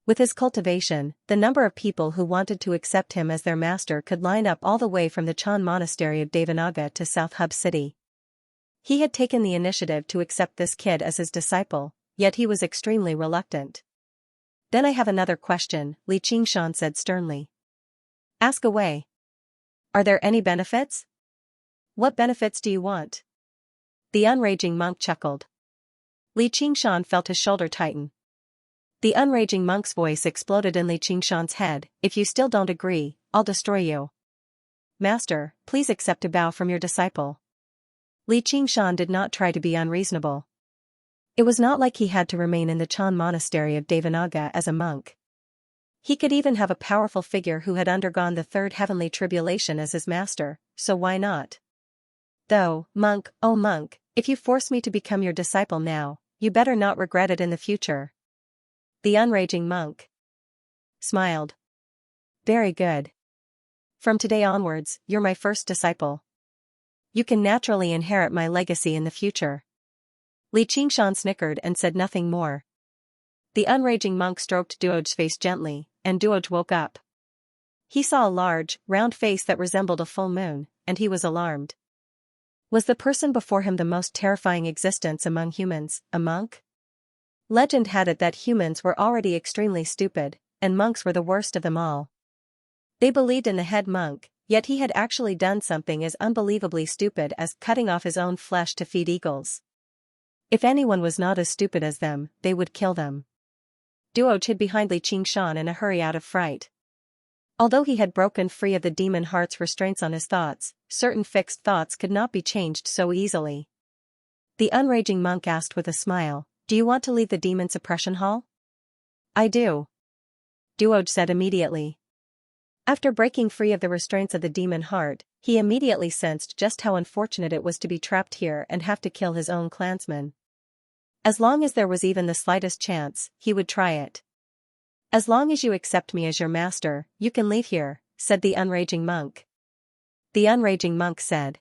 With his cultivation, the number of people who wanted to accept him as their master could line up all the way from the Chan monastery of Devanaga to South Hub City. He had taken the initiative to accept this kid as his disciple, yet he was extremely reluctant. Then I have another question, Li Qingshan said sternly. Ask away. Are there any benefits? What benefits do you want? The unraging monk chuckled. Li Qingshan felt his shoulder tighten. The unraging monk's voice exploded in Li Qingshan's head. If you still don't agree, I'll destroy you. Master, please accept a bow from your disciple. Li Qingshan did not try to be unreasonable. It was not like he had to remain in the Chan monastery of Devanaga as a monk. He could even have a powerful figure who had undergone the third heavenly tribulation as his master, so why not? Though, monk, oh monk, if you force me to become your disciple now, you better not regret it in the future. The unraging monk smiled. Very good. From today onwards, you're my first disciple. You can naturally inherit my legacy in the future. Li Qingshan snickered and said nothing more. The unraging monk stroked Duo's face gently, and Duo woke up. He saw a large, round face that resembled a full moon, and he was alarmed. Was the person before him the most terrifying existence among humans, a monk? Legend had it that humans were already extremely stupid, and monks were the worst of them all. They believed in the head monk, yet he had actually done something as unbelievably stupid as cutting off his own flesh to feed eagles. If anyone was not as stupid as them, they would kill them. Duo hid behind Li Qingshan in a hurry out of fright. Although he had broken free of the demon heart's restraints on his thoughts, certain fixed thoughts could not be changed so easily. The unraging monk asked with a smile, "Do you want to leave the demon suppression hall?" "I do," Duoj said immediately. After breaking free of the restraints of the demon heart, he immediately sensed just how unfortunate it was to be trapped here and have to kill his own clansmen. As long as there was even the slightest chance, he would try it. "As long as you accept me as your master, you can leave here," said the unraging monk. The unraging monk said.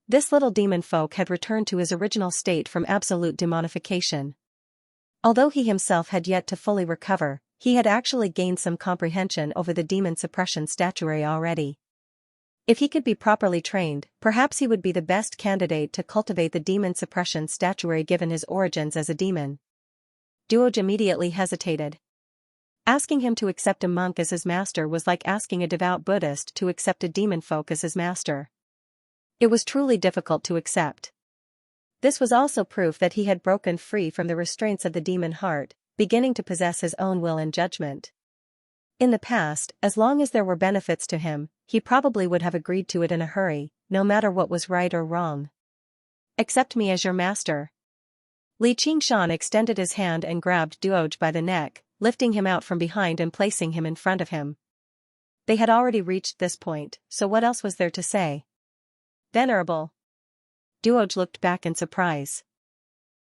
This little demon folk had returned to his original state from absolute demonification. Although he himself had yet to fully recover, he had actually gained some comprehension over the demon suppression statuary already. If he could be properly trained, perhaps he would be the best candidate to cultivate the demon suppression statuary given his origins as a demon. Duoj immediately hesitated. Asking him to accept a monk as his master was like asking a devout Buddhist to accept a demon folk as his master. It was truly difficult to accept. This was also proof that he had broken free from the restraints of the demon heart, beginning to possess his own will and judgment. In the past, as long as there were benefits to him, he probably would have agreed to it in a hurry, no matter what was right or wrong. "Accept me as your master." Li Qingshan extended his hand and grabbed Duoj by the neck, lifting him out from behind and placing him in front of him. They had already reached this point, so what else was there to say? "Venerable." Duoj looked back in surprise.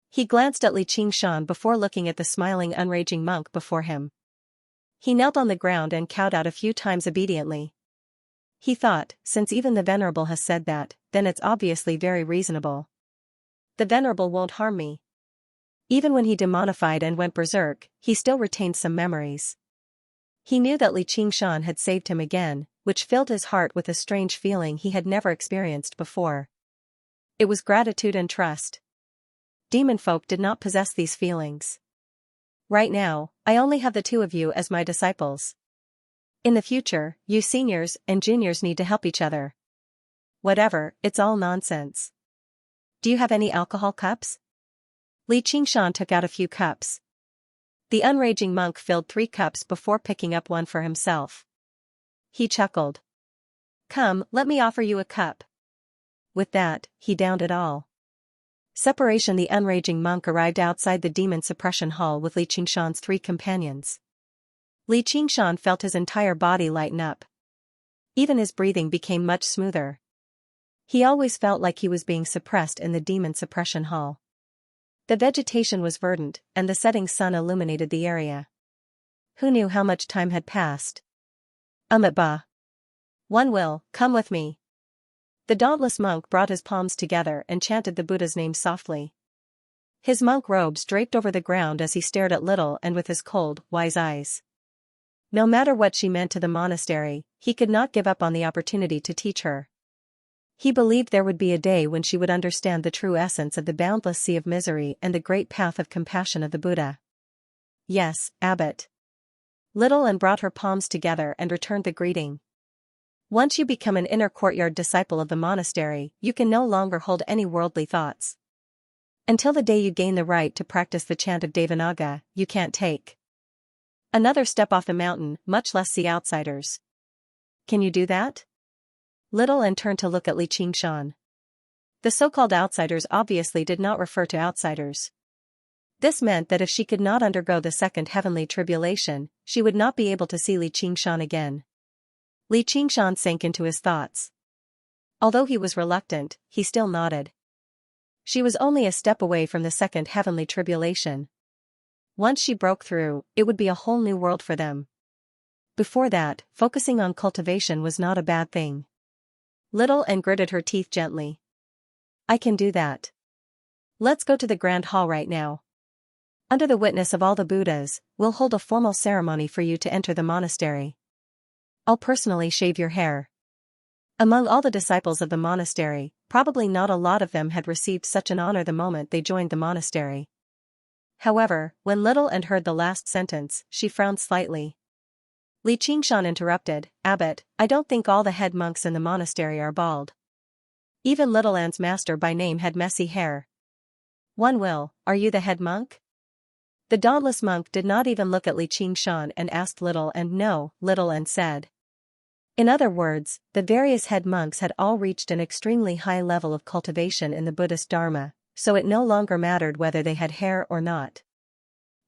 He glanced at Li Qingshan before looking at the smiling unraging monk before him. He knelt on the ground and cowed out a few times obediently. He thought, since even the Venerable has said that, then it's obviously very reasonable. The Venerable won't harm me. Even when he demonified and went berserk, he still retained some memories. He knew that Li Qingshan had saved him again, which filled his heart with a strange feeling he had never experienced before. It was gratitude and trust. Demon folk did not possess these feelings. "Right now, I only have the two of you as my disciples. In the future, you seniors and juniors need to help each other." "Whatever, it's all nonsense. Do you have any alcohol cups?" Li Qingshan took out a few cups. The unraging monk filled 3 cups before picking up one for himself. He chuckled. "Come, let me offer you a cup." With that, he downed it all. Separation. The unraging monk arrived outside the demon suppression hall with Li Qingshan's 3 companions. Li Qingshan felt his entire body lighten up. Even his breathing became much smoother. He always felt like he was being suppressed in the demon suppression hall. The vegetation was verdant, and the setting sun illuminated the area. Who knew how much time had passed? Ba. "One will, come with me." The dauntless monk brought his palms together and chanted the Buddha's name softly. His monk robes draped over the ground as he stared at Little and with his cold, wise eyes. No matter what she meant to the monastery, he could not give up on the opportunity to teach her. He believed there would be a day when she would understand the true essence of the boundless sea of misery and the great path of compassion of the Buddha. "Yes, Abbot." Little and brought her palms together and returned the greeting. "Once you become an inner courtyard disciple of the monastery, you can no longer hold any worldly thoughts. Until the day you gain the right to practice the chant of Devanaga, you can't take another step off the mountain, much less see outsiders. Can you do that?" Little and turned to look at Li Qingshan. The so-called outsiders obviously did not refer to outsiders. This meant that if she could not undergo the second heavenly tribulation, she would not be able to see Li Qingshan again. Li Qingshan sank into his thoughts. Although he was reluctant, he still nodded. She was only a step away from the second heavenly tribulation. Once she broke through, it would be a whole new world for them. Before that, focusing on cultivation was not a bad thing. Little and gritted her teeth gently. "I can do that. Let's go to the Grand Hall right now. Under the witness of all the Buddhas, we'll hold a formal ceremony for you to enter the monastery. I'll personally shave your hair." Among all the disciples of the monastery, probably not a lot of them had received such an honor the moment they joined the monastery. However, when Little and heard the last sentence, she frowned slightly. Li Qingshan interrupted, "Abbot, I don't think all the head monks in the monastery are bald. Even Little An's master by name had messy hair." "One will, are you the head monk?" The dauntless monk did not even look at Li Qingshan and asked Little and no, Little and said. In other words, the various head monks had all reached an extremely high level of cultivation in the Buddhist Dharma, so it no longer mattered whether they had hair or not.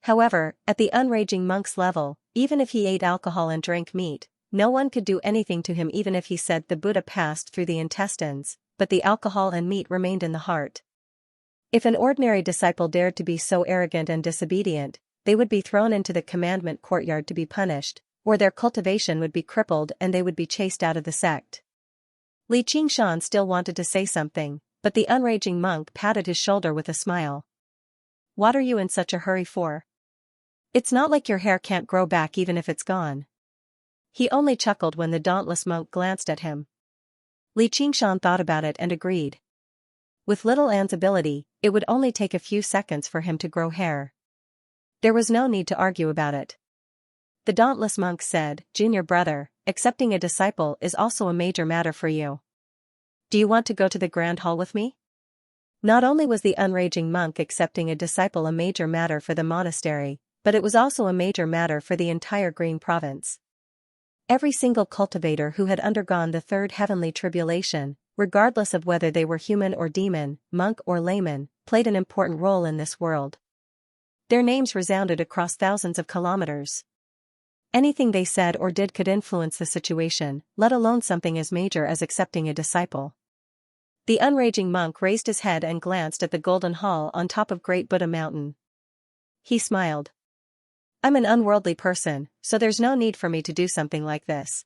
However, at the unraging monk's level, even if he ate alcohol and drank meat, no one could do anything to him even if he said the Buddha passed through the intestines, but the alcohol and meat remained in the heart. If an ordinary disciple dared to be so arrogant and disobedient, they would be thrown into the commandment courtyard to be punished, or their cultivation would be crippled and they would be chased out of the sect. Li Qingshan still wanted to say something, but the unraging monk patted his shoulder with a smile. "What are you in such a hurry for? It's not like your hair can't grow back even if it's gone." He only chuckled when the dauntless monk glanced at him. Li Qingshan thought about it and agreed. With little Anne's ability, it would only take a few seconds for him to grow hair. There was no need to argue about it. The dauntless monk said, "Junior brother, accepting a disciple is also a major matter for you. Do you want to go to the Grand Hall with me?" Not only was the unraging monk accepting a disciple a major matter for the monastery, but it was also a major matter for the entire Green Province. Every single cultivator who had undergone the third heavenly tribulation, regardless of whether they were human or demon, monk or layman, played an important role in this world. Their names resounded across thousands of kilometers. Anything they said or did could influence the situation, let alone something as major as accepting a disciple. The unraging monk raised his head and glanced at the golden hall on top of Great Buddha Mountain. He smiled. "I'm an unworldly person, so there's no need for me to do something like this.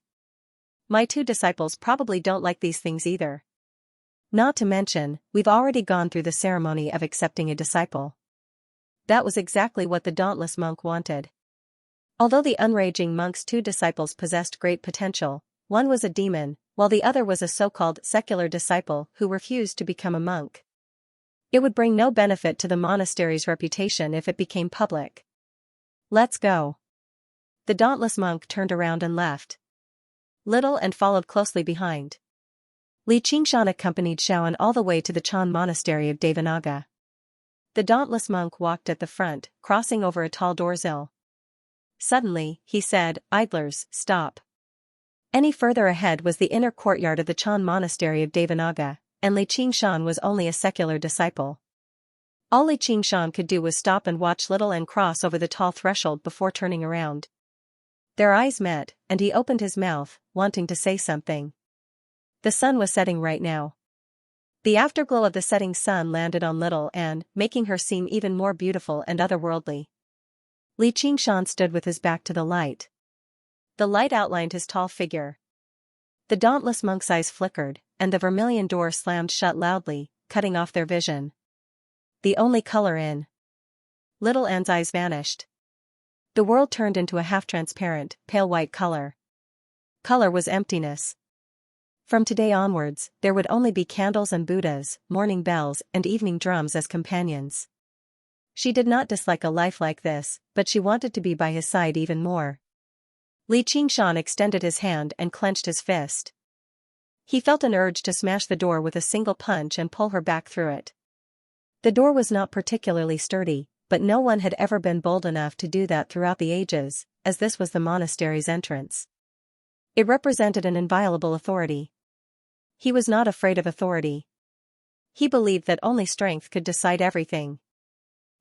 My two disciples probably don't like these things either. Not to mention, we've already gone through the ceremony of accepting a disciple." That was exactly what the dauntless monk wanted. Although the unraging monk's two disciples possessed great potential, one was a demon, while the other was a so-called secular disciple who refused to become a monk. It would bring no benefit to the monastery's reputation if it became public. "Let's go." The dauntless monk turned around and left. Little and followed closely behind. Li Qingshan accompanied Xiaoan all the way to the Chan monastery of Devanaga. The dauntless monk walked at the front, crossing over a tall doorsill. Suddenly, he said, "Idlers, stop." Any further ahead was the inner courtyard of the Chan monastery of Devanaga, and Li Qingshan was only a secular disciple. All Li Qingshan could do was stop and watch Little and cross over the tall threshold before turning around. Their eyes met, and he opened his mouth, wanting to say something. The sun was setting right now. The afterglow of the setting sun landed on Little and, making her seem even more beautiful and otherworldly. Li Qingshan stood with his back to the light. The light outlined his tall figure. The dauntless monk's eyes flickered, and the vermilion door slammed shut loudly, cutting off their vision. The only color in Little Anne's eyes vanished. The world turned into a half-transparent, pale white color. Color was emptiness. From today onwards, there would only be candles and Buddhas, morning bells, and evening drums as companions. She did not dislike a life like this, but she wanted to be by his side even more. Li Qingshan extended his hand and clenched his fist. He felt an urge to smash the door with a single punch and pull her back through it. The door was not particularly sturdy, but no one had ever been bold enough to do that throughout the ages, as this was the monastery's entrance. It represented an inviolable authority. He was not afraid of authority. He believed that only strength could decide everything.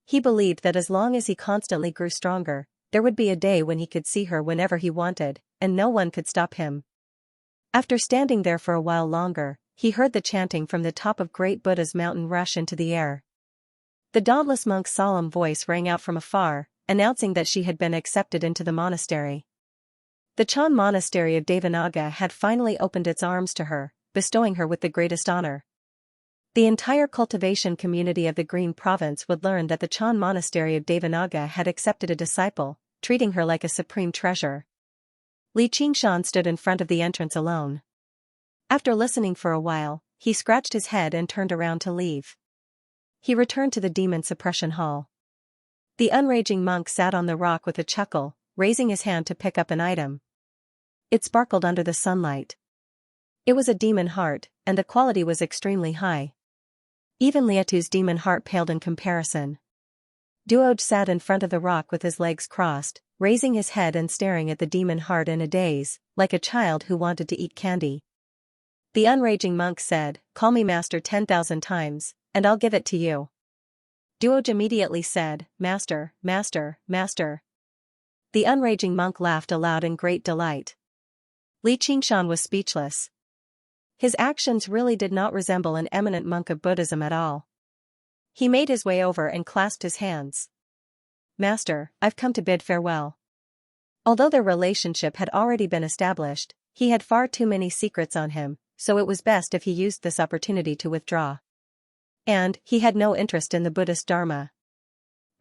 He believed that as long as he constantly grew stronger, there would be a day when he could see her whenever he wanted, and no one could stop him. After standing there for a while longer, he heard the chanting from the top of Great Buddha's mountain rush into the air. The dauntless monk's solemn voice rang out from afar, announcing that she had been accepted into the monastery. The Chan monastery of Devanaga had finally opened its arms to her, bestowing her with the greatest honor. The entire cultivation community of the Green Province would learn that the Chan monastery of Devanaga had accepted a disciple, treating her like a supreme treasure. Li Qingshan stood in front of the entrance alone. After listening for a while, he scratched his head and turned around to leave. He returned to the demon suppression hall. The unraging monk sat on the rock with a chuckle, raising his hand to pick up an item. It sparkled under the sunlight. It was a demon heart, and the quality was extremely high. Even Liatu's demon heart paled in comparison. Duoj sat in front of the rock with his legs crossed, raising his head and staring at the demon heart in a daze, like a child who wanted to eat candy. The unraging monk said, "Call me master 10,000 times, and I'll give it to you." Duoj immediately said, "Master, master, master." The unraging monk laughed aloud in great delight. Li Qingshan was speechless. His actions really did not resemble an eminent monk of Buddhism at all. He made his way over and clasped his hands. "Master, I've come to bid farewell." Although their relationship had already been established, he had far too many secrets on him, so it was best if he used this opportunity to withdraw. And he had no interest in the Buddhist Dharma.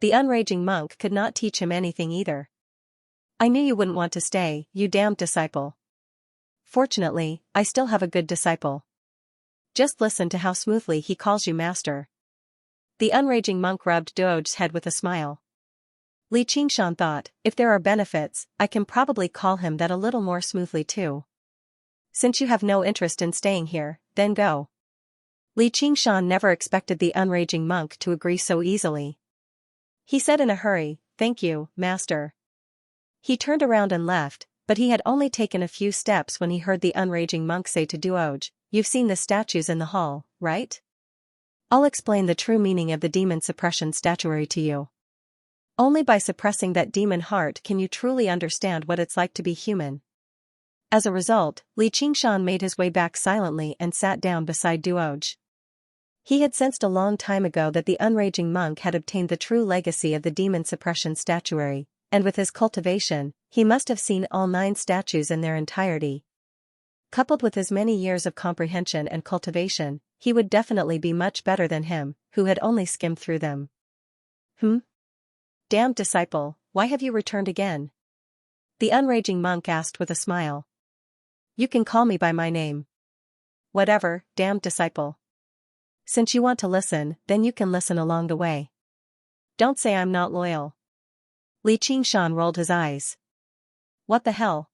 The unraging monk could not teach him anything either. "I knew you wouldn't want to stay, you damned disciple. Fortunately, I still have a good disciple. Just listen to how smoothly he calls you master." The unraging monk rubbed Duoj's head with a smile. Li Qingshan thought, if there are benefits, I can probably call him that a little more smoothly too. "Since you have no interest in staying here, then go." Li Qingshan never expected the unraging monk to agree so easily. He said in a hurry, "Thank you, master." He turned around and left, but he had only taken a few steps when he heard the unraging monk say to Duoj, "You've seen the statues in the hall, right? I'll explain the true meaning of the demon suppression statuary to you. Only by suppressing that demon heart can you truly understand what it's like to be human." As a result, Li Qingshan made his way back silently and sat down beside Duoj. He had sensed a long time ago that the unraging monk had obtained the true legacy of the demon suppression statuary, and with his cultivation, he must have seen all 9 statues in their entirety. Coupled with his many years of comprehension and cultivation, he would definitely be much better than him, who had only skimmed through them. Damned disciple, why have you returned again?" The unraging monk asked with a smile. "You can call me by my name." "Whatever, damned disciple. Since you want to listen, then you can listen along the way. Don't say I'm not loyal." Li Qingshan rolled his eyes. "What the hell?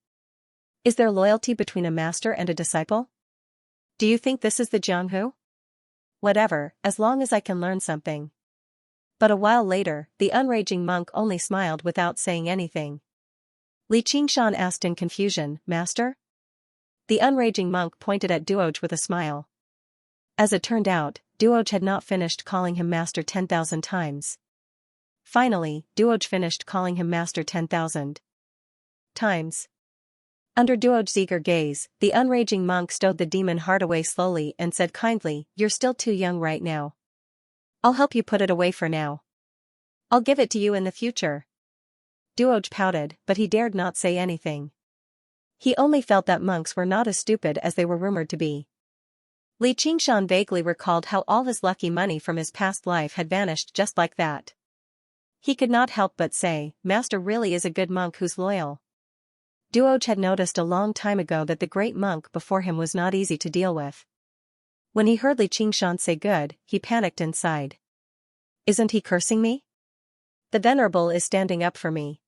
Is there loyalty between a master and a disciple? Do you think this is the Jianghu? Whatever, as long as I can learn something." But a while later, the unraging monk only smiled without saying anything. Li Qingshan asked in confusion, "Master?" The unraging monk pointed at Duoj with a smile. As it turned out, Duoj had not finished calling him master 10,000 times. Finally, Duoj finished calling him master 10,000 times. Under Duoj's eager gaze, the unraging monk stowed the demon heart away slowly and said kindly, "You're still too young right now. I'll help you put it away for now. I'll give it to you in the future." Duoj pouted, but he dared not say anything. He only felt that monks were not as stupid as they were rumored to be. Li Qingshan vaguely recalled how all his lucky money from his past life had vanished just like that. He could not help but say, "Master really is a good monk who's loyal." Duoj had noticed a long time ago that the great monk before him was not easy to deal with. When he heard Li Qingshan say good, he panicked and sighed. Isn't he cursing me? The Venerable is standing up for me.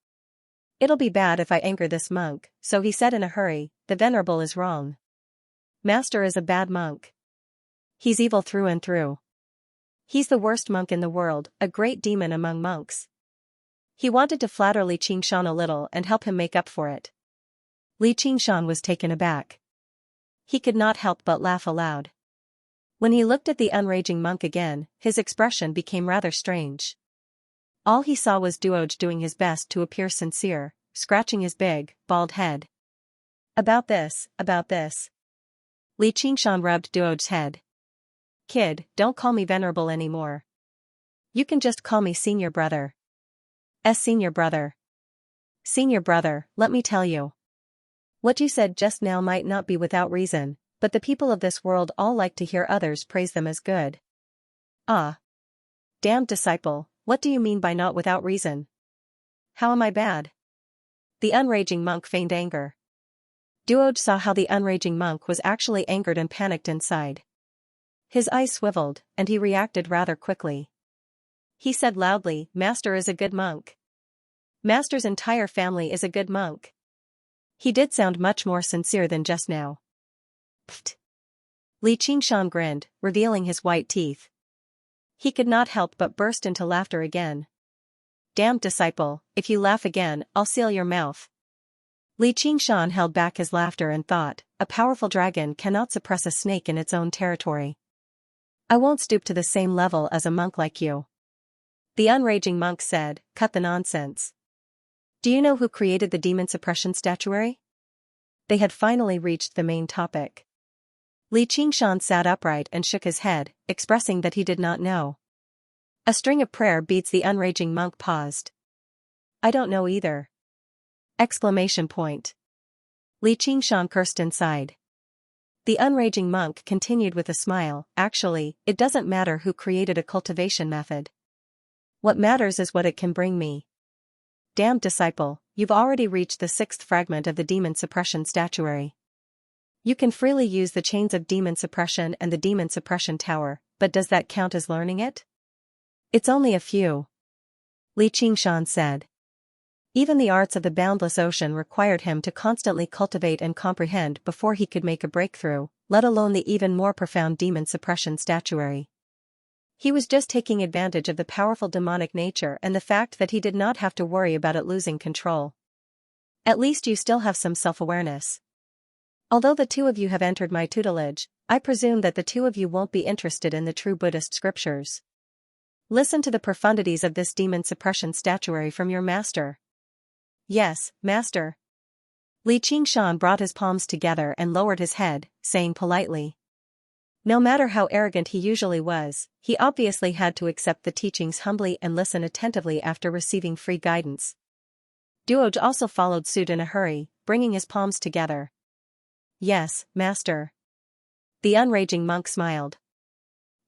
It'll be bad if I anger this monk, so he said in a hurry, "The Venerable is wrong. Master is a bad monk. He's evil through and through. He's the worst monk in the world, a great demon among monks." He wanted to flatter Li Qingshan a little and help him make up for it. Li Qingshan was taken aback. He could not help but laugh aloud. When he looked at the unraging monk again, his expression became rather strange. All he saw was Duoj doing his best to appear sincere, scratching his big, bald head. About this. Li Qingshan rubbed Duoj's head. "Kid, don't call me Venerable anymore. You can just call me Senior Brother." Senior Brother. Senior Brother, let me tell you. What you said just now might not be without reason, but the people of this world all like to hear others praise them as good. Ah. Damned disciple, what do you mean by not without reason? How am I bad? The unraging monk feigned anger. Duoj saw how the unraging monk was actually angered and panicked inside. His eyes swiveled, and he reacted rather quickly. He said loudly, "Master is a good monk. Master's entire family is a good monk." He did sound much more sincere than just now. Pfft. Li Qingshan grinned, revealing his white teeth. He could not help but burst into laughter again. Damned disciple, if you laugh again, I'll seal your mouth. Li Qingshan held back his laughter and thought, a powerful dragon cannot suppress a snake in its own territory. I won't stoop to the same level as a monk like you. The unraging monk said, cut the nonsense. Do you know who created the demon suppression statuary? They had finally reached the main topic. Li Qingshan sat upright and shook his head, expressing that he did not know. A string of prayer beads. The unraging monk paused. I don't know either. Exclamation point. Li Qingshan cursed inside. The unraging monk continued with a smile, actually, it doesn't matter who created a cultivation method. What matters is what it can bring me. Damned disciple, you've already reached the 6th fragment of the demon suppression statuary. You can freely use the chains of demon suppression and the demon suppression tower, but does that count as learning it? It's only a few. Li Qingshan said. Even the arts of the boundless ocean required him to constantly cultivate and comprehend before he could make a breakthrough, let alone the even more profound demon suppression statuary. He was just taking advantage of the powerful demonic nature and the fact that he did not have to worry about it losing control. At least you still have some self-awareness. Although the two of you have entered my tutelage, I presume that the two of you won't be interested in the true Buddhist scriptures. Listen to the profundities of this demon suppression statuary from your master. Yes, master. Li Qingshan brought his palms together and lowered his head, saying politely. No matter how arrogant he usually was, he obviously had to accept the teachings humbly and listen attentively after receiving free guidance. Duoj also followed suit in a hurry, bringing his palms together. Yes, master. The unraging monk smiled.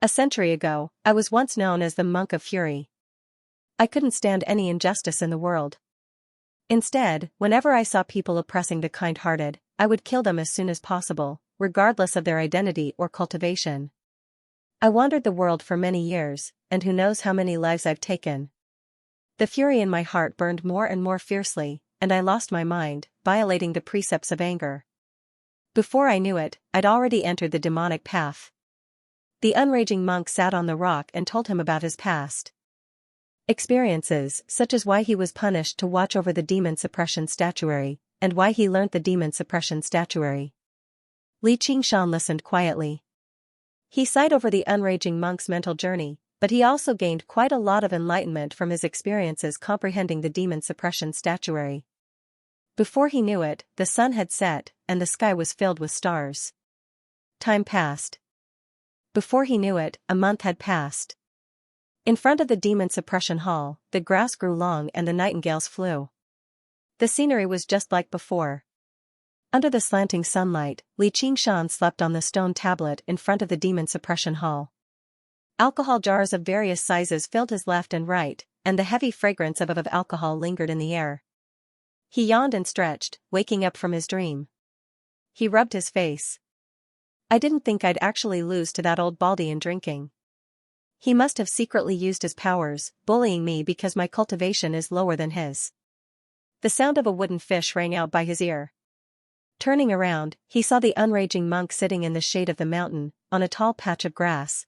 A century ago, I was once known as the Monk of Fury. I couldn't stand any injustice in the world. Instead, whenever I saw people oppressing the kind-hearted, I would kill them as soon as possible, regardless of their identity or cultivation. I wandered the world for many years, and who knows how many lives I've taken. The fury in my heart burned more and more fiercely, and I lost my mind, violating the precepts of anger. Before I knew it, I'd already entered the demonic path. The unraging monk sat on the rock and told him about his past experiences, such as why he was punished to watch over the demon suppression statuary, and why he learnt the demon suppression statuary. Li Qingshan listened quietly. He sighed over the unraging monk's mental journey, but he also gained quite a lot of enlightenment from his experiences comprehending the demon suppression statuary. Before he knew it, the sun had set, and the sky was filled with stars. Time passed. Before he knew it, a month had passed. In front of the demon suppression hall, the grass grew long and the nightingales flew. The scenery was just like before. Under the slanting sunlight, Li Qingshan slept on the stone tablet in front of the demon suppression hall. Alcohol jars of various sizes filled his left and right, and the heavy fragrance of alcohol lingered in the air. He yawned and stretched, waking up from his dream. He rubbed his face. I didn't think I'd actually lose to that old baldy in drinking. He must have secretly used his powers, bullying me because my cultivation is lower than his. The sound of a wooden fish rang out by his ear. Turning around, he saw the unraging monk sitting in the shade of the mountain, on a tall patch of grass.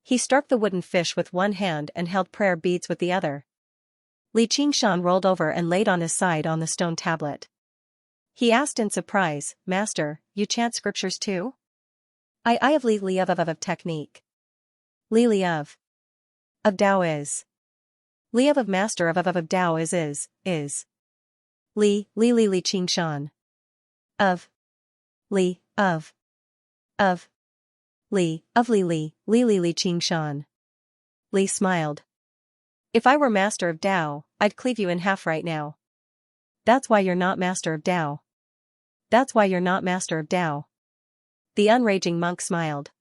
He stroked the wooden fish with one hand and held prayer beads with the other. Li Qingshan rolled over and laid on his side on the stone tablet. He asked in surprise, Master, you chant scriptures too? I have Li of technique. Li of Tao is. Li of master of Tao is. Li Qingshan. Of. Li of Li Qingshan. Li smiled. If I were master of Tao, I'd cleave you in half right now. That's why you're not master of Tao. That's why you're not master of Tao. The unraging monk smiled.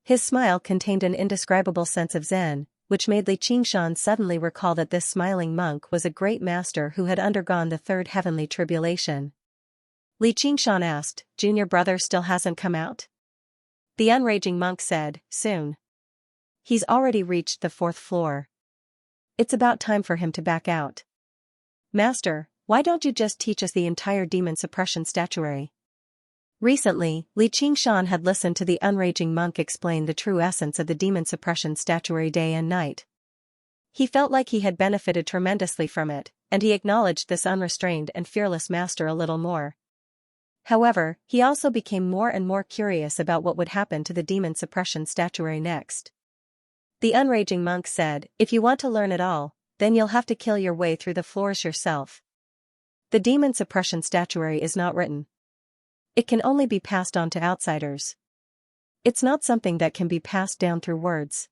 His smile contained an indescribable sense of zen, which made Li Qingshan suddenly recall that this smiling monk was a great master who had undergone the third heavenly tribulation. Li Qingshan asked, Junior brother still hasn't come out? The unraging monk said, soon. He's already reached the 4th floor. It's about time for him to back out. Master, why don't you just teach us the entire demon suppression statuary? Recently, Li Qingshan had listened to the unraging monk explain the true essence of the demon suppression statuary day and night. He felt like he had benefited tremendously from it, and he acknowledged this unrestrained and fearless master a little more. However, he also became more and more curious about what would happen to the demon suppression statuary next. The unraging monk said, "If you want to learn it all, then you'll have to kill your way through the floors yourself. The demon suppression statuary is not written. It can only be passed on to outsiders. It's not something that can be passed down through words.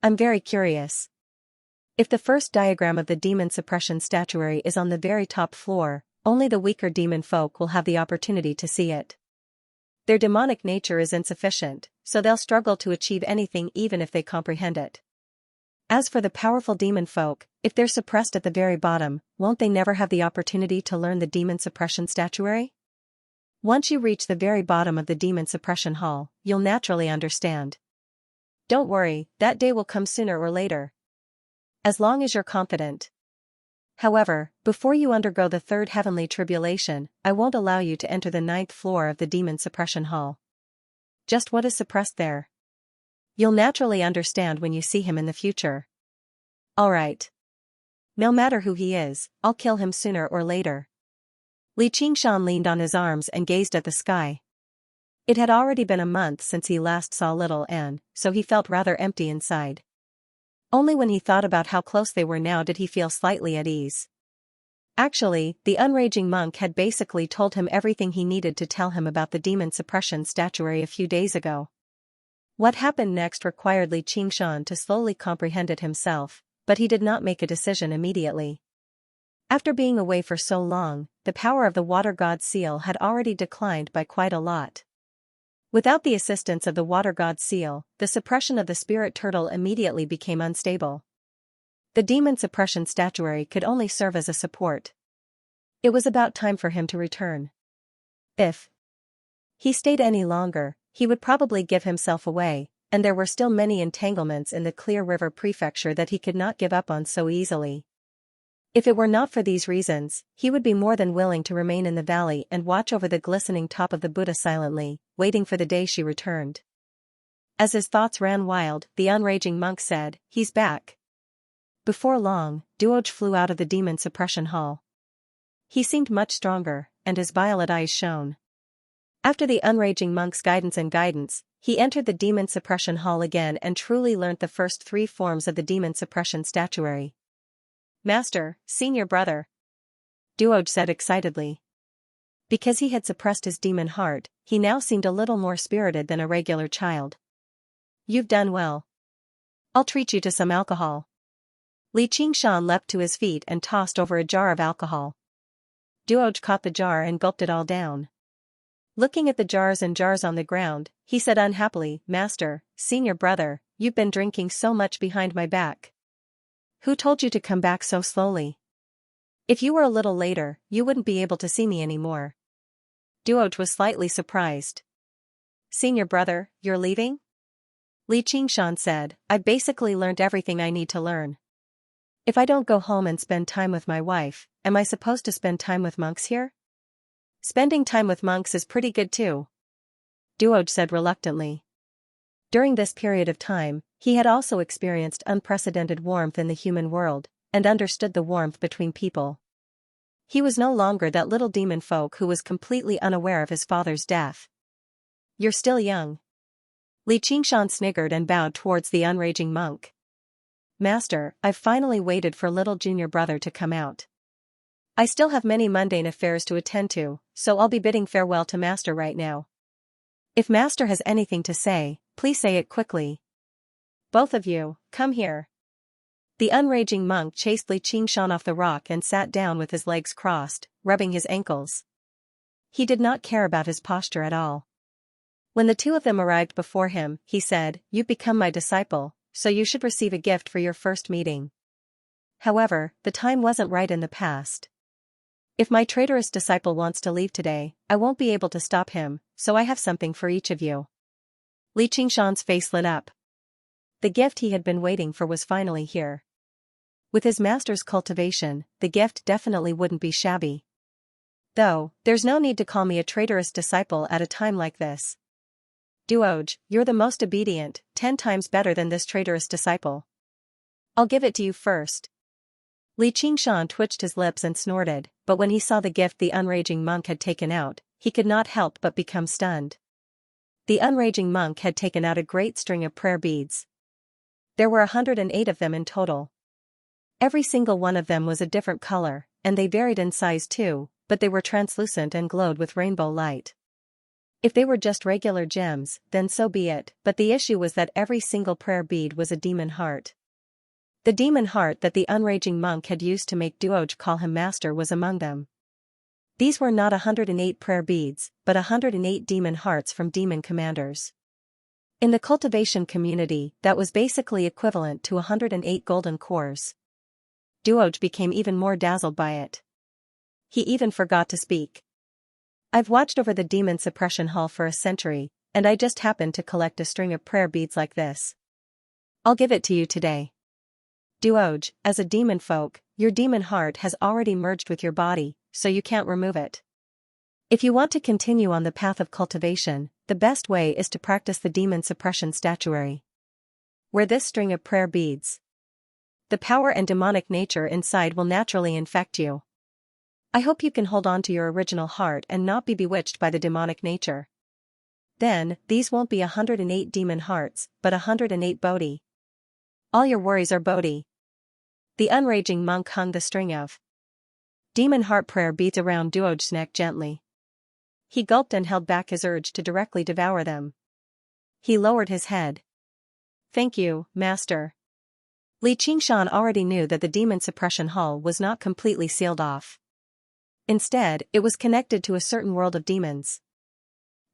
I'm very curious. If the first diagram of the demon suppression statuary is on the very top floor, only the weaker demon folk will have the opportunity to see it. Their demonic nature is insufficient, so they'll struggle to achieve anything even if they comprehend it. As for the powerful demon folk, if they're suppressed at the very bottom, won't they never have the opportunity to learn the demon suppression statuary? Once you reach the very bottom of the demon suppression hall, you'll naturally understand. Don't worry, that day will come sooner or later. As long as you're confident. However, before you undergo the third heavenly tribulation, I won't allow you to enter the 9th floor of the demon suppression hall. Just what is suppressed there? You'll naturally understand when you see him in the future. Alright. No matter who he is, I'll kill him sooner or later." Xianxia leaned on his arms and gazed at the sky. It had already been a month since he last saw little Anne, so he felt rather empty inside. Only when he thought about how close they were now did he feel slightly at ease. Actually, the unraging monk had basically told him everything he needed to tell him about the demon suppression statuary a few days ago. What happened next required Xianxia to slowly comprehend it himself, but he did not make a decision immediately. After being away for so long, the power of the water god's seal had already declined by quite a lot. Without the assistance of the water god's seal, the suppression of the spirit turtle immediately became unstable. The demon suppression statuary could only serve as a support. It was about time for him to return. If he stayed any longer, he would probably give himself away, and there were still many entanglements in the Clear River Prefecture that he could not give up on so easily. If it were not for these reasons, he would be more than willing to remain in the valley and watch over the glistening top of the Buddha silently, waiting for the day she returned. As his thoughts ran wild, the unraging monk said, "He's back." Before long, Duoj flew out of the demon suppression hall. He seemed much stronger, and his violet eyes shone. After the unraging monk's guidance, he entered the demon suppression hall again and truly learnt the first 3 forms of the demon suppression statuary. "Master, senior brother," Duoj said excitedly. Because he had suppressed his demon heart, he now seemed a little more spirited than a regular child. "You've done well. I'll treat you to some alcohol." Xianxia leapt to his feet and tossed over a jar of alcohol. Duoj caught the jar and gulped it all down. Looking at the jars and jars on the ground, he said unhappily, "Master, senior brother, you've been drinking so much behind my back. Who told you to come back so slowly? If you were a little later, you wouldn't be able to see me anymore." Duoj was slightly surprised. "Senior brother, you're leaving?" Xianxia said, "I've basically learned everything I need to learn. If I don't go home and spend time with my wife, am I supposed to spend time with monks here?" "Spending time with monks is pretty good too," Duoj said reluctantly. During this period of time, he had also experienced unprecedented warmth in the human world, and understood the warmth between people. He was no longer that little demon folk who was completely unaware of his father's death. "You're still young." Xianxia sniggered and bowed towards the unraging monk. "Master, I've finally waited for little junior brother to come out. I still have many mundane affairs to attend to, so I'll be bidding farewell to Master right now. If Master has anything to say, please say it quickly. Both of you, come here." The unraging monk chased Xianxia off the rock and sat down with his legs crossed, rubbing his ankles. He did not care about his posture at all. When the 2 of them arrived before him, he said, "You've become my disciple, so you should receive a gift for your first meeting. However, the time wasn't right in the past. If my traitorous disciple wants to leave today, I won't be able to stop him, so I have something for each of you." Xianxia's face lit up. The gift he had been waiting for was finally here. With his master's cultivation, the gift definitely wouldn't be shabby. "Though, there's no need to call me a traitorous disciple at a time like this. Duoj, you're the most obedient, 10 times better than this traitorous disciple." I'll give it to you first. Li Qingshan twitched his lips and snorted, but when he saw the gift the unraging monk had taken out, he could not help but become stunned. The unraging monk had taken out a great string of prayer beads. There were 108 of them in total. Every single one of them was a different color, and they varied in size too, but they were translucent and glowed with rainbow light. If they were just regular gems, then so be it, but the issue was that every single prayer bead was a demon heart. The demon heart that the unraging monk had used to make Duoj call him master was among them. These were not 108 prayer beads, but 108 demon hearts from demon commanders. In the cultivation community, that was basically equivalent to 108 golden cores. Duoj became even more dazzled by it. He even forgot to speak. I've watched over the demon suppression hall for a century, and I just happened to collect a string of prayer beads like this. I'll give it to you today. Duoj, as a demon folk, your demon heart has already merged with your body, so you can't remove it. If you want to continue on the path of cultivation, the best way is to practice the demon suppression statuary. Wear this string of prayer beads. The power and demonic nature inside will naturally infect you. I hope you can hold on to your original heart and not be bewitched by the demonic nature. Then, these won't be 108 demon hearts, but 108 Bodhi. All your worries are Bodhi. The unraging monk hung the string of demon heart prayer beads around Duoj's neck gently. He gulped and held back his urge to directly devour them. He lowered his head. Thank you, Master. Li Qingshan already knew that the demon suppression hall was not completely sealed off. Instead, it was connected to a certain world of demons.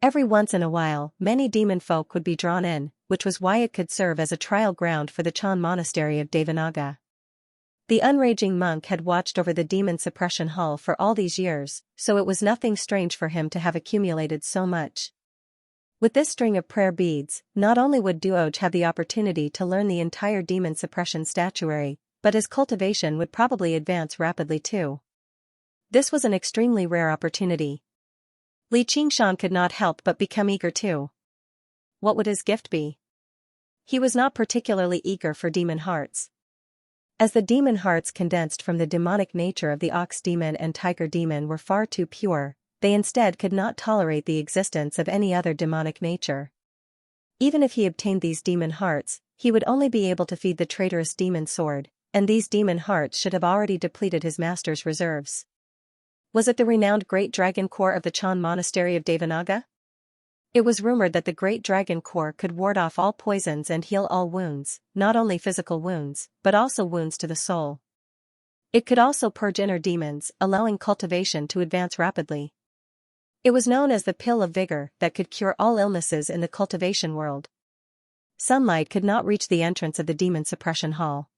Every once in a while, many demon folk would be drawn in, which was why it could serve as a trial ground for the Chan monastery of Devanaga. The unraging monk had watched over the demon suppression hall for all these years, so it was nothing strange for him to have accumulated so much. With this string of prayer beads, not only would Duoj have the opportunity to learn the entire demon suppression statuary, but his cultivation would probably advance rapidly too. This was an extremely rare opportunity. Li Qingshan could not help but become eager too. What would his gift be? He was not particularly eager for demon hearts. As the demon hearts condensed from the demonic nature of the ox demon and tiger demon were far too pure, they instead could not tolerate the existence of any other demonic nature. Even if he obtained these demon hearts, he would only be able to feed the traitorous demon sword, and these demon hearts should have already depleted his master's reserves. Was it the renowned Great Dragon Core of the Chan Monastery of Devanaga? It was rumored that the Great Dragon Core could ward off all poisons and heal all wounds, not only physical wounds, but also wounds to the soul. It could also purge inner demons, allowing cultivation to advance rapidly. It was known as the Pill of Vigor that could cure all illnesses in the cultivation world. Sunlight could not reach the entrance of the demon suppression hall.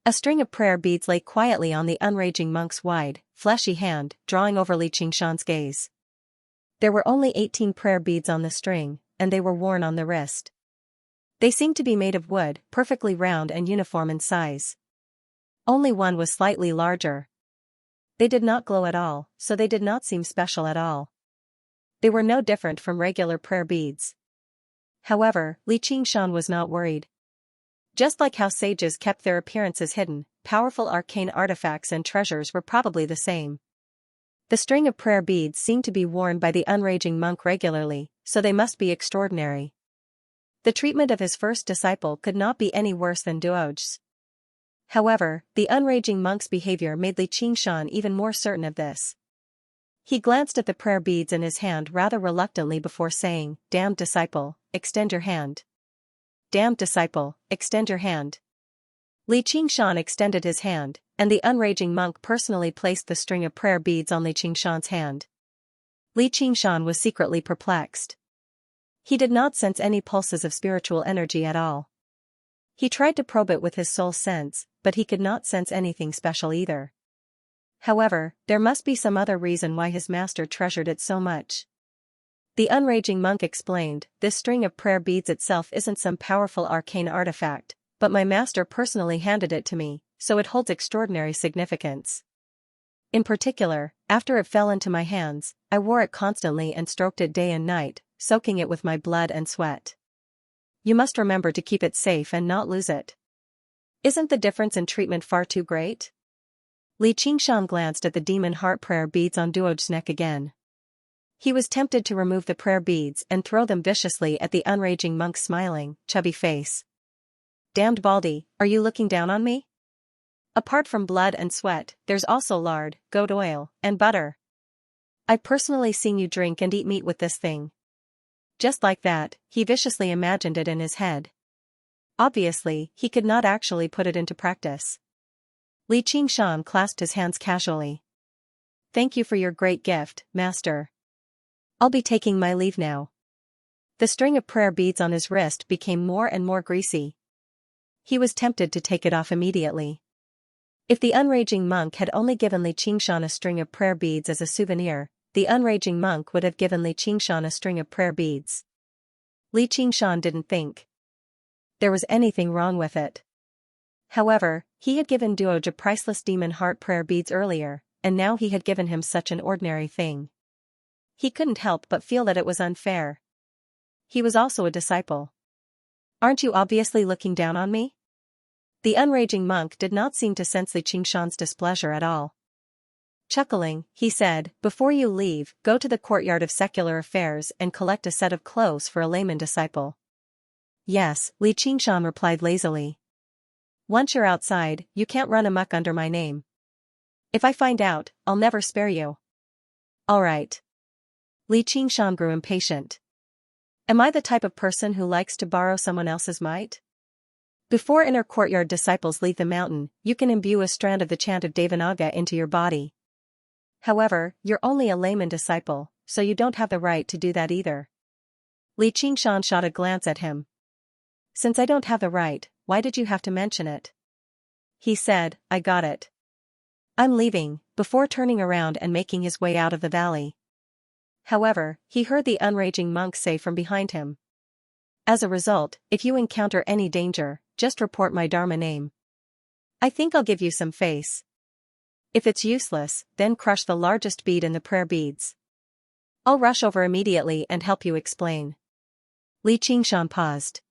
A string of prayer beads lay quietly on the unraging monk's wide, fleshy hand, drawing over Li Qingshan's gaze. There were only 18 prayer beads on the string, and they were worn on the wrist. They seemed to be made of wood, perfectly round and uniform in size. Only one was slightly larger. They did not glow at all, so they did not seem special at all. They were no different from regular prayer beads. However, Li Qingshan was not worried. Just like how sages kept their appearances hidden, powerful arcane artifacts and treasures were probably the same. The string of prayer beads seemed to be worn by the unraging monk regularly, so they must be extraordinary. The treatment of his first disciple could not be any worse than Duoj's. However, the unraging monk's behavior made Li Qingshan even more certain of this. He glanced at the prayer beads in his hand rather reluctantly before saying, "Damned disciple, extend your hand. Damned disciple, extend your hand." Li Qingshan extended his hand, and the unraging monk personally placed the string of prayer beads on Li Qingshan's hand. Li Qingshan was secretly perplexed. He did not sense any pulses of spiritual energy at all. He tried to probe it with his soul sense, but he could not sense anything special either. However, there must be some other reason why his master treasured it so much. The unraging monk explained, "This string of prayer beads itself isn't some powerful arcane artifact, but my master personally handed it to me, so it holds extraordinary significance. In particular, after it fell into my hands, I wore it constantly and stroked it day and night, soaking it with my blood and sweat. You must remember to keep it safe and not lose it." Isn't the difference in treatment far too great? Li Qingshan glanced at the demon heart prayer beads on Duo's neck again. He was tempted to remove the prayer beads and throw them viciously at the unraging monk's smiling, chubby face. Damned Baldy, are you looking down on me? Apart from blood and sweat, there's also lard, goat oil, and butter. I personally seen you drink and eat meat with this thing. Just like that, he viciously imagined it in his head. Obviously, he could not actually put it into practice. Li Qingshan clasped his hands casually. Thank you for your great gift, master. I'll be taking my leave now. The string of prayer beads on his wrist became more and more greasy. He was tempted to take it off immediately. If the unraging monk had only given Li Qingshan a string of prayer beads as a souvenir, the unraging monk would have given Li Qingshan a string of prayer beads. Li Qingshan didn't think there was anything wrong with it. However, he had given Duoj priceless demon heart prayer beads earlier, and now he had given him such an ordinary thing. He couldn't help but feel that it was unfair. He was also a disciple. Aren't you obviously looking down on me? The unraging monk did not seem to sense Li Qingshan's displeasure at all. Chuckling, he said, before you leave, go to the courtyard of secular affairs and collect a set of clothes for a layman disciple. Yes, Li Qingshan replied lazily. Once you're outside, you can't run amok under my name. If I find out, I'll never spare you. All right. Li Qingshan grew impatient. Am I the type of person who likes to borrow someone else's might? Before inner courtyard disciples leave the mountain, you can imbue a strand of the chant of Devanaga into your body. However, you're only a layman disciple, so you don't have the right to do that either. Li Qingshan shot a glance at him. Since I don't have the right, why did you have to mention it? He said, I got it. I'm leaving, before turning around and making his way out of the valley. However, he heard the unraging monk say from behind him. As a result, if you encounter any danger, just report my Dharma name. I think I'll give you some face. If it's useless, then crush the largest bead in the prayer beads. I'll rush over immediately and help you explain. Li Qingshan paused.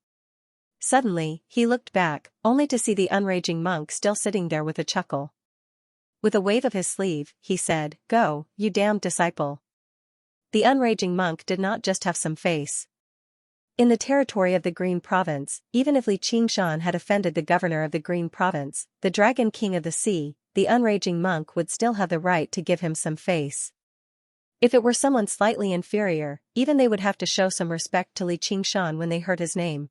Suddenly, he looked back, only to see the unraging monk still sitting there with a chuckle. With a wave of his sleeve, he said, Go, you damned disciple. The unraging monk did not just have some face. In the territory of the Green Province, even if Li Qingshan had offended the governor of the Green Province, the Dragon King of the Sea, the unraging monk would still have the right to give him some face. If it were someone slightly inferior, even they would have to show some respect to Li Qingshan when they heard his name.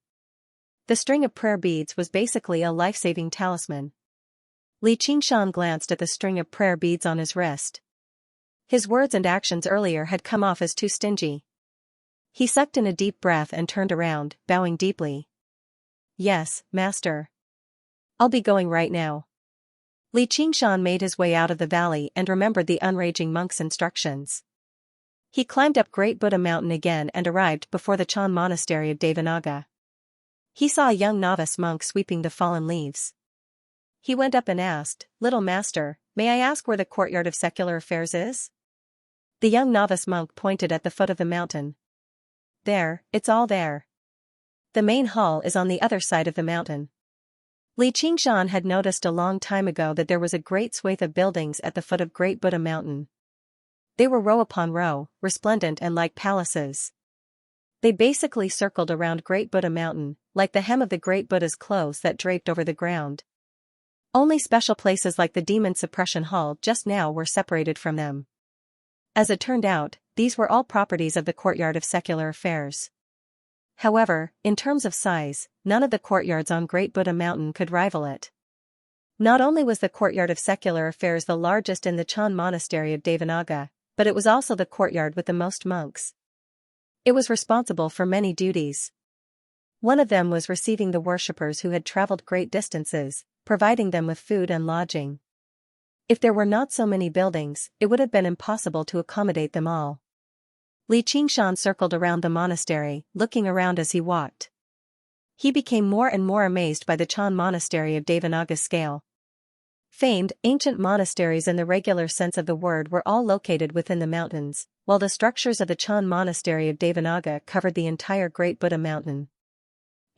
The string of prayer beads was basically a life-saving talisman. Li Qingshan glanced at the string of prayer beads on his wrist. His words and actions earlier had come off as too stingy. He sucked in a deep breath and turned around, bowing deeply. Yes, master. I'll be going right now. Li Qingshan made his way out of the valley and remembered the unraging monk's instructions. He climbed up Great Buddha Mountain again and arrived before the Chan Monastery of Devanaga. He saw a young novice monk sweeping the fallen leaves. He went up and asked, Little master, may I ask where the courtyard of secular affairs is? The young novice monk pointed at the foot of the mountain. There, it's all there. The main hall is on the other side of the mountain. Li Qingshan had noticed a long time ago that there was a great swathe of buildings at the foot of Great Buddha Mountain. They were row upon row, resplendent and like palaces. They basically circled around Great Buddha Mountain, like the hem of the Great Buddha's clothes that draped over the ground. Only special places like the Demon Suppression Hall just now were separated from them. As it turned out, these were all properties of the courtyard of secular affairs. However, in terms of size, none of the courtyards on Great Buddha Mountain could rival it. Not only was the courtyard of secular affairs the largest in the Chan Monastery of Devanaga, but it was also the courtyard with the most monks. It was responsible for many duties. One of them was receiving the worshippers who had traveled great distances, providing them with food and lodging. If there were not so many buildings, it would have been impossible to accommodate them all. Li Qingshan circled around the monastery, looking around as he walked. He became more and more amazed by the Chan Monastery of Devanaga's scale. Famed, ancient monasteries in the regular sense of the word were all located within the mountains, while the structures of the Chan Monastery of Devanaga covered the entire Great Buddha Mountain.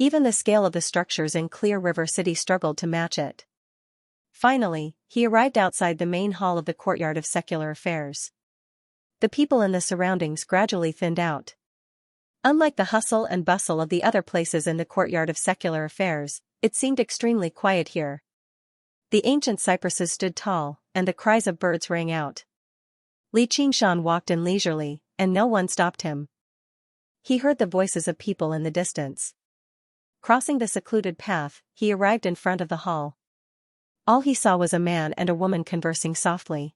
Even the scale of the structures in Clear River City struggled to match it. Finally, he arrived outside the main hall of the courtyard of secular affairs. The people in the surroundings gradually thinned out. Unlike the hustle and bustle of the other places in the courtyard of secular affairs, it seemed extremely quiet here. The ancient cypresses stood tall, and the cries of birds rang out. Li Qingshan walked in leisurely, and no one stopped him. He heard the voices of people in the distance. Crossing the secluded path, he arrived in front of the hall. All he saw was a man and a woman conversing softly.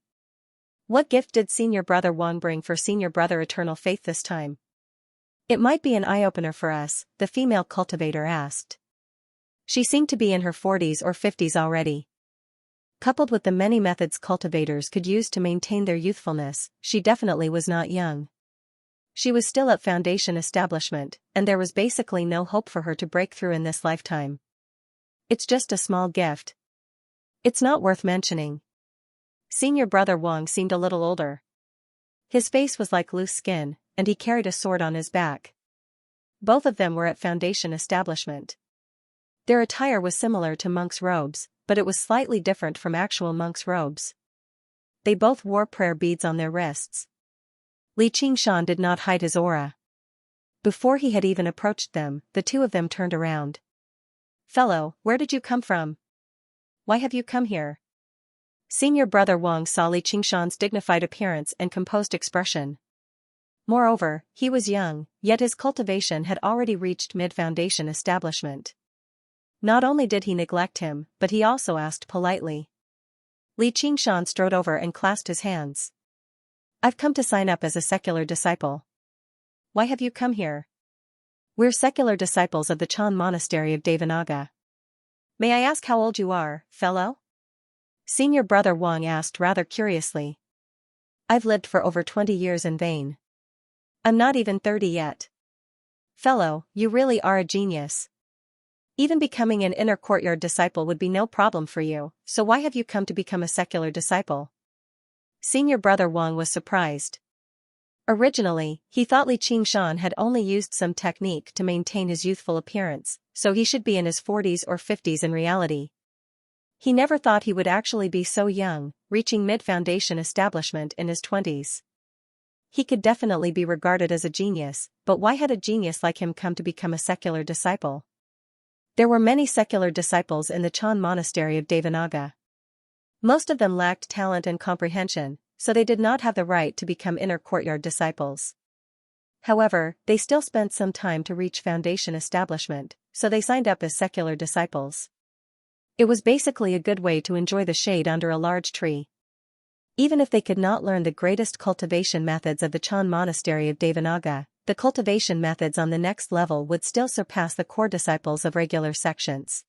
What gift did Senior Brother Wang bring for Senior Brother Eternal Faith this time? It might be an eye-opener for us, the female cultivator asked. She seemed to be in her 40s or 50s already. Coupled with the many methods cultivators could use to maintain their youthfulness, she definitely was not young. She was still at foundation establishment, and there was basically no hope for her to break through in this lifetime. It's just a small gift. It's not worth mentioning. Senior Brother Wang seemed a little older. His face was like loose skin, and he carried a sword on his back. Both of them were at foundation establishment. Their attire was similar to monks' robes, but it was slightly different from actual monks' robes. They both wore prayer beads on their wrists. Li Qingshan did not hide his aura. Before he had even approached them, the two of them turned around. "Fellow, where did you come from? Why have you come here?" Senior Brother Wang saw Li Qingshan's dignified appearance and composed expression. Moreover, he was young, yet his cultivation had already reached mid-foundation establishment. Not only did he neglect him, but he also asked politely. Li Qingshan strode over and clasped his hands. "I've come to sign up as a secular disciple." "Why have you come here?" "We're secular disciples of the Chan Monastery of Devanaga." "May I ask how old you are, fellow?" Senior Brother Wang asked rather curiously. "I've lived for over 20 years in vain. I'm not even 30 yet." "Fellow, you really are a genius. Even becoming an inner courtyard disciple would be no problem for you, so why have you come to become a secular disciple?" Senior Brother Wang was surprised. Originally, he thought Li Qingshan had only used some technique to maintain his youthful appearance, so he should be in his 40s or 50s in reality. He never thought he would actually be so young, reaching mid-foundation establishment in his 20s. He could definitely be regarded as a genius, but why had a genius like him come to become a secular disciple? There were many secular disciples in the Chan Monastery of Devanaga. Most of them lacked talent and comprehension, so they did not have the right to become inner courtyard disciples. However, they still spent some time to reach foundation establishment, so they signed up as secular disciples. It was basically a good way to enjoy the shade under a large tree. Even if they could not learn the greatest cultivation methods of the Chan Monastery of Devanaga, the cultivation methods on the next level would still surpass the core disciples of regular sections.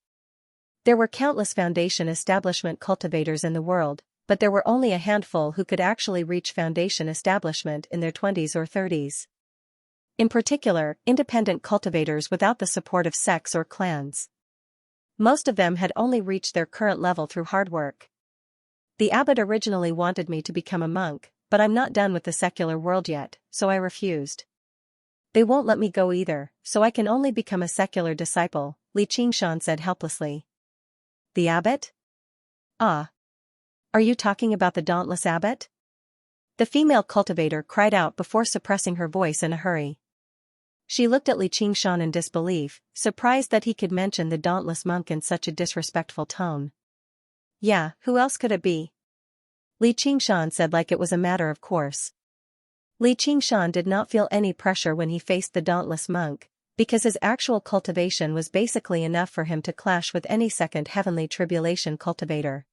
There were countless foundation establishment cultivators in the world, but there were only a handful who could actually reach foundation establishment in their 20s or 30s. In particular, independent cultivators without the support of sects or clans. Most of them had only reached their current level through hard work. "The abbot originally wanted me to become a monk, but I'm not done with the secular world yet, so I refused. They won't let me go either, so I can only become a secular disciple," Li Qingshan said helplessly. "The abbot? Ah. Are you talking about the dauntless abbot?" The female cultivator cried out before suppressing her voice in a hurry. She looked at Li Qingshan in disbelief, surprised that he could mention the dauntless monk in such a disrespectful tone. "Yeah, who else could it be?" Li Qingshan said like it was a matter of course. Li Qingshan did not feel any pressure when he faced the dauntless monk, because his actual cultivation was basically enough for him to clash with any second heavenly tribulation cultivator.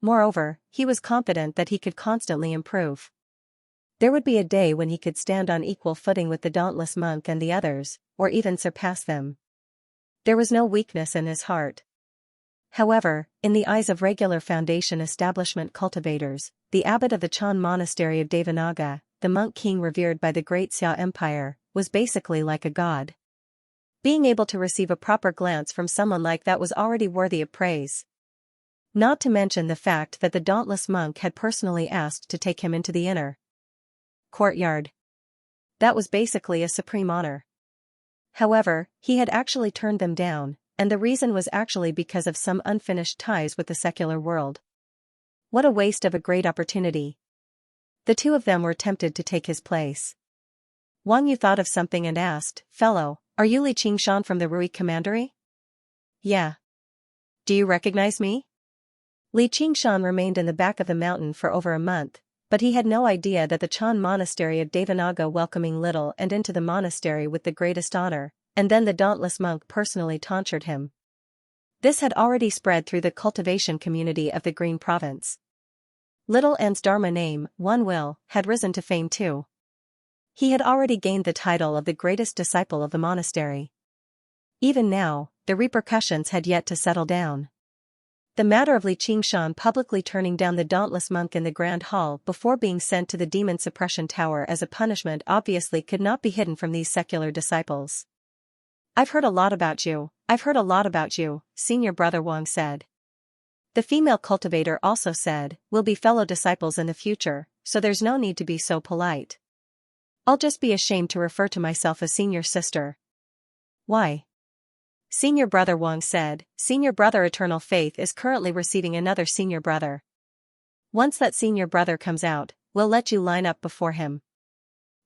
Moreover, he was confident that he could constantly improve. There would be a day when he could stand on equal footing with the dauntless monk and the others, or even surpass them. There was no weakness in his heart. However, in the eyes of regular foundation establishment cultivators, the abbot of the Chan Monastery of Devanaga, the monk king revered by the great Xia Empire, was basically like a god. Being able to receive a proper glance from someone like that was already worthy of praise. Not to mention the fact that the dauntless monk had personally asked to take him into the inner courtyard. That was basically a supreme honor. However, he had actually turned them down, and the reason was actually because of some unfinished ties with the secular world. What a waste of a great opportunity. The two of them were tempted to take his place. Wang Yu thought of something and asked, "Fellow, are you Li Qingshan from the Rui Commandery?" "Yeah. Do you recognize me?" Li Qingshan remained in the back of the mountain for over a month, but he had no idea that the Chan monastery of Devanaga welcoming little and into the monastery with the greatest honor, and then the dauntless monk personally tonsured him. This had already spread through the cultivation community of the Green Province. Little An's Dharma name, One Will, had risen to fame too. He had already gained the title of the greatest disciple of the monastery. Even now, the repercussions had yet to settle down. The matter of Li Qingshan publicly turning down the dauntless monk in the Grand Hall before being sent to the Demon Suppression Tower as a punishment obviously could not be hidden from these secular disciples. "I've heard a lot about you, Senior Brother Wang said. The female cultivator also said, "We'll be fellow disciples in the future, so there's no need to be so polite. I'll just be ashamed to refer to myself as senior sister." "Why?" Senior Brother Wang said, "Senior Brother Eternal Faith is currently receiving another senior brother. Once that senior brother comes out, we'll let you line up before him."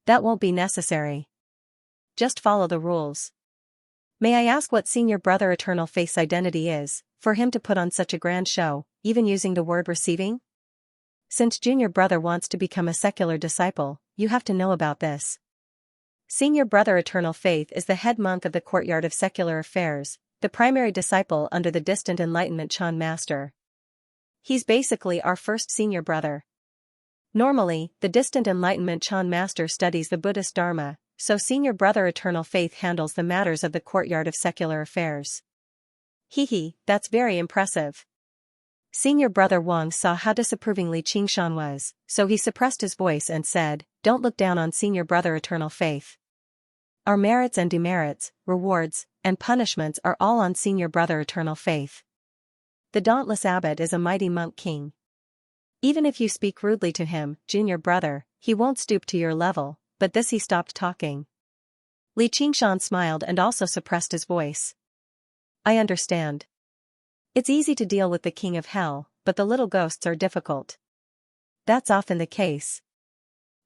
"That won't be necessary. Just follow the rules." "May I ask what Senior Brother Eternal Faith's identity is, for him to put on such a grand show, even using the word receiving? Since Junior Brother wants to become a secular disciple, you have to know about this. Senior Brother Eternal Faith is the head monk of the Courtyard of Secular Affairs, the primary disciple under the distant Enlightenment Chan Master. He's basically our first senior brother. Normally, the distant Enlightenment Chan Master studies the Buddhist Dharma, so Senior Brother Eternal Faith handles the matters of the Courtyard of Secular Affairs." "Hee, that's very impressive." Senior Brother Wang saw how disapproving Li Qingshan was, so he suppressed his voice and said, "Don't look down on Senior Brother Eternal Faith. Our merits and demerits, rewards, and punishments are all on Senior Brother Eternal Faith. The dauntless abbot is a mighty monk king. Even if you speak rudely to him, Junior Brother, he won't stoop to your level," but this he stopped talking. Li Qingshan smiled and also suppressed his voice. "I understand. It's easy to deal with the king of hell, but the little ghosts are difficult." "That's often the case.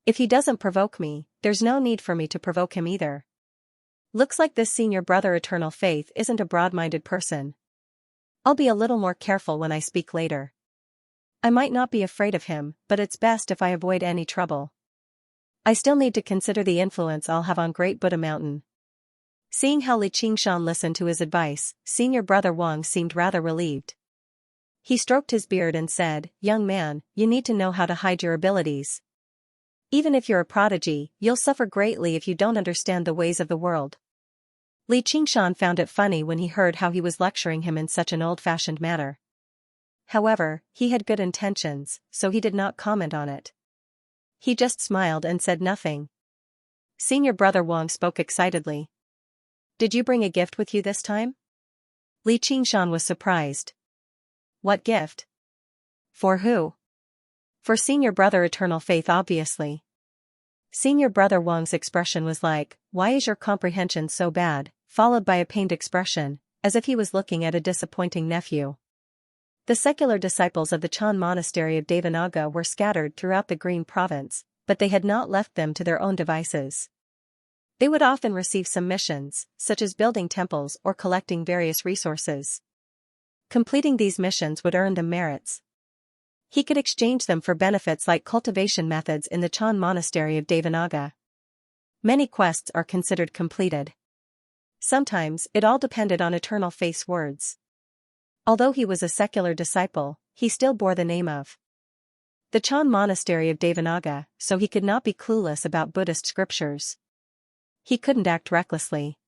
If he doesn't provoke me, there's no need for me to provoke him either. Looks like this Senior Brother Eternal Faith isn't a broad-minded person. I'll be a little more careful when I speak later. I might not be afraid of him, but it's best if I avoid any trouble. I still need to consider the influence I'll have on Great Buddha Mountain." Seeing how Li Qingshan listened to his advice, Senior Brother Wang seemed rather relieved. He stroked his beard and said, "Young man, you need to know how to hide your abilities. Even if you're a prodigy, you'll suffer greatly if you don't understand the ways of the world." Li Qingshan found it funny when he heard how he was lecturing him in such an old-fashioned manner. However, he had good intentions, so he did not comment on it. He just smiled and said nothing. Senior Brother Wang spoke excitedly. "Did you bring a gift with you this time?" Li Qingshan was surprised. "What gift? For who?" "For Senior Brother Eternal Faith obviously." Senior Brother Wang's expression was like, "Why is your comprehension so bad?" followed by a pained expression, as if he was looking at a disappointing nephew. The secular disciples of the Chan monastery of Devanaga were scattered throughout the Green Province, but they had not left them to their own devices. They would often receive some missions, such as building temples or collecting various resources. Completing these missions would earn them merits. He could exchange them for benefits like cultivation methods in the Chan monastery of Devanaga. Many quests are considered completed. Sometimes it all depended on Eternal Faith's words. Although he was a secular disciple, he still bore the name of the Chan monastery of Devanaga, so he could not be clueless about Buddhist scriptures. He couldn't act recklessly.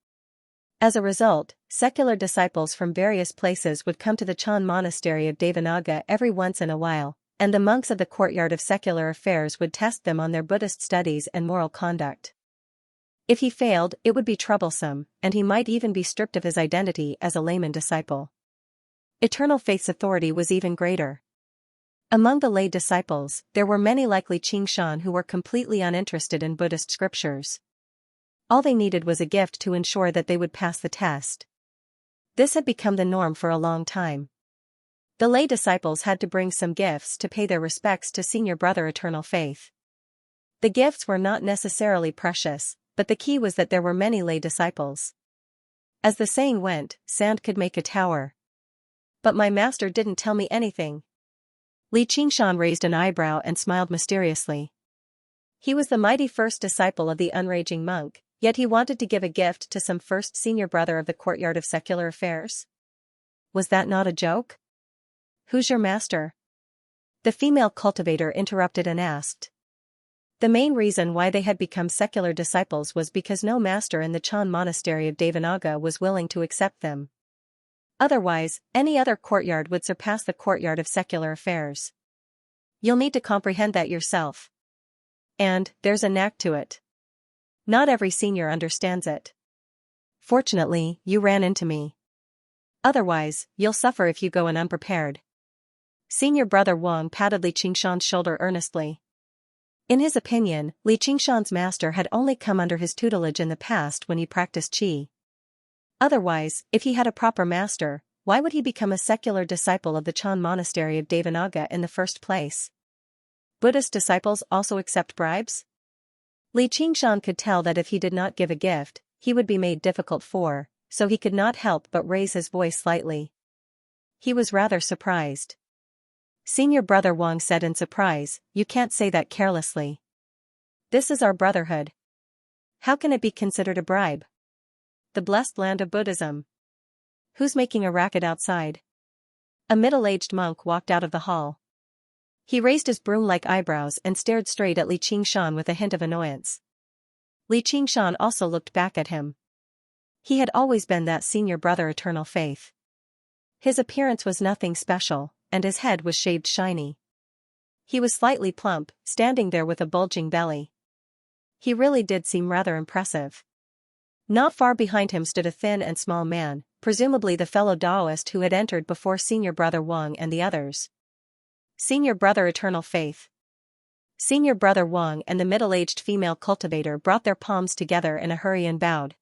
As a result, secular disciples from various places would come to the Chan monastery of Devanaga every once in a while, and the monks of the Courtyard of Secular Affairs would test them on their Buddhist studies and moral conduct. If he failed, it would be troublesome, and he might even be stripped of his identity as a layman disciple. Eternal Faith's authority was even greater. Among the lay disciples, there were many like Li Qingshan who were completely uninterested in Buddhist scriptures. All they needed was a gift to ensure that they would pass the test. This had become the norm for a long time. The lay disciples had to bring some gifts to pay their respects to senior brother Eternal Faith. The gifts were not necessarily precious, but the key was that there were many lay disciples. As the saying went, sand could make a tower. But my master didn't tell me anything. Li Qingshan raised an eyebrow and smiled mysteriously. He was the mighty first disciple of the unraging monk, yet he wanted to give a gift to some first senior brother of the courtyard of secular affairs. Was that not a joke? Who's your master? The female cultivator interrupted and asked. The main reason why they had become secular disciples was because no master in the Chan monastery of Devanaga was willing to accept them. Otherwise, any other courtyard would surpass the courtyard of secular affairs. You'll need to comprehend that yourself. And, there's a knack to it. Not every senior understands it. Fortunately, you ran into me. Otherwise, you'll suffer if you go in unprepared. Senior brother Wang patted Li Qingshan's shoulder earnestly. In his opinion, Li Qingshan's master had only come under his tutelage in the past when he practiced qi. Otherwise, if he had a proper master, why would he become a secular disciple of the Chan monastery of Devanaga in the first place? Buddhist disciples also accept bribes? Li Qingshan could tell that if he did not give a gift, he would be made difficult for, so he could not help but raise his voice slightly. He was rather surprised. Senior brother Wang said in surprise, "You can't say that carelessly. This is our brotherhood. How can it be considered a bribe? The blessed land of Buddhism. Who's making a racket outside?" A middle-aged monk walked out of the hall. He raised his broom-like eyebrows and stared straight at Li Qingshan with a hint of annoyance. Li Qingshan also looked back at him. He had always been that senior brother Eternal Faith. His appearance was nothing special, and his head was shaved shiny. He was slightly plump, standing there with a bulging belly. He really did seem rather impressive. Not far behind him stood a thin and small man, presumably the fellow Taoist who had entered before senior brother Wang and the others. Senior brother Eternal Faith. Senior brother Wang and the middle-aged female cultivator brought their palms together in a hurry and bowed.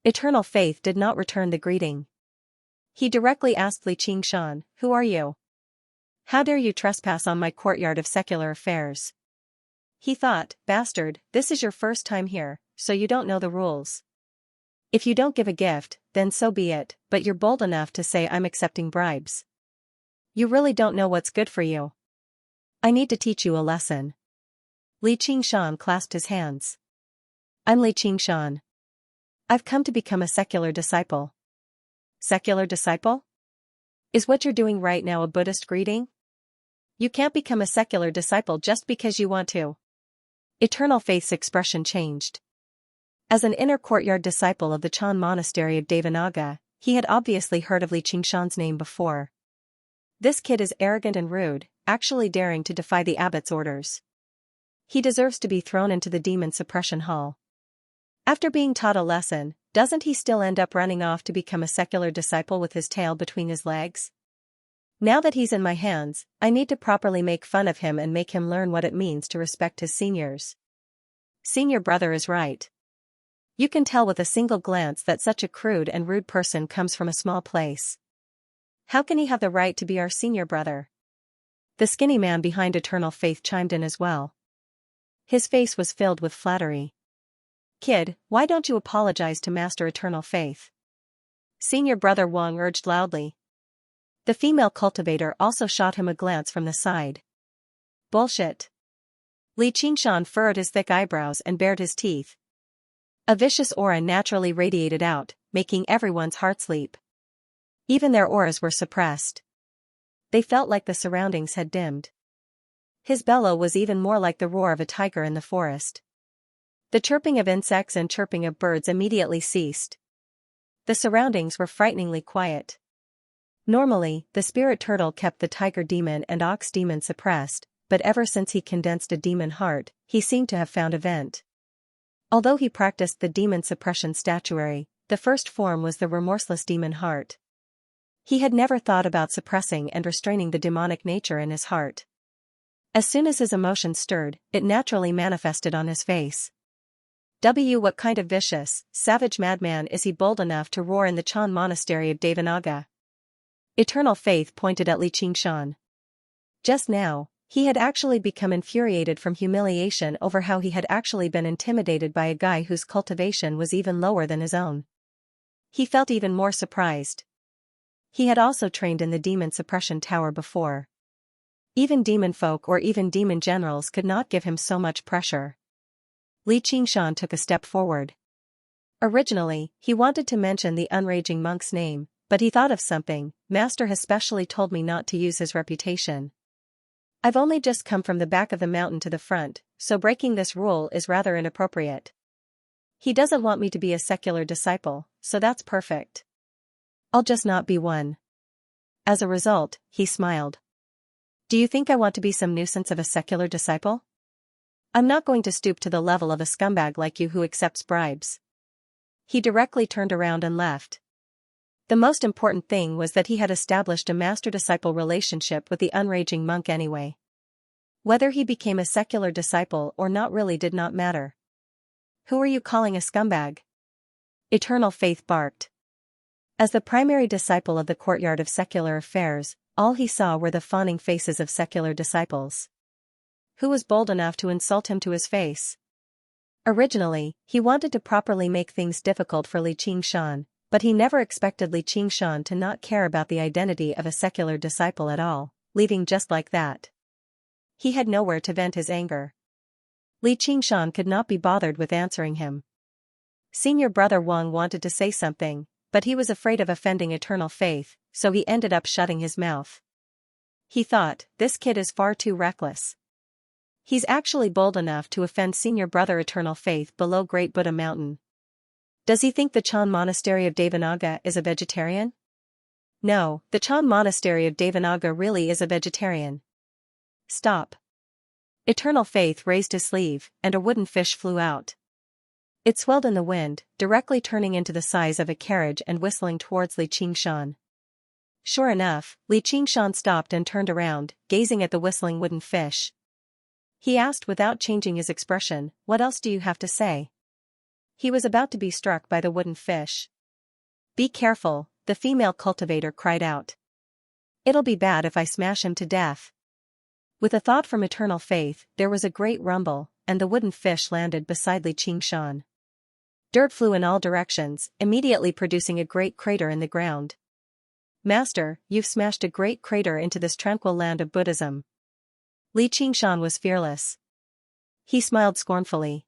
Eternal Faith did not return the greeting. He directly asked Li Qingshan, "Who are you? How dare you trespass on my courtyard of secular affairs?" He thought, "Bastard, this is your first time here, so you don't know the rules. If you don't give a gift, then so be it, but you're bold enough to say I'm accepting bribes. You really don't know what's good for you. I need to teach you a lesson." Li Qingshan clasped his hands. "I'm Li Qingshan. I've come to become a secular disciple." Secular disciple? Is what you're doing right now a Buddhist greeting? You can't become a secular disciple just because you want to. Eternal Faith's expression changed. As an inner courtyard disciple of the Chan monastery of Devanaga, he had obviously heard of Li Qingshan's name before. This kid is arrogant and rude, actually daring to defy the abbot's orders. He deserves to be thrown into the demon suppression hall. After being taught a lesson, doesn't he still end up running off to become a secular disciple with his tail between his legs? Now that he's in my hands, I need to properly make fun of him and make him learn what it means to respect his seniors. Senior brother is right. You can tell with a single glance that such a crude and rude person comes from a small place. How can he have the right to be our senior brother? The skinny man behind Eternal Faith chimed in as well. His face was filled with flattery. "Kid, why don't you apologize to Master Eternal Faith?" Senior brother Wang urged loudly. The female cultivator also shot him a glance from the side. Bullshit. Li Qingshan furrowed his thick eyebrows and bared his teeth. A vicious aura naturally radiated out, making everyone's hearts leap. Even their auras were suppressed. They felt like the surroundings had dimmed. His bellow was even more like the roar of a tiger in the forest. The chirping of insects and chirping of birds immediately ceased. The surroundings were frighteningly quiet. Normally, the spirit turtle kept the tiger demon and ox demon suppressed, but ever since he condensed a demon heart, he seemed to have found a vent. Although he practiced the demon suppression statuary, the first form was the remorseless demon heart. He had never thought about suppressing and restraining the demonic nature in his heart. As soon as his emotions stirred, it naturally manifested on his face. What kind of vicious, savage madman is he bold enough to roar in the Chan monastery of Devanaga? Eternal Faith pointed at Li Qingshan. Just now, he had actually become infuriated from humiliation over how he had actually been intimidated by a guy whose cultivation was even lower than his own. He felt even more surprised. He had also trained in the demon suppression tower before. Even demon folk or even demon generals could not give him so much pressure. Li Qingshan took a step forward. Originally, he wanted to mention the unraging monk's name, but he thought of something. Master has specially told me not to use his reputation. I've only just come from the back of the mountain to the front, so breaking this rule is rather inappropriate. He doesn't want me to be a secular disciple, so that's perfect. I'll just not be one. As a result, he smiled. Do you think I want to be some nuisance of a secular disciple? I'm not going to stoop to the level of a scumbag like you who accepts bribes. He directly turned around and left. The most important thing was that he had established a master-disciple relationship with the unraging monk anyway. Whether he became a secular disciple or not really did not matter. Who are you calling a scumbag? Eternal Faith barked. As the primary disciple of the courtyard of secular affairs, all he saw were the fawning faces of secular disciples. Who was bold enough to insult him to his face? Originally, he wanted to properly make things difficult for Li Qingshan, but he never expected Li Qingshan to not care about the identity of a secular disciple at all, leaving just like that. He had nowhere to vent his anger. Li Qingshan could not be bothered with answering him. Senior Brother Wang wanted to say something, but he was afraid of offending Eternal Faith, so he ended up shutting his mouth. He thought, this kid is far too reckless. He's actually bold enough to offend Senior Brother Eternal Faith below Great Buddha Mountain. Does he think the Chan Monastery of Devanaga is a vegetarian? No, the Chan Monastery of Devanaga really is a vegetarian. Stop. Eternal Faith raised his sleeve, and a wooden fish flew out. It swelled in the wind, directly turning into the size of a carriage and whistling towards Li Qingshan. Sure enough, Li Qingshan stopped and turned around, gazing at the whistling wooden fish. He asked without changing his expression, "What else do you have to say?" He was about to be struck by the wooden fish. "Be careful," the female cultivator cried out. "It'll be bad if I smash him to death." With a thought from Eternal Faith, there was a great rumble, and the wooden fish landed beside Li Qingshan. Dirt flew in all directions, immediately producing a great crater in the ground. "Master, you've smashed a great crater into this tranquil land of Buddhism." Li Qingshan was fearless. He smiled scornfully.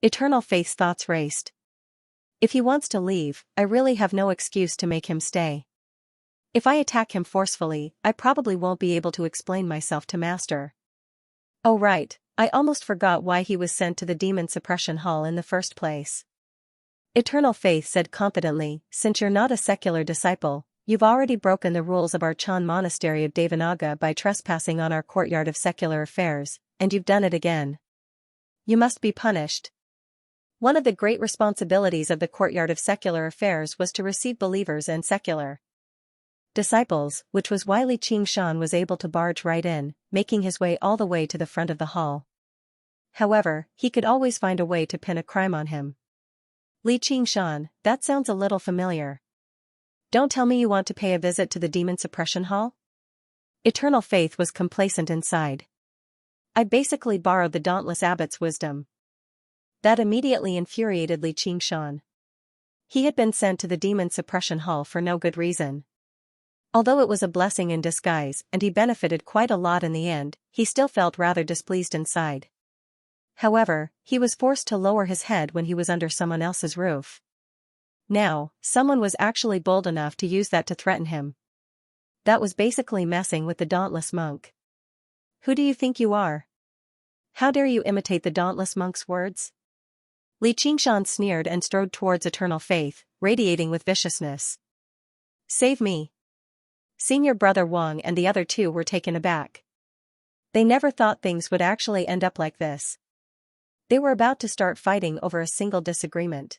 Eternal Faith's thoughts raced. If he wants to leave, I really have no excuse to make him stay. If I attack him forcefully, I probably won't be able to explain myself to Master. Oh right, I almost forgot why he was sent to the Demon Suppression Hall in the first place. Eternal Faith said confidently, since you're not a secular disciple, you've already broken the rules of our Chan Monastery of Devanaga by trespassing on our courtyard of secular affairs, and you've done it again. You must be punished. One of the great responsibilities of the courtyard of secular affairs was to receive believers and secular disciples, which was why Li Qingshan was able to barge right in, making his way all the way to the front of the hall. However, he could always find a way to pin a crime on him. Li Qingshan, that sounds a little familiar. Don't tell me you want to pay a visit to the Demon Suppression Hall? Eternal Faith was complacent inside. I basically borrowed the Dauntless Abbot's wisdom. That immediately infuriated Li Qingshan. He had been sent to the Demon Suppression Hall for no good reason. Although it was a blessing in disguise and he benefited quite a lot in the end, he still felt rather displeased inside. However, he was forced to lower his head when he was under someone else's roof. Now, someone was actually bold enough to use that to threaten him. That was basically messing with the Dauntless Monk. Who do you think you are? How dare you imitate the Dauntless Monk's words? Li Qingshan sneered and strode towards Eternal Faith, radiating with viciousness. Save me. Senior Brother Wang and the other two were taken aback. They never thought things would actually end up like this. They were about to start fighting over a single disagreement.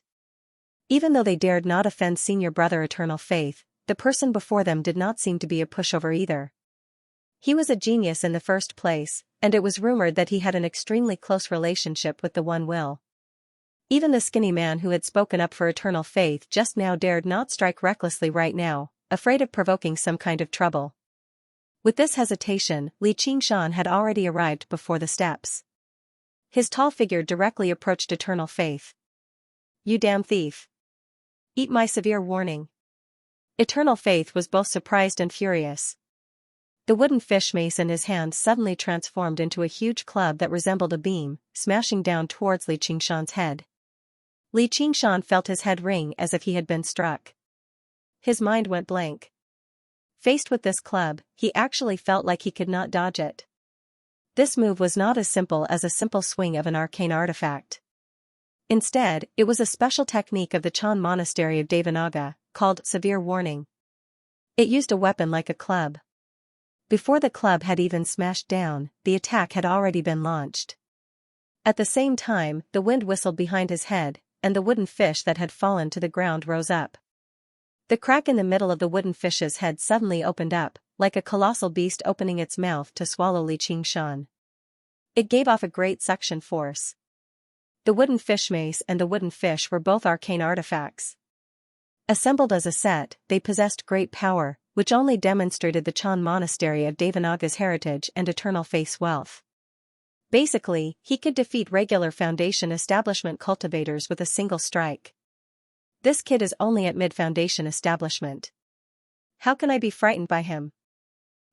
Even though they dared not offend Senior Brother Eternal Faith, the person before them did not seem to be a pushover either. He was a genius in the first place, and it was rumored that he had an extremely close relationship with the One Will. Even the skinny man who had spoken up for eternal faith just now dared not strike recklessly right now, afraid of provoking some kind of trouble. With this hesitation, Li Qingshan had already arrived before the steps. His tall figure directly approached eternal faith. "You damn thief! Eat my severe warning." Eternal faith was both surprised and furious. The wooden fish mace in his hand suddenly transformed into a huge club that resembled a beam, smashing down towards Li Qingshan's head. Li Qingshan felt his head ring as if he had been struck. His mind went blank. Faced with this club, he actually felt like he could not dodge it. This move was not as simple as a simple swing of an arcane artifact. Instead, it was a special technique of the Chan monastery of Devanaga, called severe warning. It used a weapon like a club. Before the club had even smashed down, the attack had already been launched. At the same time, the wind whistled behind his head, and the wooden fish that had fallen to the ground rose up. The crack in the middle of the wooden fish's head suddenly opened up, like a colossal beast opening its mouth to swallow Li Qingshan. It gave off a great suction force. The wooden fish mace and the wooden fish were both arcane artifacts. Assembled as a set, they possessed great power, which only demonstrated the Chan monastery of Devanaga's heritage and eternal faith's wealth. Basically, he could defeat regular Foundation establishment cultivators with a single strike. This kid is only at mid-Foundation establishment. How can I be frightened by him?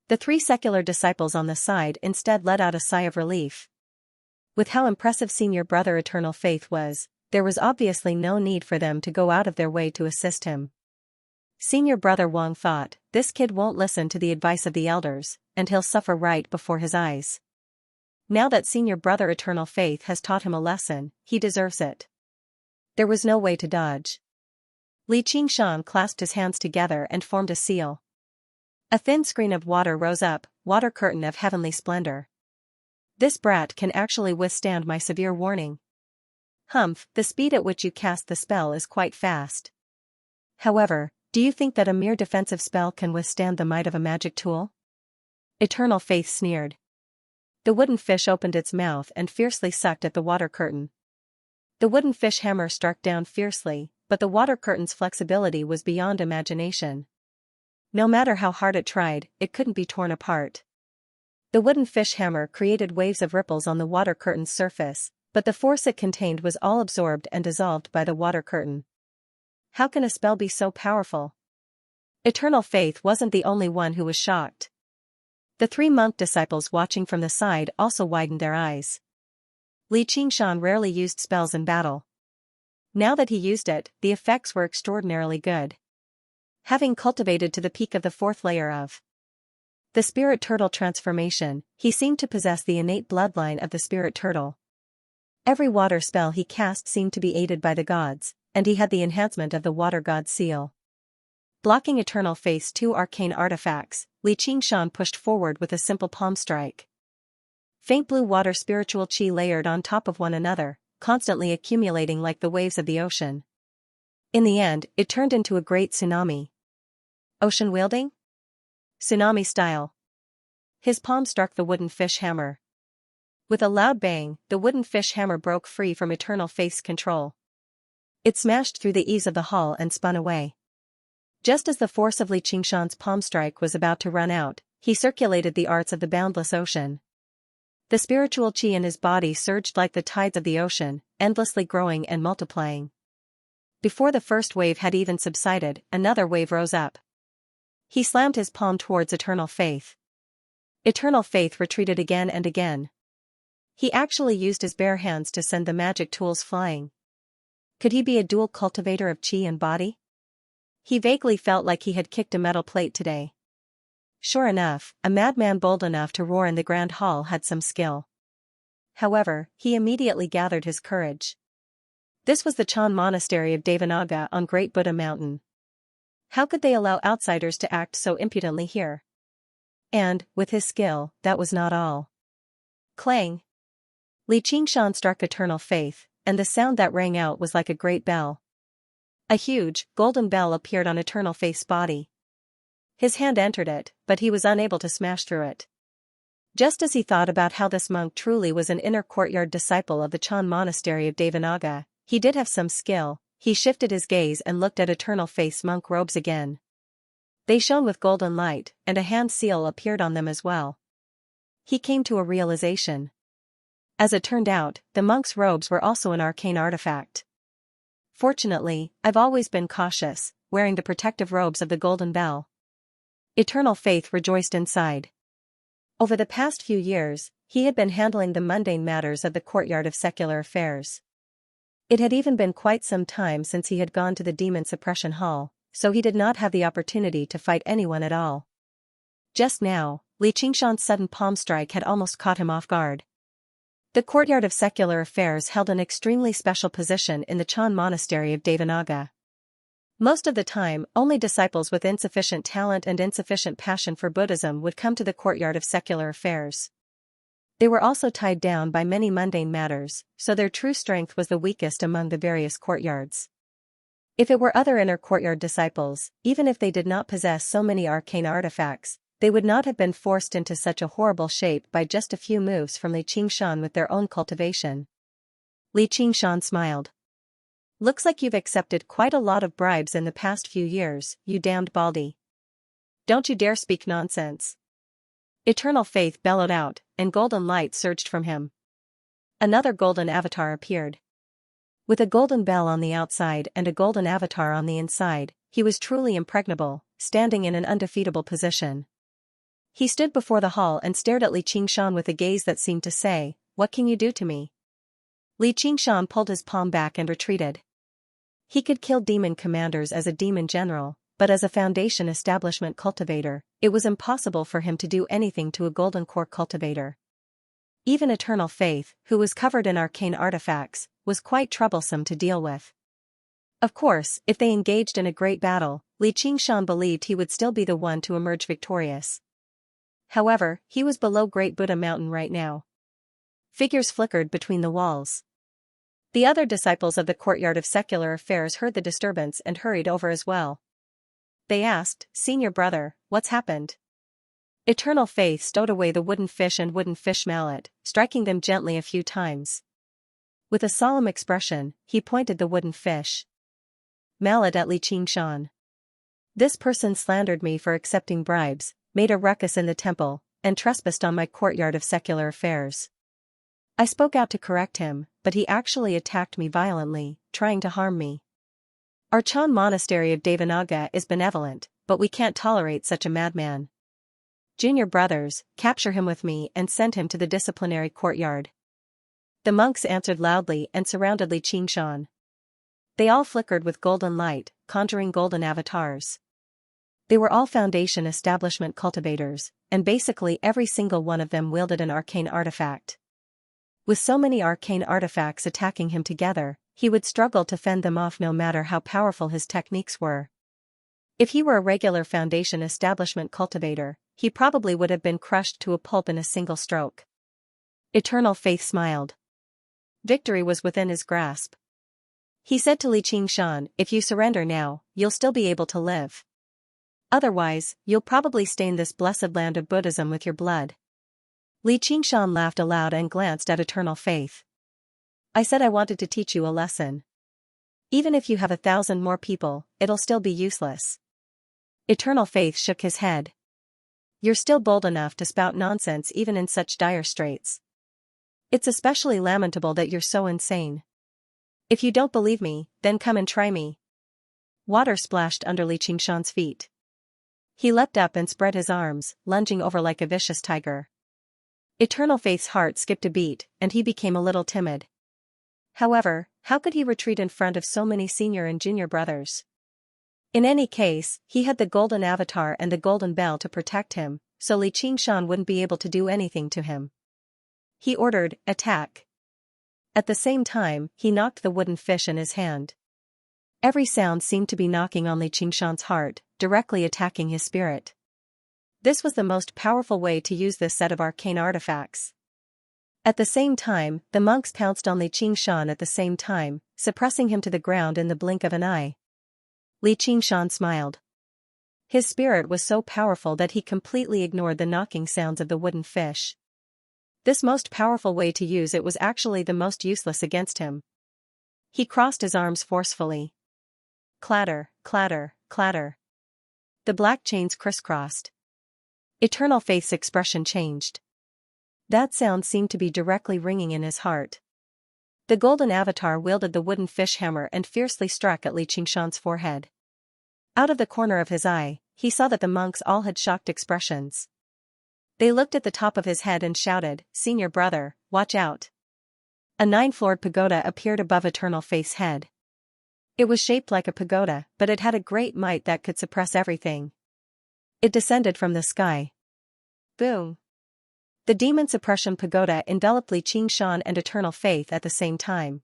The three secular disciples on the side instead let out a sigh of relief. With how impressive senior brother Eternal Faith was, there was obviously no need for them to go out of their way to assist him. Senior brother Wang thought, this kid won't listen to the advice of the elders, and he'll suffer right before his eyes. Now that senior brother Eternal Faith has taught him a lesson, he deserves it. There was no way to dodge. Li Qingshan clasped his hands together and formed a seal. A thin screen of water rose up, water curtain of heavenly splendor. This brat can actually withstand my severe warning. Humph, the speed at which you cast the spell is quite fast. However, do you think that a mere defensive spell can withstand the might of a magic tool? Eternal Faith sneered. The wooden fish opened its mouth and fiercely sucked at the water curtain. The wooden fish hammer struck down fiercely, but the water curtain's flexibility was beyond imagination. No matter how hard it tried, it couldn't be torn apart. The wooden fish hammer created waves of ripples on the water curtain's surface, but the force it contained was all absorbed and dissolved by the water curtain. How can a spell be so powerful? Eternal Faith wasn't the only one who was shocked. The three monk disciples watching from the side also widened their eyes. Li Qingshan rarely used spells in battle. Now that he used it, the effects were extraordinarily good. Having cultivated to the peak of the fourth layer of the spirit turtle transformation, he seemed to possess the innate bloodline of the spirit turtle. Every water spell he cast seemed to be aided by the gods, and he had the enhancement of the water god seal. Blocking Eternal Faith's two arcane artifacts, Li Qingshan pushed forward with a simple palm strike. Faint blue water spiritual chi layered on top of one another, constantly accumulating like the waves of the ocean. In the end, it turned into a great tsunami. Ocean wielding? Tsunami style. His palm struck the wooden fish hammer. With a loud bang, the wooden fish hammer broke free from Eternal Faith's control. It smashed through the eaves of the hall and spun away. Just as the force of Li Qingshan's palm strike was about to run out, he circulated the arts of the boundless ocean. The spiritual chi in his body surged like the tides of the ocean, endlessly growing and multiplying. Before the first wave had even subsided, another wave rose up. He slammed his palm towards Eternal Faith. Eternal Faith retreated again and again. He actually used his bare hands to send the magic tools flying. Could he be a dual cultivator of chi and body? He vaguely felt like he had kicked a metal plate today. Sure enough, a madman bold enough to roar in the grand hall had some skill. However, he immediately gathered his courage. This was the Chan monastery of Devanaga on Great Buddha Mountain. How could they allow outsiders to act so impudently here? And, with his skill, that was not all. Clang! Li Qingshan struck Eternal Faith, and the sound that rang out was like a great bell. A huge, golden bell appeared on Eternal Faith's body. His hand entered it, but he was unable to smash through it. Just as he thought about how this monk truly was an inner courtyard disciple of the Chan monastery of Devanaga, He did have some skill. He shifted his gaze and looked at Eternal Faith's monk robes again. They shone with golden light, and a hand seal appeared on them as well. He came to a realization. As it turned out, the monk's robes were also an arcane artifact. Fortunately, I've always been cautious, wearing the protective robes of the Golden Bell. Eternal Faith rejoiced inside. Over the past few years, he had been handling the mundane matters of the courtyard of secular affairs. It had even been quite some time since he had gone to the Demon Suppression Hall, so he did not have the opportunity to fight anyone at all. Just now, Li Qingshan's sudden palm strike had almost caught him off guard. The courtyard of secular affairs held an extremely special position in the Chan monastery of Devanaga. Most of the time, only disciples with insufficient talent and insufficient passion for Buddhism would come to the courtyard of secular affairs. They were also tied down by many mundane matters, so their true strength was the weakest among the various courtyards. If it were other inner courtyard disciples, even if they did not possess so many arcane artifacts, they would not have been forced into such a horrible shape by just a few moves from Li Qingshan with their own cultivation. Li Qingshan smiled. Looks like you've accepted quite a lot of bribes in the past few years, you damned baldy. Don't you dare speak nonsense. Eternal Faith bellowed out, and golden light surged from him. Another golden avatar appeared. With a golden bell on the outside and a golden avatar on the inside, he was truly impregnable, standing in an undefeatable position. He stood before the hall and stared at Li Qingshan with a gaze that seemed to say, "What can you do to me?" Li Qingshan pulled his palm back and retreated. He could kill demon commanders as a demon general, but as a Foundation establishment cultivator, it was impossible for him to do anything to a golden core cultivator. Even Eternal Faith, who was covered in arcane artifacts, was quite troublesome to deal with. Of course, if they engaged in a great battle, Li Qingshan believed he would still be the one to emerge victorious. However, he was below Great Buddha Mountain right now. Figures flickered between the walls. The other disciples of the courtyard of secular affairs heard the disturbance and hurried over as well. They asked, "Senior brother, what's happened?" Eternal Faith stowed away the wooden fish and wooden fish mallet, striking them gently a few times. With a solemn expression, he pointed the wooden fish mallet at Li Qingshan. This person slandered me for accepting bribes, made a ruckus in the temple, and trespassed on my courtyard of secular affairs. I spoke out to correct him, but he actually attacked me violently, trying to harm me. Our Chan monastery of Devanaga is benevolent, but we can't tolerate such a madman. Junior brothers, capture him with me and send him to the disciplinary courtyard. The monks answered loudly and surrounded Li Qingshan. They all flickered with golden light, conjuring golden avatars. They were all Foundation establishment cultivators, and basically every single one of them wielded an arcane artifact. With so many arcane artifacts attacking him together, he would struggle to fend them off no matter how powerful his techniques were. If he were a regular Foundation establishment cultivator, he probably would have been crushed to a pulp in a single stroke. Eternal Faith smiled. Victory was within his grasp. He said to Li Qingshan, "If you surrender now, you'll still be able to live. Otherwise, you'll probably stain this blessed land of Buddhism with your blood." Li Qingshan laughed aloud and glanced at Eternal Faith. "I said I wanted to teach you a lesson. Even if you have 1,000 more people, it'll still be useless." Eternal Faith shook his head. "You're still bold enough to spout nonsense even in such dire straits. It's especially lamentable that you're so insane. If you don't believe me, then come and try me." Water splashed under Li Qingshan's feet. He leapt up and spread his arms, lunging over like a vicious tiger. Eternal Faith's heart skipped a beat, and he became a little timid. However, how could he retreat in front of so many senior and junior brothers? In any case, he had the golden avatar and the golden bell to protect him, so Li Qingshan wouldn't be able to do anything to him. He ordered, "Attack." At the same time, he knocked the wooden fish in his hand. Every sound seemed to be knocking on Li Qingshan's heart, directly attacking his spirit. This was the most powerful way to use this set of arcane artifacts. At the same time, the monks pounced on Li Qingshan at the same time, suppressing him to the ground in the blink of an eye. Li Qingshan smiled. His spirit was so powerful that he completely ignored the knocking sounds of the wooden fish. This most powerful way to use it was actually the most useless against him. He crossed his arms forcefully. Clatter, clatter, clatter. The black chains crisscrossed. Eternal Faith's expression changed. That sound seemed to be directly ringing in his heart. The golden avatar wielded the wooden fish hammer and fiercely struck at Li Qingshan's forehead. Out of the corner of his eye, he saw that the monks all had shocked expressions. They looked at the top of his head and shouted, "Senior brother, watch out." A 9-floored pagoda appeared above Eternal Faith's head. It was shaped like a pagoda, but it had a great might that could suppress everything. It descended from the sky. Boom! The demon suppression pagoda enveloped Li Qingshan and Eternal Faith at the same time.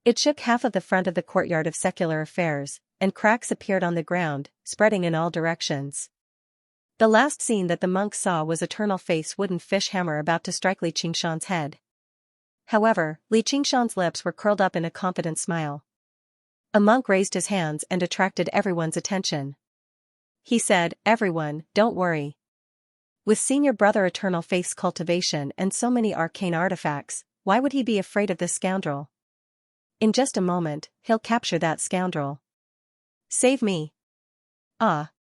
It shook half of the front of the courtyard of secular affairs, and cracks appeared on the ground, spreading in all directions. The last scene that the monks saw was Eternal Faith's wooden fish hammer about to strike Li Qingshan's head. However, Li Qingshan's lips were curled up in a confident smile. A monk raised his hands and attracted everyone's attention. He said, "Everyone, don't worry. With Senior Brother Eternal Faith's cultivation and so many arcane artifacts, why would he be afraid of this scoundrel? In just a moment, he'll capture that scoundrel. Save me." Ah!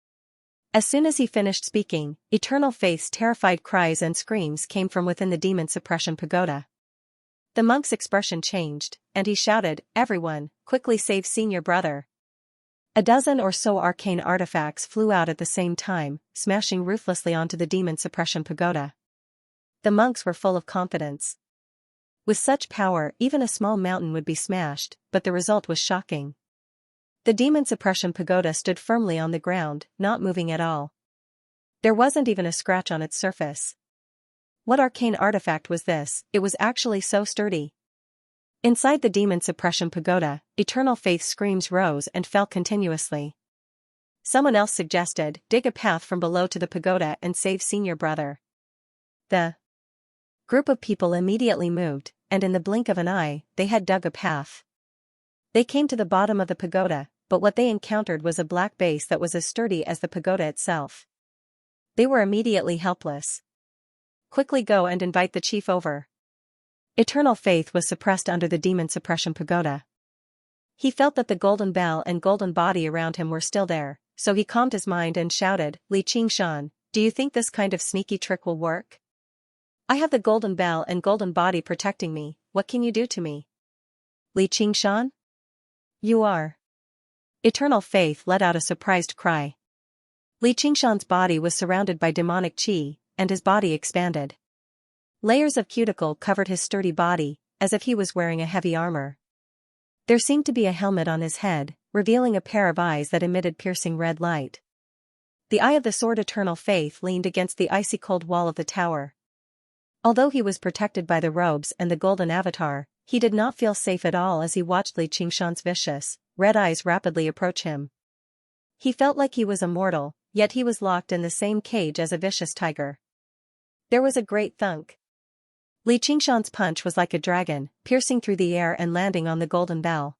As soon as he finished speaking, Eternal Faith's terrified cries and screams came from within the demon suppression pagoda. The monk's expression changed, and he shouted, "Everyone, quickly save Senior Brother." A dozen or so arcane artifacts flew out at the same time, smashing ruthlessly onto the demon suppression pagoda. The monks were full of confidence. With such power, even a small mountain would be smashed, but the result was shocking. The demon suppression pagoda stood firmly on the ground, not moving at all. There wasn't even a scratch on its surface. What arcane artifact was this? It was actually so sturdy. Inside the demon suppression pagoda, Eternal Faith's screams rose and fell continuously. Someone else suggested, "Dig a path from below to the pagoda and save Senior Brother." The group of people immediately moved, and in the blink of an eye, they had dug a path. They came to the bottom of the pagoda, but what they encountered was a black base that was as sturdy as the pagoda itself. They were immediately helpless. "Quickly go and invite the chief over." Eternal Faith was suppressed under the demon suppression pagoda. He felt that the golden bell and golden body around him were still there, so he calmed his mind and shouted, "Li Qingshan, do you think this kind of sneaky trick will work? I have the golden bell and golden body protecting me, what can you do to me?" "Li Qingshan? You are..." Eternal Faith let out a surprised cry. Li Qingshan's body was surrounded by demonic qi, and his body expanded. Layers of cuticle covered his sturdy body, as if he was wearing a heavy armor. There seemed to be a helmet on his head, revealing a pair of eyes that emitted piercing red light. The eye of the sword Eternal Faith leaned against the icy cold wall of the tower. Although he was protected by the robes and the golden avatar, he did not feel safe at all as he watched Li Qingshan's vicious, red eyes rapidly approach him. He felt like he was immortal, yet he was locked in the same cage as a vicious tiger. There was a great thunk. Li Qingshan's punch was like a dragon, piercing through the air and landing on the golden bell.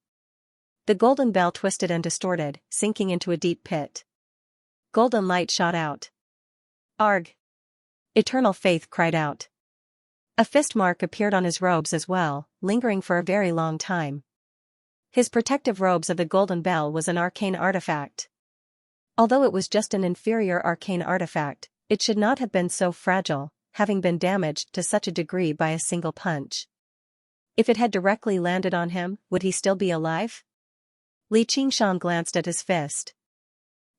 The golden bell twisted and distorted, sinking into a deep pit. Golden light shot out. "Arg!" Eternal Faith cried out. A fist mark appeared on his robes as well, lingering for a very long time. His protective robes of the golden bell was an arcane artifact. Although it was just an inferior arcane artifact, it should not have been so fragile, having been damaged to such a degree by a single punch. If it had directly landed on him, would he still be alive? Li Qingshan glanced at his fist.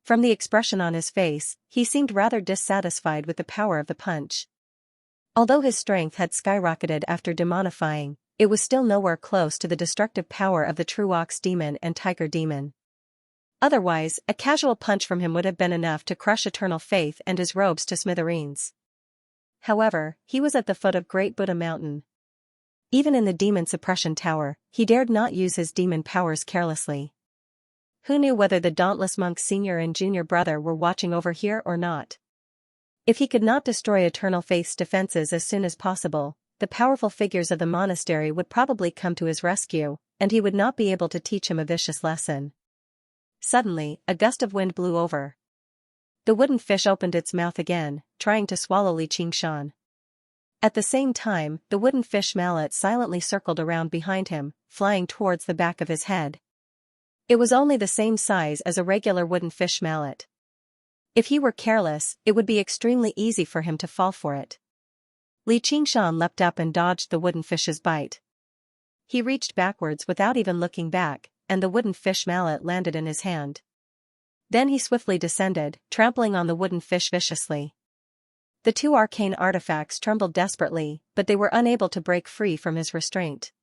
From the expression on his face, he seemed rather dissatisfied with the power of the punch. Although his strength had skyrocketed after demonifying, it was still nowhere close to the destructive power of the true ox demon and tiger demon. Otherwise, a casual punch from him would have been enough to crush Eternal Faith and his robes to smithereens. However, he was at the foot of Great Buddha Mountain. Even in the demon suppression tower, he dared not use his demon powers carelessly. Who knew whether the dauntless monk's senior and junior brother were watching over here or not? If he could not destroy Eternal Faith's defenses as soon as possible, the powerful figures of the monastery would probably come to his rescue, and he would not be able to teach him a vicious lesson. Suddenly, a gust of wind blew over. The wooden fish opened its mouth again, trying to swallow Li Qingshan. At the same time, the wooden fish mallet silently circled around behind him, flying towards the back of his head. It was only the same size as a regular wooden fish mallet. If he were careless, it would be extremely easy for him to fall for it. Li Qingshan leapt up and dodged the wooden fish's bite. He reached backwards without even looking back, and the wooden fish mallet landed in his hand. Then he swiftly descended, trampling on the wooden fish viciously. The two arcane artifacts trembled desperately, but they were unable to break free from his restraint.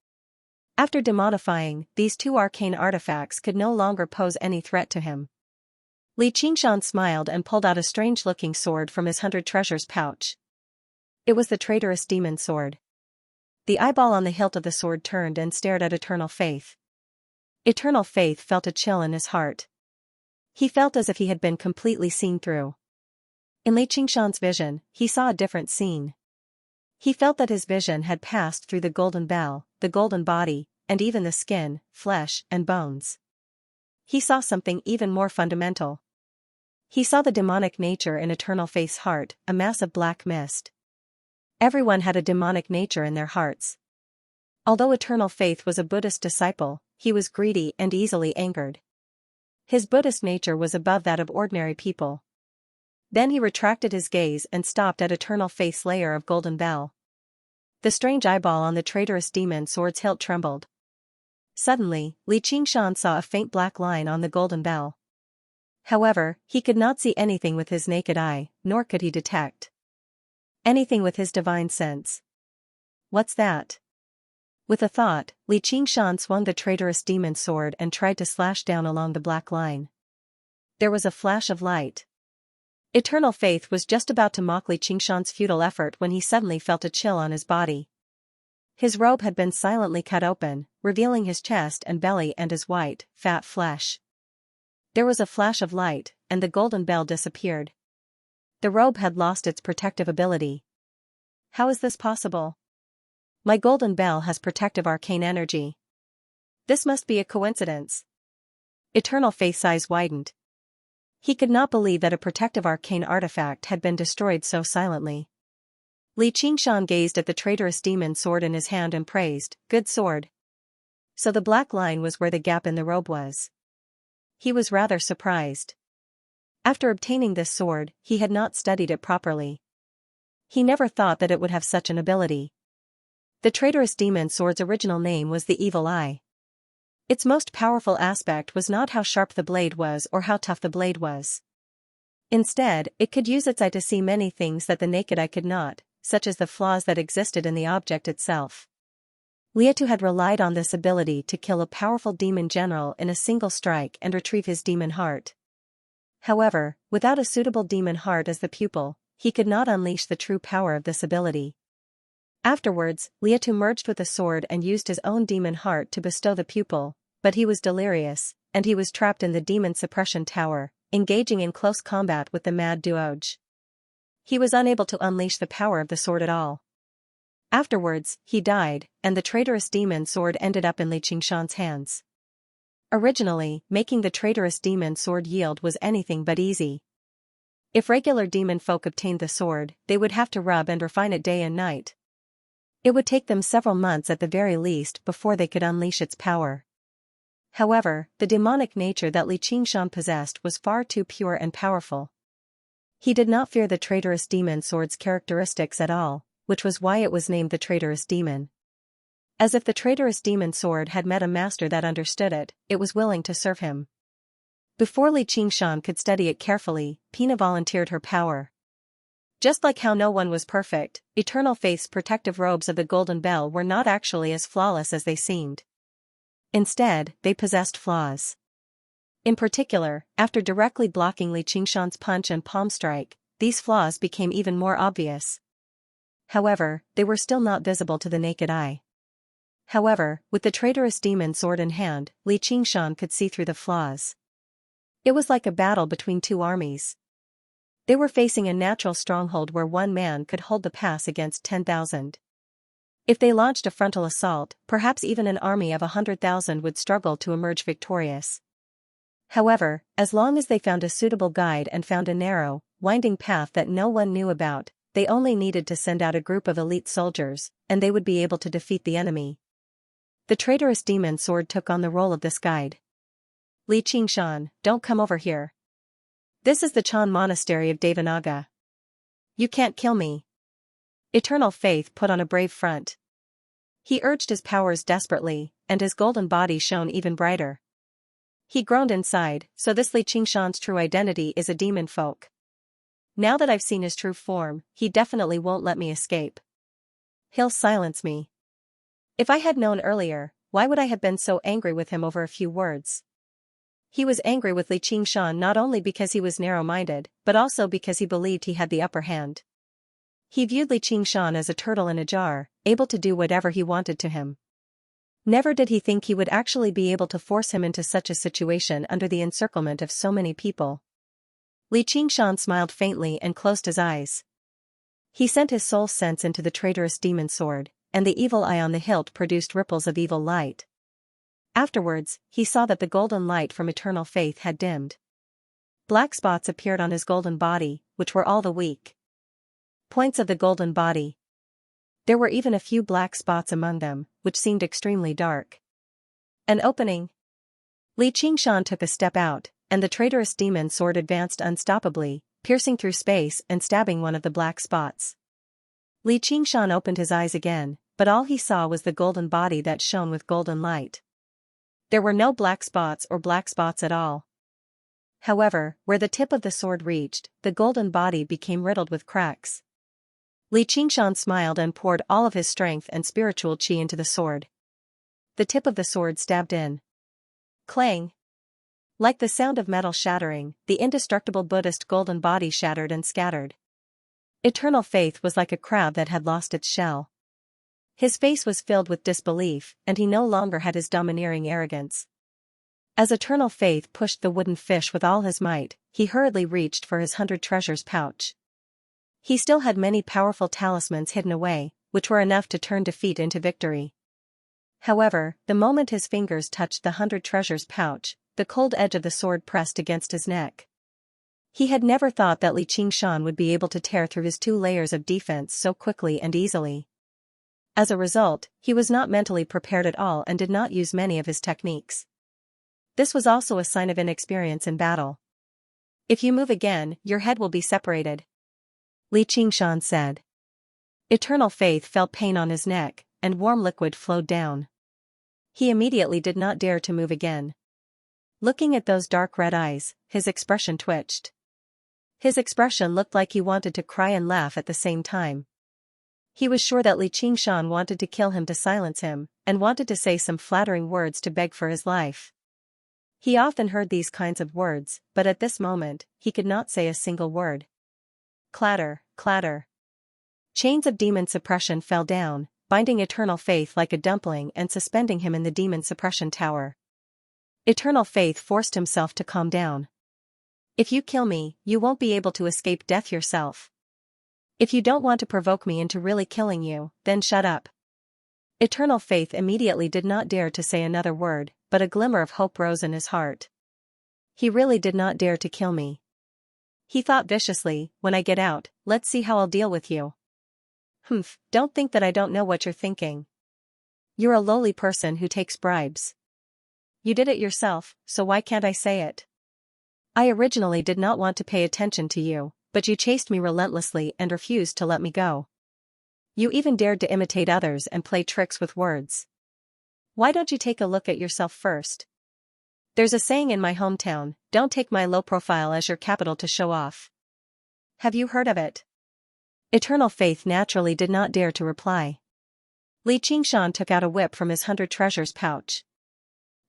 After demonifying, these two arcane artifacts could no longer pose any threat to him. Li Qingshan smiled and pulled out a strange-looking sword from his 100 treasures pouch. It was the traitorous demon sword. The eyeball on the hilt of the sword turned and stared at Eternal Faith. Eternal Faith felt a chill in his heart. He felt as if he had been completely seen through. In Li Qingshan's vision, he saw a different scene. He felt that his vision had passed through the golden bell, the golden body, and even the skin, flesh, and bones. He saw something even more fundamental. He saw the demonic nature in Eternal Faith's heart, a mass of black mist. Everyone had a demonic nature in their hearts. Although Eternal Faith was a Buddhist disciple, he was greedy and easily angered. His Buddhist nature was above that of ordinary people. Then he retracted his gaze and stopped at Eternal Faith's layer of golden bell. The strange eyeball on the traitorous demon sword's hilt trembled. Suddenly, Li Qingshan saw a faint black line on the golden bell. However, he could not see anything with his naked eye, nor could he detect anything with his divine sense. What's that? With a thought, Li Qingshan swung the traitorous demon sword and tried to slash down along the black line. There was a flash of light. Eternal Faith was just about to mock Li Qingshan's futile effort when he suddenly felt a chill on his body. His robe had been silently cut open, revealing his chest and belly and his white, fat flesh. There was a flash of light, and the golden bell disappeared. The robe had lost its protective ability. How is this possible? My golden bell has protective arcane energy. This must be a coincidence. Eternal Faith's eyes widened. He could not believe that a protective arcane artifact had been destroyed so silently. Li Qingshan gazed at the traitorous demon sword in his hand and praised, "Good sword." So the black line was where the gap in the robe was. He was rather surprised. After obtaining this sword, he had not studied it properly. He never thought that it would have such an ability. The traitorous demon sword's original name was the Evil Eye. Its most powerful aspect was not how sharp the blade was or how tough the blade was. Instead, it could use its eye to see many things that the naked eye could not, such as the flaws that existed in the object itself. Liatu had relied on this ability to kill a powerful demon general in a single strike and retrieve his demon heart. However, without a suitable demon heart as the pupil, he could not unleash the true power of this ability. Afterwards, Liatu merged with the sword and used his own demon heart to bestow the pupil, but he was delirious, and he was trapped in the demon suppression tower, engaging in close combat with the mad Duoge. He was unable to unleash the power of the sword at all. Afterwards, he died, and the traitorous demon sword ended up in Li Qingshan's hands. Originally, making the traitorous demon sword yield was anything but easy. If regular demon folk obtained the sword, they would have to rub and refine it day and night. It would take them several months at the very least before they could unleash its power. However, the demonic nature that Li Qingshan possessed was far too pure and powerful. He did not fear the traitorous demon sword's characteristics at all, which was why it was named the traitorous demon. As if the traitorous demon sword had met a master that understood it, it was willing to serve him. Before Li Qingshan could study it carefully, Pina volunteered her power. Just like how no one was perfect, Eternal Faith's protective robes of the Golden Bell were not actually as flawless as they seemed. Instead, they possessed flaws. In particular, after directly blocking Li Qingshan's punch and palm strike, these flaws became even more obvious. However, they were still not visible to the naked eye. However, with the traitorous demon sword in hand, Li Qingshan could see through the flaws. It was like a battle between two armies. They were facing a natural stronghold where one man could hold the pass against 10,000. If they launched a frontal assault, perhaps even an army of 100,000 would struggle to emerge victorious. However, as long as they found a suitable guide and found a narrow, winding path that no one knew about, they only needed to send out a group of elite soldiers, and they would be able to defeat the enemy. The traitorous demon sword took on the role of this guide. Li Qingshan, don't come over here. This is the Chan Monastery of Devanaga. You can't kill me. Eternal Faith put on a brave front. He urged his powers desperately, and his golden body shone even brighter. He groaned inside, so this Li Qingshan's true identity is a demon folk. Now that I've seen his true form, he definitely won't let me escape. He'll silence me. If I had known earlier, why would I have been so angry with him over a few words? He was angry with Li Qingshan not only because he was narrow-minded, but also because he believed he had the upper hand. He viewed Li Qingshan as a turtle in a jar, able to do whatever he wanted to him. Never did he think he would actually be able to force him into such a situation under the encirclement of so many people. Li Qingshan smiled faintly and closed his eyes. He sent his soul sense into the traitorous demon sword, and the evil eye on the hilt produced ripples of evil light. Afterwards, he saw that the golden light from Eternal Faith had dimmed. Black spots appeared on his golden body, which were all the weak points of the golden body. There were even a few black spots among them, which seemed extremely dark. An opening. Li Qingshan took a step out, and the traitorous demon sword advanced unstoppably, piercing through space and stabbing one of the black spots. Li Qingshan opened his eyes again, but all he saw was the golden body that shone with golden light. There were no black spots or black spots at all. However, where the tip of the sword reached, the golden body became riddled with cracks. Li Qingshan smiled and poured all of his strength and spiritual qi into the sword. The tip of the sword stabbed in. Clang! Like the sound of metal shattering, the indestructible Buddhist golden body shattered and scattered. Eternal Faith was like a crab that had lost its shell. His face was filled with disbelief, and he no longer had his domineering arrogance. As Eternal Faith pushed the wooden fish with all his might, he hurriedly reached for his 100 treasures pouch. He still had many powerful talismans hidden away, which were enough to turn defeat into victory. However, the moment his fingers touched the 100 treasures pouch, the cold edge of the sword pressed against his neck. He had never thought that Li Qingshan would be able to tear through his 2 layers of defense so quickly and easily. As a result, he was not mentally prepared at all and did not use many of his techniques. This was also a sign of inexperience in battle. If you move again, your head will be separated, Li Qingshan said. Eternal Faith felt pain on his neck, and warm liquid flowed down. He immediately did not dare to move again. Looking at those dark red eyes, his expression twitched. His expression looked like he wanted to cry and laugh at the same time. He was sure that Li Qingshan wanted to kill him to silence him, and wanted to say some flattering words to beg for his life. He often heard these kinds of words, but at this moment, he could not say a single word. Clatter, clatter. Chains of demon suppression fell down, binding Eternal Faith like a dumpling and suspending him in the demon suppression tower. Eternal Faith forced himself to calm down. If you kill me, you won't be able to escape death yourself. If you don't want to provoke me into really killing you, then shut up. Eternal Faith immediately did not dare to say another word, but a glimmer of hope rose in his heart. He really did not dare to kill me. He thought viciously, when I get out, let's see how I'll deal with you. Humph, don't think that I don't know what you're thinking. You're a lowly person who takes bribes. You did it yourself, so why can't I say it? I originally did not want to pay attention to you, but you chased me relentlessly and refused to let me go. You even dared to imitate others and play tricks with words. Why don't you take a look at yourself first? There's a saying in my hometown, don't take my low profile as your capital to show off. Have you heard of it? Eternal Faith naturally did not dare to reply. Li Qingshan took out a whip from his 100 treasures pouch.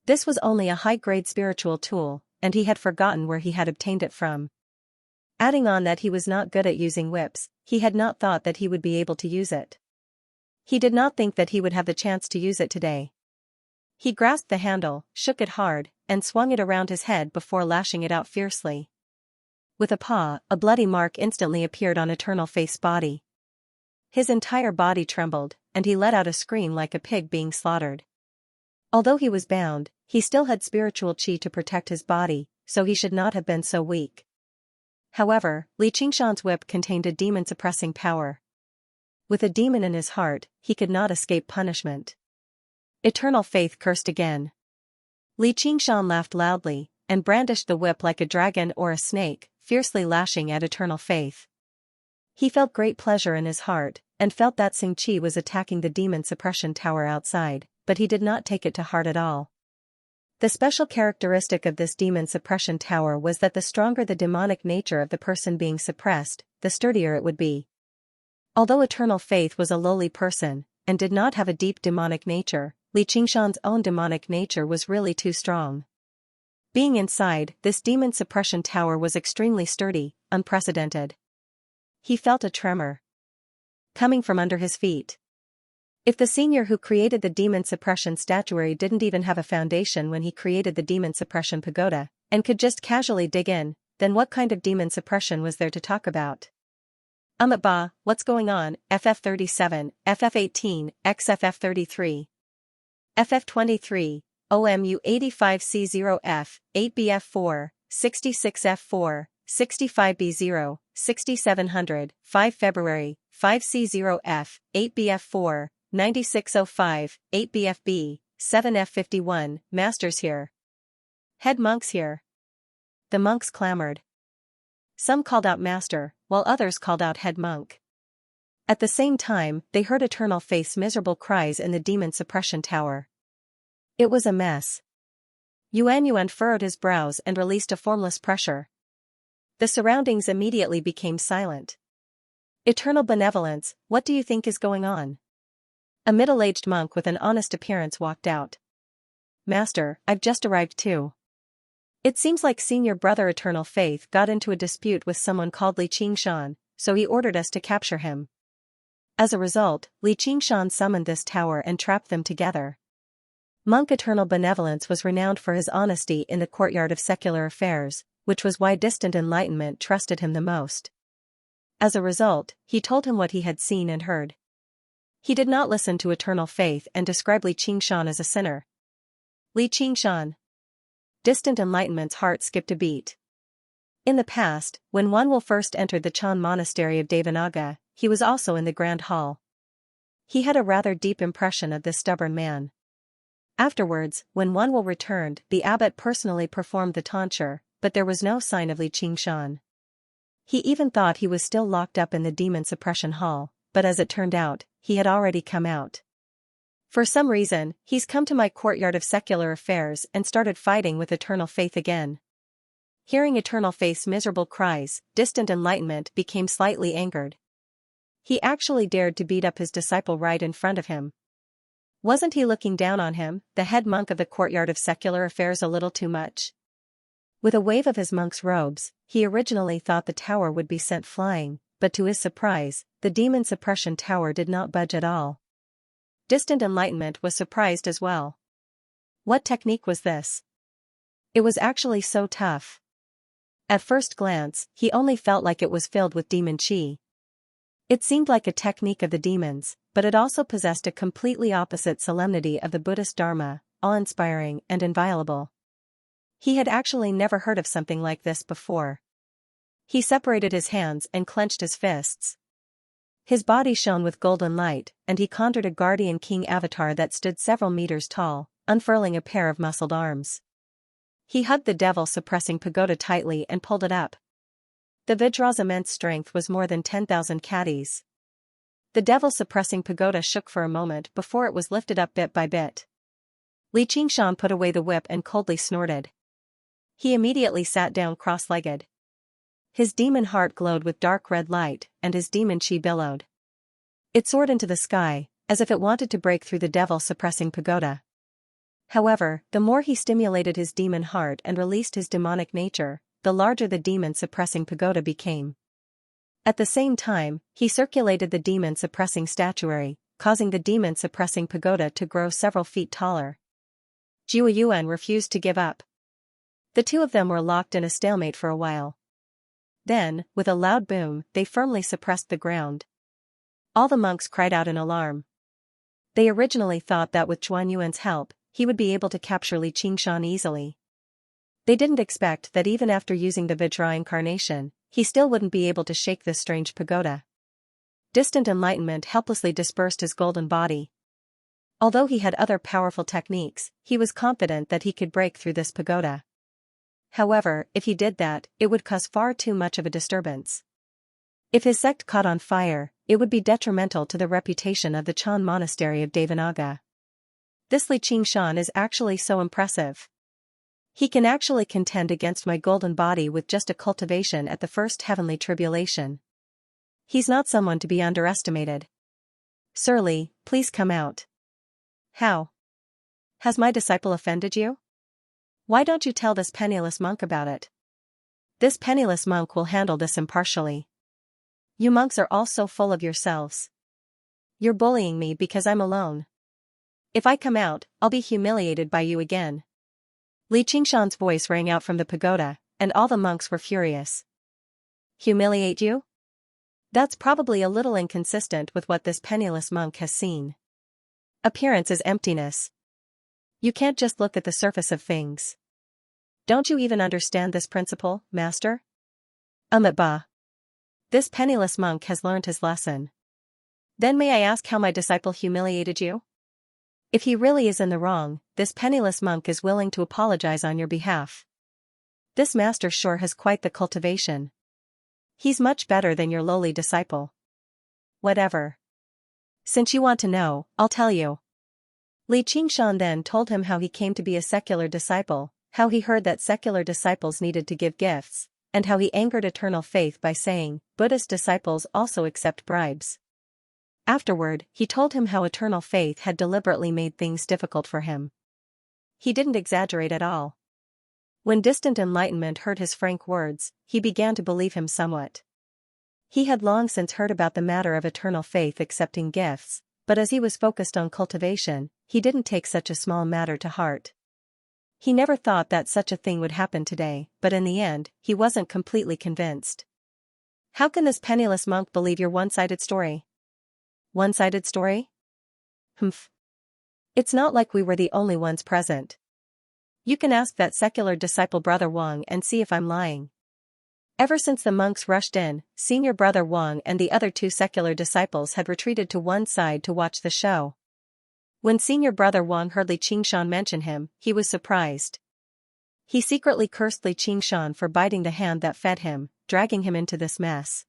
This was only a high-grade spiritual tool, and he had forgotten where he had obtained it from. Adding on that he was not good at using whips, he had not thought that he would be able to use it. He did not think that he would have the chance to use it today. He grasped the handle, shook it hard, and swung it around his head before lashing it out fiercely. With a paw, a bloody mark instantly appeared on Eternal Faith's body. His entire body trembled, and he let out a scream like a pig being slaughtered. Although he was bound, he still had spiritual qi to protect his body, so he should not have been so weak. However, Li Qingshan's whip contained a demon-suppressing power. With a demon in his heart, he could not escape punishment. Eternal Faith cursed again. Li Qingshan laughed loudly, and brandished the whip like a dragon or a snake, fiercely lashing at Eternal Faith. He felt great pleasure in his heart, and felt that Xianxia was attacking the demon suppression tower outside, but he did not take it to heart at all. The special characteristic of this demon suppression tower was that the stronger the demonic nature of the person being suppressed, the sturdier it would be. Although Eternal Faith was a lowly person, and did not have a deep demonic nature, Li Qingshan's own demonic nature was really too strong. Being inside, this demon suppression tower was extremely sturdy, unprecedented. He felt a tremor coming from under his feet. If the senior who created the demon suppression statuary didn't even have a foundation when he created the demon suppression pagoda, and could just casually dig in, then what kind of demon suppression was there to talk about? Bah, what's going on? FF37, FF18, XFF33. FF23, OMU85C0F, 8BF4, 66F4, 65B0, 6700, 5 February, 5C0F, 8BF4, 9605, 8BFB, 7F51, Masters here. Head monks here. The monks clamored. Some called out Master, while others called out Head monk. At the same time, they heard Eternal Faith's miserable cries in the demon suppression tower. It was a mess. Yuan furrowed his brows and released a formless pressure. The surroundings immediately became silent. Eternal Benevolence, what do you think is going on? A middle-aged monk with an honest appearance walked out. Master, I've just arrived too. It seems like Senior Brother Eternal Faith got into a dispute with someone called Li Qingshan, so he ordered us to capture him. As a result, Li Qingshan summoned this tower and trapped them together. Monk Eternal Benevolence was renowned for his honesty in the courtyard of secular affairs, which was why Distant Enlightenment trusted him the most. As a result, he told him what he had seen and heard. He did not listen to Eternal Faith and describe Li Qingshan as a sinner. Li Qingshan. Distant Enlightenment's heart skipped a beat. In the past, when Wanwell first entered the Chan monastery of Devanaga, he was also in the Grand Hall. He had a rather deep impression of this stubborn man. Afterwards, when Wanwell returned, the abbot personally performed the tonsure, but there was no sign of Li Qingshan. He even thought he was still locked up in the demon suppression hall, but as it turned out, he had already come out. For some reason, he's come to my courtyard of secular affairs and started fighting with Eternal Faith again. Hearing Eternal Faith's miserable cries, Distant Enlightenment became slightly angered. He actually dared to beat up his disciple right in front of him. Wasn't he looking down on him, the head monk of the courtyard of secular affairs, a little too much? With a wave of his monk's robes, he originally thought the tower would be sent flying, but to his surprise, the demon suppression tower did not budge at all. Distant Enlightenment was surprised as well. What technique was this? It was actually so tough. At first glance, he only felt like it was filled with demon chi. It seemed like a technique of the demons, but it also possessed a completely opposite solemnity of the Buddhist Dharma, awe-inspiring and inviolable. He had actually never heard of something like this before. He separated his hands and clenched his fists. His body shone with golden light, and he conjured a guardian king avatar that stood several meters tall, unfurling a pair of muscled arms. He hugged the devil-suppressing pagoda tightly and pulled it up. The Vajra's immense strength was more than 10,000 kattis. The devil-suppressing pagoda shook for a moment before it was lifted up bit by bit. Li Qingshan put away the whip and coldly snorted. He immediately sat down cross-legged. His demon heart glowed with dark red light, and his demon chi billowed. It soared into the sky, as if it wanted to break through the devil-suppressing pagoda. However, the more he stimulated his demon heart and released his demonic nature, the larger the demon-suppressing pagoda became. At the same time, he circulated the demon-suppressing statuary, causing the demon-suppressing pagoda to grow several feet taller. Jiu Yuan refused to give up. The two of them were locked in a stalemate for a while. Then, with a loud boom, they firmly suppressed the ground. All the monks cried out in alarm. They originally thought that with Zhuan Yuan's help, he would be able to capture Li Qingshan easily. They didn't expect that even after using the Vajra incarnation, he still wouldn't be able to shake this strange pagoda. Distant enlightenment helplessly dispersed his golden body. Although he had other powerful techniques, he was confident that he could break through this pagoda. However, if he did that, it would cause far too much of a disturbance. If his sect caught on fire, it would be detrimental to the reputation of the Chan monastery of Devanaga. This Xianxia is actually so impressive. He can actually contend against my golden body with just a cultivation at the first heavenly tribulation. He's not someone to be underestimated. Sir Li, please come out. How? Has my disciple offended you? Why don't you tell this penniless monk about it? This penniless monk will handle this impartially. You monks are all so full of yourselves. You're bullying me because I'm alone. If I come out, I'll be humiliated by you again. Xianxia's voice rang out from the pagoda, and all the monks were furious. Humiliate you? That's probably a little inconsistent with what this penniless monk has seen. Appearance is emptiness. You can't just look at the surface of things. Don't you even understand this principle, master? Bah. This penniless monk has learned his lesson. Then may I ask how my disciple humiliated you? If he really is in the wrong, this penniless monk is willing to apologize on your behalf. This master sure has quite the cultivation. He's much better than your lowly disciple. Whatever. Since you want to know, I'll tell you. Xianxia then told him how he came to be a secular disciple, how he heard that secular disciples needed to give gifts, and how he angered eternal faith by saying, Buddhist disciples also accept bribes. Afterward, he told him how eternal faith had deliberately made things difficult for him. He didn't exaggerate at all. When distant enlightenment heard his frank words, he began to believe him somewhat. He had long since heard about the matter of eternal faith accepting gifts, but as he was focused on cultivation, he didn't take such a small matter to heart. He never thought that such a thing would happen today, but in the end, he wasn't completely convinced. How can this penniless monk believe your one-sided story? One-sided story? Humph. It's not like we were the only ones present. You can ask that secular disciple Brother Wang and see if I'm lying. Ever since the monks rushed in, Senior Brother Wang and the other two secular disciples had retreated to one side to watch the show. When Senior Brother Wang heard Xianxia mention him, he was surprised. He secretly cursed Xianxia for biting the hand that fed him, dragging him into this mess.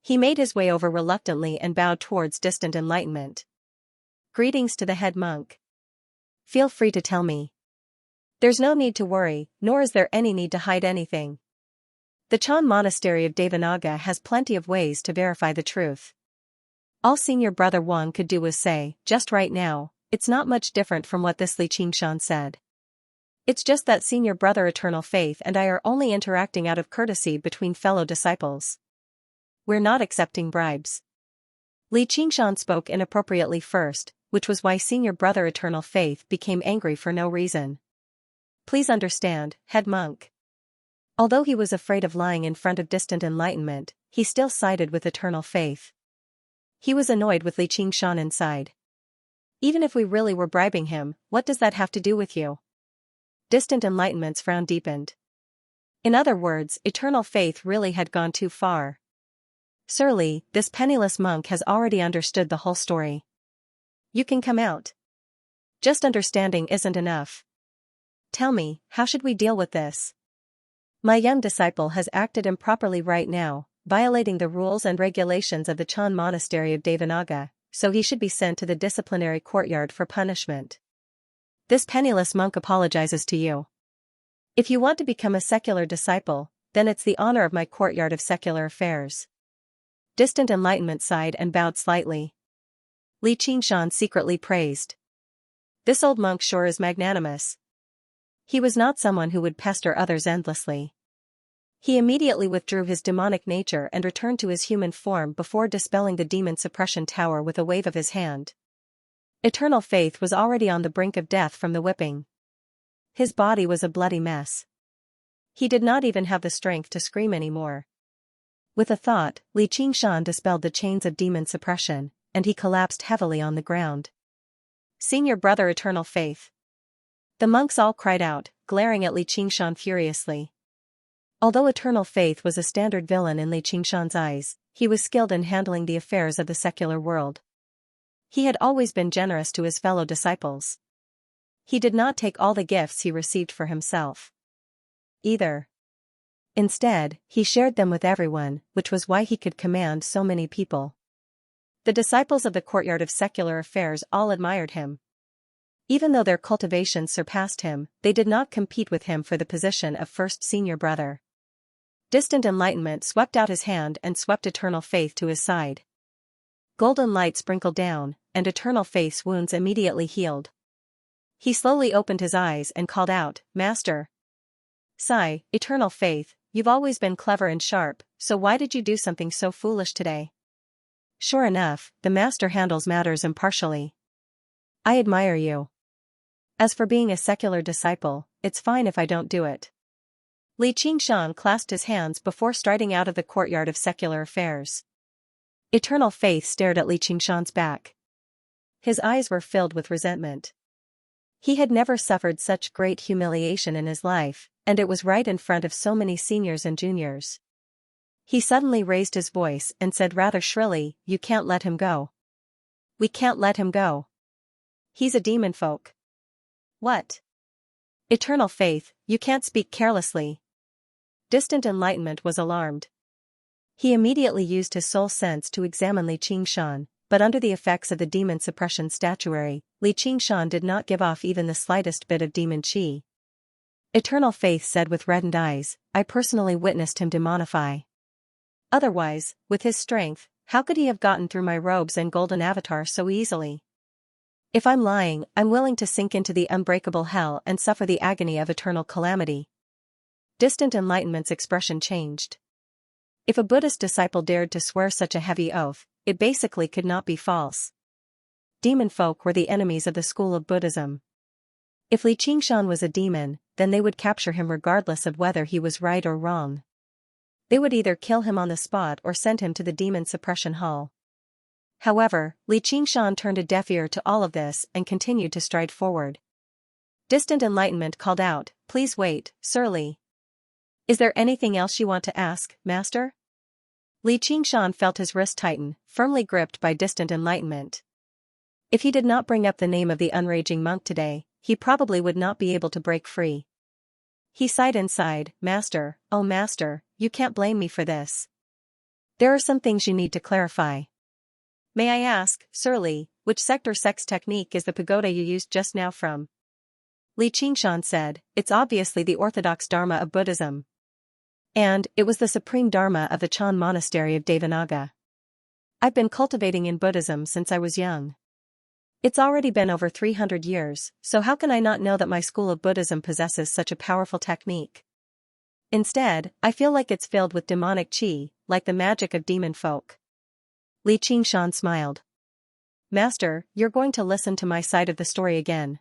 He made his way over reluctantly and bowed towards distant enlightenment. Greetings to the head monk. Feel free to tell me. There's no need to worry, nor is there any need to hide anything. The Chan monastery of Devanaga has plenty of ways to verify the truth. All Senior Brother Wang could do was say, just right now, it's not much different from what this Xianxia said. It's just that Senior Brother Eternal Faith and I are only interacting out of courtesy between fellow disciples. We're not accepting bribes. Xianxia spoke inappropriately first, which was why Senior Brother Eternal Faith became angry for no reason. Please understand, head monk. Although he was afraid of lying in front of distant enlightenment, he still sided with Eternal Faith. He was annoyed with Xianxia inside. Even if we really were bribing him, what does that have to do with you? Distant enlightenment's frown deepened. In other words, Eternal Faith really had gone too far. Sir Li, this penniless monk has already understood the whole story. You can come out. Just understanding isn't enough. Tell me, how should we deal with this? My young disciple has acted improperly right now, violating the rules and regulations of the Chan monastery of Devanaga, so he should be sent to the disciplinary courtyard for punishment. This penniless monk apologizes to you. If you want to become a secular disciple, then it's the honor of my courtyard of secular affairs. Distant enlightenment sighed and bowed slightly. Xianxia secretly praised. This old monk sure is magnanimous. He was not someone who would pester others endlessly. He immediately withdrew his demonic nature and returned to his human form before dispelling the demon suppression tower with a wave of his hand. Eternal Faith was already on the brink of death from the whipping. His body was a bloody mess. He did not even have the strength to scream anymore. With a thought, Xianxia dispelled the chains of demon suppression, and he collapsed heavily on the ground. Senior Brother Eternal Faith. The monks all cried out, glaring at Xianxia furiously. Although Eternal Faith was a standard villain in Li Qingshan's eyes, he was skilled in handling the affairs of the secular world. He had always been generous to his fellow disciples. He did not take all the gifts he received for himself either. Instead, he shared them with everyone, which was why he could command so many people. The disciples of the courtyard of secular affairs all admired him. Even though their cultivation surpassed him, they did not compete with him for the position of first senior brother. Distant enlightenment swept out his hand and swept Eternal Faith to his side. Golden light sprinkled down, and Eternal Faith's wounds immediately healed. He slowly opened his eyes and called out, "Master." "Sigh, Eternal Faith, you've always been clever and sharp, so why did you do something so foolish today?" "Sure enough, the master handles matters impartially. I admire you. As for being a secular disciple, it's fine if I don't do it." Li Qingshan clasped his hands before striding out of the courtyard of secular affairs. Eternal Faith stared at Li Qingshan's back. His eyes were filled with resentment. He had never suffered such great humiliation in his life, and it was right in front of so many seniors and juniors. He suddenly raised his voice and said rather shrilly, "You can't let him go. We can't let him go. He's a demon folk." "What? Eternal Faith, you can't speak carelessly." Distant enlightenment was alarmed. He immediately used his soul sense to examine Li Qingshan, but under the effects of the demon suppression statuary, Li Qingshan did not give off even the slightest bit of demon qi. Eternal Faith said with reddened eyes, "I personally witnessed him demonify. Otherwise, with his strength, how could he have gotten through my robes and golden avatar so easily? If I'm lying, I'm willing to sink into the unbreakable hell and suffer the agony of eternal calamity." Distant enlightenment's expression changed. If a Buddhist disciple dared to swear such a heavy oath, it basically could not be false. Demon folk were the enemies of the school of Buddhism. If Li Qingshan was a demon, then they would capture him regardless of whether he was right or wrong. They would either kill him on the spot or send him to the demon suppression hall. However, Li Qingshan turned a deaf ear to all of this and continued to stride forward. Distant enlightenment called out, "Please wait, Sir Li. Is there anything else you want to ask, Master?" Li Qingshan felt his wrist tighten, firmly gripped by distant enlightenment. If he did not bring up the name of the unraging monk today, he probably would not be able to break free. He sighed inside, "Master, oh Master, you can't blame me for this. There are some things you need to clarify. May I ask, Sir Li, which sect or sex technique is the pagoda you used just now from?" Li Qingshan said, "It's obviously the orthodox dharma of Buddhism. And it was the supreme dharma of the Chan monastery of Devanaga. I've been cultivating in Buddhism since I was young. It's already been over 300 years, so how can I not know that my school of Buddhism possesses such a powerful technique? Instead, I feel like it's filled with demonic qi, like the magic of demon folk." Li Qingshan smiled. "Master, you're going to listen to my side of the story again.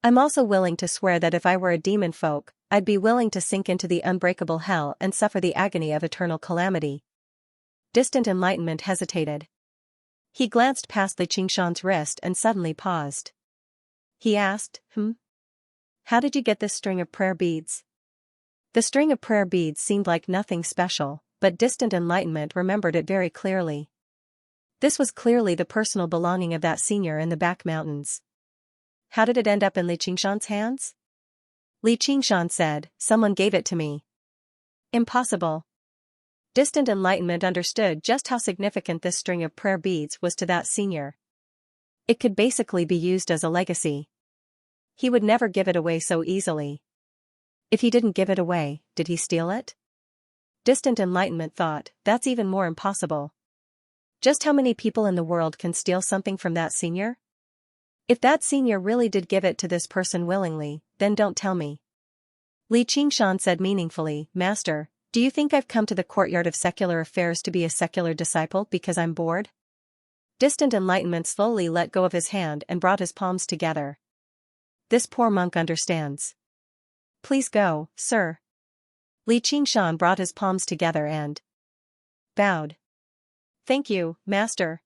I'm also willing to swear that if I were a demon folk, I'd be willing to sink into the unbreakable hell and suffer the agony of eternal calamity." Distant enlightenment hesitated. He glanced past Li Qingshan's wrist and suddenly paused. He asked, "How did you get this string of prayer beads?" The string of prayer beads seemed like nothing special, but distant enlightenment remembered it very clearly. This was clearly the personal belonging of that senior in the back mountains. How did it end up in Li Qingshan's hands? Li Qingshan said, "Someone gave it to me." Impossible. Distant enlightenment understood just how significant this string of prayer beads was to that senior. It could basically be used as a legacy. He would never give it away so easily. If he didn't give it away, did he steal it? Distant enlightenment thought, that's even more impossible. Just how many people in the world can steal something from that senior? If that senior really did give it to this person willingly, then don't tell me. Li Qingshan said meaningfully, "Master, do you think I've come to the courtyard of secular affairs to be a secular disciple because I'm bored?" Distant enlightenment slowly let go of his hand and brought his palms together. "This poor monk understands. Please go, sir." Li Qingshan brought his palms together and bowed. "Thank you, Master."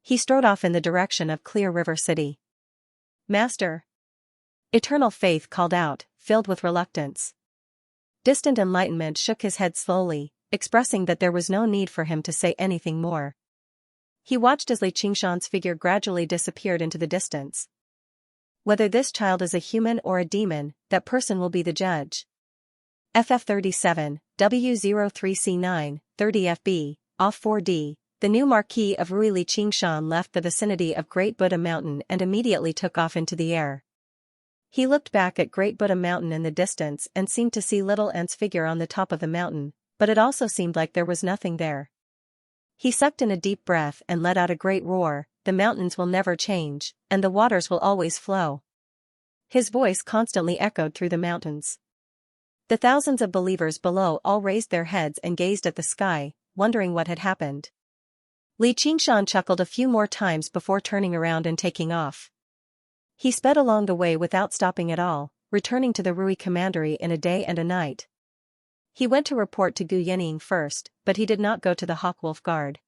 He strode off in the direction of Clear River City. "Master." Eternal Faith called out, filled with reluctance. Distant enlightenment shook his head slowly, expressing that there was no need for him to say anything more. He watched as Li Qingshan's figure gradually disappeared into the distance. Whether this child is a human or a demon, that person will be the judge. FF37, W03C9, 30FB, off 4D, the new Marquis of Rui Li Qingshan left the vicinity of Great Buddha Mountain and immediately took off into the air. He looked back at Great Buddha Mountain in the distance and seemed to see little Ant's figure on the top of the mountain, but it also seemed like there was nothing there. He sucked in a deep breath and let out a great roar. The mountains will never change, and the waters will always flow. His voice constantly echoed through the mountains. The thousands of believers below all raised their heads and gazed at the sky, wondering what had happened. Li Qingshan chuckled a few more times before turning around and taking off. He sped along the way without stopping at all, returning to the Rui Commandery in a day and a night. He went to report to Gu Yening first, but he did not go to the Hawkwolf Guard.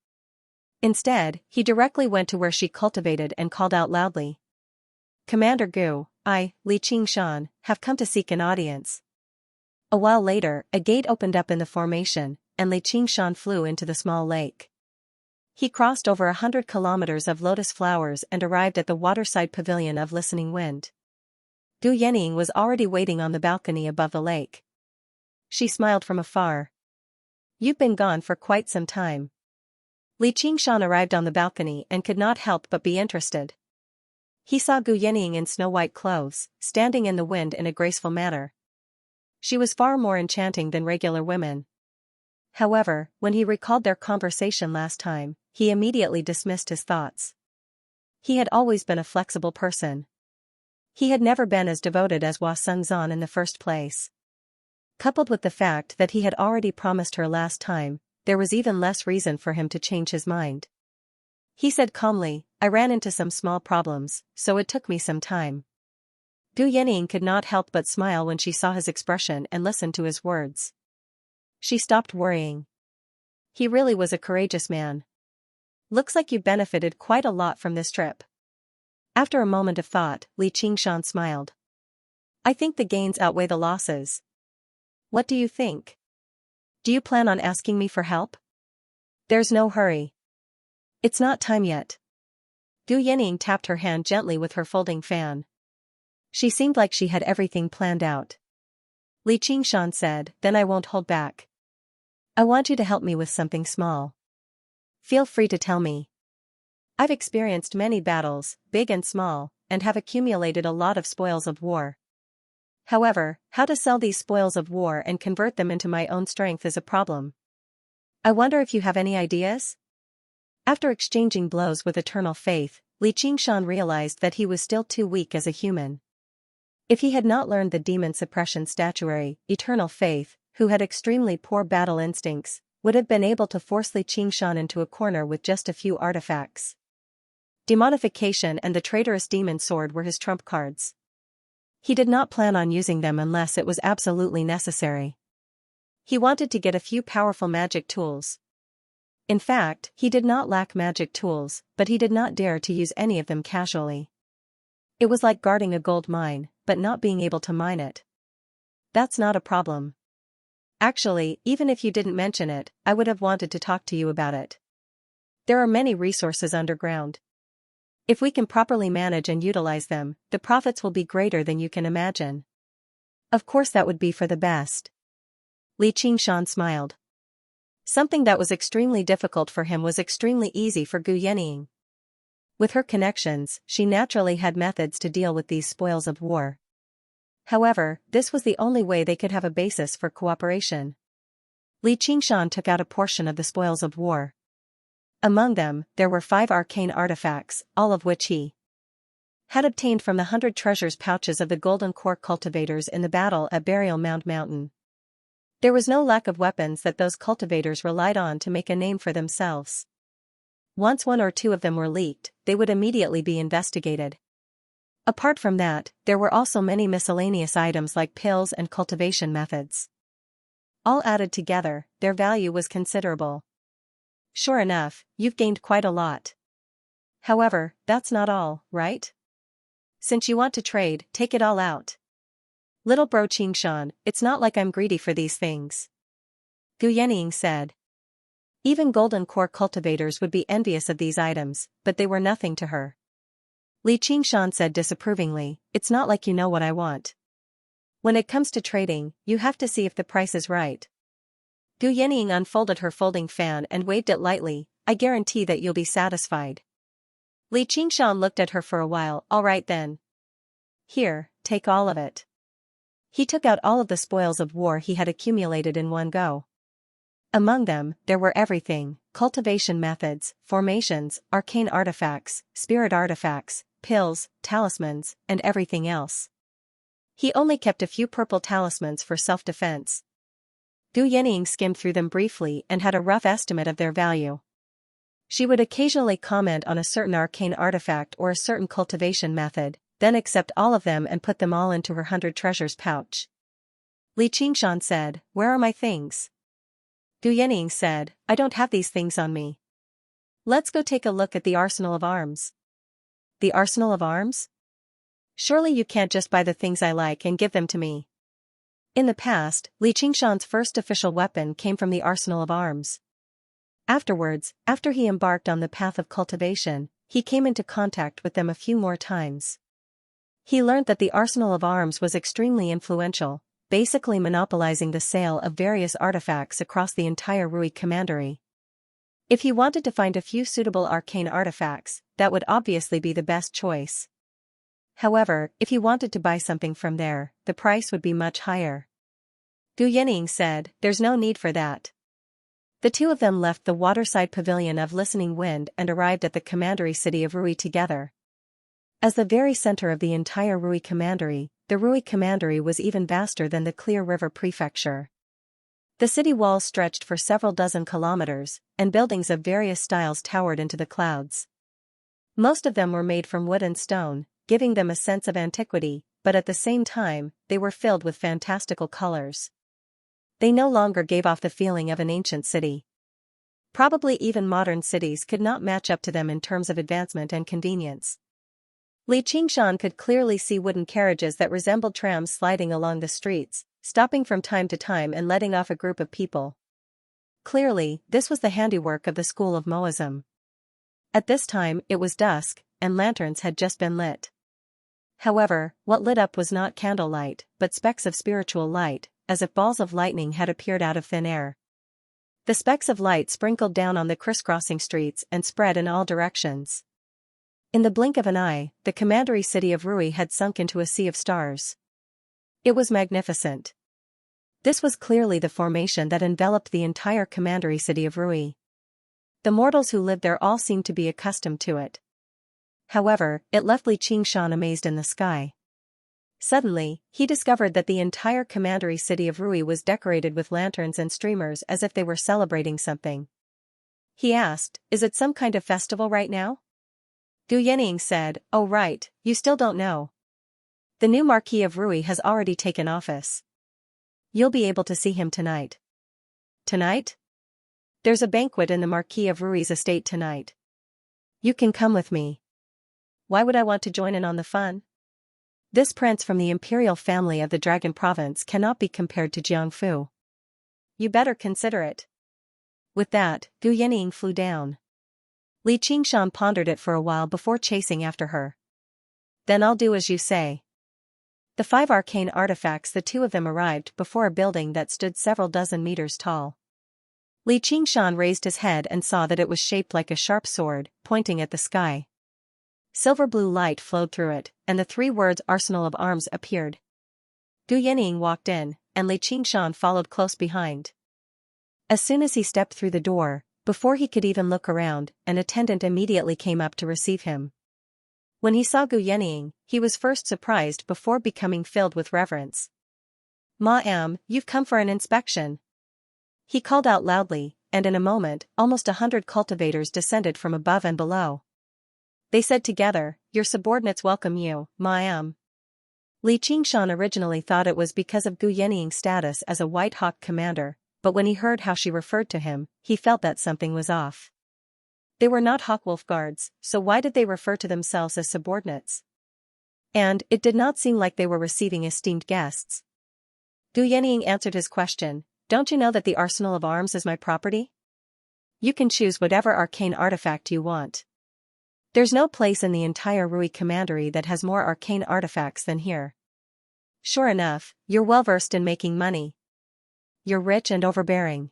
Instead, he directly went to where she cultivated and called out loudly. "Commander Gu, I, Li Qingshan, have come to seek an audience." A while later, a gate opened up in the formation, and Li Qingshan flew into the small lake. He crossed over 100 kilometers of lotus flowers and arrived at the waterside pavilion of Listening Wind. Gu Yening was already waiting on the balcony above the lake. She smiled from afar. "You've been gone for quite some time." Li Qingshan arrived on the balcony and could not help but be interested. He saw Gu Yening in snow-white clothes, standing in the wind in a graceful manner. She was far more enchanting than regular women. However, when he recalled their conversation last time, he immediately dismissed his thoughts. He had always been a flexible person. He had never been as devoted as Hua Sengzan in the first place. Coupled with the fact that he had already promised her last time, there was even less reason for him to change his mind. He said calmly, "I ran into some small problems, so it took me some time." Gu Yening could not help but smile when she saw his expression and listened to his words. She stopped worrying. He really was a courageous man. "Looks like you benefited quite a lot from this trip." After a moment of thought, Li Qingshan smiled. "I think the gains outweigh the losses. What do you think? Do you plan on asking me for help?" "There's no hurry. It's not time yet." Gu Yening tapped her hand gently with her folding fan. She seemed like she had everything planned out. Li Qingshan said, "Then I won't hold back. I want you to help me with something small. Feel free to tell me. I've experienced many battles, big and small, and have accumulated a lot of spoils of war. However, how to sell these spoils of war and convert them into my own strength is a problem. I wonder if you have any ideas?" After exchanging blows with eternal faith, Li Qingshan realized that he was still too weak as a human. If he had not learned the demon suppression statuary, eternal faith, who had extremely poor battle instincts, would have been able to force Li Qingshan into a corner with just a few artifacts. Demonification and the traitorous demon sword were his trump cards. He did not plan on using them unless it was absolutely necessary. He wanted to get a few powerful magic tools. In fact, he did not lack magic tools, but he did not dare to use any of them casually. It was like guarding a gold mine, but not being able to mine it. That's not a problem. Actually, even if you didn't mention it, I would have wanted to talk to you about it. There are many resources underground. If we can properly manage and utilize them, the profits will be greater than you can imagine. Of course that would be for the best. Li Qingshan smiled. Something that was extremely difficult for him was extremely easy for Gu Yening. With her connections, she naturally had methods to deal with these spoils of war. However, this was the only way they could have a basis for cooperation. Li Qingshan took out a portion of the spoils of war. Among them, there were 5 arcane artifacts, all of which he had obtained from the 100 treasures pouches of the golden core cultivators in the battle at Burial Mound Mountain. There was no lack of weapons that those cultivators relied on to make a name for themselves. Once 1 or 2 of them were leaked, they would immediately be investigated. Apart from that, there were also many miscellaneous items like pills and cultivation methods. All added together, their value was considerable. Sure enough, you've gained quite a lot. However, that's not all, right? Since you want to trade, take it all out. Little bro Qingshan, it's not like I'm greedy for these things. Gu Yenying said. Even golden core cultivators would be envious of these items, but they were nothing to her. Li Qingshan said disapprovingly, it's not like you know what I want. When it comes to trading, you have to see if the price is right. Gu Yenying unfolded her folding fan and waved it lightly, I guarantee that you'll be satisfied. Li Qingshan looked at her for a while, all right then. Here, take all of it. He took out all of the spoils of war he had accumulated in one go. Among them, there were everything, cultivation methods, formations, arcane artifacts, spirit artifacts, pills, talismans, and everything else. He only kept a few purple talismans for self-defense. Gu Yenying skimmed through them briefly and had a rough estimate of their value. She would occasionally comment on a certain arcane artifact or a certain cultivation method, then accept all of them and put them all into her 100 treasures pouch. Li Qingshan said, where are my things? Gu Yenying said, I don't have these things on me. Let's go take a look at the arsenal of arms. The arsenal of arms? Surely you can't just buy the things I like and give them to me. In the past, Li Qingshan's first official weapon came from the arsenal of arms. Afterwards, after he embarked on the path of cultivation, he came into contact with them a few more times. He learned that the arsenal of arms was extremely influential, basically monopolizing the sale of various artifacts across the entire Rui commandery. If he wanted to find a few suitable arcane artifacts, that would obviously be the best choice. However, if he wanted to buy something from there, the price would be much higher. Gu Yenying said, there's no need for that. The two of them left the waterside pavilion of Listening Wind and arrived at the commandery city of Rui together. As the very center of the entire Rui commandery, the Rui commandery was even vaster than the Clear River prefecture. The city walls stretched for several dozen kilometers, and buildings of various styles towered into the clouds. Most of them were made from wood and stone, giving them a sense of antiquity, but at the same time, they were filled with fantastical colors. They no longer gave off the feeling of an ancient city. Probably even modern cities could not match up to them in terms of advancement and convenience. Li Qingshan could clearly see wooden carriages that resembled trams sliding along the streets, stopping from time to time and letting off a group of people. Clearly, this was the handiwork of the school of Moism. At this time, it was dusk, and lanterns had just been lit. However, what lit up was not candlelight, but specks of spiritual light, as if balls of lightning had appeared out of thin air. The specks of light sprinkled down on the crisscrossing streets and spread in all directions. In the blink of an eye, the commandery city of Rui had sunk into a sea of stars. It was magnificent. This was clearly the formation that enveloped the entire commandery city of Rui. The mortals who lived there all seemed to be accustomed to it. However, it left Li Qingshan amazed in the sky. Suddenly, he discovered that the entire commandery city of Rui was decorated with lanterns and streamers as if they were celebrating something. He asked, is it some kind of festival right now? Gu Yenying said, oh right, you still don't know. The new Marquis of Rui has already taken office. You'll be able to see him tonight. Tonight? There's a banquet in the Marquis of Rui's estate tonight. You can come with me. Why would I want to join in on the fun? This prince from the imperial family of the Dragon Province cannot be compared to Jiangfu. You better consider it. With that, Gu Yenying flew down. Li Qingshan pondered it for a while before chasing after her. Then I'll do as you say. The 5 arcane artifacts. The two of them arrived before a building that stood several dozen meters tall. Li Qingshan raised his head and saw that it was shaped like a sharp sword, pointing at the sky. Silver blue light flowed through it, and the 3 words Arsenal of Arms appeared. Gu Yenying walked in, and Li Qingshan followed close behind. As soon as he stepped through the door, before he could even look around, an attendant immediately came up to receive him. When he saw Gu Yenying, he was first surprised before becoming filled with reverence. "Ma'am, you've come for an inspection." He called out loudly, and in a moment, almost 100 cultivators descended from above and below. They said together, "Your subordinates welcome you, ma'am." Li Qingshan originally thought it was because of Gu Yenying's status as a White Hawk commander, but when he heard how she referred to him, he felt that something was off. They were not Hawkwolf guards, so why did they refer to themselves as subordinates? And it did not seem like they were receiving esteemed guests. Gu Yanning answered his question, "Don't you know that the arsenal of arms is my property? You can choose whatever arcane artifact you want. There's no place in the entire Rui Commandery that has more arcane artifacts than here. Sure enough, you're well versed in making money. You're rich and overbearing."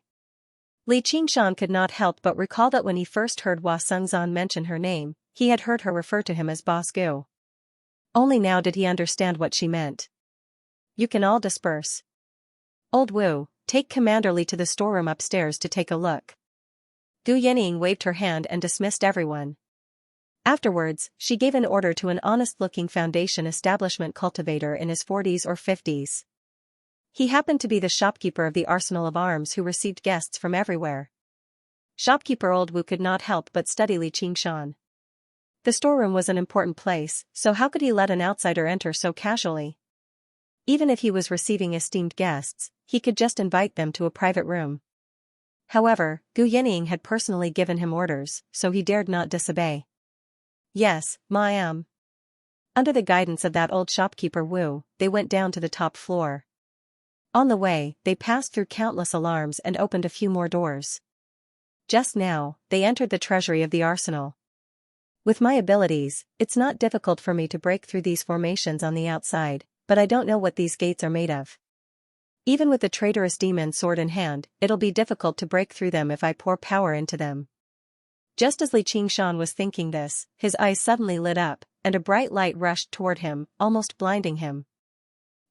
Li Qingshan could not help but recall that when he first heard Hua Sengzan mention her name, he had heard her refer to him as Boss Gu. Only now did he understand what she meant. "You can all disperse. Old Wu, take Commander Li to the storeroom upstairs to take a look." Gu Yanning waved her hand and dismissed everyone. Afterwards, she gave an order to an honest-looking foundation establishment cultivator in his 40s or 50s. He happened to be the shopkeeper of the arsenal of arms who received guests from everywhere. Shopkeeper Old Wu could not help but study Li Qingshan. The storeroom was an important place, so how could he let an outsider enter so casually? Even if he was receiving esteemed guests, he could just invite them to a private room. However, Gu Yanning had personally given him orders, so he dared not disobey. "Yes, ma'am." Under the guidance of that old shopkeeper Wu, they went down to the top floor. On the way, they passed through countless alarms and opened a few more doors. Just now, they entered the treasury of the arsenal. "With my abilities, it's not difficult for me to break through these formations on the outside, but I don't know what these gates are made of. Even with the traitorous demon sword in hand, it'll be difficult to break through them if I pour power into them." Just as Li Qingshan was thinking this, his eyes suddenly lit up, and a bright light rushed toward him, almost blinding him.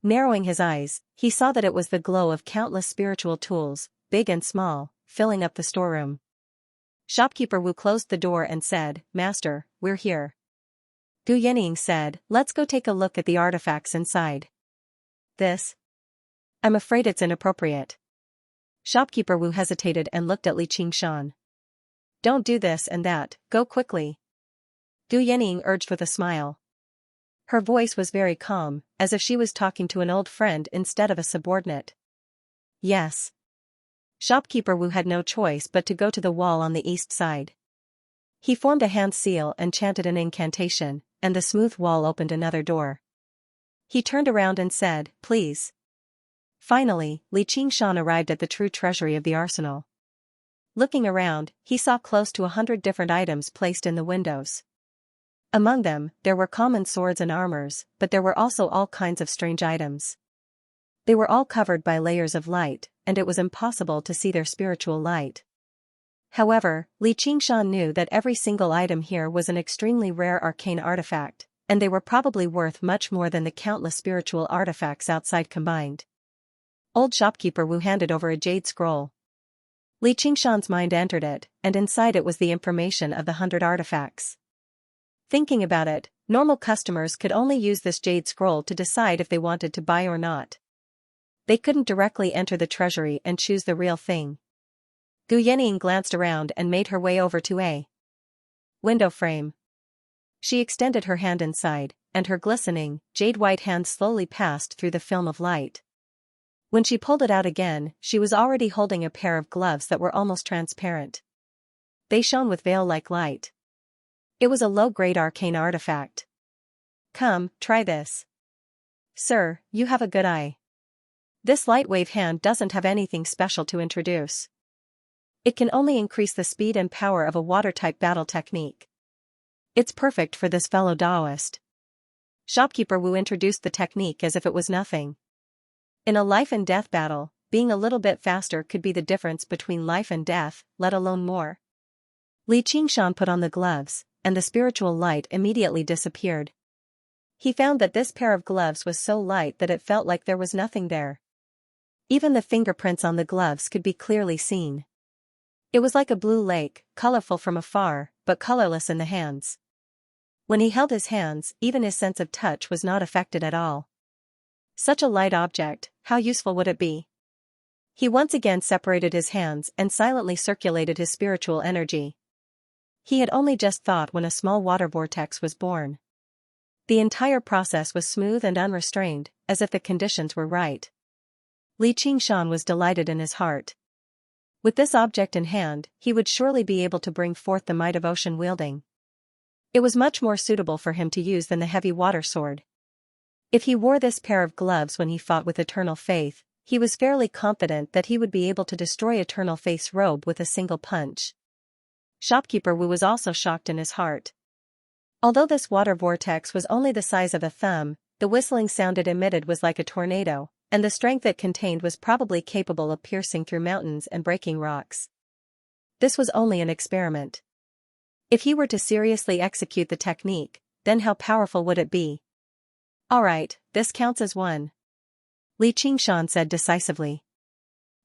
Narrowing his eyes, he saw that it was the glow of countless spiritual tools, big and small, filling up the storeroom. Shopkeeper Wu closed the door and said, "Master, we're here." Gu Yanning said, "Let's go take a look at the artifacts inside." "This? I'm afraid it's inappropriate." Shopkeeper Wu hesitated and looked at Li Qingshan. "Don't do this and that, go quickly." Gu Yanning urged with a smile. Her voice was very calm, as if she was talking to an old friend instead of a subordinate. "Yes." Shopkeeper Wu had no choice but to go to the wall on the east side. He formed a hand seal and chanted an incantation, and the smooth wall opened another door. He turned around and said, "Please." Finally, Li Qingshan arrived at the true treasury of the arsenal. Looking around, he saw close to 100 different items placed in the windows. Among them, there were common swords and armors, but there were also all kinds of strange items. They were all covered by layers of light, and it was impossible to see their spiritual light. However, Li Qingshan knew that every single item here was an extremely rare arcane artifact, and they were probably worth much more than the countless spiritual artifacts outside combined. Old shopkeeper Wu handed over a jade scroll. Li Qingshan's mind entered it, and inside it was the information of the 100 artifacts. Thinking about it, normal customers could only use this jade scroll to decide if they wanted to buy or not. They couldn't directly enter the treasury and choose the real thing. Gu Yanning glanced around and made her way over to a window frame. She extended her hand inside, and her glistening, jade-white hand slowly passed through the film of light. When she pulled it out again, she was already holding a pair of gloves that were almost transparent. They shone with veil-like light. It was a low-grade arcane artifact. "Come, try this." "Sir, you have a good eye. This lightwave hand doesn't have anything special to introduce. It can only increase the speed and power of a water-type battle technique. It's perfect for this fellow Taoist." Shopkeeper Wu introduced the technique as if it was nothing. In a life-and-death battle, being a little bit faster could be the difference between life and death, let alone more. Li Qingshan put on the gloves, and the spiritual light immediately disappeared. He found that this pair of gloves was so light that it felt like there was nothing there. Even the fingerprints on the gloves could be clearly seen. It was like a blue lake, colorful from afar, but colorless in the hands. When he held his hands, even his sense of touch was not affected at all. Such a light object, how useful would it be? He once again separated his hands and silently circulated his spiritual energy. He had only just thought when a small water vortex was born. The entire process was smooth and unrestrained, as if the conditions were right. Li Qingshan was delighted in his heart. With this object in hand, he would surely be able to bring forth the might of ocean wielding. It was much more suitable for him to use than the heavy water sword. If he wore this pair of gloves when he fought with Eternal Faith, he was fairly confident that he would be able to destroy Eternal Faith's robe with a single punch. Shopkeeper Wu was also shocked in his heart. Although this water vortex was only the size of a thumb, the whistling sound it emitted was like a tornado, and the strength it contained was probably capable of piercing through mountains and breaking rocks. This was only an experiment. If he were to seriously execute the technique, then how powerful would it be? Alright, this counts as one, Li Qingshan said decisively.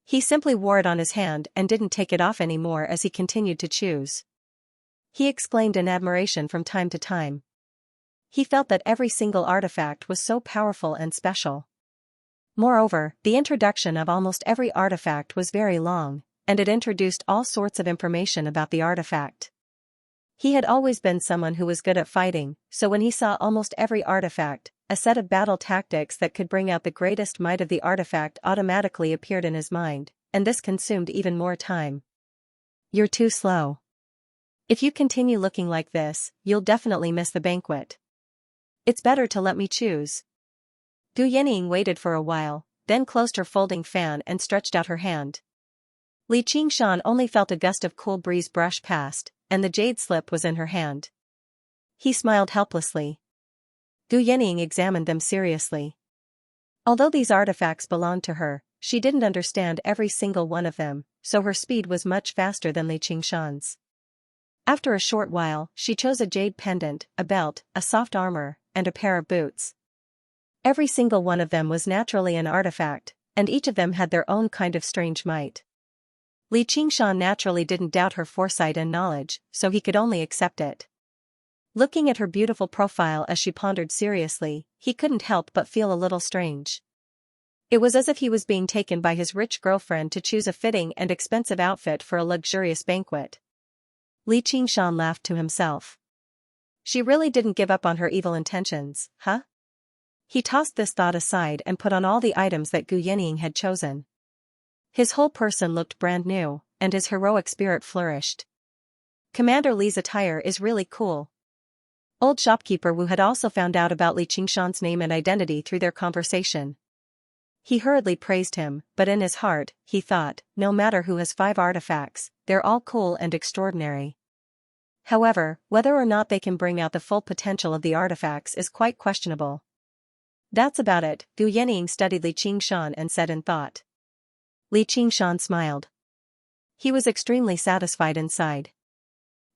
He simply wore it on his hand and didn't take it off anymore as he continued to choose. He exclaimed in admiration from time to time. He felt that every single artifact was so powerful and special. Moreover, the introduction of almost every artifact was very long, and it introduced all sorts of information about the artifact. He had always been someone who was good at fighting, so when he saw almost every artifact, a set of battle tactics that could bring out the greatest might of the artifact automatically appeared in his mind, and this consumed even more time. You're too slow. If you continue looking like this, you'll definitely miss the banquet. It's better to let me choose. Gu Yanning waited for a while, then closed her folding fan and stretched out her hand. Li Qingshan only felt a gust of cool breeze brush past, and the jade slip was in her hand. He smiled helplessly. Gu Yanning examined them seriously. Although these artifacts belonged to her, she didn't understand every single one of them, so her speed was much faster than Li Qingshan's. After a short while, she chose a jade pendant, a belt, a soft armor, and a pair of boots. Every single one of them was naturally an artifact, and each of them had their own kind of strange might. Li Qingshan naturally didn't doubt her foresight and knowledge, so he could only accept it. Looking at her beautiful profile as she pondered seriously, he couldn't help but feel a little strange. It was as if he was being taken by his rich girlfriend to choose a fitting and expensive outfit for a luxurious banquet. Li Qingshan laughed to himself. She really didn't give up on her evil intentions, huh? He tossed this thought aside and put on all the items that Gu Yanning had chosen. His whole person looked brand new, and his heroic spirit flourished. Commander Li's attire is really cool. Old shopkeeper Wu had also found out about Li Qingshan's name and identity through their conversation. He hurriedly praised him, but in his heart, he thought, no matter who has 5 artifacts, they're all cool and extraordinary. However, whether or not they can bring out the full potential of the artifacts is quite questionable. That's about it, Gu Yanning studied Li Qingshan and said in thought. Li Qingshan smiled. He was extremely satisfied inside.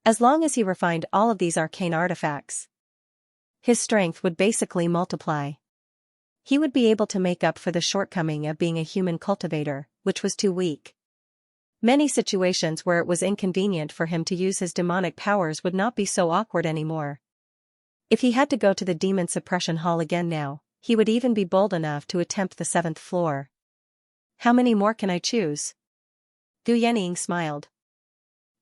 As long as he refined all of these arcane artifacts, his strength would basically multiply. He would be able to make up for the shortcoming of being a human cultivator, which was too weak. Many situations where it was inconvenient for him to use his demonic powers would not be so awkward anymore. If he had to go to the demon suppression hall again now, he would even be bold enough to attempt the 7th floor. How many more can I choose? Gu Yanning smiled.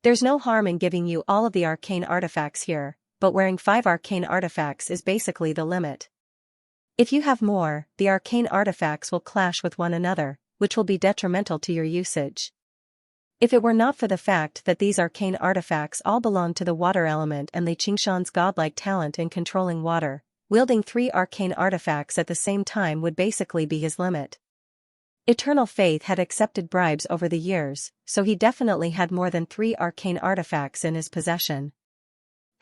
There's no harm in giving you all of the arcane artifacts here, but wearing 5 arcane artifacts is basically the limit. If you have more, the arcane artifacts will clash with one another, which will be detrimental to your usage. If it were not for the fact that these arcane artifacts all belong to the water element and Li Qingshan's godlike talent in controlling water, wielding 3 arcane artifacts at the same time would basically be his limit. Eternal Faith had accepted bribes over the years, so he definitely had more than 3 arcane artifacts in his possession.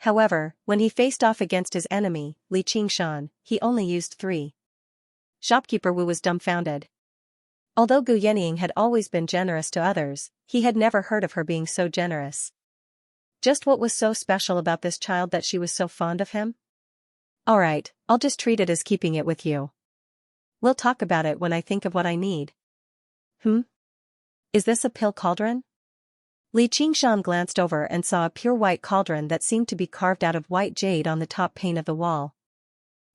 However, when he faced off against his enemy, Li Qingshan, he only used 3. Shopkeeper Wu was dumbfounded. Although Gu Yanning had always been generous to others, he had never heard of her being so generous. Just what was so special about this child that she was so fond of him? Alright, I'll just treat it as keeping it with you. We'll talk about it when I think of what I need. Is this a pill cauldron? Li Qingshan glanced over and saw a pure white cauldron that seemed to be carved out of white jade on the top pane of the wall.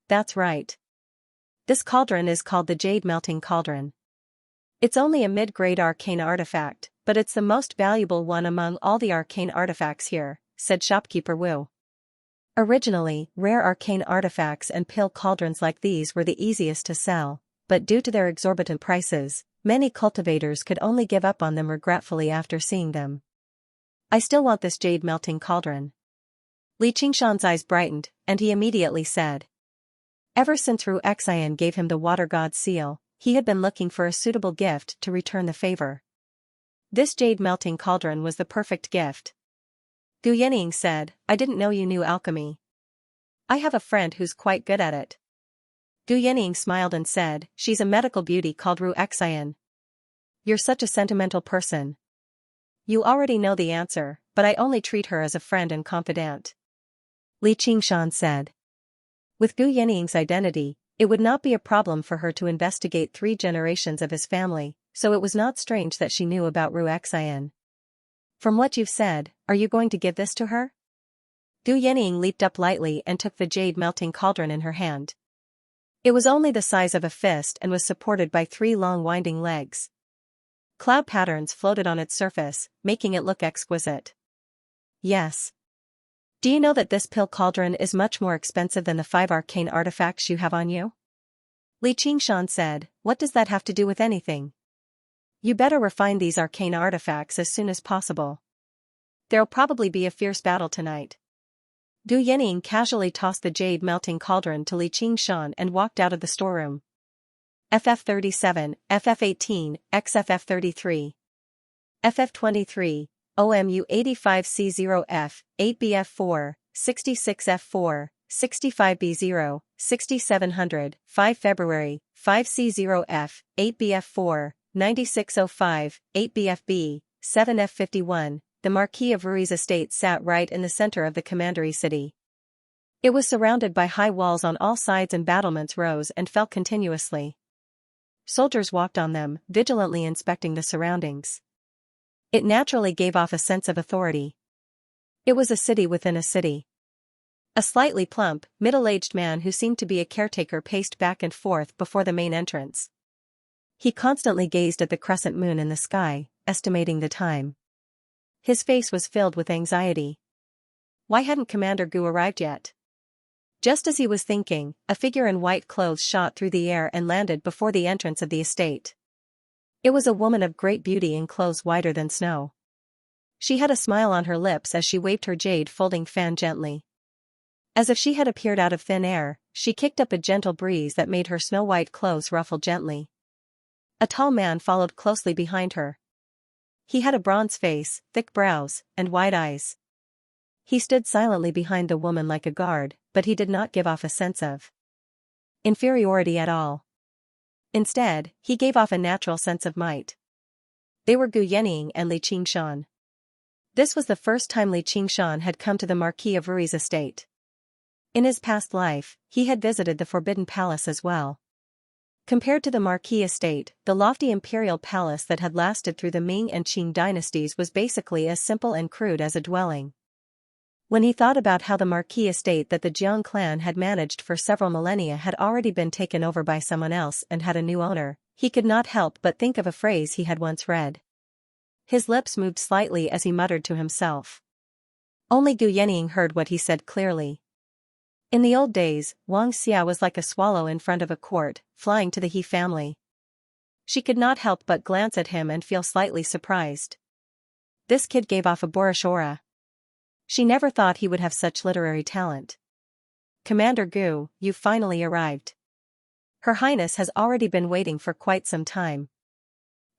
That's right. This cauldron is called the Jade Melting Cauldron. It's only a mid-grade arcane artifact, but it's the most valuable one among all the arcane artifacts here, said Shopkeeper Wu. Originally, rare arcane artifacts and pill cauldrons like these were the easiest to sell, but due to their exorbitant prices, many cultivators could only give up on them regretfully after seeing them. I still want this jade melting cauldron. Li Qingshan's eyes brightened, and he immediately said. Ever since Ru Xian gave him the water god's seal, he had been looking for a suitable gift to return the favor. This jade melting cauldron was the perfect gift. Gu Yening said, "I didn't know you knew alchemy. I have a friend who's quite good at it." Gu Yening smiled and said, "She's a medical beauty called Ru Xian." "You're such a sentimental person. You already know the answer, but I only treat her as a friend and confidant," Li Qingshan said. With Gu Yening's identity, it would not be a problem for her to investigate 3 generations of his family, so it was not strange that she knew about Ru Xian. "From what you've said, are you going to give this to her?" Gu Yening leaped up lightly and took the jade melting cauldron in her hand. It was only the size of a fist and was supported by 3 long winding legs. Cloud patterns floated on its surface, making it look exquisite. "Yes. Do you know that this pill cauldron is much more expensive than the 5 arcane artifacts you have on you?" Li Qingshan said, "What does that have to do with anything? You better refine these arcane artifacts as soon as possible. There'll probably be a fierce battle tonight." Gu Yening casually tossed the jade melting cauldron to Li Qingshan and walked out of the storeroom. FF37, FF18, XFF33. FF23, OMU85C0F, 8BF4, 66F4, 65B0, 6700, 5 February, 5C0F, 8BF4, 9605, 8BFB, 7F51. The Marquis of Rui's estate sat right in the center of the commandery city. It was surrounded by high walls on all sides and battlements rose and fell continuously. Soldiers walked on them, vigilantly inspecting the surroundings. It naturally gave off a sense of authority. It was a city within a city. A slightly plump, middle-aged man who seemed to be a caretaker paced back and forth before the main entrance. He constantly gazed at the crescent moon in the sky, estimating the time. His face was filled with anxiety. Why hadn't Commander Gu arrived yet? Just as he was thinking, a figure in white clothes shot through the air and landed before the entrance of the estate. It was a woman of great beauty in clothes whiter than snow. She had a smile on her lips as she waved her jade folding fan gently. As if she had appeared out of thin air, she kicked up a gentle breeze that made her snow-white clothes ruffle gently. A tall man followed closely behind her. He had a bronze face, thick brows, and wide eyes. He stood silently behind the woman like a guard, but he did not give off a sense of inferiority at all. Instead, he gave off a natural sense of might. They were Gu Yening and Li Qingshan. This was the first time Li Qingshan had come to the Marquis of Rui's estate. In his past life, he had visited the Forbidden Palace as well. Compared to the Marquis estate, the lofty imperial palace that had lasted through the Ming and Qing dynasties was basically as simple and crude as a dwelling. When he thought about how the Marquis estate that the Jiang clan had managed for several millennia had already been taken over by someone else and had a new owner, he could not help but think of a phrase he had once read. His lips moved slightly as he muttered to himself. Only Gu Yening heard what he said clearly. In the old days, Xianxia was like a swallow in front of a court, flying to the He family. She could not help but glance at him and feel slightly surprised. This kid gave off a boorish aura. She never thought he would have such literary talent. "Commander Gu, you've finally arrived. Her Highness has already been waiting for quite some time.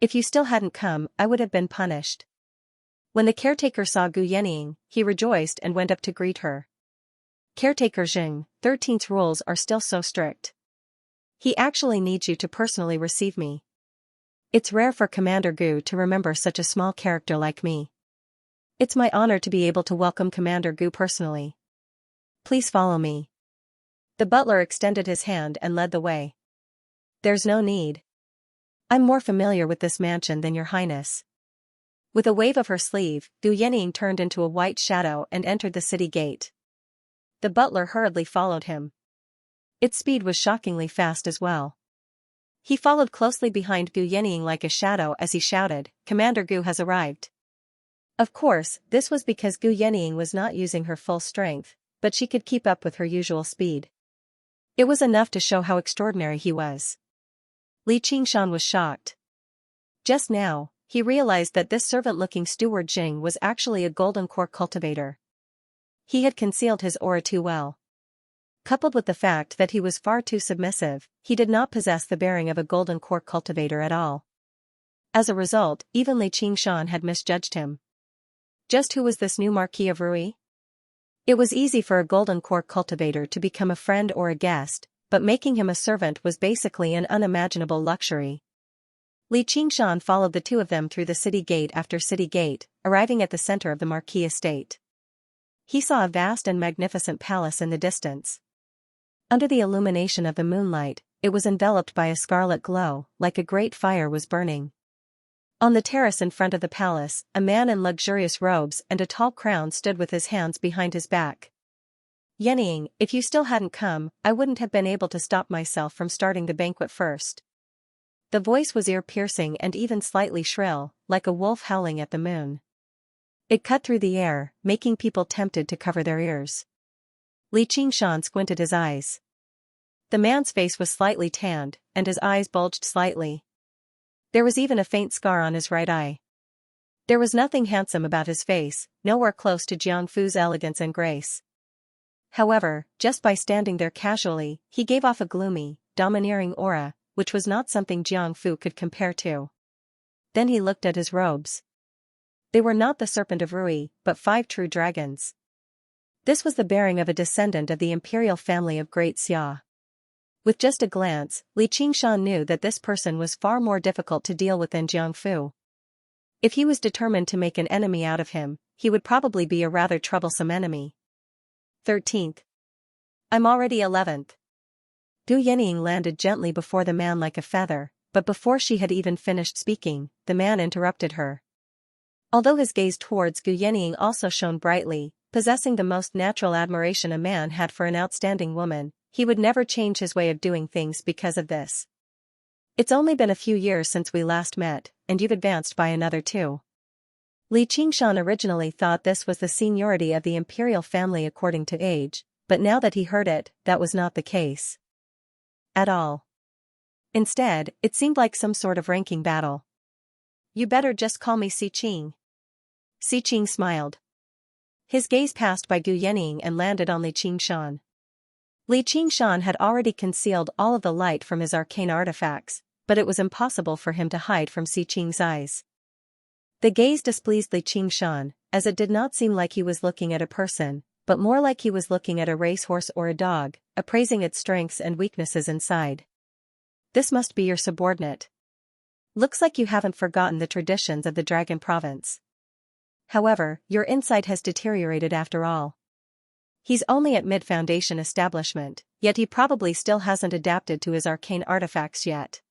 If you still hadn't come, I would have been punished." When the caretaker saw Gu Yening, he rejoiced and went up to greet her. "Caretaker Jing, 13th rules are still so strict. He actually needs you to personally receive me. It's rare for Commander Gu to remember such a small character like me. It's my honor to be able to welcome Commander Gu personally. Please follow me." The butler extended his hand and led the way. "There's no need. I'm more familiar with this mansion than your Highness." With a wave of her sleeve, Gu Yening turned into a white shadow and entered the city gate. The butler hurriedly followed him. Its speed was shockingly fast as well. He followed closely behind Gu Yening like a shadow as he shouted, "Commander Gu has arrived." Of course, this was because Gu Yening was not using her full strength, but she could keep up with her usual speed. It was enough to show how extraordinary he was. Li Qingshan was shocked. Just now, he realized that this servant-looking steward Jing was actually a golden core cultivator. He had concealed his aura too well. Coupled with the fact that he was far too submissive, he did not possess the bearing of a golden core cultivator at all. As a result, even Li Qingshan had misjudged him. Just who was this new Marquis of Rui? It was easy for a golden core cultivator to become a friend or a guest, but making him a servant was basically an unimaginable luxury. Li Qingshan followed the two of them through the city gate after city gate, arriving at the center of the Marquis estate. He saw a vast and magnificent palace in the distance. Under the illumination of the moonlight, it was enveloped by a scarlet glow, like a great fire was burning. On the terrace in front of the palace, a man in luxurious robes and a tall crown stood with his hands behind his back. "Yening, if you still hadn't come, I wouldn't have been able to stop myself from starting the banquet first." The voice was ear-piercing and even slightly shrill, like a wolf howling at the moon. It cut through the air, making people tempted to cover their ears. Li Qingshan squinted his eyes. The man's face was slightly tanned, and his eyes bulged slightly. There was even a faint scar on his right eye. There was nothing handsome about his face, nowhere close to Jiang Fu's elegance and grace. However, just by standing there casually, he gave off a gloomy, domineering aura, which was not something Jiang Fu could compare to. Then he looked at his robes. They were not the serpent of Rui, but 5 true dragons. This was the bearing of a descendant of the imperial family of Great Xia. With just a glance, Li Qingshan knew that this person was far more difficult to deal with than Jiang Fu. If he was determined to make an enemy out of him, he would probably be a rather troublesome enemy. 13th. I'm already 11th. Gu Yening landed gently before the man like a feather, but before she had even finished speaking, the man interrupted her. Although his gaze towards Gu Yening also shone brightly, possessing the most natural admiration a man had for an outstanding woman, he would never change his way of doing things because of this. "It's only been a few years since we last met, and you've advanced by another 2. Li Qingshan originally thought this was the seniority of the imperial family according to age, but now that he heard it, that was not the case at all. Instead, it seemed like some sort of ranking battle. "You better just call me Si Qing." Si Qing smiled. His gaze passed by Gu Yening and landed on Li Qingshan. Li Qingshan had already concealed all of the light from his arcane artifacts, but it was impossible for him to hide from Si Qing's eyes. The gaze displeased Li Qingshan, as it did not seem like he was looking at a person, but more like he was looking at a racehorse or a dog, appraising its strengths and weaknesses inside. "This must be your subordinate. Looks like you haven't forgotten the traditions of the Dragon Province. However, your insight has deteriorated after all. He's only at mid-foundation establishment, yet he probably still hasn't adapted to his arcane artifacts yet."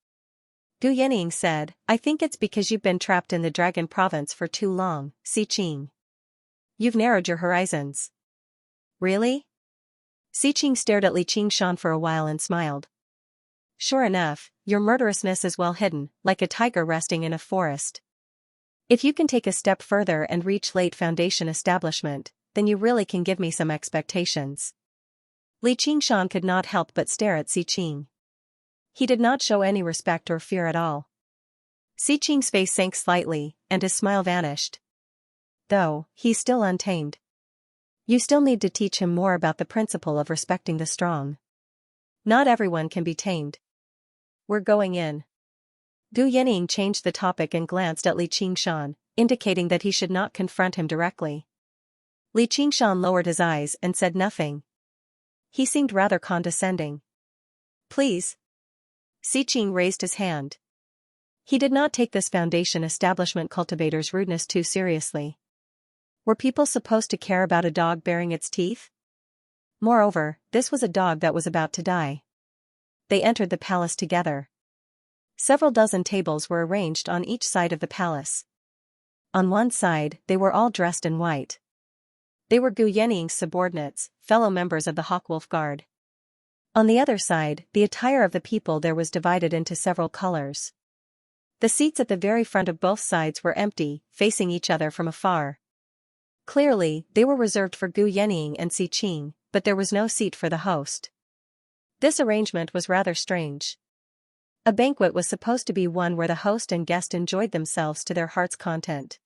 Gu Yening said, "I think it's because you've been trapped in the Dragon Province for too long, Si Qing. You've narrowed your horizons." "Really?" Si Qing stared at Li Qingshan for a while and smiled. "Sure enough, your murderousness is well hidden, like a tiger resting in a forest. If you can take a step further and reach late foundation establishment, then you really can give me some expectations." Li Qingshan could not help but stare at Si Qing. He did not show any respect or fear at all. Si Qing's face sank slightly, and his smile vanished. "Though, he's still untamed. You still need to teach him more about the principle of respecting the strong. Not everyone can be tamed. We're going in." Gu Yening changed the topic and glanced at Li Qingshan, indicating that he should not confront him directly. Li Qingshan lowered his eyes and said nothing. He seemed rather condescending. "Please." Si Qing raised his hand. He did not take this foundation establishment cultivator's rudeness too seriously. Were people supposed to care about a dog baring its teeth? Moreover, this was a dog that was about to die. They entered the palace together. Several dozen tables were arranged on each side of the palace. On one side, they were all dressed in white. They were Gu Yening's subordinates, fellow members of the Hawkwolf Guard. On the other side, the attire of the people there was divided into several colors. The seats at the very front of both sides were empty, facing each other from afar. Clearly, they were reserved for Gu Yening and Si Qing, but there was no seat for the host. This arrangement was rather strange. A banquet was supposed to be one where the host and guest enjoyed themselves to their heart's content.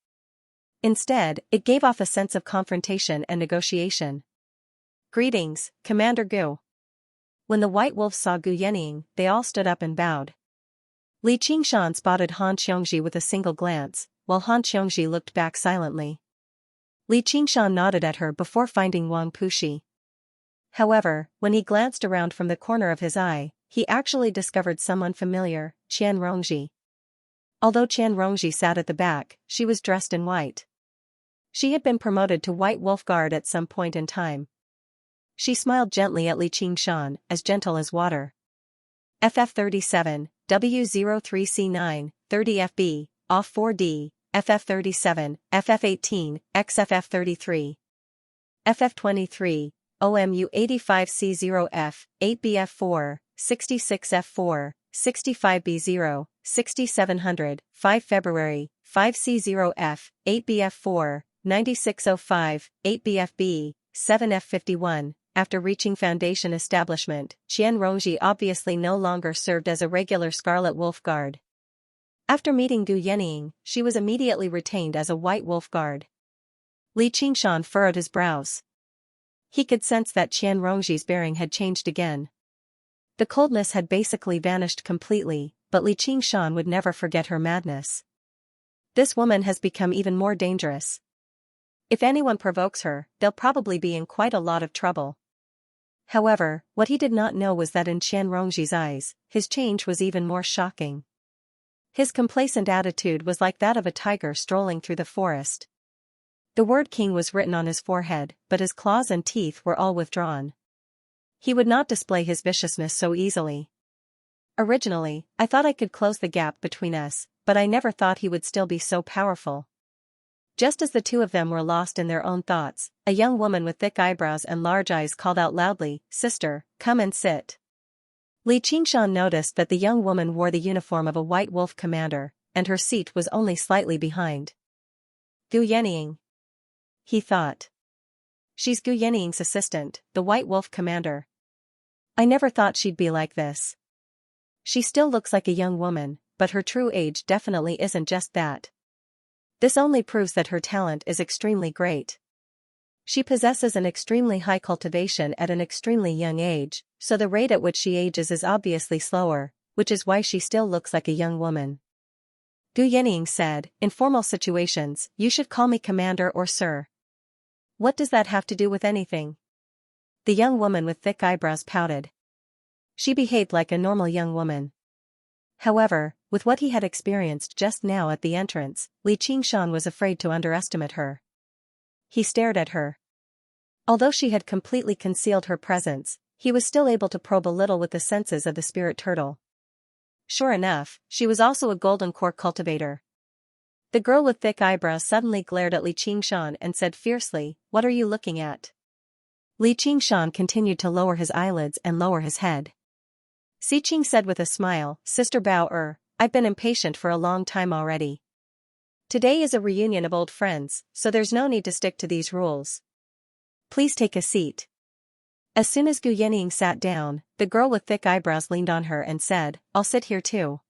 Instead, it gave off a sense of confrontation and negotiation. "Greetings, Commander Gu." When the white wolves saw Gu Yenying, they all stood up and bowed. Li Qingshan spotted Han Xiongji with a single glance, while Han Xiongji looked back silently. Li Qingshan nodded at her before finding Wang Puxi. However, when he glanced around from the corner of his eye, he actually discovered someone familiar, Qian Rongji. Although Qian Rongji sat at the back, she was dressed in white. She had been promoted to White Wolf Guard at some point in time. She smiled gently at Li Qingshan, as gentle as water. FF37, W03C9, 30FB, OFF 4D, FF37, FF18, XFF33. FF23, OMU 85C0F, 8BF4, 66F4, 65B0, 6700, 5 February, 5C0F, 8BF4, 9605, 8BFB, 7F51. After reaching Foundation establishment, Qian Rongji obviously no longer served as a regular Scarlet Wolf Guard. After meeting Gu Yenying, she was immediately retained as a White Wolf Guard. Li Qingshan furrowed his brows. He could sense that Qian Rongji's bearing had changed again. The coldness had basically vanished completely, but Li Qingshan would never forget her madness. This woman has become even more dangerous. If anyone provokes her, they'll probably be in quite a lot of trouble. However, what he did not know was that in Qian Rongji's eyes, his change was even more shocking. His complacent attitude was like that of a tiger strolling through the forest. The word king was written on his forehead, but his claws and teeth were all withdrawn. He would not display his viciousness so easily. Originally, I thought I could close the gap between us, but I never thought he would still be so powerful. Just as the two of them were lost in their own thoughts, a young woman with thick eyebrows and large eyes called out loudly, "Sister, come and sit." Li Qingshan noticed that the young woman wore the uniform of a White Wolf commander, and her seat was only slightly behind. Gu Yenying, he thought. She's Gu Yenying's assistant, the White Wolf commander. I never thought she'd be like this. She still looks like a young woman, but her true age definitely isn't just that. This only proves that her talent is extremely great. She possesses an extremely high cultivation at an extremely young age, so the rate at which she ages is obviously slower, which is why she still looks like a young woman. Gu Yenying said, "In formal situations, you should call me commander or sir." What does that have to do with anything? The young woman with thick eyebrows pouted. She behaved like a normal young woman. However, with what he had experienced just now at the entrance, Li Qingshan was afraid to underestimate her. He stared at her. Although she had completely concealed her presence, he was still able to probe a little with the senses of the spirit turtle. Sure enough, she was also a golden core cultivator. The girl with thick eyebrows suddenly glared at Li Qingshan and said fiercely, "What are you looking at?" Li Qingshan continued to lower his eyelids and lower his head. Si Qing said with a smile, "Sister Bao I've been impatient for a long time already. Today is a reunion of old friends, so there's no need to stick to these rules. Please take a seat." As soon as Gu Yenying sat down, the girl with thick eyebrows leaned on her and said, "I'll sit here too."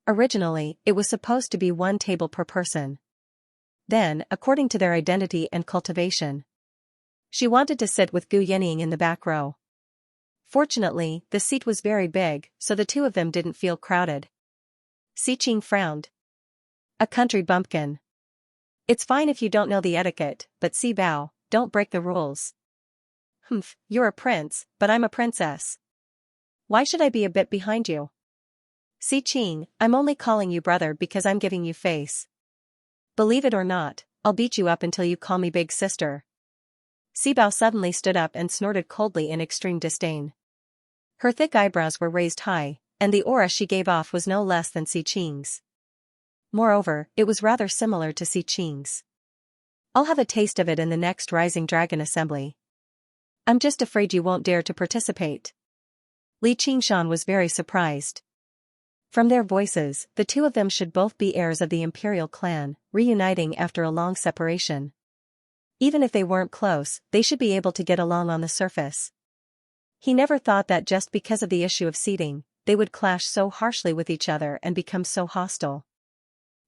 Originally, it was supposed to be one table per person. Then, according to their identity and cultivation, she wanted to sit with Gu Yenying in the back row. Fortunately, the seat was very big, so the two of them didn't feel crowded. Si Qing frowned. A country bumpkin. It's fine if you don't know the etiquette, but Si Bao, don't break the rules. Humph, you're a prince, but I'm a princess. Why should I be a bit behind you? Si Qing, I'm only calling you brother because I'm giving you face. Believe it or not, I'll beat you up until you call me big sister. Si Bao suddenly stood up and snorted coldly in extreme disdain. Her thick eyebrows were raised high, and the aura she gave off was no less than Si Qing's. Moreover, it was rather similar to Si Qing's. I'll have a taste of it in the next Rising Dragon Assembly. I'm just afraid you won't dare to participate. Li Qingshan was very surprised. From their voices, the two of them should both be heirs of the imperial clan, reuniting after a long separation. Even if they weren't close, they should be able to get along on the surface. He never thought that just because of the issue of seating, they would clash so harshly with each other and become so hostile.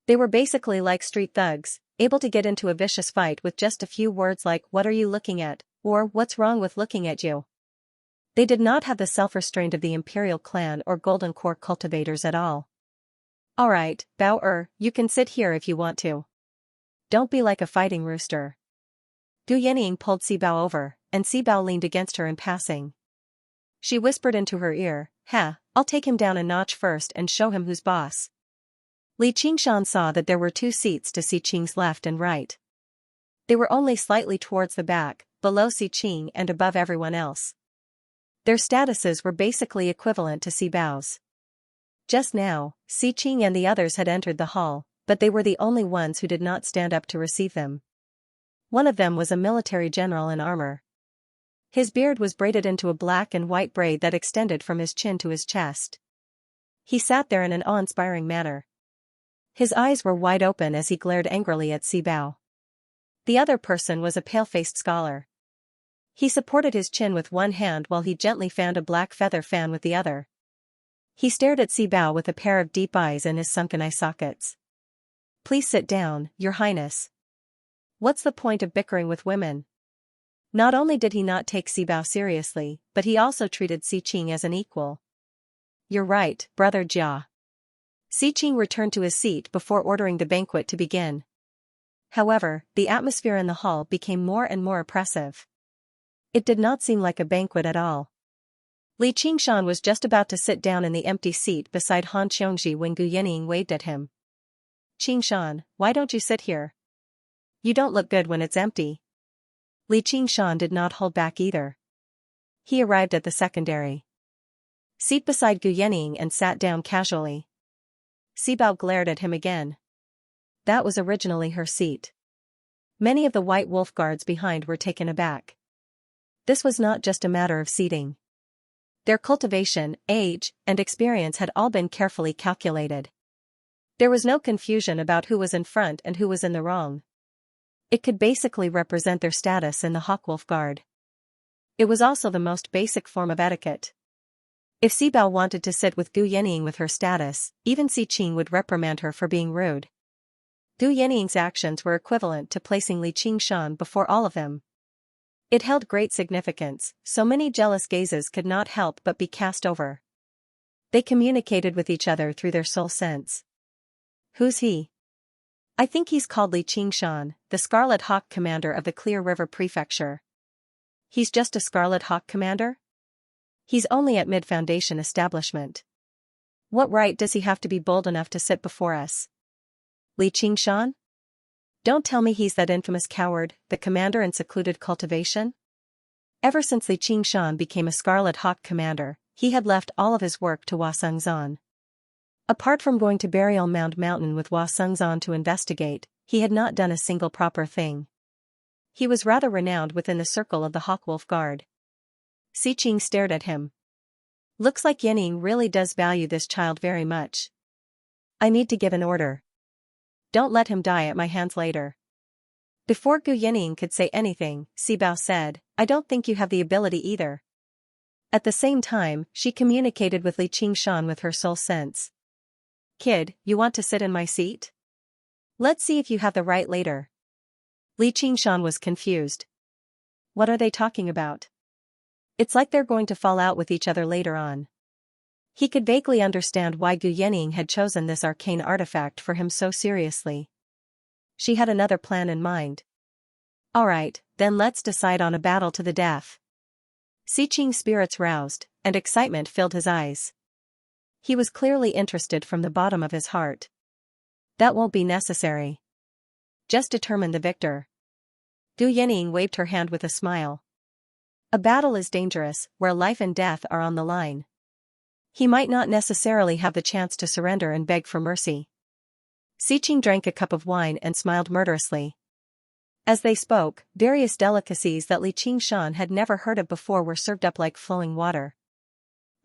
They were basically like street thugs, able to get into a vicious fight with just a few words like "What are you looking at?" or "What's wrong with looking at you?" They did not have the self-restraint of the imperial clan or golden core cultivators at all. Alright, Bao you can sit here if you want to. Don't be like a fighting rooster. Gu Yanning pulled Sibao over, and Sibao leaned against her in passing. She whispered into her ear, I'll take him down a notch first and show him who's boss. Li Qingshan saw that there were 2 seats to Si Qing's left and right. They were only slightly towards the back, below Si Qing and above everyone else. Their statuses were basically equivalent to Sibao's. Just now, Si Qing and the others had entered the hall, but they were the only ones who did not stand up to receive them. One of them was a military general in armor. His beard was braided into a black and white braid that extended from his chin to his chest. He sat there in an awe-inspiring manner. His eyes were wide open as he glared angrily at Sibao. The other person was a pale-faced scholar. He supported his chin with one hand while he gently fanned a black feather fan with the other. He stared at Sibao with a pair of deep eyes in his sunken eye sockets. Please sit down, Your Highness. What's the point of bickering with women? Not only did he not take Sibao seriously, but he also treated Si Qing as an equal. You're right, Brother Jia. Si Qing returned to his seat before ordering the banquet to begin. However, the atmosphere in the hall became more and more oppressive. It did not seem like a banquet at all. Li Qingshan was just about to sit down in the empty seat beside Han Xiongji when Gu Yanning waved at him. Qingshan, why don't you sit here? You don't look good when it's empty. Li Qingshan did not hold back either. He arrived at the secondary seat beside Gu Yanning and sat down casually. Sibao glared at him again. That was originally her seat. Many of the White Wolf guards behind were taken aback. This was not just a matter of seating. Their cultivation, age, and experience had all been carefully calculated. There was no confusion about who was in front and who was in the wrong. It could basically represent their status in the Hawkwolf Guard. It was also the most basic form of etiquette. If Sibao wanted to sit with Gu Yanning with her status, even Si Qing would reprimand her for being rude. Gu Yanning's actions were equivalent to placing Li Qingshan before all of them. It held great significance, so many jealous gazes could not help but be cast over. They communicated with each other through their soul sense. Who's he? I think he's called Li Qingshan, the Scarlet Hawk Commander of the Clear River Prefecture. He's just a Scarlet Hawk Commander? He's only at mid-foundation establishment. What right does he have to be bold enough to sit before us? Li Qingshan? Don't tell me he's that infamous coward, the commander in secluded cultivation? Ever since Li Qingshan became a Scarlet Hawk Commander, he had left all of his work to Hua Sengzan. Apart from going to Burial Mound Mountain with Hua Sengzan to investigate, he had not done a single proper thing. He was rather renowned within the circle of the Hawkwolf Guard. Si Qing stared at him. Looks like Yanning really does value this child very much. I need to give an order. Don't let him die at my hands later. Before Gu Yanning could say anything, Sibao said, I don't think you have the ability either. At the same time, she communicated with Li Qingshan with her soul sense. Kid, you want to sit in my seat? Let's see if you have the right later. Li Qingshan was confused. What are they talking about? It's like they're going to fall out with each other later on. He could vaguely understand why Gu Yanning had chosen this arcane artifact for him so seriously. She had another plan in mind. Alright, then let's decide on a battle to the death. Si Qing's spirits roused, and excitement filled his eyes. He was clearly interested from the bottom of his heart. That won't be necessary. Just determine the victor. Gu Yanning waved her hand with a smile. A battle is dangerous, where life and death are on the line. He might not necessarily have the chance to surrender and beg for mercy. Si Qing drank a cup of wine and smiled murderously. As they spoke, various delicacies that Li Qingshan had never heard of before were served up like flowing water.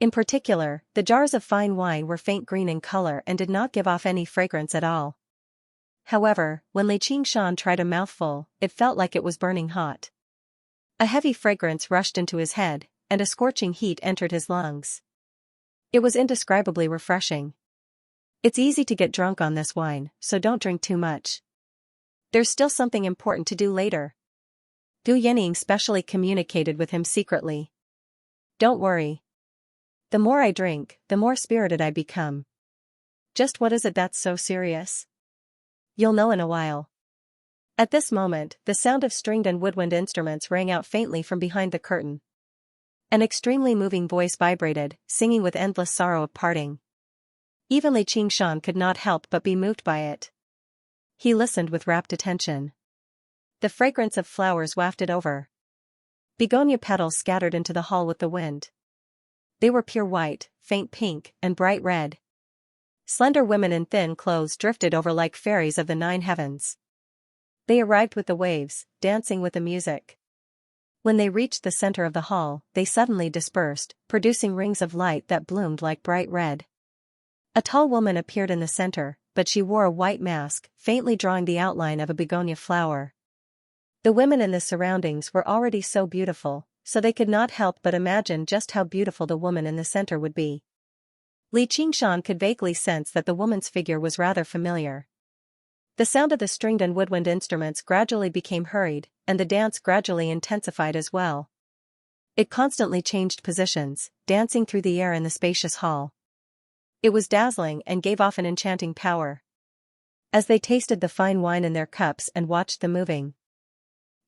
In particular, the jars of fine wine were faint green in color and did not give off any fragrance at all. However, when Li Qingshan tried a mouthful, it felt like it was burning hot. A heavy fragrance rushed into his head, and a scorching heat entered his lungs. It was indescribably refreshing. It's easy to get drunk on this wine, so don't drink too much. There's still something important to do later. Gu Yanning specially communicated with him secretly. Don't worry. The more I drink, the more spirited I become. Just what is it that's so serious? You'll know in a while. At this moment, the sound of stringed and woodwind instruments rang out faintly from behind the curtain. An extremely moving voice vibrated, singing with endless sorrow of parting. Even Li Qingshan could not help but be moved by it. He listened with rapt attention. The fragrance of flowers wafted over. Begonia petals scattered into the hall with the wind. They were pure white, faint pink, and bright red. Slender women in thin clothes drifted over like fairies of the 9 heavens. They arrived with the waves, dancing with the music. When they reached the center of the hall, they suddenly dispersed, producing rings of light that bloomed like bright red. A tall woman appeared in the center, but she wore a white mask, faintly drawing the outline of a begonia flower. The women in the surroundings were already so beautiful, so they could not help but imagine just how beautiful the woman in the center would be. Li Qingshan could vaguely sense that the woman's figure was rather familiar. The sound of the stringed and woodwind instruments gradually became hurried, and the dance gradually intensified as well. It constantly changed positions, dancing through the air in the spacious hall. It was dazzling and gave off an enchanting power. As they tasted the fine wine in their cups and watched the moving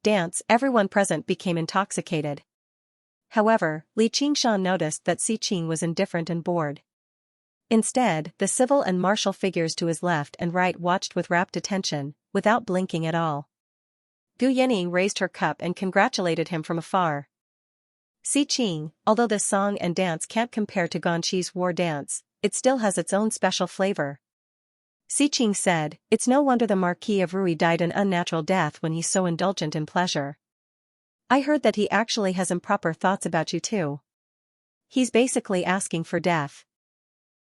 dance, everyone present became intoxicated. However, Li Qingshan noticed that Si Qing was indifferent and bored. Instead, the civil and martial figures to his left and right watched with rapt attention, without blinking at all. Gu Yanning raised her cup and congratulated him from afar. Si Qing, although this song and dance can't compare to Ganqi's war dance, it still has its own special flavor. Si Qing said, "It's no wonder the Marquis of Rui died an unnatural death when he's so indulgent in pleasure. I heard that he actually has improper thoughts about you too. He's basically asking for death.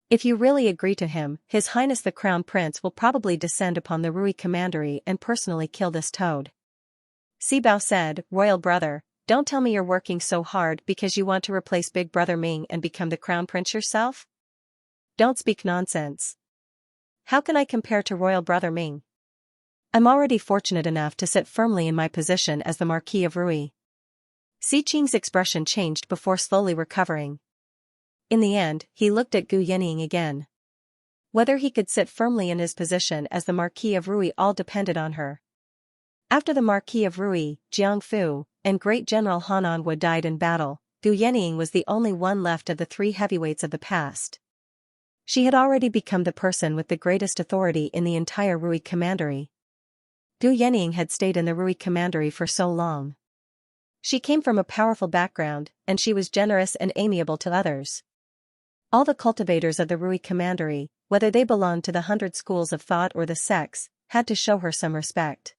If you really agree to him, His Highness the Crown Prince will probably descend upon the Rui Commandery and personally kill this toad." Si Bao said, "Royal brother, don't tell me you're working so hard because you want to replace Big Brother Ming and become the Crown Prince yourself? Don't speak nonsense. How can I compare to Royal Brother Ming? I'm already fortunate enough to sit firmly in my position as the Marquis of Rui." Si Qing's expression changed before slowly recovering. In the end, he looked at Gu Yanning again. Whether he could sit firmly in his position as the Marquis of Rui all depended on her. After the Marquis of Rui, Jiangfu, and Great General Han Anhua died in battle, Gu Yanning was the only one left of the 3 heavyweights of the past. She had already become the person with the greatest authority in the entire Rui Commandery. Gu Yanning had stayed in the Rui Commandery for so long. She came from a powerful background, and she was generous and amiable to others. All the cultivators of the Rui Commandery, whether they belonged to the 100 schools of thought or the sects, had to show her some respect.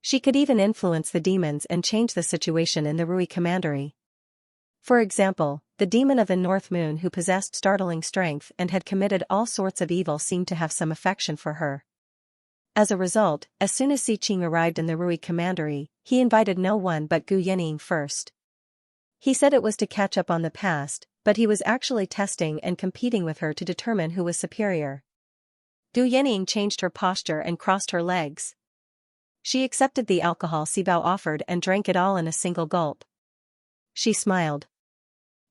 She could even influence the demons and change the situation in the Rui Commandery. For example, the demon of the North Moon who possessed startling strength and had committed all sorts of evil seemed to have some affection for her. As a result, as soon as Si Qing arrived in the Rui Commandery, he invited no one but Gu Yanning first. He said it was to catch up on the past, but he was actually testing and competing with her to determine who was superior. Gu Yanning changed her posture and crossed her legs. She accepted the alcohol Si Bao offered and drank it all in a single gulp. She smiled.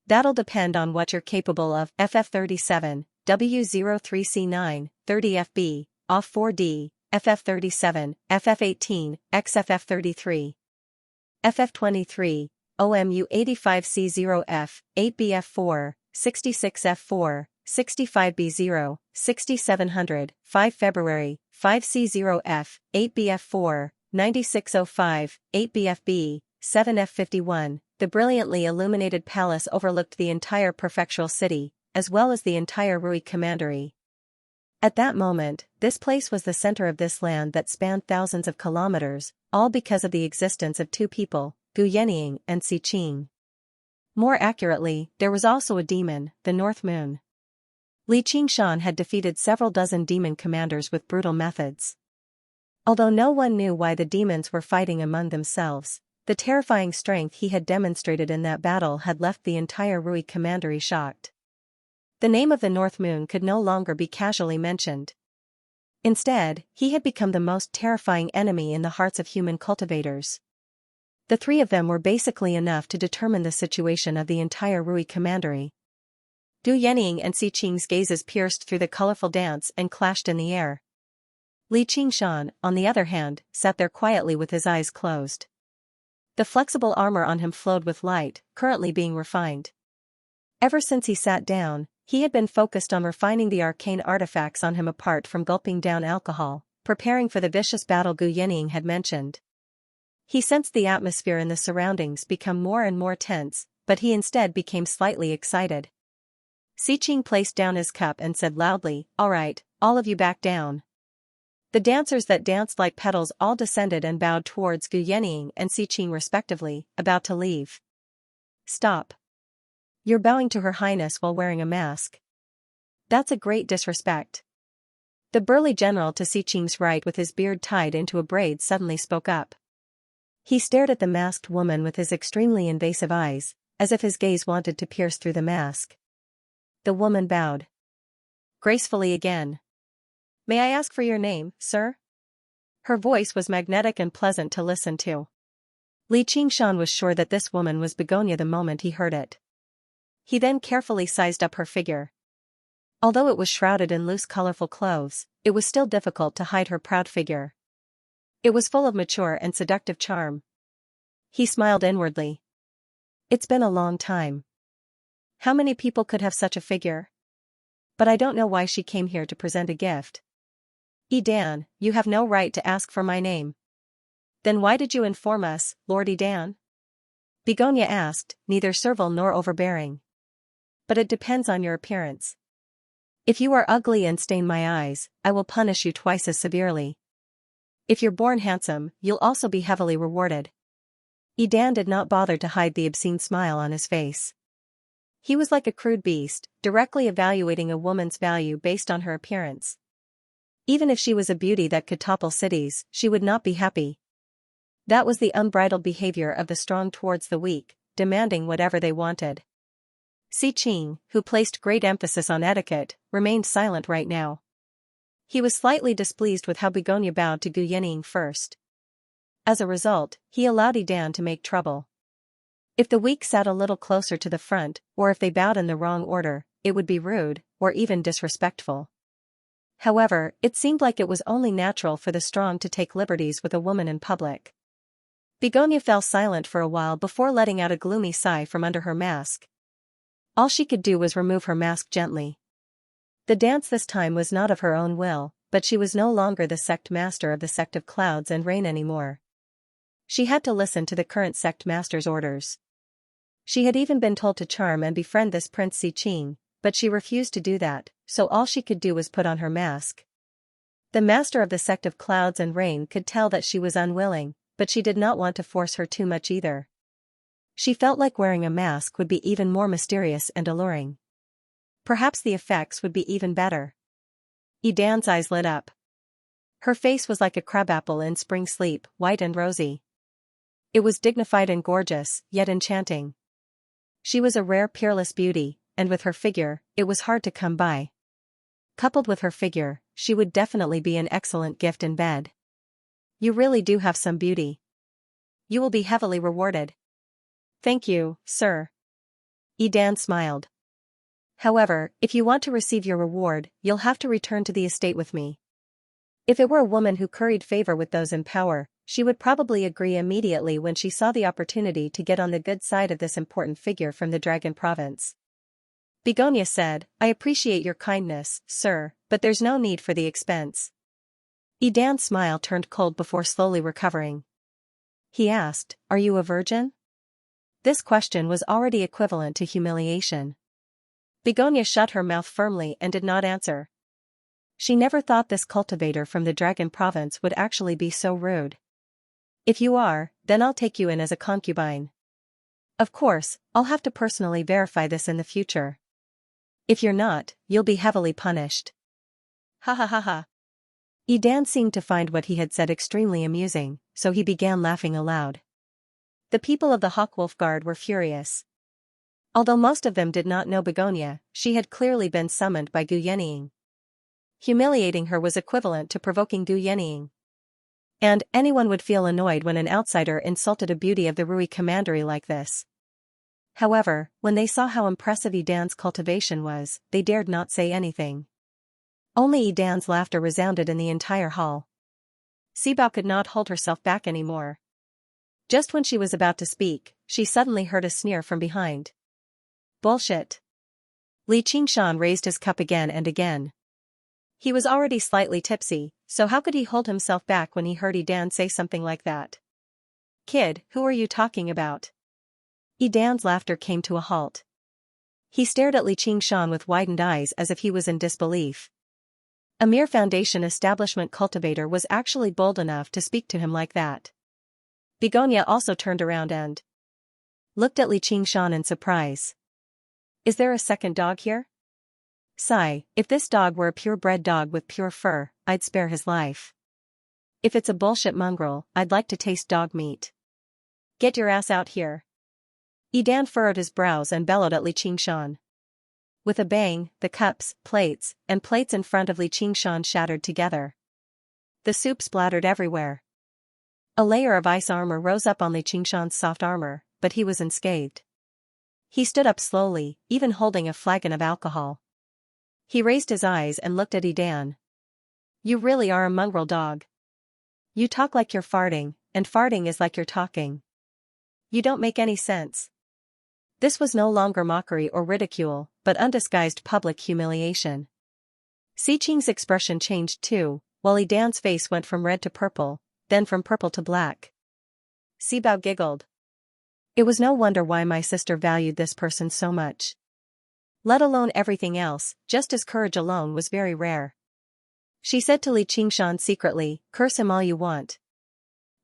"That'll depend on what you're capable of." FF37, W03C9, 30 FB, OFF 4D, FF37, FF18, XFF33. FF23, OMU 85C0F, 8BF4, 66F4, 65B0, 6700, 5 February, 5C0F, 8BF4, 9605, 8BFB, 7F51. The brilliantly illuminated palace overlooked the entire prefectural city, as well as the entire Rui Commandery. At that moment, this place was the center of this land that spanned thousands of kilometers, all because of the existence of 2 people, Gu Yanning and Si Qing. More accurately, there was also a demon, the North Moon. Li Qingshan had defeated several dozen demon commanders with brutal methods. Although no one knew why the demons were fighting among themselves, the terrifying strength he had demonstrated in that battle had left the entire Rui Commandery shocked. The name of the North Moon could no longer be casually mentioned. Instead, he had become the most terrifying enemy in the hearts of human cultivators. The three of them were basically enough to determine the situation of the entire Rui commandery. Gu Yanning and Si Qing's gazes pierced through the colorful dance and clashed in the air. Li Qingshan, on the other hand, sat there quietly with his eyes closed. The flexible armor on him flowed with light, currently being refined. Ever since he sat down, he had been focused on refining the arcane artifacts on him apart from gulping down alcohol, preparing for the vicious battle Gu Yanning had mentioned. He sensed the atmosphere in the surroundings become more and more tense, but he instead became slightly excited. Si Qing placed down his cup and said loudly, "All right, all of you back down." The dancers that danced like petals all descended and bowed towards Gu Yanning and Si Qing respectively, about to leave. "Stop. You're bowing to Her Highness while wearing a mask. That's a great disrespect." The burly general to Si Qing's right with his beard tied into a braid suddenly spoke up. He stared at the masked woman with his extremely invasive eyes, as if his gaze wanted to pierce through the mask. The woman bowed gracefully again. "May I ask for your name, sir?" Her voice was magnetic and pleasant to listen to. Li Qingshan was sure that this woman was Begonia the moment he heard it. He then carefully sized up her figure. Although it was shrouded in loose colorful clothes, it was still difficult to hide her proud figure. It was full of mature and seductive charm. He smiled inwardly. It's been a long time. How many people could have such a figure? But I don't know why she came here to present a gift. Edan, you have no right to ask for my name. Then why did you inform us, Lord Edan? Begonia asked, neither servile nor overbearing. But it depends on your appearance. If you are ugly and stain my eyes, I will punish you twice as severely. If you're born handsome, you'll also be heavily rewarded. Edan did not bother to hide the obscene smile on his face. He was like a crude beast, directly evaluating a woman's value based on her appearance. Even if she was a beauty that could topple cities, she would not be happy. That was the unbridled behavior of the strong towards the weak, demanding whatever they wanted. Si Qing, who placed great emphasis on etiquette, remained silent right now. He was slightly displeased with how Begonia bowed to Gu Yanning first. As a result, he allowed Edan to make trouble. If the weak sat a little closer to the front, or if they bowed in the wrong order, it would be rude, or even disrespectful. However, it seemed like it was only natural for the strong to take liberties with a woman in public. Begonia fell silent for a while before letting out a gloomy sigh from under her mask. All she could do was remove her mask gently. The dance this time was not of her own will, but she was no longer the sect master of the sect of clouds and rain anymore. She had to listen to the current sect master's orders. She had even been told to charm and befriend this Prince Si Qing, but she refused to do that, so all she could do was put on her mask. The master of the sect of clouds and rain could tell that she was unwilling, but she did not want to force her too much either. She felt like wearing a mask would be even more mysterious and alluring. Perhaps the effects would be even better. Edan's eyes lit up. Her face was like a crabapple in spring sleep, white and rosy. It was dignified and gorgeous, yet enchanting. She was a rare peerless beauty, and with her figure, it was hard to come by. Coupled with her figure, she would definitely be an excellent gift in bed. You really do have some beauty. You will be heavily rewarded. Thank you, sir. Edan smiled. However, if you want to receive your reward, you'll have to return to the estate with me. If it were a woman who curried favor with those in power, she would probably agree immediately when she saw the opportunity to get on the good side of this important figure from the Dragon Province. Begonia said, I appreciate your kindness, sir, but there's no need for the expense. Edan's smile turned cold before slowly recovering. He asked, Are you a virgin? This question was already equivalent to humiliation. Begonia shut her mouth firmly and did not answer. She never thought this cultivator from the Dragon Province would actually be so rude. If you are, then I'll take you in as a concubine. Of course, I'll have to personally verify this in the future. If you're not, you'll be heavily punished. Ha ha ha ha. Edan seemed to find what he had said extremely amusing, so he began laughing aloud. The people of the Hawkwolf Guard were furious. Although most of them did not know Begonia, she had clearly been summoned by Gu Yanning. Humiliating her was equivalent to provoking Gu Yanning. And anyone would feel annoyed when an outsider insulted a beauty of the Rui commandery like this. However, when they saw how impressive Edan's cultivation was, they dared not say anything. Only Edan's laughter resounded in the entire hall. Sibao could not hold herself back anymore. Just when she was about to speak, she suddenly heard a sneer from behind. Bullshit. Li Qingshan raised his cup again and again. He was already slightly tipsy, so how could he hold himself back when he heard Edan say something like that? Kid, who are you talking about? Edan's laughter came to a halt. He stared at Li Qingshan with widened eyes as if he was in disbelief. A mere foundation establishment cultivator was actually bold enough to speak to him like that. Begonia also turned around and looked at Li Qingshan in surprise. Is there a second dog here? Sigh, if this dog were a purebred dog with pure fur, I'd spare his life. If it's a bullshit mongrel, I'd like to taste dog meat. Get your ass out here. Edan furrowed his brows and bellowed at Li Qingshan. With a bang, the cups, plates in front of Li Qingshan shattered together. The soup splattered everywhere. A layer of ice armor rose up on Li Qingshan's soft armor, but he was unscathed. He stood up slowly, even holding a flagon of alcohol. He raised his eyes and looked at Edan. You really are a mongrel dog. You talk like you're farting, and farting is like you're talking. You don't make any sense. This was no longer mockery or ridicule, but undisguised public humiliation. Si Qing's expression changed too, while Edan's face went from red to purple, then from purple to black. Sibao giggled. It was no wonder why my sister valued this person so much. Let alone everything else, just as courage alone was very rare. She said to Li Qingshan secretly, curse him all you want.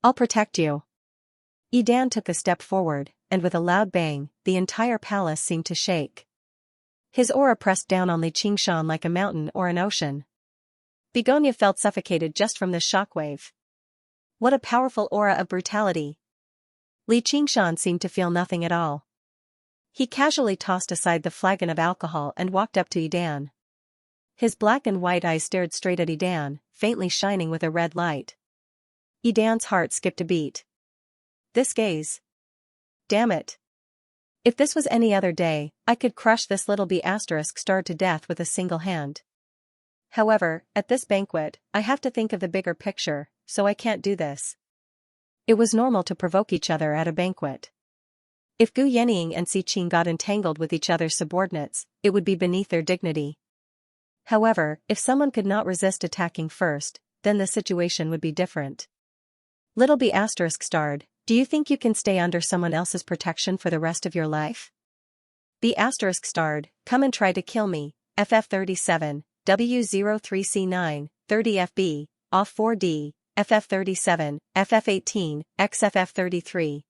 I'll protect you. Edan took a step forward, and with a loud bang, the entire palace seemed to shake. His aura pressed down on Li Qingshan like a mountain or an ocean. Begonia felt suffocated just from this shockwave. What a powerful aura of brutality. Li Qingshan seemed to feel nothing at all. He casually tossed aside the flagon of alcohol and walked up to Edan. His black and white eyes stared straight at Edan, faintly shining with a red light. Edan's heart skipped a beat. This gaze. Damn it. If this was any other day, I could crush this little B***star to death with a single hand. However, at this banquet, I have to think of the bigger picture, so I can't do this. It was normal to provoke each other at a banquet. If Gu Yening and Si Qing got entangled with each other's subordinates, it would be beneath their dignity. However, if someone could not resist attacking first, then the situation would be different. Little B***starred, do you think you can stay under someone else's protection for the rest of your life? B***starred, come and try to kill me, FF37, W03C9, 30FB, OFF 4D, FF37, FF18, XFF33.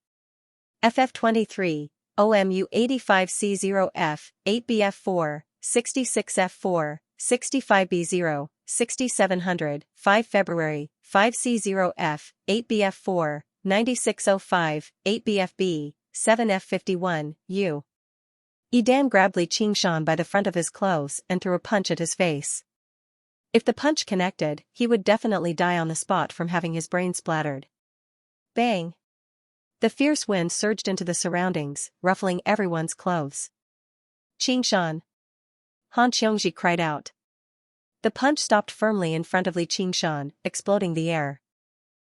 FF23, OMU 85C0F, 8BF4, 66F4, 65B0, 6700, 5 February, 5C0F, 8BF4, 9605, 8BFB, 7F51, U. Edan grabbed Li Qingshan by the front of his clothes and threw a punch at his face. If the punch connected, he would definitely die on the spot from having his brain splattered. Bang! The fierce wind surged into the surroundings, ruffling everyone's clothes. Qingshan! Han Xiongji cried out. The punch stopped firmly in front of Li Qingshan, exploding the air.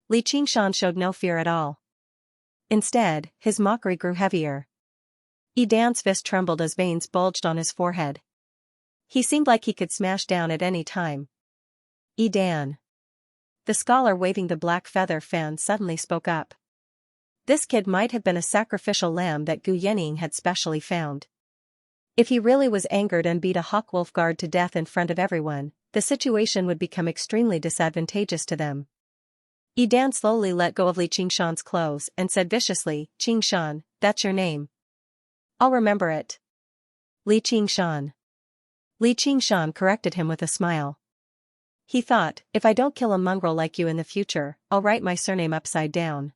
Li Qingshan showed no fear at all. Instead, his mockery grew heavier. Edan's fist trembled as veins bulged on his forehead. He seemed like he could smash down at any time. Edan. The scholar waving the black feather fan suddenly spoke up. This kid might have been a sacrificial lamb that Gu Yening had specially found. If he really was angered and beat a Hawkwolf guard to death in front of everyone, the situation would become extremely disadvantageous to them. Edan slowly let go of Li Qingshan's clothes and said viciously, Qingshan, that's your name. I'll remember it. Li Qingshan. Li Qingshan corrected him with a smile. He thought, if I don't kill a mongrel like you in the future, I'll write my surname upside down.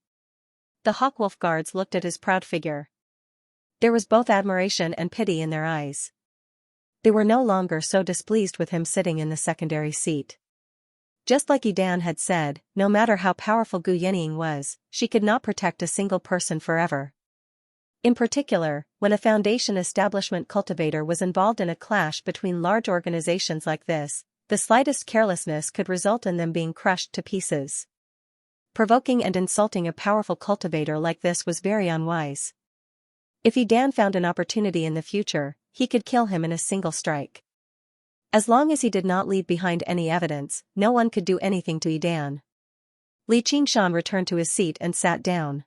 The Hawkwolf guards looked at his proud figure. There was both admiration and pity in their eyes. They were no longer so displeased with him sitting in the secondary seat. Just like Yidan had said, no matter how powerful Gu Yenying was, she could not protect a single person forever. In particular, when a foundation establishment cultivator was involved in a clash between large organizations like this, the slightest carelessness could result in them being crushed to pieces. Provoking and insulting a powerful cultivator like this was very unwise. If Yidan found an opportunity in the future, he could kill him in a single strike. As long as he did not leave behind any evidence, no one could do anything to Yidan. Li Qingshan returned to his seat and sat down.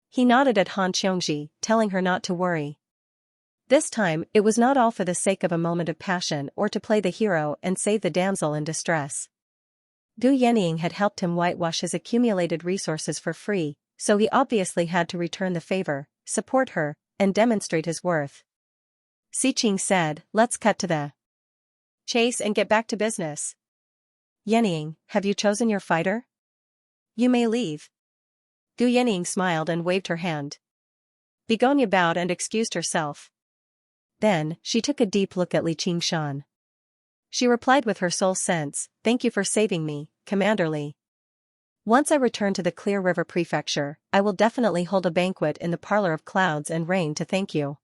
He nodded at Han Xiongji, telling her not to worry. This time, it was not all for the sake of a moment of passion or to play the hero and save the damsel in distress. Gu Yenying had helped him whitewash his accumulated resources for free, so he obviously had to return the favor, support her, and demonstrate his worth. Xiqing said, "Let's cut to the chase and get back to business. Yenying, have you chosen your fighter? You may leave." Gu Yenying smiled and waved her hand. Begonia bowed and excused herself. Then, she took a deep look at Li Qingshan. She replied with her soul sense, "Thank you for saving me, Commander Li. Once I return to the Clear River Prefecture, I will definitely hold a banquet in the Parlor of Clouds and Rain to thank you."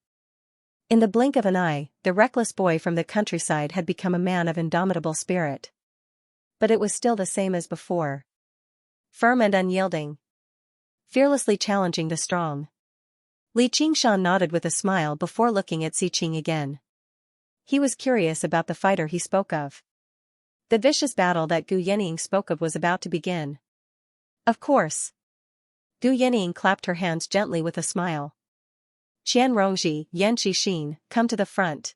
In the blink of an eye, the reckless boy from the countryside had become a man of indomitable spirit. But it was still the same as before. Firm and unyielding. Fearlessly challenging the strong. Li Qingshan nodded with a smile before looking at Xiqing again. He was curious about the fighter he spoke of. The vicious battle that Gu Yenying spoke of was about to begin. Of course. Gu Yenying clapped her hands gently with a smile. "Qian Rongji, Yan Xixin, come to the front."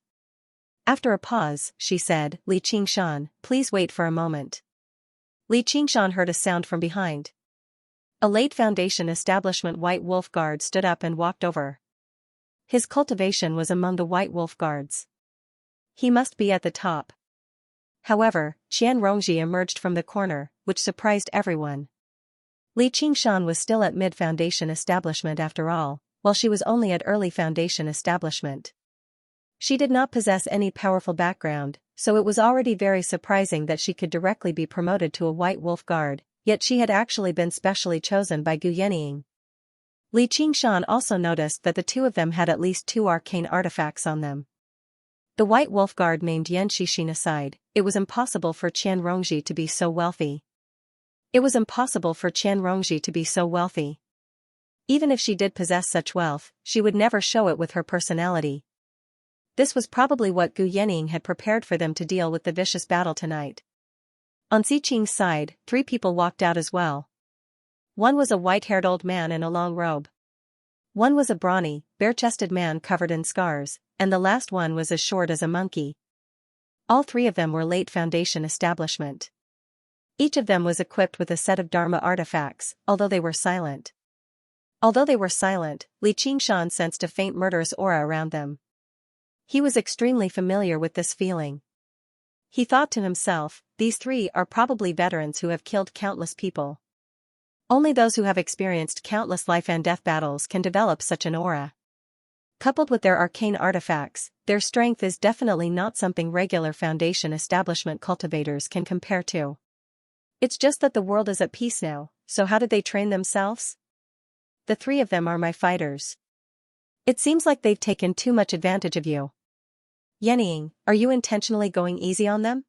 After a pause, she said, "Li Qingshan, please wait for a moment." Li Qingshan heard a sound from behind. A late Foundation establishment White Wolf Guard stood up and walked over. His cultivation was among the White Wolf Guards. He must be at the top. However, Qian Rongji emerged from the corner, which surprised everyone. Li Qingshan was still at mid-Foundation establishment after all, while she was only at early Foundation establishment. She did not possess any powerful background, so it was already very surprising that she could directly be promoted to a White Wolf Guard, yet she had actually been specially chosen by Gu Yenying. Li Qingshan also noticed that the two of them had at least 2 arcane artifacts on them. The White Wolf Guard named Yan Xixin aside, it was impossible for Qian Rongji to be so wealthy. Even if she did possess such wealth, she would never show it with her personality. This was probably what Gu Yenying had prepared for them to deal with the vicious battle tonight. On Xiqing's side, 3 people walked out as well. One was a white-haired old man in a long robe. One was a brawny, bare-chested man covered in scars, and the last one was as short as a monkey. All 3 of them were late Foundation establishment. Each of them was equipped with a set of Dharma artifacts, although they were silent. Li Qingshan sensed a faint murderous aura around them. He was extremely familiar with this feeling. He thought to himself, these 3 are probably veterans who have killed countless people. Only those who have experienced countless life and death battles can develop such an aura. Coupled with their arcane artifacts, their strength is definitely not something regular Foundation establishment cultivators can compare to. It's just that the world is at peace now, so how did they train themselves? The 3 of them are my fighters. It seems like they've taken too much advantage of you. Yenying, are you intentionally going easy on them?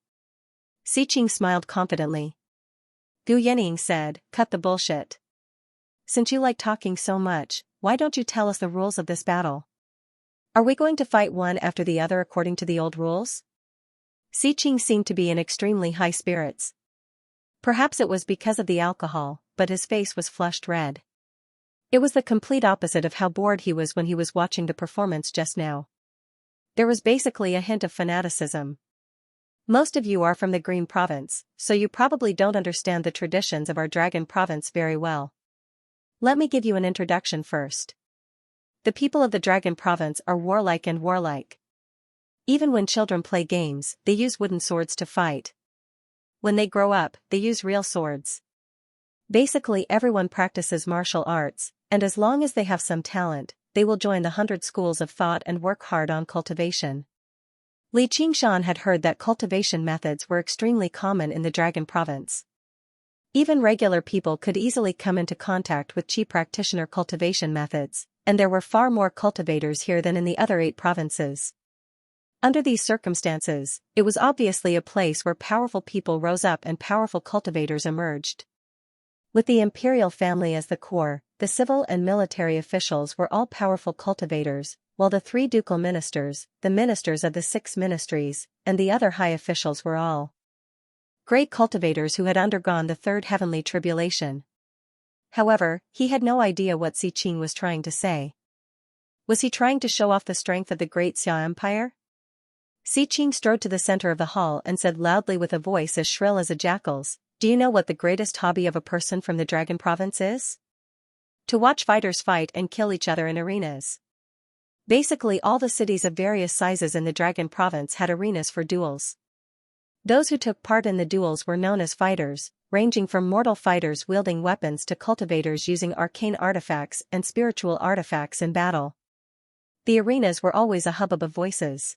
Xiqing smiled confidently. Gu Yenying said, "Cut the bullshit. Since you like talking so much, why don't you tell us the rules of this battle? Are we going to fight one after the other according to the old rules?" Xiqing seemed to be in extremely high spirits. Perhaps it was because of the alcohol, but his face was flushed red. It was the complete opposite of how bored he was when he was watching the performance just now. There was basically a hint of fanaticism. Most of you are from the Green Province, so you probably don't understand the traditions of our Dragon Province very well. Let me give you an introduction first. The people of the Dragon Province are warlike. Even when children play games, they use wooden swords to fight. When they grow up, they use real swords. Basically everyone practices martial arts, and as long as they have some talent, they will join the 100 schools of thought and work hard on cultivation. Li Qingshan had heard that cultivation methods were extremely common in the Dragon Province. Even regular people could easily come into contact with Qi practitioner cultivation methods, and there were far more cultivators here than in the other 8 provinces. Under these circumstances, it was obviously a place where powerful people rose up and powerful cultivators emerged. With the imperial family as the core, the civil and military officials were all powerful cultivators, while the 3 ducal ministers, the ministers of the 6 ministries, and the other high officials were all great cultivators who had undergone the 3rd heavenly tribulation. However, he had no idea what Xiqing was trying to say. Was he trying to show off the strength of the Great Xia Empire? Xiqing strode to the center of the hall and said loudly with a voice as shrill as a jackal's, "Do you know what the greatest hobby of a person from the Dragon Province is? To watch fighters fight and kill each other in arenas." Basically all the cities of various sizes in the Dragon Province had arenas for duels. Those who took part in the duels were known as fighters, ranging from mortal fighters wielding weapons to cultivators using arcane artifacts and spiritual artifacts in battle. The arenas were always a hubbub of voices.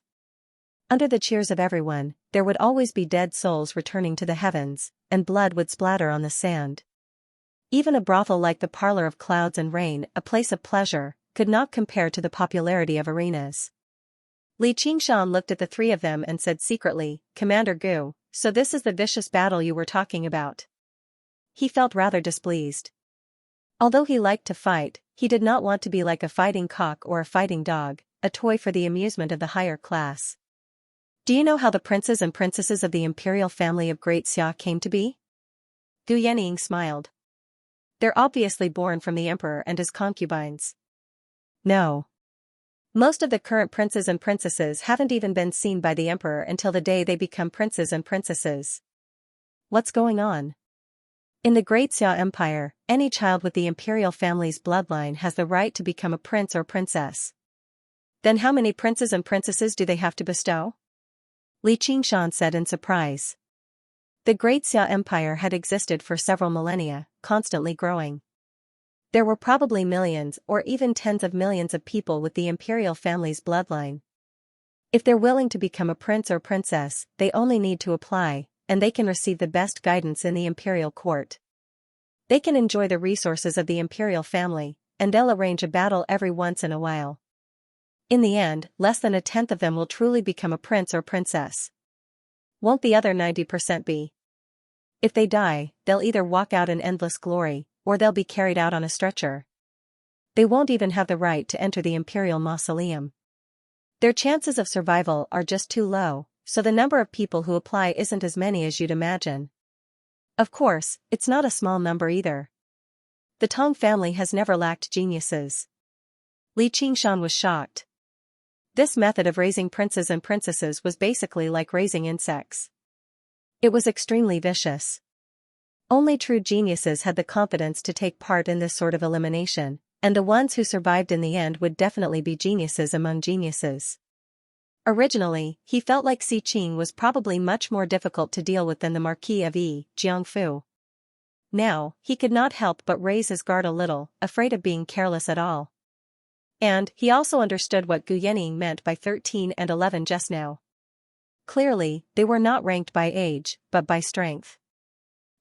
Under the cheers of everyone, there would always be dead souls returning to the heavens, and blood would splatter on the sand. Even a brothel like the Parlor of Clouds and Rain, a place of pleasure, could not compare to the popularity of arenas. Li Qingshan looked at the 3 of them and said secretly, "Commander Gu, so this is the vicious battle you were talking about." He felt rather displeased. Although he liked to fight, he did not want to be like a fighting cock or a fighting dog, a toy for the amusement of the higher class. "Do you know how the princes and princesses of the imperial family of Great Xia came to be?" Gu Yanning smiled. "They're obviously born from the emperor and his concubines." "No. Most of the current princes and princesses haven't even been seen by the emperor until the day they become princes and princesses." "What's going on?" "In the Great Xia Empire, any child with the imperial family's bloodline has the right to become a prince or princess." "Then how many princes and princesses do they have to bestow?" Li Qingshan said in surprise. The Great Xia Empire had existed for several millennia, constantly growing. There were probably millions or even tens of millions of people with the imperial family's bloodline. If they're willing to become a prince or princess, they only need to apply, and they can receive the best guidance in the imperial court. They can enjoy the resources of the imperial family, and they'll arrange a battle every once in a while. In the end, less than 1/10 of them will truly become a prince or princess. Won't the other 90% be? If they die, they'll either walk out in endless glory, or they'll be carried out on a stretcher. They won't even have the right to enter the imperial mausoleum. Their chances of survival are just too low, so the number of people who apply isn't as many as you'd imagine. Of course, it's not a small number either. The Tong family has never lacked geniuses." Li Qingshan was shocked. This method of raising princes and princesses was basically like raising insects. It was extremely vicious. Only true geniuses had the confidence to take part in this sort of elimination, and the ones who survived in the end would definitely be geniuses among geniuses. Originally, he felt like Xiqing was probably much more difficult to deal with than the Marquis of Jiangfu. Now, he could not help but raise his guard a little, afraid of being careless at all. And he also understood what Gu Yanning meant by 13 and 11 just now. Clearly, they were not ranked by age, but by strength.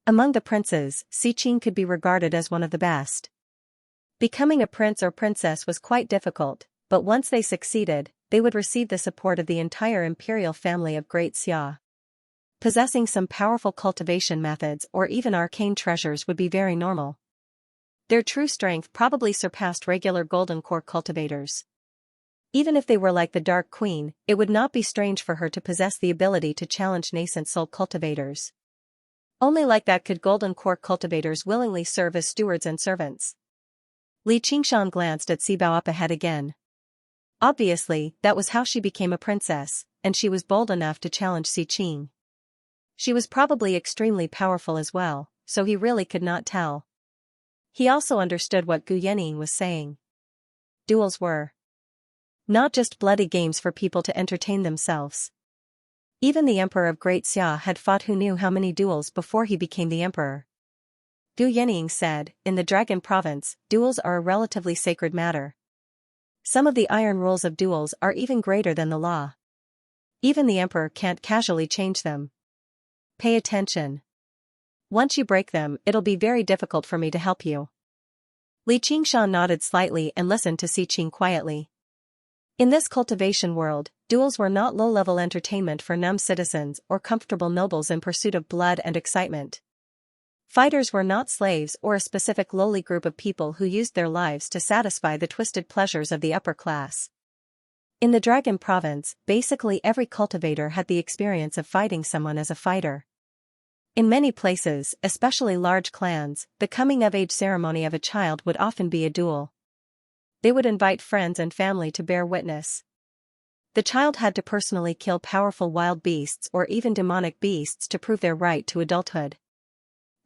Among the princes, Xiqing could be regarded as one of the best. Becoming a prince or princess was quite difficult, but once they succeeded, they would receive the support of the entire imperial family of Great Xia. Possessing some powerful cultivation methods or even arcane treasures would be very normal. Their true strength probably surpassed regular golden core cultivators. Even if they were like the Dark Queen, it would not be strange for her to possess the ability to challenge nascent soul cultivators. Only like that could golden core cultivators willingly serve as stewards and servants. Li Qingshan glanced at Sibao up ahead again. Obviously, that was how she became a princess, and she was bold enough to challenge Xiqing. She was probably extremely powerful as well, so he really could not tell. He also understood what Gu Yanning was saying. Duels were not just bloody games for people to entertain themselves. Even the emperor of Great Xia had fought who knew how many duels before he became the emperor. Gu Yanning said, "In the Dragon Province, duels are a relatively sacred matter. Some of the iron rules of duels are even greater than the law. Even the emperor can't casually change them. Pay attention. Once you break them, it'll be very difficult for me to help you. Li Qingshan nodded slightly and listened to Xiqing quietly. In this cultivation world, duels were not low-level entertainment for numb citizens or comfortable nobles in pursuit of blood and excitement. Fighters were not slaves or a specific lowly group of people who used their lives to satisfy the twisted pleasures of the upper class. In the Dragon Province, basically every cultivator had the experience of fighting someone as a fighter. In many places, especially large clans, the coming-of-age ceremony of a child would often be a duel. They would invite friends and family to bear witness. The child had to personally kill powerful wild beasts or even demonic beasts to prove their right to adulthood.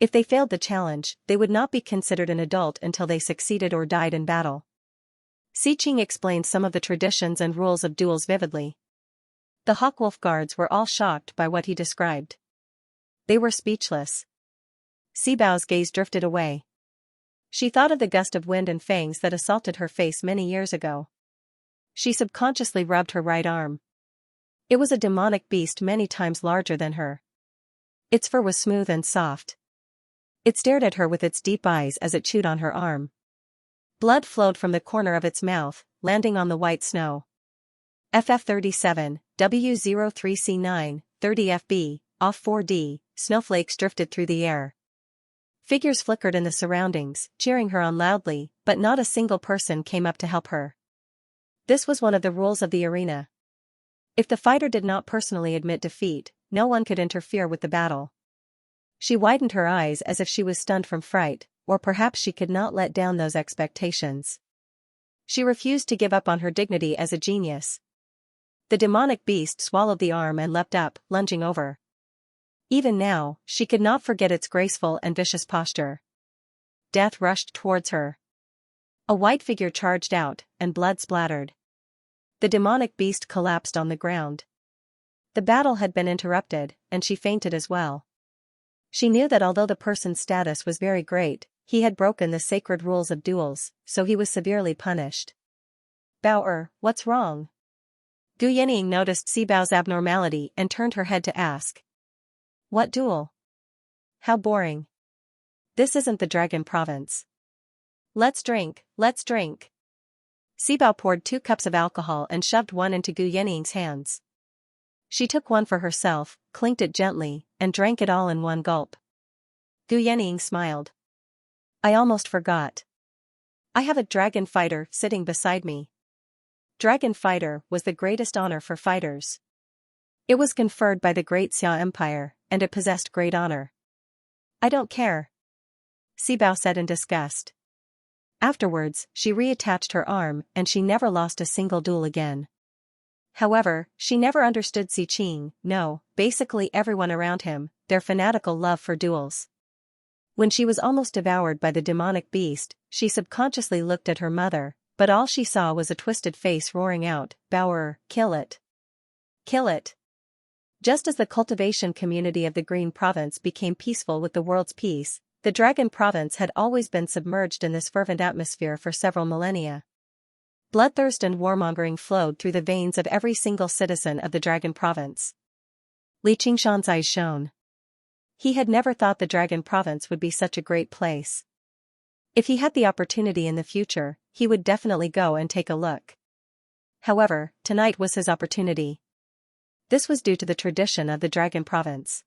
If they failed the challenge, they would not be considered an adult until they succeeded or died in battle. Xiqing explained some of the traditions and rules of duels vividly. The Hawkwolf guards were all shocked by what he described. They were speechless. Sibao's gaze drifted away. She thought of the gust of wind and fangs that assaulted her face many years ago. She subconsciously rubbed her right arm. It was a demonic beast many times larger than her. Its fur was smooth and soft. It stared at her with its deep eyes as it chewed on her arm. Blood flowed from the corner of its mouth, landing on the white snow. FF37, W03C9, 30FB, off 4D, snowflakes drifted through the air. Figures flickered in the surroundings, cheering her on loudly, but not a single person came up to help her. This was one of the rules of the arena. If the fighter did not personally admit defeat, no one could interfere with the battle. She widened her eyes as if she was stunned from fright, or perhaps she could not let down those expectations. She refused to give up on her dignity as a genius. The demonic beast swallowed the arm and leapt up, lunging over. Even now, she could not forget its graceful and vicious posture. Death rushed towards her. A white figure charged out, and blood splattered. The demonic beast collapsed on the ground. The battle had been interrupted, and she fainted as well. She knew that although the person's status was very great, he had broken the sacred rules of duels, so he was severely punished. Bao, what's wrong? Gu Yanning noticed Sibao's abnormality and turned her head to ask. What duel? How boring. This isn't the Dragon Province. Let's drink, let's drink. Sibao poured 2 cups of alcohol and shoved one into Gu Yanning's hands. She took one for herself, clinked it gently, and drank it all in one gulp. Gu Yanning smiled. I almost forgot. I have a dragon fighter sitting beside me. Dragon fighter was the greatest honor for fighters. It was conferred by the great Xia Empire, and it possessed great honor. I don't care. Sibao said in disgust. Afterwards, she reattached her arm and she never lost a single duel again. However, she never understood Xiqing, no, basically everyone around him, their fanatical love for duels. When she was almost devoured by the demonic beast, she subconsciously looked at her mother, but all she saw was a twisted face roaring out, Bao, kill it. Kill it. Just as the cultivation community of the Green Province became peaceful with the world's peace, the Dragon Province had always been submerged in this fervent atmosphere for several millennia. Bloodthirst and warmongering flowed through the veins of every single citizen of the Dragon Province. Li Qingshan's eyes shone. He had never thought the Dragon Province would be such a great place. If he had the opportunity in the future, he would definitely go and take a look. However, tonight was his opportunity. This was due to the tradition of the Dragon Province.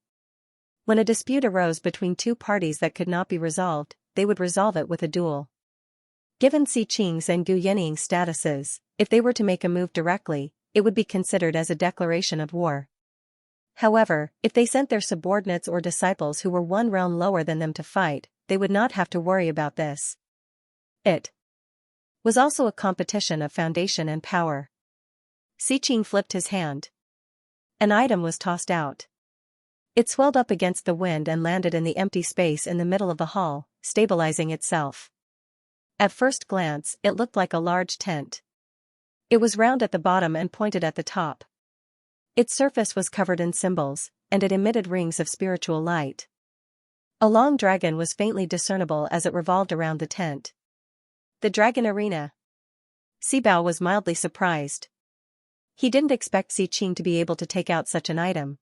When a dispute arose between 2 parties that could not be resolved, they would resolve it with a duel. Given Xiqing's and Gu Yanning's statuses, if they were to make a move directly, it would be considered as a declaration of war. However, if they sent their subordinates or disciples who were 1 realm lower than them to fight, they would not have to worry about this. It was also a competition of foundation and power. Xiqing flipped his hand. An item was tossed out. It swelled up against the wind and landed in the empty space in the middle of the hall, stabilizing itself. At first glance, it looked like a large tent. It was round at the bottom and pointed at the top. Its surface was covered in symbols, and it emitted rings of spiritual light. A long dragon was faintly discernible as it revolved around the tent. The Dragon Arena. Sibao was mildly surprised. He didn't expect Xiqing to be able to take out such an item.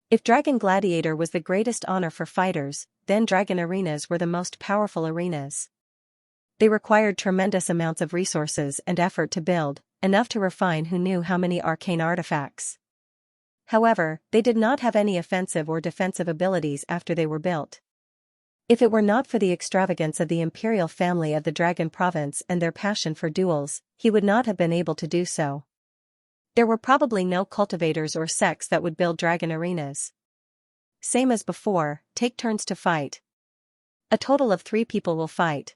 If Dragon Gladiator was the greatest honor for fighters, then Dragon Arenas were the most powerful arenas. They required tremendous amounts of resources and effort to build, enough to refine who knew how many arcane artifacts. However, they did not have any offensive or defensive abilities after they were built. If it were not for the extravagance of the imperial family of the Dragon Province and their passion for duels, he would not have been able to do so. There were probably no cultivators or sects that would build dragon arenas. Same as before, take turns to fight. A total of 3 people will fight.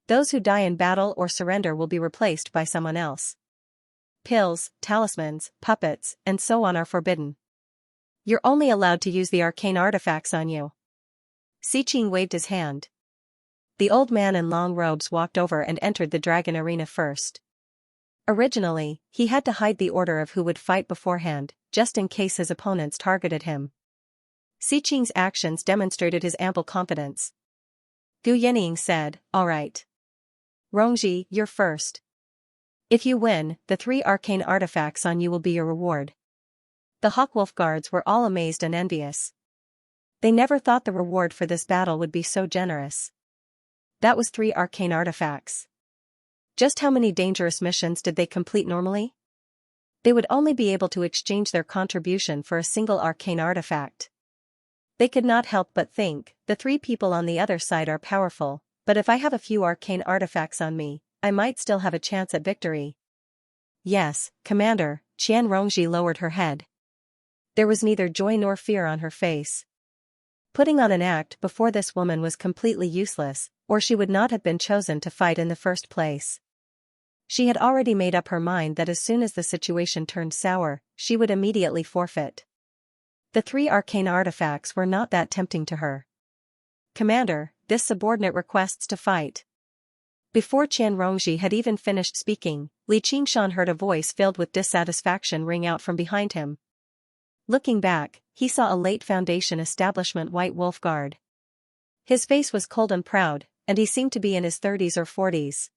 Those who die in battle or surrender will be replaced by someone else. Pills, talismans, puppets, and so on are forbidden. You're only allowed to use the arcane artifacts on you. Xiqing waved his hand. The old man in long robes walked over and entered the dragon arena first. Originally, he had to hide the order of who would fight beforehand, just in case his opponents targeted him. Xiqing's actions demonstrated his ample confidence. Gu Yenying said, "All right. Rongji, you're first. If you win, the 3 arcane artifacts on you will be your reward." The Hawkwolf guards were all amazed and envious. They never thought the reward for this battle would be so generous. That was 3 arcane artifacts. Just how many dangerous missions did they complete normally? They would only be able to exchange their contribution for a single arcane artifact. They could not help but think, the 3 people on the other side are powerful, but if I have a few arcane artifacts on me, I might still have a chance at victory. Yes, Commander, Qian Rongji lowered her head. There was neither joy nor fear on her face. Putting on an act before this woman was completely useless, or she would not have been chosen to fight in the first place. She had already made up her mind that as soon as the situation turned sour, she would immediately forfeit. The 3 arcane artifacts were not that tempting to her. "Commander, this subordinate requests to fight." Before Qian Rongji had even finished speaking, Li Qingshan heard a voice filled with dissatisfaction ring out from behind him. Looking back, he saw a late Foundation establishment White Wolf guard. His face was cold and proud, and he seemed to be in his 30s or 40s.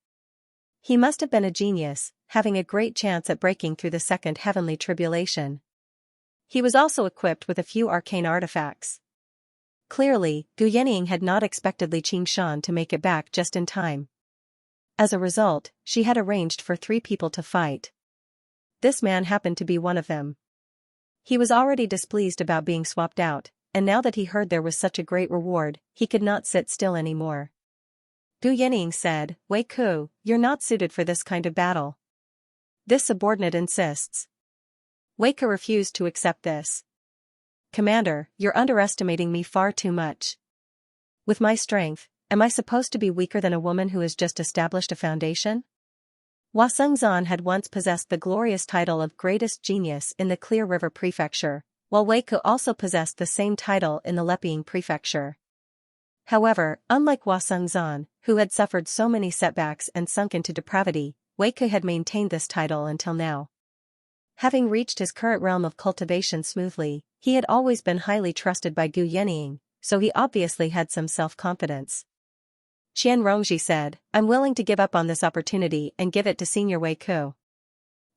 He must have been a genius, having a great chance at breaking through the second heavenly tribulation. He was also equipped with a few arcane artifacts. Clearly, Gu Yenying had not expected Li Qingshan to make it back just in time. As a result, she had arranged for 3 people to fight. This man happened to be one of them. He was already displeased about being swapped out, and now that he heard there was such a great reward, he could not sit still anymore. Gu Yenying said, "Wei Ku, you're not suited for this kind of battle." This subordinate insists. Wei Ku refused to accept this. "Commander, you're underestimating me far too much. With my strength, am I supposed to be weaker than a woman who has just established a foundation?" Hua Sengzan had once possessed the glorious title of greatest genius in the Clear River Prefecture, while Wei Ku also possessed the same title in the Leping Prefecture. However, unlike Hua Sengzan, who had suffered so many setbacks and sunk into depravity, Wei Ku had maintained this title until now. Having reached his current realm of cultivation smoothly, he had always been highly trusted by Gu Yenying, so he obviously had some self-confidence. Qian Rongji said, "I'm willing to give up on this opportunity and give it to Senior Wei Ku."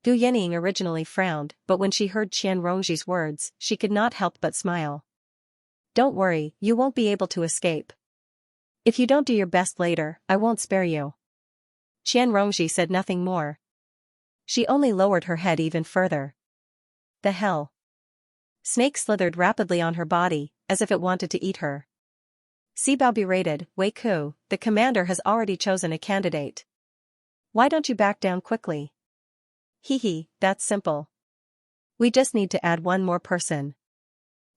Gu Yenying originally frowned, but when she heard Qian Rongji's words, she could not help but smile. "Don't worry, you won't be able to escape. If you don't do your best later, I won't spare you." Qian Rongji said nothing more. She only lowered her head even further. The hell? Snake slithered rapidly on her body, as if it wanted to eat her. Sibao berated, "Wei Ku, the commander has already chosen a candidate. Why don't you back down quickly?" "Hee, that's simple. We just need to add one more person."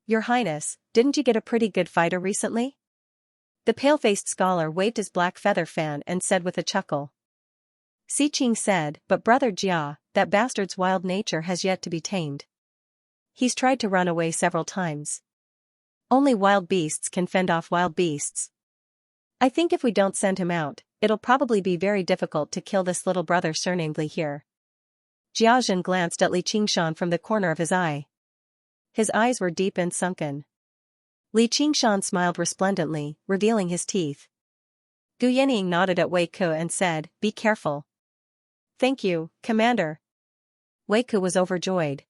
"Your Highness, didn't you get a pretty good fighter recently?" The pale-faced scholar waved his black feather fan and said with a chuckle. Xiqing said, "But Brother Jia, that bastard's wild nature has yet to be tamed. He's tried to run away several times. Only wild beasts can fend off wild beasts. I think if we don't send him out, it'll probably be very difficult to kill this little brother surnamed Li here." Jiazhen glanced at Li Qingshan from the corner of his eye. His eyes were deep and sunken. Li Qingshan smiled resplendently, revealing his teeth. Gu Yenying nodded at Wei Ku and said, "Be careful." "Thank you, Commander." Weiku was overjoyed.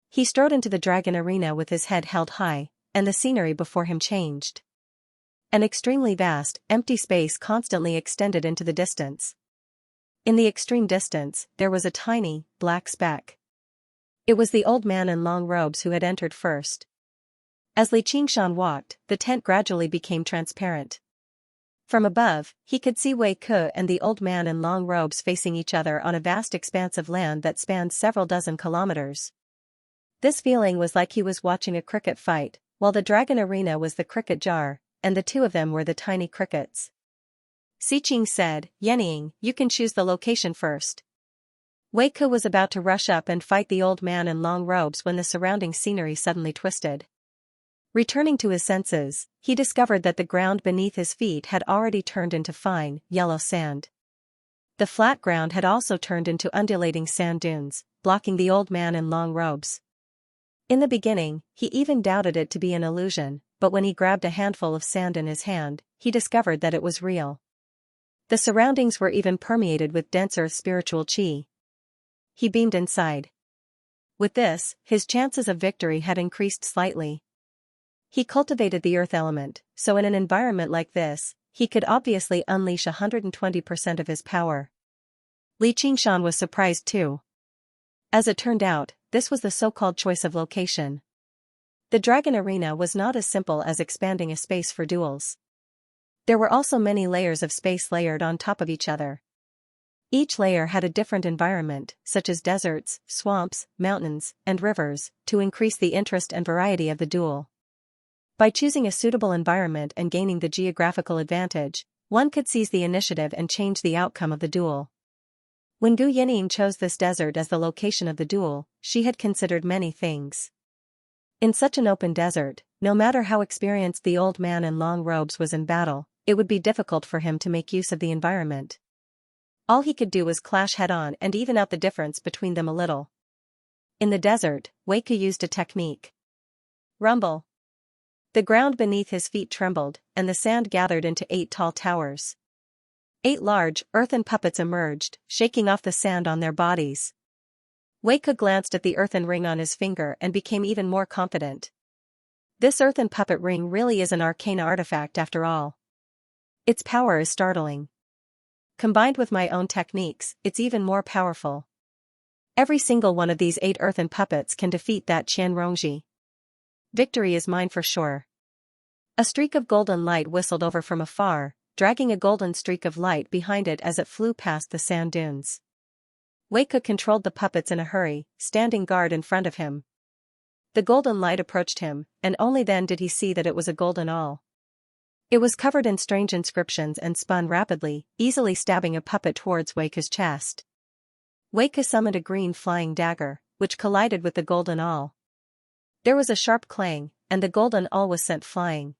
He strode into the dragon arena with his head held high, and the scenery before him changed. An extremely vast, empty space constantly extended into the distance. In the extreme distance, there was a tiny, black speck. It was the old man in long robes who had entered first. As Li Qingshan walked, the tent gradually became transparent. From above, he could see Wei Ke and the old man in long robes facing each other on a vast expanse of land that spanned several dozen kilometers. This feeling was like he was watching a cricket fight, while the dragon arena was the cricket jar, and the two of them were the tiny crickets. Xiqing said, "Yening, you can choose the location first." Wei Ke was about to rush up and fight the old man in long robes when the surrounding scenery suddenly twisted. Returning to his senses, he discovered that the ground beneath his feet had already turned into fine, yellow sand. The flat ground had also turned into undulating sand dunes, blocking the old man in long robes. In the beginning, he even doubted it to be an illusion, but when he grabbed a handful of sand in his hand, he discovered that it was real. The surroundings were even permeated with denser spiritual qi. He beamed inside. With this, his chances of victory had increased slightly. He cultivated the earth element, so in an environment like this, he could obviously unleash 120% of his power. Li Qingshan was surprised too. As it turned out, this was the so-called choice of location. The dragon arena was not as simple as expanding a space for duels. There were also many layers of space layered on top of each other. Each layer had a different environment, such as deserts, swamps, mountains, and rivers, to increase the interest and variety of the duel. By choosing a suitable environment and gaining the geographical advantage, one could seize the initiative and change the outcome of the duel. When Gu Yining chose this desert as the location of the duel, she had considered many things. In such an open desert, no matter how experienced the old man in long robes was in battle, it would be difficult for him to make use of the environment. All he could do was clash head-on and even out the difference between them a little. In the desert, Wei Ke used a technique. Rumble. The ground beneath his feet trembled, and the sand gathered into 8 tall towers. 8 large, earthen puppets emerged, shaking off the sand on their bodies. Wei Ke glanced at the earthen ring on his finger and became even more confident. This earthen puppet ring really is an arcane artifact after all. Its power is startling. Combined with my own techniques, it's even more powerful. Every single one of these 8 earthen puppets can defeat that Qian Rongji. Victory is mine for sure. A streak of golden light whistled over from afar, dragging a golden streak of light behind it as it flew past the sand dunes. Wei Ke controlled the puppets in a hurry, standing guard in front of him. The golden light approached him, and only then did he see that it was a golden awl. It was covered in strange inscriptions and spun rapidly, easily stabbing a puppet towards Wei Ke's chest. Wei Ke summoned a green flying dagger, which collided with the golden awl. There was a sharp clang, and the golden awl was sent flying.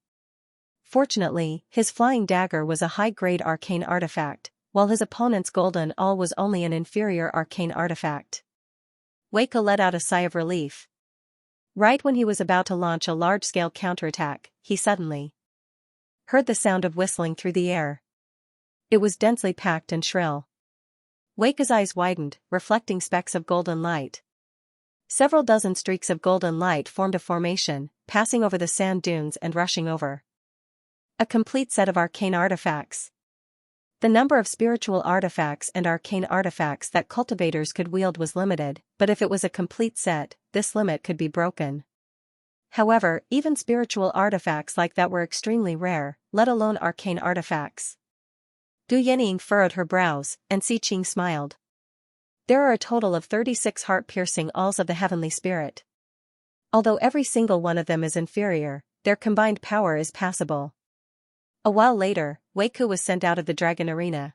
Fortunately, his flying dagger was a high-grade arcane artifact, while his opponent's golden awl was only an inferior arcane artifact. Wei Ke let out a sigh of relief. Right when he was about to launch a large-scale counterattack, he suddenly heard the sound of whistling through the air. It was densely packed and shrill. Wei Ke's eyes widened, reflecting specks of golden light. Several dozen streaks of golden light formed a formation, passing over the sand dunes and rushing over. A complete set of arcane artifacts. The number of spiritual artifacts and arcane artifacts that cultivators could wield was limited, but if it was a complete set, this limit could be broken. However, even spiritual artifacts like that were extremely rare, let alone arcane artifacts. Gu Yining furrowed her brows, and Xiqing smiled. There are a total of 36 heart-piercing awls of the heavenly spirit. Although every single one of them is inferior, their combined power is passable. A while later, Wei Ke was sent out of the dragon arena.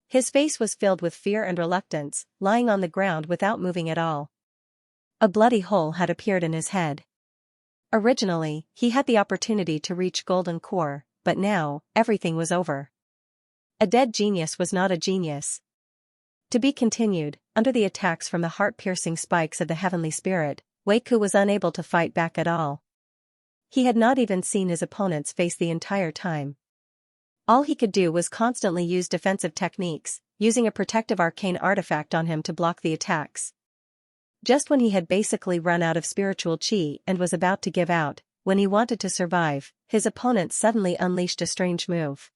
His face was filled with fear and reluctance, lying on the ground without moving at all. A bloody hole had appeared in his head. Originally, he had the opportunity to reach Golden Core, but now, everything was over. A dead genius was not a genius. To be continued, under the attacks from the heart-piercing spikes of the heavenly spirit, Wei Ke was unable to fight back at all. He had not even seen his opponent's face the entire time. All he could do was constantly use defensive techniques, using a protective arcane artifact on him to block the attacks. Just when he had basically run out of spiritual chi and was about to give out, when he wanted to survive, his opponent suddenly unleashed a strange move.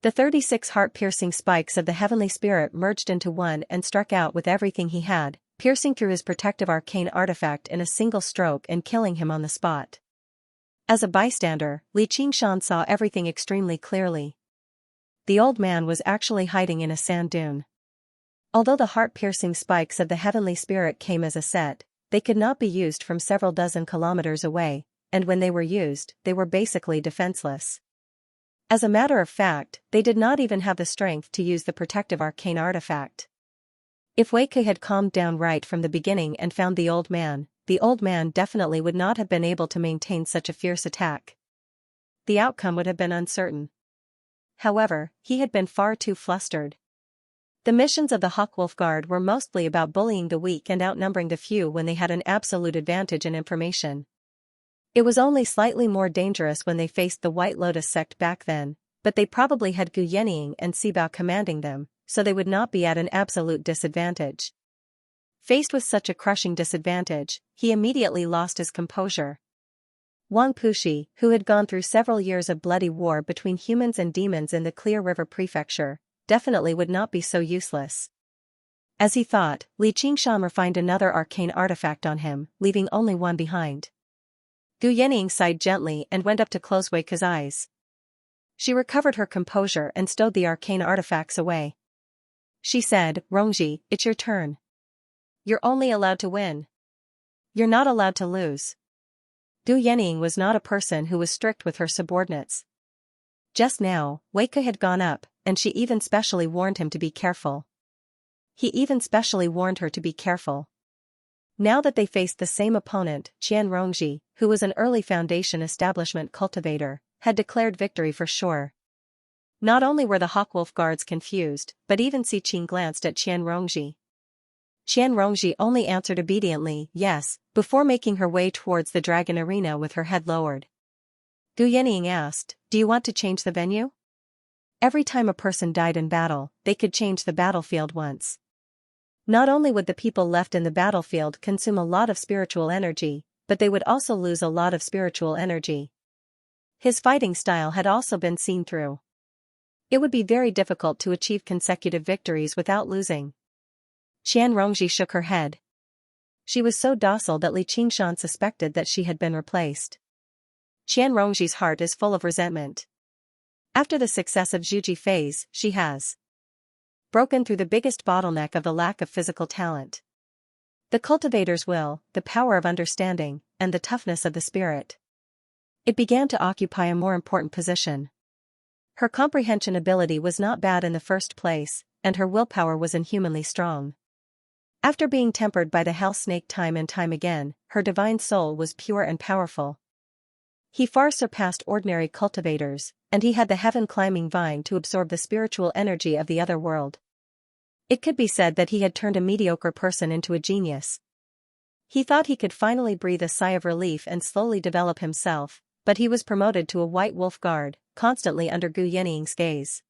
The 36 heart-piercing spikes of the heavenly spirit merged into one and struck out with everything he had, piercing through his protective arcane artifact in a single stroke and killing him on the spot. As a bystander, Li Qingshan saw everything extremely clearly. The old man was actually hiding in a sand dune. Although the heart-piercing spikes of the heavenly spirit came as a set, they could not be used from several dozen kilometers away, and when they were used, they were basically defenseless. As a matter of fact, they did not even have the strength to use the protective arcane artifact. If Wei Ke had calmed down right from the beginning and found the old man definitely would not have been able to maintain such a fierce attack. The outcome would have been uncertain. However, he had been far too flustered. The missions of the Hawkwolf Guard were mostly about bullying the weak and outnumbering the few when they had an absolute advantage in information. It was only slightly more dangerous when they faced the White Lotus sect back then, but they probably had Gu Yenying and Sibao commanding them, so they would not be at an absolute disadvantage. Faced with such a crushing disadvantage, he immediately lost his composure. Wang Puxi, who had gone through several years of bloody war between humans and demons in the Clear River Prefecture, definitely would not be so useless. As he thought, Li Qingshan refined another arcane artifact on him, leaving only one behind. Gu Yenying sighed gently and went up to close Wei Ke's eyes. She recovered her composure and stowed the arcane artifacts away. She said, "Rongji, it's your turn. You're only allowed to win. You're not allowed to lose." Gu Yenying was not a person who was strict with her subordinates. Just now, Wei Ke had gone up, and she even specially warned him to be careful. He even specially warned her to be careful. Now that they faced the same opponent, Qian Rongji, who was an early Foundation establishment cultivator, had declared victory for sure. Not only were the Hawkwolf Guards confused, but even Si Qing glanced at Qian Rongji. Qian Rongji only answered obediently, yes, before making her way towards the dragon arena with her head lowered. Gu Yenying asked, "Do you want to change the venue?" Every time a person died in battle, they could change the battlefield once. Not only would the people left in the battlefield consume a lot of spiritual energy, but they would also lose a lot of spiritual energy. His fighting style had also been seen through. It would be very difficult to achieve consecutive victories without losing. Qian Rongji shook her head. She was so docile that Li Qingshan suspected that she had been replaced. Qian Rongji's heart is full of resentment. After the success of Zhuji phase, she has broken through the biggest bottleneck of the lack of physical talent. The cultivator's will, the power of understanding, and the toughness of the spirit. It began to occupy a more important position. Her comprehension ability was not bad in the first place, and her willpower was inhumanly strong. After being tempered by the hell snake time and time again, her divine soul was pure and powerful. He far surpassed ordinary cultivators, and he had the heaven-climbing vine to absorb the spiritual energy of the other world. It could be said that he had turned a mediocre person into a genius. He thought he could finally breathe a sigh of relief and slowly develop himself, but he was promoted to a White Wolf Guard, constantly under Gu Yenying's gaze.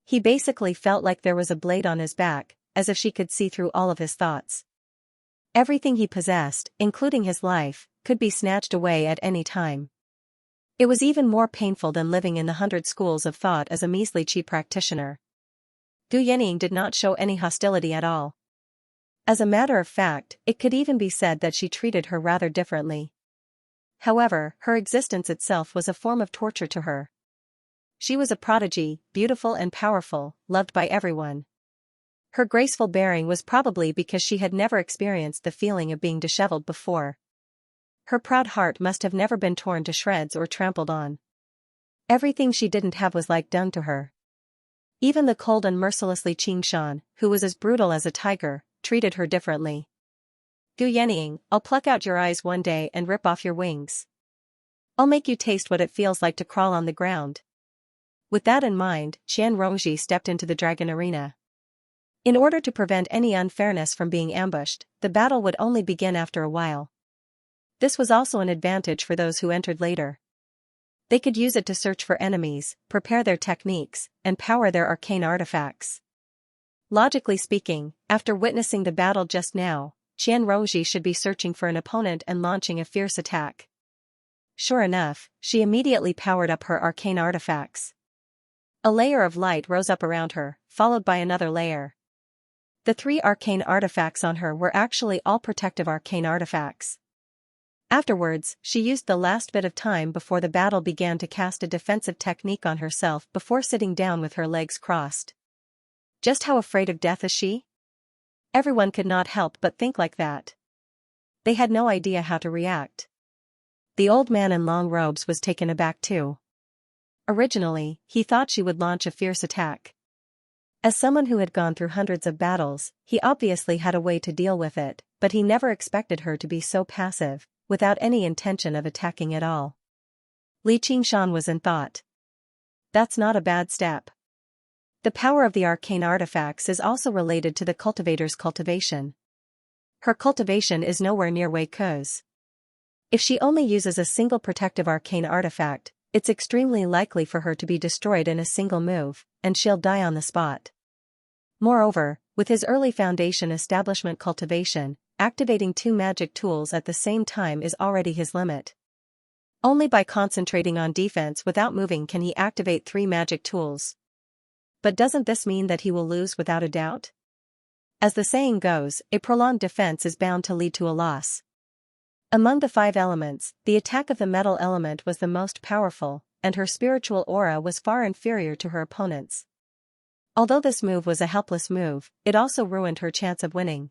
He basically felt like there was a blade on his back, as if she could see through all of his thoughts. Everything he possessed, including his life, could be snatched away at any time. It was even more painful than living in the 100 schools of thought as a measly chi practitioner. Gu Yenying did not show any hostility at all. As a matter of fact, it could even be said that she treated her rather differently. However, her existence itself was a form of torture to her. She was a prodigy, beautiful and powerful, loved by everyone. Her graceful bearing was probably because she had never experienced the feeling of being disheveled before. Her proud heart must have never been torn to shreds or trampled on. Everything she didn't have was like dung to her. Even the cold and mercilessly Qingshan, who was as brutal as a tiger, treated her differently. Gu Yenying, I'll pluck out your eyes one day and rip off your wings. I'll make you taste what it feels like to crawl on the ground. With that in mind, Qian Rongji stepped into the dragon arena. In order to prevent any unfairness from being ambushed, the battle would only begin after a while. This was also an advantage for those who entered later. They could use it to search for enemies, prepare their techniques, and power their arcane artifacts. Logically speaking, after witnessing the battle just now, Qian Rongji should be searching for an opponent and launching a fierce attack. Sure enough, she immediately powered up her arcane artifacts. A layer of light rose up around her, followed by another layer. The 3 arcane artifacts on her were actually all protective arcane artifacts. Afterwards, she used the last bit of time before the battle began to cast a defensive technique on herself before sitting down with her legs crossed. Just how afraid of death is she? Everyone could not help but think like that. They had no idea how to react. The old man in long robes was taken aback too. Originally, he thought she would launch a fierce attack. As someone who had gone through hundreds of battles, he obviously had a way to deal with it, but he never expected her to be so passive, without any intention of attacking at all. Li Qingshan was in thought. That's not a bad step. The power of the arcane artifacts is also related to the cultivator's cultivation. Her cultivation is nowhere near Wei Ke's. If she only uses a single protective arcane artifact, it's extremely likely for her to be destroyed in a single move, and she'll die on the spot. Moreover, with his early foundation establishment cultivation, activating 2 magic tools at the same time is already his limit. Only by concentrating on defense without moving can he activate 3 magic tools. But doesn't this mean that he will lose without a doubt? As the saying goes, a prolonged defense is bound to lead to a loss. Among the 5 elements, the attack of the metal element was the most powerful, and her spiritual aura was far inferior to her opponent's. Although this move was a helpless move, it also ruined her chance of winning.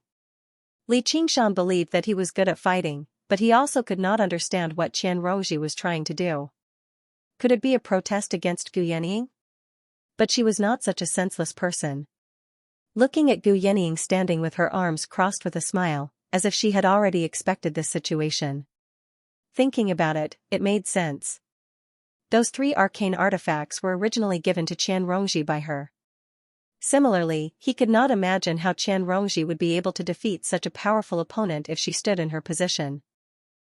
Li Qingshan believed that he was good at fighting, but he also could not understand what Qian Rongji was trying to do. Could it be a protest against Gu Yenying? But she was not such a senseless person. Looking at Gu Yenying standing with her arms crossed with a smile, as if she had already expected this situation. Thinking about it, it made sense. Those 3 arcane artifacts were originally given to Qian Rongji by her. Similarly, he could not imagine how Qian Rongji would be able to defeat such a powerful opponent if she stood in her position.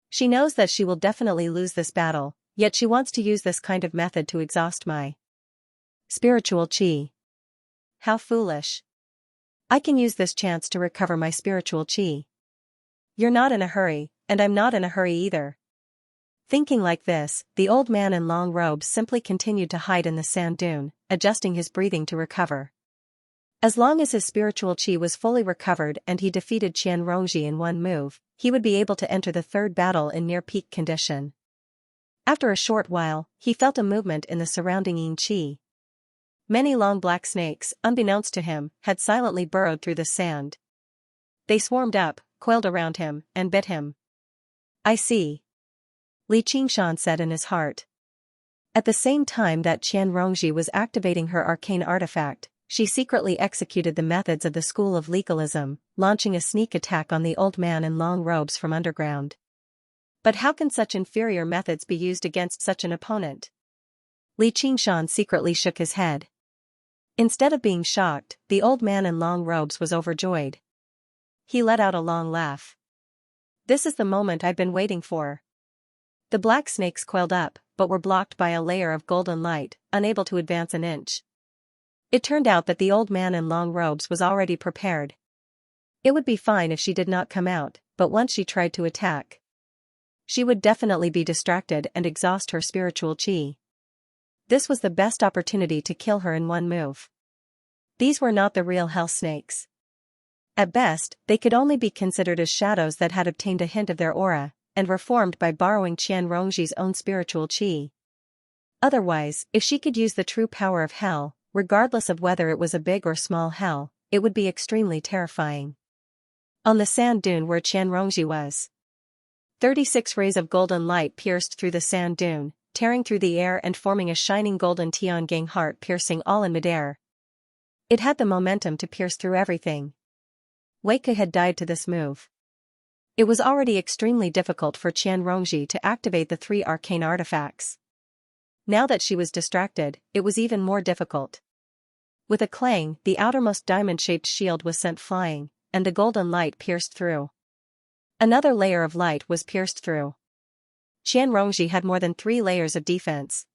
She knows that she will definitely lose this battle, yet she wants to use this kind of method to exhaust my spiritual qi. How foolish. I can use this chance to recover my spiritual qi. You're not in a hurry, and I'm not in a hurry either. Thinking like this, the old man in long robes simply continued to hide in the sand dune, adjusting his breathing to recover. As long as his spiritual qi was fully recovered and he defeated Qian Rongji in one move, he would be able to enter the 3rd battle in near-peak condition. After a short while, he felt a movement in the surrounding yin qi. Many long black snakes, unbeknownst to him, had silently burrowed through the sand. They swarmed up, coiled around him, and bit him. I see. Li Qingshan said in his heart. At the same time that Qian Rongji was activating her arcane artifact, she secretly executed the methods of the school of legalism, launching a sneak attack on the old man in long robes from underground. But how can such inferior methods be used against such an opponent? Li Qingshan secretly shook his head. Instead of being shocked, the old man in long robes was overjoyed. He let out a long laugh. This is the moment I've been waiting for. The black snakes coiled up, but were blocked by a layer of golden light, unable to advance an inch. It turned out that the old man in long robes was already prepared. It would be fine if she did not come out, but once she tried to attack, she would definitely be distracted and exhaust her spiritual qi. This was the best opportunity to kill her in one move. These were not the real hell snakes. At best, they could only be considered as shadows that had obtained a hint of their aura, and were formed by borrowing Qian Rongji's own spiritual qi. Otherwise, if she could use the true power of hell, regardless of whether it was a big or small hell, it would be extremely terrifying. On the sand dune where Qian Rongji was, 36 rays of golden light pierced through the sand dune, tearing through the air and forming a shining golden Tiangang heart piercing all in midair. It had the momentum to pierce through everything. Wei Ke had died to this move. It was already extremely difficult for Qian Rongji to activate the 3 arcane artifacts. Now that she was distracted, it was even more difficult. With a clang, the outermost diamond-shaped shield was sent flying, and the golden light pierced through. Another layer of light was pierced through. Qian Rongji had more than 3 layers of defense.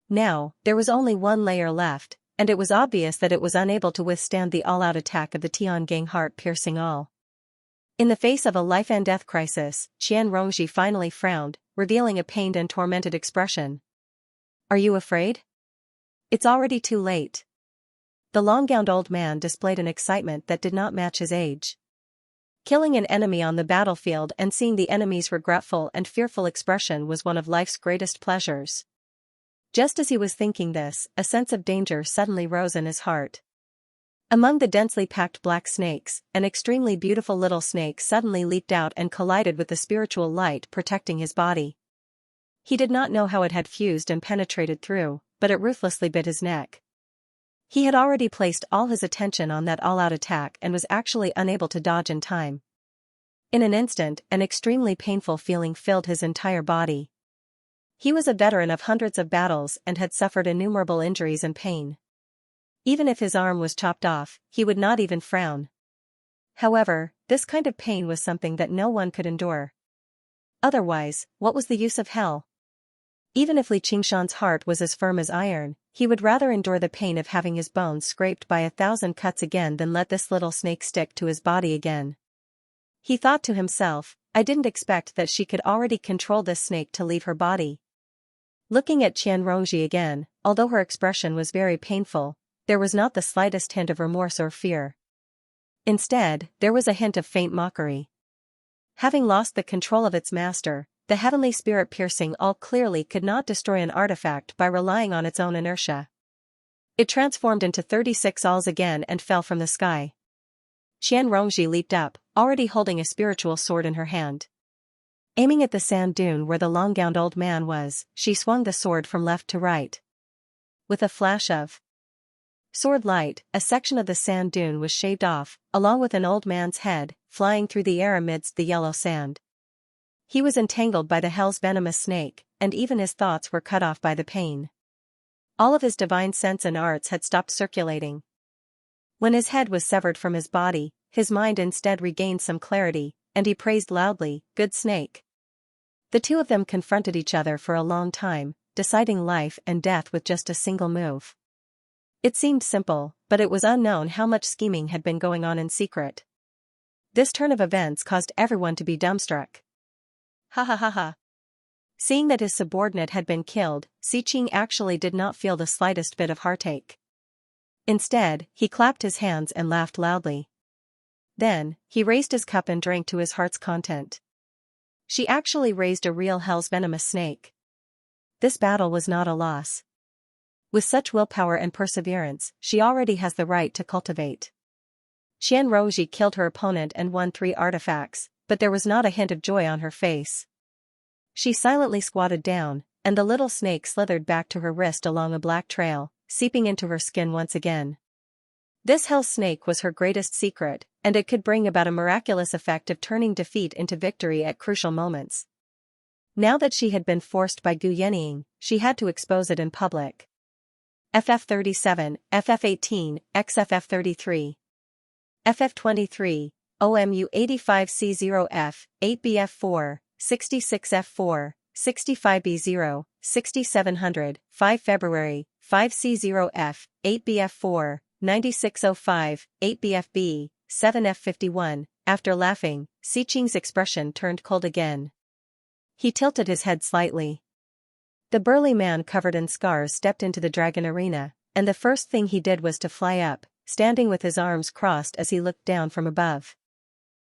Now, there was only 1 layer left, and it was obvious that it was unable to withstand the all-out attack of the Tiangang heart piercing all. In the face of a life-and-death crisis, Qian Rongji finally frowned, revealing a pained and tormented expression. Are you afraid? It's already too late. The long-gowned old man displayed an excitement that did not match his age. Killing an enemy on the battlefield and seeing the enemy's regretful and fearful expression was one of life's greatest pleasures. Just as he was thinking this, a sense of danger suddenly rose in his heart. Among the densely packed black snakes, an extremely beautiful little snake suddenly leaped out and collided with the spiritual light protecting his body. He did not know how it had fused and penetrated through, but it ruthlessly bit his neck. He had already placed all his attention on that all-out attack and was actually unable to dodge in time. In an instant, an extremely painful feeling filled his entire body. He was a veteran of hundreds of battles and had suffered innumerable injuries and pain. Even if his arm was chopped off, he would not even frown. However, this kind of pain was something that no one could endure. Otherwise, what was the use of hell? Even if Li Qingshan's heart was as firm as iron, he would rather endure the pain of having his bones scraped by 1,000 cuts again than let this little snake stick to his body again. He thought to himself, I didn't expect that she could already control this snake to leave her body. Looking at Qian Rongji again, although her expression was very painful, there was not the slightest hint of remorse or fear. Instead, there was a hint of faint mockery. Having lost the control of its master, the heavenly spirit piercing all clearly could not destroy an artifact by relying on its own inertia. It transformed into 36 alls again and fell from the sky. Qian Rongji leaped up, already holding a spiritual sword in her hand. Aiming at the sand dune where the long-gowned old man was, she swung the sword from left to right. With a flash of sword light, a section of the sand dune was shaved off, along with an old man's head, flying through the air amidst the yellow sand. He was entangled by the hell's venomous snake, and even his thoughts were cut off by the pain. All of his divine sense and arts had stopped circulating. When his head was severed from his body, his mind instead regained some clarity, and he praised loudly, "Good snake." The two of them confronted each other for a long time, deciding life and death with just a single move. It seemed simple, but it was unknown how much scheming had been going on in secret. This turn of events caused everyone to be dumbstruck. Ha ha ha ha. Seeing that his subordinate had been killed, Xiqing actually did not feel the slightest bit of heartache. Instead, he clapped his hands and laughed loudly. Then, he raised his cup and drank to his heart's content. She actually raised a real hell's venomous snake. This battle was not a loss. With such willpower and perseverance, she already has the right to cultivate. Qian Rongji killed her opponent and won 3 artifacts, but there was not a hint of joy on her face. She silently squatted down, and the little snake slithered back to her wrist along a black trail, seeping into her skin once again. This hell snake was her greatest secret, and it could bring about a miraculous effect of turning defeat into victory at crucial moments. Now that she had been forced by Gu Yenying, she had to expose it in public. FF37, FF18, XFF33. FF23, OMU85C0F, 8BF4, 66F4, 65B0, 6700, 5 February, 5C0F, 8BF4, 9605, 8BFB, 7F51. After laughing, Xiqing's expression turned cold again. He tilted his head slightly. The burly man covered in scars stepped into the dragon arena, and the first thing he did was to fly up, standing with his arms crossed as he looked down from above.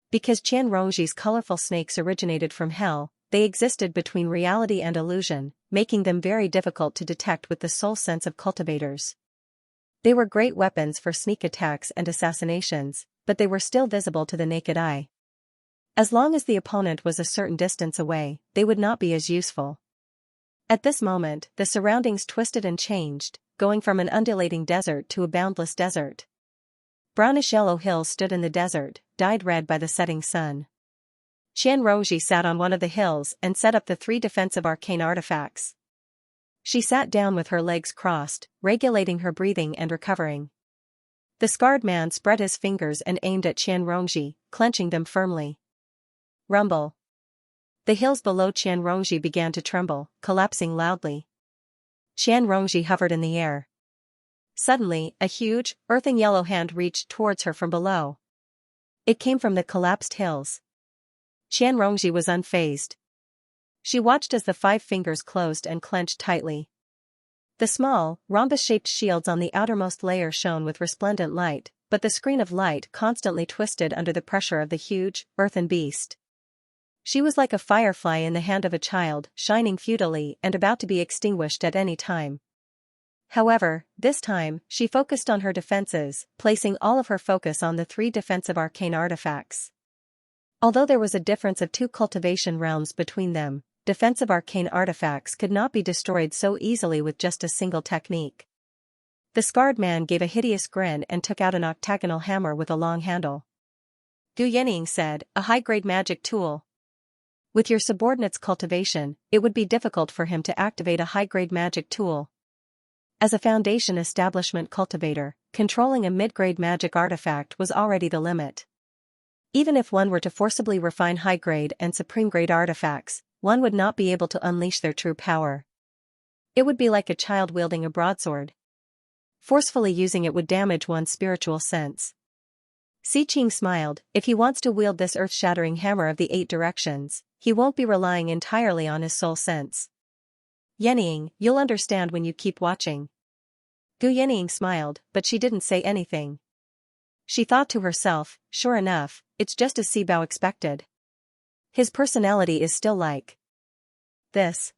Because Qian Rongji's colorful snakes originated from hell, they existed between reality and illusion, making them very difficult to detect with the sole sense of cultivators. They were great weapons for sneak attacks and assassinations, but they were still visible to the naked eye. As long as the opponent was a certain distance away, they would not be as useful. At this moment, the surroundings twisted and changed, going from an undulating desert to a boundless desert. Brownish-yellow hills stood in the desert, dyed red by the setting sun. Qian Rongji sat on one of the hills and set up the 3 defensive arcane artifacts. She sat down with her legs crossed, regulating her breathing and recovering. The scarred man spread his fingers and aimed at Qian Rongji, clenching them firmly. Rumble. The hills below Qian Rongji began to tremble, collapsing loudly. Qian Rongji hovered in the air. Suddenly, a huge, earthing yellow hand reached towards her from below. It came from the collapsed hills. Xianxia was unfazed. She watched as the 5 fingers closed and clenched tightly. The small, rhombus-shaped shields on the outermost layer shone with resplendent light, but the screen of light constantly twisted under the pressure of the huge, earthen beast. She was like a firefly in the hand of a child, shining futilely and about to be extinguished at any time. However, this time, she focused on her defenses, placing all of her focus on the 3 defensive arcane artifacts. Although there was a difference of 2 cultivation realms between them, defensive arcane artifacts could not be destroyed so easily with just a single technique. The scarred man gave a hideous grin and took out an octagonal hammer with a long handle. Gu Yanning said, "A high-grade magic tool. With your subordinate's cultivation, it would be difficult for him to activate a high-grade magic tool. As a Foundation establishment cultivator, controlling a mid-grade magic artifact was already the limit. Even if one were to forcibly refine high-grade and supreme-grade artifacts, one would not be able to unleash their true power. It would be like a child wielding a broadsword. Forcefully using it would damage one's spiritual sense." Xiqing smiled. "If he wants to wield this earth-shattering hammer of the 8 directions, he won't be relying entirely on his soul sense. Yanning, you'll understand when you keep watching." Gu Yanning smiled, but she didn't say anything. She thought to herself, sure enough, it's just as Sibao expected. His personality is still like this.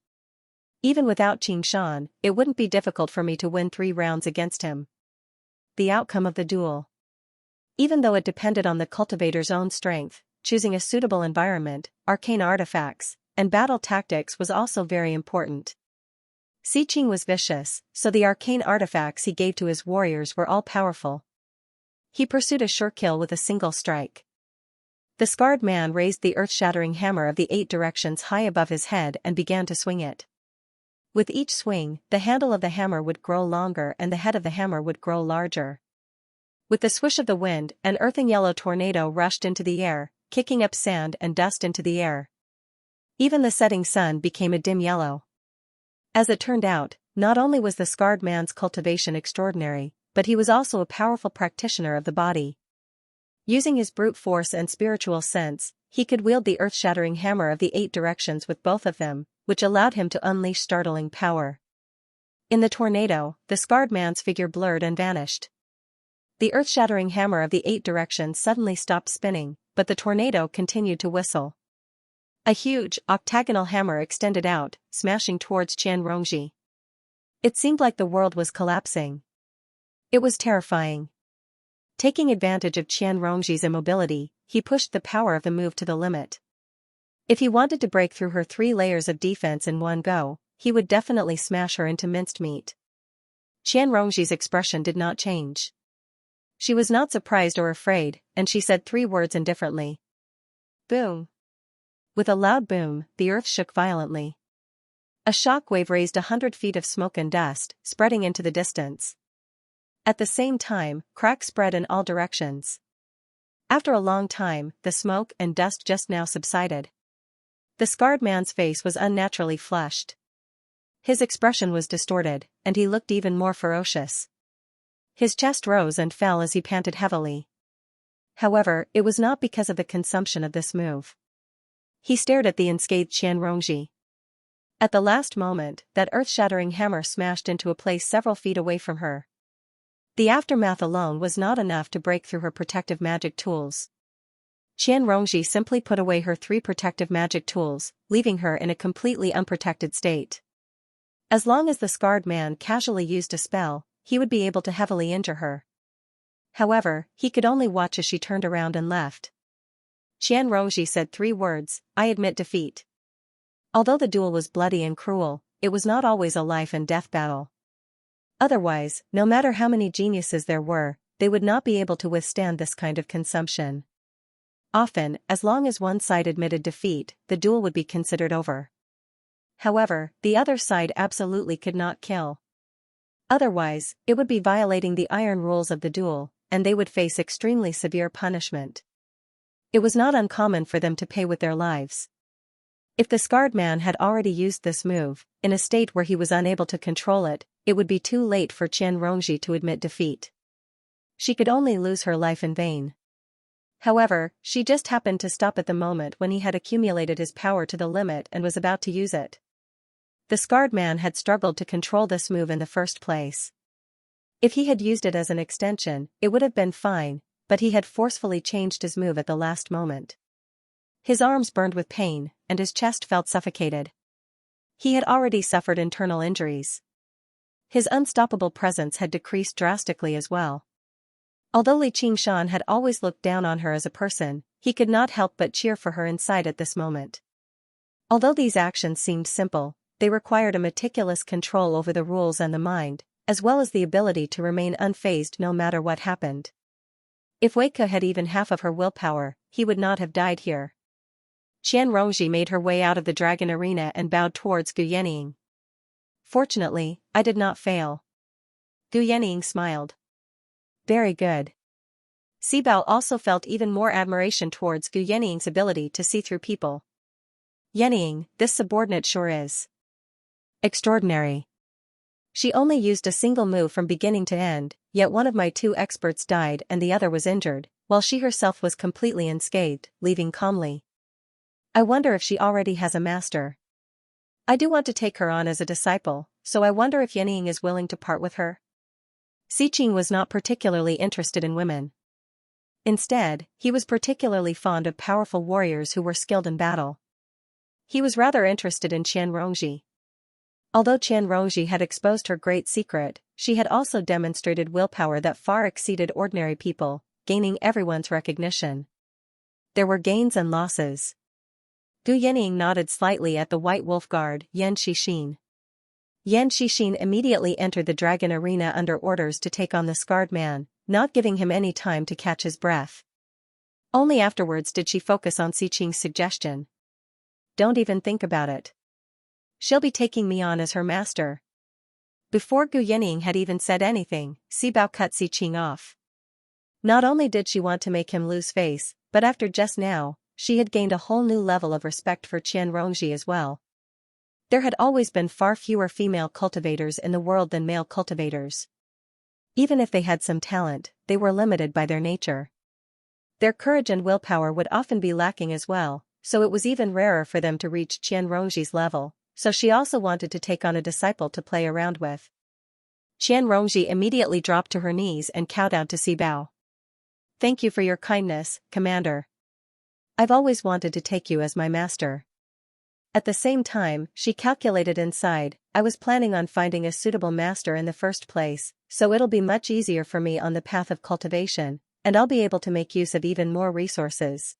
Even without Qing Shan, it wouldn't be difficult for me to win 3 rounds against him. The outcome of the duel. Even though it depended on the cultivator's own strength, choosing a suitable environment, arcane artifacts, and battle tactics was also very important. Xiqing was vicious, so the arcane artifacts he gave to his warriors were all powerful. He pursued a sure kill with a single strike. The scarred man raised the earth-shattering hammer of the 8 directions high above his head and began to swing it. With each swing, the handle of the hammer would grow longer and the head of the hammer would grow larger. With the swish of the wind, an earthing yellow tornado rushed into the air, kicking up sand and dust into the air. Even the setting sun became a dim yellow. As it turned out, not only was the scarred man's cultivation extraordinary, but he was also a powerful practitioner of the body. Using his brute force and spiritual sense, he could wield the earth-shattering hammer of the 8 directions with both of them, which allowed him to unleash startling power. In the tornado, the scarred man's figure blurred and vanished. The earth-shattering hammer of the 8 directions suddenly stopped spinning, but the tornado continued to whistle. A huge, octagonal hammer extended out, smashing towards Xianxia. It seemed like the world was collapsing. It was terrifying. Taking advantage of Xianxia's immobility, he pushed the power of the move to the limit. If he wanted to break through her 3 layers of defense in one go, he would definitely smash her into minced meat. Xianxia's expression did not change. She was not surprised or afraid, and she said 3 words indifferently. Boom. With a loud boom, the earth shook violently. A shock wave raised 100 feet of smoke and dust, spreading into the distance. At the same time, cracks spread in all directions. After a long time, the smoke and dust just now subsided. The scarred man's face was unnaturally flushed. His expression was distorted, and he looked even more ferocious. His chest rose and fell as he panted heavily. However, it was not because of the consumption of this move. He stared at the unscathed Xianxia. At the last moment, that earth-shattering hammer smashed into a place several feet away from her. The aftermath alone was not enough to break through her protective magic tools. Xianxia simply put away her 3 protective magic tools, leaving her in a completely unprotected state. As long as the scarred man casually used a spell, he would be able to heavily injure her. However, he could only watch as she turned around and left. Xianxia said 3 words, "I admit defeat." Although the duel was bloody and cruel, it was not always a life-and-death battle. Otherwise, no matter how many geniuses there were, they would not be able to withstand this kind of consumption. Often, as long as one side admitted defeat, the duel would be considered over. However, the other side absolutely could not kill. Otherwise, it would be violating the iron rules of the duel, and they would face extremely severe punishment. It was not uncommon for them to pay with their lives. If the scarred man had already used this move, in a state where he was unable to control it, it would be too late for Xianxia to admit defeat. She could only lose her life in vain. However, she just happened to stop at the moment when he had accumulated his power to the limit and was about to use it. The scarred man had struggled to control this move in the first place. If he had used it as an extension, it would have been fine, but he had forcefully changed his move at the last moment. His arms burned with pain, and his chest felt suffocated. He had already suffered internal injuries. His unstoppable presence had decreased drastically as well. Although Li Qingshan had always looked down on her as a person, he could not help but cheer for her inside at this moment. Although these actions seemed simple, they required a meticulous control over the rules and the mind, as well as the ability to remain unfazed no matter what happened. If Wei Ke had even half of her willpower, he would not have died here. Qian Rongji made her way out of the dragon arena and bowed towards Gu Yenying. Fortunately, I did not fail. Gu Yenying smiled. Very good. Sibao also felt even more admiration towards Gu Yenying's ability to see through people. Yenying, this subordinate sure is extraordinary. She only used a single move from beginning to end, yet one of my two experts died and the other was injured, while she herself was completely unscathed, leaving calmly. I wonder if she already has a master. I do want to take her on as a disciple, so I wonder if Yenying is willing to part with her. Xiqing was not particularly interested in women. Instead, he was particularly fond of powerful warriors who were skilled in battle. He was rather interested in Qian Rongji. Although Qian Rongji had exposed her great secret, she had also demonstrated willpower that far exceeded ordinary people, gaining everyone's recognition. There were gains and losses. Gu Yenying nodded slightly at the White Wolf Guard, Yan Xixin. Yan Xixin immediately entered the dragon arena under orders to take on the scarred man, not giving him any time to catch his breath. Only afterwards did she focus on Xiqing's suggestion. Don't even think about it. She'll be taking me on as her master. Before Gu Yenying had even said anything, Sibao cut Xiqing off. Not only did she want to make him lose face, but after just now, she had gained a whole new level of respect for Qian Rongji as well. There had always been far fewer female cultivators in the world than male cultivators. Even if they had some talent, they were limited by their nature. Their courage and willpower would often be lacking as well, so it was even rarer for them to reach Qian Rongji's level, so she also wanted to take on a disciple to play around with. Qian Rongji immediately dropped to her knees and kowtowed to Sibao. Thank you for your kindness, Commander. I've always wanted to take you as my master. At the same time, she calculated inside, I was planning on finding a suitable master in the first place, so it'll be much easier for me on the path of cultivation, and I'll be able to make use of even more resources.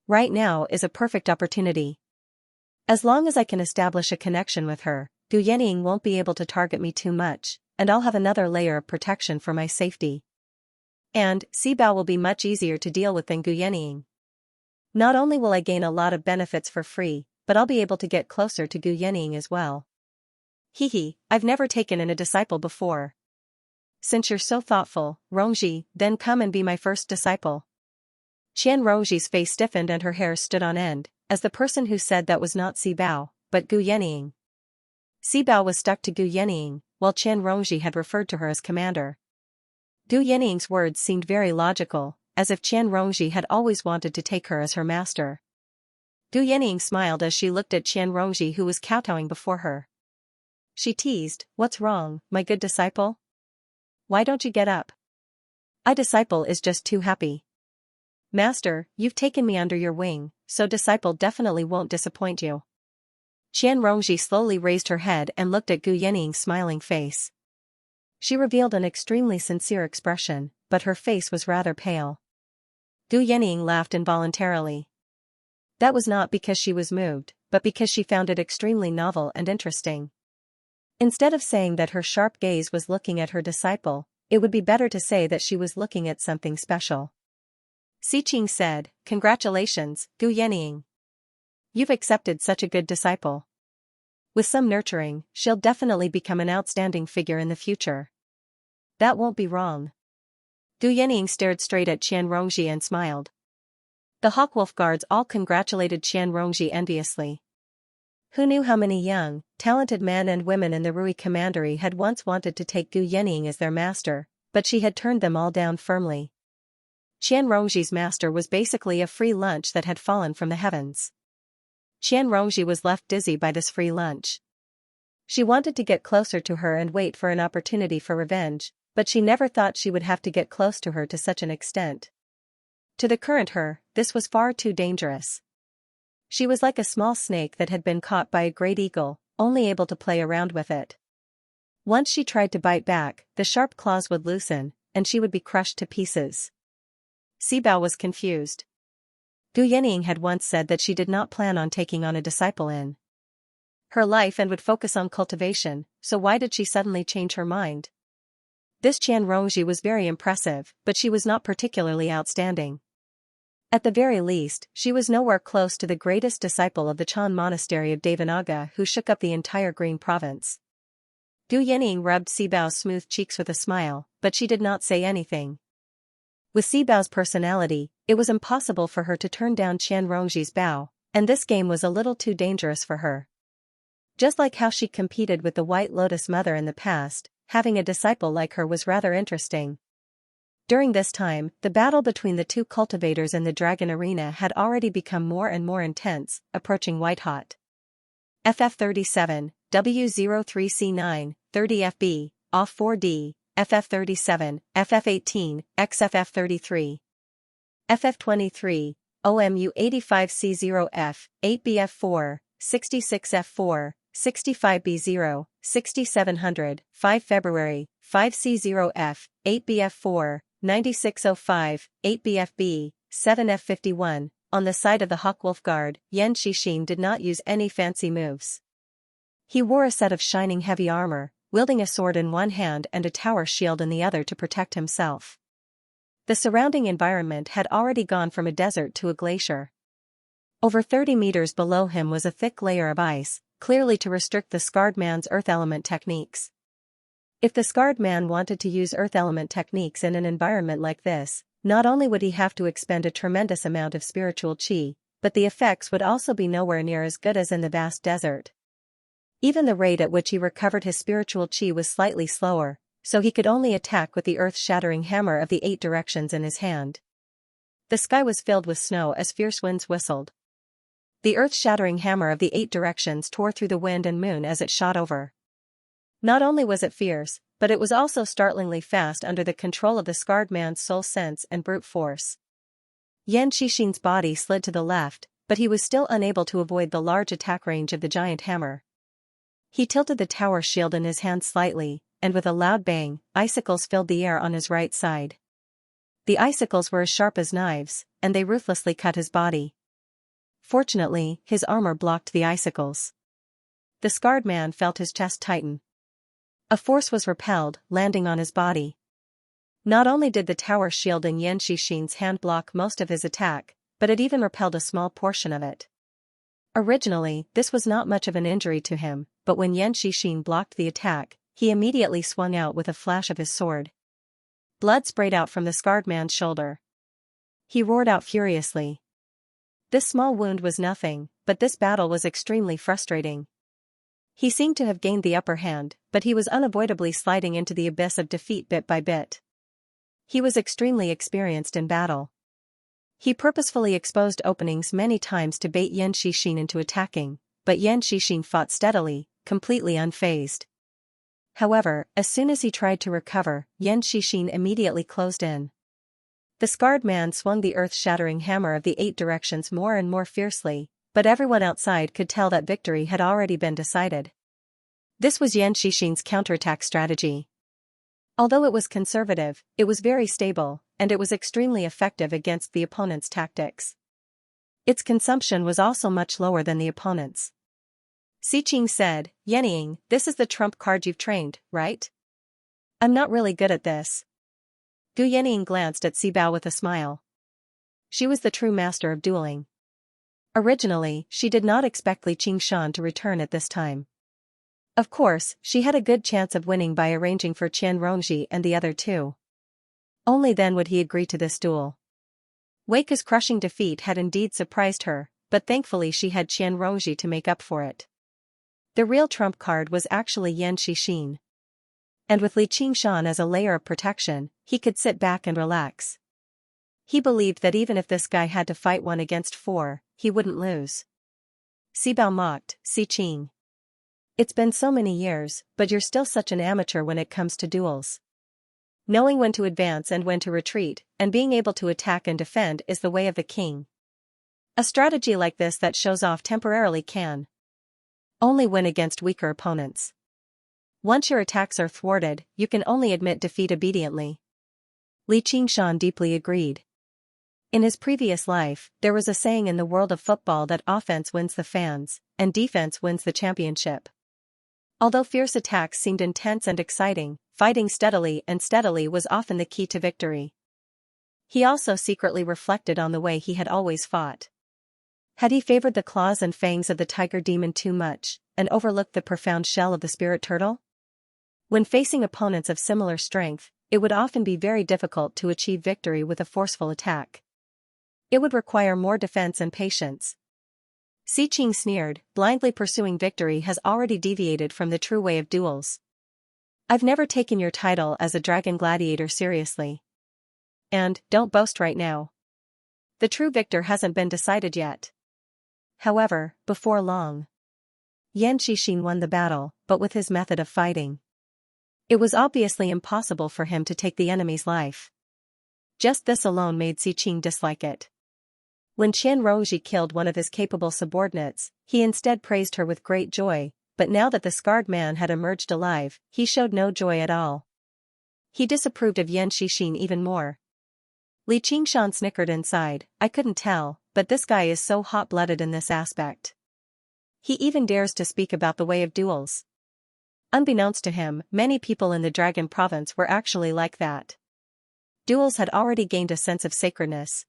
Right now is a perfect opportunity. As long as I can establish a connection with her, Gu Yenying won't be able to target me too much, and I'll have another layer of protection for my safety. And, Sibao will be much easier to deal with than Gu Yenying. Not only will I gain a lot of benefits for free, but I'll be able to get closer to Gu Yenying as well. Hehe, I've never taken in a disciple before. Since you're so thoughtful, Rongji, then come and be my first disciple. Qian Rongji's face stiffened and her hair stood on end, as the person who said that was not Sibao, but Gu Yenying. Sibao was stuck to Gu Yenying, while Qian Rongji had referred to her as commander. Gu Yenying's words seemed very logical, as if Qian Rongji had always wanted to take her as her master. Gu Yenying smiled as she looked at Qian Rongji who was kowtowing before her. She teased, "What's wrong, my good disciple? Why don't you get up? I disciple is just too happy. Master, you've taken me under your wing, so disciple definitely won't disappoint you." Qian Rongji slowly raised her head and looked at Gu Yenying's smiling face. She revealed an extremely sincere expression, but her face was rather pale. Gu Yenying laughed involuntarily. That was not because she was moved, but because she found it extremely novel and interesting. Instead of saying that her sharp gaze was looking at her disciple, it would be better to say that she was looking at something special. Xiqing said, "Congratulations, Gu Yenying. You've accepted such a good disciple. With some nurturing, she'll definitely become an outstanding figure in the future." That won't be wrong. Gu Yenying stared straight at Qian Rongji and smiled. The Hawkwolf guards all congratulated Qian Rongji enviously. Who knew how many young, talented men and women in the Rui Commandery had once wanted to take Gu Yenying as their master, but she had turned them all down firmly. Qian Rongji's master was basically a free lunch that had fallen from the heavens. Qian Rongji was left dizzy by this free lunch. She wanted to get closer to her and wait for an opportunity for revenge, but she never thought she would have to get close to her to such an extent. To the current her, this was far too dangerous. She was like a small snake that had been caught by a great eagle, only able to play around with it. Once she tried to bite back, the sharp claws would loosen, and she would be crushed to pieces. Sibao was confused. Gu Yenying had once said that she did not plan on taking on a disciple in her life and would focus on cultivation, so why did she suddenly change her mind? This Qian Rongji was very impressive, but she was not particularly outstanding. At the very least, she was nowhere close to the greatest disciple of the Chan monastery of Devanaga who shook up the entire Green province. Gu Yenying rubbed Sibao's smooth cheeks with a smile, but she did not say anything. With Sibao's personality, it was impossible for her to turn down Qian Rongji's bow, and this game was a little too dangerous for her. Just like how she competed with the White Lotus Mother in the past, having a disciple like her was rather interesting. During this time, the battle between the two cultivators in the Dragon Arena had already become more and more intense, approaching white-hot. FF37, W03C9, 30FB, OFF 4D, FF37, FF18, XFF33. FF23, OMU 85C0F, 8BF4, 66F4, 65B0, 6700, 5 February, 5C0F, 8BF4, 9605, 8BFB, 7F51. On the side of the Hawkwolf Guard, Yan Xixin did not use any fancy moves. He wore a set of shining heavy armor, wielding a sword in one hand and a tower shield in the other to protect himself. The surrounding environment had already gone from a desert to a glacier. Over 30 meters below him was a thick layer of ice, clearly to restrict the scarred man's earth element techniques. If the scarred man wanted to use earth element techniques in an environment like this, not only would he have to expend a tremendous amount of spiritual qi, but the effects would also be nowhere near as good as in the vast desert. Even the rate at which he recovered his spiritual qi was slightly slower, so he could only attack with the earth-shattering hammer of the 8 directions in his hand. The sky was filled with snow as fierce winds whistled. The earth-shattering hammer of the 8 directions tore through the wind and moon as it shot over. Not only was it fierce, but it was also startlingly fast under the control of the scarred man's soul sense and brute force. Yan Xixin's body slid to the left, but he was still unable to avoid the large attack range of the giant hammer. He tilted the tower shield in his hand slightly, and with a loud bang, icicles filled the air on his right side. The icicles were as sharp as knives, and they ruthlessly cut his body. Fortunately, his armor blocked the icicles. The scarred man felt his chest tighten. A force was repelled, landing on his body. Not only did the tower shield in Yan Xixin's hand block most of his attack, but it even repelled a small portion of it. Originally, this was not much of an injury to him, but when Yan Xixin blocked the attack, he immediately swung out with a flash of his sword. Blood sprayed out from the scarred man's shoulder. He roared out furiously. This small wound was nothing, but this battle was extremely frustrating. He seemed to have gained the upper hand, but he was unavoidably sliding into the abyss of defeat bit by bit. He was extremely experienced in battle. He purposefully exposed openings many times to bait Yan Xixin into attacking, but Yan Xixin fought steadily, completely unfazed. However, as soon as he tried to recover, Yan Xixin immediately closed in. The scarred man swung the earth-shattering hammer of the 8 directions more and more fiercely, but everyone outside could tell that victory had already been decided. This was Yan Xixin's counterattack strategy. Although it was conservative, it was very stable, and it was extremely effective against the opponent's tactics. Its consumption was also much lower than the opponent's. Xiqing said, "Yenying, this is the trump card you've trained, right? I'm not really good at this." Gu Yenying glanced at Sibao with a smile. She was the true master of dueling. Originally, she did not expect Li Qingshan to return at this time. Of course, she had a good chance of winning by arranging for Qian Rongji and the other two. Only then would he agree to this duel. Weike's crushing defeat had indeed surprised her, but thankfully she had Qian Rongji to make up for it. The real trump card was actually Yan Xixin. And with Li Qingshan as a layer of protection, he could sit back and relax. He believed that even if this guy had to fight 1 against 4, he wouldn't lose. Sibao mocked, Xiqing. It's been so many years, but you're still such an amateur when it comes to duels. Knowing when to advance and when to retreat, and being able to attack and defend is the way of the king. A strategy like this that shows off temporarily can only win against weaker opponents. Once your attacks are thwarted, you can only admit defeat obediently. Li Qingshan deeply agreed. In his previous life, there was a saying in the world of football that offense wins the fans, and defense wins the championship. Although fierce attacks seemed intense and exciting, fighting steadily was often the key to victory. He also secretly reflected on the way he had always fought. Had he favored the claws and fangs of the tiger demon too much, and overlooked the profound shell of the spirit turtle? When facing opponents of similar strength, it would often be very difficult to achieve victory with a forceful attack. It would require more defense and patience. Xiqing sneered, blindly pursuing victory has already deviated from the true way of duels. I've never taken your title as a dragon gladiator seriously. And, don't boast right now. The true victor hasn't been decided yet. However, before long, Yan Xixin won the battle, but with his method of fighting. It was obviously impossible for him to take the enemy's life. Just this alone made Xiqing dislike it. When Qian Rongji killed one of his capable subordinates, he instead praised her with great joy, but now that the scarred man had emerged alive, he showed no joy at all. He disapproved of Yan Xixin even more. Li Qingshan snickered inside, I couldn't tell, but this guy is so hot-blooded in this aspect. He even dares to speak about the way of duels. Unbeknownst to him, many people in the Dragon Province were actually like that. Duels had already gained a sense of sacredness.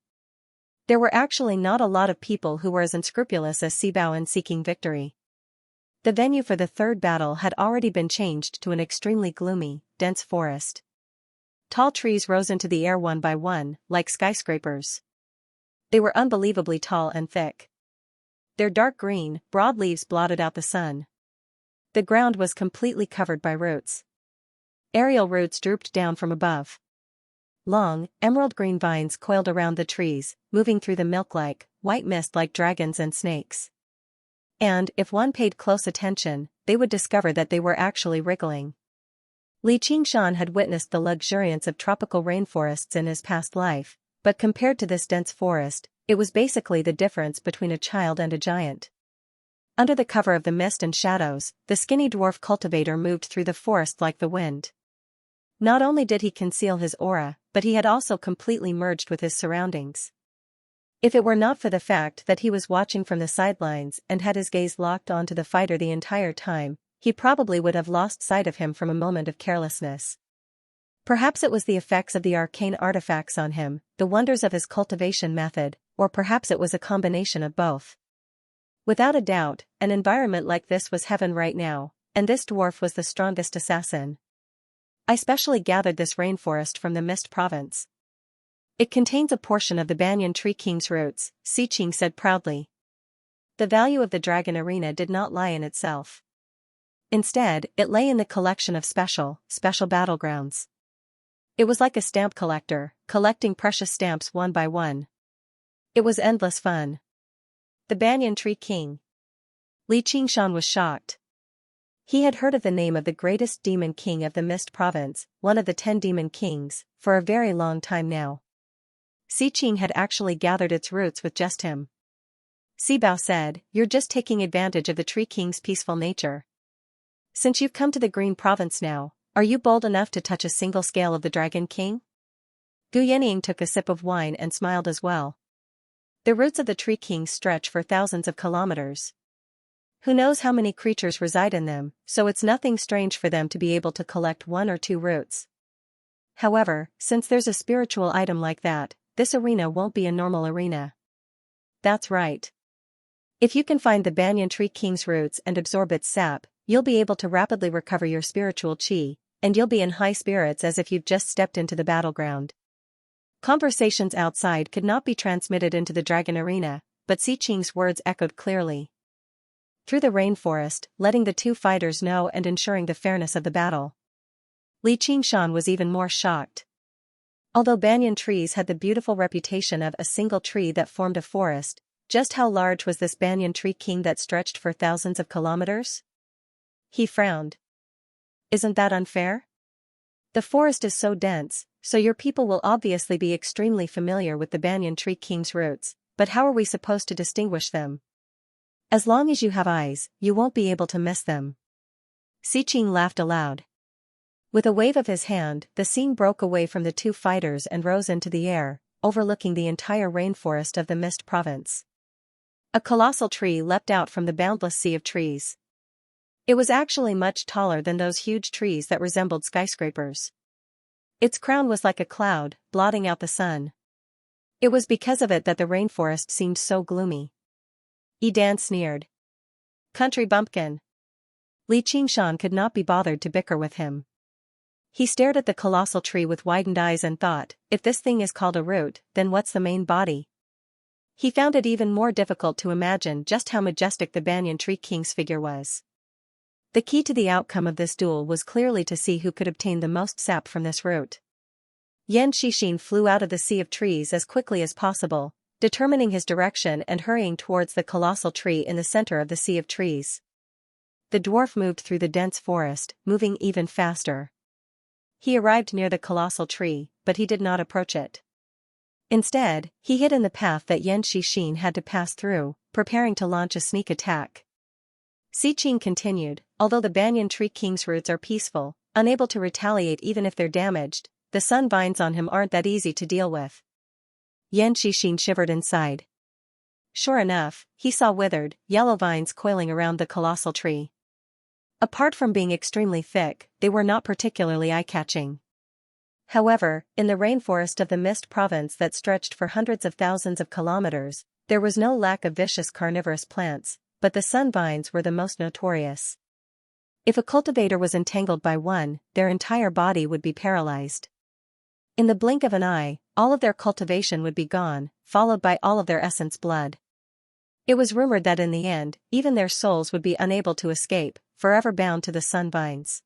There were actually not a lot of people who were as unscrupulous as Sibao in seeking victory. The venue for the third battle had already been changed to an extremely gloomy, dense forest. Tall trees rose into the air one by one, like skyscrapers. They were unbelievably tall and thick. Their dark green, broad leaves blotted out the sun. The ground was completely covered by roots. Aerial roots drooped down from above. Long, emerald-green vines coiled around the trees, moving through the milk-like, white mist like dragons and snakes. And, if one paid close attention, they would discover that they were actually wriggling. Li Qingshan had witnessed the luxuriance of tropical rainforests in his past life, but compared to this dense forest, it was basically the difference between a child and a giant. Under the cover of the mist and shadows, the skinny dwarf cultivator moved through the forest like the wind. Not only did he conceal his aura, but he had also completely merged with his surroundings. If it were not for the fact that he was watching from the sidelines and had his gaze locked onto the fighter the entire time, he probably would have lost sight of him from a moment of carelessness. Perhaps it was the effects of the arcane artifacts on him, the wonders of his cultivation method, or perhaps it was a combination of both. Without a doubt, an environment like this was heaven right now, and this dwarf was the strongest assassin. I specially gathered this rainforest from the Mist Province. It contains a portion of the Banyan Tree King's roots, Xiqing said proudly. The value of the Dragon Arena did not lie in itself. Instead, it lay in the collection of special battlegrounds. It was like a stamp collector, collecting precious stamps one by one. It was endless fun. The Banyan Tree King. Li Qingshan was shocked. He had heard of the name of the greatest demon king of the Mist Province, one of the 10 demon kings, for a very long time now. Xiqing had actually gathered its roots with just him. Sibao said, "You're just taking advantage of the Tree King's peaceful nature. Since you've come to the Green Province now, are you bold enough to touch a single scale of the Dragon King?" Gu Yanning took a sip of wine and smiled as well. The roots of the Tree King stretch for thousands of kilometers. Who knows how many creatures reside in them, so it's nothing strange for them to be able to collect 1 or 2 roots. However, since there's a spiritual item like that, this arena won't be a normal arena. That's right. If you can find the Banyan Tree King's roots and absorb its sap, you'll be able to rapidly recover your spiritual chi, and you'll be in high spirits as if you've just stepped into the battleground. Conversations outside could not be transmitted into the Dragon Arena, but Xiqing's words echoed clearly through the rainforest, letting the 2 fighters know and ensuring the fairness of the battle. Li Qingshan was even more shocked. Although banyan trees had the beautiful reputation of a single tree that formed a forest, just how large was this banyan tree king that stretched for thousands of kilometers? He frowned. Isn't that unfair? The forest is so dense, so your people will obviously be extremely familiar with the banyan tree king's roots, but how are we supposed to distinguish them? As long as you have eyes, you won't be able to miss them. Xianxia laughed aloud. With a wave of his hand, the scene broke away from the two fighters and rose into the air, overlooking the entire rainforest of the Mist Province. A colossal tree leapt out from the boundless sea of trees. It was actually much taller than those huge trees that resembled skyscrapers. Its crown was like a cloud, blotting out the sun. It was because of it that the rainforest seemed so gloomy. Edan sneered. Country bumpkin. Xianxia could not be bothered to bicker with him. He stared at the colossal tree with widened eyes and thought, if this thing is called a root, then what's the main body? He found it even more difficult to imagine just how majestic the banyan tree king's figure was. The key to the outcome of this duel was clearly to see who could obtain the most sap from this root. Xianxia flew out of the sea of trees as quickly as possible, determining his direction and hurrying towards the colossal tree in the center of the sea of trees. The dwarf moved through the dense forest, moving even faster. He arrived near the colossal tree, but he did not approach it. Instead, he hid in the path that Xianxia had to pass through, preparing to launch a sneak attack. Xianxia continued, although the banyan tree king's roots are peaceful, unable to retaliate even if they're damaged, the sun vines on him aren't that easy to deal with. Xianxia shivered inside. Sure enough, he saw withered, yellow vines coiling around the colossal tree. Apart from being extremely thick, they were not particularly eye-catching. However, in the rainforest of the Mist Province that stretched for hundreds of thousands of kilometers, there was no lack of vicious carnivorous plants, but the sun vines were the most notorious. If a cultivator was entangled by one, their entire body would be paralyzed. In the blink of an eye, all of their cultivation would be gone, followed by all of their essence blood. It was rumored that in the end, even their souls would be unable to escape, forever bound to the sun vines.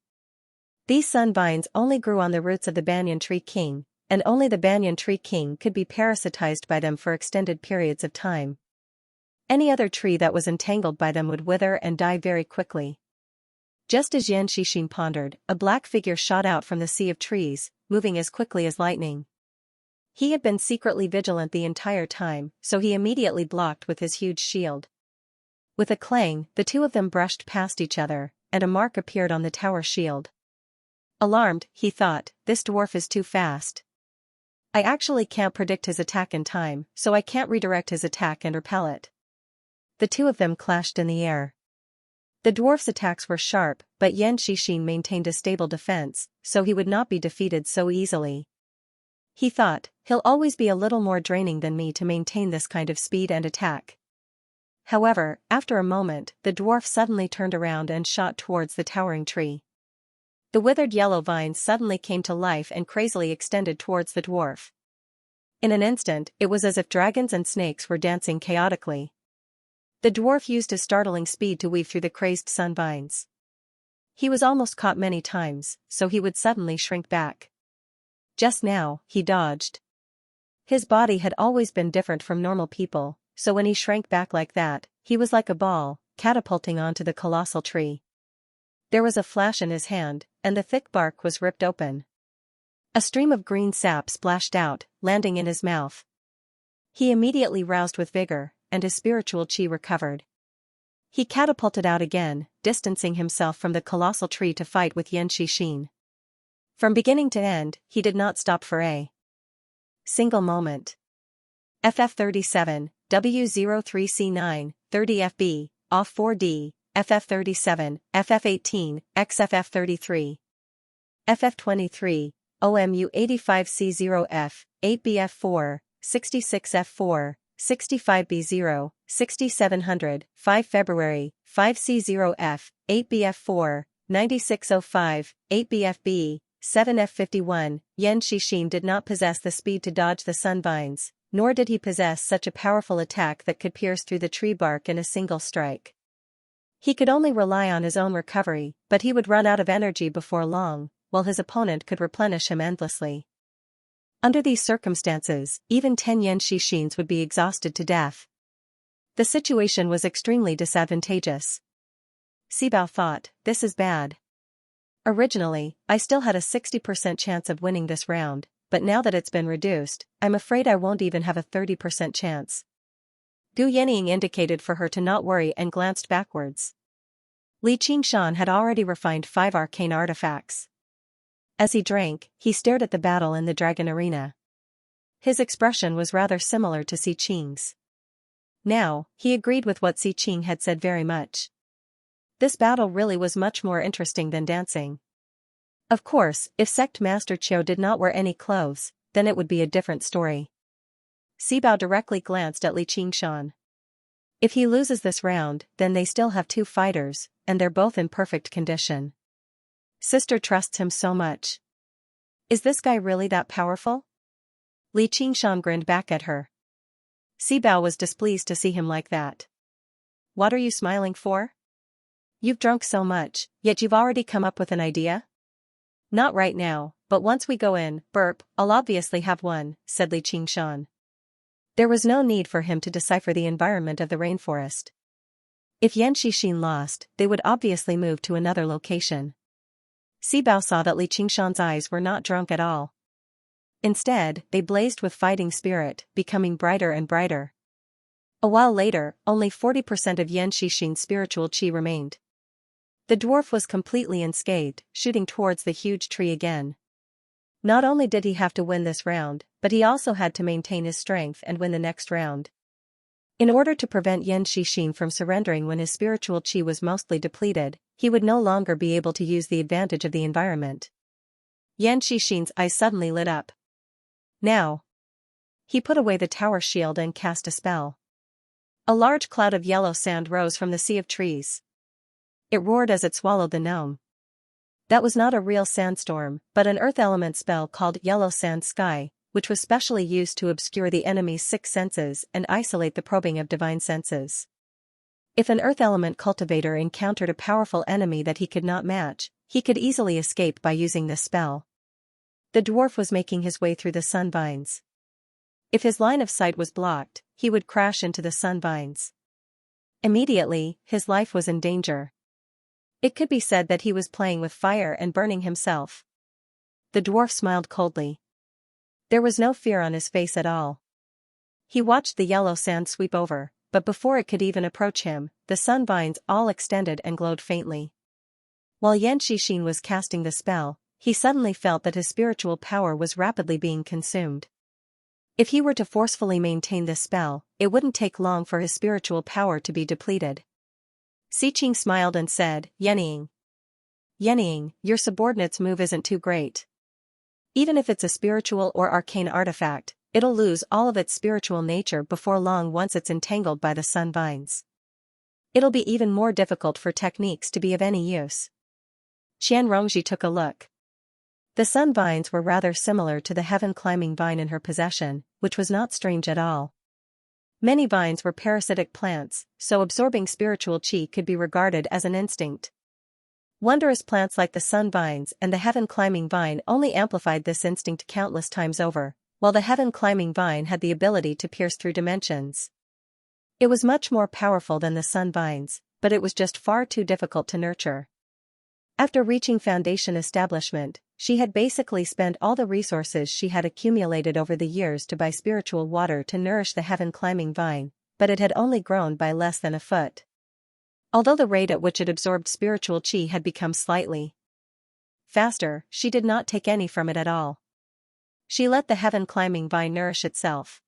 These sun vines only grew on the roots of the banyan tree king, and only the banyan tree king could be parasitized by them for extended periods of time. Any other tree that was entangled by them would wither and die very quickly. Just as Xianxia pondered, a black figure shot out from the sea of trees, moving as quickly as lightning. He had been secretly vigilant the entire time, so he immediately blocked with his huge shield. With a clang, the two of them brushed past each other, and a mark appeared on the tower shield. Alarmed, he thought, this dwarf is too fast. I actually can't predict his attack in time, so I can't redirect his attack and repel it. The two of them clashed in the air. The dwarf's attacks were sharp, but Xianxia maintained a stable defense, so he would not be defeated so easily. He thought, he'll always be a little more draining than me to maintain this kind of speed and attack. However, after a moment, the dwarf suddenly turned around and shot towards the towering tree. The withered yellow vines suddenly came to life and crazily extended towards the dwarf. In an instant, it was as if dragons and snakes were dancing chaotically. The dwarf used his startling speed to weave through the crazed sun vines. He was almost caught many times, so he would suddenly shrink back. Just now, he dodged. His body had always been different from normal people, so when he shrank back like that, he was like a ball, catapulting onto the colossal tree. There was a flash in his hand, and the thick bark was ripped open. A stream of green sap splashed out, landing in his mouth. He immediately roused with vigor, and his spiritual chi recovered. He catapulted out again, distancing himself from the colossal tree to fight with Xianxia. From beginning to end, he did not stop for a single moment. FF37, W03C9, 30 FB, OFF 4D, FF37, FF18, XFF33. FF23, OMU 85C0F, 8BF4, 66F4, 65B0, 6700, 5 February, 5C0F, 8BF4, 9605, 8BFB, 7F51. Xianxia did not possess the speed to dodge the sun vines, nor did he possess such a powerful attack that could pierce through the tree bark in a single strike. He could only rely on his own recovery, but he would run out of energy before long, while his opponent could replenish him endlessly. Under these circumstances, even 10 yen shishins would be exhausted to death. The situation was extremely disadvantageous. Sibao thought, this is bad. Originally, I still had a 60% chance of winning this round, but now that it's been reduced, I'm afraid I won't even have a 30% chance. Gu Yenying indicated for her to not worry and glanced backwards. Li Qingshan had already refined 5 arcane artifacts. As he drank, he stared at the battle in the dragon arena. His expression was rather similar to Si Qing's. Now, he agreed with what Si Qing had said very much. This battle really was much more interesting than dancing. Of course, if Sect Master Qiu did not wear any clothes, then it would be a different story. Sibao directly glanced at Li Qingshan. If he loses this round, then they still have 2 fighters, and they're both in perfect condition. Sister trusts him so much. Is this guy really that powerful? Li Qingshan grinned back at her. Sibao was displeased to see him like that. What are you smiling for? You've drunk so much, yet you've already come up with an idea? Not right now, but once we go in, I'll obviously have one, said Li Qingshan. There was no need for him to decipher the environment of the rainforest. If Yan Xixin lost, they would obviously move to another location. Sibao saw that Li Qingshan's eyes were not drunk at all. Instead, they blazed with fighting spirit, becoming brighter and brighter. A while later, only 40% of Yan Xixin's spiritual qi remained. The dwarf was completely unscathed, shooting towards the huge tree again. Not only did he have to win this round, but he also had to maintain his strength and win the next round. In order to prevent Yan Xixin from surrendering when his spiritual qi was mostly depleted, he would no longer be able to use the advantage of the environment. Yan Xixin's eyes suddenly lit up. Now! He put away the tower shield and cast a spell. A large cloud of yellow sand rose from the sea of trees. It roared as it swallowed the gnome. That was not a real sandstorm, but an earth element spell called Yellow Sand Sky, which was specially used to obscure the enemy's 6 senses and isolate the probing of divine senses. If an earth element cultivator encountered a powerful enemy that he could not match, he could easily escape by using this spell. The dwarf was making his way through the sun vines. If his line of sight was blocked, he would crash into the sun vines. Immediately, his life was in danger. It could be said that he was playing with fire and burning himself. The dwarf smiled coldly. There was no fear on his face at all. He watched the yellow sand sweep over, but before it could even approach him, the sun vines all extended and glowed faintly. While Yan Xixin was casting the spell, he suddenly felt that his spiritual power was rapidly being consumed. If he were to forcefully maintain this spell, it wouldn't take long for his spiritual power to be depleted. Si Qing smiled and said, Yenying, your subordinate's move isn't too great. Even if it's a spiritual or arcane artifact, it'll lose all of its spiritual nature before long once it's entangled by the sun vines. It'll be even more difficult for techniques to be of any use. Qian Rongji took a look. The sun vines were rather similar to the heaven-climbing vine in her possession, which was not strange at all. Many vines were parasitic plants, so absorbing spiritual qi could be regarded as an instinct. Wondrous plants like the sun vines and the heaven-climbing vine only amplified this instinct countless times over, while the heaven-climbing vine had the ability to pierce through dimensions. It was much more powerful than the sun vines, but it was just far too difficult to nurture. After reaching foundation establishment, she had basically spent all the resources she had accumulated over the years to buy spiritual water to nourish the heaven-climbing vine, but it had only grown by less than a foot. Although the rate at which it absorbed spiritual qi had become slightly faster, she did not take any from it at all. She let the heaven-climbing vine nourish itself.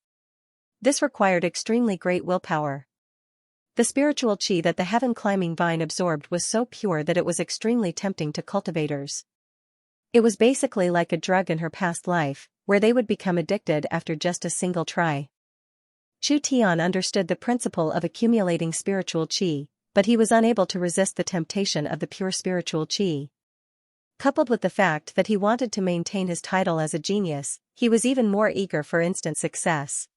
This required extremely great willpower. The spiritual qi that the heaven-climbing vine absorbed was so pure that it was extremely tempting to cultivators. It was basically like a drug in her past life, where they would become addicted after just a single try. Chu Tian understood the principle of accumulating spiritual qi, but he was unable to resist the temptation of the pure spiritual qi. Coupled with the fact that he wanted to maintain his title as a genius, he was even more eager for instant success.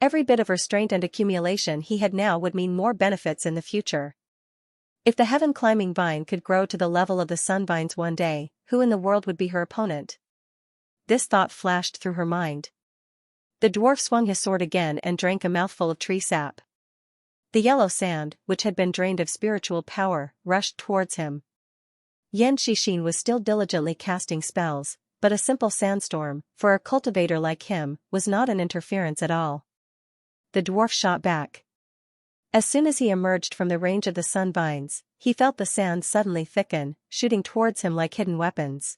Every bit of restraint and accumulation he had now would mean more benefits in the future. If the heaven-climbing vine could grow to the level of the sun vines one day, who in the world would be her opponent? this thought flashed through her mind. The dwarf swung his sword again and drank a mouthful of tree sap. The yellow sand, which had been drained of spiritual power, rushed towards him. Yan Xixin was still diligently casting spells, but a simple sandstorm, for a cultivator like him, was not an interference at all. The dwarf shot back. As soon as he emerged from the range of the sun vines, he felt the sand suddenly thicken, shooting towards him like hidden weapons.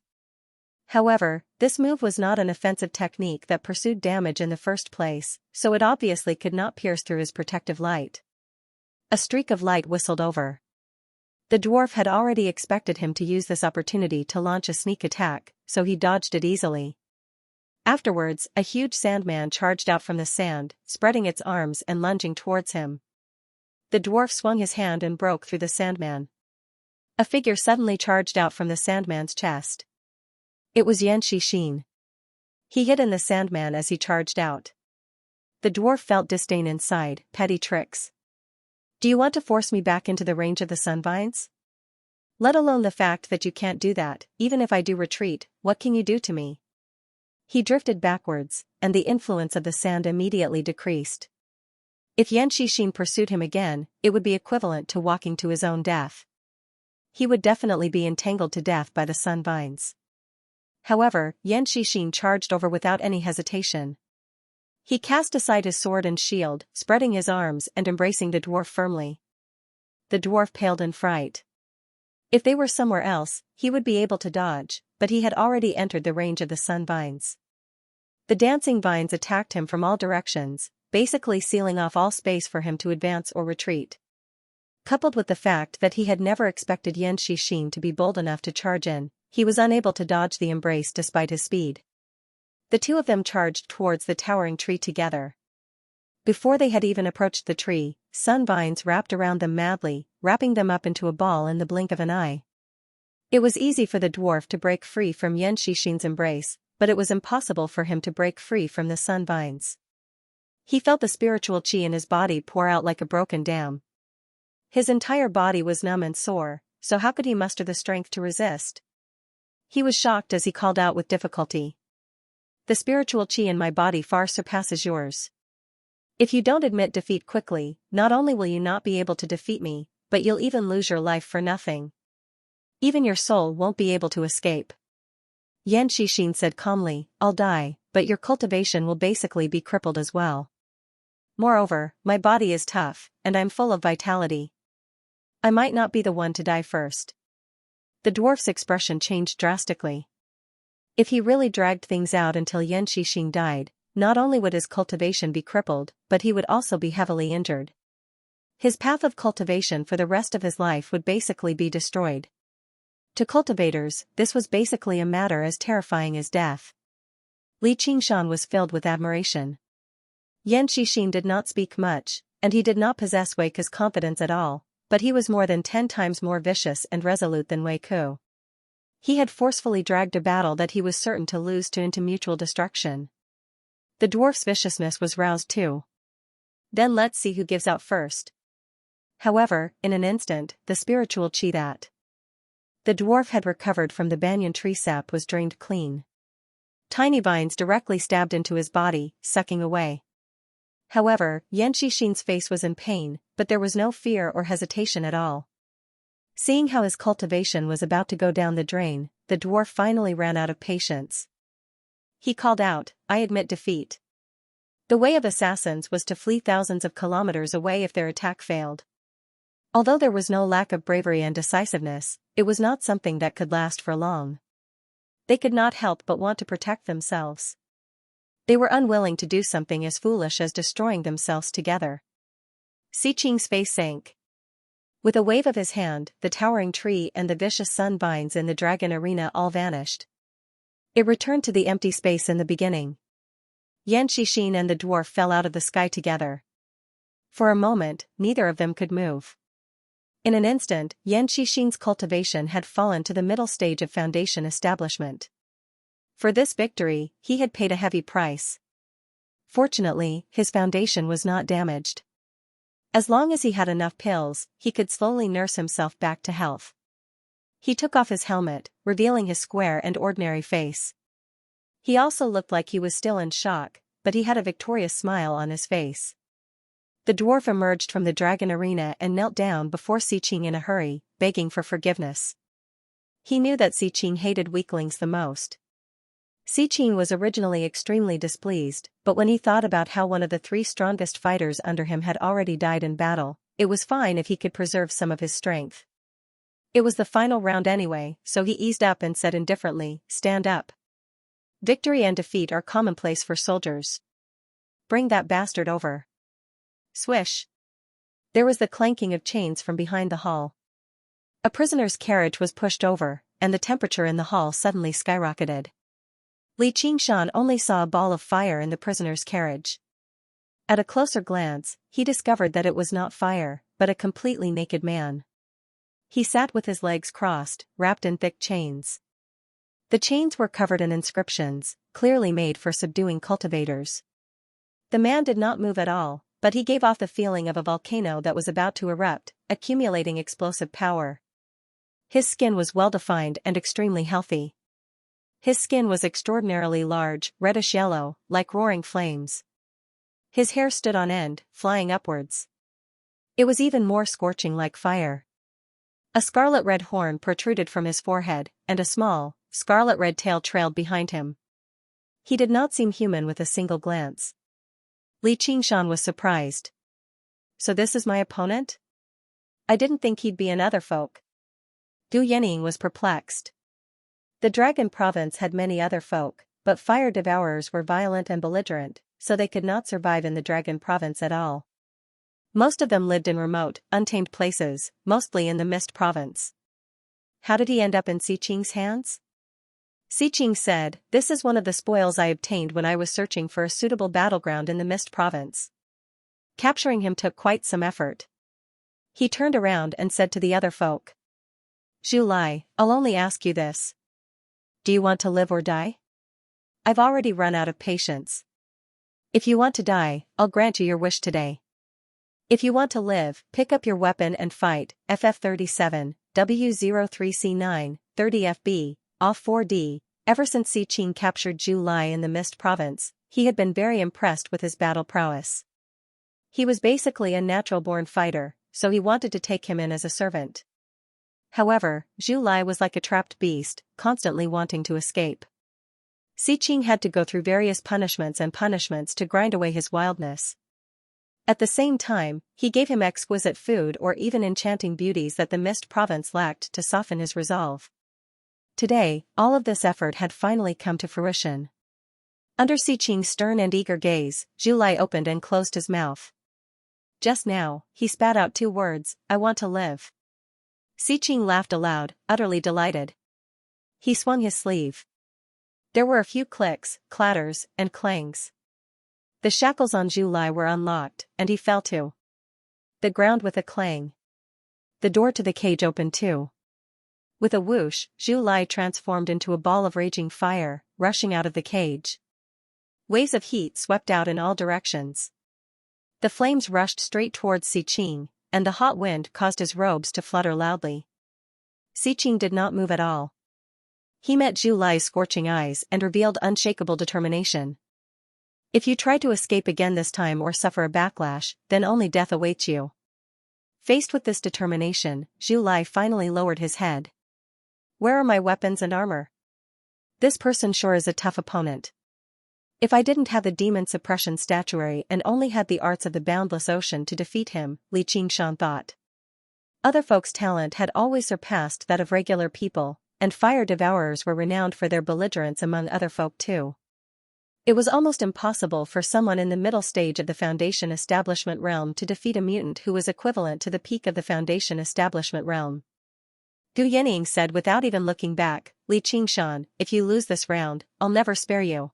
However, this move was not an offensive technique that pursued damage in the first place, so it obviously could not pierce through his protective light. A streak of light whistled over. The dwarf had already expected him to use this opportunity to launch a sneak attack, so he dodged it easily. Afterwards, a huge sandman charged out from the sand, spreading its arms and lunging towards him. The dwarf swung his hand and broke through the sandman. A figure suddenly charged out from the sandman's chest. It was Yan Xixin. He hid in the sandman as he charged out. The dwarf felt disdain inside. Petty tricks. Do you want to force me back into the range of the sunvines? Let alone the fact that you can't do that, even if I do retreat, what can you do to me? He drifted backwards, and the influence of the sand immediately decreased. If Yan Xixin pursued him again, it would be equivalent to walking to his own death. He would definitely be entangled to death by the sun vines. However, Yan Xixin charged over without any hesitation. He cast aside his sword and shield, spreading his arms and embracing the dwarf firmly. The dwarf paled in fright. If they were somewhere else, he would be able to dodge, but he had already entered the range of the sun vines. The dancing vines attacked him from all directions, basically sealing off all space for him to advance or retreat. Coupled with the fact that he had never expected Yan Xixin to be bold enough to charge in, he was unable to dodge the embrace despite his speed. The two of them charged towards the towering tree together. Before they had even approached the tree, sun vines wrapped around them madly, wrapping them up into a ball in the blink of an eye. It was easy for the dwarf to break free from Yan Xixin's embrace, but it was impossible for him to break free from the sun vines. He felt the spiritual qi in his body pour out like a broken dam. His entire body was numb and sore, so how could he muster the strength to resist? He was shocked as he called out with difficulty. The spiritual qi in my body far surpasses yours. If you don't admit defeat quickly, not only will you not be able to defeat me, but you'll even lose your life for nothing. Even your soul won't be able to escape. Yan Xixin said calmly, I'll die, but your cultivation will basically be crippled as well. Moreover, my body is tough, and I'm full of vitality. I might not be the one to die first. The dwarf's expression changed drastically. If he really dragged things out until Yan Xixin died, not only would his cultivation be crippled, but he would also be heavily injured. His path of cultivation for the rest of his life would basically be destroyed. To cultivators, this was basically a matter as terrifying as death. Li Qingshan was filled with admiration. Yan Xixin did not speak much, and he did not possess Wei Ke's confidence at all, but he was more than 10 times more vicious and resolute than Wei Ke. He had forcefully dragged a battle that he was certain to lose into mutual destruction. The dwarf's viciousness was roused too. Then let's see who gives out first. However, in an instant, the spiritual qi that the dwarf had recovered from the banyan tree sap was drained clean. Tiny vines directly stabbed into his body, sucking away. However, Yan Xixin's face was in pain, but there was no fear or hesitation at all. Seeing how his cultivation was about to go down the drain, the dwarf finally ran out of patience. He called out, I admit defeat. The way of assassins was to flee thousands of kilometers away if their attack failed. Although there was no lack of bravery and decisiveness, it was not something that could last for long. They could not help but want to protect themselves. They were unwilling to do something as foolish as destroying themselves together. Si Qing's face sank. With a wave of his hand, the towering tree and the vicious sun vines in the dragon arena all vanished. It returned to the empty space in the beginning. Yan Xixin and the dwarf fell out of the sky together. For a moment, neither of them could move. In an instant, Yan Xixin's cultivation had fallen to the middle stage of foundation establishment. For this victory, he had paid a heavy price. Fortunately, his foundation was not damaged. As long as he had enough pills, he could slowly nurse himself back to health. He took off his helmet, revealing his square and ordinary face. He also looked like he was still in shock, but he had a victorious smile on his face. The dwarf emerged from the dragon arena and knelt down before Xiqing in a hurry, begging for forgiveness. He knew that Xiqing hated weaklings the most. Xiqing was originally extremely displeased, but when he thought about how one of the 3 strongest fighters under him had already died in battle, it was fine if he could preserve some of his strength. It was the final round anyway, so he eased up and said indifferently, "Stand up. Victory and defeat are commonplace for soldiers. Bring that bastard over." Swish. There was the clanking of chains from behind the hall. A prisoner's carriage was pushed over, and the temperature in the hall suddenly skyrocketed. Li Qingshan only saw a ball of fire in the prisoner's carriage. At a closer glance, he discovered that it was not fire, but a completely naked man. He sat with his legs crossed, wrapped in thick chains. The chains were covered in inscriptions, clearly made for subduing cultivators. The man did not move at all, but he gave off the feeling of a volcano that was about to erupt, accumulating explosive power. His skin was well-defined and extremely healthy. His skin was extraordinarily large, reddish-yellow, like roaring flames. His hair stood on end, flying upwards. It was even more scorching like fire. A scarlet-red horn protruded from his forehead, and a small, scarlet-red tail trailed behind him. He did not seem human with a single glance. Li Qingshan was surprised. "So this is my opponent? I didn't think he'd be in other folk." Gu Yanning was perplexed. The Dragon Province had many other folk, but fire devourers were violent and belligerent, so they could not survive in the Dragon Province at all. Most of them lived in remote, untamed places, mostly in the Mist Province. How did he end up in Xiqing's hands? Xiqing said, "This is one of the spoils I obtained when I was searching for a suitable battleground in the Mist Province." Capturing him took quite some effort. He turned around and said to the other folk, "Zhu Lai, I'll only ask you this. Do you want to live or die? I've already run out of patience. If you want to die, I'll grant you your wish today. If you want to live, pick up your weapon and fight." FF37, W03C9, 30FB, OFF 4D. Ever since Xiqing captured Zhu Lai in the Mist Province, he had been very impressed with his battle prowess. He was basically a natural-born fighter, so he wanted to take him in as a servant. However, Zhu Lai was like a trapped beast, constantly wanting to escape. Xiqing had to go through various punishments to grind away his wildness. At the same time, he gave him exquisite food or even enchanting beauties that the Mist Province lacked to soften his resolve. Today, all of this effort had finally come to fruition. Under Xiqing's stern and eager gaze, Zhu Lai opened and closed his mouth. Just now, he spat out 2 words, "I want to live." Xiqing laughed aloud, utterly delighted. He swung his sleeve. There were a few clicks, clatters, and clangs. The shackles on Zhu Lai were unlocked, and he fell to the ground with a clang. The door to the cage opened too. With a whoosh, Zhu Lai transformed into a ball of raging fire, rushing out of the cage. Waves of heat swept out in all directions. The flames rushed straight towards Xiqing, and the hot wind caused his robes to flutter loudly. Xiqing did not move at all. He met Zhu Lai's scorching eyes and revealed unshakable determination. "If you try to escape again this time or suffer a backlash, then only death awaits you." Faced with this determination, Zhu Lai finally lowered his head. "Where are my weapons and armor? This person sure is a tough opponent. If I didn't have the demon suppression statuary and only had the arts of the boundless ocean to defeat him," Li Qingshan thought. Other folks' talent had always surpassed that of regular people, and fire devourers were renowned for their belligerence among other folk too. It was almost impossible for someone in the middle stage of the Foundation Establishment realm to defeat a mutant who was equivalent to the peak of the Foundation Establishment realm. Gu Yanning said without even looking back, "Li Qingshan, if you lose this round, I'll never spare you."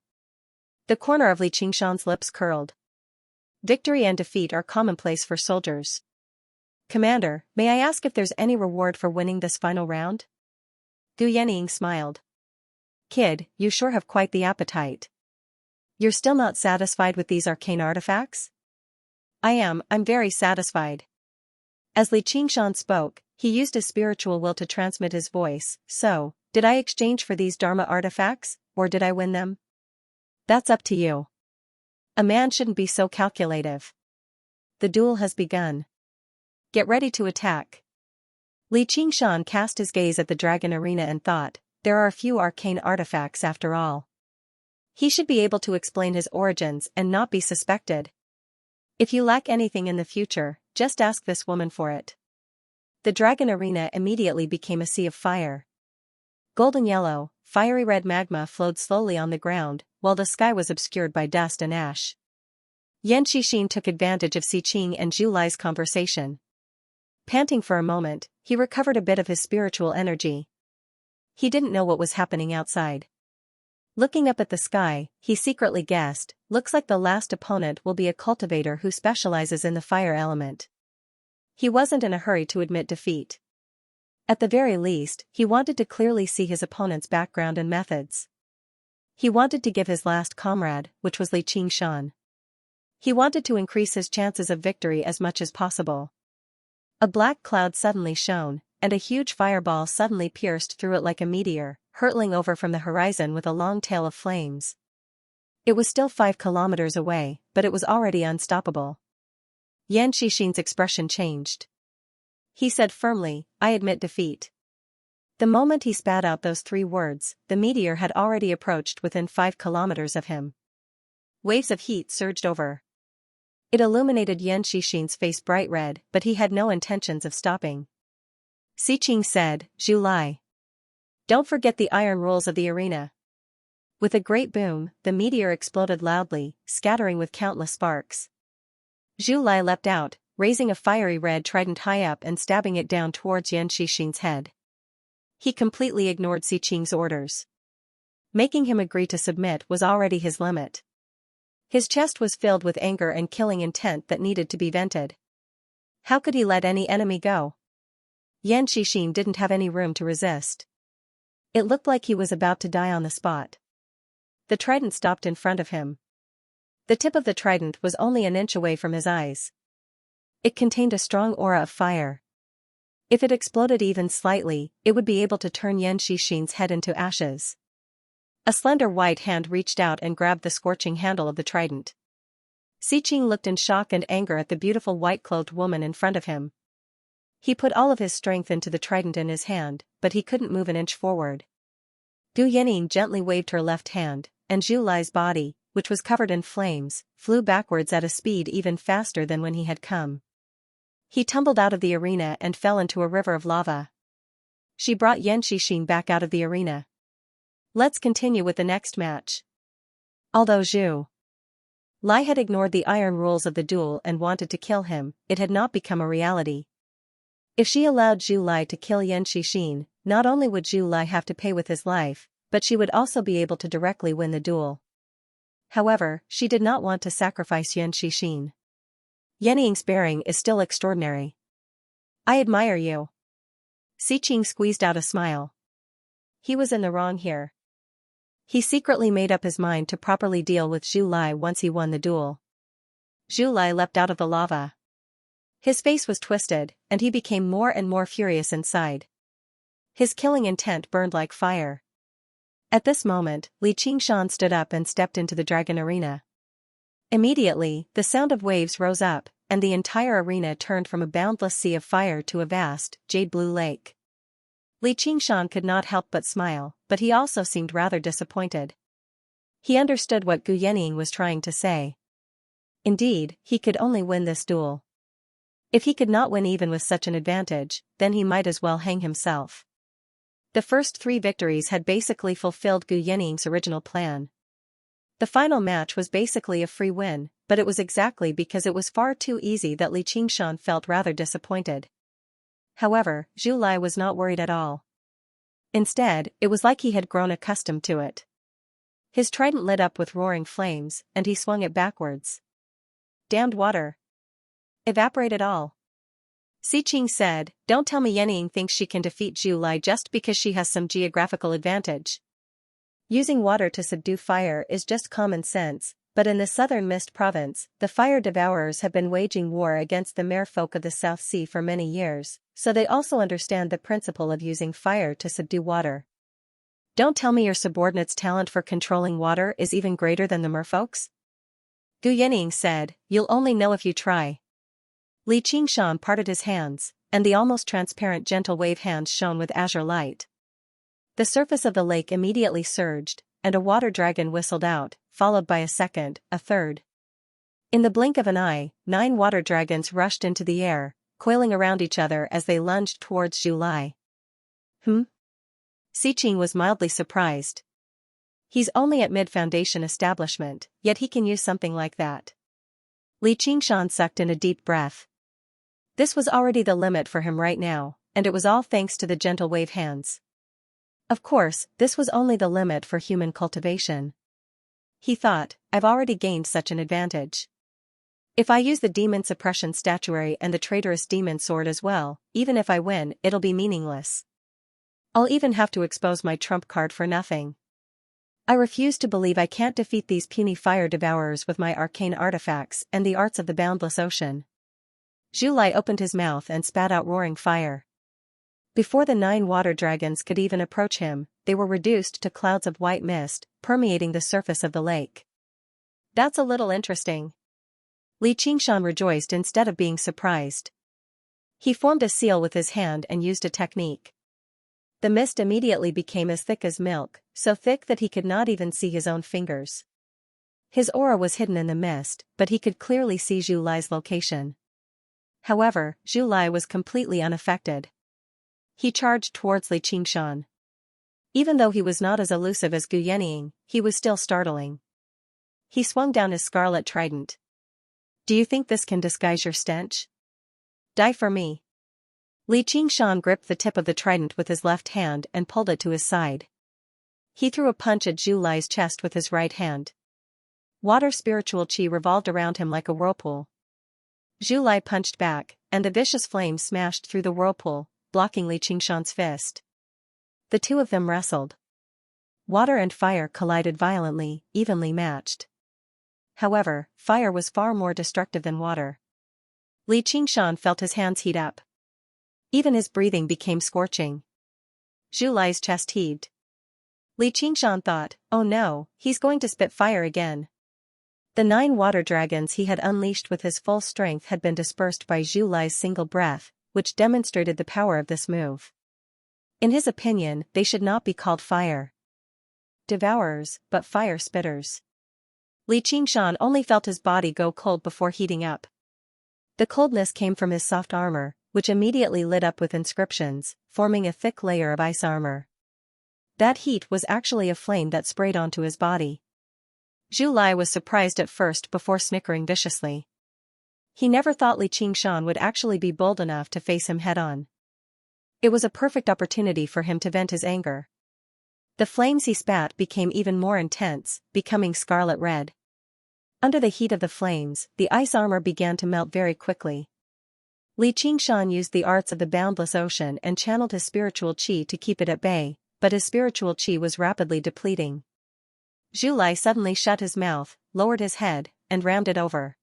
The corner of Li Qingshan's lips curled. Victory and defeat are commonplace for soldiers. "Commander, may I ask if there's any reward for winning this final round?" Gu Yanning smiled. "Kid, you sure have quite the appetite. You're still not satisfied with these arcane artifacts?" I'm very satisfied." As Li Qingshan spoke, he used his spiritual will to transmit his voice. "So, did I exchange for these Dharma artifacts, or did I win them?" That's up to you. A man shouldn't be so calculative. The duel has begun. Get ready to attack. Li Qingshan cast his gaze at the dragon arena and thought, there are a few arcane artifacts after all. He should be able to explain his origins and not be suspected. If you lack anything in the future, just ask this woman for it. The dragon arena immediately became a sea of fire. Golden yellow, fiery red magma flowed slowly on the ground, while the sky was obscured by dust and ash. Yan Xixin took advantage of Xiqing and Zhu Lai's conversation. Panting for a moment, he recovered a bit of his spiritual energy. He didn't know what was happening outside. Looking up at the sky, he secretly guessed, looks like the last opponent will be a cultivator who specializes in the fire element. He wasn't in a hurry to admit defeat. At the very least, he wanted to clearly see his opponent's background and methods. He wanted to give his last comrade, which was Li Qingshan. He wanted to increase his chances of victory as much as possible. A black cloud suddenly shone, and a huge fireball suddenly pierced through it like a meteor, hurtling over from the horizon with a long tail of flames. It was still 5 kilometers away, but it was already unstoppable. Yan Xixin's expression changed. He said firmly, I admit defeat. The moment he spat out those 3 words, the meteor had already approached within 5 kilometers of him. Waves of heat surged over. It illuminated Yan Xixin's face bright red, but he had no intentions of stopping. Xiqing said, Zhu Lai. Don't forget the iron rules of the arena. With a great boom, the meteor exploded loudly, scattering with countless sparks. Zhu Lai leapt out, raising a fiery red trident high up and stabbing it down towards Yan Xixin's head. He completely ignored Xiqing's orders. Making him agree to submit was already his limit. His chest was filled with anger and killing intent that needed to be vented. How could he let any enemy go? Yan Xixin didn't have any room to resist. It looked like he was about to die on the spot. The trident stopped in front of him. The tip of the trident was only an inch away from his eyes. It contained a strong aura of fire. If it exploded even slightly, it would be able to turn Yan Xixin's head into ashes. A slender white hand reached out and grabbed the scorching handle of the trident. Xiqing looked in shock and anger at the beautiful white-clothed woman in front of him. He put all of his strength into the trident in his hand, but he couldn't move an inch forward. Gu Yanning gently waved her left hand, and Zhu Lai's body, which was covered in flames, flew backwards at a speed even faster than when he had come. He tumbled out of the arena and fell into a river of lava. She brought Yan Xixin back out of the arena. Let's continue with the next match. Although Zhu Lai had ignored the iron rules of the duel and wanted to kill him, it had not become a reality. If she allowed Zhu Lai to kill Yan Xixin, not only would Zhu Lai have to pay with his life, but she would also be able to directly win the duel. However, she did not want to sacrifice Yan Xixin. Yanning's bearing is still extraordinary. I admire you. Xiqing squeezed out a smile. He was in the wrong here. He secretly made up his mind to properly deal with Zhu Lai once he won the duel. Zhu Lai leapt out of the lava. His face was twisted, and he became more and more furious inside. His killing intent burned like fire. At this moment, Li Qingshan stood up and stepped into the dragon arena. Immediately, the sound of waves rose up, and the entire arena turned from a boundless sea of fire to a vast, jade-blue lake. Li Qingshan could not help but smile, but he also seemed rather disappointed. He understood what Gu Yanning was trying to say. Indeed, he could only win this duel. If he could not win even with such an advantage, then he might as well hang himself. The first 3 victories had basically fulfilled Gu Yanning's original plan. The final match was basically a free win, but it was exactly because it was far too easy that Li Qingshan felt rather disappointed. However, Zhu Lai was not worried at all. Instead, it was like he had grown accustomed to it. His trident lit up with roaring flames, and he swung it backwards. Damned water. Evaporate it all. Xiqing said, don't tell me Yanning thinks she can defeat Zhu Lai just because she has some geographical advantage. Using water to subdue fire is just common sense, but in the southern Mist province, the fire devourers have been waging war against the merfolk of the South Sea for many years, so they also understand the principle of using fire to subdue water. Don't tell me your subordinate's talent for controlling water is even greater than the merfolk's? Gu Yanning said, "You'll only know if you try." Li Qingshan parted his hands, and the almost transparent gentle wave hands shone with azure light. The surface of the lake immediately surged, and a water dragon whistled out, followed by a second, a third. In the blink of an eye, 9 water dragons rushed into the air, coiling around each other as they lunged towards Zhu Lai. Xiqing was mildly surprised. He's only at mid-foundation establishment, yet he can use something like that. Li Qingshan sucked in a deep breath. This was already the limit for him right now, and it was all thanks to the gentle wave hands. Of course, this was only the limit for human cultivation. He thought, I've already gained such an advantage. If I use the demon suppression statuary and the traitorous demon sword as well, even if I win, it'll be meaningless. I'll even have to expose my trump card for nothing. I refuse to believe I can't defeat these puny fire devourers with my arcane artifacts and the arts of the boundless ocean. Zhu Lai opened his mouth and spat out roaring fire. Before the 9 water dragons could even approach him, they were reduced to clouds of white mist, permeating the surface of the lake. That's a little interesting. Li Qingshan rejoiced instead of being surprised. He formed a seal with his hand and used a technique. The mist immediately became as thick as milk, so thick that he could not even see his own fingers. His aura was hidden in the mist, but he could clearly see Zhu Lai's location. However, Zhu Lai was completely unaffected. He charged towards Li Qingshan. Even though he was not as elusive as Gu Yanning, he was still startling. He swung down his scarlet trident. Do you think this can disguise your stench? Die for me. Li Qingshan gripped the tip of the trident with his left hand and pulled it to his side. He threw a punch at Zhu Lai's chest with his right hand. Water spiritual qi revolved around him like a whirlpool. Zhu Lai punched back, and the vicious flame smashed through the whirlpool, blocking Li Qingshan's fist. The two of them wrestled. Water and fire collided violently, evenly matched. However, fire was far more destructive than water. Li Qingshan felt his hands heat up. Even his breathing became scorching. Zhu Lai's chest heaved. Li Qingshan thought, oh no, he's going to spit fire again. The 9 water dragons he had unleashed with his full strength had been dispersed by Zhu Lai's single breath, which demonstrated the power of this move. In his opinion, they should not be called fire devourers, but fire spitters. Li Qingshan only felt his body go cold before heating up. The coldness came from his soft armor, which immediately lit up with inscriptions, forming a thick layer of ice armor. That heat was actually a flame that sprayed onto his body. Zhu Lai was surprised at first before snickering viciously. He never thought Li Qingshan would actually be bold enough to face him head-on. It was a perfect opportunity for him to vent his anger. The flames he spat became even more intense, becoming scarlet red. Under the heat of the flames, the ice armor began to melt very quickly. Li Qingshan used the arts of the boundless ocean and channeled his spiritual qi to keep it at bay, but his spiritual qi was rapidly depleting. Zhu Lai suddenly shut his mouth, lowered his head, and rammed it over.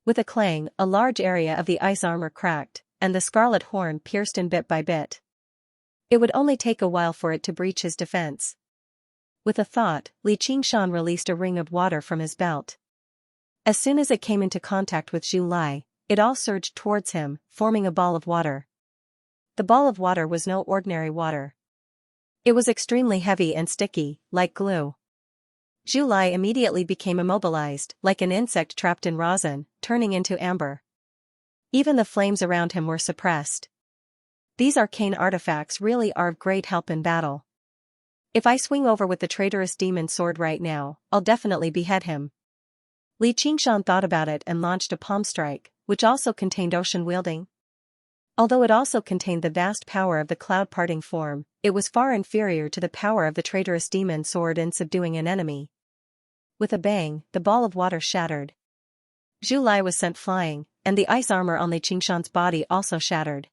With a clang, a large area of the ice armor cracked, and the scarlet horn pierced in bit by bit. It would only take a while for it to breach his defense. With a thought, Li Qingshan released a ring of water from his belt. As soon as it came into contact with Zhu Lai, it all surged towards him, forming a ball of water. The ball of water was no ordinary water. It was extremely heavy and sticky, like glue. Zhu Lai immediately became immobilized, like an insect trapped in rosin, turning into amber. Even the flames around him were suppressed. These arcane artifacts really are of great help in battle. If I swing over with the traitorous demon sword right now, I'll definitely behead him. Li Qingshan thought about it and launched a palm strike, which also contained ocean wielding. Although it also contained the vast power of the cloud-parting form, it was far inferior to the power of the traitorous demon sword in subduing an enemy. With a bang, the ball of water shattered. Zhu Lai was sent flying, and the ice armor on Li Qingshan's body also shattered.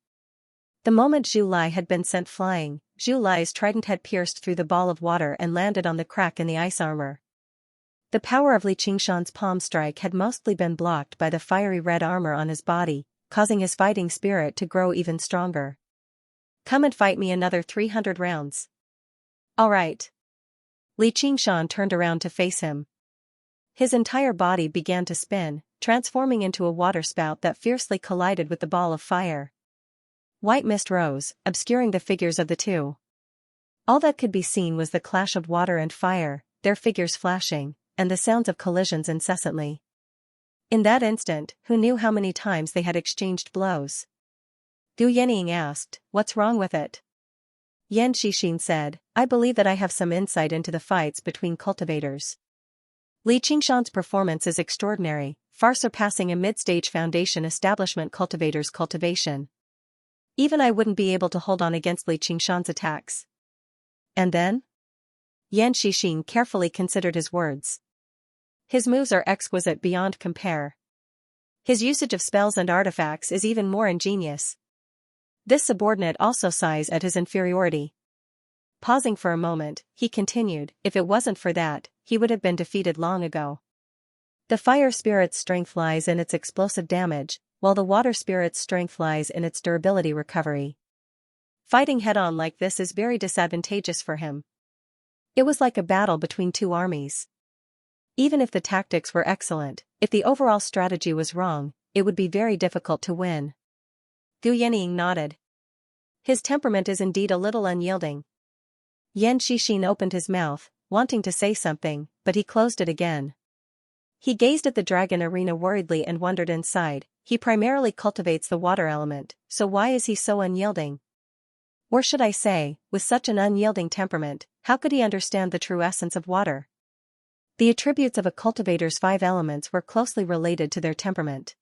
The moment Zhu Lai had been sent flying, Zhu Lai's trident had pierced through the ball of water and landed on the crack in the ice armor. The power of Li Qingshan's palm strike had mostly been blocked by the fiery red armor on his body, causing his fighting spirit to grow even stronger. Come and fight me another 300 rounds. All right. Li Qingshan turned around to face him. His entire body began to spin, transforming into a waterspout that fiercely collided with the ball of fire. White mist rose, obscuring the figures of the two. All that could be seen was the clash of water and fire, their figures flashing, and the sounds of collisions incessantly. In that instant, who knew how many times they had exchanged blows? Gu Yenying asked, "What's wrong with it?" Yan Xixin said, "I believe that I have some insight into the fights between cultivators. Li Qingshan's performance is extraordinary, far surpassing a mid-stage foundation establishment cultivator's cultivation. Even I wouldn't be able to hold on against Li Qingshan's attacks." And then? Yan Xixin carefully considered his words. His moves are exquisite beyond compare. His usage of spells and artifacts is even more ingenious. This subordinate also sighs at his inferiority. Pausing for a moment, he continued, "If it wasn't for that, he would have been defeated long ago. The fire spirit's strength lies in its explosive damage, while the water spirit's strength lies in its durability recovery. Fighting head-on like this is very disadvantageous for him." It was like a battle between two armies. Even if the tactics were excellent, if the overall strategy was wrong, it would be very difficult to win. Gu Yenying nodded. His temperament is indeed a little unyielding. Yan Xixin opened his mouth, wanting to say something, but he closed it again. He gazed at the dragon arena worriedly and wondered inside. He primarily cultivates the water element, so why is he so unyielding? Or should I say, with such an unyielding temperament, how could he understand the true essence of water? The attributes of a cultivator's 5 elements were closely related to their temperament.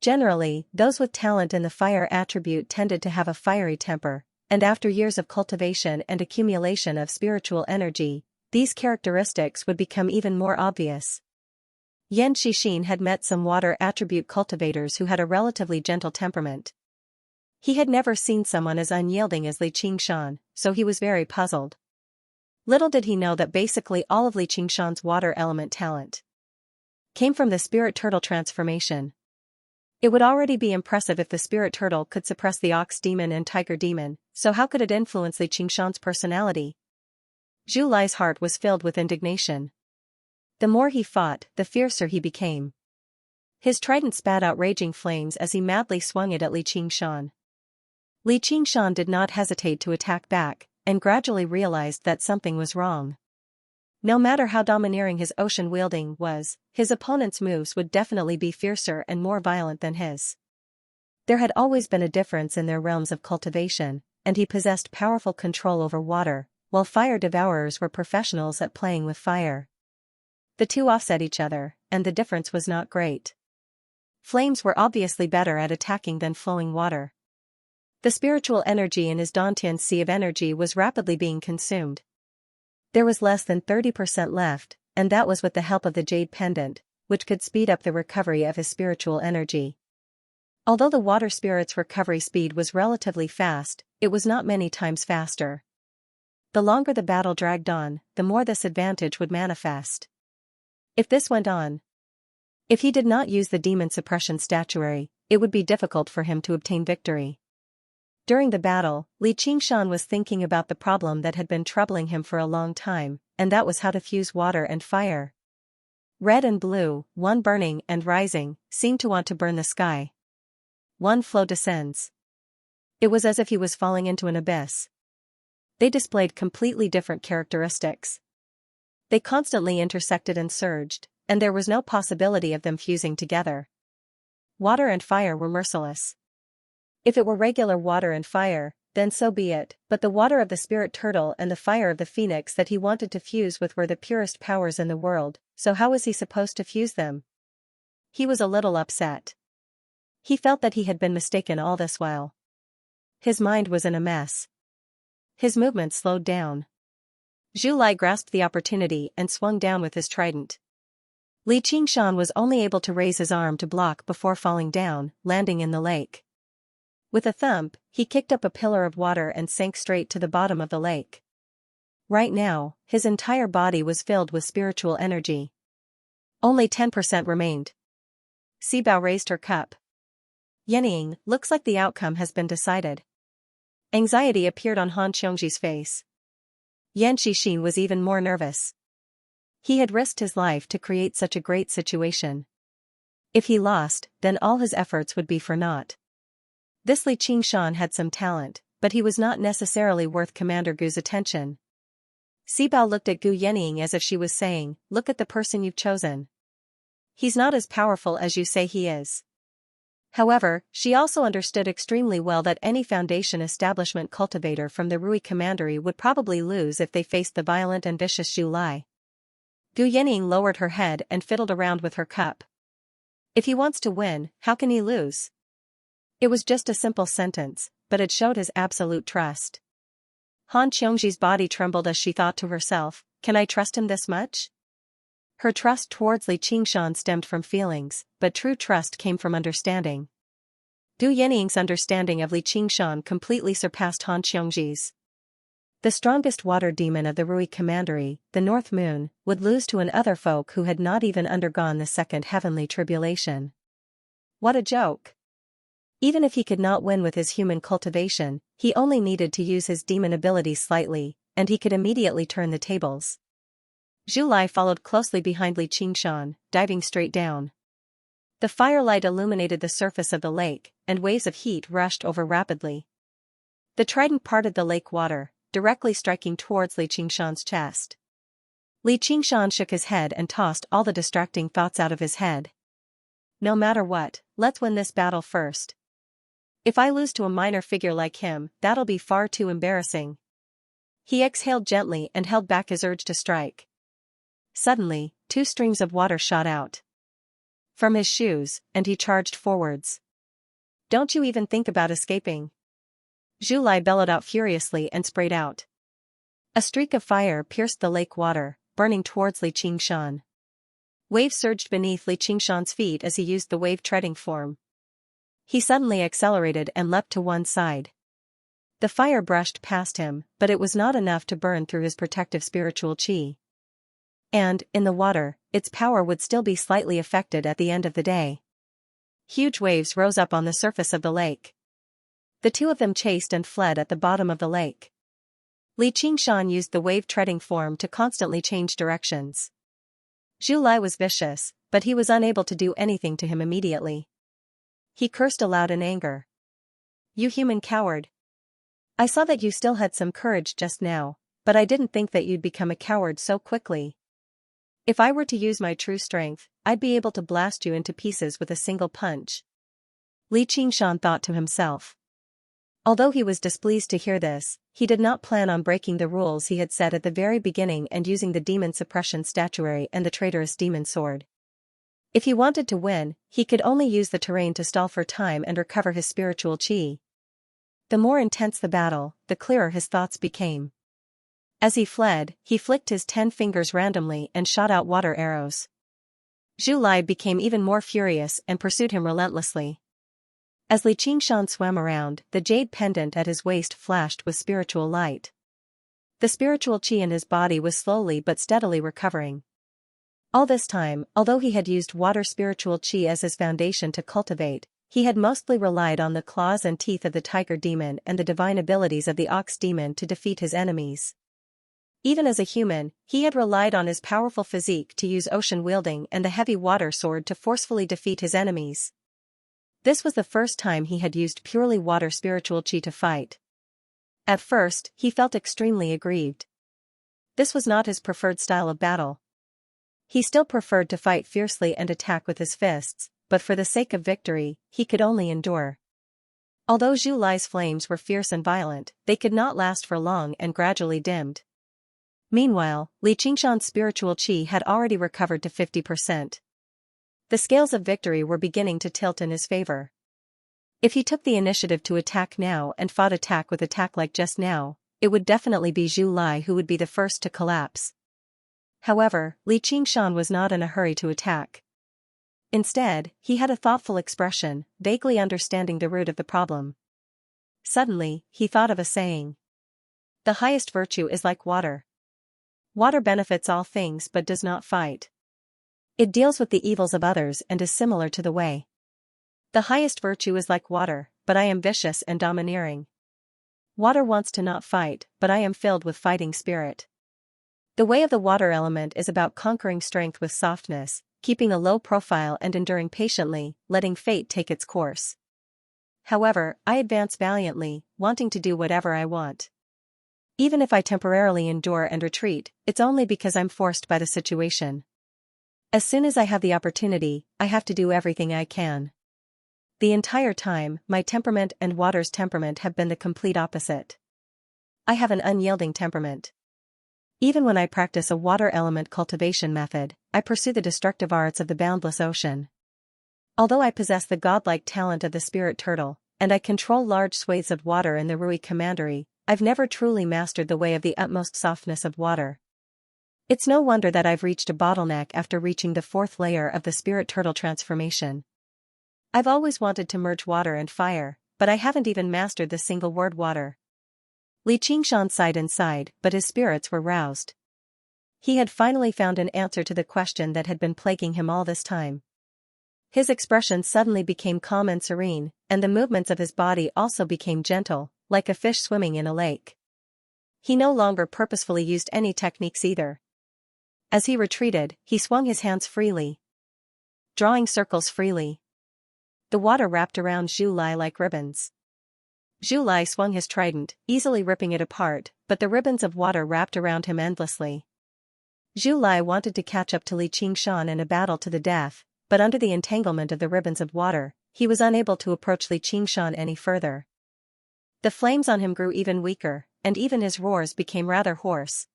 Generally, those with talent in the fire attribute tended to have a fiery temper, and after years of cultivation and accumulation of spiritual energy, these characteristics would become even more obvious. Yan Xixin had met some water attribute cultivators who had a relatively gentle temperament. He had never seen someone as unyielding as Li Qingshan, so he was very puzzled. Little did he know that basically all of Li Qingshan's water element talent came from the spirit turtle transformation. It would already be impressive if the spirit turtle could suppress the ox demon and tiger demon, so how could it influence Li Qingshan's personality? Zhu Lai's heart was filled with indignation. The more he fought, the fiercer he became. His trident spat out raging flames as he madly swung it at Li Qingshan. Li Qingshan did not hesitate to attack back, and gradually realized that something was wrong. No matter how domineering his ocean wielding was, his opponent's moves would definitely be fiercer and more violent than his. There had always been a difference in their realms of cultivation, and he possessed powerful control over water, while fire devourers were professionals at playing with fire. The two offset each other, and the difference was not great. Flames were obviously better at attacking than flowing water. The spiritual energy in his Dantian sea of energy was rapidly being consumed. There was less than 30% left, and that was with the help of the jade pendant, which could speed up the recovery of his spiritual energy. Although the water spirit's recovery speed was relatively fast, it was not many times faster. The longer the battle dragged on, the more this advantage would manifest. If this went on, if he did not use the demon suppression statuary, it would be difficult for him to obtain victory. During the battle, Li Qingshan was thinking about the problem that had been troubling him for a long time, and that was how to fuse water and fire. Red and blue, one burning and rising, seemed to want to burn the sky. One flow descends. It was as if he was falling into an abyss. They displayed completely different characteristics. They constantly intersected and surged, and there was no possibility of them fusing together. Water and fire were merciless. If it were regular water and fire, then so be it, but the water of the spirit turtle and the fire of the phoenix that he wanted to fuse with were the purest powers in the world, so how was he supposed to fuse them? He was a little upset. He felt that he had been mistaken all this while. His mind was in a mess. His movement slowed down. Zhu Lai grasped the opportunity and swung down with his trident. Li Qingshan was only able to raise his arm to block before falling down, landing in the lake. With a thump, he kicked up a pillar of water and sank straight to the bottom of the lake. Right now, his entire body was filled with spiritual energy. Only 10% remained. Sibao raised her cup. Yenying, looks like the outcome has been decided. Anxiety appeared on Han Xiongji's face. Yan Shixin was even more nervous. He had risked his life to create such a great situation. If he lost, then all his efforts would be for naught. This Li Qingshan had some talent, but he was not necessarily worth Commander Gu's attention. Sibao looked at Gu Yenying as if she was saying, "Look at the person you've chosen. He's not as powerful as you say he is." However, she also understood extremely well that any Foundation establishment cultivator from the Rui Commandery would probably lose if they faced the violent and vicious Zhu Lai. Gu Yenying lowered her head and fiddled around with her cup. If he wants to win, how can he lose? It was just a simple sentence, but it showed his absolute trust. Han Qiongji's body trembled as she thought to herself, can I trust him this much? Her trust towards Li Qingshan stemmed from feelings, but true trust came from understanding. Gu Yenying's understanding of Li Qingshan completely surpassed Han Qiongji's. The strongest water demon of the Rui Commandery, the North Moon, would lose to an other folk who had not even undergone the second heavenly tribulation. What a joke! Even if he could not win with his human cultivation, he only needed to use his demon abilities slightly, and he could immediately turn the tables. Zhu Lai followed closely behind Li Qingshan, diving straight down. The firelight illuminated the surface of the lake, and waves of heat rushed over rapidly. The trident parted the lake water, directly striking towards Li Qingshan's chest. Li Qingshan shook his head and tossed all the distracting thoughts out of his head. No matter what, let's win this battle first. If I lose to a minor figure like him, that'll be far too embarrassing. He exhaled gently and held back his urge to strike. Suddenly, 2 streams of water shot out from his shoes, and he charged forwards. Don't you even think about escaping. Zhu Lai bellowed out furiously and sprayed out. A streak of fire pierced the lake water, burning towards Li Qingshan. Waves surged beneath Li Qingshan's feet as he used the wave-treading form. He suddenly accelerated and leapt to one side. The fire brushed past him, but it was not enough to burn through his protective spiritual qi. And, in the water, its power would still be slightly affected at the end of the day. Huge waves rose up on the surface of the lake. The 2 of them chased and fled at the bottom of the lake. Li Qingshan used the wave-treading form to constantly change directions. Zhu Lai was vicious, but he was unable to do anything to him immediately. He cursed aloud in anger. You human coward! I saw that you still had some courage just now, but I didn't think that you'd become a coward so quickly. If I were to use my true strength, I'd be able to blast you into pieces with a single punch. Li Qingshan thought to himself. Although he was displeased to hear this, he did not plan on breaking the rules he had set at the very beginning and using the demon suppression statuary and the traitorous demon sword. If he wanted to win, he could only use the terrain to stall for time and recover his spiritual qi. The more intense the battle, the clearer his thoughts became. As he fled, he flicked his 10 fingers randomly and shot out water arrows. Zhu Lai became even more furious and pursued him relentlessly. As Li Qingshan swam around, the jade pendant at his waist flashed with spiritual light. The spiritual qi in his body was slowly but steadily recovering. All this time, although he had used water spiritual qi as his foundation to cultivate, he had mostly relied on the claws and teeth of the tiger demon and the divine abilities of the ox demon to defeat his enemies. Even as a human, he had relied on his powerful physique to use ocean wielding and the heavy water sword to forcefully defeat his enemies. This was the first time he had used purely water spiritual qi to fight. At first, he felt extremely aggrieved. This was not his preferred style of battle. He still preferred to fight fiercely and attack with his fists, but for the sake of victory, he could only endure. Although Zhu Lai's flames were fierce and violent, they could not last for long and gradually dimmed. Meanwhile, Li Qingshan's spiritual qi had already recovered to 50%. The scales of victory were beginning to tilt in his favor. If he took the initiative to attack now and fought attack with attack like just now, it would definitely be Zhu Lai who would be the first to collapse. However, Li Qingshan was not in a hurry to attack. Instead, he had a thoughtful expression, vaguely understanding the root of the problem. Suddenly, he thought of a saying. The highest virtue is like water. Water benefits all things but does not fight. It deals with the evils of others and is similar to the way. The highest virtue is like water, but I am vicious and domineering. Water wants to not fight, but I am filled with fighting spirit. The way of the water element is about conquering strength with softness, keeping a low profile and enduring patiently, letting fate take its course. However, I advance valiantly, wanting to do whatever I want. Even if I temporarily endure and retreat, it's only because I'm forced by the situation. As soon as I have the opportunity, I have to do everything I can. The entire time, my temperament and water's temperament have been the complete opposite. I have an unyielding temperament. Even when I practice a water element cultivation method, I pursue the destructive arts of the boundless ocean. Although I possess the godlike talent of the spirit turtle, and I control large swathes of water in the Rui commandery, I've never truly mastered the way of the utmost softness of water. It's no wonder that I've reached a bottleneck after reaching the 4th layer of the spirit turtle transformation. I've always wanted to merge water and fire, but I haven't even mastered the single word water. Li Qingshan sighed inside, but his spirits were roused. He had finally found an answer to the question that had been plaguing him all this time. His expression suddenly became calm and serene, and the movements of his body also became gentle, like a fish swimming in a lake. He no longer purposefully used any techniques either. As he retreated, he swung his hands freely, drawing circles freely. The water wrapped around Zhu Lai like ribbons. Zhu Lai swung his trident, easily ripping it apart, but the ribbons of water wrapped around him endlessly. Zhu Lai wanted to catch up to Li Qingshan in a battle to the death, but under the entanglement of the ribbons of water, he was unable to approach Li Qingshan any further. The flames on him grew even weaker, and even his roars became rather hoarse.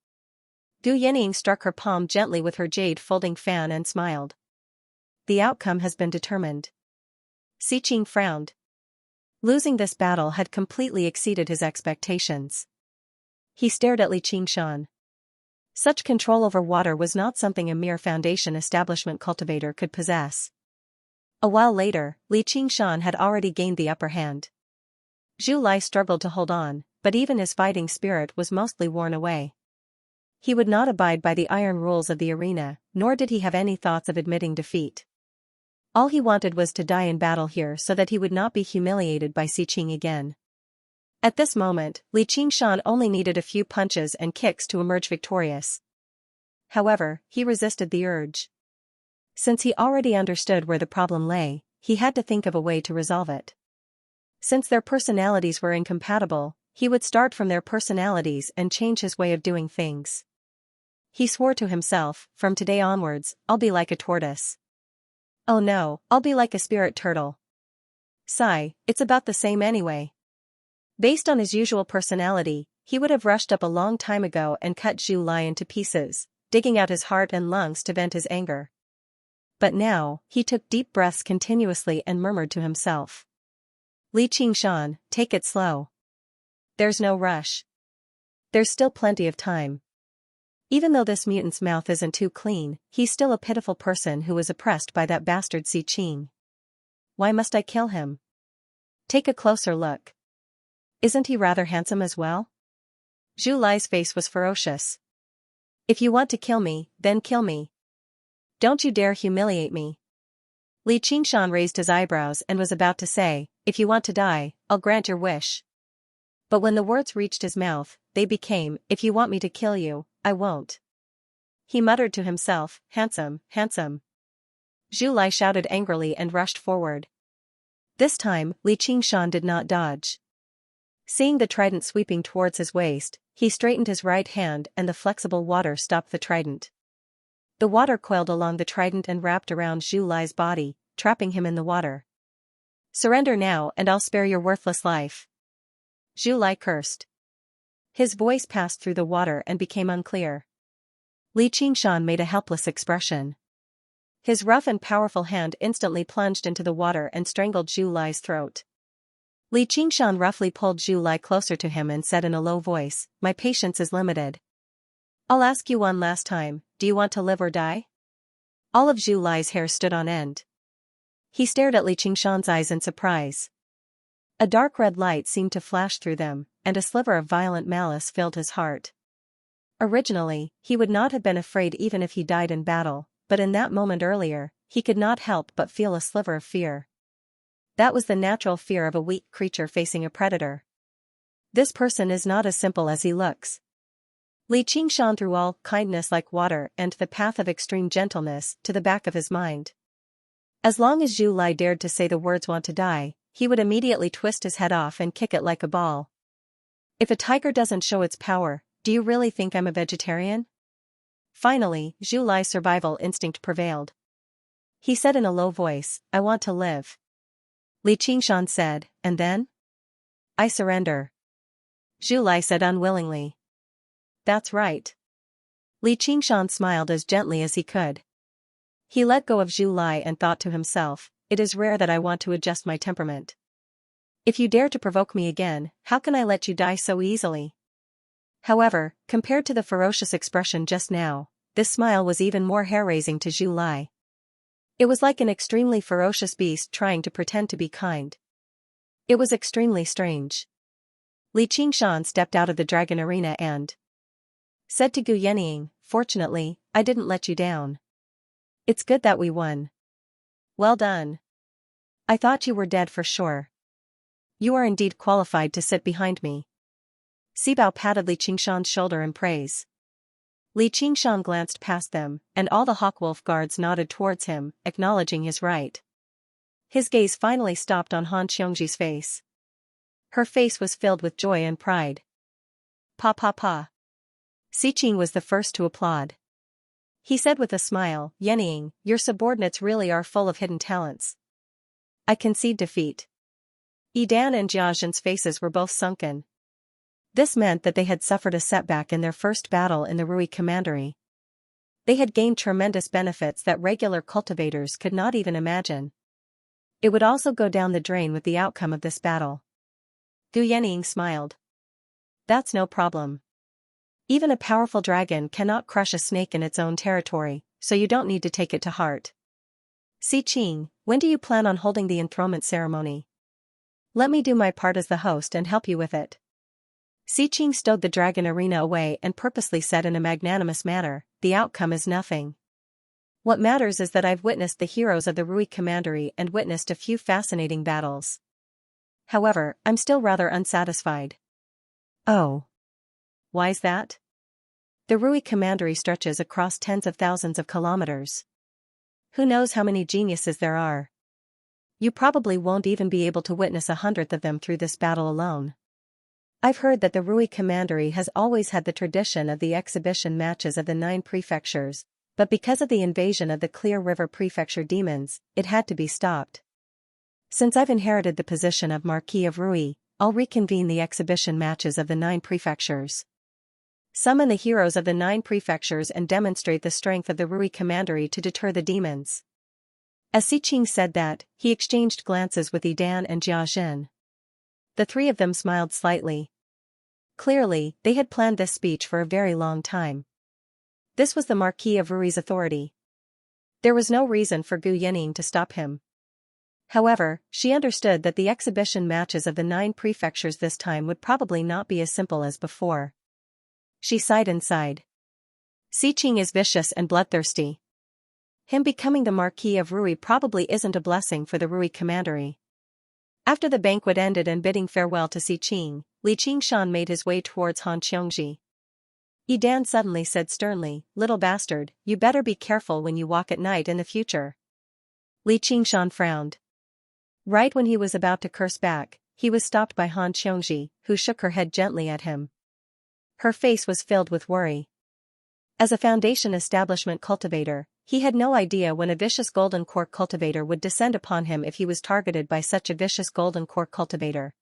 Gu Yanning struck her palm gently with her jade folding fan and smiled. The outcome has been determined. Si Qing frowned. Losing this battle had completely exceeded his expectations. He stared at Li Qingshan. Such control over water was not something a mere foundation establishment cultivator could possess. A while later, Li Qingshan had already gained the upper hand. Zhu Lai struggled to hold on, but even his fighting spirit was mostly worn away. He would not abide by the iron rules of the arena, nor did he have any thoughts of admitting defeat. All he wanted was to die in battle here so that he would not be humiliated by Si Qing again. At this moment, Li Qingshan only needed a few punches and kicks to emerge victorious. However, he resisted the urge. Since he already understood where the problem lay, he had to think of a way to resolve it. Since their personalities were incompatible, he would start from their personalities and change his way of doing things. He swore to himself, from today onwards, I'll be like a tortoise. Oh no, I'll be like a spirit turtle. Sigh, it's about the same anyway. Based on his usual personality, he would have rushed up a long time ago and cut Zhu Lai into pieces, digging out his heart and lungs to vent his anger. But now, he took deep breaths continuously and murmured to himself. Li Qingshan, take it slow. There's no rush. There's still plenty of time. Even though this mutant's mouth isn't too clean, he's still a pitiful person who was oppressed by that bastard Si Qing. Why must I kill him? Take a closer look. Isn't he rather handsome as well? Zhu Lai's face was ferocious. If you want to kill me, then kill me. Don't you dare humiliate me. Li Qingshan raised his eyebrows and was about to say, if you want to die, I'll grant your wish. But when the words reached his mouth, they became, if you want me to kill you, I won't. He muttered to himself, handsome, handsome. Zhu Lai shouted angrily and rushed forward. This time, Li Qingshan did not dodge. Seeing the trident sweeping towards his waist, he straightened his right hand and the flexible water stopped the trident. The water coiled along the trident and wrapped around Zhu Lai's body, trapping him in the water. Surrender now and I'll spare your worthless life. Zhu Lai cursed. His voice passed through the water and became unclear. Li Qingshan made a helpless expression. His rough and powerful hand instantly plunged into the water and strangled Zhu Lai's throat. Li Qingshan roughly pulled Zhu Lai closer to him and said in a low voice, my patience is limited. I'll ask you one last time, do you want to live or die? All of Zhu Lai's hair stood on end. He stared at Li Qingshan's eyes in surprise. A dark red light seemed to flash through them, and a sliver of violent malice filled his heart. Originally, he would not have been afraid even if he died in battle, but in that moment earlier, he could not help but feel a sliver of fear. That was the natural fear of a weak creature facing a predator. This person is not as simple as he looks. Li Qingshan threw all kindness like water and the path of extreme gentleness to the back of his mind. As long as Zhu Lai dared to say the words want to die, he would immediately twist his head off and kick it like a ball. If a tiger doesn't show its power, do you really think I'm a vegetarian? Finally, Zhu Lai's survival instinct prevailed. He said in a low voice, I want to live. Li Qingshan said, and then? I surrender. Zhu Lai said unwillingly. That's right. Li Qingshan smiled as gently as he could. He let go of Zhu Lai and thought to himself, it is rare that I want to adjust my temperament. If you dare to provoke me again, how can I let you die so easily? However, compared to the ferocious expression just now, this smile was even more hair-raising to Zhu Lai. It was like an extremely ferocious beast trying to pretend to be kind. It was extremely strange. Li Qingshan stepped out of the dragon arena and said to Gu Yenying, fortunately, I didn't let you down. It's good that we won. Well done. I thought you were dead for sure. You are indeed qualified to sit behind me. Sibao patted Li Qingshan's shoulder in praise. Li Qingshan glanced past them, and all the Hawkwolf guards nodded towards him, acknowledging his right. His gaze finally stopped on Han Xiongji's face. Her face was filled with joy and pride. Pa pa pa. Xiqing was the first to applaud. He said with a smile, Yenying, your subordinates really are full of hidden talents. I concede defeat. Yidan and Jiazhen's faces were both sunken. This meant that they had suffered a setback in their first battle in the Rui Commandery. They had gained tremendous benefits that regular cultivators could not even imagine. It would also go down the drain with the outcome of this battle. Gu Yenying smiled. That's no problem. Even a powerful dragon cannot crush a snake in its own territory, so you don't need to take it to heart. Xiqing, when do you plan on holding the enthronement ceremony? Let me do my part as the host and help you with it. Xiqing stowed the dragon arena away and purposely said in a magnanimous manner, the outcome is nothing. What matters is that I've witnessed the heroes of the Rui Commandery and witnessed a few fascinating battles. However, I'm still rather unsatisfied. Oh. Why's that? The Rui Commandery stretches across tens of thousands of kilometers. Who knows how many geniuses there are? You probably won't even be able to witness 100th of them through this battle alone. I've heard that the Rui Commandery has always had the tradition of the exhibition matches of the 9 prefectures, but because of the invasion of the Clear River Prefecture demons, it had to be stopped. Since I've inherited the position of Marquis of Rui, I'll reconvene the exhibition matches of the 9 prefectures. Summon the heroes of the 9 prefectures and demonstrate the strength of the Rui Commandery to deter the demons. As Xiqing said that, he exchanged glances with Yidan and Jiazhen. The three of them smiled slightly. Clearly, they had planned this speech for a very long time. This was the Marquis of Rui's authority. There was no reason for Gu Yenying to stop him. However, she understood that the exhibition matches of the 9 prefectures this time would probably not be as simple as before. She sighed and sighed. Xiqing is vicious and bloodthirsty. Him becoming the Marquis of Rui probably isn't a blessing for the Rui Commandery. After the banquet ended and bidding farewell to Xiqing, Li Qingshan made his way towards Han Xiongji. Yidan suddenly said sternly, little bastard, you better be careful when you walk at night in the future. Li Qingshan frowned. Right when he was about to curse back, he was stopped by Han Xiongji, who shook her head gently at him. Her face was filled with worry. As a Foundation establishment cultivator, he had no idea when a vicious golden core cultivator would descend upon him if he was targeted by such a vicious golden core cultivator.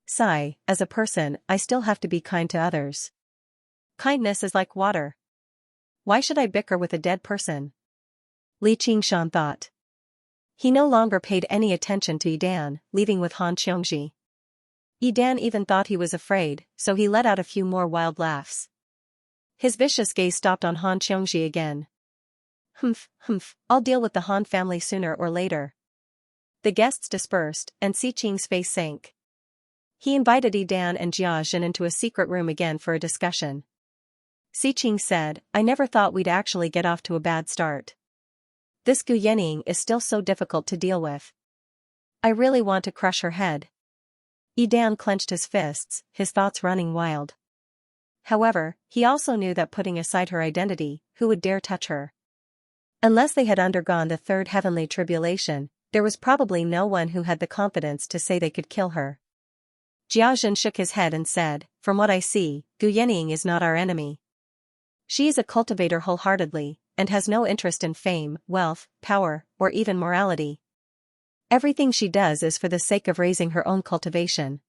Sigh, as a person, I still have to be kind to others. Kindness is like water. Why should I bicker with a dead person? Li Qingshan thought. He no longer paid any attention to Yidan, leaving with Han Xiongji. Yidan even thought he was afraid, so he let out a few more wild laughs. His vicious gaze stopped on Han Xiongji again. Humph, I'll deal with the Han family sooner or later. The guests dispersed, and Xiqing's face sank. He invited Yidan and Jiazhen into a secret room again for a discussion. Xiqing said, I never thought we'd actually get off to a bad start. This Gu Yenying is still so difficult to deal with. I really want to crush her head. Dan clenched his fists, his thoughts running wild. However, he also knew that putting aside her identity, who would dare touch her? Unless they had undergone the third heavenly tribulation, there was probably no one who had the confidence to say they could kill her. Jiazhen shook his head and said, "From what I see, Gu Yanning is not our enemy. She is a cultivator wholeheartedly, and has no interest in fame, wealth, power, or even morality. Everything she does is for the sake of raising her own cultivation.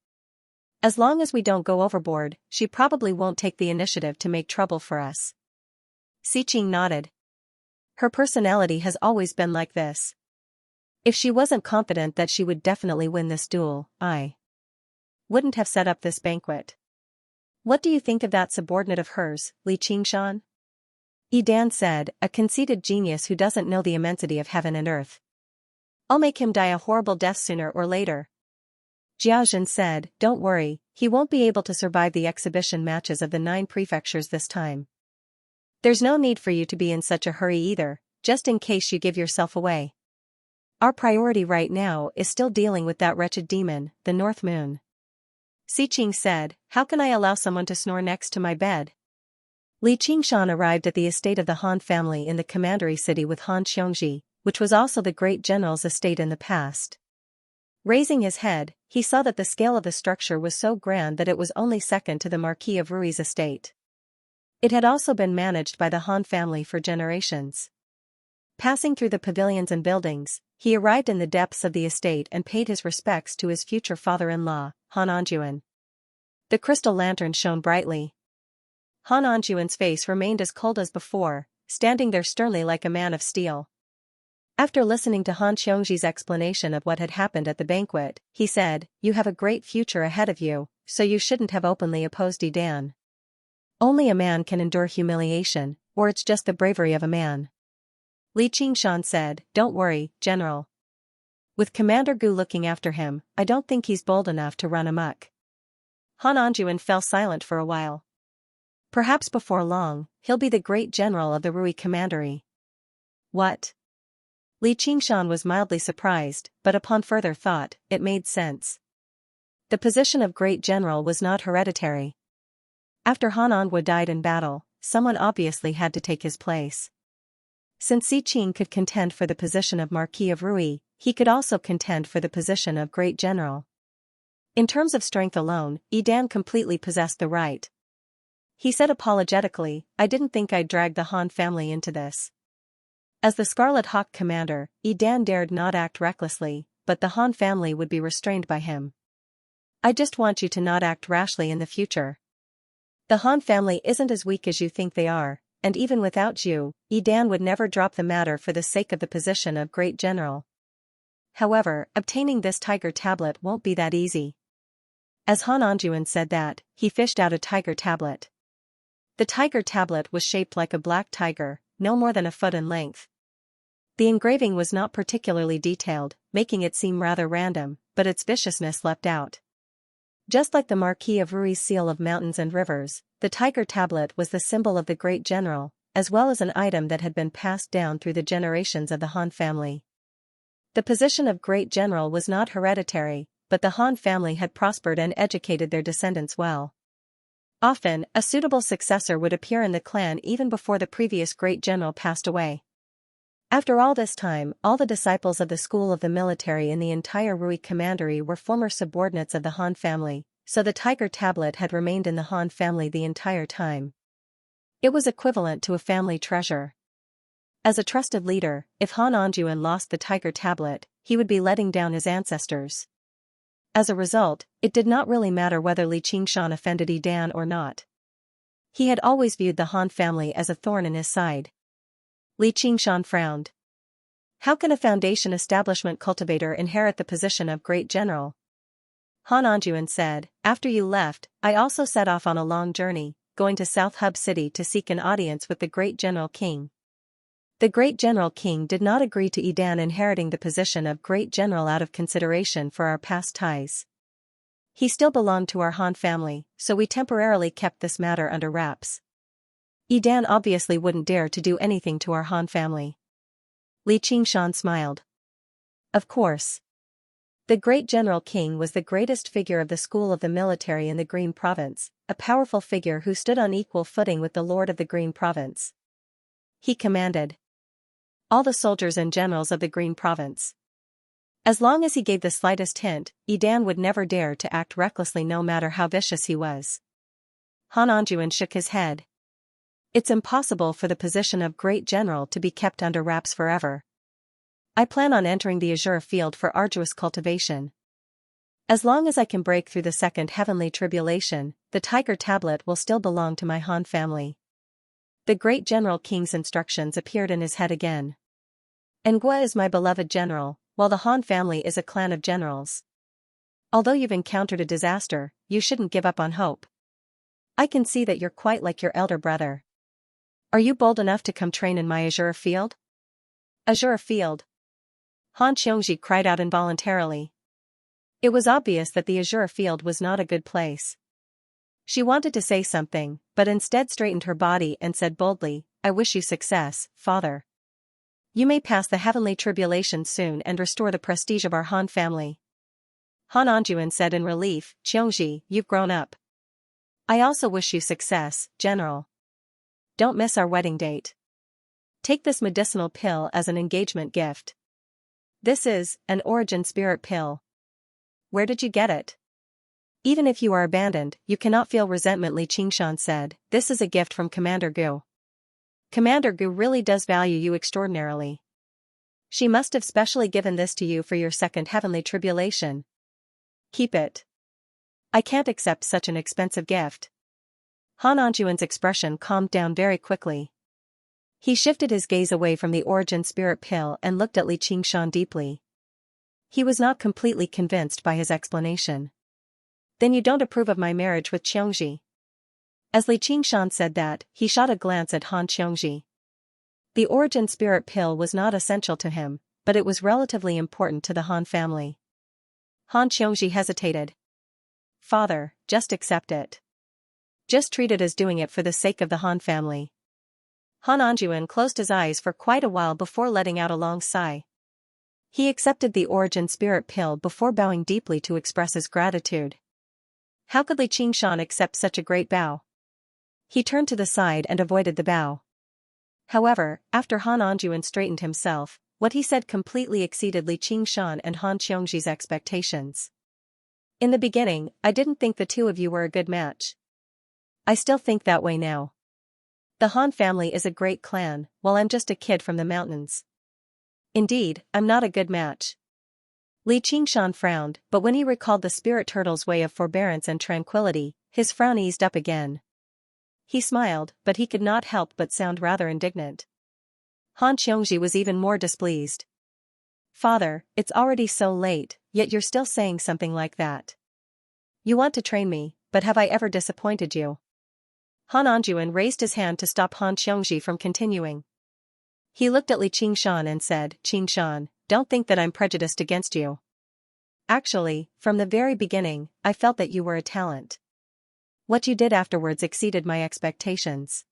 As long as we don't go overboard, she probably won't take the initiative to make trouble for us." Xiqing nodded. Her personality has always been like this. If she wasn't confident that she would definitely win this duel, I wouldn't have set up this banquet. What do you think of that subordinate of hers, Li Qingshan? Dan said, a conceited genius who doesn't know the immensity of heaven and earth. I'll make him die a horrible death sooner or later. Jiazhen said, don't worry, he won't be able to survive the exhibition matches of the 9 prefectures this time. There's no need for you to be in such a hurry either, just in case you give yourself away. Our priority right now is still dealing with that wretched demon, the North Moon. Xiqing said, how can I allow someone to snore next to my bed? Li Qingshan arrived at the estate of the Han family in the commandery city with Han Xiongji, which was also the great general's estate in the past. Raising his head, he saw that the scale of the structure was so grand that it was only second to the Marquis of Rui's estate. It had also been managed by the Han family for generations. Passing through the pavilions and buildings, he arrived in the depths of the estate and paid his respects to his future father-in-law, Han Anjuan. The crystal lantern shone brightly. Han Anjuan's face remained as cold as before, standing there sternly like a man of steel. After listening to Han Xiongji's explanation of what had happened at the banquet, he said, you have a great future ahead of you, so you shouldn't have openly opposed Dan. Only a man can endure humiliation, or it's just the bravery of a man. Li Qingshan said, don't worry, General. With Commander Gu looking after him, I don't think he's bold enough to run amok. Han Anjuan fell silent for a while. Perhaps before long, he'll be the great general of the Rui Commandery. What? Li Qingshan was mildly surprised, but upon further thought, it made sense. The position of great general was not hereditary. After Han Anhua died in battle, someone obviously had to take his place. Since Xiqing could contend for the position of Marquis of Rui, he could also contend for the position of great general. In terms of strength alone, Dan completely possessed the right. He said apologetically, I didn't think I'd drag the Han family into this. As the Scarlet Hawk commander, Dan dared not act recklessly, but the Han family would be restrained by him. I just want you to not act rashly in the future. The Han family isn't as weak as you think they are, and even without you, Dan would never drop the matter for the sake of the position of great general. However, obtaining this tiger tablet won't be that easy. As Han Anjuan said that, he fished out a tiger tablet. The tiger tablet was shaped like a black tiger, no more than a foot in length. The engraving was not particularly detailed, making it seem rather random, but its viciousness leapt out. Just like the Marquis of Rui's seal of mountains and rivers, the tiger tablet was the symbol of the great general, as well as an item that had been passed down through the generations of the Han family. The position of great general was not hereditary, but the Han family had prospered and educated their descendants well. Often, a suitable successor would appear in the clan even before the previous great general passed away. After all this time, all the disciples of the school of the military in the entire Rui Commandery were former subordinates of the Han family, so the tiger tablet had remained in the Han family the entire time. It was equivalent to a family treasure. As a trusted leader, if Han Anjuan lost the tiger tablet, he would be letting down his ancestors. As a result, it did not really matter whether Li Qingshan offended Dan or not. He had always viewed the Han family as a thorn in his side. Li Qingshan frowned. How can a foundation establishment cultivator inherit the position of great general? Han Anjuan said, after you left, I also set off on a long journey, going to South Hub City to seek an audience with the great general king. The great general king did not agree to Dan inheriting the position of great general out of consideration for our past ties. He still belonged to our Han family, so we temporarily kept this matter under wraps. Dan obviously wouldn't dare to do anything to our Han family. Li Qingshan smiled. Of course. The great general king was the greatest figure of the school of the military in the Green Province, a powerful figure who stood on equal footing with the lord of the Green Province. He commanded all the soldiers and generals of the Green Province. As long as he gave the slightest hint, Idan would never dare to act recklessly no matter how vicious he was. Han Anjuan shook his head. It's impossible for the position of great general to be kept under wraps forever. I plan on entering the azure field for arduous cultivation. As long as I can break through the second heavenly tribulation, the tiger tablet will still belong to my Han family. The great general king's instructions appeared in his head again. Engua is my beloved general, while the Han family is a clan of generals. Although you've encountered a disaster, you shouldn't give up on hope. I can see that you're quite like your elder brother. Are you bold enough to come train in my azure field? Azure field? Han Xianxia cried out involuntarily. It was obvious that the azure field was not a good place. She wanted to say something, but instead straightened her body and said boldly, I wish you success, father. You may pass the heavenly tribulation soon and restore the prestige of our Han family. Han Anjuan said in relief, Xianxia, you've grown up. I also wish you success, general. Don't miss our wedding date. Take this medicinal pill as an engagement gift. This is an origin spirit pill. Where did you get it? Even if you are abandoned, you cannot feel resentment, Li Qingshan said. This is a gift from Commander Gu. Commander Gu really does value you extraordinarily. She must have specially given this to you for your second heavenly tribulation. Keep it. I can't accept such an expensive gift. Han Anjuan's expression calmed down very quickly. He shifted his gaze away from the origin spirit pill and looked at Li Qingshan deeply. He was not completely convinced by his explanation. Then you don't approve of my marriage with Xianxia? As Li Qingshan said that, he shot a glance at Han Xianxia. The origin spirit pill was not essential to him, but it was relatively important to the Han family. Han Xianxia hesitated. Father, just accept it. Just treat it as doing it for the sake of the Han family. Han Anjuan closed his eyes for quite a while before letting out a long sigh. He accepted the origin spirit pill before bowing deeply to express his gratitude. How could Li Qingshan accept such a great bow? He turned to the side and avoided the bow. However, after Han Anjuan straightened himself, what he said completely exceeded Li Qingshan and Han Xianxia's expectations. In the beginning, I didn't think the two of you were a good match. I still think that way now. The Han family is a great clan, while I'm just a kid from the mountains. Indeed, I'm not a good match. Li Qingshan frowned, but when he recalled the spirit turtle's way of forbearance and tranquility, his frown eased up again. He smiled, but he could not help but sound rather indignant. Han Xianxia was even more displeased. Father, it's already so late, yet you're still saying something like that. You want to train me, but have I ever disappointed you? Han Anjuan raised his hand to stop Han Xianxia from continuing. He looked at Li Qingshan and said, Qingshan, don't think that I'm prejudiced against you. Actually, from the very beginning, I felt that you were a talent. What you did afterwards exceeded my expectations.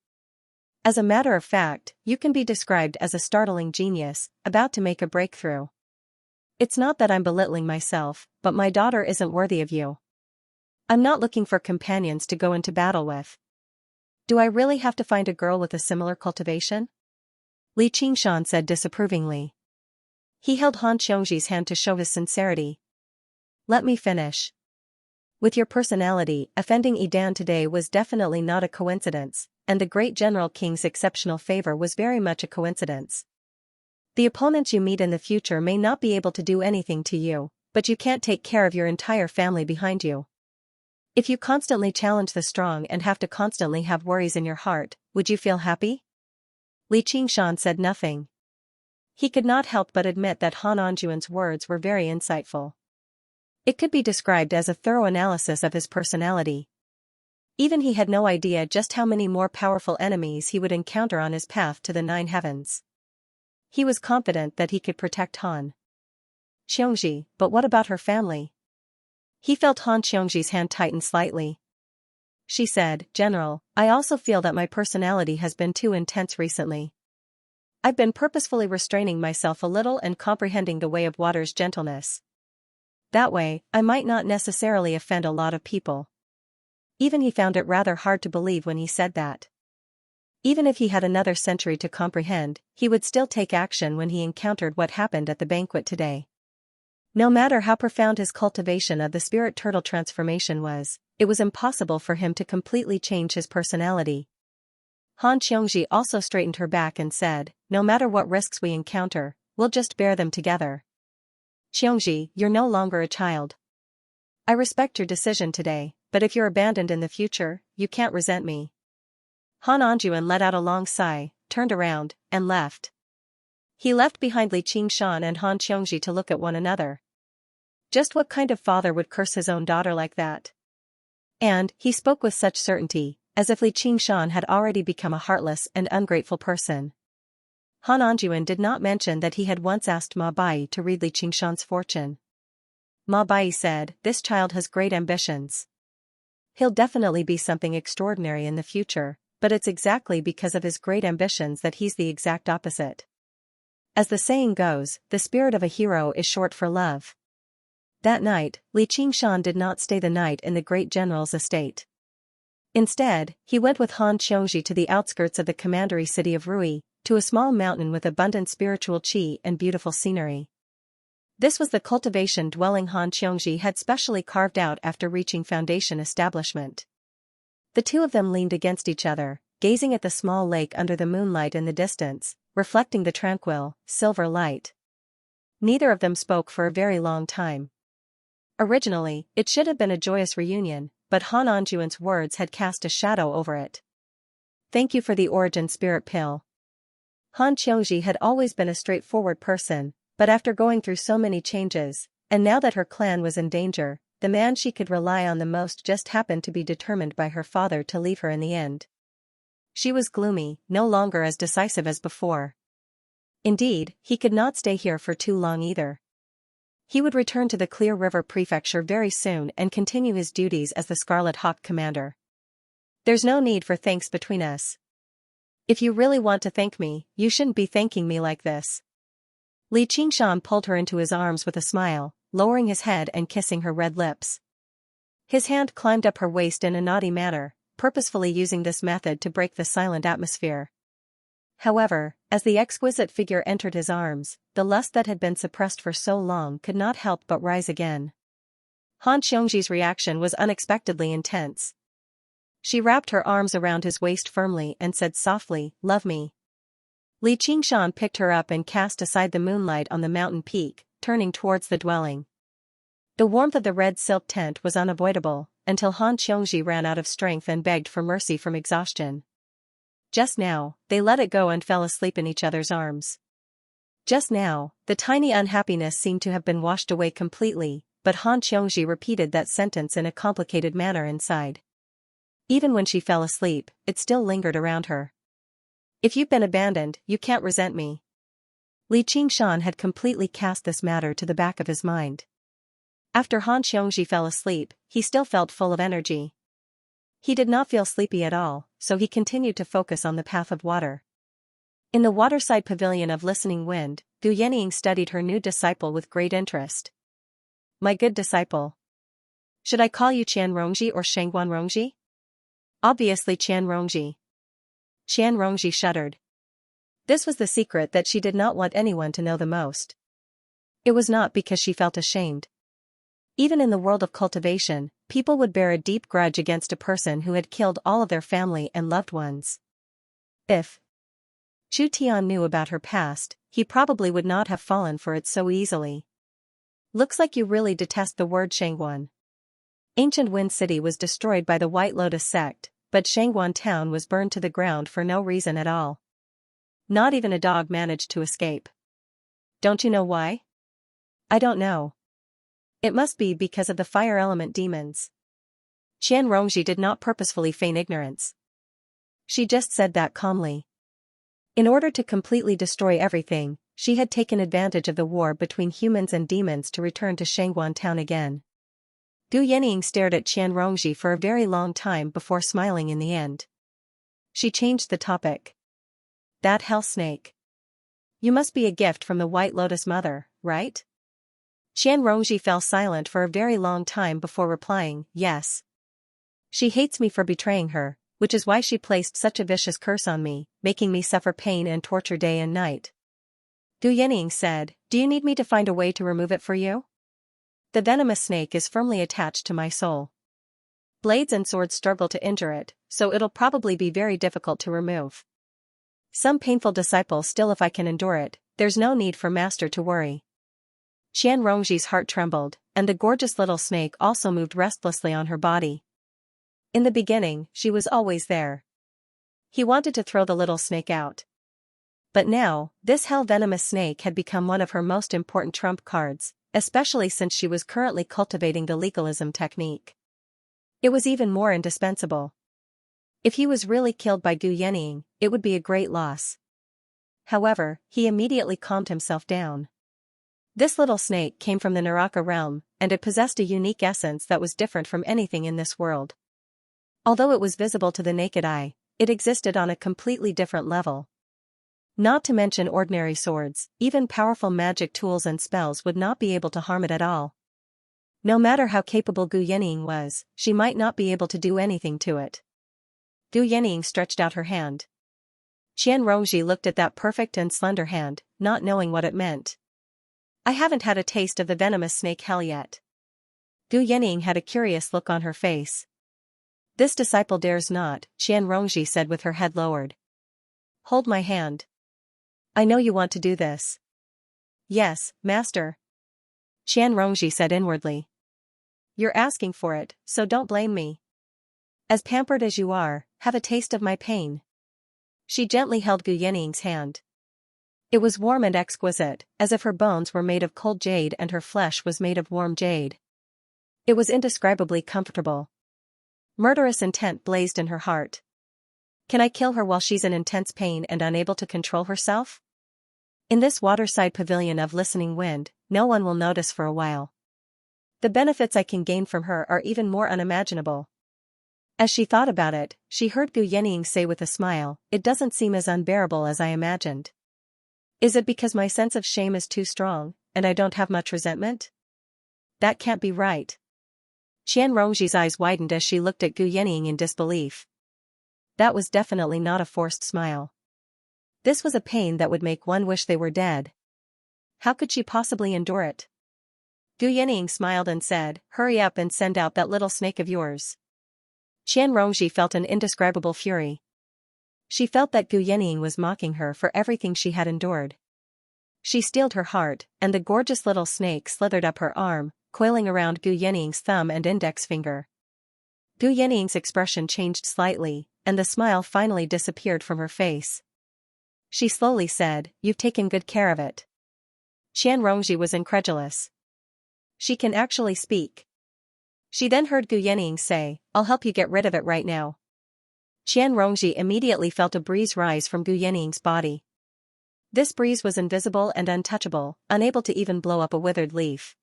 As a matter of fact, you can be described as a startling genius, about to make a breakthrough. It's not that I'm belittling myself, but my daughter isn't worthy of you. I'm not looking for companions to go into battle with. Do I really have to find a girl with a similar cultivation? Li Qingshan said disapprovingly. He held Han Xianxia's hand to show his sincerity. Let me finish. With your personality, offending Idan today was definitely not a coincidence, and the great General King's exceptional favor was very much a coincidence. The opponents you meet in the future may not be able to do anything to you, but you can't take care of your entire family behind you. If you constantly challenge the strong and have to constantly have worries in your heart, would you feel happy? Li Qingshan said nothing. He could not help but admit that Han Anjuan's words were very insightful. It could be described as a thorough analysis of his personality. Even he had no idea just how many more powerful enemies he would encounter on his path to the 9 heavens. He was confident that he could protect Han Xianxia, but what about her family? He felt Han Xianxia's hand tighten slightly. She said, General, I also feel that my personality has been too intense recently. I've been purposefully restraining myself a little and comprehending the way of water's gentleness. That way, I might not necessarily offend a lot of people. Even he found it rather hard to believe when he said that. Even if he had another century to comprehend, he would still take action when he encountered what happened at the banquet today. No matter how profound his cultivation of the spirit turtle transformation was, it was impossible for him to completely change his personality. Han Xianxia also straightened her back and said, "No matter what risks we encounter, we'll just bear them together. Xianxia, you're no longer a child. I respect your decision today, but if you're abandoned in the future, you can't resent me." Han Anjuan let out a long sigh, turned around, and left. He left behind Li Qingshan and Han Xianxia to look at one another. Just what kind of father would curse his own daughter like that? And he spoke with such certainty, as if Li Qingshan had already become a heartless and ungrateful person. Han Anjuan did not mention that he had once asked Ma Bai to read Li Qingshan's fortune. Ma Bai said, "This child has great ambitions. He'll definitely be something extraordinary in the future, but it's exactly because of his great ambitions that he's the exact opposite. As the saying goes, the spirit of a hero is short for love." That night, Li Qingshan did not stay the night in the great general's estate. Instead, he went with Han Xianxia to the outskirts of the commandery city of Rui, to a small mountain with abundant spiritual qi and beautiful scenery. This was the cultivation dwelling Han Xianxia had specially carved out after reaching foundation establishment. The two of them leaned against each other, gazing at the small lake under the moonlight in the distance, reflecting the tranquil, silver light. Neither of them spoke for a very long time. Originally, it should have been a joyous reunion, but Han Anjuan's words had cast a shadow over it. "Thank you for the origin spirit pill." Han Xianxia had always been a straightforward person, but after going through so many changes, and now that her clan was in danger, the man she could rely on the most just happened to be determined by her father to leave her in the end. She was gloomy, no longer as decisive as before. Indeed, he could not stay here for too long either. He would return to the Clear River Prefecture very soon and continue his duties as the Scarlet Hawk commander. "There's no need for thanks between us. If you really want to thank me, you shouldn't be thanking me like this." Li Qingshan pulled her into his arms with a smile, lowering his head and kissing her red lips. His hand climbed up her waist in a naughty manner, purposefully using this method to break the silent atmosphere. However, as the exquisite figure entered his arms, the lust that had been suppressed for so long could not help but rise again. Han Xianxia's reaction was unexpectedly intense. She wrapped her arms around his waist firmly and said softly, "Love me." Li Qingshan picked her up and cast aside the moonlight on the mountain peak, turning towards the dwelling. The warmth of the red silk tent was unavoidable, until Han Xianxia ran out of strength and begged for mercy from exhaustion. Just now, they let it go and fell asleep in each other's arms. Just now, the tiny unhappiness seemed to have been washed away completely, but Han Xianxia repeated that sentence in a complicated manner inside. Even when she fell asleep, it still lingered around her. "If you've been abandoned, you can't resent me." Li Qingshan had completely cast this matter to the back of his mind. After Han Xianxia fell asleep, he still felt full of energy. He did not feel sleepy at all, so he continued to focus on the path of water. In the waterside pavilion of Listening Wind, Gu Yenying studied her new disciple with great interest. "My good disciple. Should I call you Qian Rongji or Shangguan Rongji?" "Obviously Qian Rongji." Qian Rongji shuddered. This was the secret that she did not want anyone to know the most. It was not because she felt ashamed. Even in the world of cultivation, people would bear a deep grudge against a person who had killed all of their family and loved ones. If Chu Tian knew about her past, he probably would not have fallen for it so easily. "Looks like you really detest the word Shangguan." Ancient Wind City was destroyed by the White Lotus sect, but Shangguan town was burned to the ground for no reason at all. Not even a dog managed to escape. "Don't you know why?" "I don't know. It must be because of the fire element demons." Qian Rongji did not purposefully feign ignorance. She just said that calmly. In order to completely destroy everything, she had taken advantage of the war between humans and demons to return to Shangguan town again. Gu Yenying stared at Qian Rongji for a very long time before smiling in the end. She changed the topic. "That hell snake. You must be a gift from the White Lotus Mother, right?" Qian Rongji fell silent for a very long time before replying, yes. She hates me for betraying her, which is why she placed such a vicious curse on me, making me suffer pain and torture day and night. Gu Yanning said, do you need me to find a way to remove it for you? The venomous snake is firmly attached to my soul. Blades and swords struggle to injure it, so it'll probably be very difficult to remove. Some painful disciple still if I can endure it, there's no need for master to worry. Qian Rongji's heart trembled, and the gorgeous little snake also moved restlessly on her body. In the beginning, she was always there. He wanted to throw the little snake out. But now, this hell-venomous snake had become one of her most important trump cards, especially since she was currently cultivating the legalism technique. It was even more indispensable. If he was really killed by Gu Yanning, it would be a great loss. However, he immediately calmed himself down. This little snake came from the Naraka realm, and it possessed a unique essence that was different from anything in this world. Although it was visible to the naked eye, it existed on a completely different level. Not to mention ordinary swords, even powerful magic tools and spells would not be able to harm it at all. No matter how capable Gu Yanning was, she might not be able to do anything to it. Gu Yanning stretched out her hand. Qian Rongji looked at that perfect and slender hand, not knowing what it meant. I haven't had a taste of the venomous snake hell yet. Gu Yanning had a curious look on her face. This disciple dares not, Qian Rongji said with her head lowered. Hold my hand. I know you want to do this. Yes, master. Qian Rongji said inwardly. You're asking for it, so don't blame me. As pampered as you are, have a taste of my pain. She gently held Gu Yanning's hand. It was warm and exquisite, as if her bones were made of cold jade and her flesh was made of warm jade. It was indescribably comfortable. Murderous intent blazed in her heart. Can I kill her while she's in intense pain and unable to control herself? In this waterside pavilion of listening wind, no one will notice for a while. The benefits I can gain from her are even more unimaginable. As she thought about it, she heard Gu Yanning say with a smile, it doesn't seem as unbearable as I imagined. Is it because my sense of shame is too strong, and I don't have much resentment? That can't be right. Qian Rongji's eyes widened as she looked at Gu Yanning in disbelief. That was definitely not a forced smile. This was a pain that would make one wish they were dead. How could she possibly endure it? Gu Yanning smiled and said, hurry up and send out that little snake of yours. Qian Rongji felt an indescribable fury. She felt that Gu Yanning was mocking her for everything she had endured. She steeled her heart, and the gorgeous little snake slithered up her arm, coiling around Gu Yanning's thumb and index finger. Gu Yanning's expression changed slightly, and the smile finally disappeared from her face. She slowly said, you've taken good care of it. Qian Rongji was incredulous. She can actually speak. She then heard Gu Yanning say, I'll help you get rid of it right now. Qian Rongji immediately felt a breeze rise from Gu Yanning's body. This breeze was invisible and untouchable, unable to even blow up a withered leaf.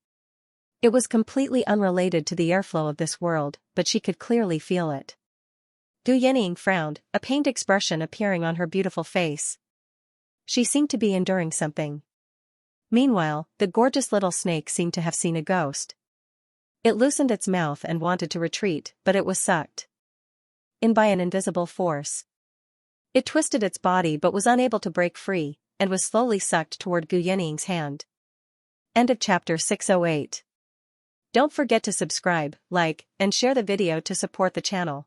It was completely unrelated to the airflow of this world, but she could clearly feel it. Gu Yanning frowned, a pained expression appearing on her beautiful face. She seemed to be enduring something. Meanwhile, the gorgeous little snake seemed to have seen a ghost. It loosened its mouth and wanted to retreat, but it was sucked in by an invisible force. It twisted its body but was unable to break free, and was slowly sucked toward Gu Yanning's hand. End of chapter 608. Don't forget to subscribe, like, and share the video to support the channel.